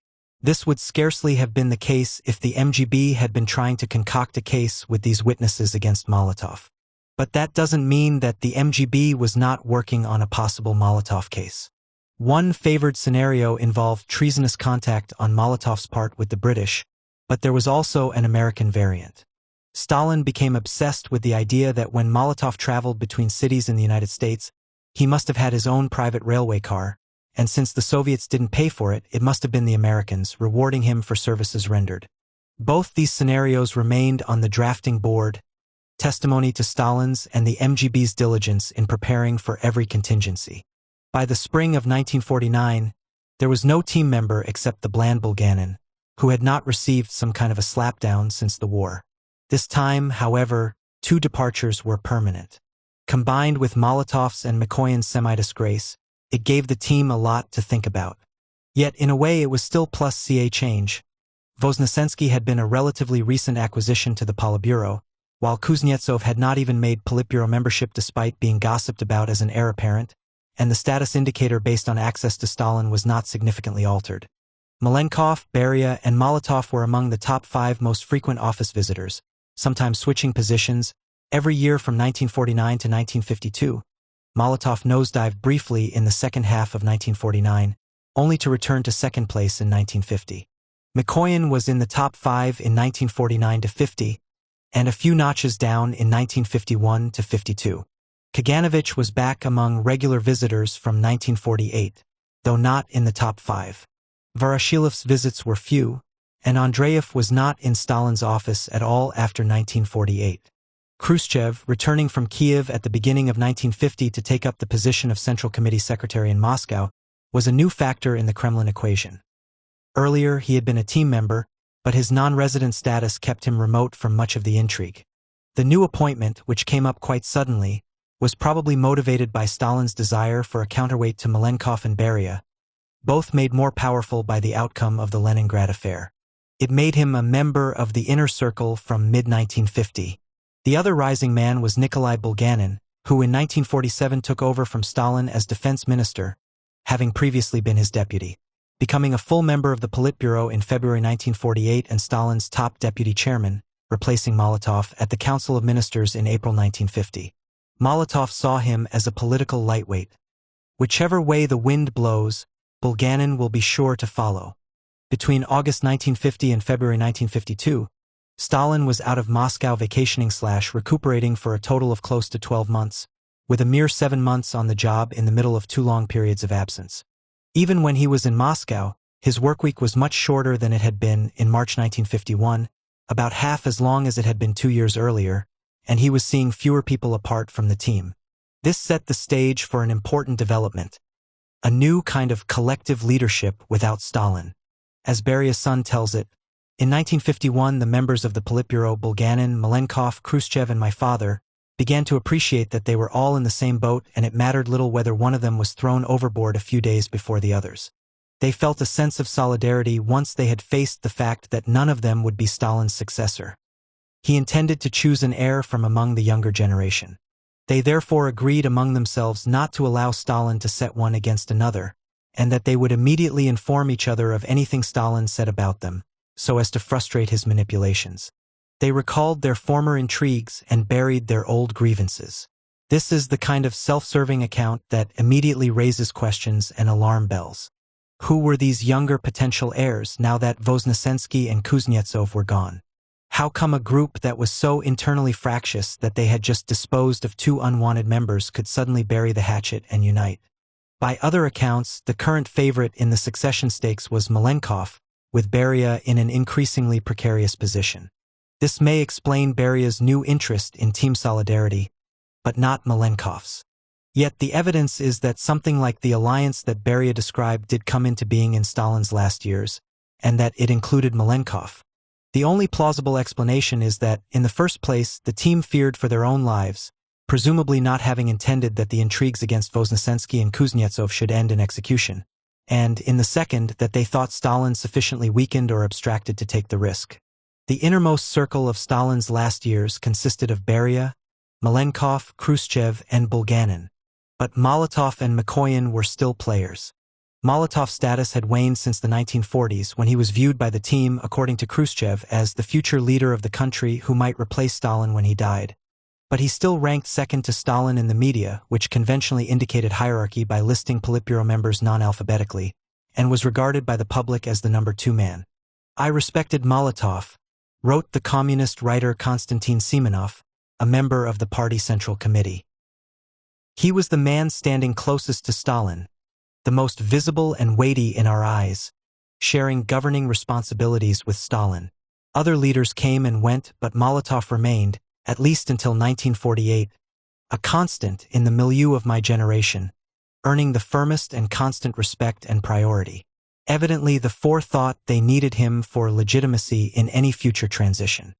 This would scarcely have been the case if the MGB had been trying to concoct a case with these witnesses against Molotov. But that doesn't mean that the MGB was not working on a possible Molotov case. One favored scenario involved treasonous contact on Molotov's part with the British, but there was also an American variant. Stalin became obsessed with the idea that when Molotov traveled between cities in the United States, he must have had his own private railway car, and since the Soviets didn't pay for it, it must have been the Americans rewarding him for services rendered. Both these scenarios remained on the drafting board, testimony to Stalin's and the MGB's diligence in preparing for every contingency. By the spring of 1949, there was no team member except the bland Bulganin, who had not received some kind of a slapdown since the war. This time, however, 2 departures were permanent. Combined with Molotov's and Mikoyan's semi-disgrace, it gave the team a lot to think about. Yet, in a way, it was still plus CA change. Voznesensky had been a relatively recent acquisition to the Politburo, while Kuznetsov had not even made Politburo membership despite being gossiped about as an heir apparent, and the status indicator based on access to Stalin was not significantly altered. Malenkov, Beria, and Molotov were among the top 5 most frequent office visitors, sometimes switching positions, every year from 1949 to 1952. Molotov nosedived briefly in the second half of 1949, only to return to second place in 1950. Mikoyan was in the top 5 in 1949 to 50, and a few notches down in 1951 to 52. Kaganovich was back among regular visitors from 1948, though not in the top 5. Voroshilov's visits were few, and Andreev was not in Stalin's office at all after 1948. Khrushchev, returning from Kiev at the beginning of 1950 to take up the position of Central Committee Secretary in Moscow, was a new factor in the Kremlin equation. Earlier, he had been a team member, but his non-resident status kept him remote from much of the intrigue. The new appointment, which came up quite suddenly, was probably motivated by Stalin's desire for a counterweight to Malenkov and Beria, both made more powerful by the outcome of the Leningrad affair. It made him a member of the inner circle from mid-1950. The other rising man was Nikolai Bulganin, who in 1947 took over from Stalin as defense minister, having previously been his deputy, becoming a full member of the Politburo in February 1948 and Stalin's top deputy chairman, replacing Molotov at the Council of Ministers in April 1950. Molotov saw him as a political lightweight. Whichever way the wind blows, Bulganin will be sure to follow. Between August 1950 and February 1952, Stalin was out of Moscow vacationing/recuperating for a total of close to 12 months, with a mere 7 months on the job in the middle of 2 long periods of absence. Even when he was in Moscow, his workweek was much shorter than it had been in March 1951, about half as long as it had been 2 years earlier, and he was seeing fewer people apart from the team. This set the stage for an important development, a new kind of collective leadership without Stalin. As Beria's son tells it, in 1951 the members of the Politburo, Bulganin, Malenkov, Khrushchev, and my father, began to appreciate that they were all in the same boat and it mattered little whether one of them was thrown overboard a few days before the others. They felt a sense of solidarity once they had faced the fact that none of them would be Stalin's successor. He intended to choose an heir from among the younger generation. They therefore agreed among themselves not to allow Stalin to set one against another, and that they would immediately inform each other of anything Stalin said about them, so as to frustrate his manipulations. They recalled their former intrigues and buried their old grievances. This is the kind of self-serving account that immediately raises questions and alarm bells. Who were these younger potential heirs now that Voznesensky and Kuznetsov were gone? How come a group that was so internally fractious that they had just disposed of 2 unwanted members could suddenly bury the hatchet and unite? By other accounts, the current favorite in the succession stakes was Malenkov, with Beria in an increasingly precarious position. This may explain Beria's new interest in team solidarity, but not Malenkov's. Yet the evidence is that something like the alliance that Beria described did come into being in Stalin's last years, and that it included Malenkov. The only plausible explanation is that, in the first place, the team feared for their own lives, presumably not having intended that the intrigues against Voznesensky and Kuznetsov should end in execution, and, in the second, that they thought Stalin sufficiently weakened or abstracted to take the risk. The innermost circle of Stalin's last years consisted of Beria, Malenkov, Khrushchev, and Bulganin. But Molotov and Mikoyan were still players. Molotov's status had waned since the 1940s when he was viewed by the team, according to Khrushchev, as the future leader of the country who might replace Stalin when he died. But he still ranked second to Stalin in the media, which conventionally indicated hierarchy by listing Politburo members non-alphabetically, and was regarded by the public as the number 2 man. I respected Molotov, wrote the communist writer Konstantin Simonov, a member of the party Central Committee. He was the man standing closest to Stalin, the most visible and weighty in our eyes, sharing governing responsibilities with Stalin. Other leaders came and went, but Molotov remained, at least until 1948, a constant in the milieu of my generation, earning the firmest and constant respect and priority. Evidently, the four thought they needed him for legitimacy in any future transition.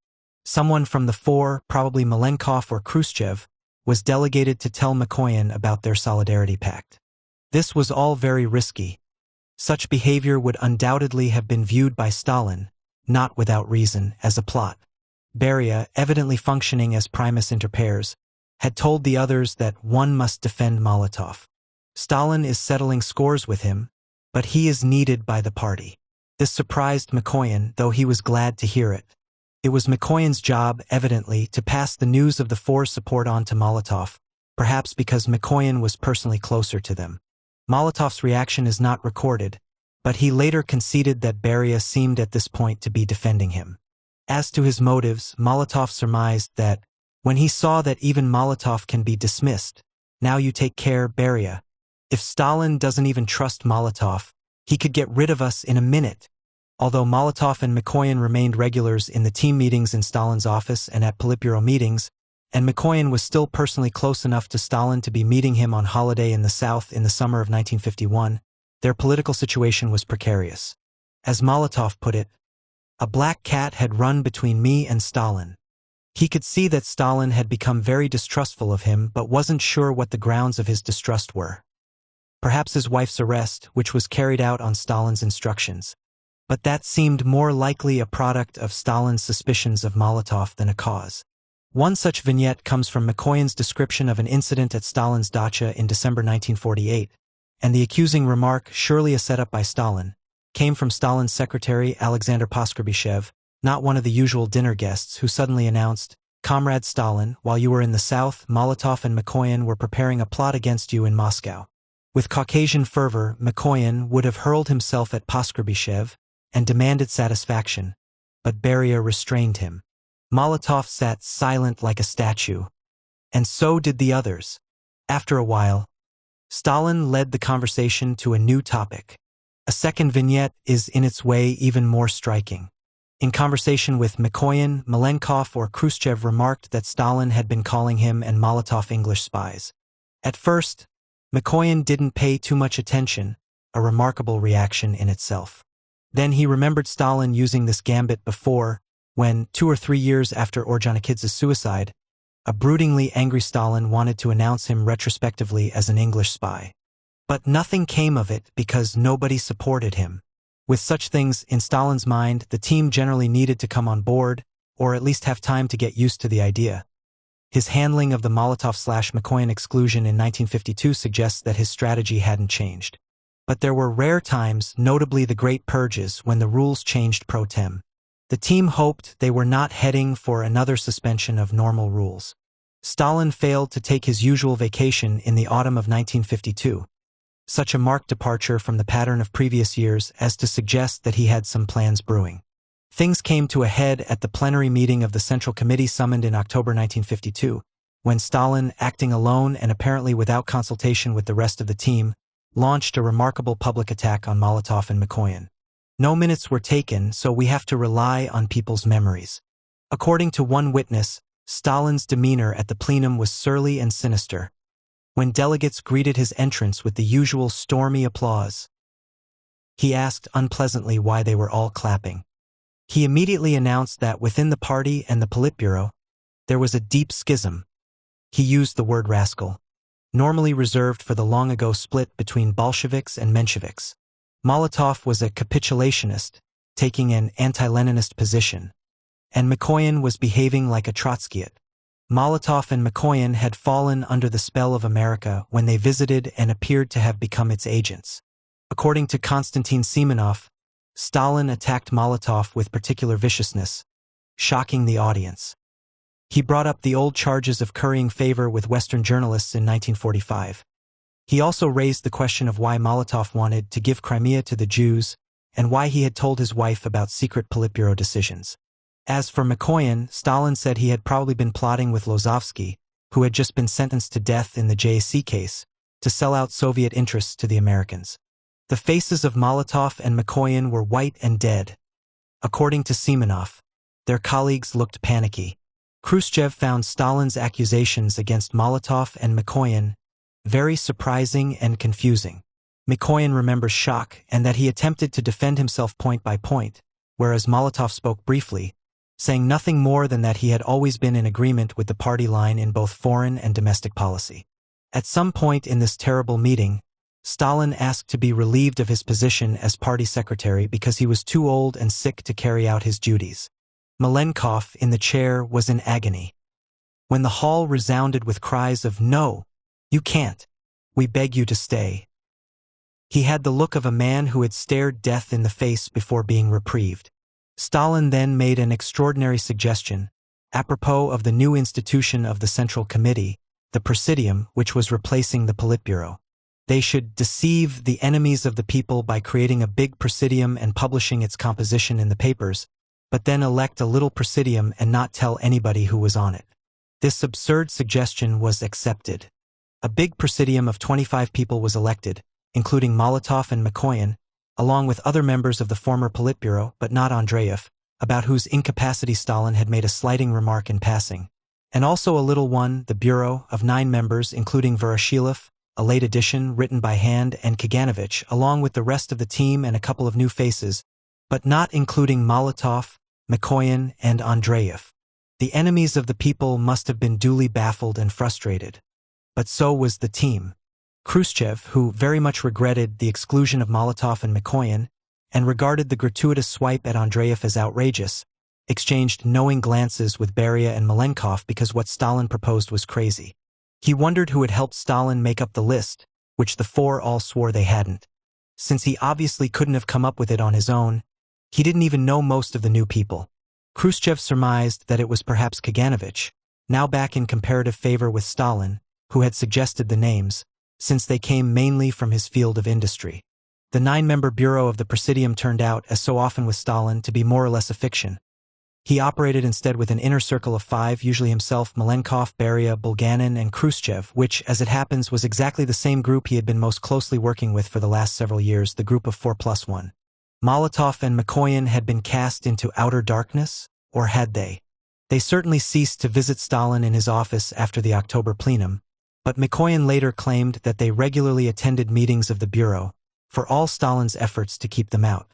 Someone from the four, probably Malenkov or Khrushchev, was delegated to tell Mikoyan about their solidarity pact. This was all very risky. Such behavior would undoubtedly have been viewed by Stalin, not without reason, as a plot. Beria, evidently functioning as primus inter pares, had told the others that one must defend Molotov. Stalin is settling scores with him, but he is needed by the party. This surprised Mikoyan, though he was glad to hear it. It was Mikoyan's job, evidently, to pass the news of the four's support on to Molotov, perhaps because Mikoyan was personally closer to them. Molotov's reaction is not recorded, but he later conceded that Beria seemed at this point to be defending him. As to his motives, Molotov surmised that, When he saw that even Molotov can be dismissed. Now you take care, Beria. If Stalin doesn't even trust Molotov, he could get rid of us in a minute. Although Molotov and Mikoyan remained regulars in the team meetings in Stalin's office and at Politburo meetings, and Mikoyan was still personally close enough to Stalin to be meeting him on holiday in the South in the summer of 1951, their political situation was precarious. As Molotov put it, "A black cat had run between me and Stalin." He could see that Stalin had become very distrustful of him but wasn't sure what the grounds of his distrust were. Perhaps his wife's arrest, which was carried out on Stalin's instructions. But that seemed more likely a product of Stalin's suspicions of Molotov than a cause. One such vignette comes from Mikoyan's description of an incident at Stalin's dacha in December 1948, and the accusing remark, "surely a setup by Stalin," came from Stalin's secretary Alexander Paskrebyshev, not one of the usual dinner guests, who suddenly announced, "Comrade Stalin, while you were in the South, Molotov and Mikoyan were preparing a plot against you in Moscow." With Caucasian fervor, Mikoyan would have hurled himself at Paskrebyshev and demanded satisfaction, but Beria restrained him. Molotov sat silent like a statue, and so did the others. After a while, Stalin led the conversation to a new topic. A second vignette is in its way even more striking. In conversation with Mikoyan, Malenkov or Khrushchev remarked that Stalin had been calling him and Molotov English spies. At first, Mikoyan didn't pay too much attention, a remarkable reaction in itself. Then he remembered Stalin using this gambit before, when, 2 or 3 years after Orjonikidze's suicide, a broodingly angry Stalin wanted to announce him retrospectively as an English spy. But nothing came of it because nobody supported him. With such things in Stalin's mind, the team generally needed to come on board, or at least have time to get used to the idea. His handling of the Molotov/Mikoyan exclusion in 1952 suggests that his strategy hadn't changed. But there were rare times, notably the Great Purges, when the rules changed pro tem. The team hoped they were not heading for another suspension of normal rules. Stalin failed to take his usual vacation in the autumn of 1952, such a marked departure from the pattern of previous years as to suggest that he had some plans brewing. Things came to a head at the plenary meeting of the Central Committee summoned in October 1952, when Stalin, acting alone and apparently without consultation with the rest of the team, launched a remarkable public attack on Molotov and Mikoyan. No minutes were taken, so we have to rely on people's memories. According to one witness, Stalin's demeanor at the plenum was surly and sinister. When delegates greeted his entrance with the usual stormy applause, he asked unpleasantly why they were all clapping. He immediately announced that within the party and the Politburo, there was a deep schism. He used the word rascal, normally reserved for the long-ago split between Bolsheviks and Mensheviks. Molotov was a capitulationist, taking an anti-Leninist position, and Mikoyan was behaving like a Trotskyite. Molotov and Mikoyan had fallen under the spell of America when they visited and appeared to have become its agents. According to Konstantin Simonov, Stalin attacked Molotov with particular viciousness, shocking the audience. He brought up the old charges of currying favor with Western journalists in 1945. He also raised the question of why Molotov wanted to give Crimea to the Jews and why he had told his wife about secret Politburo decisions. As for Mikoyan, Stalin said he had probably been plotting with Lozovsky, who had just been sentenced to death in the JAC case, to sell out Soviet interests to the Americans. The faces of Molotov and Mikoyan were white and dead. According to Simonov, their colleagues looked panicky. Khrushchev found Stalin's accusations against Molotov and Mikoyan very surprising and confusing. Mikoyan remembers shock and that he attempted to defend himself point by point, whereas Molotov spoke briefly, saying nothing more than that he had always been in agreement with the party line in both foreign and domestic policy. At some point in this terrible meeting, Stalin asked to be relieved of his position as party secretary because he was too old and sick to carry out his duties. Malenkov, in the chair, was in agony. When the hall resounded with cries of "No, you can't. We beg you to stay," he had the look of a man who had stared death in the face before being reprieved. Stalin then made an extraordinary suggestion, apropos of the new institution of the Central Committee, the Presidium, which was replacing the Politburo. They should deceive the enemies of the people by creating a big Presidium and publishing its composition in the papers, but then elect a little Presidium and not tell anybody who was on it. This absurd suggestion was accepted. A big presidium of 25 people was elected, including Molotov and Mikoyan, along with other members of the former Politburo, but not Andreev, about whose incapacity Stalin had made a slighting remark in passing. And also a little one, the Bureau, of 9 members, including Voroshilov, a late addition written by hand, and Kaganovich, along with the rest of the team and a couple of new faces, but not including Molotov, Mikoyan, and Andreev. The enemies of the people must have been duly baffled and frustrated. But so was the team. Khrushchev, who very much regretted the exclusion of Molotov and Mikoyan, and regarded the gratuitous swipe at Andreev as outrageous, exchanged knowing glances with Beria and Malenkov because what Stalin proposed was crazy. He wondered who had helped Stalin make up the list, which the 4 all swore they hadn't. Since he obviously couldn't have come up with it on his own, he didn't even know most of the new people. Khrushchev surmised that it was perhaps Kaganovich, now back in comparative favor with Stalin, who had suggested the names, since they came mainly from his field of industry. The 9-member bureau of the Presidium turned out, as so often with Stalin, to be more or less a fiction. He operated instead with an inner circle of 5, usually himself, Malenkov, Beria, Bulganin, and Khrushchev, which, as it happens, was exactly the same group he had been most closely working with for the last several years, the group of 4+1. Molotov and Mikoyan had been cast into outer darkness, or had they? They certainly ceased to visit Stalin in his office after the October plenum, but Mikoyan later claimed that they regularly attended meetings of the Bureau, for all Stalin's efforts to keep them out.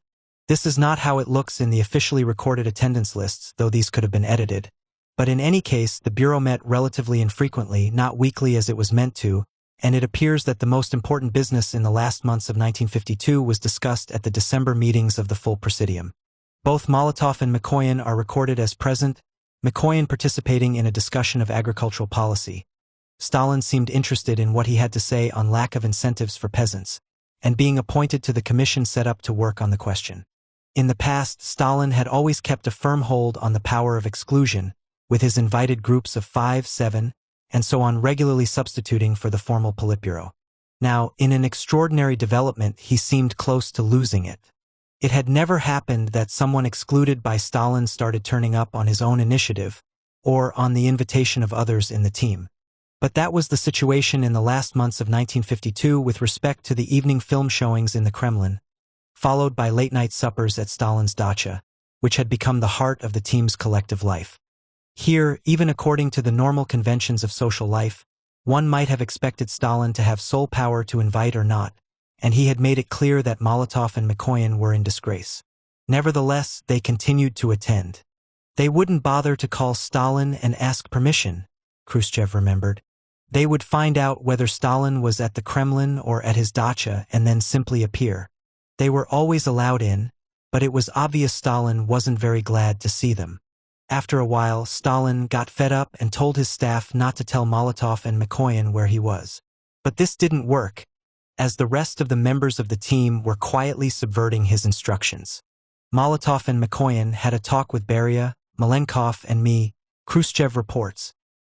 This is not how it looks in the officially recorded attendance lists, though these could have been edited. But in any case, the Bureau met relatively infrequently, not weekly as it was meant to, and it appears that the most important business in the last months of 1952 was discussed at the December meetings of the full Presidium. Both Molotov and Mikoyan are recorded as present, Mikoyan participating in a discussion of agricultural policy. Stalin seemed interested in what he had to say on lack of incentives for peasants, and being appointed to the commission set up to work on the question. In the past, Stalin had always kept a firm hold on the power of exclusion, with his invited groups of 5, 7, and so on regularly substituting for the formal Politburo. Now, in an extraordinary development, he seemed close to losing it. It had never happened that someone excluded by Stalin started turning up on his own initiative, or on the invitation of others in the team. But that was the situation in the last months of 1952 with respect to the evening film showings in the Kremlin, followed by late-night suppers at Stalin's dacha, which had become the heart of the team's collective life. Here, even according to the normal conventions of social life, one might have expected Stalin to have sole power to invite or not, and he had made it clear that Molotov and Mikoyan were in disgrace. Nevertheless, they continued to attend. They wouldn't bother to call Stalin and ask permission, Khrushchev remembered. They would find out whether Stalin was at the Kremlin or at his dacha and then simply appear. They were always allowed in, but it was obvious Stalin wasn't very glad to see them. After a while, Stalin got fed up and told his staff not to tell Molotov and Mikoyan where he was. But this didn't work, as the rest of the members of the team were quietly subverting his instructions. Molotov and Mikoyan had a talk with Beria, Malenkov, and me, Khrushchev reports.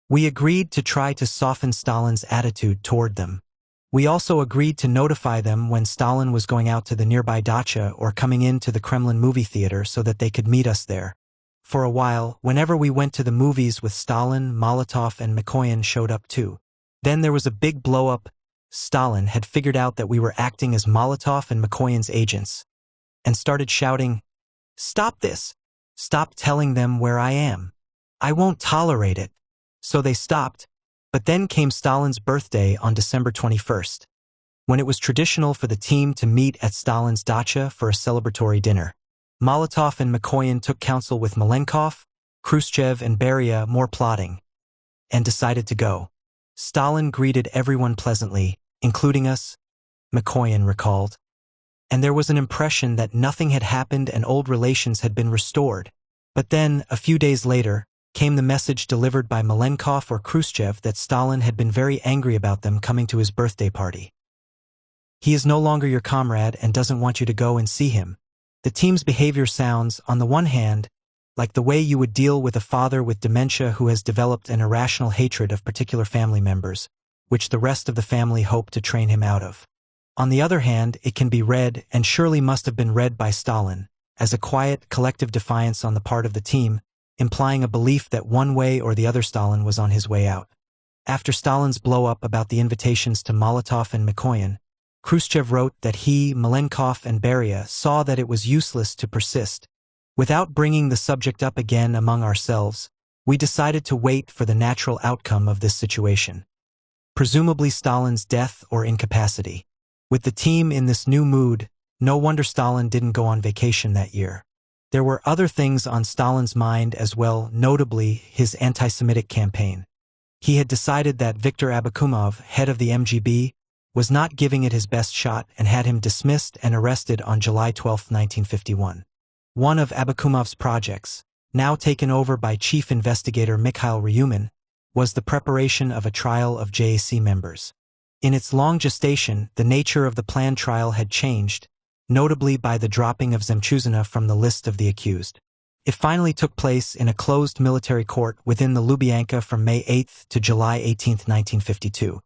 We agreed to try to soften Stalin's attitude toward them. We also agreed to notify them when Stalin was going out to the nearby dacha or coming in to the Kremlin movie theater so that they could meet us there. For a while, whenever we went to the movies with Stalin, Molotov and Mikoyan showed up too. Then there was a big blow-up. Stalin had figured out that we were acting as Molotov and Mikoyan's agents, and started shouting, "Stop this! Stop telling them where I am. I won't tolerate it." So they stopped, but then came Stalin's birthday on December 21st, when it was traditional for the team to meet at Stalin's dacha for a celebratory dinner. Molotov and Mikoyan took counsel with Malenkov, Khrushchev, and Beria, more plotting, and decided to go. Stalin greeted everyone pleasantly, including us, Mikoyan recalled. And there was an impression that nothing had happened and old relations had been restored. But then, a few days later, came the message delivered by Malenkov or Khrushchev that Stalin had been very angry about them coming to his birthday party. He is no longer your comrade and doesn't want you to go and see him. The team's behavior sounds, on the one hand, like the way you would deal with a father with dementia who has developed an irrational hatred of particular family members, which the rest of the family hope to train him out of. On the other hand, it can be read, and surely must have been read by Stalin, as a quiet, collective defiance on the part of the team, implying a belief that one way or the other Stalin was on his way out. After Stalin's blow-up about the invitations to Molotov and Mikoyan, Khrushchev wrote that he, Malenkov, and Beria saw that it was useless to persist. Without bringing the subject up again among ourselves, we decided to wait for the natural outcome of this situation. Presumably Stalin's death or incapacity. With the team in this new mood, no wonder Stalin didn't go on vacation that year. There were other things on Stalin's mind as well, notably his anti-Semitic campaign. He had decided that Viktor Abakumov, head of the MGB, was not giving it his best shot and had him dismissed and arrested on July 12, 1951. One of Abakumov's projects, now taken over by Chief Investigator Mikhail Ryumin, was the preparation of a trial of JAC members. In its long gestation, the nature of the planned trial had changed, notably by the dropping of Zemchuzina from the list of the accused. It finally took place in a closed military court within the Lubyanka from May 8 to July 18, 1952.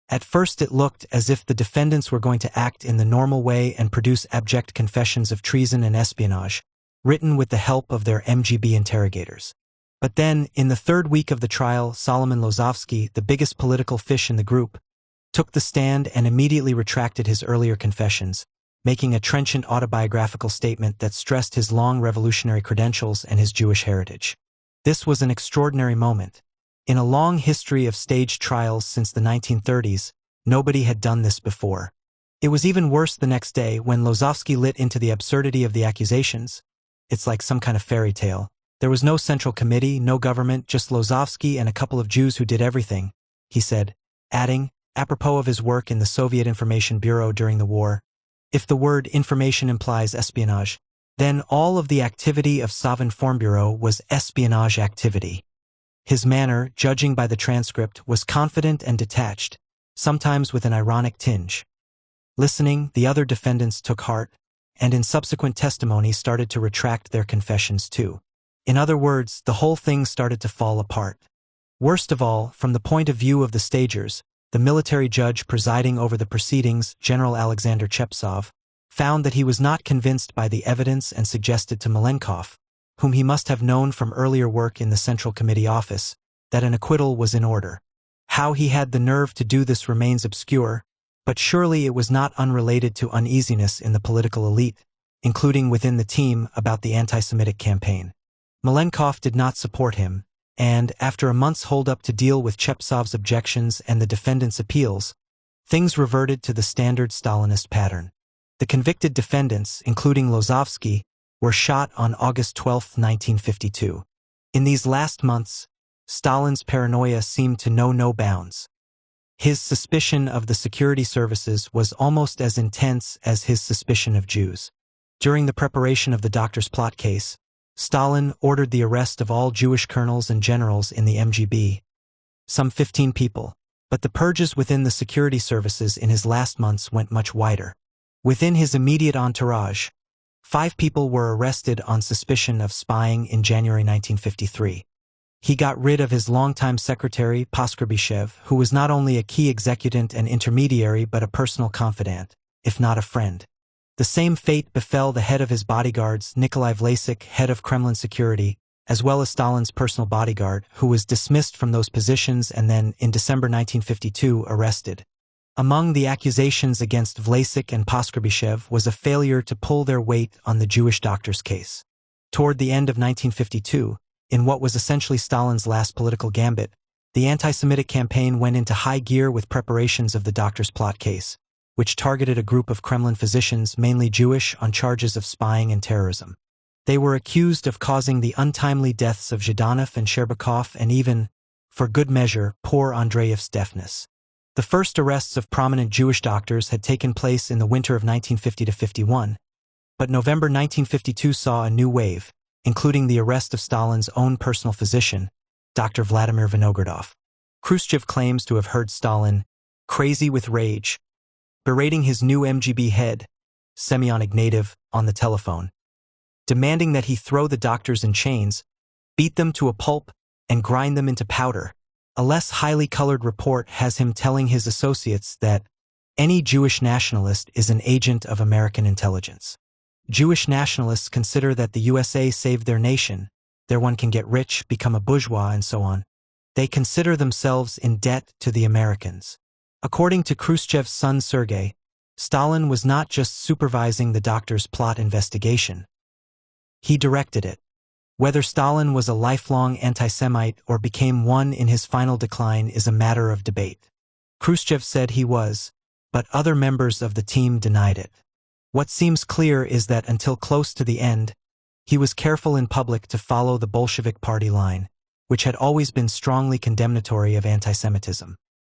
At first it looked as if the defendants were going to act in the normal way and produce abject confessions of treason and espionage, written with the help of their MGB interrogators. But then, in the third week of the trial, Solomon Lozovsky, the biggest political fish in the group, took the stand and immediately retracted his earlier confessions, making a trenchant autobiographical statement that stressed his long revolutionary credentials and his Jewish heritage. This was an extraordinary moment. In a long history of staged trials since the 1930s, nobody had done this before. It was even worse the next day when Lozovsky lit into the absurdity of the accusations. It's like some kind of fairy tale. There was no central committee, no government, just Lozovsky and a couple of Jews who did everything, he said, adding, apropos of his work in the Soviet Information Bureau during the war, if the word information implies espionage, then all of the activity of Sovinformbureau was espionage activity. His manner, judging by the transcript, was confident and detached, sometimes with an ironic tinge. Listening, the other defendants took heart, and in subsequent testimony started to retract their confessions too. In other words, the whole thing started to fall apart. Worst of all, from the point of view of the stagers, the military judge presiding over the proceedings, General Alexander Chepsov, found that he was not convinced by the evidence and suggested to Malenkov, whom he must have known from earlier work in the Central Committee office, that an acquittal was in order. How he had the nerve to do this remains obscure, but surely it was not unrelated to uneasiness in the political elite, including within the team, about the anti-Semitic campaign. Malenkov did not support him, and, after a month's hold-up to deal with Chepsov's objections and the defendants' appeals, things reverted to the standard Stalinist pattern. The convicted defendants, including Lozovsky, were shot on August 12, 1952. In these last months, Stalin's paranoia seemed to know no bounds. His suspicion of the security services was almost as intense as his suspicion of Jews. During the preparation of the doctor's plot case, Stalin ordered the arrest of all Jewish colonels and generals in the MGB, some 15 people, but the purges within the security services in his last months went much wider. Within his immediate entourage, 5 people were arrested on suspicion of spying in January 1953. He got rid of his longtime secretary, Poskrbyshev, who was not only a key executant and intermediary but a personal confidant, if not a friend. The same fate befell the head of his bodyguards, Nikolai Vlasik, head of Kremlin security, as well as Stalin's personal bodyguard, who was dismissed from those positions and then, in December 1952, arrested. Among the accusations against Vlasik and Poskrbyshev was a failure to pull their weight on the Jewish doctor's case. Toward the end of 1952, in what was essentially Stalin's last political gambit, the anti-Semitic campaign went into high gear with preparations of the doctor's plot case, which targeted a group of Kremlin physicians, mainly Jewish, on charges of spying and terrorism. They were accused of causing the untimely deaths of Zhdanov and Sherbakov and even, for good measure, poor Andreev's deafness. The first arrests of prominent Jewish doctors had taken place in the winter of 1950-51, but November 1952 saw a new wave, including the arrest of Stalin's own personal physician, Dr. Vladimir Vinogradov. Khrushchev claims to have heard Stalin, crazy with rage, berating his new MGB head, Semyon Ignatiev, on the telephone, demanding that he throw the doctors in chains, beat them to a pulp, and grind them into powder. A less highly colored report has him telling his associates that any Jewish nationalist is an agent of American intelligence. Jewish nationalists consider that the USA saved their nation, There one can get rich, become a bourgeois, and so on. They consider themselves in debt to the Americans. According to Khrushchev's son Sergei, Stalin was not just supervising the doctor's plot investigation. He directed it. Whether Stalin was a lifelong anti-Semite or became one in his final decline is a matter of debate. Khrushchev said he was, but other members of the team denied it. What seems clear is that until close to the end, he was careful in public to follow the Bolshevik party line, which had always been strongly condemnatory of anti-Semitism.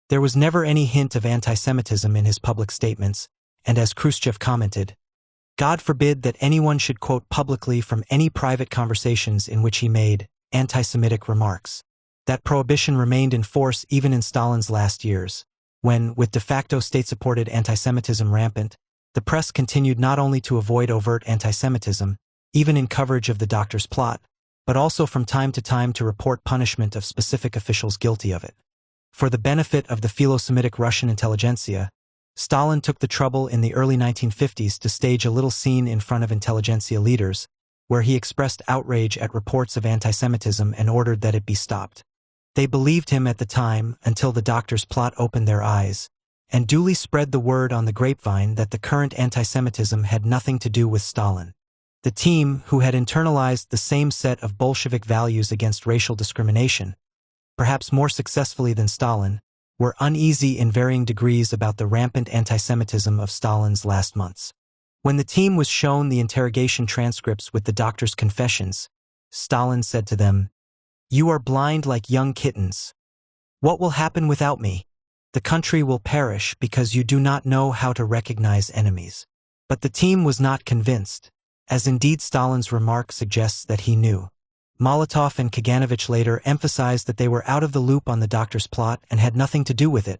There was never any hint of anti-Semitism in his public statements, and as Khrushchev commented, God forbid that anyone should quote publicly from any private conversations in which he made anti-Semitic remarks. That prohibition remained in force even in Stalin's last years, when, with de facto state-supported anti-Semitism rampant, the press continued not only to avoid overt anti-Semitism, even in coverage of the doctor's plot, but also from time to time to report punishment of specific officials guilty of it. For the benefit of the philo-Semitic Russian intelligentsia, Stalin took the trouble in the early 1950s to stage a little scene in front of intelligentsia leaders, where he expressed outrage at reports of anti-Semitism and ordered that it be stopped. They believed him at the time until the doctor's plot opened their eyes, and duly spread the word on the grapevine that the current anti-Semitism had nothing to do with Stalin. The team, who had internalized the same set of Bolshevik values against racial discrimination, perhaps more successfully than Stalin, were uneasy in varying degrees about the rampant anti-Semitism of Stalin's last months. When the team was shown the interrogation transcripts with the doctor's confessions, Stalin said to them, "You are blind like young kittens. What will happen without me? The country will perish because you do not know how to recognize enemies." But the team was not convinced, as indeed Stalin's remark suggests that he knew. Molotov and Kaganovich later emphasized that they were out of the loop on the doctor's plot and had nothing to do with it,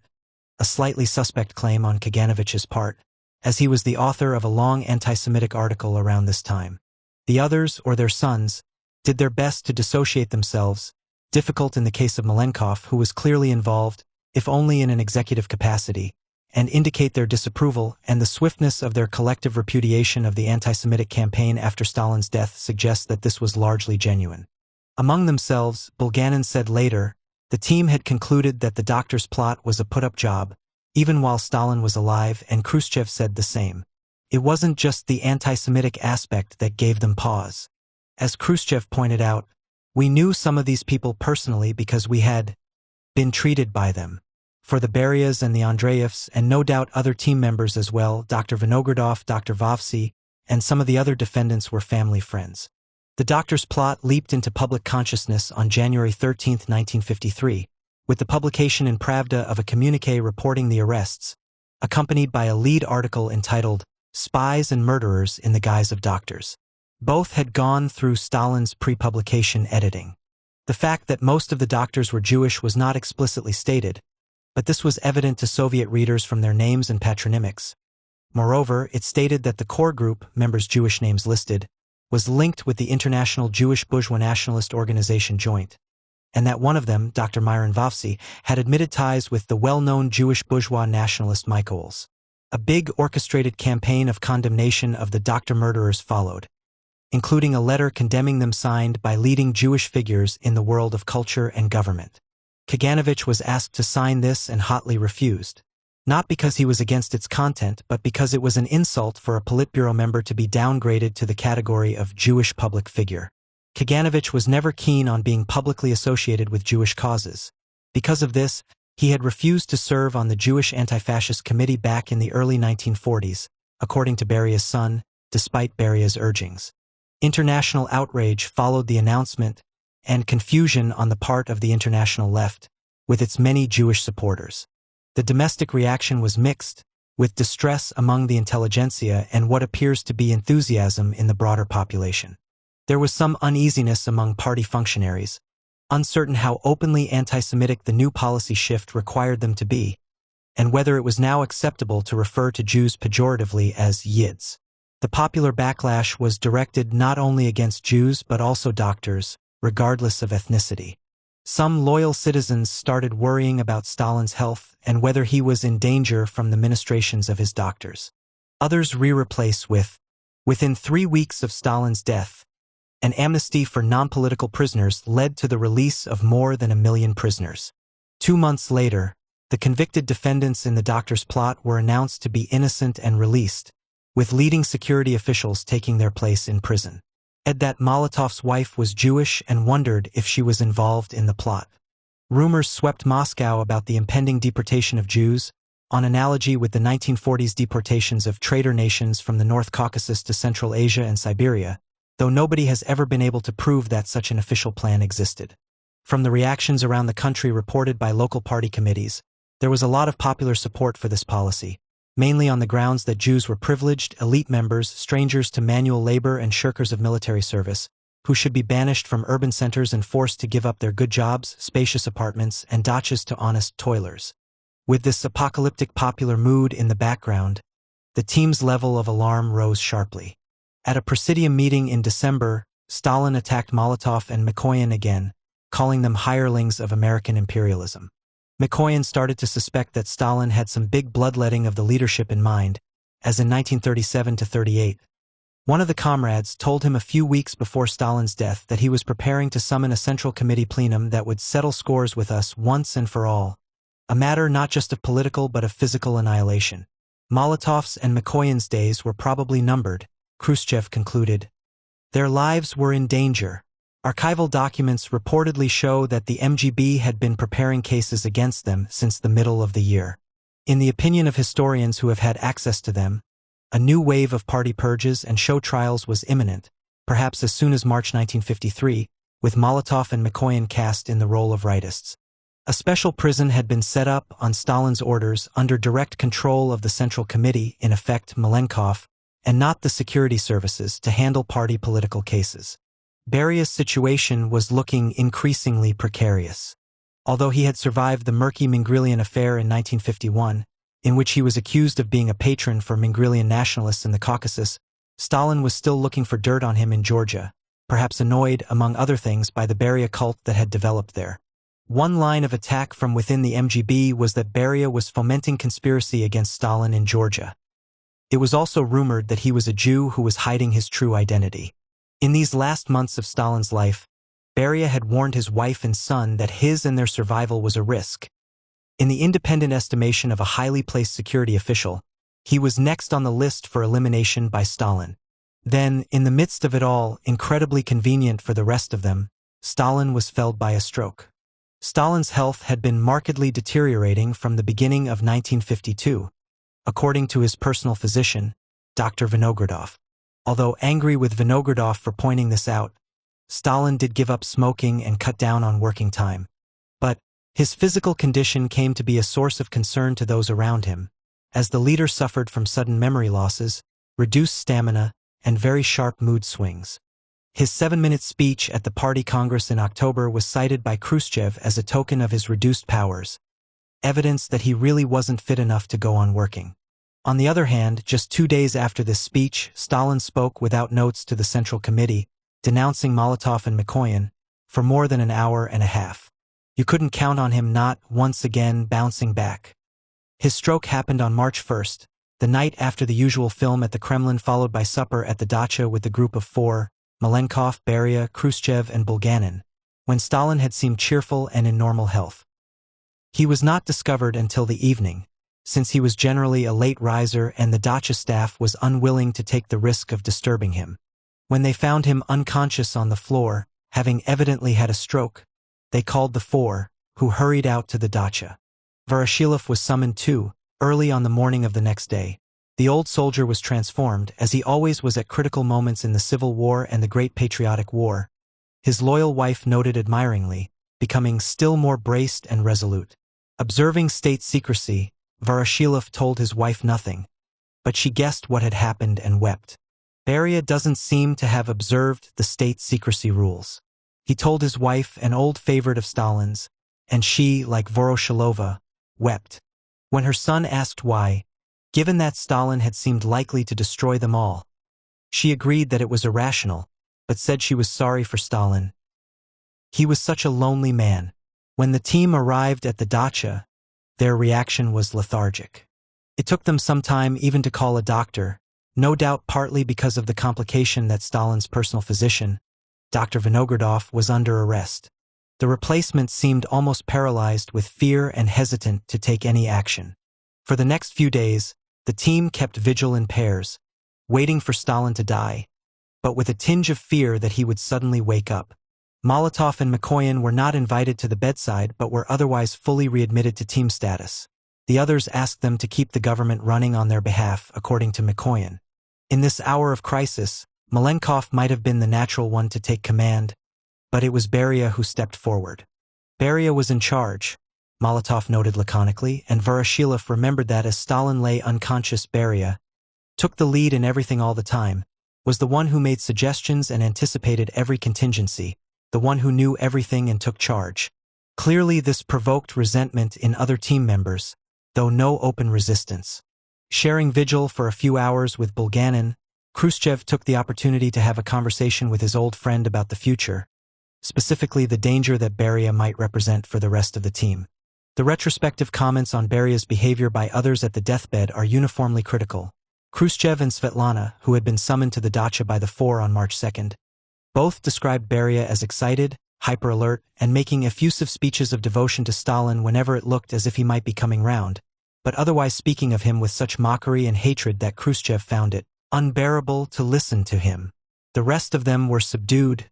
a slightly suspect claim on Kaganovich's part, as he was the author of a long anti-Semitic article around this time. The others, or their sons, did their best to dissociate themselves, difficult in the case of Malenkov, who was clearly involved, if only in an executive capacity, and indicate their disapproval, and the swiftness of their collective repudiation of the anti-Semitic campaign after Stalin's death suggests that this was largely genuine. Among themselves, Bulganin said later, the team had concluded that the doctor's plot was a put-up job, even while Stalin was alive, and Khrushchev said the same. It wasn't just the anti-Semitic aspect that gave them pause. As Khrushchev pointed out, we knew some of these people personally because we had been treated by them. For the Berias and the Andreevs, and no doubt other team members as well, Dr. Vinogradov, Dr. Vovsi, and some of the other defendants were family friends. The doctor's plot leaped into public consciousness on January 13, 1953, with the publication in Pravda of a communiqué reporting the arrests, accompanied by a lead article entitled "Spies and Murderers in the Guise of Doctors." Both had gone through Stalin's pre-publication editing. The fact that most of the doctors were Jewish was not explicitly stated, but this was evident to Soviet readers from their names and patronymics. Moreover, it stated that the core group, members' Jewish names listed, was linked with the International Jewish Bourgeois Nationalist Organization Joint, and that one of them, Dr. Myron Vovsi, had admitted ties with the well-known Jewish bourgeois nationalist Michaels. A big orchestrated campaign of condemnation of the doctor murderers followed, including a letter condemning them signed by leading Jewish figures in the world of culture and government. Kaganovich was asked to sign this and hotly refused, not because he was against its content, but because it was an insult for a Politburo member to be downgraded to the category of Jewish public figure. Kaganovich was never keen on being publicly associated with Jewish causes. Because of this, he had refused to serve on the Jewish Anti-Fascist Committee back in the early 1940s, according to Beria's son, despite Beria's urgings. International outrage followed the announcement, and confusion on the part of the international left, with its many Jewish supporters. The domestic reaction was mixed, with distress among the intelligentsia and what appears to be enthusiasm in the broader population. There was some uneasiness among party functionaries, uncertain how openly anti-Semitic the new policy shift required them to be, and whether it was now acceptable to refer to Jews pejoratively as Yids. The popular backlash was directed not only against Jews but also doctors, regardless of ethnicity. Some loyal citizens started worrying about Stalin's health and whether he was in danger from the ministrations of his doctors. Others replaced with, "Within 3 weeks of Stalin's death, An amnesty for non-political prisoners led to the release of more than 1 million prisoners. 2 months later, the convicted defendants in the doctor's plot were announced to be innocent and released, with leading security officials taking their place in prison. That Molotov's wife was Jewish and wondered if she was involved in the plot. Rumors swept Moscow about the impending deportation of Jews, on analogy with the 1940s deportations of traitor nations from the North Caucasus to Central Asia and Siberia, though nobody has ever been able to prove that such an official plan existed. From the reactions around the country reported by local party committees, there was a lot of popular support for this policy, mainly on the grounds that Jews were privileged, elite members, strangers to manual labor and shirkers of military service, who should be banished from urban centers and forced to give up their good jobs, spacious apartments, and dachas to honest toilers. With this apocalyptic popular mood in the background, the team's level of alarm rose sharply. At a presidium meeting in December, Stalin attacked Molotov and Mikoyan again, calling them hirelings of American imperialism. Mikoyan started to suspect that Stalin had some big bloodletting of the leadership in mind, as in 1937–38. One of the comrades told him a few weeks before Stalin's death that he was preparing to summon a Central Committee plenum that would settle scores with us once and for all, a matter not just of political but of physical annihilation. Molotov's and Mikoyan's days were probably numbered, Khrushchev concluded. Their lives were in danger. Archival documents reportedly show that the MGB had been preparing cases against them since the middle of the year. In the opinion of historians who have had access to them, a new wave of party purges and show trials was imminent, perhaps as soon as March 1953, with Molotov and Mikoyan cast in the role of rightists. A special prison had been set up on Stalin's orders under direct control of the Central Committee, in effect Malenkov, and not the security services, to handle party political cases. Beria's situation was looking increasingly precarious. Although he had survived the murky Mingrelian affair in 1951, in which he was accused of being a patron for Mingrelian nationalists in the Caucasus, Stalin was still looking for dirt on him in Georgia, perhaps annoyed, among other things, by the Beria cult that had developed there. One line of attack from within the MGB was that Beria was fomenting conspiracy against Stalin in Georgia. It was also rumored that he was a Jew who was hiding his true identity. In these last months of Stalin's life, Beria had warned his wife and son that his and their survival was a risk. In the independent estimation of a highly placed security official, he was next on the list for elimination by Stalin. Then, in the midst of it all, incredibly convenient for the rest of them, Stalin was felled by a stroke. Stalin's health had been markedly deteriorating from the beginning of 1952, according to his personal physician, Dr. Vinogradov. Although angry with Vinogradov for pointing this out, Stalin did give up smoking and cut down on working time. But his physical condition came to be a source of concern to those around him, as the leader suffered from sudden memory losses, reduced stamina, and very sharp mood swings. His 7-minute speech at the party congress in October was cited by Khrushchev as a token of his reduced powers, evidence that he really wasn't fit enough to go on working. On the other hand, just 2 days after this speech, Stalin spoke without notes to the Central Committee, denouncing Molotov and Mikoyan, for more than an hour and a half. You couldn't count on him not, once again, bouncing back. His stroke happened on March 1st, the night after the usual film at the Kremlin, followed by supper at the dacha with the group of 4, Malenkov, Beria, Khrushchev, and Bulganin, when Stalin had seemed cheerful and in normal health. He was not discovered until the evening, since he was generally a late riser and the dacha staff was unwilling to take the risk of disturbing him. When they found him unconscious on the floor, having evidently had a stroke, they called the 4, who hurried out to the dacha. Voroshilov was summoned too, early on the morning of the next day. The old soldier was transformed, as he always was at critical moments in the Civil War and the Great Patriotic War. His loyal wife noted admiringly, becoming still more braced and resolute. Observing state secrecy, Voroshilov told his wife nothing, but she guessed what had happened and wept. Beria doesn't seem to have observed the state secrecy rules. He told his wife, an old favorite of Stalin's, and she, like Voroshilova, wept. When her son asked why, given that Stalin had seemed likely to destroy them all, she agreed that it was irrational, but said she was sorry for Stalin. He was such a lonely man. When the team arrived at the dacha, their reaction was lethargic. It took them some time even to call a doctor, no doubt partly because of the complication that Stalin's personal physician, Dr. Vinogradov, was under arrest. The replacement seemed almost paralyzed with fear and hesitant to take any action. For the next few days, the team kept vigil in pairs, waiting for Stalin to die, but with a tinge of fear that he would suddenly wake up. Molotov and Mikoyan were not invited to the bedside but were otherwise fully readmitted to team status. The others asked them to keep the government running on their behalf, according to Mikoyan. In this hour of crisis, Malenkov might have been the natural one to take command, but it was Beria who stepped forward. Beria was in charge, Molotov noted laconically, and Voroshilov remembered that as Stalin lay unconscious. Beria took the lead in everything all the time, was the one who made suggestions and anticipated every contingency, the one who knew everything and took charge. Clearly this provoked resentment in other team members, though no open resistance. Sharing vigil for a few hours with Bulganin, Khrushchev took the opportunity to have a conversation with his old friend about the future, specifically the danger that Beria might represent for the rest of the team. The retrospective comments on Beria's behavior by others at the deathbed are uniformly critical. Khrushchev and Svetlana, who had been summoned to the dacha by the Four on March 2nd, both described Beria as excited, hyper-alert, and making effusive speeches of devotion to Stalin whenever it looked as if he might be coming round, but otherwise speaking of him with such mockery and hatred that Khrushchev found it unbearable to listen to him. The rest of them were subdued,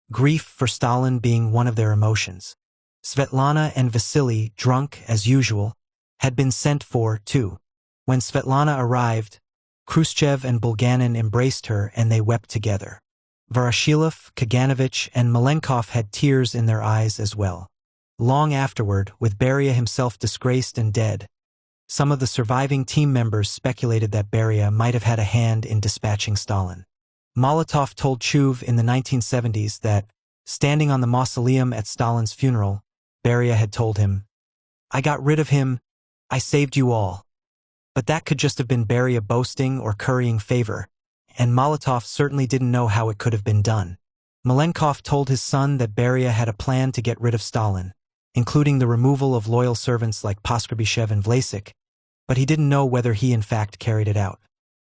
grief for Stalin being one of their emotions. Svetlana and Vasily, drunk as usual, had been sent for too. When Svetlana arrived, Khrushchev and Bulganin embraced her and they wept together. Voroshilov, Kaganovich, and Malenkov had tears in their eyes as well. Long afterward, with Beria himself disgraced and dead, some of the surviving team members speculated that Beria might have had a hand in dispatching Stalin. Molotov told Chuv in the 1970s that, standing on the mausoleum at Stalin's funeral, Beria had told him, "I got rid of him, I saved you all." But that could just have been Beria boasting or currying favor, and Molotov certainly didn't know how it could have been done. Malenkov told his son that Beria had a plan to get rid of Stalin, including the removal of loyal servants like Poskrebyshev and Vlasik, but he didn't know whether he in fact carried it out.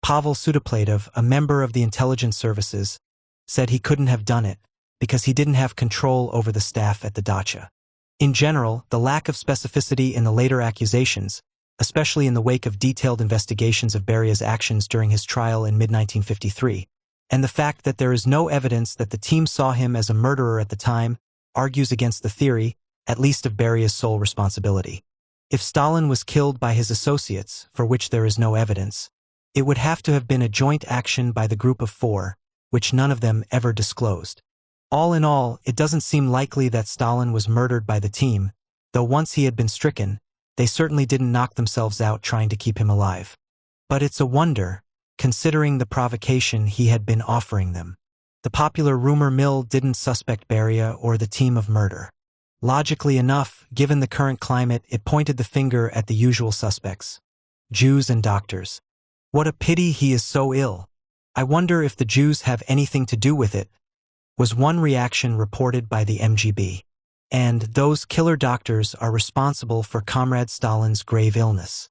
Pavel Sudoplatov, a member of the intelligence services, said he couldn't have done it because he didn't have control over the staff at the dacha. In general, the lack of specificity in the later accusations, especially in the wake of detailed investigations of Beria's actions during his trial in mid-1953, and the fact that there is no evidence that the team saw him as a murderer at the time, argues against the theory, at least of Beria's sole responsibility. If Stalin was killed by his associates, for which there is no evidence, it would have to have been a joint action by the group of four, which none of them ever disclosed. All in all, it doesn't seem likely that Stalin was murdered by the team, though once he had been stricken, they certainly didn't knock themselves out trying to keep him alive. But it's a wonder, considering the provocation he had been offering them. The popular rumor mill didn't suspect Beria or the team of murder. Logically enough, given the current climate, it pointed the finger at the usual suspects: Jews and doctors. What a pity he is so ill. I wonder if the Jews have anything to do with it, was one reaction reported by the MGB. And those killer doctors are responsible for Comrade Stalin's grave illness.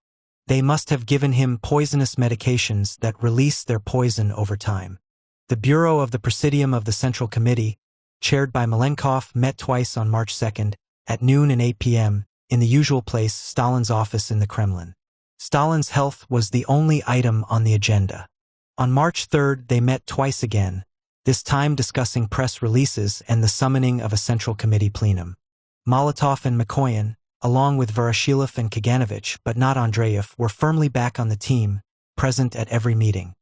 They must have given him poisonous medications that release their poison over time. The Bureau of the Presidium of the Central Committee, chaired by Malenkov, met twice on March 2nd, at noon and 8 p.m., in the usual place, Stalin's office in the Kremlin. Stalin's health was the only item on the agenda. On March 3rd, they met twice again, this time discussing press releases and the summoning of a Central Committee plenum. Molotov and Mikoyan, along with Voroshilov and Kaganovich, but not Andreev, were firmly back on the team, present at every meeting.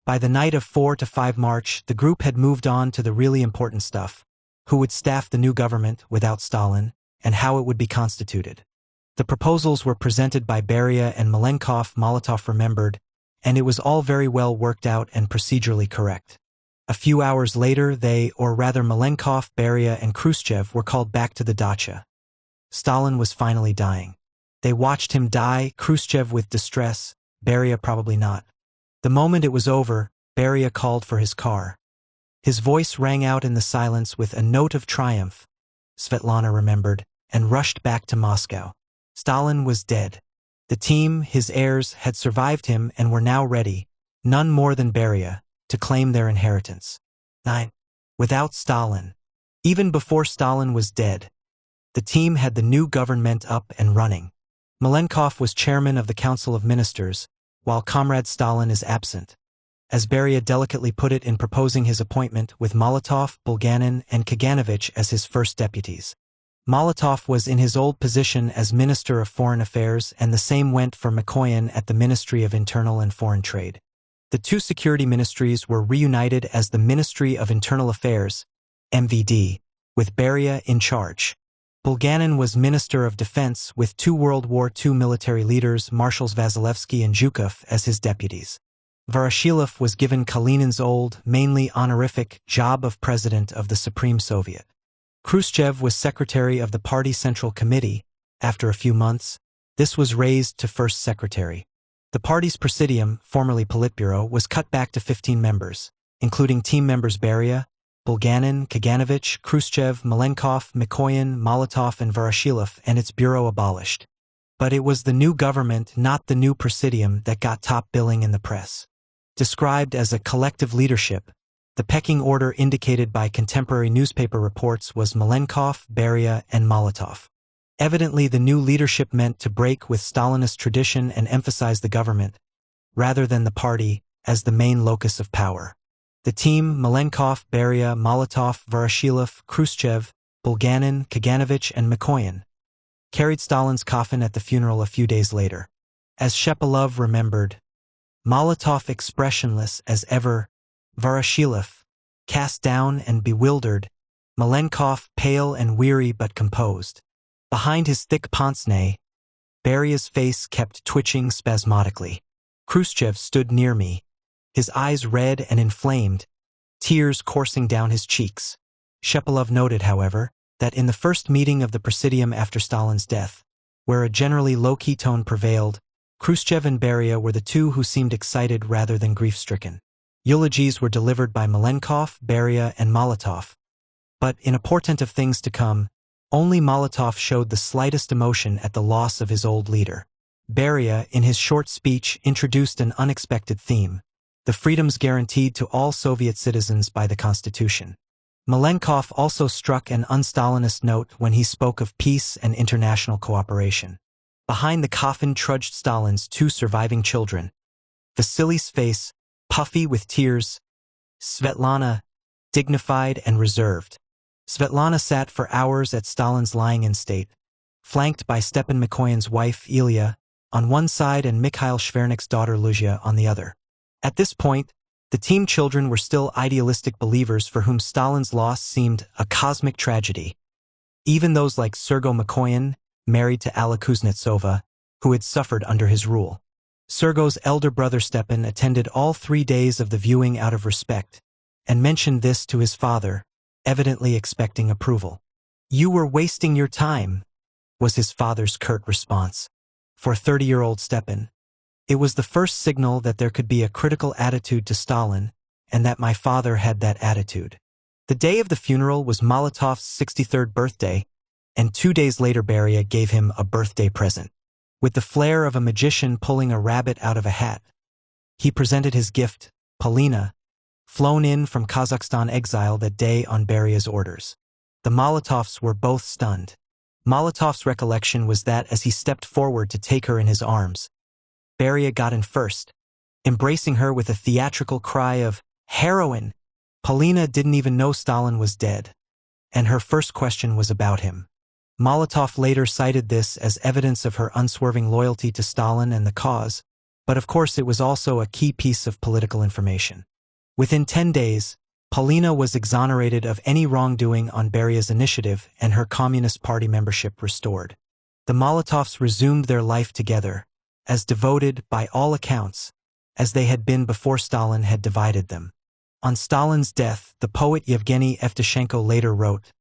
By the night of 4 to 5 March, the group had moved on to the really important stuff: who would staff the new government without Stalin, and how it would be constituted. The proposals were presented by Beria and Malenkov, Molotov remembered, and it was all very well worked out and procedurally correct. A few hours later, they, or rather Malenkov, Beria, and Khrushchev, were called back to the dacha. Stalin was finally dying. They watched him die, Khrushchev with distress, Beria probably not. The moment it was over, Beria called for his car. His voice rang out in the silence with a note of triumph, Svetlana remembered, and rushed back to Moscow. Stalin was dead. The team, his heirs, had survived him and were now ready, none more than Beria, to claim their inheritance. 9. without Stalin. Even before Stalin was dead, the team had the new government up and running. Malenkov was chairman of the Council of Ministers, while Comrade Stalin is absent. As Beria delicately put it in proposing his appointment, with Molotov, Bulganin, and Kaganovich as his first deputies. Molotov was in his old position as Minister of Foreign Affairs, and the same went for Mikoyan at the Ministry of Internal and Foreign Trade. The two security ministries were reunited as the Ministry of Internal Affairs, MVD, with Beria in charge. Bulganin was Minister of Defense, with two World War II military leaders, Marshals Vasilevsky and Zhukov, as his deputies. Voroshilov was given Kalinin's old, mainly honorific, job of President of the Supreme Soviet. Khrushchev was Secretary of the Party Central Committee. After a few months, this was raised to First Secretary. The party's Presidium, formerly Politburo, was cut back to 15 members, including team members Beria, Bulganin, Kaganovich, Khrushchev, Malenkov, Mikoyan, Molotov, and Voroshilov, and its bureau abolished. But it was the new government, not the new Presidium, that got top billing in the press. Described as a collective leadership, the pecking order indicated by contemporary newspaper reports was Malenkov, Beria, and Molotov. Evidently, the new leadership meant to break with Stalinist tradition and emphasize the government, rather than the party, as the main locus of power. The team, Malenkov, Beria, Molotov, Voroshilov, Khrushchev, Bulganin, Kaganovich, and Mikoyan, carried Stalin's coffin at the funeral a few days later. As Shepilov remembered, Molotov expressionless as ever, Voroshilov, cast down and bewildered, Malenkov pale and weary but composed. Behind his thick pince-nez, Beria's face kept twitching spasmodically. Khrushchev stood near me, his eyes red and inflamed, tears coursing down his cheeks. Shepilov noted, however, that in the first meeting of the Presidium after Stalin's death, where a generally low-key tone prevailed, Khrushchev and Beria were the two who seemed excited rather than grief-stricken. Eulogies were delivered by Malenkov, Beria, and Molotov. But, in a portent of things to come, only Molotov showed the slightest emotion at the loss of his old leader. Beria, in his short speech, introduced an unexpected theme: the freedoms guaranteed to all Soviet citizens by the Constitution. Malenkov also struck an un-Stalinist note when he spoke of peace and international cooperation. Behind the coffin trudged Stalin's two surviving children. Vasily's face, puffy with tears, Svetlana, dignified and reserved. Svetlana sat for hours at Stalin's lying-in state, flanked by Stepan Mikoyan's wife, Ilya, on one side and Mikhail Shvernik's daughter, Luzia, on the other. At this point, the team children were still idealistic believers for whom Stalin's loss seemed a cosmic tragedy. Even those like Sergo Mikoyan, married to Alla Kuznetsova, who had suffered under his rule. Sergo's elder brother Stepan attended all 3 days of the viewing out of respect, and mentioned this to his father, evidently expecting approval. "You were wasting your time," was his father's curt response. For 30-year-old Stepan, it was the first signal that there could be a critical attitude to Stalin, and that my father had that attitude. The day of the funeral was Molotov's 63rd birthday, and 2 days later Beria gave him a birthday present. With the flair of a magician pulling a rabbit out of a hat, he presented his gift, Polina, flown in from Kazakhstan exile that day on Beria's orders. The Molotovs were both stunned. Molotov's recollection was that as he stepped forward to take her in his arms, Beria got in first, embracing her with a theatrical cry of "Heroine!" Polina didn't even know Stalin was dead, and her first question was about him. Molotov later cited this as evidence of her unswerving loyalty to Stalin and the cause, but of course it was also a key piece of political information. Within 10 days, Polina was exonerated of any wrongdoing on Beria's initiative and her Communist Party membership restored. The Molotovs resumed their life together, as devoted, by all accounts, as they had been before Stalin had divided them. On Stalin's death, the poet Yevgeny Evtushenko later wrote,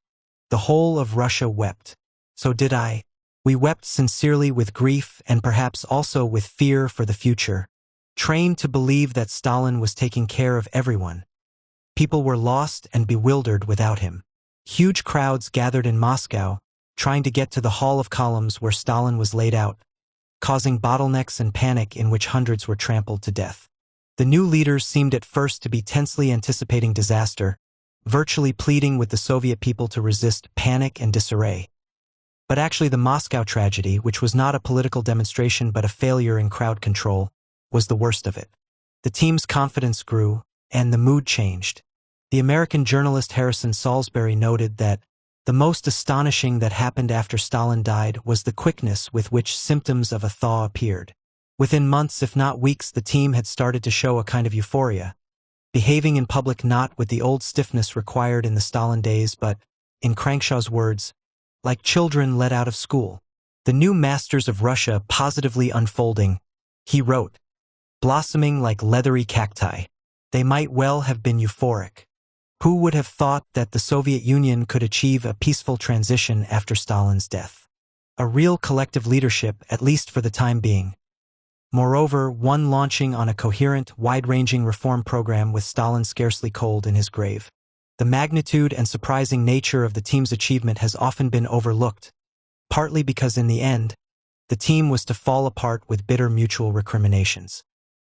"The whole of Russia wept. So did I. We wept sincerely with grief and perhaps also with fear for the future, trained to believe that Stalin was taking care of everyone. People were lost and bewildered without him. Huge crowds gathered in Moscow, trying to get to the Hall of Columns where Stalin was laid out, causing bottlenecks and panic in which hundreds were trampled to death. The new leaders seemed at first to be tensely anticipating disaster, virtually pleading with the Soviet people to resist panic and disarray. But actually the Moscow tragedy, which was not a political demonstration but a failure in crowd control, was the worst of it. The team's confidence grew, and the mood changed. The American journalist Harrison Salisbury noted that the most astonishing that happened after Stalin died was the quickness with which symptoms of a thaw appeared. Within months, if not weeks, the team had started to show a kind of euphoria, behaving in public not with the old stiffness required in the Stalin days, but, in Crankshaw's words, like children let out of school. The new masters of Russia positively unfolding, he wrote, blossoming like leathery cacti. They might well have been euphoric. Who would have thought that the Soviet Union could achieve a peaceful transition after Stalin's death? A real collective leadership, at least for the time being. Moreover, one launching on a coherent, wide-ranging reform program with Stalin scarcely cold in his grave. The magnitude and surprising nature of the team's achievement has often been overlooked, partly because in the end, the team was to fall apart with bitter mutual recriminations.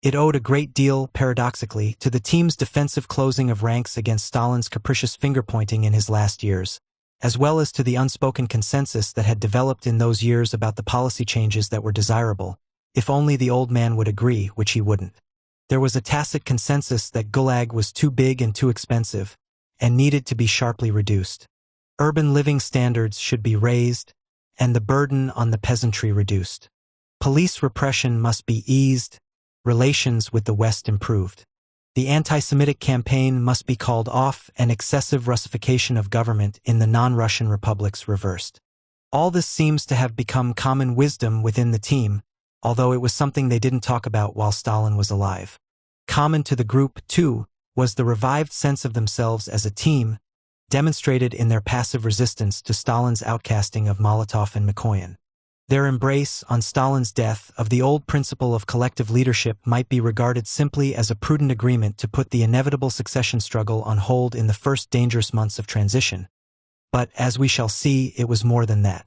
It owed a great deal, paradoxically, to the team's defensive closing of ranks against Stalin's capricious finger-pointing in his last years, as well as to the unspoken consensus that had developed in those years about the policy changes that were desirable, if only the old man would agree, which he wouldn't. There was a tacit consensus that Gulag was too big and too expensive, and needed to be sharply reduced. Urban living standards should be raised, and the burden on the peasantry reduced. Police repression must be eased, relations with the West improved. The anti-Semitic campaign must be called off and excessive Russification of government in the non-Russian republics reversed. All this seems to have become common wisdom within the team, although it was something they didn't talk about while Stalin was alive. Common to the group, too, was the revived sense of themselves as a team, demonstrated in their passive resistance to Stalin's outcasting of Molotov and Mikoyan. Their embrace, on Stalin's death, of the old principle of collective leadership might be regarded simply as a prudent agreement to put the inevitable succession struggle on hold in the first dangerous months of transition. But, as we shall see, it was more than that.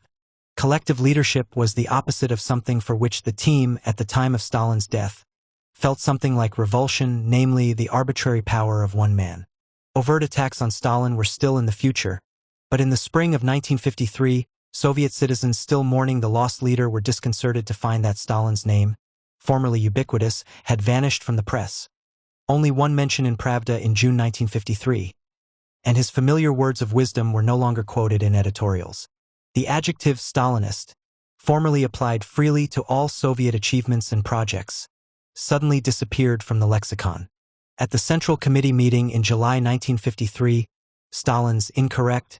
Collective leadership was the opposite of something for which the team, at the time of Stalin's death, felt something like revulsion, namely the arbitrary power of one man. Overt attacks on Stalin were still in the future, but in the spring of 1953, Soviet citizens still mourning the lost leader were disconcerted to find that Stalin's name, formerly ubiquitous, had vanished from the press. Only one mention in Pravda in June 1953, and his familiar words of wisdom were no longer quoted in editorials. The adjective Stalinist, formerly applied freely to all Soviet achievements and projects, suddenly disappeared from the lexicon. At the Central Committee meeting in July 1953, Stalin's incorrect,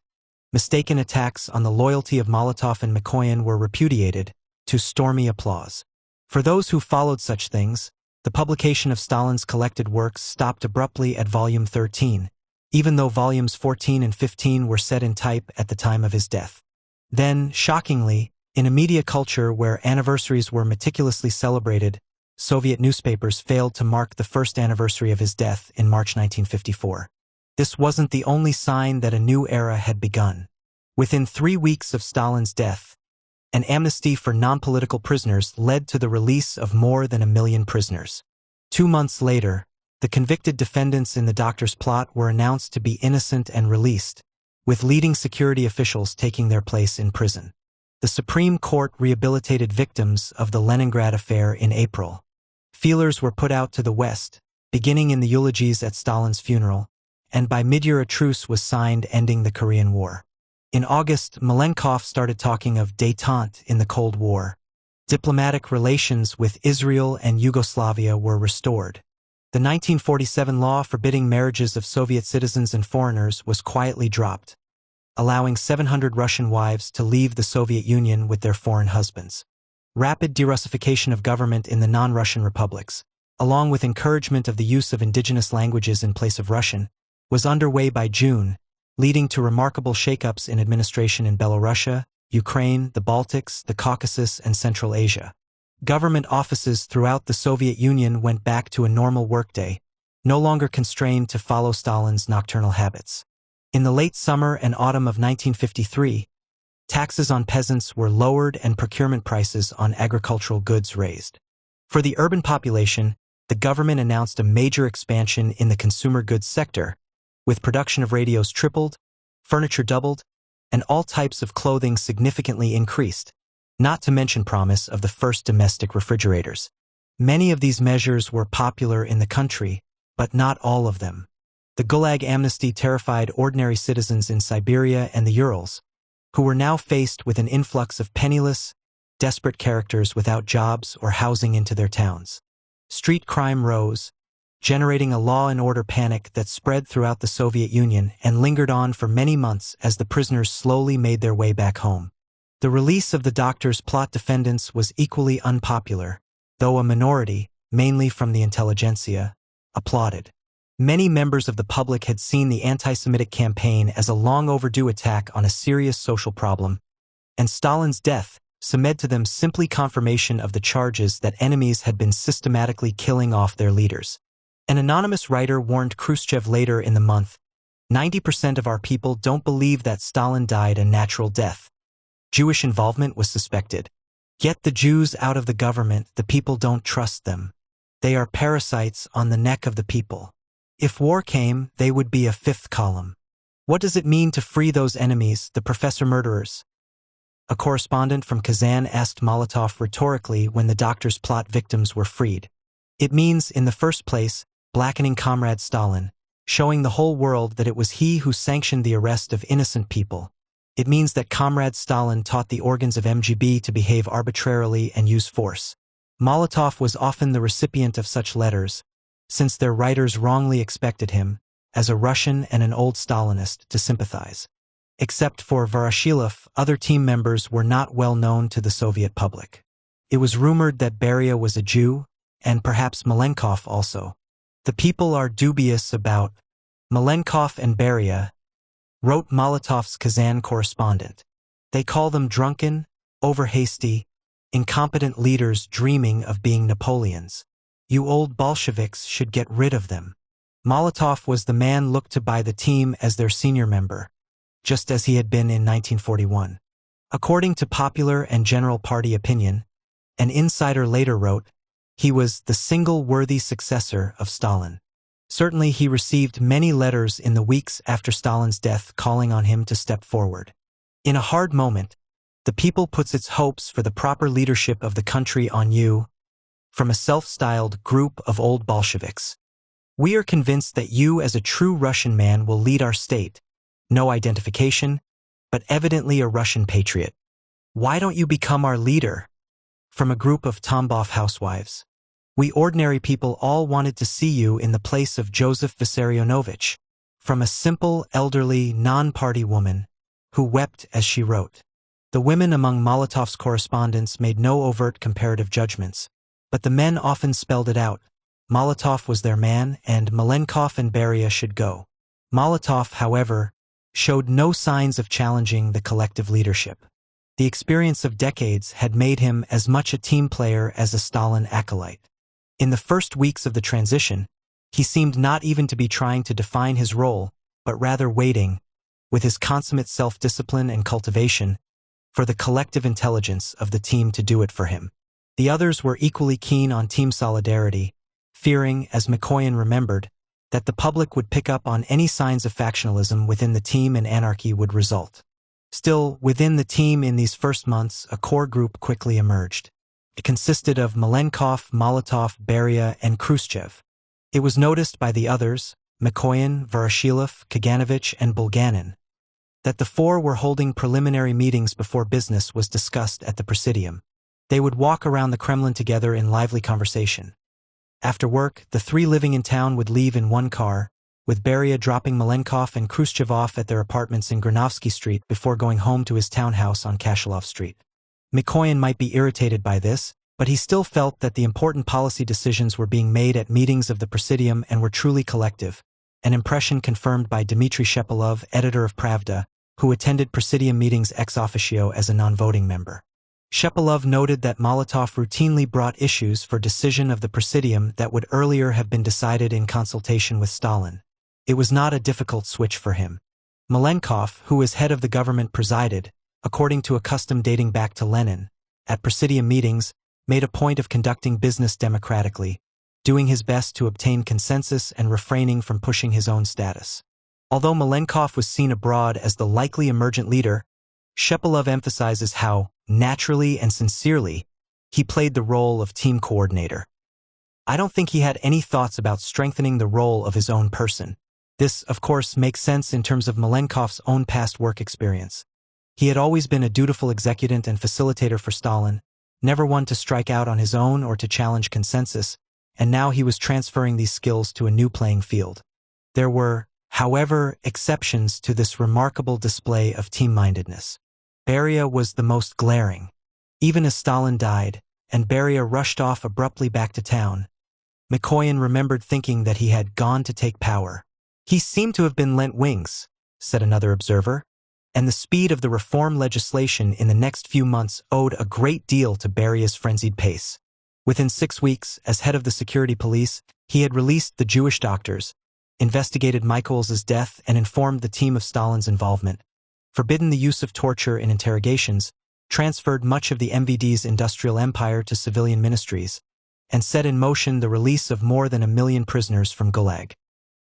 mistaken attacks on the loyalty of Molotov and Mikoyan were repudiated, to stormy applause. For those who followed such things, the publication of Stalin's collected works stopped abruptly at volume 13, even though volumes 14 and 15 were set in type at the time of his death. Then, shockingly, in a media culture where anniversaries were meticulously celebrated, Soviet newspapers failed to mark the first anniversary of his death in March 1954. This wasn't the only sign that a new era had begun. Within 3 weeks of Stalin's death, an amnesty for non-political prisoners led to the release of more than 1 million prisoners. 2 months later, the convicted defendants in the doctor's plot were announced to be innocent and released, with leading security officials taking their place in prison. The Supreme Court rehabilitated victims of the Leningrad affair in April. Feelers were put out to the West, beginning in the eulogies at Stalin's funeral, and by mid-year a truce was signed ending the Korean War. In August, Malenkov started talking of détente in the Cold War. Diplomatic relations with Israel and Yugoslavia were restored. The 1947 law forbidding marriages of Soviet citizens and foreigners was quietly dropped, allowing 700 Russian wives to leave the Soviet Union with their foreign husbands. Rapid de-Russification of government in the non-Russian republics, along with encouragement of the use of indigenous languages in place of Russian, was underway by June, leading to remarkable shakeups in administration in Belarusia, Ukraine, the Baltics, the Caucasus, and Central Asia. Government offices throughout the Soviet Union went back to a normal workday, no longer constrained to follow Stalin's nocturnal habits. In the late summer and autumn of 1953, taxes on peasants were lowered and procurement prices on agricultural goods raised. For the urban population, the government announced a major expansion in the consumer goods sector, with production of radios tripled, furniture doubled, and all types of clothing significantly increased, not to mention promise of the first domestic refrigerators. Many of these measures were popular in the country, but not all of them. The Gulag amnesty terrified ordinary citizens in Siberia and the Urals, who were now faced with an influx of penniless, desperate characters without jobs or housing into their towns. Street crime rose, generating a law and order panic that spread throughout the Soviet Union and lingered on for many months as the prisoners slowly made their way back home. The release of the doctor's plot defendants was equally unpopular, though a minority, mainly from the intelligentsia, applauded. Many members of the public had seen the anti-Semitic campaign as a long-overdue attack on a serious social problem, and Stalin's death seemed to them simply confirmation of the charges that enemies had been systematically killing off their leaders. An anonymous writer warned Khrushchev later in the month, 90% of our people don't believe that Stalin died a natural death. Jewish involvement was suspected. Get the Jews out of the government, the people don't trust them. They are parasites on the neck of the people. If war came, they would be a fifth column. What does it mean to free those enemies, the professor murderers? A correspondent from Kazan asked Molotov rhetorically when the doctor's plot victims were freed. It means, in the first place, blackening Comrade Stalin, showing the whole world that it was he who sanctioned the arrest of innocent people. It means that Comrade Stalin taught the organs of MGB to behave arbitrarily and use force. Molotov was often the recipient of such letters, since their writers wrongly expected him, as a Russian and an old Stalinist, to sympathize. Except for Voroshilov, other team members were not well known to the Soviet public. It was rumored that Beria was a Jew, and perhaps Malenkov also. The people are dubious about Malenkov and Beria, wrote Molotov's Kazan correspondent. They call them drunken, overhasty, incompetent leaders dreaming of being Napoleons. You old Bolsheviks should get rid of them. Molotov was the man looked to by the team as their senior member, just as he had been in 1941. According to popular and general party opinion, an insider later wrote, he was the single worthy successor of Stalin. Certainly he received many letters in the weeks after Stalin's death calling on him to step forward. In a hard moment, the people puts its hopes for the proper leadership of the country on you, from a self-styled group of old Bolsheviks. We are convinced that you as a true Russian man will lead our state. No identification, but evidently a Russian patriot. Why don't you become our leader? From a group of Tambov housewives. We ordinary people all wanted to see you in the place of Joseph Vissarionovich. From a simple, elderly, non-party woman, who wept as she wrote. The women among Molotov's correspondents made no overt comparative judgments, but the men often spelled it out. Molotov was their man, and Malenkov and Beria should go. Molotov, however, showed no signs of challenging the collective leadership. The experience of decades had made him as much a team player as a Stalin acolyte. In the first weeks of the transition, he seemed not even to be trying to define his role, but rather waiting, with his consummate self-discipline and cultivation, for the collective intelligence of the team to do it for him. The others were equally keen on team solidarity, fearing, as Mikoyan remembered, that the public would pick up on any signs of factionalism within the team and anarchy would result. Still, within the team in these first months, a core group quickly emerged. It consisted of Malenkov, Molotov, Beria, and Khrushchev. It was noticed by the others, Mikoyan, Voroshilov, Kaganovich, and Bulganin, that the four were holding preliminary meetings before business was discussed at the Presidium. They would walk around the Kremlin together in lively conversation. After work, the three living in town would leave in one car, with Beria dropping Malenkov and Khrushchev off at their apartments in Granovsky Street before going home to his townhouse on Kashelov Street. Mikoyan might be irritated by this, but he still felt that the important policy decisions were being made at meetings of the Presidium and were truly collective, an impression confirmed by Dmitry Shepilov, editor of Pravda, who attended Presidium meetings ex officio as a non-voting member. Shepilov noted that Molotov routinely brought issues for decision of the Presidium that would earlier have been decided in consultation with Stalin. It was not a difficult switch for him. Malenkov, who as head of the government presided, according to a custom dating back to Lenin, at Presidium meetings, made a point of conducting business democratically, doing his best to obtain consensus and refraining from pushing his own status. Although Malenkov was seen abroad as the likely emergent leader, Shepilov emphasizes how, naturally and sincerely, he played the role of team coordinator. I don't think he had any thoughts about strengthening the role of his own person. This, of course, makes sense in terms of Malenkov's own past work experience. He had always been a dutiful executant and facilitator for Stalin, never one to strike out on his own or to challenge consensus, and now he was transferring these skills to a new playing field. There were, however, exceptions to this remarkable display of team-mindedness. Beria was the most glaring. Even as Stalin died, and Beria rushed off abruptly back to town, Mikoyan remembered thinking that he had gone to take power. He seemed to have been lent wings, said another observer, and the speed of the reform legislation in the next few months owed a great deal to Beria's frenzied pace. Within 6 weeks, as head of the security police, he had released the Jewish doctors, investigated Michaels's death and informed the team of Stalin's involvement, forbidden the use of torture in interrogations, transferred much of the MVD's industrial empire to civilian ministries, and set in motion the release of more than 1 million prisoners from Gulag.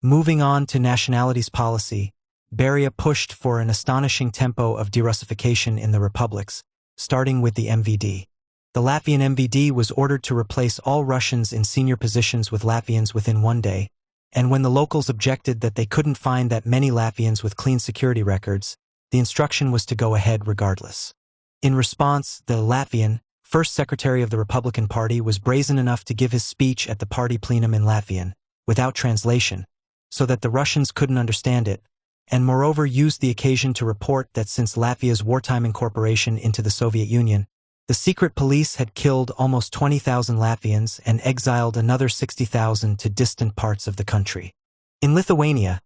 Moving on to nationalities policy, Beria pushed for an astonishing tempo of derussification in the republics, starting with the MVD. The Latvian MVD was ordered to replace all Russians in senior positions with Latvians within 1 day, and when the locals objected that they couldn't find that many Latvians with clean security records, the instruction was to go ahead regardless. In response, the Latvian, first secretary of the Republican Party, was brazen enough to give his speech at the party plenum in Latvian, without translation, so that the Russians couldn't understand it, and moreover used the occasion to report that since Latvia's wartime incorporation into the Soviet Union, the secret police had killed almost 20,000 Latvians and exiled another 60,000 to distant parts of the country. In Lithuania,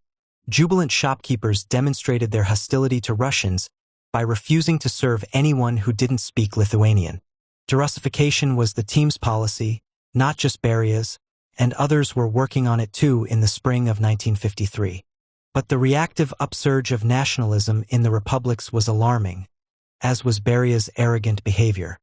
jubilant shopkeepers demonstrated their hostility to Russians by refusing to serve anyone who didn't speak Lithuanian. Derussification was the team's policy, not just Beria's, and others were working on it too in the spring of 1953. But the reactive upsurge of nationalism in the republics was alarming, as was Beria's arrogant behavior.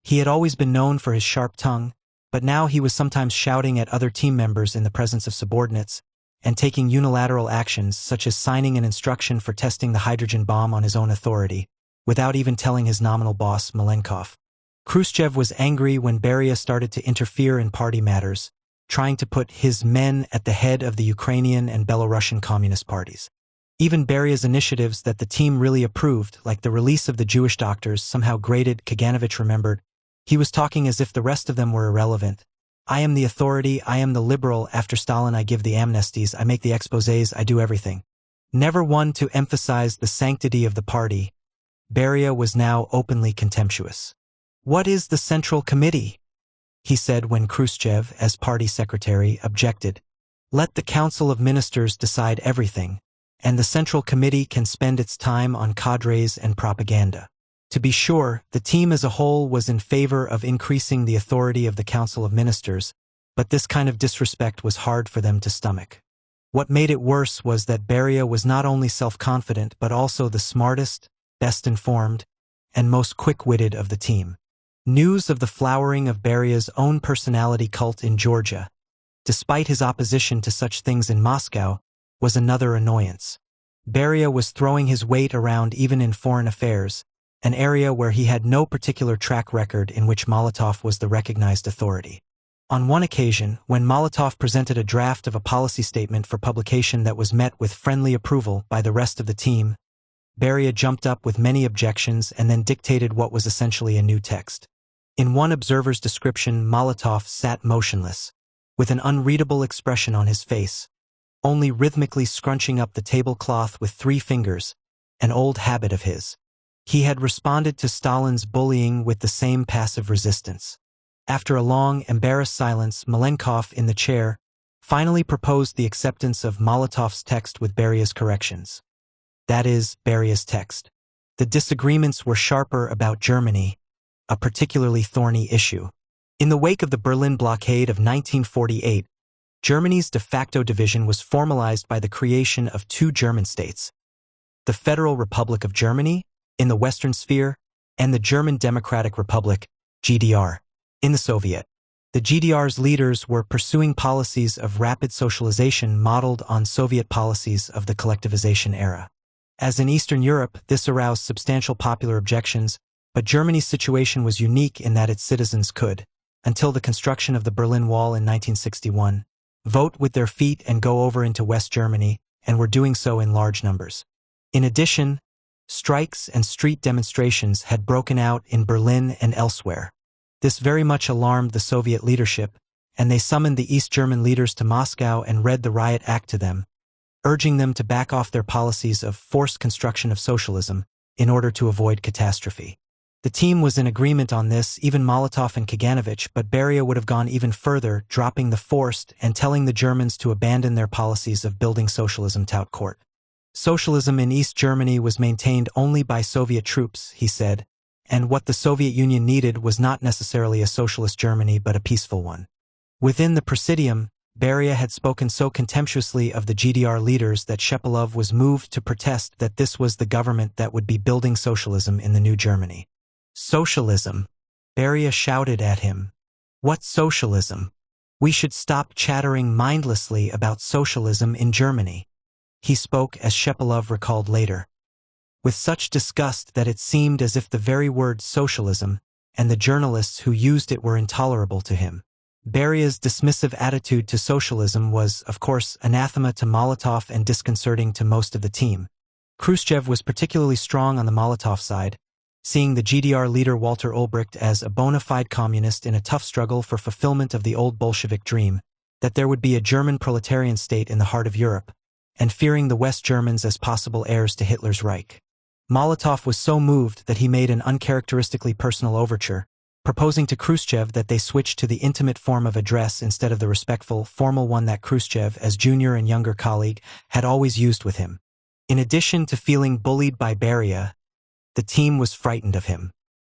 He had always been known for his sharp tongue, but now he was sometimes shouting at other team members in the presence of subordinates, and taking unilateral actions such as signing an instruction for testing the hydrogen bomb on his own authority, without even telling his nominal boss, Malenkov. Khrushchev was angry when Beria started to interfere in party matters, trying to put his men at the head of the Ukrainian and Belarusian communist parties. Even Beria's initiatives that the team really approved, like the release of the Jewish doctors, somehow grated. Kaganovich remembered. He was talking as if the rest of them were irrelevant. I am the authority, I am the liberal, after Stalin I give the amnesties, I make the exposés, I do everything. Never one to emphasize the sanctity of the party, Beria was now openly contemptuous. What is the Central Committee? He said when Khrushchev, as party secretary, objected. Let the Council of Ministers decide everything, and the Central Committee can spend its time on cadres and propaganda. To be sure, the team as a whole was in favor of increasing the authority of the Council of Ministers, but this kind of disrespect was hard for them to stomach. What made it worse was that Beria was not only self-confident but also the smartest, best informed, and most quick-witted of the team. News of the flowering of Beria's own personality cult in Georgia, despite his opposition to such things in Moscow, was another annoyance. Beria was throwing his weight around even in foreign affairs, an area where he had no particular track record in which Molotov was the recognized authority. On one occasion, when Molotov presented a draft of a policy statement for publication that was met with friendly approval by the rest of the team, Beria jumped up with many objections and then dictated what was essentially a new text. In one observer's description, Molotov sat motionless, with an unreadable expression on his face, only rhythmically scrunching up the tablecloth with 3 fingers, an old habit of his. He had responded to Stalin's bullying with the same passive resistance. After a long, embarrassed silence, Malenkov, in the chair, finally proposed the acceptance of Molotov's text with Beria's corrections. That is, Beria's text. The disagreements were sharper about Germany, a particularly thorny issue. In the wake of the Berlin blockade of 1948, Germany's de facto division was formalized by the creation of 2 German states: the Federal Republic of Germany, in the Western Sphere, and the German Democratic Republic, GDR, in the Soviet. The GDR's leaders were pursuing policies of rapid socialization modeled on Soviet policies of the collectivization era. As in Eastern Europe, this aroused substantial popular objections, but Germany's situation was unique in that its citizens could, until the construction of the Berlin Wall in 1961, vote with their feet and go over into West Germany, and were doing so in large numbers. In addition, strikes and street demonstrations had broken out in Berlin and elsewhere. This very much alarmed the Soviet leadership, and they summoned the East German leaders to Moscow and read the Riot Act to them, urging them to back off their policies of forced construction of socialism in order to avoid catastrophe. The team was in agreement on this, even Molotov and Kaganovich, but Beria would have gone even further, dropping the forced and telling the Germans to abandon their policies of building socialism tout court. Socialism in East Germany was maintained only by Soviet troops, he said, and what the Soviet Union needed was not necessarily a socialist Germany but a peaceful one. Within the Presidium, Beria had spoken so contemptuously of the GDR leaders that Shepilov was moved to protest that this was the government that would be building socialism in the new Germany. Socialism? Beria shouted at him. What socialism? We should stop chattering mindlessly about socialism in Germany. He spoke, as Shepilov recalled later, with such disgust that it seemed as if the very word socialism and the journalists who used it were intolerable to him. Beria's dismissive attitude to socialism was, of course, anathema to Molotov and disconcerting to most of the team. Khrushchev was particularly strong on the Molotov side, seeing the GDR leader Walter Ulbricht as a bona fide communist in a tough struggle for fulfillment of the old Bolshevik dream, that there would be a German proletarian state in the heart of Europe, and fearing the West Germans as possible heirs to Hitler's Reich. Molotov was so moved that he made an uncharacteristically personal overture, proposing to Khrushchev that they switch to the intimate form of address instead of the respectful, formal one that Khrushchev, as junior and younger colleague, had always used with him. In addition to feeling bullied by Beria, the team was frightened of him.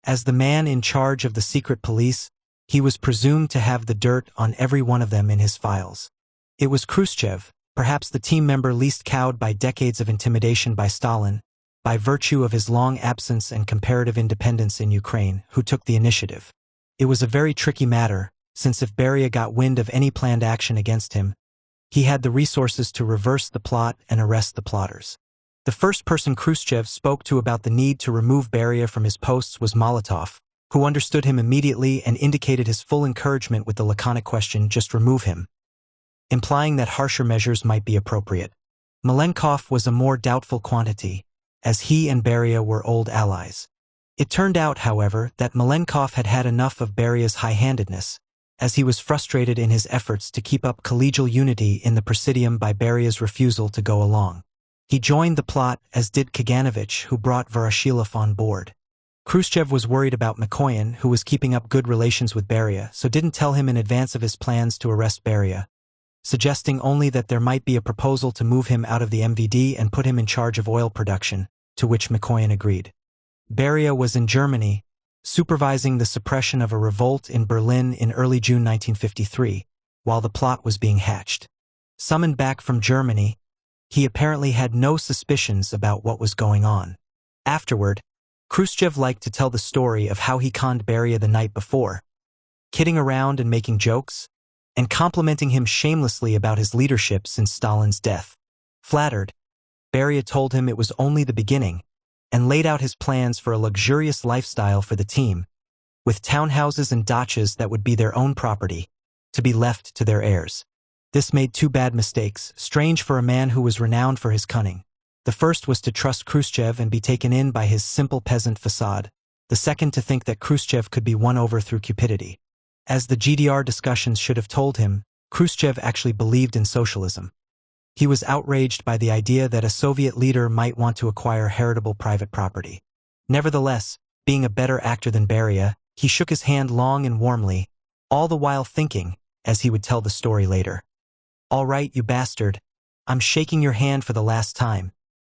As the man in charge of the secret police, he was presumed to have the dirt on every one of them in his files. It was Khrushchev, perhaps the team member least cowed by decades of intimidation by Stalin, by virtue of his long absence and comparative independence in Ukraine, who took the initiative. It was a very tricky matter, since if Beria got wind of any planned action against him, he had the resources to reverse the plot and arrest the plotters. The first person Khrushchev spoke to about the need to remove Beria from his posts was Molotov, who understood him immediately and indicated his full encouragement with the laconic question, "Just remove him," implying that harsher measures might be appropriate. Malenkov was a more doubtful quantity, as he and Beria were old allies. It turned out, however, that Malenkov had had enough of Beria's high-handedness, as he was frustrated in his efforts to keep up collegial unity in the Presidium by Beria's refusal to go along. He joined the plot, as did Kaganovich, who brought Voroshilov on board. Khrushchev was worried about Mikoyan, who was keeping up good relations with Beria, so didn't tell him in advance of his plans to arrest Beria, suggesting only that there might be a proposal to move him out of the MVD and put him in charge of oil production, to which Mikoyan agreed. Beria was in Germany, supervising the suppression of a revolt in Berlin in early June 1953, while the plot was being hatched. Summoned back from Germany, he apparently had no suspicions about what was going on. Afterward, Khrushchev liked to tell the story of how he conned Beria the night before, kidding around and making jokes, and complimenting him shamelessly about his leadership since Stalin's death. Flattered, Beria told him it was only the beginning, and laid out his plans for a luxurious lifestyle for the team, with townhouses and dachas that would be their own property, to be left to their heirs. This made two bad mistakes, strange for a man who was renowned for his cunning. The first was to trust Khrushchev and be taken in by his simple peasant facade. The second to think that Khrushchev could be won over through cupidity. As the GDR discussions should have told him, Khrushchev actually believed in socialism. He was outraged by the idea that a Soviet leader might want to acquire heritable private property. Nevertheless, being a better actor than Beria, he shook his hand long and warmly, all the while thinking, as he would tell the story later, "All right, you bastard. I'm shaking your hand for the last time."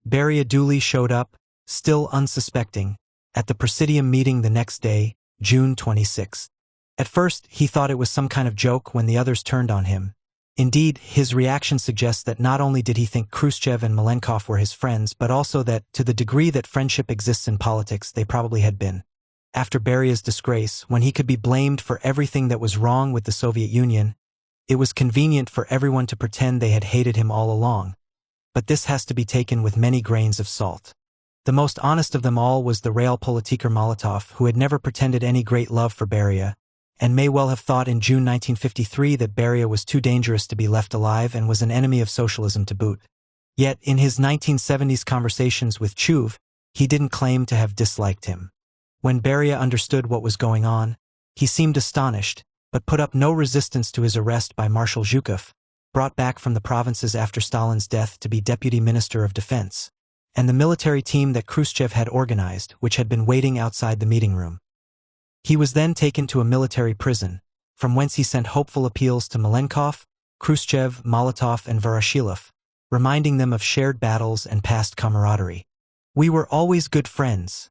Beria duly showed up, still unsuspecting, at the Presidium meeting the next day, June 26. At first, he thought it was some kind of joke when the others turned on him. Indeed, his reaction suggests that not only did he think Khrushchev and Malenkov were his friends, but also that, to the degree that friendship exists in politics, they probably had been. After Beria's disgrace, when he could be blamed for everything that was wrong with the Soviet Union, it was convenient for everyone to pretend they had hated him all along. But this has to be taken with many grains of salt. The most honest of them all was the Realpolitiker Molotov, who had never pretended any great love for Beria, and may well have thought in June 1953 that Beria was too dangerous to be left alive and was an enemy of socialism to boot. Yet, in his 1970s conversations with Chuv, he didn't claim to have disliked him. When Beria understood what was going on, he seemed astonished, but put up no resistance to his arrest by Marshal Zhukov, brought back from the provinces after Stalin's death to be Deputy Minister of Defense, and the military team that Khrushchev had organized, which had been waiting outside the meeting room. He was then taken to a military prison, from whence he sent hopeful appeals to Malenkov, Khrushchev, Molotov, and Voroshilov, reminding them of shared battles and past camaraderie. "We were always good friends,"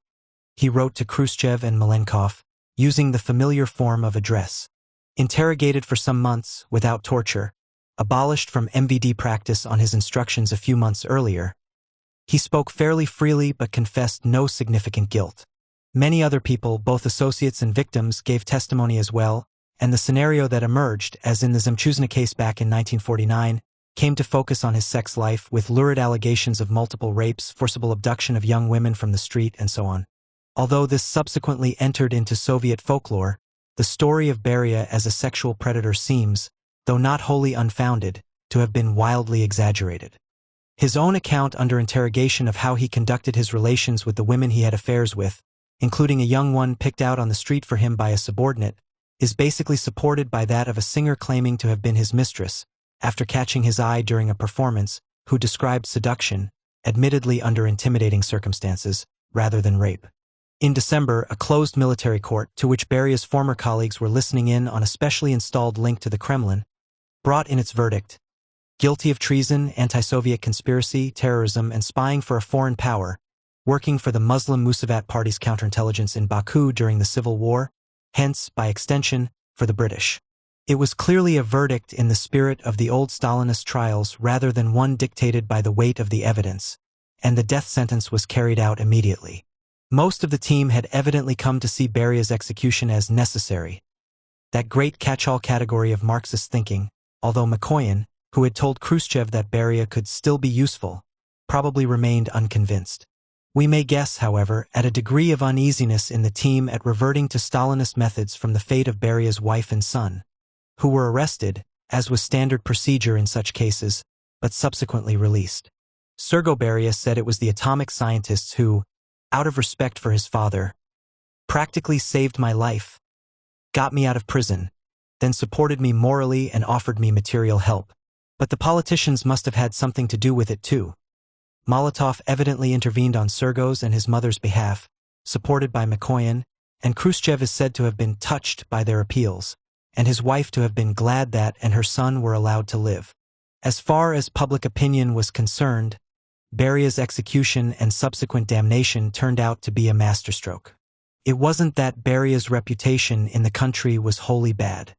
he wrote to Khrushchev and Malenkov, using the familiar form of address. Interrogated for some months, without torture, abolished from MVD practice on his instructions a few months earlier, he spoke fairly freely but confessed no significant guilt. Many other people, both associates and victims, gave testimony as well, and the scenario that emerged, as in the Zemchuzhna case back in 1949, came to focus on his sex life with lurid allegations of multiple rapes, forcible abduction of young women from the street, and so on. Although this subsequently entered into Soviet folklore, the story of Beria as a sexual predator seems, though not wholly unfounded, to have been wildly exaggerated. His own account under interrogation of how he conducted his relations with the women he had affairs with, including a young one picked out on the street for him by a subordinate, is basically supported by that of a singer claiming to have been his mistress, after catching his eye during a performance, who described seduction, admittedly under intimidating circumstances, rather than rape. In December, a closed military court, to which Beria's former colleagues were listening in on a specially installed link to the Kremlin, brought in its verdict: guilty of treason, anti-Soviet conspiracy, terrorism, and spying for a foreign power, working for the Muslim Musavat Party's counterintelligence in Baku during the Civil War, hence, by extension, for the British. It was clearly a verdict in the spirit of the old Stalinist trials rather than one dictated by the weight of the evidence, and the death sentence was carried out immediately. Most of the team had evidently come to see Beria's execution as necessary. That great catch-all category of Marxist thinking, although Mikoyan, who had told Khrushchev that Beria could still be useful, probably remained unconvinced. We may guess, however, at a degree of uneasiness in the team at reverting to Stalinist methods from the fate of Beria's wife and son, who were arrested, as was standard procedure in such cases, but subsequently released. Sergo Beria said it was the atomic scientists who, out of respect for his father, practically saved my life, got me out of prison, then supported me morally and offered me material help. But the politicians must have had something to do with it too. Molotov evidently intervened on Sergo's and his mother's behalf, supported by Mikoyan, and Khrushchev is said to have been touched by their appeals, and his wife to have been glad that and her son were allowed to live. As far as public opinion was concerned, Beria's execution and subsequent damnation turned out to be a masterstroke. It wasn't that Beria's reputation in the country was wholly bad.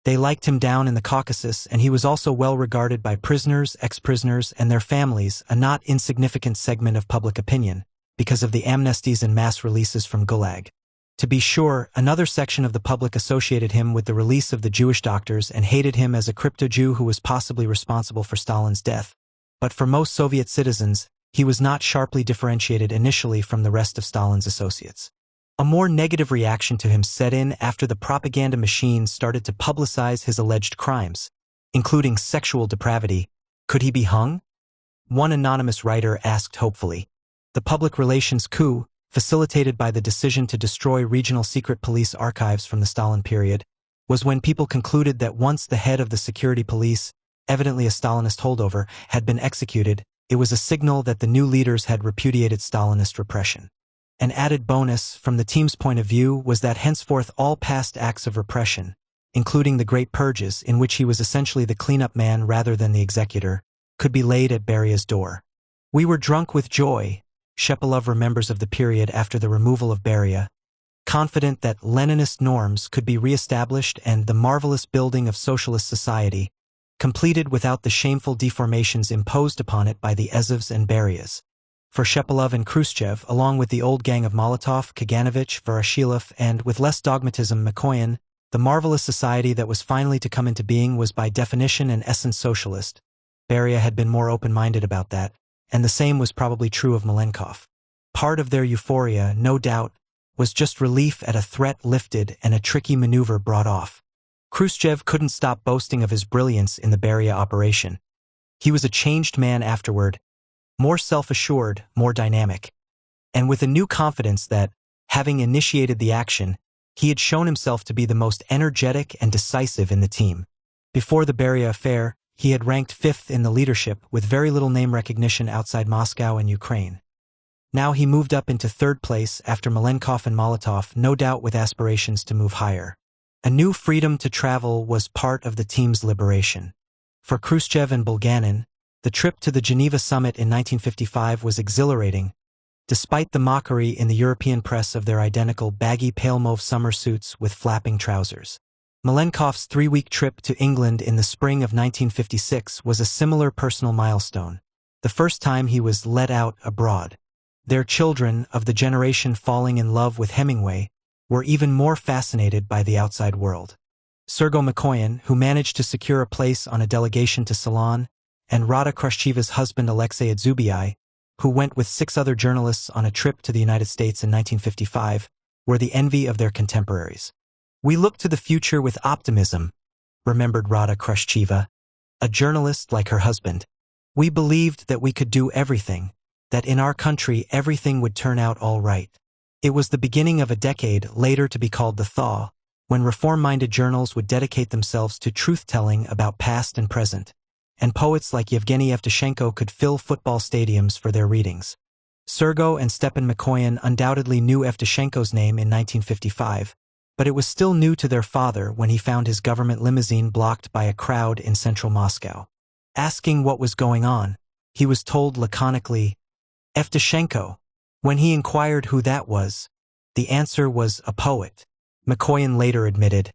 They liked him down in the Caucasus, and he was also well regarded by prisoners, ex-prisoners, and their families, a not insignificant segment of public opinion, because of the amnesties and mass releases from Gulag. To be sure, another section of the public associated him with the release of the Jewish doctors and hated him as a crypto-Jew who was possibly responsible for Stalin's death. But for most Soviet citizens, he was not sharply differentiated initially from the rest of Stalin's associates. A more negative reaction to him set in after the propaganda machine started to publicize his alleged crimes, including sexual depravity. Could he be hung? One anonymous writer asked hopefully. The public relations coup, facilitated by the decision to destroy regional secret police archives from the Stalin period, was when people concluded that once the head of the security police, evidently a Stalinist holdover, had been executed, it was a signal that the new leaders had repudiated Stalinist repression. An added bonus, from the team's point of view, was that henceforth all past acts of repression, including the Great Purges, in which he was essentially the cleanup man rather than the executor, could be laid at Beria's door. "We were drunk with joy," Shepilov remembers of the period after the removal of Beria, confident that Leninist norms could be re-established and the marvelous building of socialist society, completed without the shameful deformations imposed upon it by the Azovs and Berias. for Shepilov and Khrushchev, along with the old gang of Molotov, Kaganovich, Voroshilov, and, with less dogmatism, Mikoyan, the marvelous society that was finally to come into being was by definition and essence socialist. Beria had been more open-minded about that, and the same was probably true of Malenkov. Part of their euphoria, no doubt, was just relief at a threat lifted and a tricky maneuver brought off. Khrushchev couldn't stop boasting of his brilliance in the Beria operation. He was a changed man afterward, more self-assured, more dynamic, and with a new confidence that, having initiated the action, he had shown himself to be the most energetic and decisive in the team. Before the Beria affair, he had ranked fifth in the leadership with very little name recognition outside Moscow and Ukraine. Now he moved up into third place after Malenkov and Molotov, no doubt with aspirations to move higher. A new freedom to travel was part of the team's liberation. For Khrushchev and Bulganin, the trip to the Geneva summit in 1955 was exhilarating, despite the mockery in the European press of their identical baggy pale mauve summer suits with flapping trousers. Malenkov's 3-week trip to England in the spring of 1956 was a similar personal milestone, the first time he was let out abroad. Their children, of the generation falling in love with Hemingway, were even more fascinated by the outside world. Sergo Mikoyan, who managed to secure a place on a delegation to Ceylon, and Rada Khrushcheva's husband Alexei Adzubiai, who went with 6 other journalists on a trip to the United States in 1955, were the envy of their contemporaries. "We look to the future with optimism," remembered Rada Khrushcheva, a journalist like her husband. "We believed that we could do everything, that in our country everything would turn out all right." It was the beginning of a decade, later to be called the Thaw, when reform-minded journals would dedicate themselves to truth-telling about past and present, and poets like Yevgeny Evtushenko could fill football stadiums for their readings. Sergo and Stepan Mikoyan undoubtedly knew Evtushenko's name in 1955, but it was still new to their father when he found his government limousine blocked by a crowd in central Moscow. Asking what was going on, he was told laconically, "Evtushenko." When he inquired who that was, the answer was a poet. Mikoyan later admitted,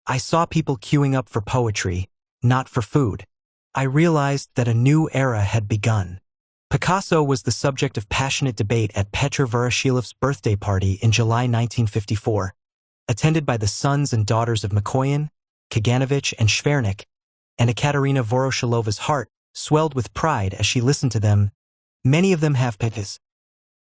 "I saw people queuing up for poetry, not for food. I realized that a new era had begun." Picasso was the subject of passionate debate at Petr Voroshilov's birthday party in July 1954, attended by the sons and daughters of Mikoyan, Kaganovich, and Shvernik, and Ekaterina Voroshilova's heart swelled with pride as she listened to them. Many of them have Pitas.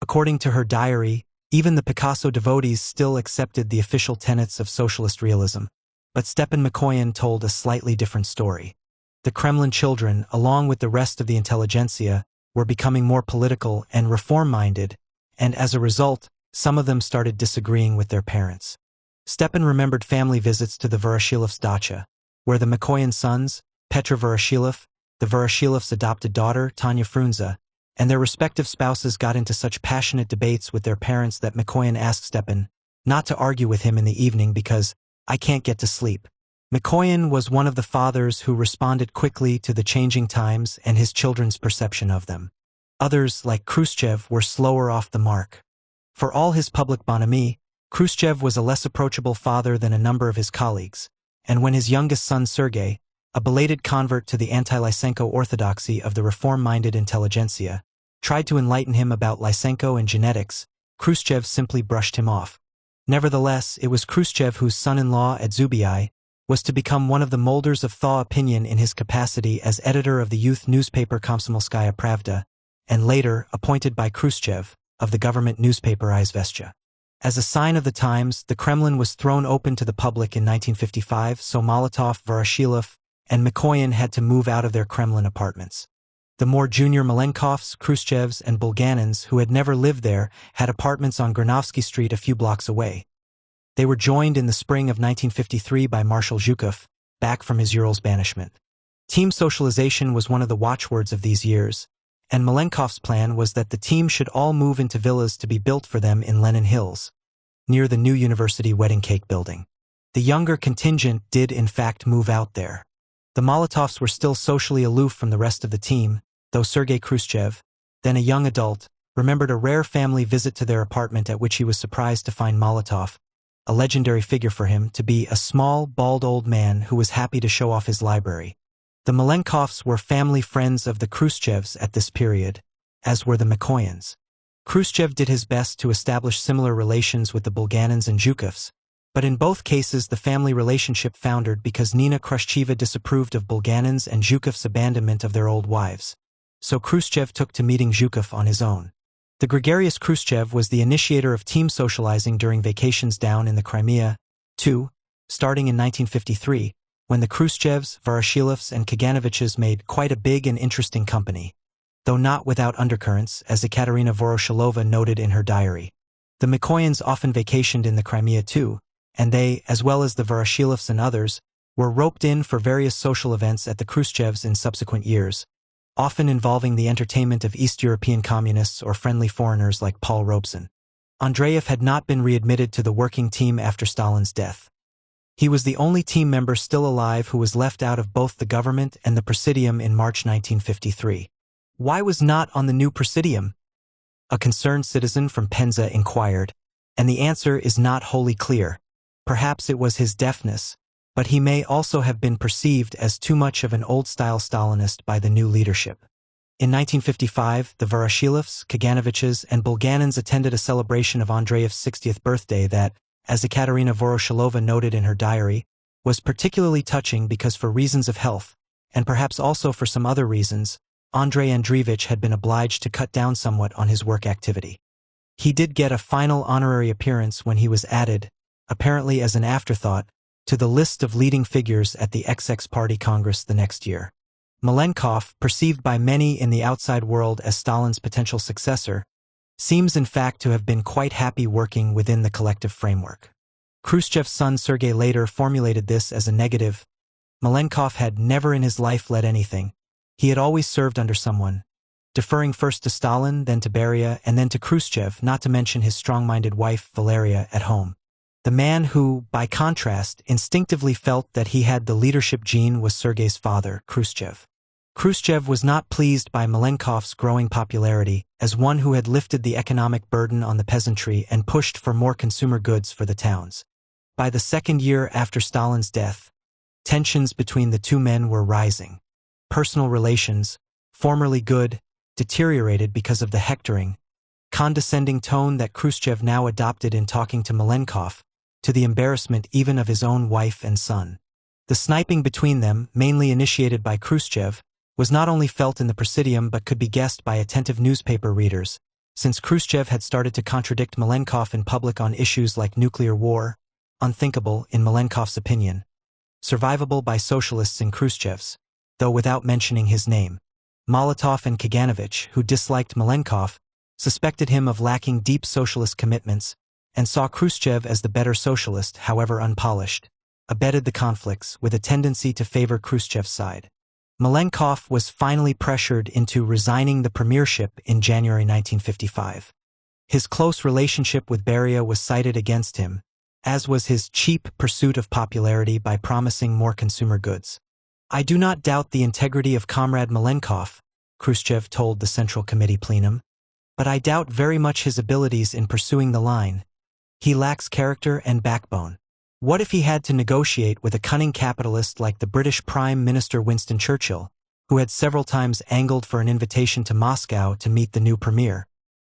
According to her diary, even the Picasso devotees still accepted the official tenets of socialist realism. But Stepan Mikoyan told a slightly different story. The Kremlin children, along with the rest of the intelligentsia, were becoming more political and reform-minded, and as a result, some of them started disagreeing with their parents. Stepan remembered family visits to the Voroshilovs' dacha, where the Mikoyan sons, Petr Voroshilov, the Voroshilovs' adopted daughter, Tanya Frunze, and their respective spouses got into such passionate debates with their parents that Mikoyan asked Stepan not to argue with him in the evening because, "I can't get to sleep." Mikoyan was one of the fathers who responded quickly to the changing times and his children's perception of them. Others, like Khrushchev, were slower off the mark. For all his public bonhomie, Khrushchev was a less approachable father than a number of his colleagues, and when his youngest son Sergei, a belated convert to the anti-Lysenko orthodoxy of the reform-minded intelligentsia, tried to enlighten him about Lysenko and genetics, Khrushchev simply brushed him off. Nevertheless, it was Khrushchev whose son-in-law, Adzubiai, was to become one of the molders of thaw opinion in his capacity as editor of the youth newspaper Komsomolskaya Pravda, and later, appointed by Khrushchev, of the government newspaper Izvestia. As a sign of the times, the Kremlin was thrown open to the public in 1955, so Molotov, Voroshilov, and Mikoyan had to move out of their Kremlin apartments. The more junior Malenkovs, Khrushchevs, and Bulganins, who had never lived there, had apartments on Granovsky Street a few blocks away. They were joined in the spring of 1953 by Marshal Zhukov, back from his Urals banishment. Team socialization was one of the watchwords of these years, and Malenkov's plan was that the team should all move into villas to be built for them in Lenin Hills, near the new university wedding cake building. The younger contingent did in fact move out there. The Molotovs were still socially aloof from the rest of the team, though Sergei Khrushchev, then a young adult, remembered a rare family visit to their apartment at which he was surprised to find Molotov, a legendary figure for him, to be a small, bald old man who was happy to show off his library. The Malenkovs were family friends of the Khrushchevs at this period, as were the Mikoyans. Khrushchev did his best to establish similar relations with the Bulganins and Zhukovs, but in both cases the family relationship foundered because Nina Khrushcheva disapproved of Bulganins and Zhukovs' abandonment of their old wives. So Khrushchev took to meeting Zhukov on his own. The gregarious Khrushchev was the initiator of team socializing during vacations down in the Crimea, too, starting in 1953, when the Khrushchevs, Voroshilovs, and Kaganoviches made quite a big and interesting company, though not without undercurrents, as Ekaterina Voroshilova noted in her diary. The Mikoyans often vacationed in the Crimea too, and they, as well as the Voroshilovs and others, were roped in for various social events at the Khrushchevs in subsequent years, often involving the entertainment of East European communists or friendly foreigners like Paul Robeson. Andreev had not been readmitted to the working team after Stalin's death. He was the only team member still alive who was left out of both the government and the Presidium in March 1953. Why was not on the new Presidium? A concerned citizen from Penza inquired, and the answer is not wholly clear. Perhaps it was his deafness, but he may also have been perceived as too much of an old-style Stalinist by the new leadership. In 1955, the Voroshilovs, Kaganoviches, and Bulganins attended a celebration of Andreev's 60th birthday that, as Ekaterina Voroshilova noted in her diary, was particularly touching because for reasons of health, and perhaps also for some other reasons, Andrei Andreevich had been obliged to cut down somewhat on his work activity. He did get a final honorary appearance when he was added, apparently as an afterthought, to the list of leading figures at the XX Party Congress the next year. Malenkov, perceived by many in the outside world as Stalin's potential successor, seems in fact to have been quite happy working within the collective framework. Khrushchev's son Sergei later formulated this as a negative. Malenkov had never in his life led anything. He had always served under someone, deferring first to Stalin, then to Beria, and then to Khrushchev, not to mention his strong-minded wife, Valeria, at home. The man who, by contrast, instinctively felt that he had the leadership gene was Sergei's father, Khrushchev. Khrushchev was not pleased by Malenkov's growing popularity as one who had lifted the economic burden on the peasantry and pushed for more consumer goods for the towns. By the second year after Stalin's death, tensions between the two men were rising. Personal relations, formerly good, deteriorated because of the hectoring, condescending tone that Khrushchev now adopted in talking to Malenkov, to the embarrassment even of his own wife and son. The sniping between them, mainly initiated by Khrushchev, was not only felt in the Presidium but could be guessed by attentive newspaper readers, since Khrushchev had started to contradict Malenkov in public on issues like nuclear war, unthinkable in Malenkov's opinion, survivable by socialists in Khrushchev's, though without mentioning his name. Molotov and Kaganovich, who disliked Malenkov, suspected him of lacking deep socialist commitments, and saw Khrushchev as the better socialist, however unpolished, abetted the conflicts with a tendency to favor Khrushchev's side. Malenkov was finally pressured into resigning the premiership in January 1955. His close relationship with Beria was cited against him, as was his cheap pursuit of popularity by promising more consumer goods. "I do not doubt the integrity of Comrade Malenkov," Khrushchev told the Central Committee plenum, "but I doubt very much his abilities in pursuing the line. He lacks character and backbone. What if he had to negotiate with a cunning capitalist like the British Prime Minister Winston Churchill, who had several times angled for an invitation to Moscow to meet the new premier?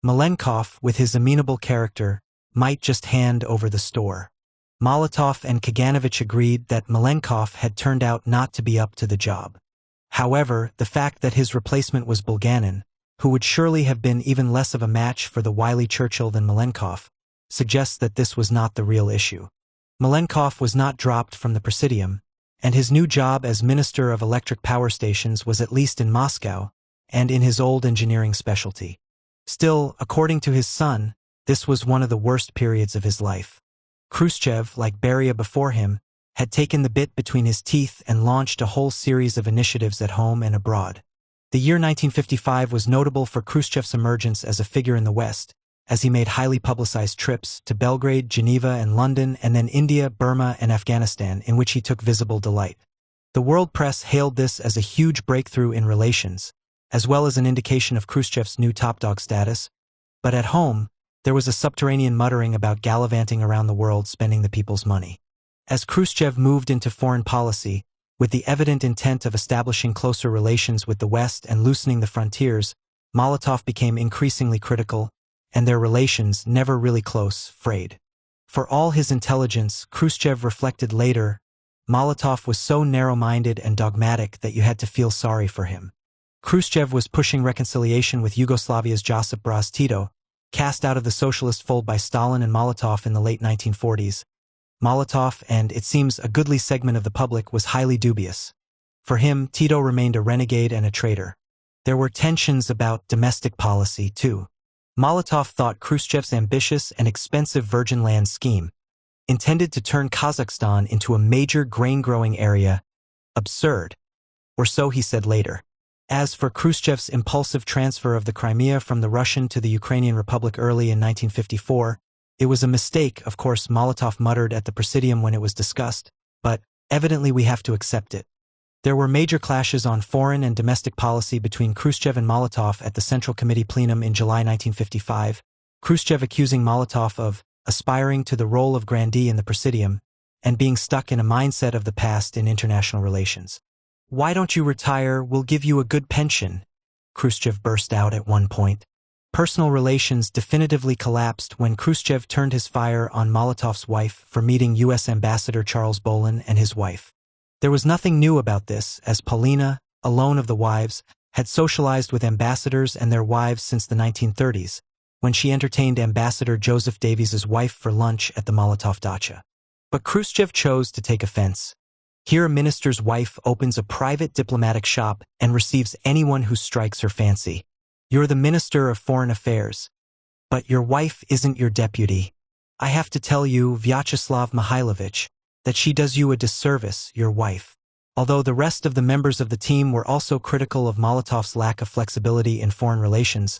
Malenkov, with his amenable character, might just hand over the store." Molotov and Kaganovich agreed that Malenkov had turned out not to be up to the job. However, the fact that his replacement was Bulganin, who would surely have been even less of a match for the wily Churchill than Malenkov, suggests that this was not the real issue. Malenkov was not dropped from the Presidium, and his new job as Minister of Electric Power Stations was at least in Moscow, and in his old engineering specialty. Still, according to his son, this was one of the worst periods of his life. Khrushchev, like Beria before him, had taken the bit between his teeth and launched a whole series of initiatives at home and abroad. The year 1955 was notable for Khrushchev's emergence as a figure in the West, as he made highly publicized trips to Belgrade, Geneva, and London, and then India, Burma, and Afghanistan, in which he took visible delight. The world press hailed this as a huge breakthrough in relations, as well as an indication of Khrushchev's new top-dog status. But at home, there was a subterranean muttering about gallivanting around the world spending the people's money. As Khrushchev moved into foreign policy, with the evident intent of establishing closer relations with the West and loosening the frontiers, Molotov became increasingly critical, and their relations, never really close, frayed. For all his intelligence, Khrushchev reflected later, Molotov was so narrow-minded and dogmatic that you had to feel sorry for him. Khrushchev was pushing reconciliation with Yugoslavia's Josip Broz Tito, cast out of the socialist fold by Stalin and Molotov in the late 1940s. Molotov, and it seems a goodly segment of the public, was highly dubious. For him, Tito remained a renegade and a traitor. There were tensions about domestic policy, too. Molotov thought Khrushchev's ambitious and expensive virgin land scheme, intended to turn Kazakhstan into a major grain-growing area, absurd, or so he said later. As for Khrushchev's impulsive transfer of the Crimea from the Russian to the Ukrainian Republic early in 1954, it was a mistake, of course, Molotov muttered at the Presidium when it was discussed, but evidently we have to accept it. There were major clashes on foreign and domestic policy between Khrushchev and Molotov at the Central Committee plenum in July 1955, Khrushchev accusing Molotov of aspiring to the role of grandee in the Presidium and being stuck in a mindset of the past in international relations. "Why don't you retire? We'll give you a good pension," Khrushchev burst out at one point. Personal relations definitively collapsed when Khrushchev turned his fire on Molotov's wife for meeting U.S. Ambassador Charles Bolin and his wife. There was nothing new about this, as Paulina, alone of the wives, had socialized with ambassadors and their wives since the 1930s, when she entertained Ambassador Joseph Davies's wife for lunch at the Molotov dacha. But Khrushchev chose to take offense. Here a minister's wife opens a private diplomatic shop and receives anyone who strikes her fancy. You're the Minister of Foreign Affairs. But your wife isn't your deputy. I have to tell you, Vyacheslav Mihailovich, that she does you a disservice, your wife. Although the rest of the members of the team were also critical of Molotov's lack of flexibility in foreign relations,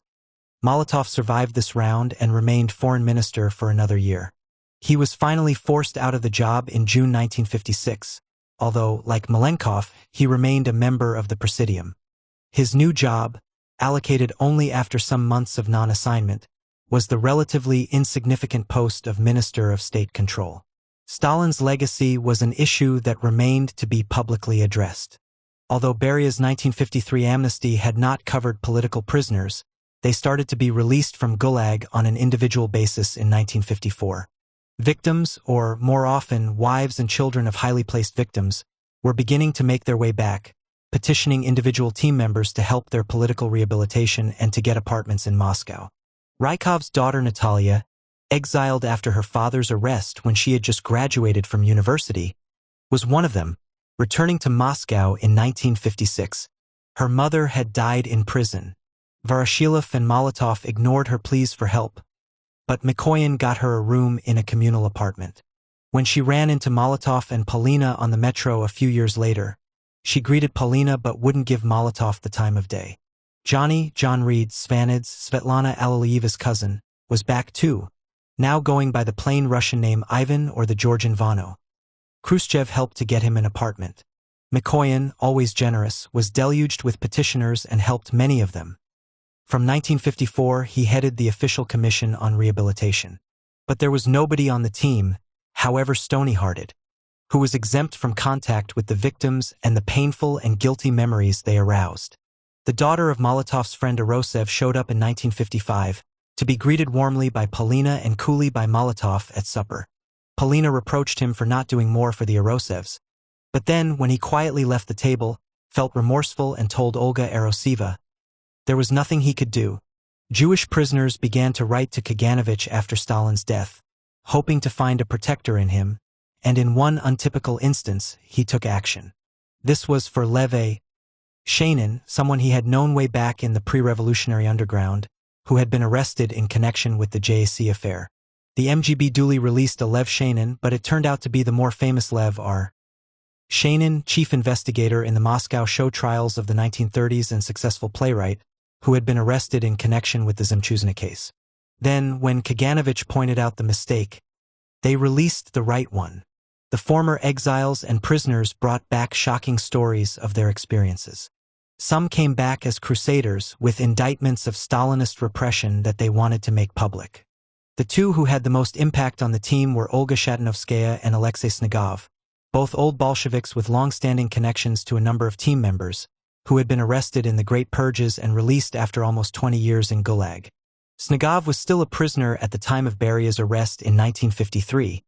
Molotov survived this round and remained foreign minister for another year. He was finally forced out of the job in June 1956. Although, like Malenkov, he remained a member of the Presidium. His new job, allocated only after some months of non-assignment, was the relatively insignificant post of Minister of State Control. Stalin's legacy was an issue that remained to be publicly addressed. Although Beria's 1953 amnesty had not covered political prisoners, they started to be released from Gulag on an individual basis in 1954. Victims, or more often wives and children of highly placed victims, were beginning to make their way back, petitioning individual team members to help their political rehabilitation and to get apartments in Moscow. Rykov's daughter Natalia, exiled after her father's arrest when she had just graduated from university, was one of them, returning to Moscow in 1956. Her mother had died in prison. Voroshilov and Molotov ignored her pleas for help, but Mikoyan got her a room in a communal apartment. When she ran into Molotov and Paulina on the metro a few years later, she greeted Paulina but wouldn't give Molotov the time of day. Johnny, John Reed Svanid's, Svetlana Alaliyeva's cousin, was back too, now going by the plain Russian name Ivan or the Georgian Vano. Khrushchev helped to get him an apartment. Mikoyan, always generous, was deluged with petitioners and helped many of them. From 1954, he headed the official commission on rehabilitation. But there was nobody on the team, however stony-hearted, who was exempt from contact with the victims and the painful and guilty memories they aroused. The daughter of Molotov's friend Arosev showed up in 1955 to be greeted warmly by Paulina and coolly by Molotov at supper. Paulina reproached him for not doing more for the Arosevs, but then, when he quietly left the table, felt remorseful and told Olga Aroseva there was nothing he could do. Jewish prisoners began to write to Kaganovich after Stalin's death, hoping to find a protector in him, and in one untypical instance, he took action. This was for Lev Sheinin, someone he had known way back in the pre-revolutionary underground, who had been arrested in connection with the JAC affair. The MGB duly released a Lev Sheinin, but it turned out to be the more famous Lev R. Sheinin, chief investigator in the Moscow show trials of the 1930s and successful playwright, who had been arrested in connection with the Zemchuzhna case. Then, when Kaganovich pointed out the mistake, they released the right one. The former exiles and prisoners brought back shocking stories of their experiences. Some came back as crusaders with indictments of Stalinist repression that they wanted to make public. The two who had the most impact on the team were Olga Shatanovskaya and Alexei Snegov, both old Bolsheviks with long-standing connections to a number of team members, who had been arrested in the Great Purges and released after almost 20 years in Gulag. Snegov was still a prisoner at the time of Beria's arrest in 1953,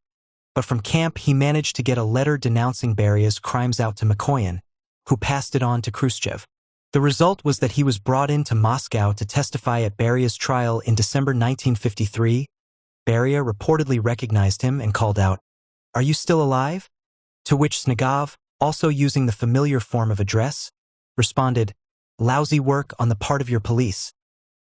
but from camp he managed to get a letter denouncing Beria's crimes out to Mikoyan, who passed it on to Khrushchev. The result was that he was brought into Moscow to testify at Beria's trial in December 1953. Beria reportedly recognized him and called out, "Are you still alive?" To which Snegov, also using the familiar form of address, responded, "Lousy work on the part of your police."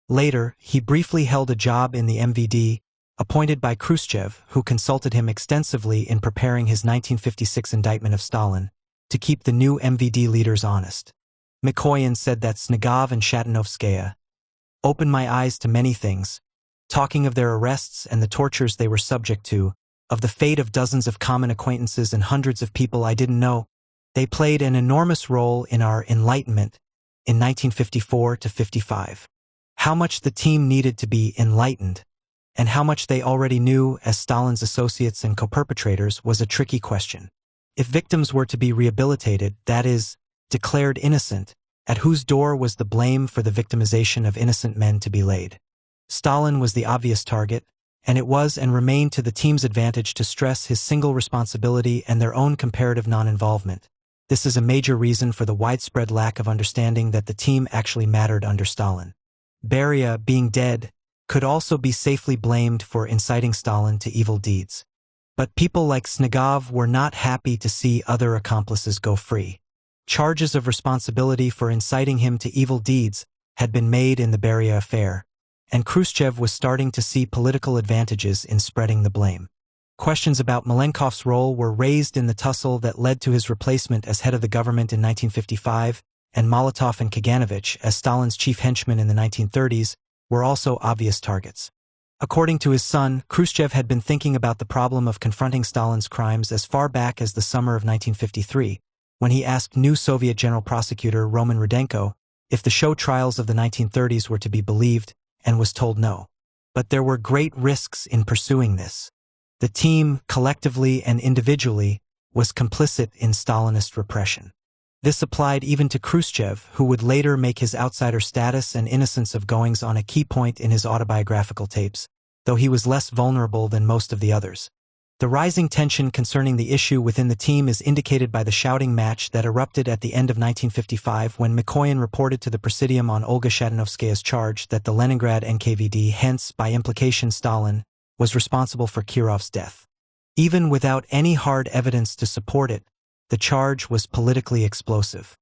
Later, he briefly held a job in the MVD, appointed by Khrushchev, who consulted him extensively in preparing his 1956 indictment of Stalin, to keep the new MVD leaders honest. Mikoyan said that Snegov and Shatanovskaya opened my eyes to many things, talking of their arrests and the tortures they were subject to, of the fate of dozens of common acquaintances and hundreds of people I didn't know. They played an enormous role in our enlightenment in 1954 to 55. How much the team needed to be enlightened, and how much they already knew as Stalin's associates and co-perpetrators was a tricky question. If victims were to be rehabilitated, that is, declared innocent, at whose door was the blame for the victimization of innocent men to be laid? Stalin was the obvious target, and it was and remained to the team's advantage to stress his single responsibility and their own comparative non-involvement. This is a major reason for the widespread lack of understanding that the team actually mattered under Stalin. Beria, being dead, could also be safely blamed for inciting Stalin to evil deeds. But people like Snegov were not happy to see other accomplices go free. Charges of responsibility for inciting him to evil deeds had been made in the Beria affair, and Khrushchev was starting to see political advantages in spreading the blame. Questions about Malenkov's role were raised in the tussle that led to his replacement as head of the government in 1955, and Molotov and Kaganovich, as Stalin's chief henchmen in the 1930s, were also obvious targets. According to his son, Khrushchev had been thinking about the problem of confronting Stalin's crimes as far back as the summer of 1953, when he asked new Soviet General Prosecutor Roman Rudenko if the show trials of the 1930s were to be believed, and was told no. But there were great risks in pursuing this. The team, collectively and individually, was complicit in Stalinist repression. This applied even to Khrushchev, who would later make his outsider status and innocence of goings-on a key point in his autobiographical tapes, though he was less vulnerable than most of the others. The rising tension concerning the issue within the team is indicated by the shouting match that erupted at the end of 1955 when Mikoyan reported to the Presidium on Olga Shatanovskaya's charge that the Leningrad NKVD, hence by implication Stalin, was responsible for Kirov's death. Even without any hard evidence to support it, the charge was politically explosive.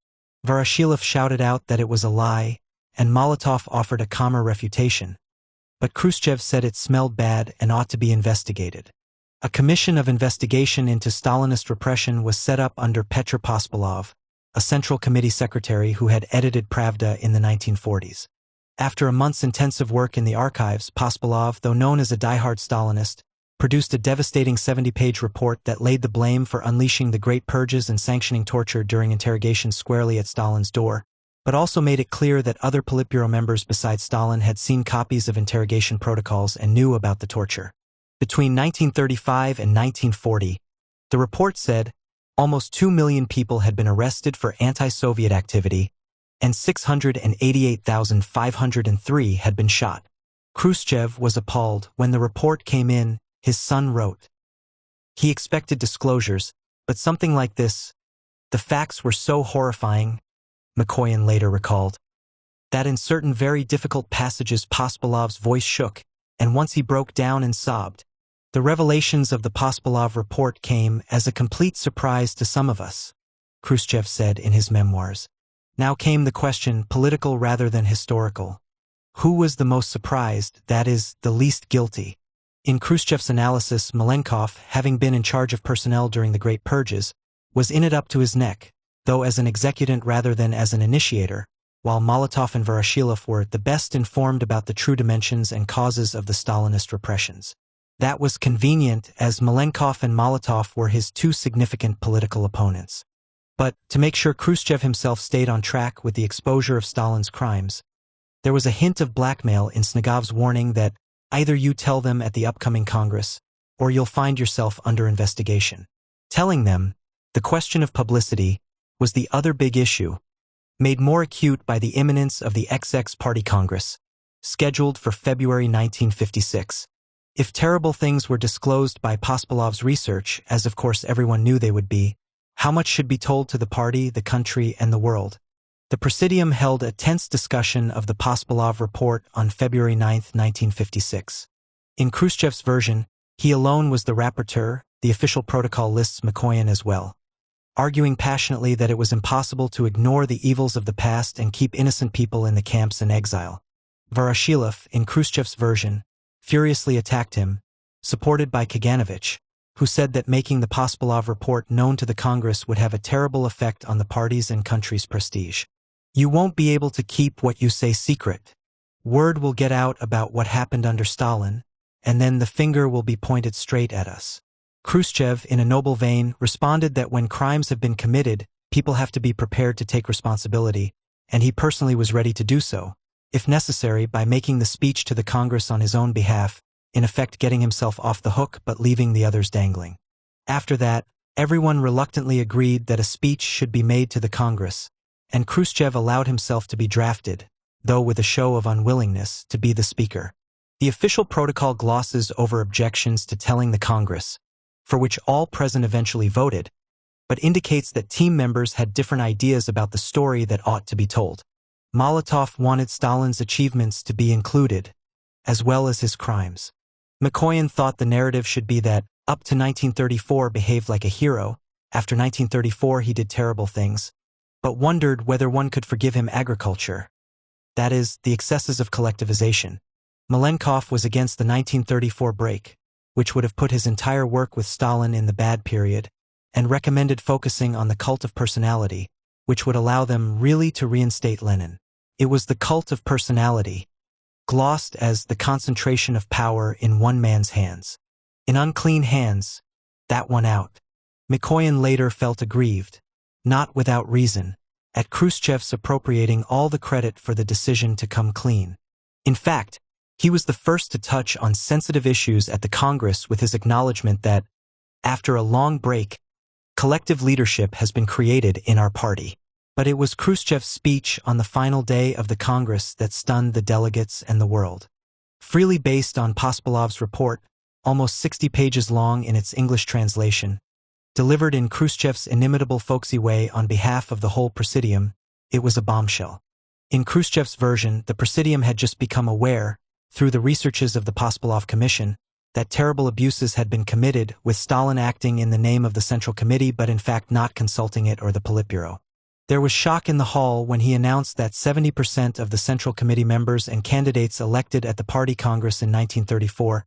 Voroshilov shouted out that it was a lie, and Molotov offered a calmer refutation. But Khrushchev said it smelled bad and ought to be investigated. A commission of investigation into Stalinist repression was set up under Petr Pospelov, a Central Committee secretary who had edited Pravda in the 1940s. After a month's intensive work in the archives, Pospelov, though known as a diehard Stalinist, produced a devastating 70-page report that laid the blame for unleashing the Great Purges and sanctioning torture during interrogations squarely at Stalin's door, but also made it clear that other Politburo members besides Stalin had seen copies of interrogation protocols and knew about the torture. Between 1935 and 1940, the report said, almost 2 million people had been arrested for anti-Soviet activity, and 688,503 had been shot. Khrushchev was appalled when the report came in. His son wrote. He expected disclosures, but something like this, the facts were so horrifying, Mikoyan later recalled, that in certain very difficult passages Pospelov's voice shook, and once he broke down and sobbed. The revelations of the Pospelov report came as a complete surprise to some of us, Khrushchev said in his memoirs. Now came the question, political rather than historical. Who was the most surprised, that is, the least guilty? In Khrushchev's analysis, Malenkov, having been in charge of personnel during the Great Purges, was in it up to his neck, though as an executant rather than as an initiator, while Molotov and Voroshilov were the best informed about the true dimensions and causes of the Stalinist repressions. That was convenient, as Malenkov and Molotov were his two significant political opponents. But, to make sure Khrushchev himself stayed on track with the exposure of Stalin's crimes, there was a hint of blackmail in Snegov's warning that either you tell them at the upcoming Congress, or you'll find yourself under investigation. Telling them, the question of publicity, was the other big issue, made more acute by the imminence of the XX Party Congress, scheduled for February 1956. If terrible things were disclosed by Pospolov's research, as of course everyone knew they would be, how much should be told to the party, the country, and the world? The Presidium held a tense discussion of the Pospolov report on February 9, 1956. In Khrushchev's version, he alone was the rapporteur. The official protocol lists Mikoyan as well, arguing passionately that it was impossible to ignore the evils of the past and keep innocent people in the camps in exile. Voroshilov, in Khrushchev's version, furiously attacked him, supported by Kaganovich, who said that making the Pospolov report known to the Congress would have a terrible effect on the party's and country's prestige. You won't be able to keep what you say secret. Word will get out about what happened under Stalin, and then the finger will be pointed straight at us. Khrushchev, in a noble vein, responded that when crimes have been committed, people have to be prepared to take responsibility, and he personally was ready to do so, if necessary, by making the speech to the Congress on his own behalf, in effect getting himself off the hook but leaving the others dangling. After that, everyone reluctantly agreed that a speech should be made to the Congress, and Khrushchev allowed himself to be drafted, though with a show of unwillingness, to be the speaker. The official protocol glosses over objections to telling the Congress, for which all present eventually voted, but indicates that team members had different ideas about the story that ought to be told. Molotov wanted Stalin's achievements to be included, as well as his crimes. Mikoyan thought the narrative should be that, up to 1934, behaved like a hero. After 1934 he did terrible things, but wondered whether one could forgive him agriculture. That is, the excesses of collectivization. Malenkov was against the 1934 break, which would have put his entire work with Stalin in the bad period, and recommended focusing on the cult of personality, which would allow them really to reinstate Lenin. It was the cult of personality, glossed as the concentration of power in one man's hands. In unclean hands, that won out. Mikoyan later felt aggrieved, not without reason, at Khrushchev's appropriating all the credit for the decision to come clean. In fact, he was the first to touch on sensitive issues at the Congress with his acknowledgement that, after a long break, collective leadership has been created in our party. But it was Khrushchev's speech on the final day of the Congress that stunned the delegates and the world. Freely based on Pospolov's report, almost 60 pages long in its English translation, delivered in Khrushchev's inimitable folksy way on behalf of the whole Presidium, it was a bombshell. In Khrushchev's version, the Presidium had just become aware, through the researches of the Pospolov Commission, that terrible abuses had been committed, with Stalin acting in the name of the Central Committee but in fact not consulting it or the Politburo. There was shock in the hall when he announced that 70% of the Central Committee members and candidates elected at the Party Congress in 1934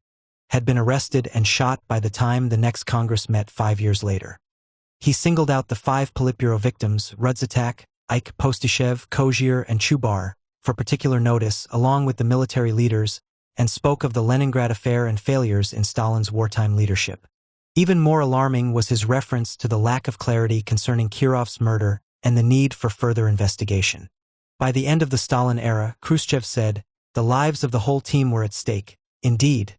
had been arrested and shot by the time the next Congress met 5 years later. He singled out the 5 Politburo victims, Rudzatak, Ike, Postishev, Kozier, and Chubar, for particular notice, along with the military leaders, and spoke of the Leningrad affair and failures in Stalin's wartime leadership. Even more alarming was his reference to the lack of clarity concerning Kirov's murder and the need for further investigation. By the end of the Stalin era, Khrushchev said, the lives of the whole team were at stake. Indeed,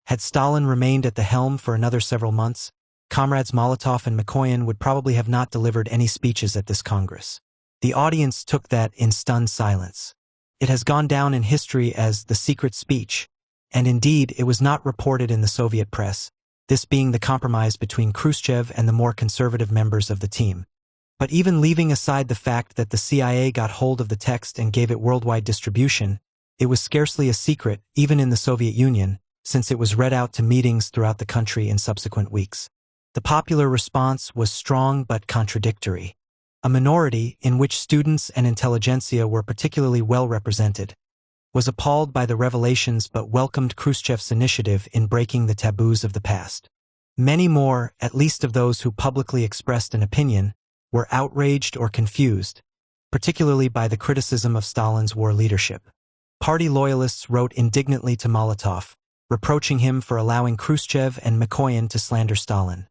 had Stalin remained at the helm for another several months, comrades Molotov and Mikoyan would probably have not delivered any speeches at this Congress. The audience took that in stunned silence. It has gone down in history as the secret speech, and indeed it was not reported in the Soviet press, this being the compromise between Khrushchev and the more conservative members of the team. But even leaving aside the fact that the CIA got hold of the text and gave it worldwide distribution, it was scarcely a secret, even in the Soviet Union, since it was read out to meetings throughout the country in subsequent weeks. The popular response was strong but contradictory. A minority, in which students and intelligentsia were particularly well represented, was appalled by the revelations but welcomed Khrushchev's initiative in breaking the taboos of the past. Many more, at least of those who publicly expressed an opinion, were outraged or confused, particularly by the criticism of Stalin's war leadership. Party loyalists wrote indignantly to Molotov, reproaching him for allowing Khrushchev and Mikoyan to slander Stalin.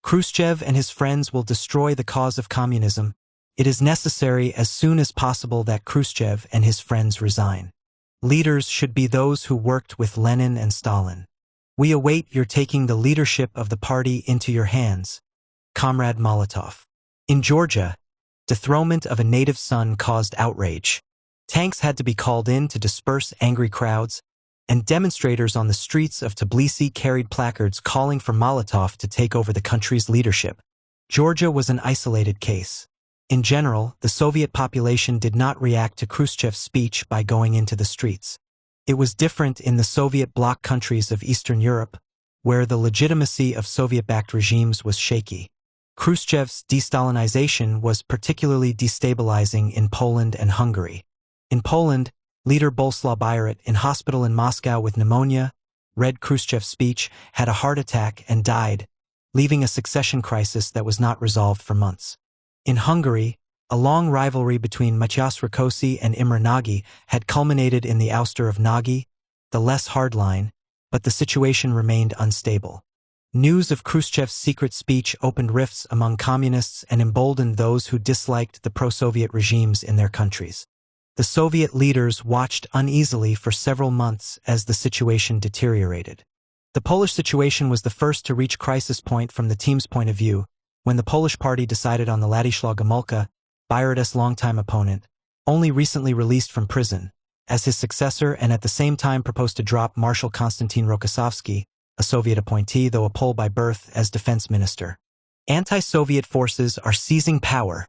Khrushchev and his friends will destroy the cause of communism. It is necessary as soon as possible that Khrushchev and his friends resign. Leaders should be those who worked with Lenin and Stalin. We await your taking the leadership of the party into your hands, Comrade Molotov. In Georgia, Dethronement of a native son caused outrage. Tanks had to be called in to disperse angry crowds, and demonstrators on the streets of Tbilisi carried placards calling for Molotov to take over the country's leadership. Georgia was an isolated case. In general, the Soviet population did not react to Khrushchev's speech by going into the streets. It was different in the Soviet bloc countries of Eastern Europe, where the legitimacy of Soviet-backed regimes was shaky. Khrushchev's de-Stalinization was particularly destabilizing in Poland and Hungary. In Poland, leader Bolesław Bierut, in hospital in Moscow with pneumonia, read Khrushchev's speech, had a heart attack, and died, leaving a succession crisis that was not resolved for months. In Hungary, a long rivalry between Matyas Rákosi and Imre Nagy had culminated in the ouster of Nagy, the less hardline, but the situation remained unstable. News of Khrushchev's secret speech opened rifts among communists and emboldened those who disliked the pro-Soviet regimes in their countries. The Soviet leaders watched uneasily for several months as the situation deteriorated. The Polish situation was the first to reach crisis point from the team's point of view, when the Polish party decided on the Ladisław Gomulka, Bierut's longtime opponent, only recently released from prison, as his successor, and at the same time proposed to drop Marshal Konstantin Rokossovsky, a Soviet appointee though a Pole by birth, as defense minister. Anti-Soviet forces are seizing power,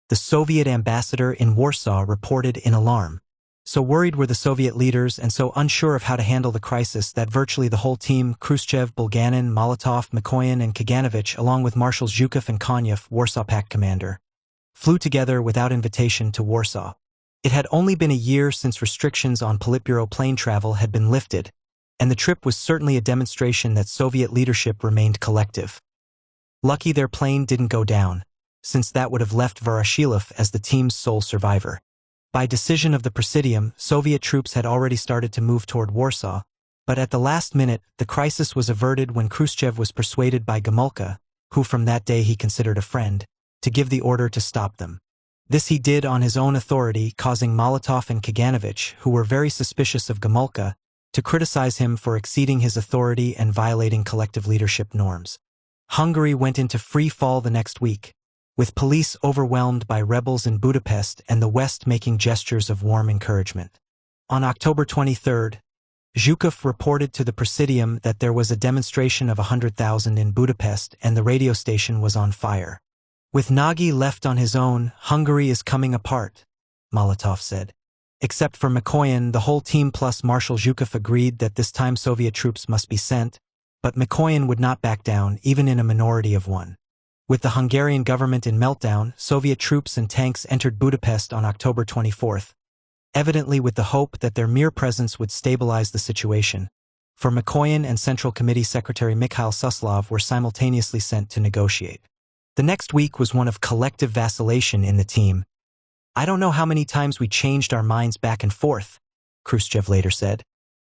the Soviet ambassador in Warsaw reported in alarm. So worried were the Soviet leaders and so unsure of how to handle the crisis that virtually the whole team, Khrushchev, Bulganin, Molotov, Mikoyan, and Kaganovich, along with Marshals Zhukov and Konyev, Warsaw Pact commander, flew together without invitation to Warsaw. It had only been a year since restrictions on Politburo plane travel had been lifted, and the trip was certainly a demonstration that Soviet leadership remained collective. Lucky their plane didn't go down, since that would have left Voroshilov as the team's sole survivor. By decision of the Presidium, Soviet troops had already started to move toward Warsaw, but at the last minute, the crisis was averted when Khrushchev was persuaded by Gomulka, who from that day he considered a friend, to give the order to stop them. This he did on his own authority, causing Molotov and Kaganovich, who were very suspicious of Gomulka, to criticize him for exceeding his authority and violating collective leadership norms. Hungary went into free fall the next week, with police overwhelmed by rebels in Budapest and the West making gestures of warm encouragement. On October 23, Zhukov reported to the Presidium that there was a demonstration of 100,000 in Budapest and the radio station was on fire. With Nagy left on his own, Hungary is coming apart, Molotov said. Except for Mikoyan, the whole team plus Marshal Zhukov agreed that this time Soviet troops must be sent, but Mikoyan would not back down, even in a minority of one. With the Hungarian government in meltdown, Soviet troops and tanks entered Budapest on October 24, evidently with the hope that their mere presence would stabilize the situation, for Mikoyan and Central Committee Secretary Mikhail Suslov were simultaneously sent to negotiate. The next week was one of collective vacillation in the team. "I don't know how many times we changed our minds back and forth," Khrushchev later said.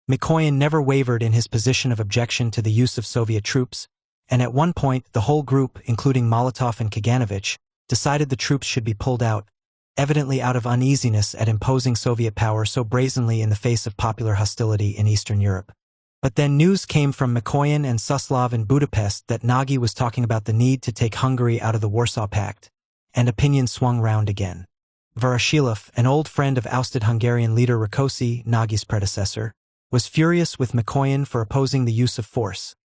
Mikoyan never wavered in his position of objection to the use of Soviet troops, and at one point the whole group, including Molotov and Kaganovich, decided the troops should be pulled out, evidently out of uneasiness at imposing Soviet power so brazenly in the face of popular hostility in Eastern Europe. But then news came from Mikoyan and Suslov in Budapest that Nagy was talking about the need to take Hungary out of the Warsaw Pact, and opinion swung round again. Voroshilov, an old friend of ousted Hungarian leader Rákosi, Nagy's predecessor, was furious with Mikoyan for opposing the use of force.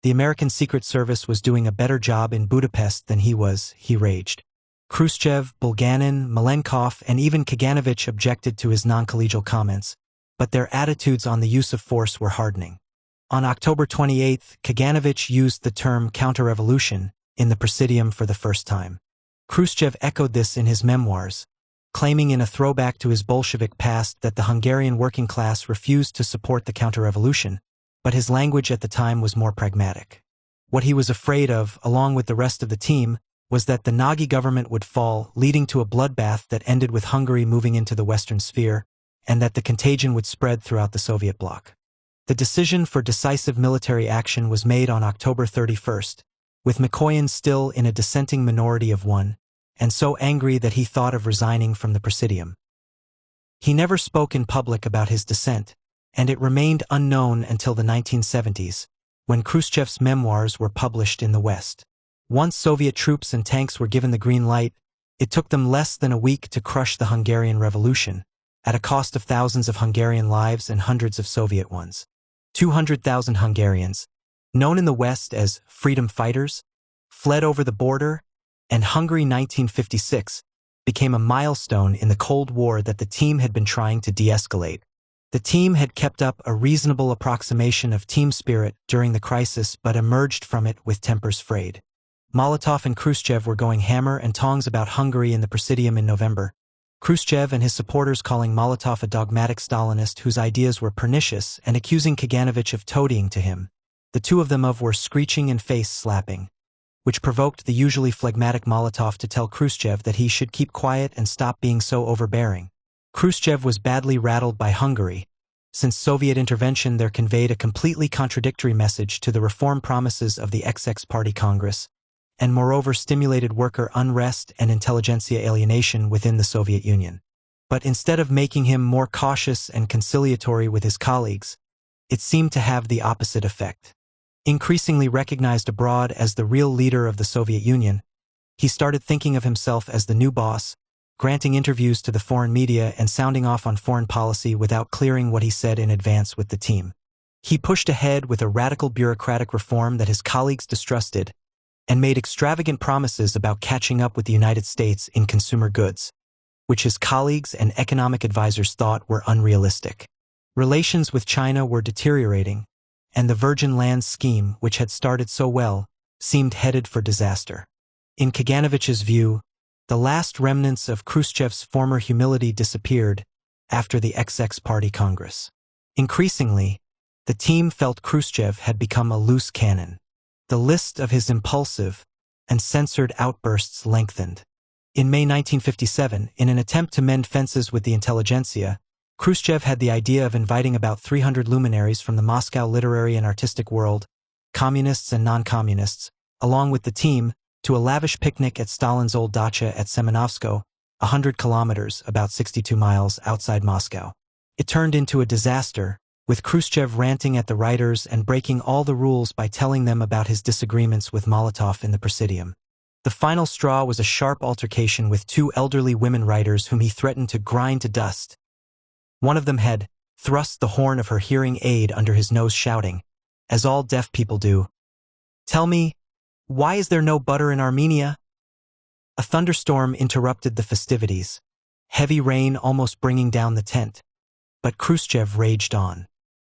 The American Secret Service was doing a better job in Budapest than he was, he raged. Khrushchev, Bulganin, Malenkov, and even Kaganovich objected to his non-collegial comments, but their attitudes on the use of force were hardening. On October 28, Kaganovich used the term counter-revolution in the Presidium for the first time. Khrushchev echoed this in his memoirs, claiming in a throwback to his Bolshevik past that the Hungarian working class refused to support the counter-revolution, but his language at the time was more pragmatic. What he was afraid of, along with the rest of the team, was that the Nagy government would fall, leading to a bloodbath that ended with Hungary moving into the Western sphere, and that the contagion would spread throughout the Soviet bloc. The decision for decisive military action was made on October 31, with Mikoyan still in a dissenting minority of one, and so angry that he thought of resigning from the Presidium. He never spoke in public about his dissent, and it remained unknown until the 1970s, when Khrushchev's memoirs were published in the West. Once Soviet troops and tanks were given the green light, It took them less than a week to crush the Hungarian Revolution, at a cost of thousands of Hungarian lives and hundreds of Soviet ones. 200,000 Hungarians, known in the West as freedom fighters, fled over the border, and Hungary 1956 became a milestone in the Cold War that the team had been trying to de-escalate. The team had kept up a reasonable approximation of team spirit during the crisis but emerged from it with tempers frayed. Molotov and Khrushchev were going hammer and tongs about Hungary in the Presidium in November. Khrushchev and his supporters calling Molotov a dogmatic Stalinist whose ideas were pernicious and accusing Kaganovich of toadying to him. The two of them were screeching and face-slapping, which provoked the usually phlegmatic Molotov to tell Khrushchev that he should keep quiet and stop being so overbearing. Khrushchev was badly rattled by Hungary. Since Soviet intervention there conveyed a completely contradictory message to the reform promises of the XX Party Congress, and moreover stimulated worker unrest and intelligentsia alienation within the Soviet Union. But instead of making him more cautious and conciliatory with his colleagues, it seemed to have the opposite effect. Increasingly recognized abroad as the real leader of the Soviet Union, he started thinking of himself as the new boss, granting interviews to the foreign media and sounding off on foreign policy without clearing what he said in advance with the team. He pushed ahead with a radical bureaucratic reform that his colleagues distrusted, and made extravagant promises about catching up with the United States in consumer goods, which his colleagues and economic advisors thought were unrealistic. Relations with China were deteriorating, and the Virgin Lands scheme, which had started so well, seemed headed for disaster. In Kaganovich's view, the last remnants of Khrushchev's former humility disappeared after the XX Party Congress. Increasingly, the team felt Khrushchev had become a loose cannon. The list of his impulsive and censored outbursts lengthened. In May 1957, in an attempt to mend fences with the intelligentsia, Khrushchev had the idea of inviting about 300 luminaries from the Moscow literary and artistic world, communists and non-communists, along with the team, to a lavish picnic at Stalin's old dacha at Semenovsko, 100 kilometers, about 62 miles outside Moscow. It turned into a disaster, with Khrushchev ranting at the writers and breaking all the rules by telling them about his disagreements with Molotov in the Presidium. The final straw was a sharp altercation with two elderly women writers whom he threatened to grind to dust. One of them had thrust the horn of her hearing aid under his nose, shouting, as all deaf people do, "Tell me, why is there no butter in Armenia?" A thunderstorm interrupted the festivities, heavy rain almost bringing down the tent. But Khrushchev raged on.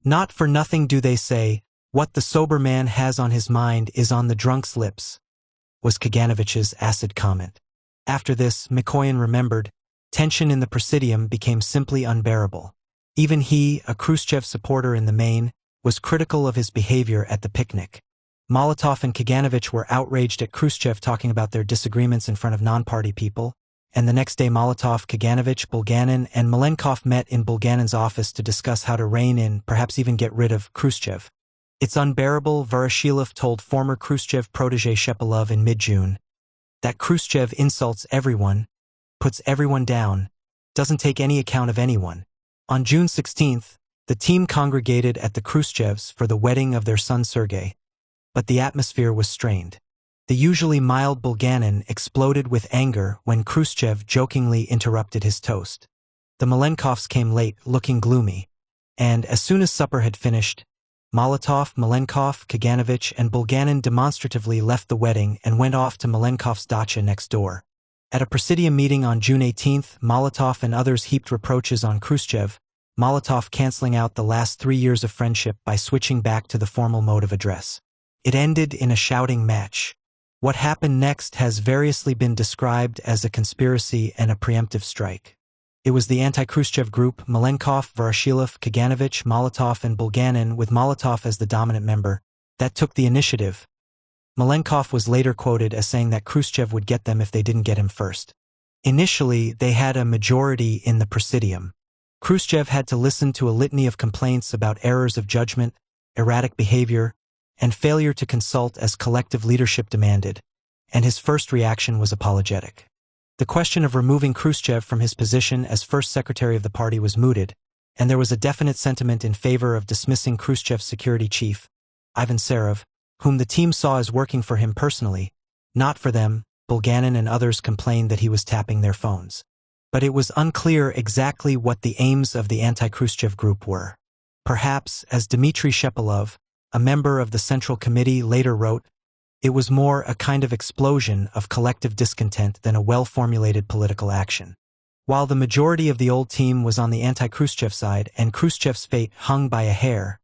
"Not for nothing do they say, what the sober man has on his mind is on the drunk's lips," was Kaganovich's acid comment. After this, Mikoyan remembered, tension in the Presidium became simply unbearable. Even he, a Khrushchev supporter in the main, was critical of his behavior at the picnic. Molotov and Kaganovich were outraged at Khrushchev talking about their disagreements in front of non-party people, and the next day Molotov, Kaganovich, Bulganin, and Malenkov met in Bulganin's office to discuss how to rein in, perhaps even get rid of, Khrushchev. "It's unbearable," Voroshilov told former Khrushchev protege Shepilov in mid-June, "that Khrushchev insults everyone, puts everyone down, doesn't take any account of anyone." On June 16th, the team congregated at the Khrushchevs for the wedding of their son Sergei, but the atmosphere was strained. The usually mild Bulganin exploded with anger when Khrushchev jokingly interrupted his toast. The Malenkovs came late, looking gloomy, and as soon as supper had finished, Molotov, Malenkov, Kaganovich, and Bulganin demonstratively left the wedding and went off to Malenkov's dacha next door. At a Presidium meeting on June 18th, Molotov and others heaped reproaches on Khrushchev, Molotov canceling out the last 3 years of friendship by switching back to the formal mode of address. It ended in a shouting match. What happened next has variously been described as a conspiracy and a preemptive strike. It was the anti-Khrushchev group, Malenkov, Voroshilov, Kaganovich, Molotov, and Bulganin, with Molotov as the dominant member, that took the initiative. Malenkov was later quoted as saying that Khrushchev would get them if they didn't get him first. Initially, they had a majority in the Presidium. Khrushchev had to listen to a litany of complaints about errors of judgment, erratic behavior, and failure to consult as collective leadership demanded, and his first reaction was apologetic. The question of removing Khrushchev from his position as first secretary of the party was mooted, and there was a definite sentiment in favor of dismissing Khrushchev's security chief, Ivan Serov, whom the team saw as working for him personally, not for them, Bulganin and others complained that he was tapping their phones. But it was unclear exactly what the aims of the anti-Khrushchev group were. Perhaps, as Dmitry Shepilov, a member of the Central Committee, later wrote, it was more a kind of explosion of collective discontent than a well-formulated political action. While the majority of the old team was on the anti-Khrushchev side and Khrushchev's fate hung by a hair,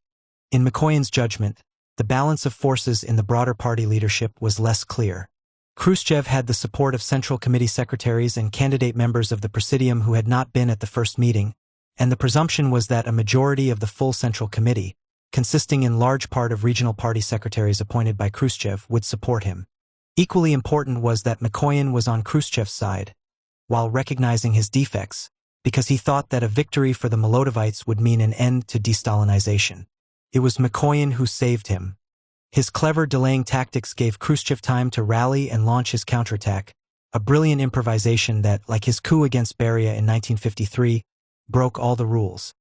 in Mikoyan's judgment, the balance of forces in the broader party leadership was less clear. Khrushchev had the support of Central Committee secretaries and candidate members of the Presidium who had not been at the first meeting, and the presumption was that a majority of the full Central Committee, consisting in large part of regional party secretaries appointed by Khrushchev, would support him. Equally important was that Mikoyan was on Khrushchev's side, while recognizing his defects, because he thought that a victory for the Milosevites would mean an end to de-Stalinization. It was Mikoyan who saved him. His clever delaying tactics gave Khrushchev time to rally and launch his counterattack, a brilliant improvisation that, like his coup against Beria in 1953, broke all the rules.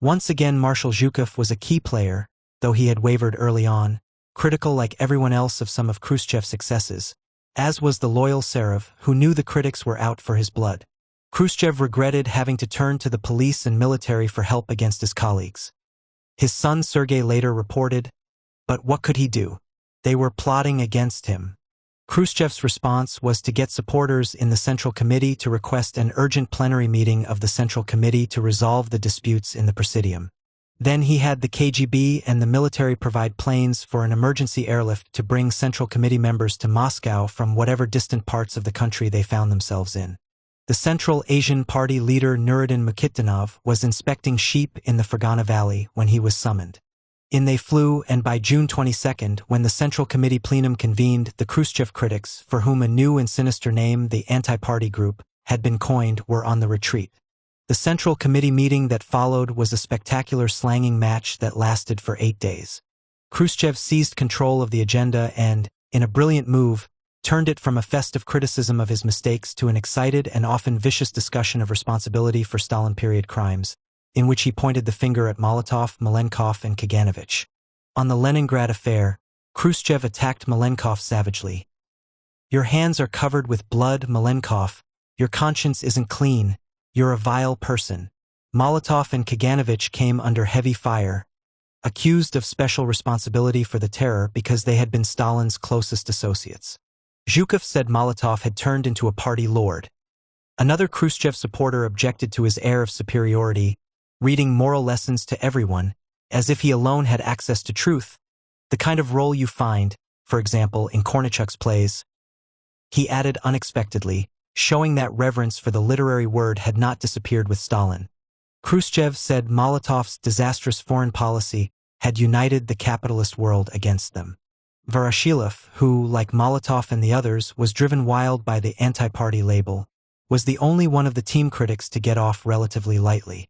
Once again, Marshal Zhukov was a key player, though he had wavered early on, critical like everyone else of some of Khrushchev's successes, as was the loyal Serov, who knew the critics were out for his blood. Khrushchev regretted having to turn to the police and military for help against his colleagues. His son Sergei later reported, but what could he do? They were plotting against him. Khrushchev's response was to get supporters in the Central Committee to request an urgent plenary meeting of the Central Committee to resolve the disputes in the Presidium. Then he had the KGB and the military provide planes for an emergency airlift to bring Central Committee members to Moscow from whatever distant parts of the country they found themselves in. The Central Asian Party leader Nuruddin Mukhtanov was inspecting sheep in the Fergana Valley when he was summoned. In they flew, and by June 22, when the Central Committee plenum convened, the Khrushchev critics, for whom a new and sinister name, the anti-party group, had been coined, were on the retreat. The Central Committee meeting that followed was a spectacular slanging match that lasted for 8 days. Khrushchev seized control of the agenda and, in a brilliant move, turned it from a festive criticism of his mistakes to an excited and often vicious discussion of responsibility for Stalin-period crimes, in which he pointed the finger at Molotov, Malenkov, and Kaganovich. On the Leningrad affair, Khrushchev attacked Malenkov savagely. "Your hands are covered with blood, Malenkov. Your conscience isn't clean. You're a vile person." Molotov and Kaganovich came under heavy fire, accused of special responsibility for the terror because they had been Stalin's closest associates. Zhukov said Molotov had turned into a party lord. Another Khrushchev supporter objected to his air of superiority, reading moral lessons to everyone, as if he alone had access to truth, the kind of role you find, for example, in Kornichuk's plays. He added unexpectedly, showing that reverence for the literary word had not disappeared with Stalin. Khrushchev said Molotov's disastrous foreign policy had united the capitalist world against them. Voroshilov, who, like Molotov and the others, was driven wild by the anti-party label, was the only one of the team critics to get off relatively lightly.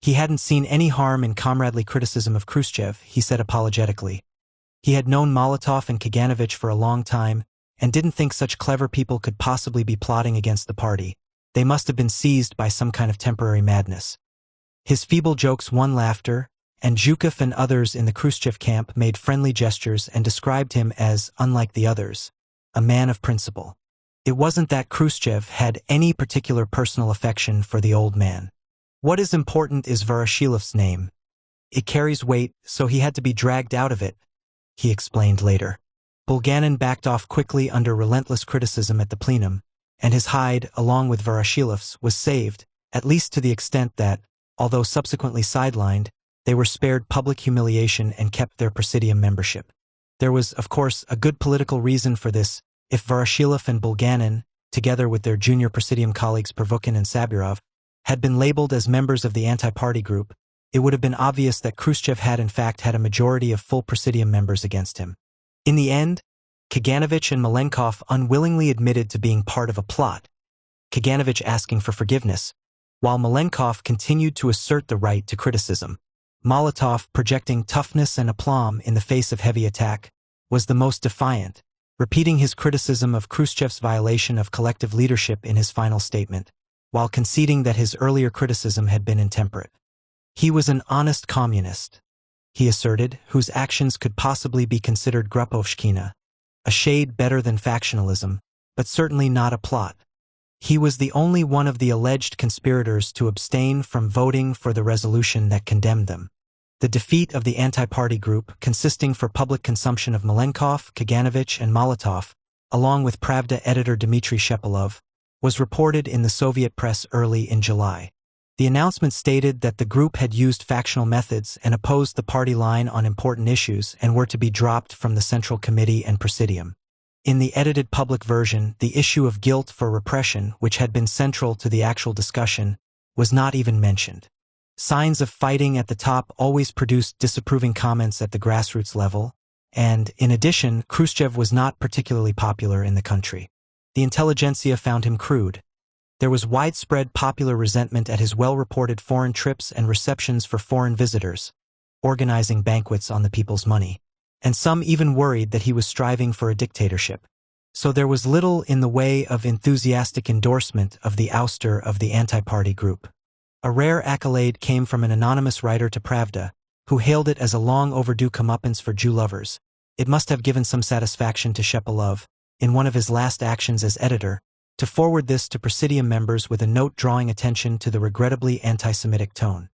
He hadn't seen any harm in comradely criticism of Khrushchev, he said apologetically. He had known Molotov and Kaganovich for a long time, and didn't think such clever people could possibly be plotting against the party. They must have been seized by some kind of temporary madness. His feeble jokes won laughter, and Zhukov and others in the Khrushchev camp made friendly gestures and described him as, unlike the others, a man of principle. It wasn't that Khrushchev had any particular personal affection for the old man. What is important is Voroshilov's name. It carries weight, so he had to be dragged out of it, he explained later. Bulganin backed off quickly under relentless criticism at the plenum, and his hide, along with Voroshilov's, was saved, at least to the extent that, although subsequently sidelined, they were spared public humiliation and kept their Presidium membership. There was, of course, a good political reason for this. If Voroshilov and Bulganin, together with their junior Presidium colleagues Pervukhin and Sabirov, had been labeled as members of the anti-party group, it would have been obvious that Khrushchev had in fact had a majority of full Presidium members against him. In the end, Kaganovich and Malenkov unwillingly admitted to being part of a plot, Kaganovich asking for forgiveness, while Malenkov continued to assert the right to criticism. Molotov, projecting toughness and aplomb in the face of heavy attack, was the most defiant, repeating his criticism of Khrushchev's violation of collective leadership in his final statement, while conceding that his earlier criticism had been intemperate. He was an honest communist, he asserted, whose actions could possibly be considered Grupovshchina, a shade better than factionalism, but certainly not a plot. He was the only one of the alleged conspirators to abstain from voting for the resolution that condemned them. The defeat of the anti-party group, consisting for public consumption of Malenkov, Kaganovich, and Molotov, along with Pravda editor Dmitry Shepilov, was reported in the Soviet press early in July. The announcement stated that the group had used factional methods and opposed the party line on important issues and were to be dropped from the Central Committee and Presidium. In the edited public version, the issue of guilt for repression, which had been central to the actual discussion, was not even mentioned. Signs of fighting at the top always produced disapproving comments at the grassroots level, and, in addition, Khrushchev was not particularly popular in the country. The intelligentsia found him crude. There was widespread popular resentment at his well-reported foreign trips and receptions for foreign visitors, organizing banquets on the people's money, and some even worried that he was striving for a dictatorship. So there was little in the way of enthusiastic endorsement of the ouster of the anti-party group. A rare accolade came from an anonymous writer to Pravda, who hailed it as a long-overdue comeuppance for Jew lovers. It must have given some satisfaction to Shepilov, in one of his last actions as editor, to forward this to Presidium members with a note drawing attention to the regrettably anti-Semitic tone.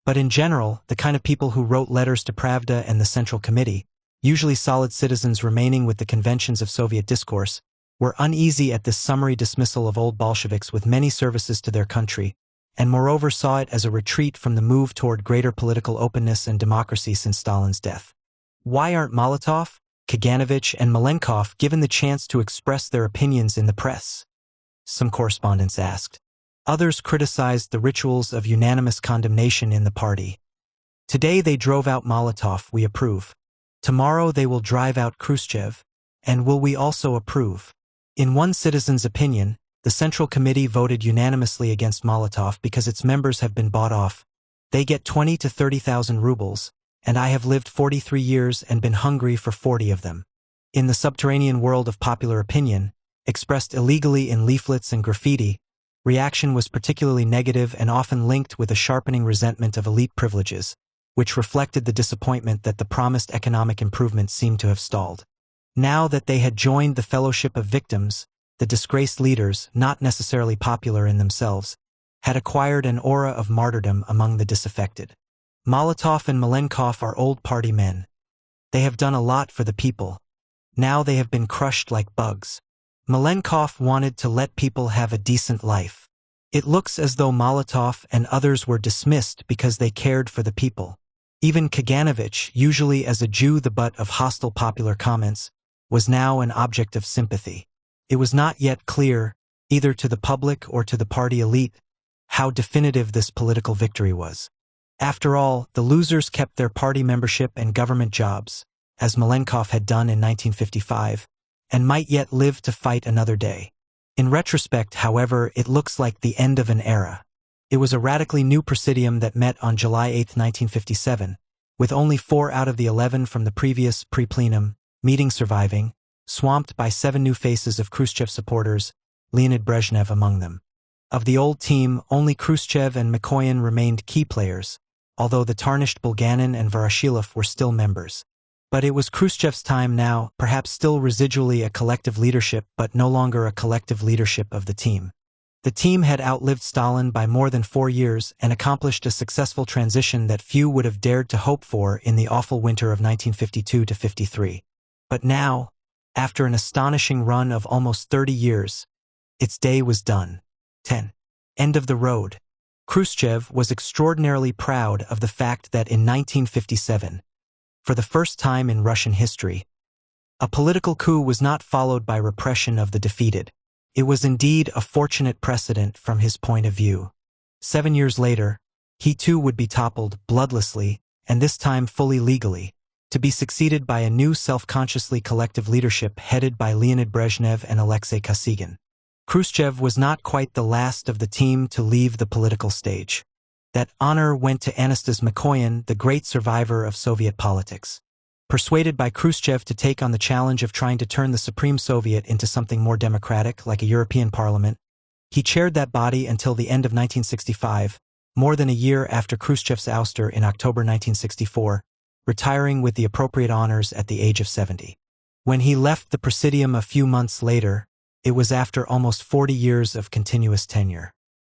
But in general, the kind of people who wrote letters to Pravda and the Central Committee, usually solid citizens remaining with the conventions of Soviet discourse, were uneasy at this summary dismissal of old Bolsheviks with many services to their country, and moreover saw it as a retreat from the move toward greater political openness and democracy since Stalin's death. Why aren't Molotov, Kaganovich, and Malenkov given the chance to express their opinions in the press? Some correspondents asked. Others criticized the rituals of unanimous condemnation in the party. Today they drove out Molotov, we approve. Tomorrow they will drive out Khrushchev, and will we also approve? In one citizen's opinion, the Central Committee voted unanimously against Molotov because its members have been bought off. They get 20 to 30,000 rubles, and I have lived 43 years and been hungry for 40 of them. In the subterranean world of popular opinion, expressed illegally in leaflets and graffiti, reaction was particularly negative and often linked with a sharpening resentment of elite privileges, which reflected the disappointment that the promised economic improvement seemed to have stalled. Now that they had joined the fellowship of victims, the disgraced leaders, not necessarily popular in themselves, had acquired an aura of martyrdom among the disaffected. Molotov and Malenkov are old party men. They have done a lot for the people. Now they have been crushed like bugs. Malenkov wanted to let people have a decent life. It looks as though Molotov and others were dismissed because they cared for the people. Even Kaganovich, usually as a Jew the butt of hostile popular comments, was now an object of sympathy. It was not yet clear, either to the public or to the party elite, how definitive this political victory was. After all, the losers kept their party membership and government jobs, as Malenkov had done in 1955, and might yet live to fight another day. In retrospect, however, it looks like the end of an era. It was a radically new presidium that met on July 8, 1957, with only 4 out of the 11 from the previous pre-plenum meeting surviving, swamped by 7 new faces of Khrushchev supporters, Leonid Brezhnev among them. Of the old team, only Khrushchev and Mikoyan remained key players, although the tarnished Bulganin and Voroshilov were still members. But it was Khrushchev's time now, perhaps still residually a collective leadership but no longer a collective leadership of the team. The team had outlived Stalin by more than 4 years and accomplished a successful transition that few would have dared to hope for in the awful winter of 1952–53. But now, after an astonishing run of almost 30 years, its day was done. 10. End of the road. Khrushchev was extraordinarily proud of the fact that in 1957, for the first time in Russian history, a political coup was not followed by repression of the defeated. It was indeed a fortunate precedent from his point of view. 7 years later, he too would be toppled bloodlessly, and this time fully legally, to be succeeded by a new self-consciously collective leadership headed by Leonid Brezhnev and Alexei Kosygin. Khrushchev was not quite the last of the team to leave the political stage. That honor went to Anastas Mikoyan, the great survivor of Soviet politics. Persuaded by Khrushchev to take on the challenge of trying to turn the Supreme Soviet into something more democratic, like a European parliament, he chaired that body until the end of 1965, more than a year after Khrushchev's ouster in October 1964, retiring with the appropriate honors at the age of 70. When he left the Presidium a few months later, It was after almost 40 years of continuous tenure.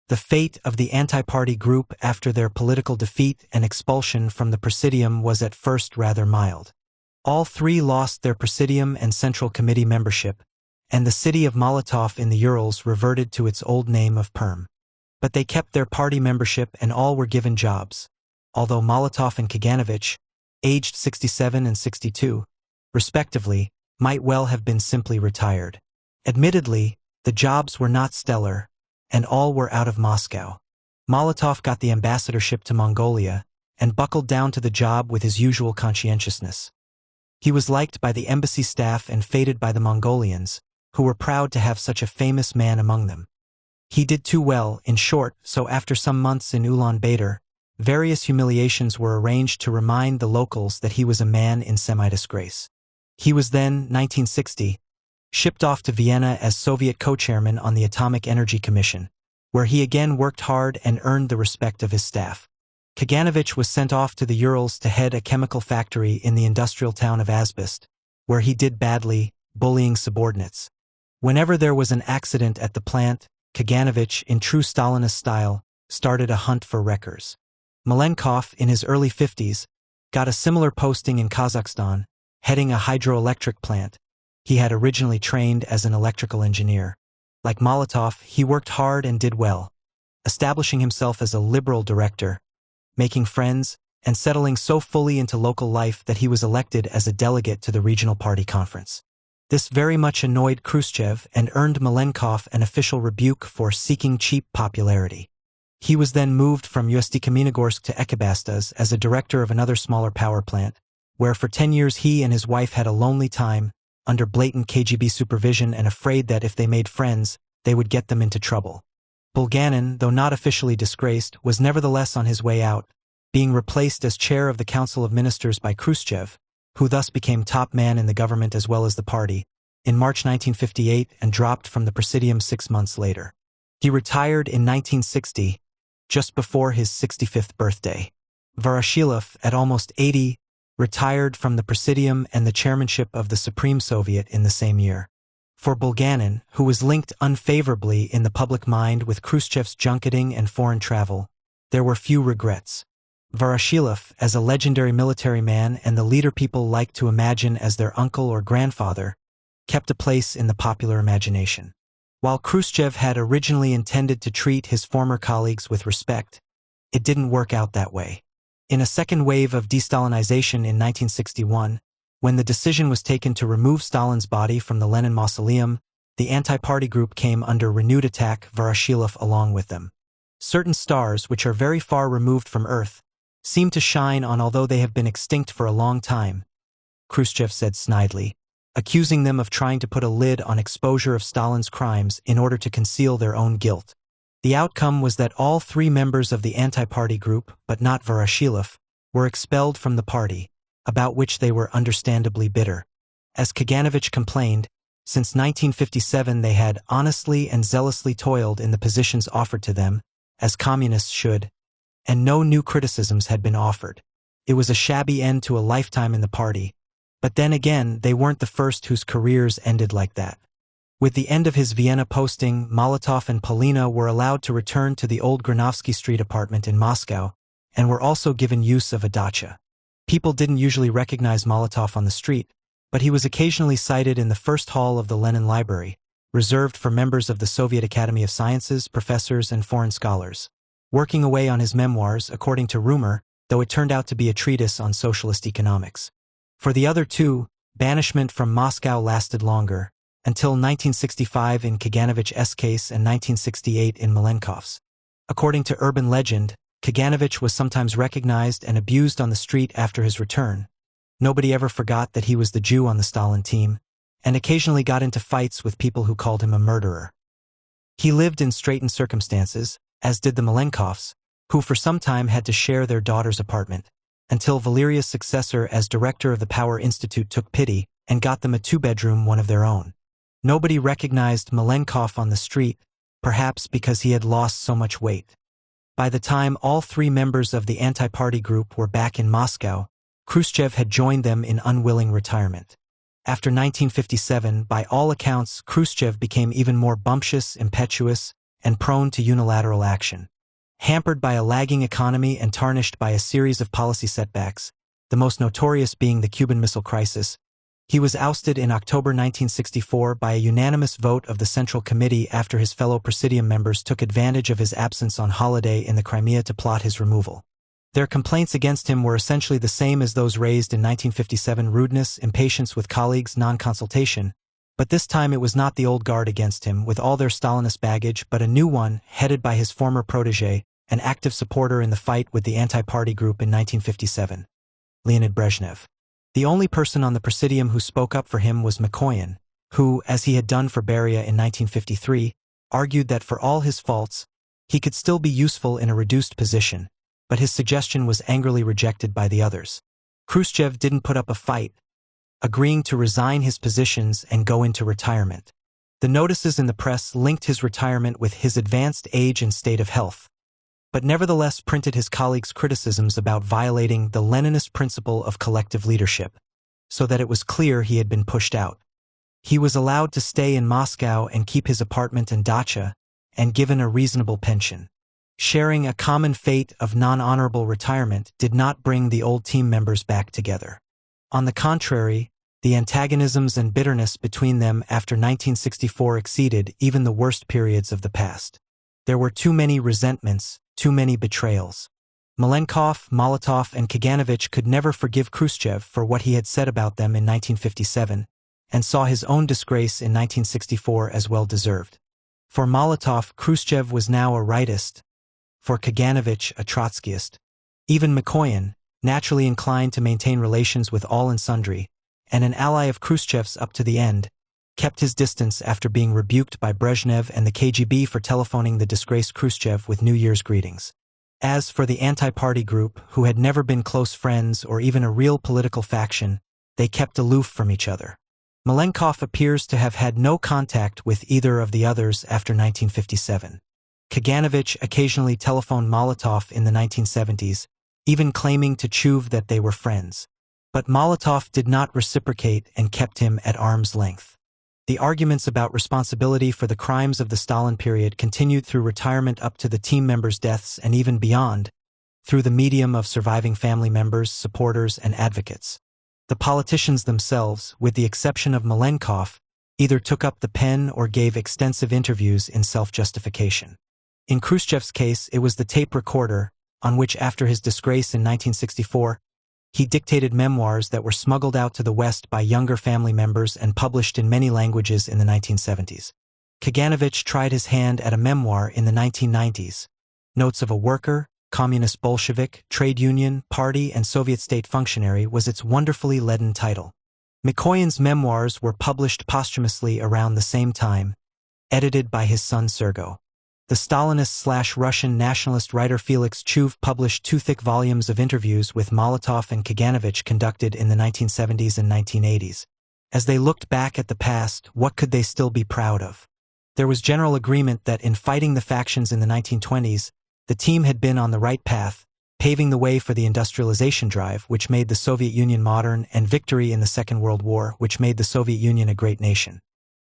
The fate of the anti-party group after their political defeat and expulsion from the Presidium was at first rather mild. All three lost their Presidium and Central Committee membership, and the city of Molotov in the Urals reverted to its old name of Perm. But they kept their party membership and all were given jobs, although Molotov and Kaganovich, aged 67 and 62, respectively, might well have been simply retired. Admittedly, the jobs were not stellar, and all were out of Moscow. Molotov got the ambassadorship to Mongolia and buckled down to the job with his usual conscientiousness. He was liked by the embassy staff and feted by the Mongolians, who were proud to have such a famous man among them. He did too well, in short, so after some months in Ulaanbaatar, various humiliations were arranged to remind the locals that he was a man in semi-disgrace. He was then, 1960, shipped off to Vienna as Soviet co-chairman on the Atomic Energy Commission, where he again worked hard and earned the respect of his staff. Kaganovich was sent off to the Urals to head a chemical factory in the industrial town of Azbest, where he did badly, bullying subordinates. Whenever there was an accident at the plant, Kaganovich, in true Stalinist style, started a hunt for wreckers. Malenkov, in his early 50s, got a similar posting in Kazakhstan, heading a hydroelectric plant. He had originally trained as an electrical engineer. Like Molotov, he worked hard and did well, establishing himself as a liberal director, making friends, and settling so fully into local life that he was elected as a delegate to the regional party conference. This very much annoyed Khrushchev and earned Malenkov an official rebuke for seeking cheap popularity. He was then moved from Ust-Kamenogorsk to Ekibastuz as a director of another smaller power plant, where for 10 years he and his wife had a lonely time, under blatant KGB supervision and afraid that if they made friends, they would get them into trouble. Bulganin, though not officially disgraced, was nevertheless on his way out, being replaced as chair of the Council of Ministers by Khrushchev, who thus became top man in the government as well as the party, in March 1958 and dropped from the Presidium 6 months later. He retired in 1960, just before his 65th birthday. Voroshilov, at almost 80, retired from the Presidium and the chairmanship of the Supreme Soviet in the same year. For Bulganin, who was linked unfavorably in the public mind with Khrushchev's junketing and foreign travel, there were few regrets. Voroshilov, as a legendary military man and the leader people liked to imagine as their uncle or grandfather, kept a place in the popular imagination. While Khrushchev had originally intended to treat his former colleagues with respect, it didn't work out that way. In a second wave of de-Stalinization in 1961, when the decision was taken to remove Stalin's body from the Lenin mausoleum, the anti-party group came under renewed attack, Voroshilov along with them. Certain stars, which are very far removed from Earth, seem to shine on although they have been extinct for a long time, Khrushchev said snidely, accusing them of trying to put a lid on exposure of Stalin's crimes in order to conceal their own guilt. The outcome was that all three members of the anti-party group, but not Voroshilov, were expelled from the party, about which they were understandably bitter. As Kaganovich complained, since 1957 they had honestly and zealously toiled in the positions offered to them, as communists should, and no new criticisms had been offered. It was a shabby end to a lifetime in the party, but then again they weren't the first whose careers ended like that. With the end of his Vienna posting, Molotov and Polina were allowed to return to the old Granovsky Street apartment in Moscow, and were also given use of a dacha. People didn't usually recognize Molotov on the street, but he was occasionally sighted in the first hall of the Lenin Library, reserved for members of the Soviet Academy of Sciences, professors, and foreign scholars, working away on his memoirs, according to rumor, though it turned out to be a treatise on socialist economics. For the other two, banishment from Moscow lasted longer, until 1965 in Kaganovich's case and 1968 in Malenkov's. According to urban legend, Kaganovich was sometimes recognized and abused on the street after his return. Nobody ever forgot that he was the Jew on the Stalin team, and occasionally got into fights with people who called him a murderer. He lived in straitened circumstances, as did the Malenkovs, who for some time had to share their daughter's apartment, until Valeria's successor as director of the Power Institute took pity and got them a two-bedroom one of their own. Nobody recognized Malenkov on the street, perhaps because he had lost so much weight. By the time all three members of the anti-party group were back in Moscow, Khrushchev had joined them in unwilling retirement. After 1957, by all accounts, Khrushchev became even more bumptious, impetuous, and prone to unilateral action. Hampered by a lagging economy and tarnished by a series of policy setbacks, the most notorious being the Cuban Missile Crisis, he was ousted in October 1964 by a unanimous vote of the Central Committee after his fellow Presidium members took advantage of his absence on holiday in the Crimea to plot his removal. Their complaints against him were essentially the same as those raised in 1957: rudeness, impatience with colleagues, non-consultation, but this time it was not the old guard against him with all their Stalinist baggage, but a new one, headed by his former protégé, an active supporter in the fight with the anti-party group in 1957, Leonid Brezhnev. The only person on the Presidium who spoke up for him was Mikoyan, who, as he had done for Beria in 1953, argued that for all his faults, he could still be useful in a reduced position, but his suggestion was angrily rejected by the others. Khrushchev didn't put up a fight, agreeing to resign his positions and go into retirement. The notices in the press linked his retirement with his advanced age and state of health, but nevertheless printed his colleagues' criticisms about violating the Leninist principle of collective leadership, so that it was clear he had been pushed out. He was allowed to stay in Moscow and keep his apartment and dacha, and given a reasonable pension. Sharing a common fate of non-honorable retirement did not bring the old team members back together. On the contrary, the antagonisms and bitterness between them after 1964 exceeded even the worst periods of the past. There were too many resentments, too many betrayals. Malenkov, Molotov, and Kaganovich could never forgive Khrushchev for what he had said about them in 1957, and saw his own disgrace in 1964 as well deserved. For Molotov, Khrushchev was now a rightist, for Kaganovich a Trotskyist. Even Mikoyan, naturally inclined to maintain relations with all and sundry, and an ally of Khrushchev's up to the end, kept his distance after being rebuked by Brezhnev and the KGB for telephoning the disgraced Khrushchev with New Year's greetings. As for the anti-party group, who had never been close friends or even a real political faction, they kept aloof from each other. Malenkov appears to have had no contact with either of the others after 1957. Kaganovich occasionally telephoned Molotov in the 1970s, even claiming to Chuv that they were friends. But Molotov did not reciprocate and kept him at arm's length. The arguments about responsibility for the crimes of the Stalin period continued through retirement up to the team members' deaths and even beyond, through the medium of surviving family members, supporters, and advocates. The politicians themselves, with the exception of Malenkov, either took up the pen or gave extensive interviews in self-justification. In Khrushchev's case, it was the tape recorder, on which after his disgrace in 1964, he dictated memoirs that were smuggled out to the West by younger family members and published in many languages in the 1970s. Kaganovich tried his hand at a memoir in the 1990s, Notes of a Worker, Communist Bolshevik, Trade Union, Party, and Soviet State Functionary was its wonderfully leaden title. Mikoyan's memoirs were published posthumously around the same time, edited by his son Sergo. The Stalinist/Russian nationalist writer Felix Chuv published 2 thick volumes of interviews with Molotov and Kaganovich conducted in the 1970s and 1980s. As they looked back at the past, what could they still be proud of? There was general agreement that in fighting the factions in the 1920s, the team had been on the right path, paving the way for the industrialization drive which made the Soviet Union modern and victory in the Second World War which made the Soviet Union a great nation.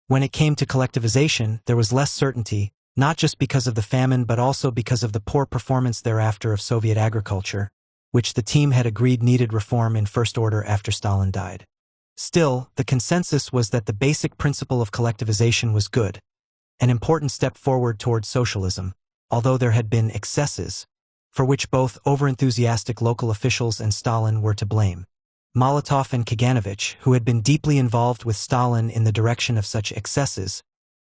When it came to collectivization, there was less certainty, not just because of the famine but also because of the poor performance thereafter of Soviet agriculture, which the team had agreed needed reform in first order after Stalin died. Still, the consensus was that the basic principle of collectivization was good, an important step forward toward socialism, although there had been excesses, for which both overenthusiastic local officials and Stalin were to blame. Molotov and Kaganovich, who had been deeply involved with Stalin in the direction of such excesses,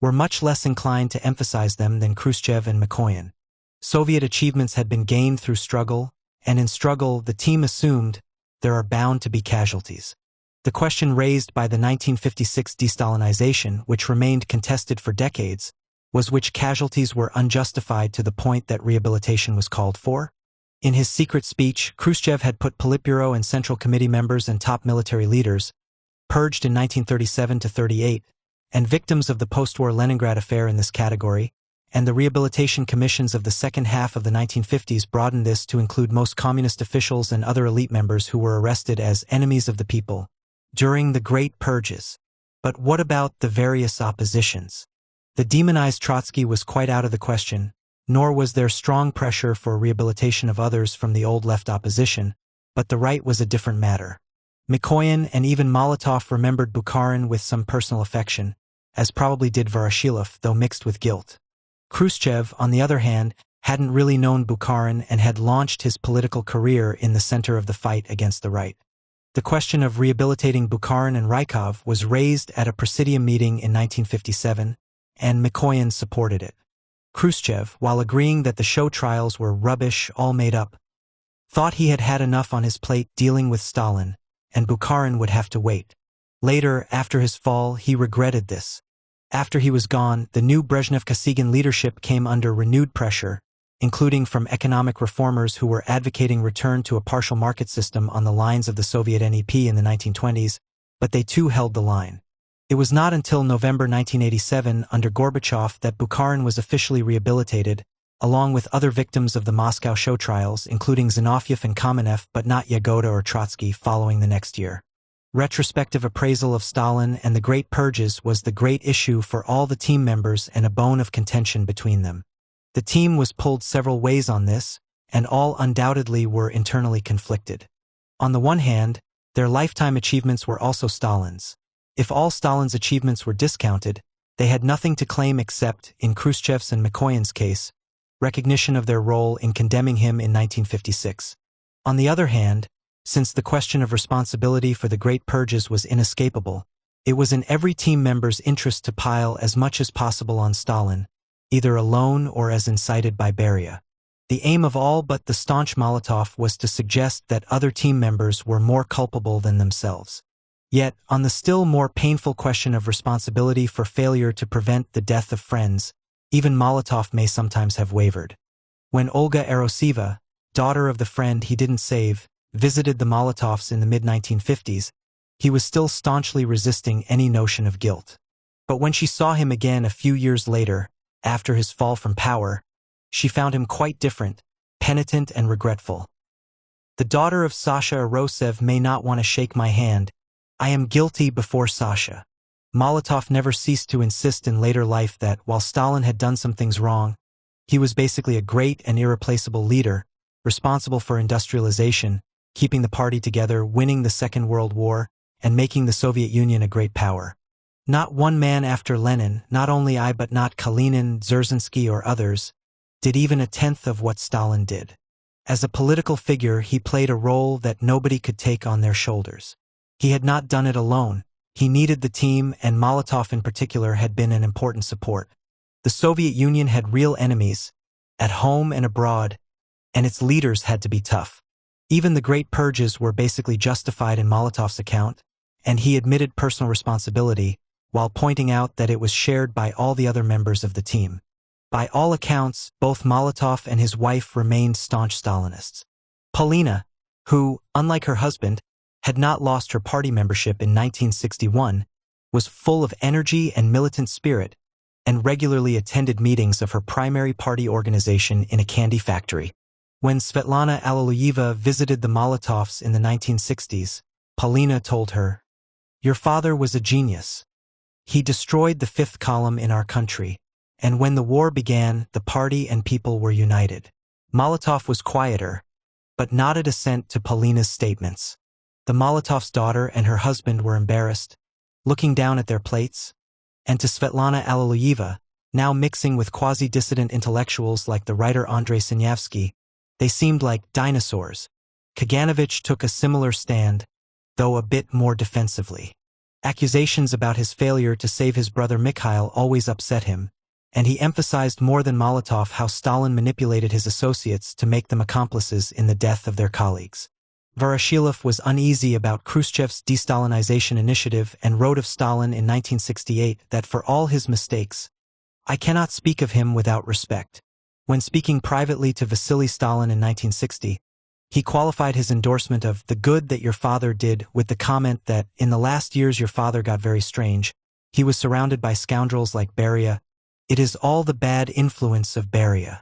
were much less inclined to emphasize them than Khrushchev and Mikoyan. Soviet achievements had been gained through struggle, and in struggle, the team assumed, there are bound to be casualties. The question raised by the 1956 de-Stalinization, which remained contested for decades, was which casualties were unjustified to the point that rehabilitation was called for. In his secret speech, Khrushchev had put Politburo and Central Committee members and top military leaders, purged in 1937–38, and victims of the post-war Leningrad affair in this category, and the rehabilitation commissions of the second half of the 1950s broadened this to include most communist officials and other elite members who were arrested as enemies of the people, during the Great Purges. But what about the various oppositions? The demonized Trotsky was quite out of the question, nor was there strong pressure for rehabilitation of others from the old left opposition, but the right was a different matter. Mikoyan and even Molotov remembered Bukharin with some personal affection, as probably did Voroshilov, though mixed with guilt. Khrushchev, on the other hand, hadn't really known Bukharin and had launched his political career in the center of the fight against the right. The question of rehabilitating Bukharin and Rykov was raised at a Presidium meeting in 1957, and Mikoyan supported it. Khrushchev, while agreeing that the show trials were rubbish, all made up, thought he had had enough on his plate dealing with Stalin, and Bukharin would have to wait. Later, after his fall, he regretted this. After he was gone, the new Brezhnev-Kosygin leadership came under renewed pressure, including from economic reformers who were advocating return to a partial market system on the lines of the Soviet NEP in the 1920s, but they too held the line. It was not until November 1987 under Gorbachev that Bukharin was officially rehabilitated, along with other victims of the Moscow show trials, including Zinoviev and Kamenev, but not Yagoda or Trotsky, following the next year. Retrospective appraisal of Stalin and the Great Purges was the great issue for all the team members and a bone of contention between them. The team was pulled several ways on this, and all undoubtedly were internally conflicted. On the one hand, their lifetime achievements were also Stalin's. If all Stalin's achievements were discounted, they had nothing to claim except, in Khrushchev's and Mikoyan's case, recognition of their role in condemning him in 1956. On the other hand, since the question of responsibility for the Great Purges was inescapable, it was in every team member's interest to pile as much as possible on Stalin, either alone or as incited by Beria. The aim of all but the staunch Molotov was to suggest that other team members were more culpable than themselves. Yet, on the still more painful question of responsibility for failure to prevent the death of friends, even Molotov may sometimes have wavered. When Olga Aroseva, daughter of the friend he didn't save, visited the Molotovs in the mid-1950s, he was still staunchly resisting any notion of guilt. But when she saw him again a few years later, after his fall from power, she found him quite different, penitent and regretful. The daughter of Sasha Arosev may not want to shake my hand. I am guilty before Sasha. Molotov never ceased to insist in later life that, while Stalin had done some things wrong, he was basically a great and irreplaceable leader, responsible for industrialization, keeping the party together, winning the Second World War, and making the Soviet Union a great power. Not one man after Lenin, not only I but not Kalinin, Dzerzhinsky or others, did even a tenth of what Stalin did. As a political figure, he played a role that nobody could take on their shoulders. He had not done it alone. He needed the team, and Molotov in particular had been an important support. The Soviet Union had real enemies, at home and abroad, and its leaders had to be tough. Even the Great Purges were basically justified in Molotov's account, and he admitted personal responsibility, while pointing out that it was shared by all the other members of the team. By all accounts, both Molotov and his wife remained staunch Stalinists. Polina, who, unlike her husband, had not lost her party membership in 1961, was full of energy and militant spirit, and regularly attended meetings of her primary party organization in a candy factory. When Svetlana Alliluyeva visited the Molotovs in the 1960s, Polina told her, "Your father was a genius. He destroyed the fifth column in our country, and when the war began, the party and people were united." Molotov was quieter, but nodded assent to Polina's statements. The Molotov's daughter and her husband were embarrassed, looking down at their plates, and to Svetlana Alliluyeva, now mixing with quasi-dissident intellectuals like the writer Andrei Sinyavsky, they seemed like dinosaurs. Kaganovich took a similar stand, though a bit more defensively. Accusations about his failure to save his brother Mikhail always upset him, and he emphasized more than Molotov how Stalin manipulated his associates to make them accomplices in the death of their colleagues. Voroshilov was uneasy about Khrushchev's de-Stalinization initiative and wrote of Stalin in 1968 that for all his mistakes, "I cannot speak of him without respect." When speaking privately to Vasily Stalin in 1960, he qualified his endorsement of the good that your father did with the comment that in the last years your father got very strange. He was surrounded by scoundrels like Beria. It is all the bad influence of Beria.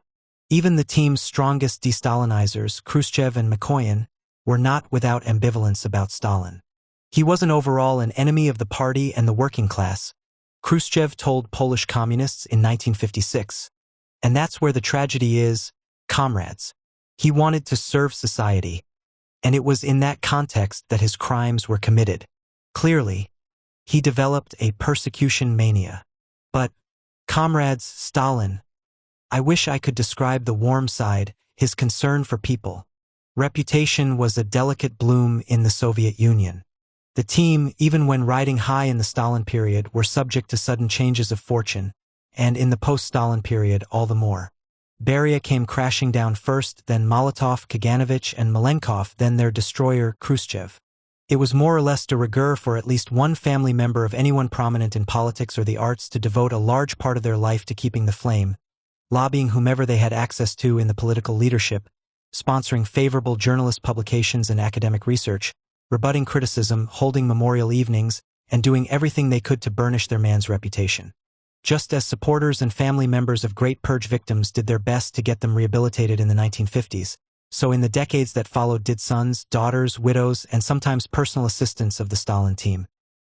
Even the team's strongest de-Stalinizers, Khrushchev and Mikoyan, were not without ambivalence about Stalin. He wasn't overall an enemy of the party and the working class, Khrushchev told Polish communists in 1956. And that's where the tragedy is, comrades. He wanted to serve society, and it was in that context that his crimes were committed. Clearly, he developed a persecution mania. But, comrades, Stalin, I wish I could describe the warm side, his concern for people. Reputation was a delicate bloom in the Soviet Union. The team, even when riding high in the Stalin period, were subject to sudden changes of fortune, and in the post-Stalin period all the more. Beria came crashing down first, then Molotov, Kaganovich, and Malenkov, then their destroyer, Khrushchev. It was more or less de rigueur for at least one family member of anyone prominent in politics or the arts to devote a large part of their life to keeping the flame, lobbying whomever they had access to in the political leadership, sponsoring favorable journalist publications and academic research, rebutting criticism, holding memorial evenings, and doing everything they could to burnish their man's reputation. Just as supporters and family members of Great Purge victims did their best to get them rehabilitated in the 1950s, so in the decades that followed did sons, daughters, widows, and sometimes personal assistants of the Stalin team.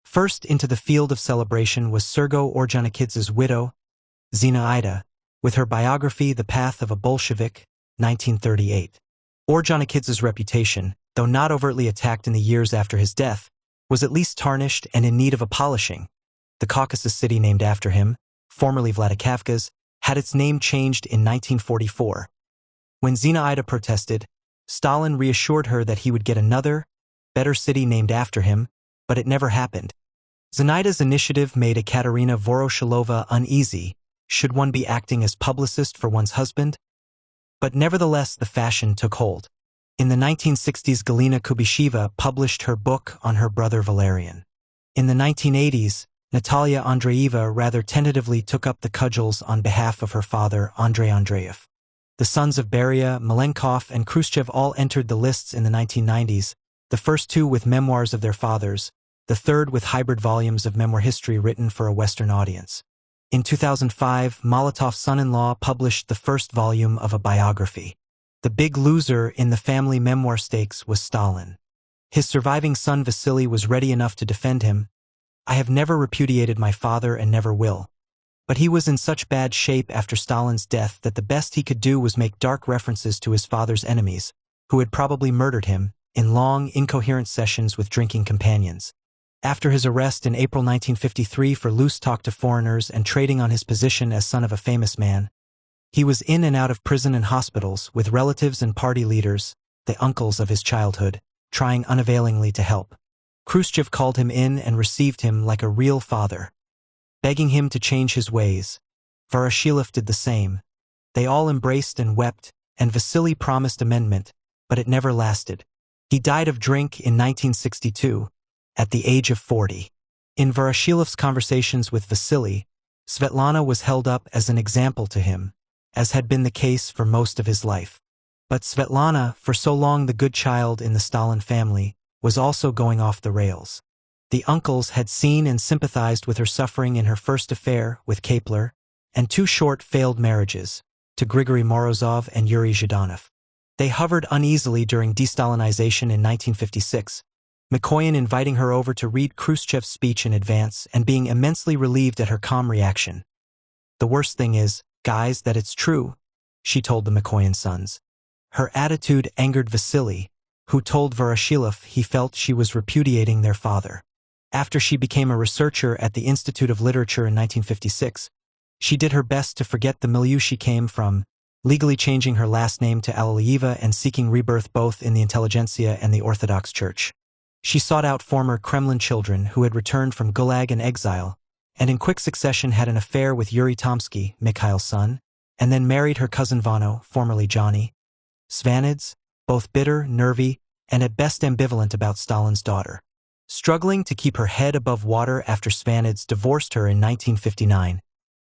First into the field of celebration was Sergo Ordzhonikidze's widow, Zinaida, with her biography The Path of a Bolshevik, 1938. Ordzhonikidze's reputation, though not overtly attacked in the years after his death, was at least tarnished and in need of a polishing. The Caucasus city named after him, formerly Vladikavkaz, had its name changed in 1944. When Zinaida protested, Stalin reassured her that he would get another, better city named after him, but it never happened. Zinaida's initiative made Ekaterina Voroshilova uneasy. Should one be acting as publicist for one's husband? But nevertheless the fashion took hold. In the 1960s, Galina Kubisheva published her book on her brother Valerian. In the 1980s, Natalia Andreeva rather tentatively took up the cudgels on behalf of her father, Andrei Andreev. The sons of Beria, Malenkov, and Khrushchev all entered the lists in the 1990s, the first two with memoirs of their fathers, the third with hybrid volumes of memoir history written for a Western audience. In 2005, Molotov's son-in-law published the first volume of a biography. The big loser in the family memoir stakes was Stalin. His surviving son Vasily was ready enough to defend him. I have never repudiated my father and never will. But he was in such bad shape after Stalin's death that the best he could do was make dark references to his father's enemies, who had probably murdered him, in long, incoherent sessions with drinking companions. After his arrest in April 1953 for loose talk to foreigners and trading on his position as son of a famous man, he was in and out of prison and hospitals with relatives and party leaders, the uncles of his childhood, trying unavailingly to help. Khrushchev called him in and received him like a real father, begging him to change his ways. Voroshilov did the same. They all embraced and wept, and Vasily promised amendment, but it never lasted. He died of drink in 1962, at the age of 40. In Voroshilov's conversations with Vasily, Svetlana was held up as an example to him, as had been the case for most of his life. But Svetlana, for so long the good child in the Stalin family, was also going off the rails. The uncles had seen and sympathized with her suffering in her first affair with Kapler, and two short failed marriages, to Grigory Morozov and Yuri Zhdanov. They hovered uneasily during de-Stalinization in 1956, Mikoyan inviting her over to read Khrushchev's speech in advance and being immensely relieved at her calm reaction. "The worst thing is, guys, that it's true," she told the Mikoyan sons. Her attitude angered Vasily, who told Voroshilov he felt she was repudiating their father. After she became a researcher at the Institute of Literature in 1956, she did her best to forget the milieu she came from, legally changing her last name to Alalieva and seeking rebirth both in the intelligentsia and the Orthodox Church. She sought out former Kremlin children who had returned from Gulag and exile, and in quick succession had an affair with Yuri Tomsky, Mikhail's son, and then married her cousin Vano, formerly Johnny Svanidze, both bitter, nervy, and at best ambivalent about Stalin's daughter. Struggling to keep her head above water after Svanidze divorced her in 1959,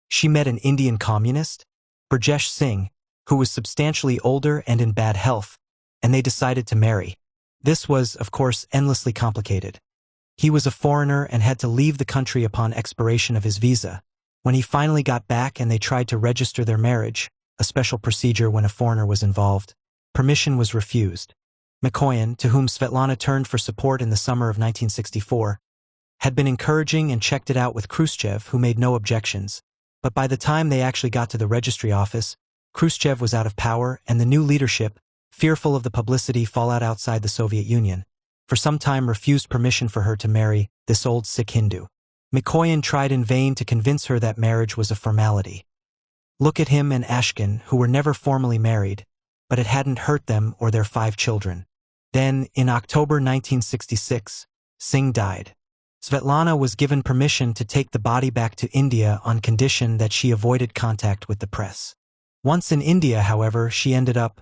she met an Indian communist, Brajesh Singh, who was substantially older and in bad health, and they decided to marry. This was, of course, endlessly complicated. He was a foreigner and had to leave the country upon expiration of his visa. When he finally got back and they tried to register their marriage, a special procedure when a foreigner was involved, permission was refused. Mikoyan, to whom Svetlana turned for support in the summer of 1964, had been encouraging and checked it out with Khrushchev, who made no objections. But by the time they actually got to the registry office, Khrushchev was out of power, and the new leadership, fearful of the publicity fallout outside the Soviet Union, for some time refused permission for her to marry this old Sikh Hindu. Mikoyan tried in vain to convince her that marriage was a formality. Look at him and Ashkin, who were never formally married, but it hadn't hurt them or their 5 children. Then, in October 1966, Singh died. Svetlana was given permission to take the body back to India on condition that she avoided contact with the press. Once in India, however, she ended up,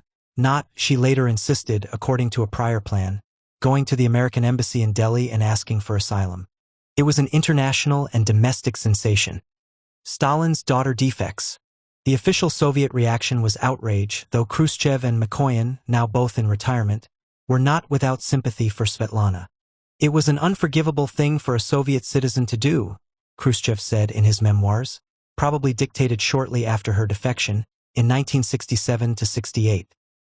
she later insisted, according to a prior plan, going to the American embassy in Delhi and asking for asylum. It was an international and domestic sensation. Stalin's daughter defects. The official Soviet reaction was outrage, though Khrushchev and Mikoyan, now both in retirement, were not without sympathy for Svetlana. It was an unforgivable thing for a Soviet citizen to do, Khrushchev said in his memoirs, probably dictated shortly after her defection, in 1967–68.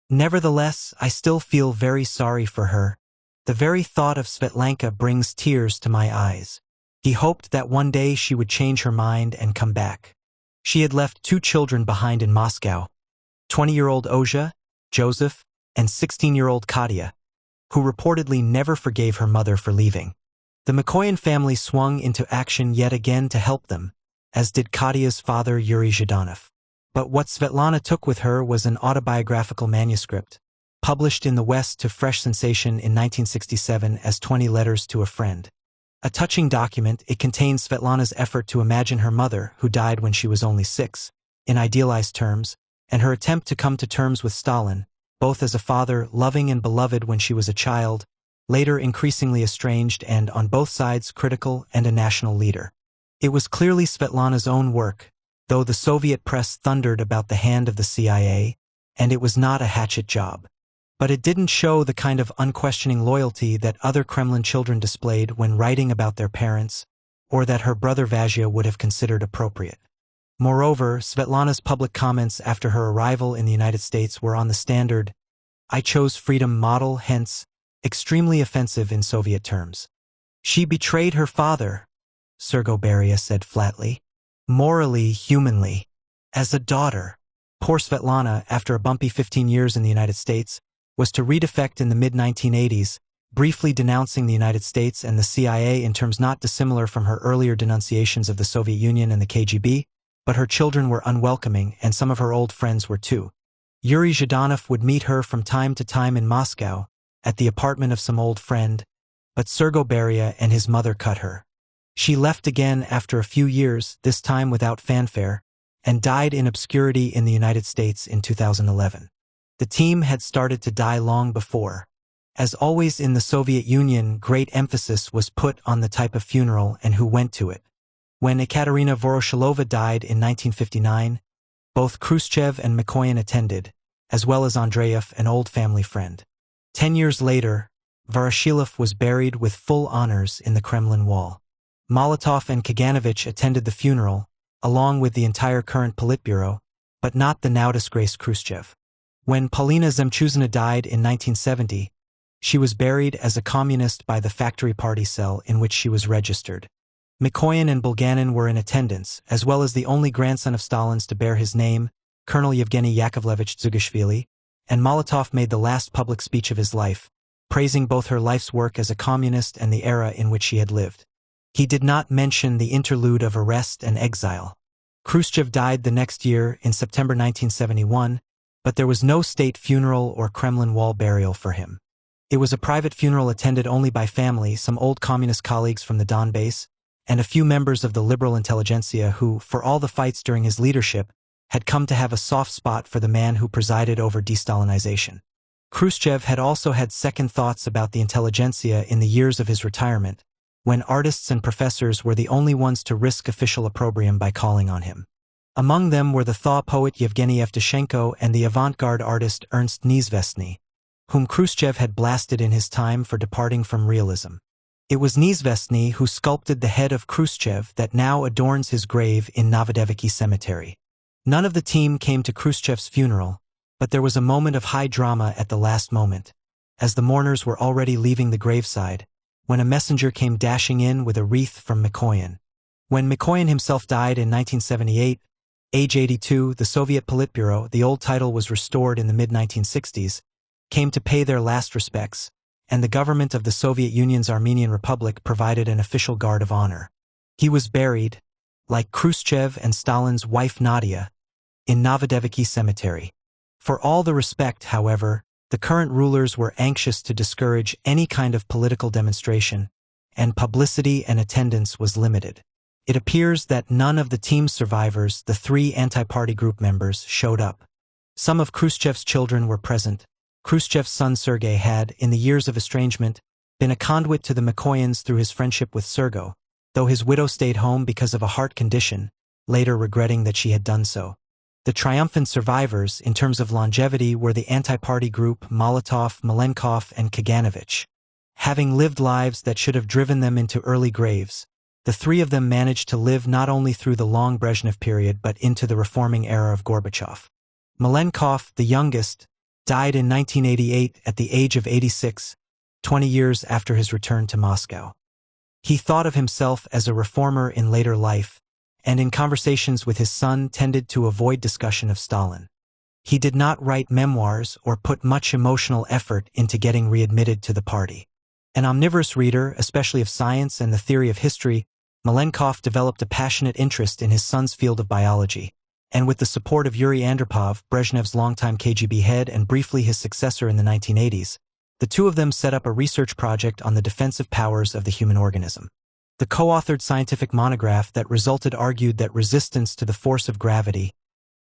Nevertheless, I still feel very sorry for her. The very thought of Svetlanka brings tears to my eyes. He hoped that one day she would change her mind and come back. She had left 2 children behind in Moscow, 20-year-old Ozha, Joseph, and 16-year-old Katya, who reportedly never forgave her mother for leaving. The Mikoyan family swung into action yet again to help them, as did Katya's father Yuri Zhdanov. But what Svetlana took with her was an autobiographical manuscript, published in the West to fresh sensation in 1967 as 20 Letters to a Friend. A touching document, it contains Svetlana's effort to imagine her mother, who died when she was only 6, in idealized terms, and her attempt to come to terms with Stalin, both as a father loving and beloved when she was a child, later increasingly estranged and, on both sides, critical and a national leader. It was clearly Svetlana's own work, though the Soviet press thundered about the hand of the CIA, and it was not a hatchet job. But it didn't show the kind of unquestioning loyalty that other Kremlin children displayed when writing about their parents, or that her brother Vasya would have considered appropriate. Moreover, Svetlana's public comments after her arrival in the United States were on the standard, "I chose freedom" model, hence, extremely offensive in Soviet terms. She betrayed her father, Sergo Beria said flatly. Morally, humanly. As a daughter, poor Svetlana, after a bumpy 15 years in the United States, was to redefect in the mid-1980s, briefly denouncing the United States and the CIA in terms not dissimilar from her earlier denunciations of the Soviet Union and the KGB, but her children were unwelcoming and some of her old friends were too. Yuri Zhdanov would meet her from time to time in Moscow, at the apartment of some old friend, but Sergo Beria and his mother cut her. She left again after a few years, this time without fanfare, and died in obscurity in the United States in 2011. The team had started to die long before. As always in the Soviet Union, great emphasis was put on the type of funeral and who went to it. When Ekaterina Voroshilova died in 1959, both Khrushchev and Mikoyan attended, as well as Andreev, an old family friend. 10 years later, Voroshilov was buried with full honors in the Kremlin wall. Molotov and Kaganovich attended the funeral, along with the entire current Politburo, but not the now-disgraced Khrushchev. When Polina Zemchuzina died in 1970, she was buried as a communist by the factory party cell in which she was registered. Mikoyan and Bulganin were in attendance, as well as the only grandson of Stalin's to bear his name, Colonel Yevgeny Yakovlevich Dzugashvili, and Molotov made the last public speech of his life, praising both her life's work as a communist and the era in which she had lived. He did not mention the interlude of arrest and exile. Khrushchev died the next year, in September 1971, but there was no state funeral or Kremlin wall burial for him. It was a private funeral attended only by family, some old communist colleagues from the Donbass, and a few members of the liberal intelligentsia who, for all the fights during his leadership, had come to have a soft spot for the man who presided over de-Stalinization. Khrushchev had also had second thoughts about the intelligentsia in the years of his retirement, when artists and professors were the only ones to risk official opprobrium by calling on him. Among them were the thaw poet Yevgeny Evtushenko and the avant-garde artist Ernst Neizvestny, whom Khrushchev had blasted in his time for departing from realism. It was Neizvestny who sculpted the head of Khrushchev that now adorns his grave in Novodevichy Cemetery. None of the team came to Khrushchev's funeral, but there was a moment of high drama at the last moment. as the mourners were already leaving the graveside, when a messenger came dashing in with a wreath from Mikoyan. When Mikoyan himself died in 1978, age 82, the Soviet Politburo, the old title was restored in the mid-1960s, came to pay their last respects, and the government of the Soviet Union's Armenian Republic provided an official guard of honor. He was buried, like Khrushchev and Stalin's wife Nadia, in Novodevichy Cemetery. For all the respect, however, the current rulers were anxious to discourage any kind of political demonstration, and publicity and attendance was limited. It appears that none of the team's survivors, the 3 anti-party group members, showed up. Some of Khrushchev's children were present. Khrushchev's son Sergei had, in the years of estrangement, been a conduit to the Mikoyans through his friendship with Sergo, though his widow stayed home because of a heart condition, later regretting that she had done so. The triumphant survivors, in terms of longevity, were the anti-party group Molotov, Malenkov, and Kaganovich. Having lived lives that should have driven them into early graves, the 3 of them managed to live not only through the long Brezhnev period but into the reforming era of Gorbachev. Malenkov, the youngest, died in 1988 at the age of 86, 20 years after his return to Moscow. He thought of himself as a reformer in later life, and in conversations with his son tended to avoid discussion of Stalin. He did not write memoirs or put much emotional effort into getting readmitted to the party. An omnivorous reader, especially of science and the theory of history, Malenkov developed a passionate interest in his son's field of biology, and with the support of Yuri Andropov, Brezhnev's longtime KGB head and briefly his successor in the 1980s, the 2 of them set up a research project on the defensive powers of the human organism. The co-authored scientific monograph that resulted argued that resistance to the force of gravity,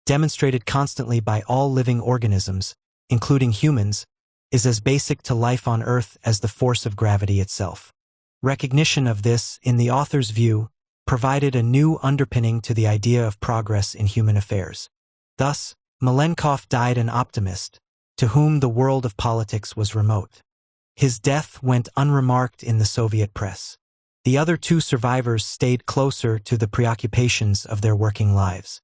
demonstrated constantly by all living organisms, including humans, is as basic to life on Earth as the force of gravity itself. Recognition of this, in the author's view, provided a new underpinning to the idea of progress in human affairs. Thus, Malenkov died an optimist, to whom the world of politics was remote. His death went unremarked in the Soviet press. The other 2 survivors stayed closer to the preoccupations of their working lives.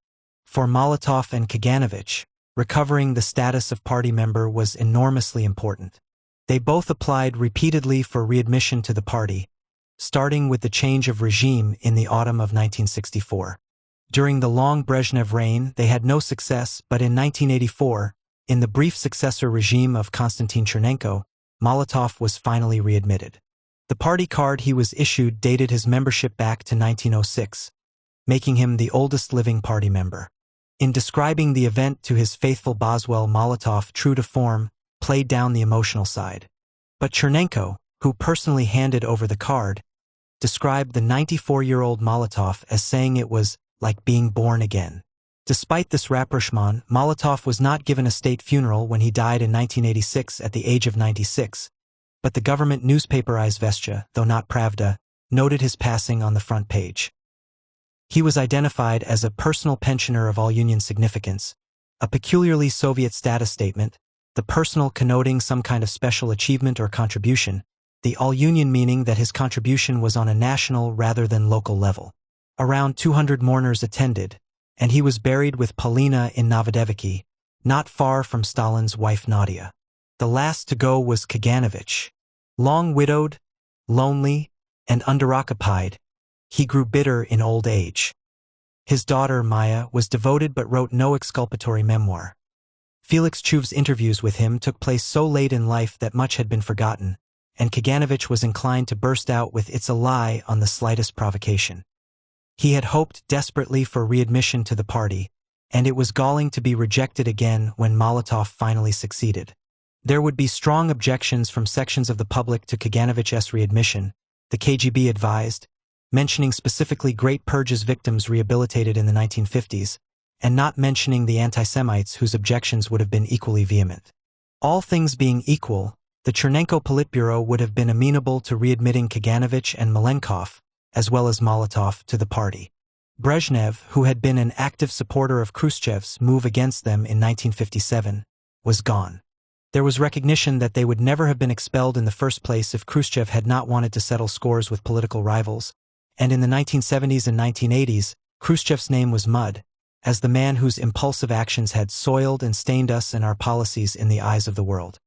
For Molotov and Kaganovich, recovering the status of party member was enormously important. They both applied repeatedly for readmission to the party, starting with the change of regime in the autumn of 1964. During the long Brezhnev reign, they had no success, but in 1984, in the brief successor regime of Konstantin Chernenko, Molotov was finally readmitted. The party card he was issued dated his membership back to 1906, making him the oldest living party member. In describing the event to his faithful Boswell, Molotov, true to form, played down the emotional side. But Chernenko, who personally handed over the card, described the 94-year-old Molotov as saying it was like being born again. Despite this rapprochement, Molotov was not given a state funeral when he died in 1986 at the age of 96, but the government newspaper Izvestia, though not Pravda, noted his passing on the front page. He was identified as a personal pensioner of all Union significance, a peculiarly Soviet status statement, the personal connoting some kind of special achievement or contribution, the all-Union meaning that his contribution was on a national rather than local level. Around 200 mourners attended, and he was buried with Polina in Novodevichy, not far from Stalin's wife Nadia. The last to go was Kaganovich. Long widowed, lonely, and underoccupied, he grew bitter in old age. His daughter, Maya, was devoted but wrote no exculpatory memoir. Felix Chuv's interviews with him took place so late in life that much had been forgotten, and Kaganovich was inclined to burst out with "It's a lie" on the slightest provocation. He had hoped desperately for readmission to the party, and it was galling to be rejected again when Molotov finally succeeded. There would be strong objections from sections of the public to Kaganovich's readmission, the KGB advised, mentioning specifically Great Purge's victims rehabilitated in the 1950s, and not mentioning the anti-Semites whose objections would have been equally vehement. All things being equal, the Chernenko Politburo would have been amenable to readmitting Kaganovich and Malenkov, as well as Molotov, to the party. Brezhnev, who had been an active supporter of Khrushchev's move against them in 1957, was gone. There was recognition that they would never have been expelled in the first place if Khrushchev had not wanted to settle scores with political rivals, and in the 1970s and 1980s, Khrushchev's name was mud, as the man whose impulsive actions had soiled and stained us and our policies in the eyes of the world.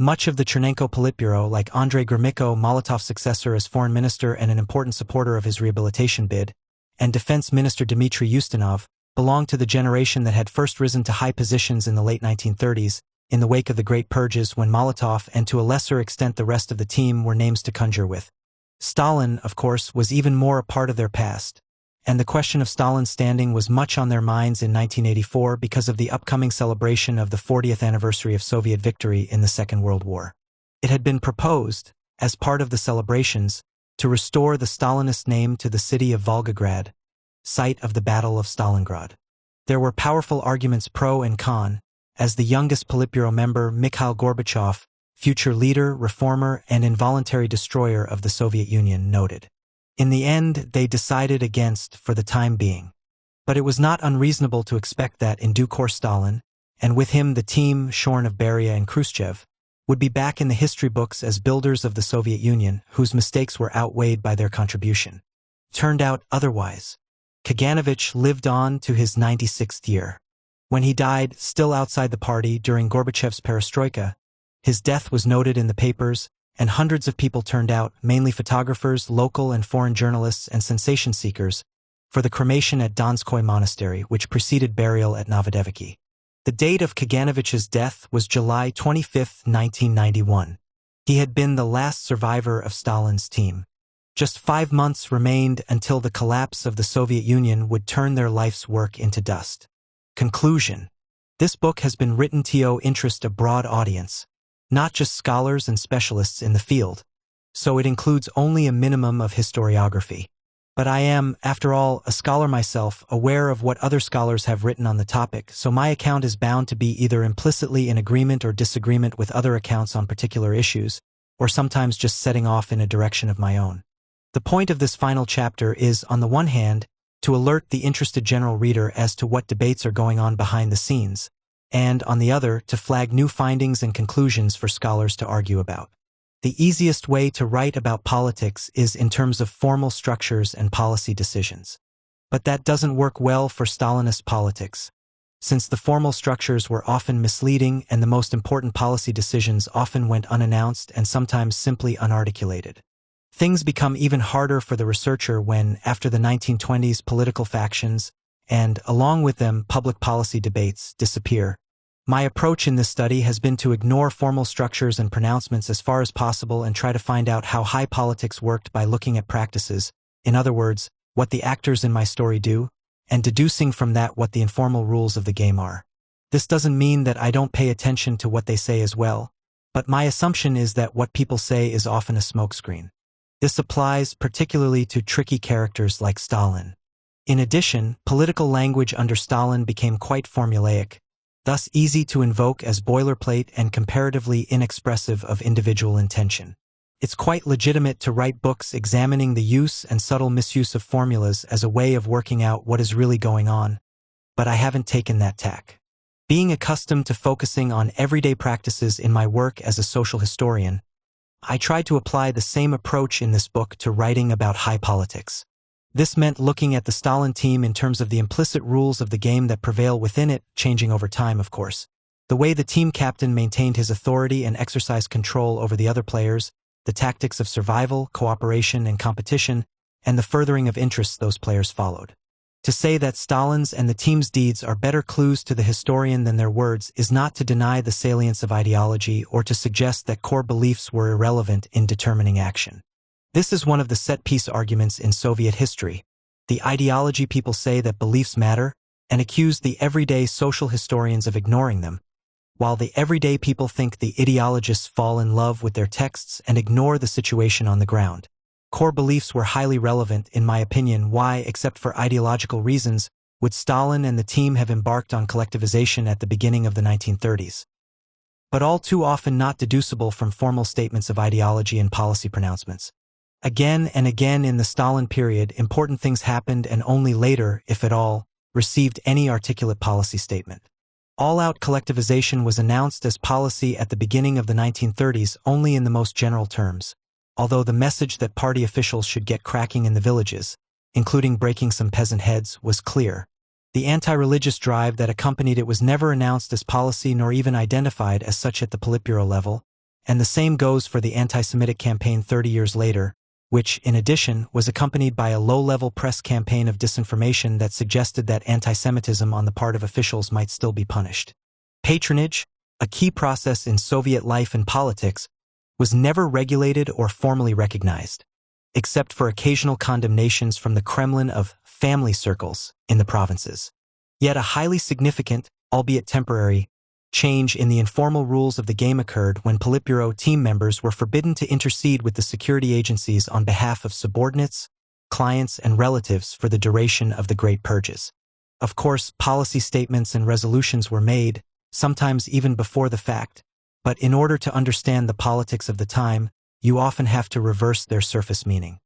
Much of the Chernenko Politburo, like Andrei Gromyko, Molotov's successor as foreign minister and an important supporter of his rehabilitation bid, and defense minister Dmitry Ustinov, belonged to the generation that had first risen to high positions in the late 1930s, in the wake of the Great Purges, when Molotov and to a lesser extent the rest of the team were names to conjure with. Stalin, of course, was even more a part of their past, and the question of Stalin's standing was much on their minds in 1984 because of the upcoming celebration of the 40th anniversary of Soviet victory in the Second World War. It had been proposed, as part of the celebrations, to restore the Stalinist name to the city of Volgograd, site of the Battle of Stalingrad. There were powerful arguments pro and con, as the youngest Politburo member Mikhail Gorbachev, future leader, reformer, and involuntary destroyer of the Soviet Union, noted. In the end, they decided against for the time being. But it was not unreasonable to expect that in due course Stalin, and with him the team shorn of Beria and Khrushchev, would be back in the history books as builders of the Soviet Union, whose mistakes were outweighed by their contribution. Turned out otherwise. Kaganovich lived on to his 96th year. When he died, still outside the party during Gorbachev's perestroika, his death was noted in the papers, and hundreds of people turned out, mainly photographers, local and foreign journalists, and sensation seekers, for the cremation at Donskoy Monastery, which preceded burial at Novodevichy. The date of Kaganovich's death was July 25, 1991. He had been the last survivor of Stalin's team. Just 5 months remained until the collapse of the Soviet Union would turn their life's work into dust. Conclusion. This book has been written to interest a broad audience, not just scholars and specialists in the field, so it includes only a minimum of historiography. But I am, after all, a scholar myself, aware of what other scholars have written on the topic, so my account is bound to be either implicitly in agreement or disagreement with other accounts on particular issues, or sometimes just setting off in a direction of my own. The point of this final chapter is, on the one hand, to alert the interested general reader as to what debates are going on behind the scenes, and, on the other, to flag new findings and conclusions for scholars to argue about. The easiest way to write about politics is in terms of formal structures and policy decisions. But that doesn't work well for Stalinist politics, since the formal structures were often misleading and the most important policy decisions often went unannounced and sometimes simply unarticulated. Things become even harder for the researcher when, after the 1920s, political factions, and, along with them, public policy debates, disappear. My approach in this study has been to ignore formal structures and pronouncements as far as possible and try to find out how high politics worked by looking at practices, in other words, what the actors in my story do, and deducing from that what the informal rules of the game are. This doesn't mean that I don't pay attention to what they say as well, but my assumption is that what people say is often a smokescreen. This applies particularly to tricky characters like Stalin. In addition, political language under Stalin became quite formulaic, thus easy to invoke as boilerplate and comparatively inexpressive of individual intention. It's quite legitimate to write books examining the use and subtle misuse of formulas as a way of working out what is really going on, but I haven't taken that tack. Being accustomed to focusing on everyday practices in my work as a social historian, I tried to apply the same approach in this book to writing about high politics. This meant looking at the Stalin team in terms of the implicit rules of the game that prevail within it, changing over time, of course. The way the team captain maintained his authority and exercised control over the other players, the tactics of survival, cooperation, and competition, and the furthering of interests those players followed. To say that Stalin's and the team's deeds are better clues to the historian than their words is not to deny the salience of ideology or to suggest that core beliefs were irrelevant in determining action. This is one of the set-piece arguments in Soviet history. The ideology people say that beliefs matter and accuse the everyday social historians of ignoring them, while the everyday people think the ideologists fall in love with their texts and ignore the situation on the ground. Core beliefs were highly relevant, in my opinion. Why, except for ideological reasons, would Stalin and the team have embarked on collectivization at the beginning of the 1930s? But all too often not deducible from formal statements of ideology and policy pronouncements. Again and again in the Stalin period, important things happened and only later, if at all, received any articulate policy statement. All-out collectivization was announced as policy at the beginning of the 1930s only in the most general terms, although the message that party officials should get cracking in the villages, including breaking some peasant heads, was clear. The anti-religious drive that accompanied it was never announced as policy nor even identified as such at the Politburo level, And the same goes for the anti-Semitic campaign 30 years later, which, in addition, was accompanied by a low-level press campaign of disinformation that suggested that anti-Semitism on the part of officials might still be punished. Patronage, a key process in Soviet life and politics, was never regulated or formally recognized, except for occasional condemnations from the Kremlin of family circles in the provinces. Yet a highly significant, albeit temporary, change in the informal rules of the game occurred when Politburo team members were forbidden to intercede with the security agencies on behalf of subordinates, clients, and relatives for the duration of the Great Purges. Of course, policy statements and resolutions were made, sometimes even before the fact, but in order to understand the politics of the time, you often have to reverse their surface meaning.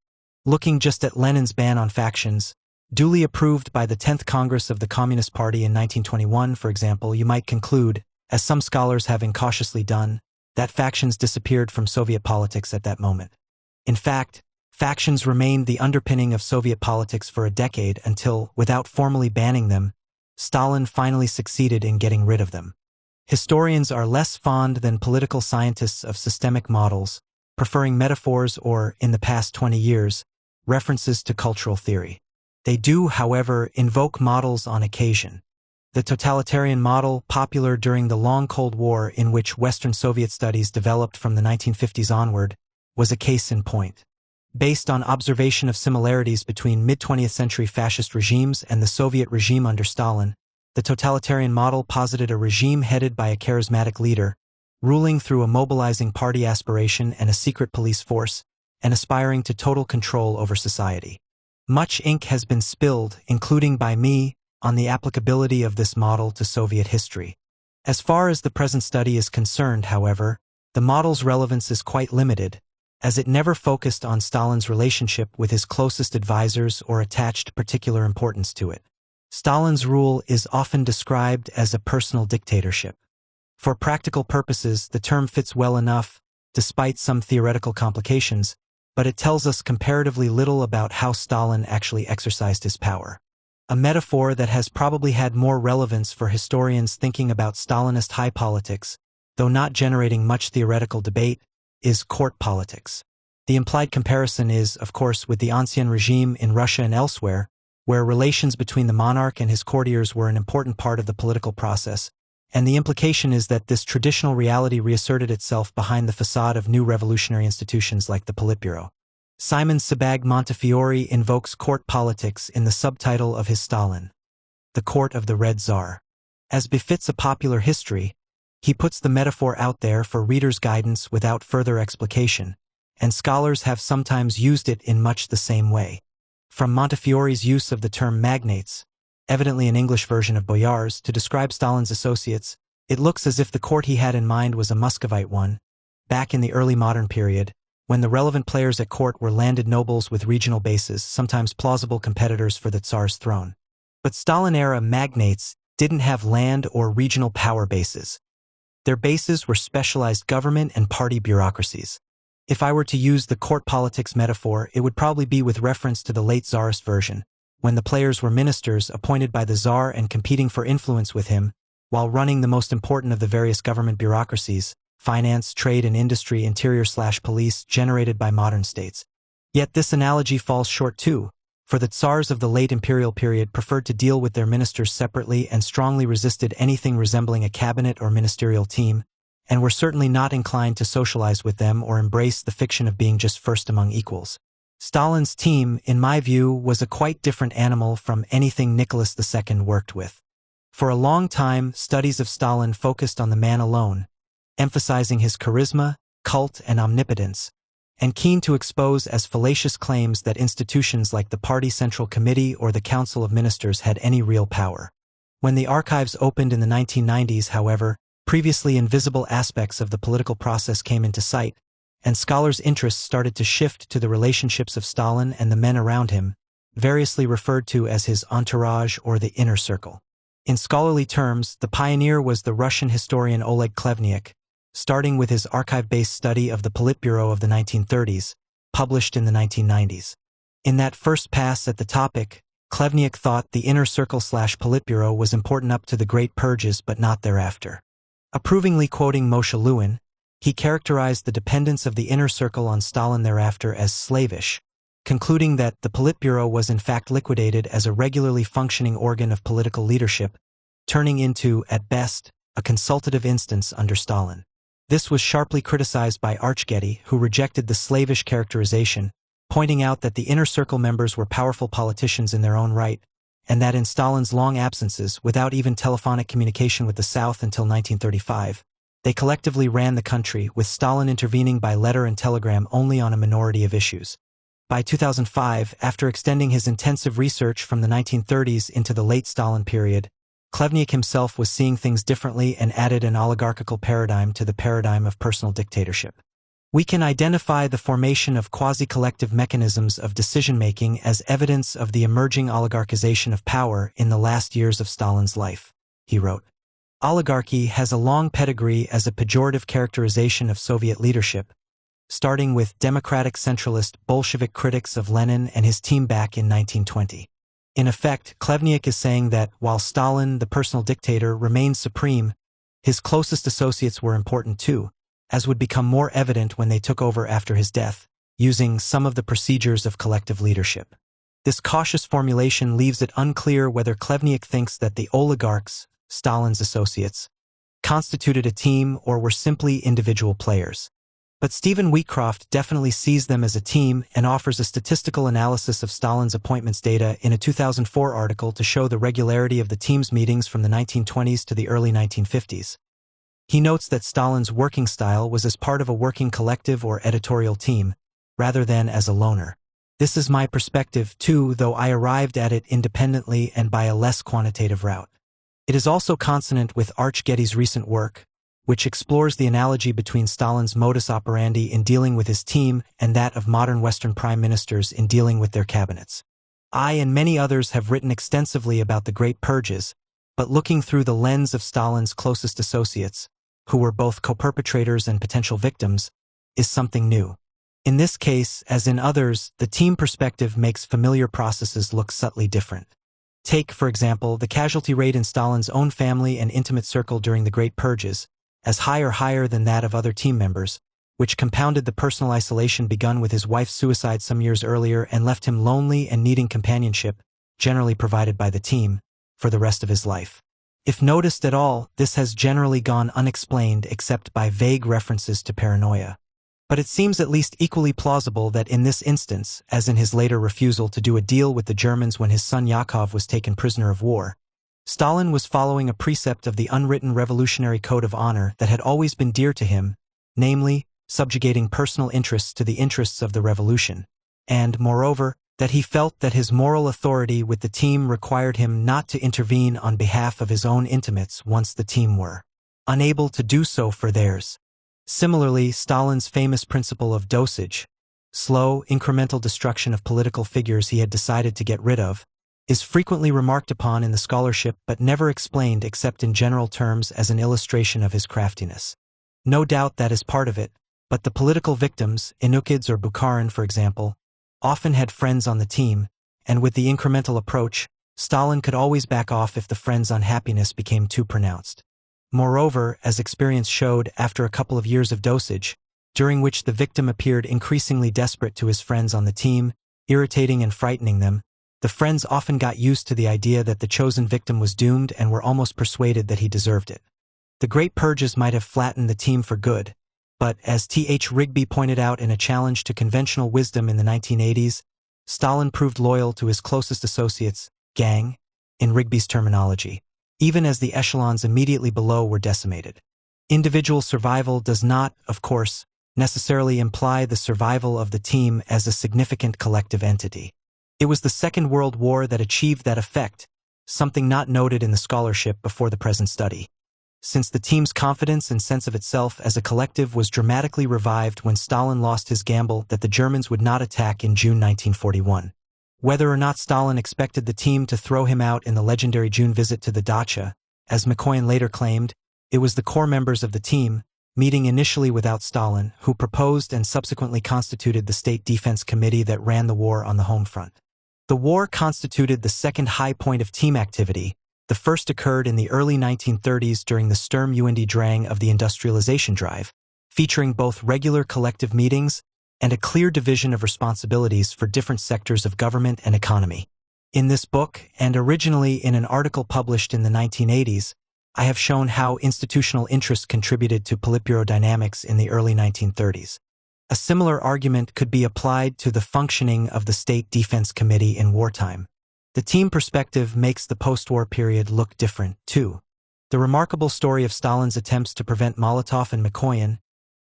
Looking just at Lenin's ban on factions, duly approved by the 10th Congress of the Communist Party in 1921, for example, you might conclude, as some scholars have incautiously done, that factions disappeared from Soviet politics at that moment. In fact, factions remained the underpinning of Soviet politics for a decade until, without formally banning them, Stalin finally succeeded in getting rid of them. Historians are less fond than political scientists of systemic models, preferring metaphors or, in the past 20 years, references to cultural theory. They do, however, invoke models on occasion. The totalitarian model, popular during the long Cold War in which Western Soviet studies developed from the 1950s onward, was a case in point. Based on observation of similarities between mid-20th century fascist regimes and the Soviet regime under Stalin, the totalitarian model posited a regime headed by a charismatic leader, ruling through a mobilizing party aspiration and a secret police force, and aspiring to total control over society. Much ink has been spilled, including by me, on the applicability of this model to Soviet history. As far as the present study is concerned, however, the model's relevance is quite limited, as it never focused on Stalin's relationship with his closest advisors or attached particular importance to it. Stalin's rule is often described as a personal dictatorship. For practical purposes, the term fits well enough, despite some theoretical complications, but it tells us comparatively little about how Stalin actually exercised his power. A metaphor that has probably had more relevance for historians thinking about Stalinist high politics, though not generating much theoretical debate, is court politics. The implied comparison is, of course, with the ancien regime in Russia and elsewhere, where relations between the monarch and his courtiers were an important part of the political process, and the implication is that this traditional reality reasserted itself behind the facade of new revolutionary institutions like the Politburo. Simon Sebag Montefiore invokes court politics in the subtitle of his Stalin, The Court of the Red Tsar. As befits a popular history, he puts the metaphor out there for readers' guidance without further explication, and scholars have sometimes used it in much the same way. From Montefiore's use of the term magnates, evidently an English version of boyars, to describe Stalin's associates, it looks as if the court he had in mind was a Muscovite one, back in the early modern period, when the relevant players at court were landed nobles with regional bases, sometimes plausible competitors for the Tsar's throne. But Stalin-era magnates didn't have land or regional power bases. Their bases were specialized government and party bureaucracies. If I were to use the court politics metaphor, it would probably be with reference to the late Tsarist version, when the players were ministers appointed by the Tsar and competing for influence with him, while running the most important of the various government bureaucracies, finance, trade and industry, interior/police, generated by modern states. Yet this analogy falls short too, for the Tsars of the late imperial period preferred to deal with their ministers separately and strongly resisted anything resembling a cabinet or ministerial team, and were certainly not inclined to socialize with them or embrace the fiction of being just first among equals. Stalin's team, in my view, was a quite different animal from anything Nicholas II worked with. For a long time, studies of Stalin focused on the man alone, emphasizing his charisma, cult, and omnipotence, and keen to expose as fallacious claims that institutions like the Party Central Committee or the Council of Ministers had any real power. When the archives opened in the 1990s, however, previously invisible aspects of the political process came into sight, and scholars' interests started to shift to the relationships of Stalin and the men around him, variously referred to as his entourage or the inner circle. In scholarly terms, the pioneer was the Russian historian Oleg Khlevniuk, starting with his archive-based study of the Politburo of the 1930s, published in the 1990s. In that first pass at the topic, Khlevniuk thought the inner circle/Politburo was important up to the Great Purges but not thereafter. Approvingly quoting Moshe Lewin, He characterized the dependence of the inner circle on Stalin thereafter as slavish, concluding that the Politburo was in fact liquidated as a regularly functioning organ of political leadership, turning into, at best, a consultative instance under Stalin. This was sharply criticized by Archgetty, who rejected the slavish characterization, pointing out that the inner circle members were powerful politicians in their own right, and that in Stalin's long absences, without even telephonic communication with the South until 1935, they collectively ran the country, with Stalin intervening by letter and telegram only on a minority of issues. By 2005, after extending his intensive research from the 1930s into the late Stalin period, Khlevniuk himself was seeing things differently and added an oligarchical paradigm to the paradigm of personal dictatorship. We can identify the formation of quasi-collective mechanisms of decision-making as evidence of the emerging oligarchization of power in the last years of Stalin's life, he wrote. Oligarchy has a long pedigree as a pejorative characterization of Soviet leadership, starting with democratic centralist Bolshevik critics of Lenin and his team back in 1920. In effect, Khlevniuk is saying that, while Stalin, the personal dictator, remained supreme, his closest associates were important too, as would become more evident when they took over after his death, using some of the procedures of collective leadership. This cautious formulation leaves it unclear whether Khlevniuk thinks that the oligarchs, Stalin's associates, constituted a team or were simply individual players. But Stephen Wheatcroft definitely sees them as a team and offers a statistical analysis of Stalin's appointments data in a 2004 article to show the regularity of the team's meetings from the 1920s to the early 1950s. He notes that Stalin's working style was as part of a working collective or editorial team, rather than as a loner. This is my perspective too, though I arrived at it independently and by a less quantitative route. It is also consonant with Archgetty's recent work, which explores the analogy between Stalin's modus operandi in dealing with his team and that of modern Western prime ministers in dealing with their cabinets. I and many others have written extensively about the Great Purges, but looking through the lens of Stalin's closest associates, who were both co-perpetrators and potential victims, is something new. In this case, as in others, the team perspective makes familiar processes look subtly different. Take, for example, the casualty rate in Stalin's own family and intimate circle during the Great Purges, as higher than that of other team members, which compounded the personal isolation begun with his wife's suicide some years earlier and left him lonely and needing companionship, generally provided by the team, for the rest of his life. If noticed at all, this has generally gone unexplained except by vague references to paranoia. But it seems at least equally plausible that in this instance, as in his later refusal to do a deal with the Germans when his son Yakov was taken prisoner of war, Stalin was following a precept of the unwritten revolutionary code of honor that had always been dear to him, namely, subjugating personal interests to the interests of the revolution, and, moreover, that he felt that his moral authority with the team required him not to intervene on behalf of his own intimates once the team were unable to do so for theirs. Similarly, Stalin's famous principle of dosage, slow, incremental destruction of political figures he had decided to get rid of, is frequently remarked upon in the scholarship but never explained except in general terms as an illustration of his craftiness. No doubt that is part of it, but the political victims, Inukids or Bukharin for example, often had friends on the team, and with the incremental approach, Stalin could always back off if the friend's unhappiness became too pronounced. Moreover, as experience showed after a couple of years of dosage, during which the victim appeared increasingly desperate to his friends on the team, irritating and frightening them, the friends often got used to the idea that the chosen victim was doomed and were almost persuaded that he deserved it. The Great Purges might have flattened the team for good, but as T.H. Rigby pointed out in a challenge to conventional wisdom in the 1980s, Stalin proved loyal to his closest associates, gang, in Rigby's terminology, even as the echelons immediately below were decimated. Individual survival does not, of course, necessarily imply the survival of the team as a significant collective entity. It was the Second World War that achieved that effect, something not noted in the scholarship before the present study. Since the team's confidence and sense of itself as a collective was dramatically revived when Stalin lost his gamble that the Germans would not attack in June 1941. Whether or not Stalin expected the team to throw him out in the legendary June visit to the dacha, as McCoyan later claimed, it was the core members of the team, meeting initially without Stalin, who proposed and subsequently constituted the State Defense Committee that ran the war on the home front. The war constituted the second high point of team activity. The first occurred in the early 1930s during the Sturm und Drang of the industrialization drive, featuring both regular collective meetings and a clear division of responsibilities for different sectors of government and economy. In this book, and originally in an article published in the 1980s, I have shown how institutional interest contributed to Politburo dynamics in the early 1930s. A similar argument could be applied to the functioning of the State Defense Committee in wartime. The team perspective makes the post-war period look different, too. The remarkable story of Stalin's attempts to prevent Molotov and Mikoyan,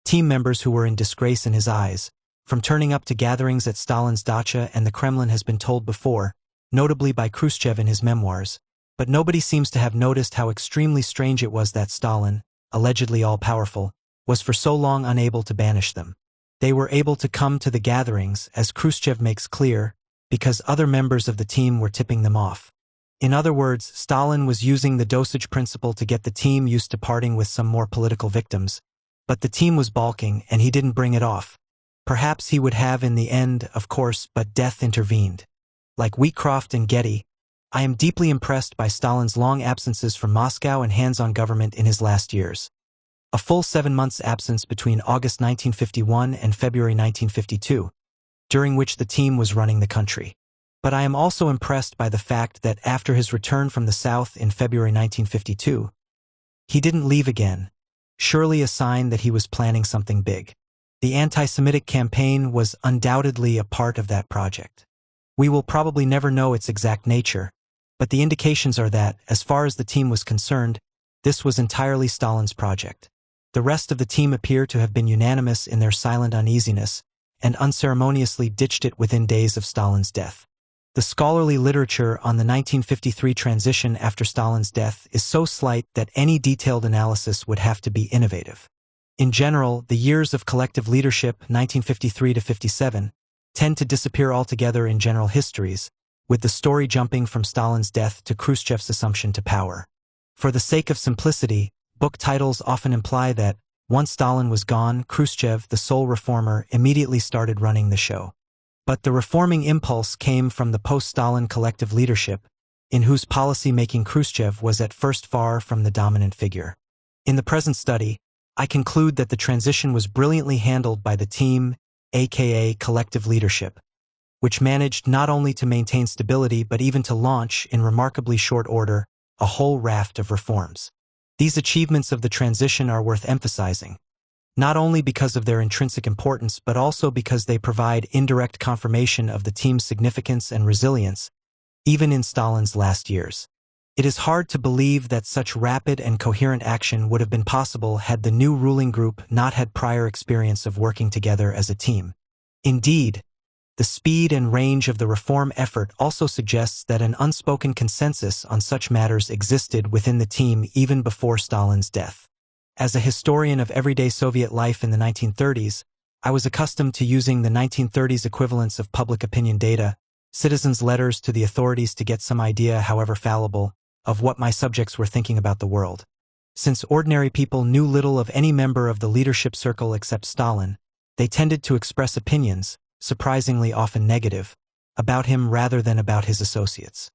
team members who were in disgrace in his eyes, from turning up to gatherings at Stalin's dacha and the Kremlin has been told before, notably by Khrushchev in his memoirs, but nobody seems to have noticed how extremely strange it was that Stalin, allegedly all-powerful, was for so long unable to banish them. They were able to come to the gatherings, as Khrushchev makes clear, because other members of the team were tipping them off. In other words, Stalin was using the dosage principle to get the team used to parting with some more political victims, but the team was balking and he didn't bring it off. Perhaps he would have in the end, of course, but death intervened. Like Wheatcroft and Getty, I am deeply impressed by Stalin's long absences from Moscow and hands-on government in his last years. A full 7 months absence between August 1951 and February 1952, during which the team was running the country. But I am also impressed by the fact that after his return from the South in February 1952, he didn't leave again, surely a sign that he was planning something big. The anti-Semitic campaign was undoubtedly a part of that project. We will probably never know its exact nature, but the indications are that, as far as the team was concerned, this was entirely Stalin's project. The rest of the team appear to have been unanimous in their silent uneasiness, and unceremoniously ditched it within days of Stalin's death. The scholarly literature on the 1953 transition after Stalin's death is so slight that any detailed analysis would have to be innovative. In general, the years of collective leadership, 1953 to 57, tend to disappear altogether in general histories, with the story jumping from Stalin's death to Khrushchev's assumption to power. For the sake of simplicity, book titles often imply that, once Stalin was gone, Khrushchev, the sole reformer, immediately started running the show. But the reforming impulse came from the post-Stalin collective leadership, in whose policy-making Khrushchev was at first far from the dominant figure. In the present study, I conclude that the transition was brilliantly handled by the team, aka collective leadership, which managed not only to maintain stability but even to launch, in remarkably short order, a whole raft of reforms. These achievements of the transition are worth emphasizing, not only because of their intrinsic importance but also because they provide indirect confirmation of the team's significance and resilience, even in Stalin's last years. It is hard to believe that such rapid and coherent action would have been possible had the new ruling group not had prior experience of working together as a team. Indeed, the speed and range of the reform effort also suggests that an unspoken consensus on such matters existed within the team even before Stalin's death. As a historian of everyday Soviet life in the 1930s, I was accustomed to using the 1930s equivalents of public opinion data, citizens' letters to the authorities to get some idea, however fallible, of what my subjects were thinking about the world. Since ordinary people knew little of any member of the leadership circle except Stalin, they tended to express opinions, surprisingly often negative, about him rather than about his associates.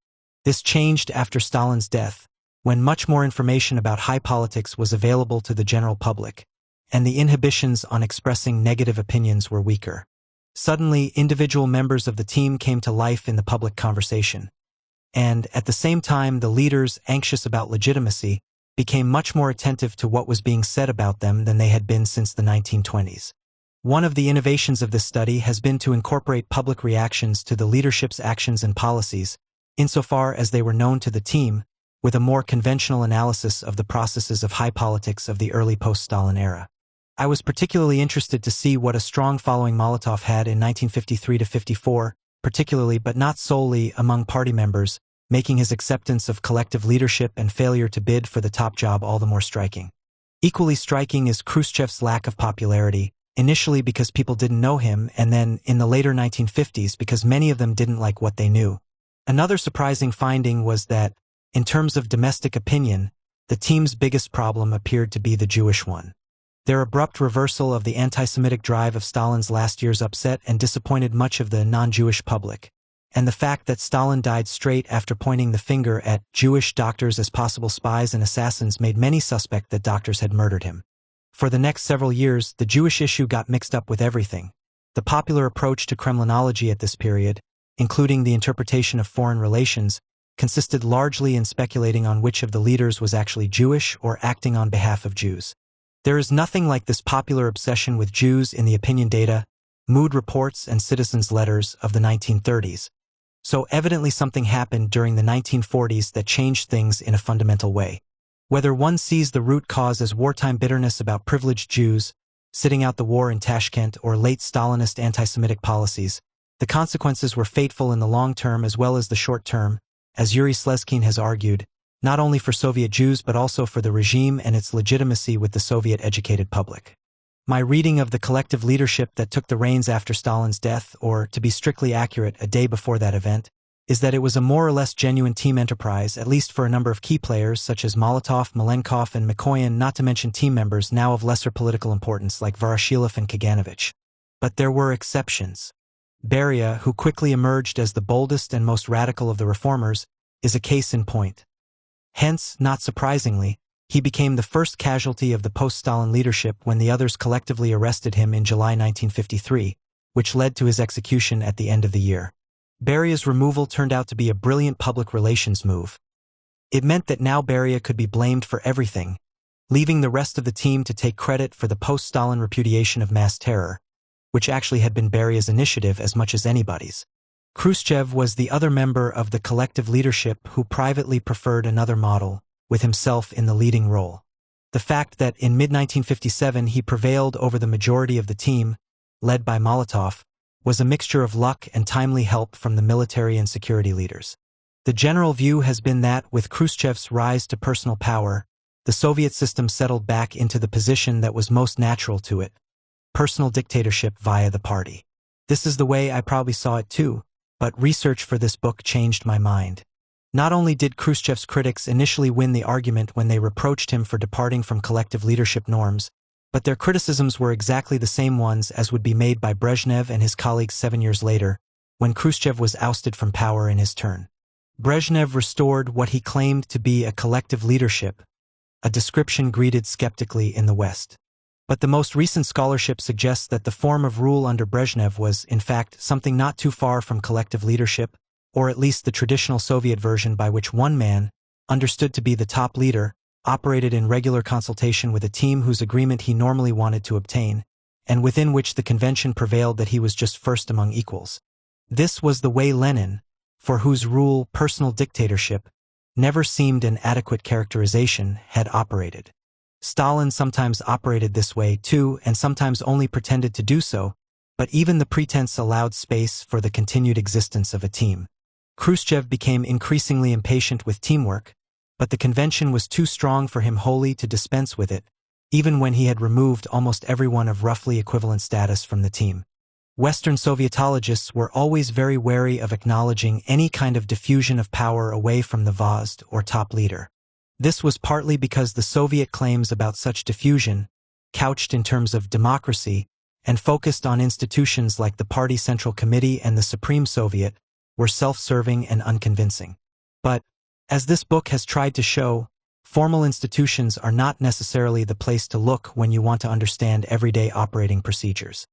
This changed after Stalin's death, when much more information about high politics was available to the general public, and the inhibitions on expressing negative opinions were weaker. Suddenly, individual members of the team came to life in the public conversation, and, at the same time, the leaders, anxious about legitimacy, became much more attentive to what was being said about them than they had been since the 1920s. One of the innovations of this study has been to incorporate public reactions to the leadership's actions and policies, insofar as they were known to the team, with a more conventional analysis of the processes of high politics of the early post-Stalin era. I was particularly interested to see what a strong following Molotov had in 1953 to 54, particularly but not solely among party members, making his acceptance of collective leadership and failure to bid for the top job all the more striking. Equally striking is Khrushchev's lack of popularity, initially because people didn't know him, and then, in the later 1950s, because many of them didn't like what they knew. Another surprising finding was that, in terms of domestic opinion, the team's biggest problem appeared to be the Jewish one. Their abrupt reversal of the anti-Semitic drive of Stalin's last years upset and disappointed much of the non-Jewish public, and the fact that Stalin died straight after pointing the finger at Jewish doctors as possible spies and assassins made many suspect that doctors had murdered him. For the next several years, the Jewish issue got mixed up with everything. The popular approach to Kremlinology at this period, including the interpretation of foreign relations, consisted largely in speculating on which of the leaders was actually Jewish or acting on behalf of Jews. There is nothing like this popular obsession with Jews in the opinion data, mood reports, and citizens' letters of the 1930s. So evidently something happened during the 1940s that changed things in a fundamental way. Whether one sees the root cause as wartime bitterness about privileged Jews, sitting out the war in Tashkent, or late Stalinist anti-Semitic policies, the consequences were fateful in the long term as well as the short term, as Yuri Slezkine has argued, not only for Soviet Jews but also for the regime and its legitimacy with the Soviet-educated public. My reading of the collective leadership that took the reins after Stalin's death, or to be strictly accurate, a day before that event, is that it was a more or less genuine team enterprise, at least for a number of key players such as Molotov, Malenkov, and Mikoyan, not to mention team members now of lesser political importance like Voroshilov and Kaganovich. But there were exceptions. Beria, who quickly emerged as the boldest and most radical of the reformers, is a case in point. Hence, not surprisingly, he became the first casualty of the post-Stalin leadership when the others collectively arrested him in July 1953, which led to his execution at the end of the year. Beria's removal turned out to be a brilliant public relations move. It meant that now Beria could be blamed for everything, leaving the rest of the team to take credit for the post-Stalin repudiation of mass terror, which actually had been Beria's initiative as much as anybody's. Khrushchev was the other member of the collective leadership who privately preferred another model, with himself in the leading role. The fact that in mid-1957 he prevailed over the majority of the team, led by Molotov, was a mixture of luck and timely help from the military and security leaders. The general view has been that, with Khrushchev's rise to personal power, the Soviet system settled back into the position that was most natural to it: personal dictatorship via the party. This is the way I probably saw it too, but research for this book changed my mind. Not only did Khrushchev's critics initially win the argument when they reproached him for departing from collective leadership norms, but their criticisms were exactly the same ones as would be made by Brezhnev and his colleagues 7 years later, when Khrushchev was ousted from power in his turn. Brezhnev restored what he claimed to be a collective leadership, a description greeted skeptically in the West. But the most recent scholarship suggests that the form of rule under Brezhnev was, in fact, something not too far from collective leadership, or at least the traditional Soviet version by which one man, understood to be the top leader, operated in regular consultation with a team whose agreement he normally wanted to obtain, and within which the convention prevailed that he was just first among equals. This was the way Lenin, for whose rule personal dictatorship never seemed an adequate characterization, had operated. Stalin sometimes operated this way too, and sometimes only pretended to do so, but even the pretense allowed space for the continued existence of a team. Khrushchev became increasingly impatient with teamwork, but the convention was too strong for him wholly to dispense with it, even when he had removed almost everyone of roughly equivalent status from the team. Western Sovietologists were always very wary of acknowledging any kind of diffusion of power away from the vozd or top leader. This was partly because the Soviet claims about such diffusion, couched in terms of democracy and focused on institutions like the Party Central Committee and the Supreme Soviet, were self-serving and unconvincing. But, as this book has tried to show, formal institutions are not necessarily the place to look when you want to understand everyday operating procedures.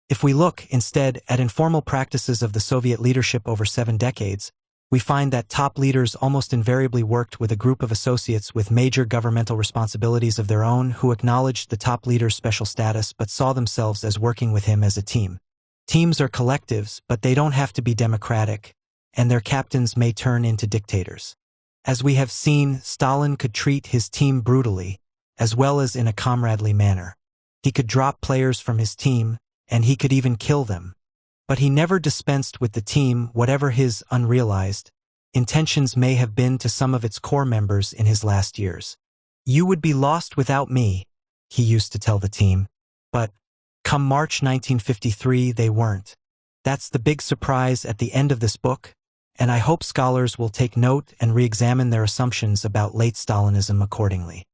If we look, instead, at informal practices of the Soviet leadership over 7 decades, we find that top leaders almost invariably worked with a group of associates with major governmental responsibilities of their own who acknowledged the top leader's special status but saw themselves as working with him as a team. Teams are collectives, but they don't have to be democratic, and their captains may turn into dictators. As we have seen, Stalin could treat his team brutally, as well as in a comradely manner. He could drop players from his team, and he could even kill them. But he never dispensed with the team, whatever his unrealized intentions may have been to some of its core members in his last years. "You would be lost without me," he used to tell the team. But, come March 1953, they weren't. That's the big surprise at the end of this book, and I hope scholars will take note and re-examine their assumptions about late Stalinism accordingly.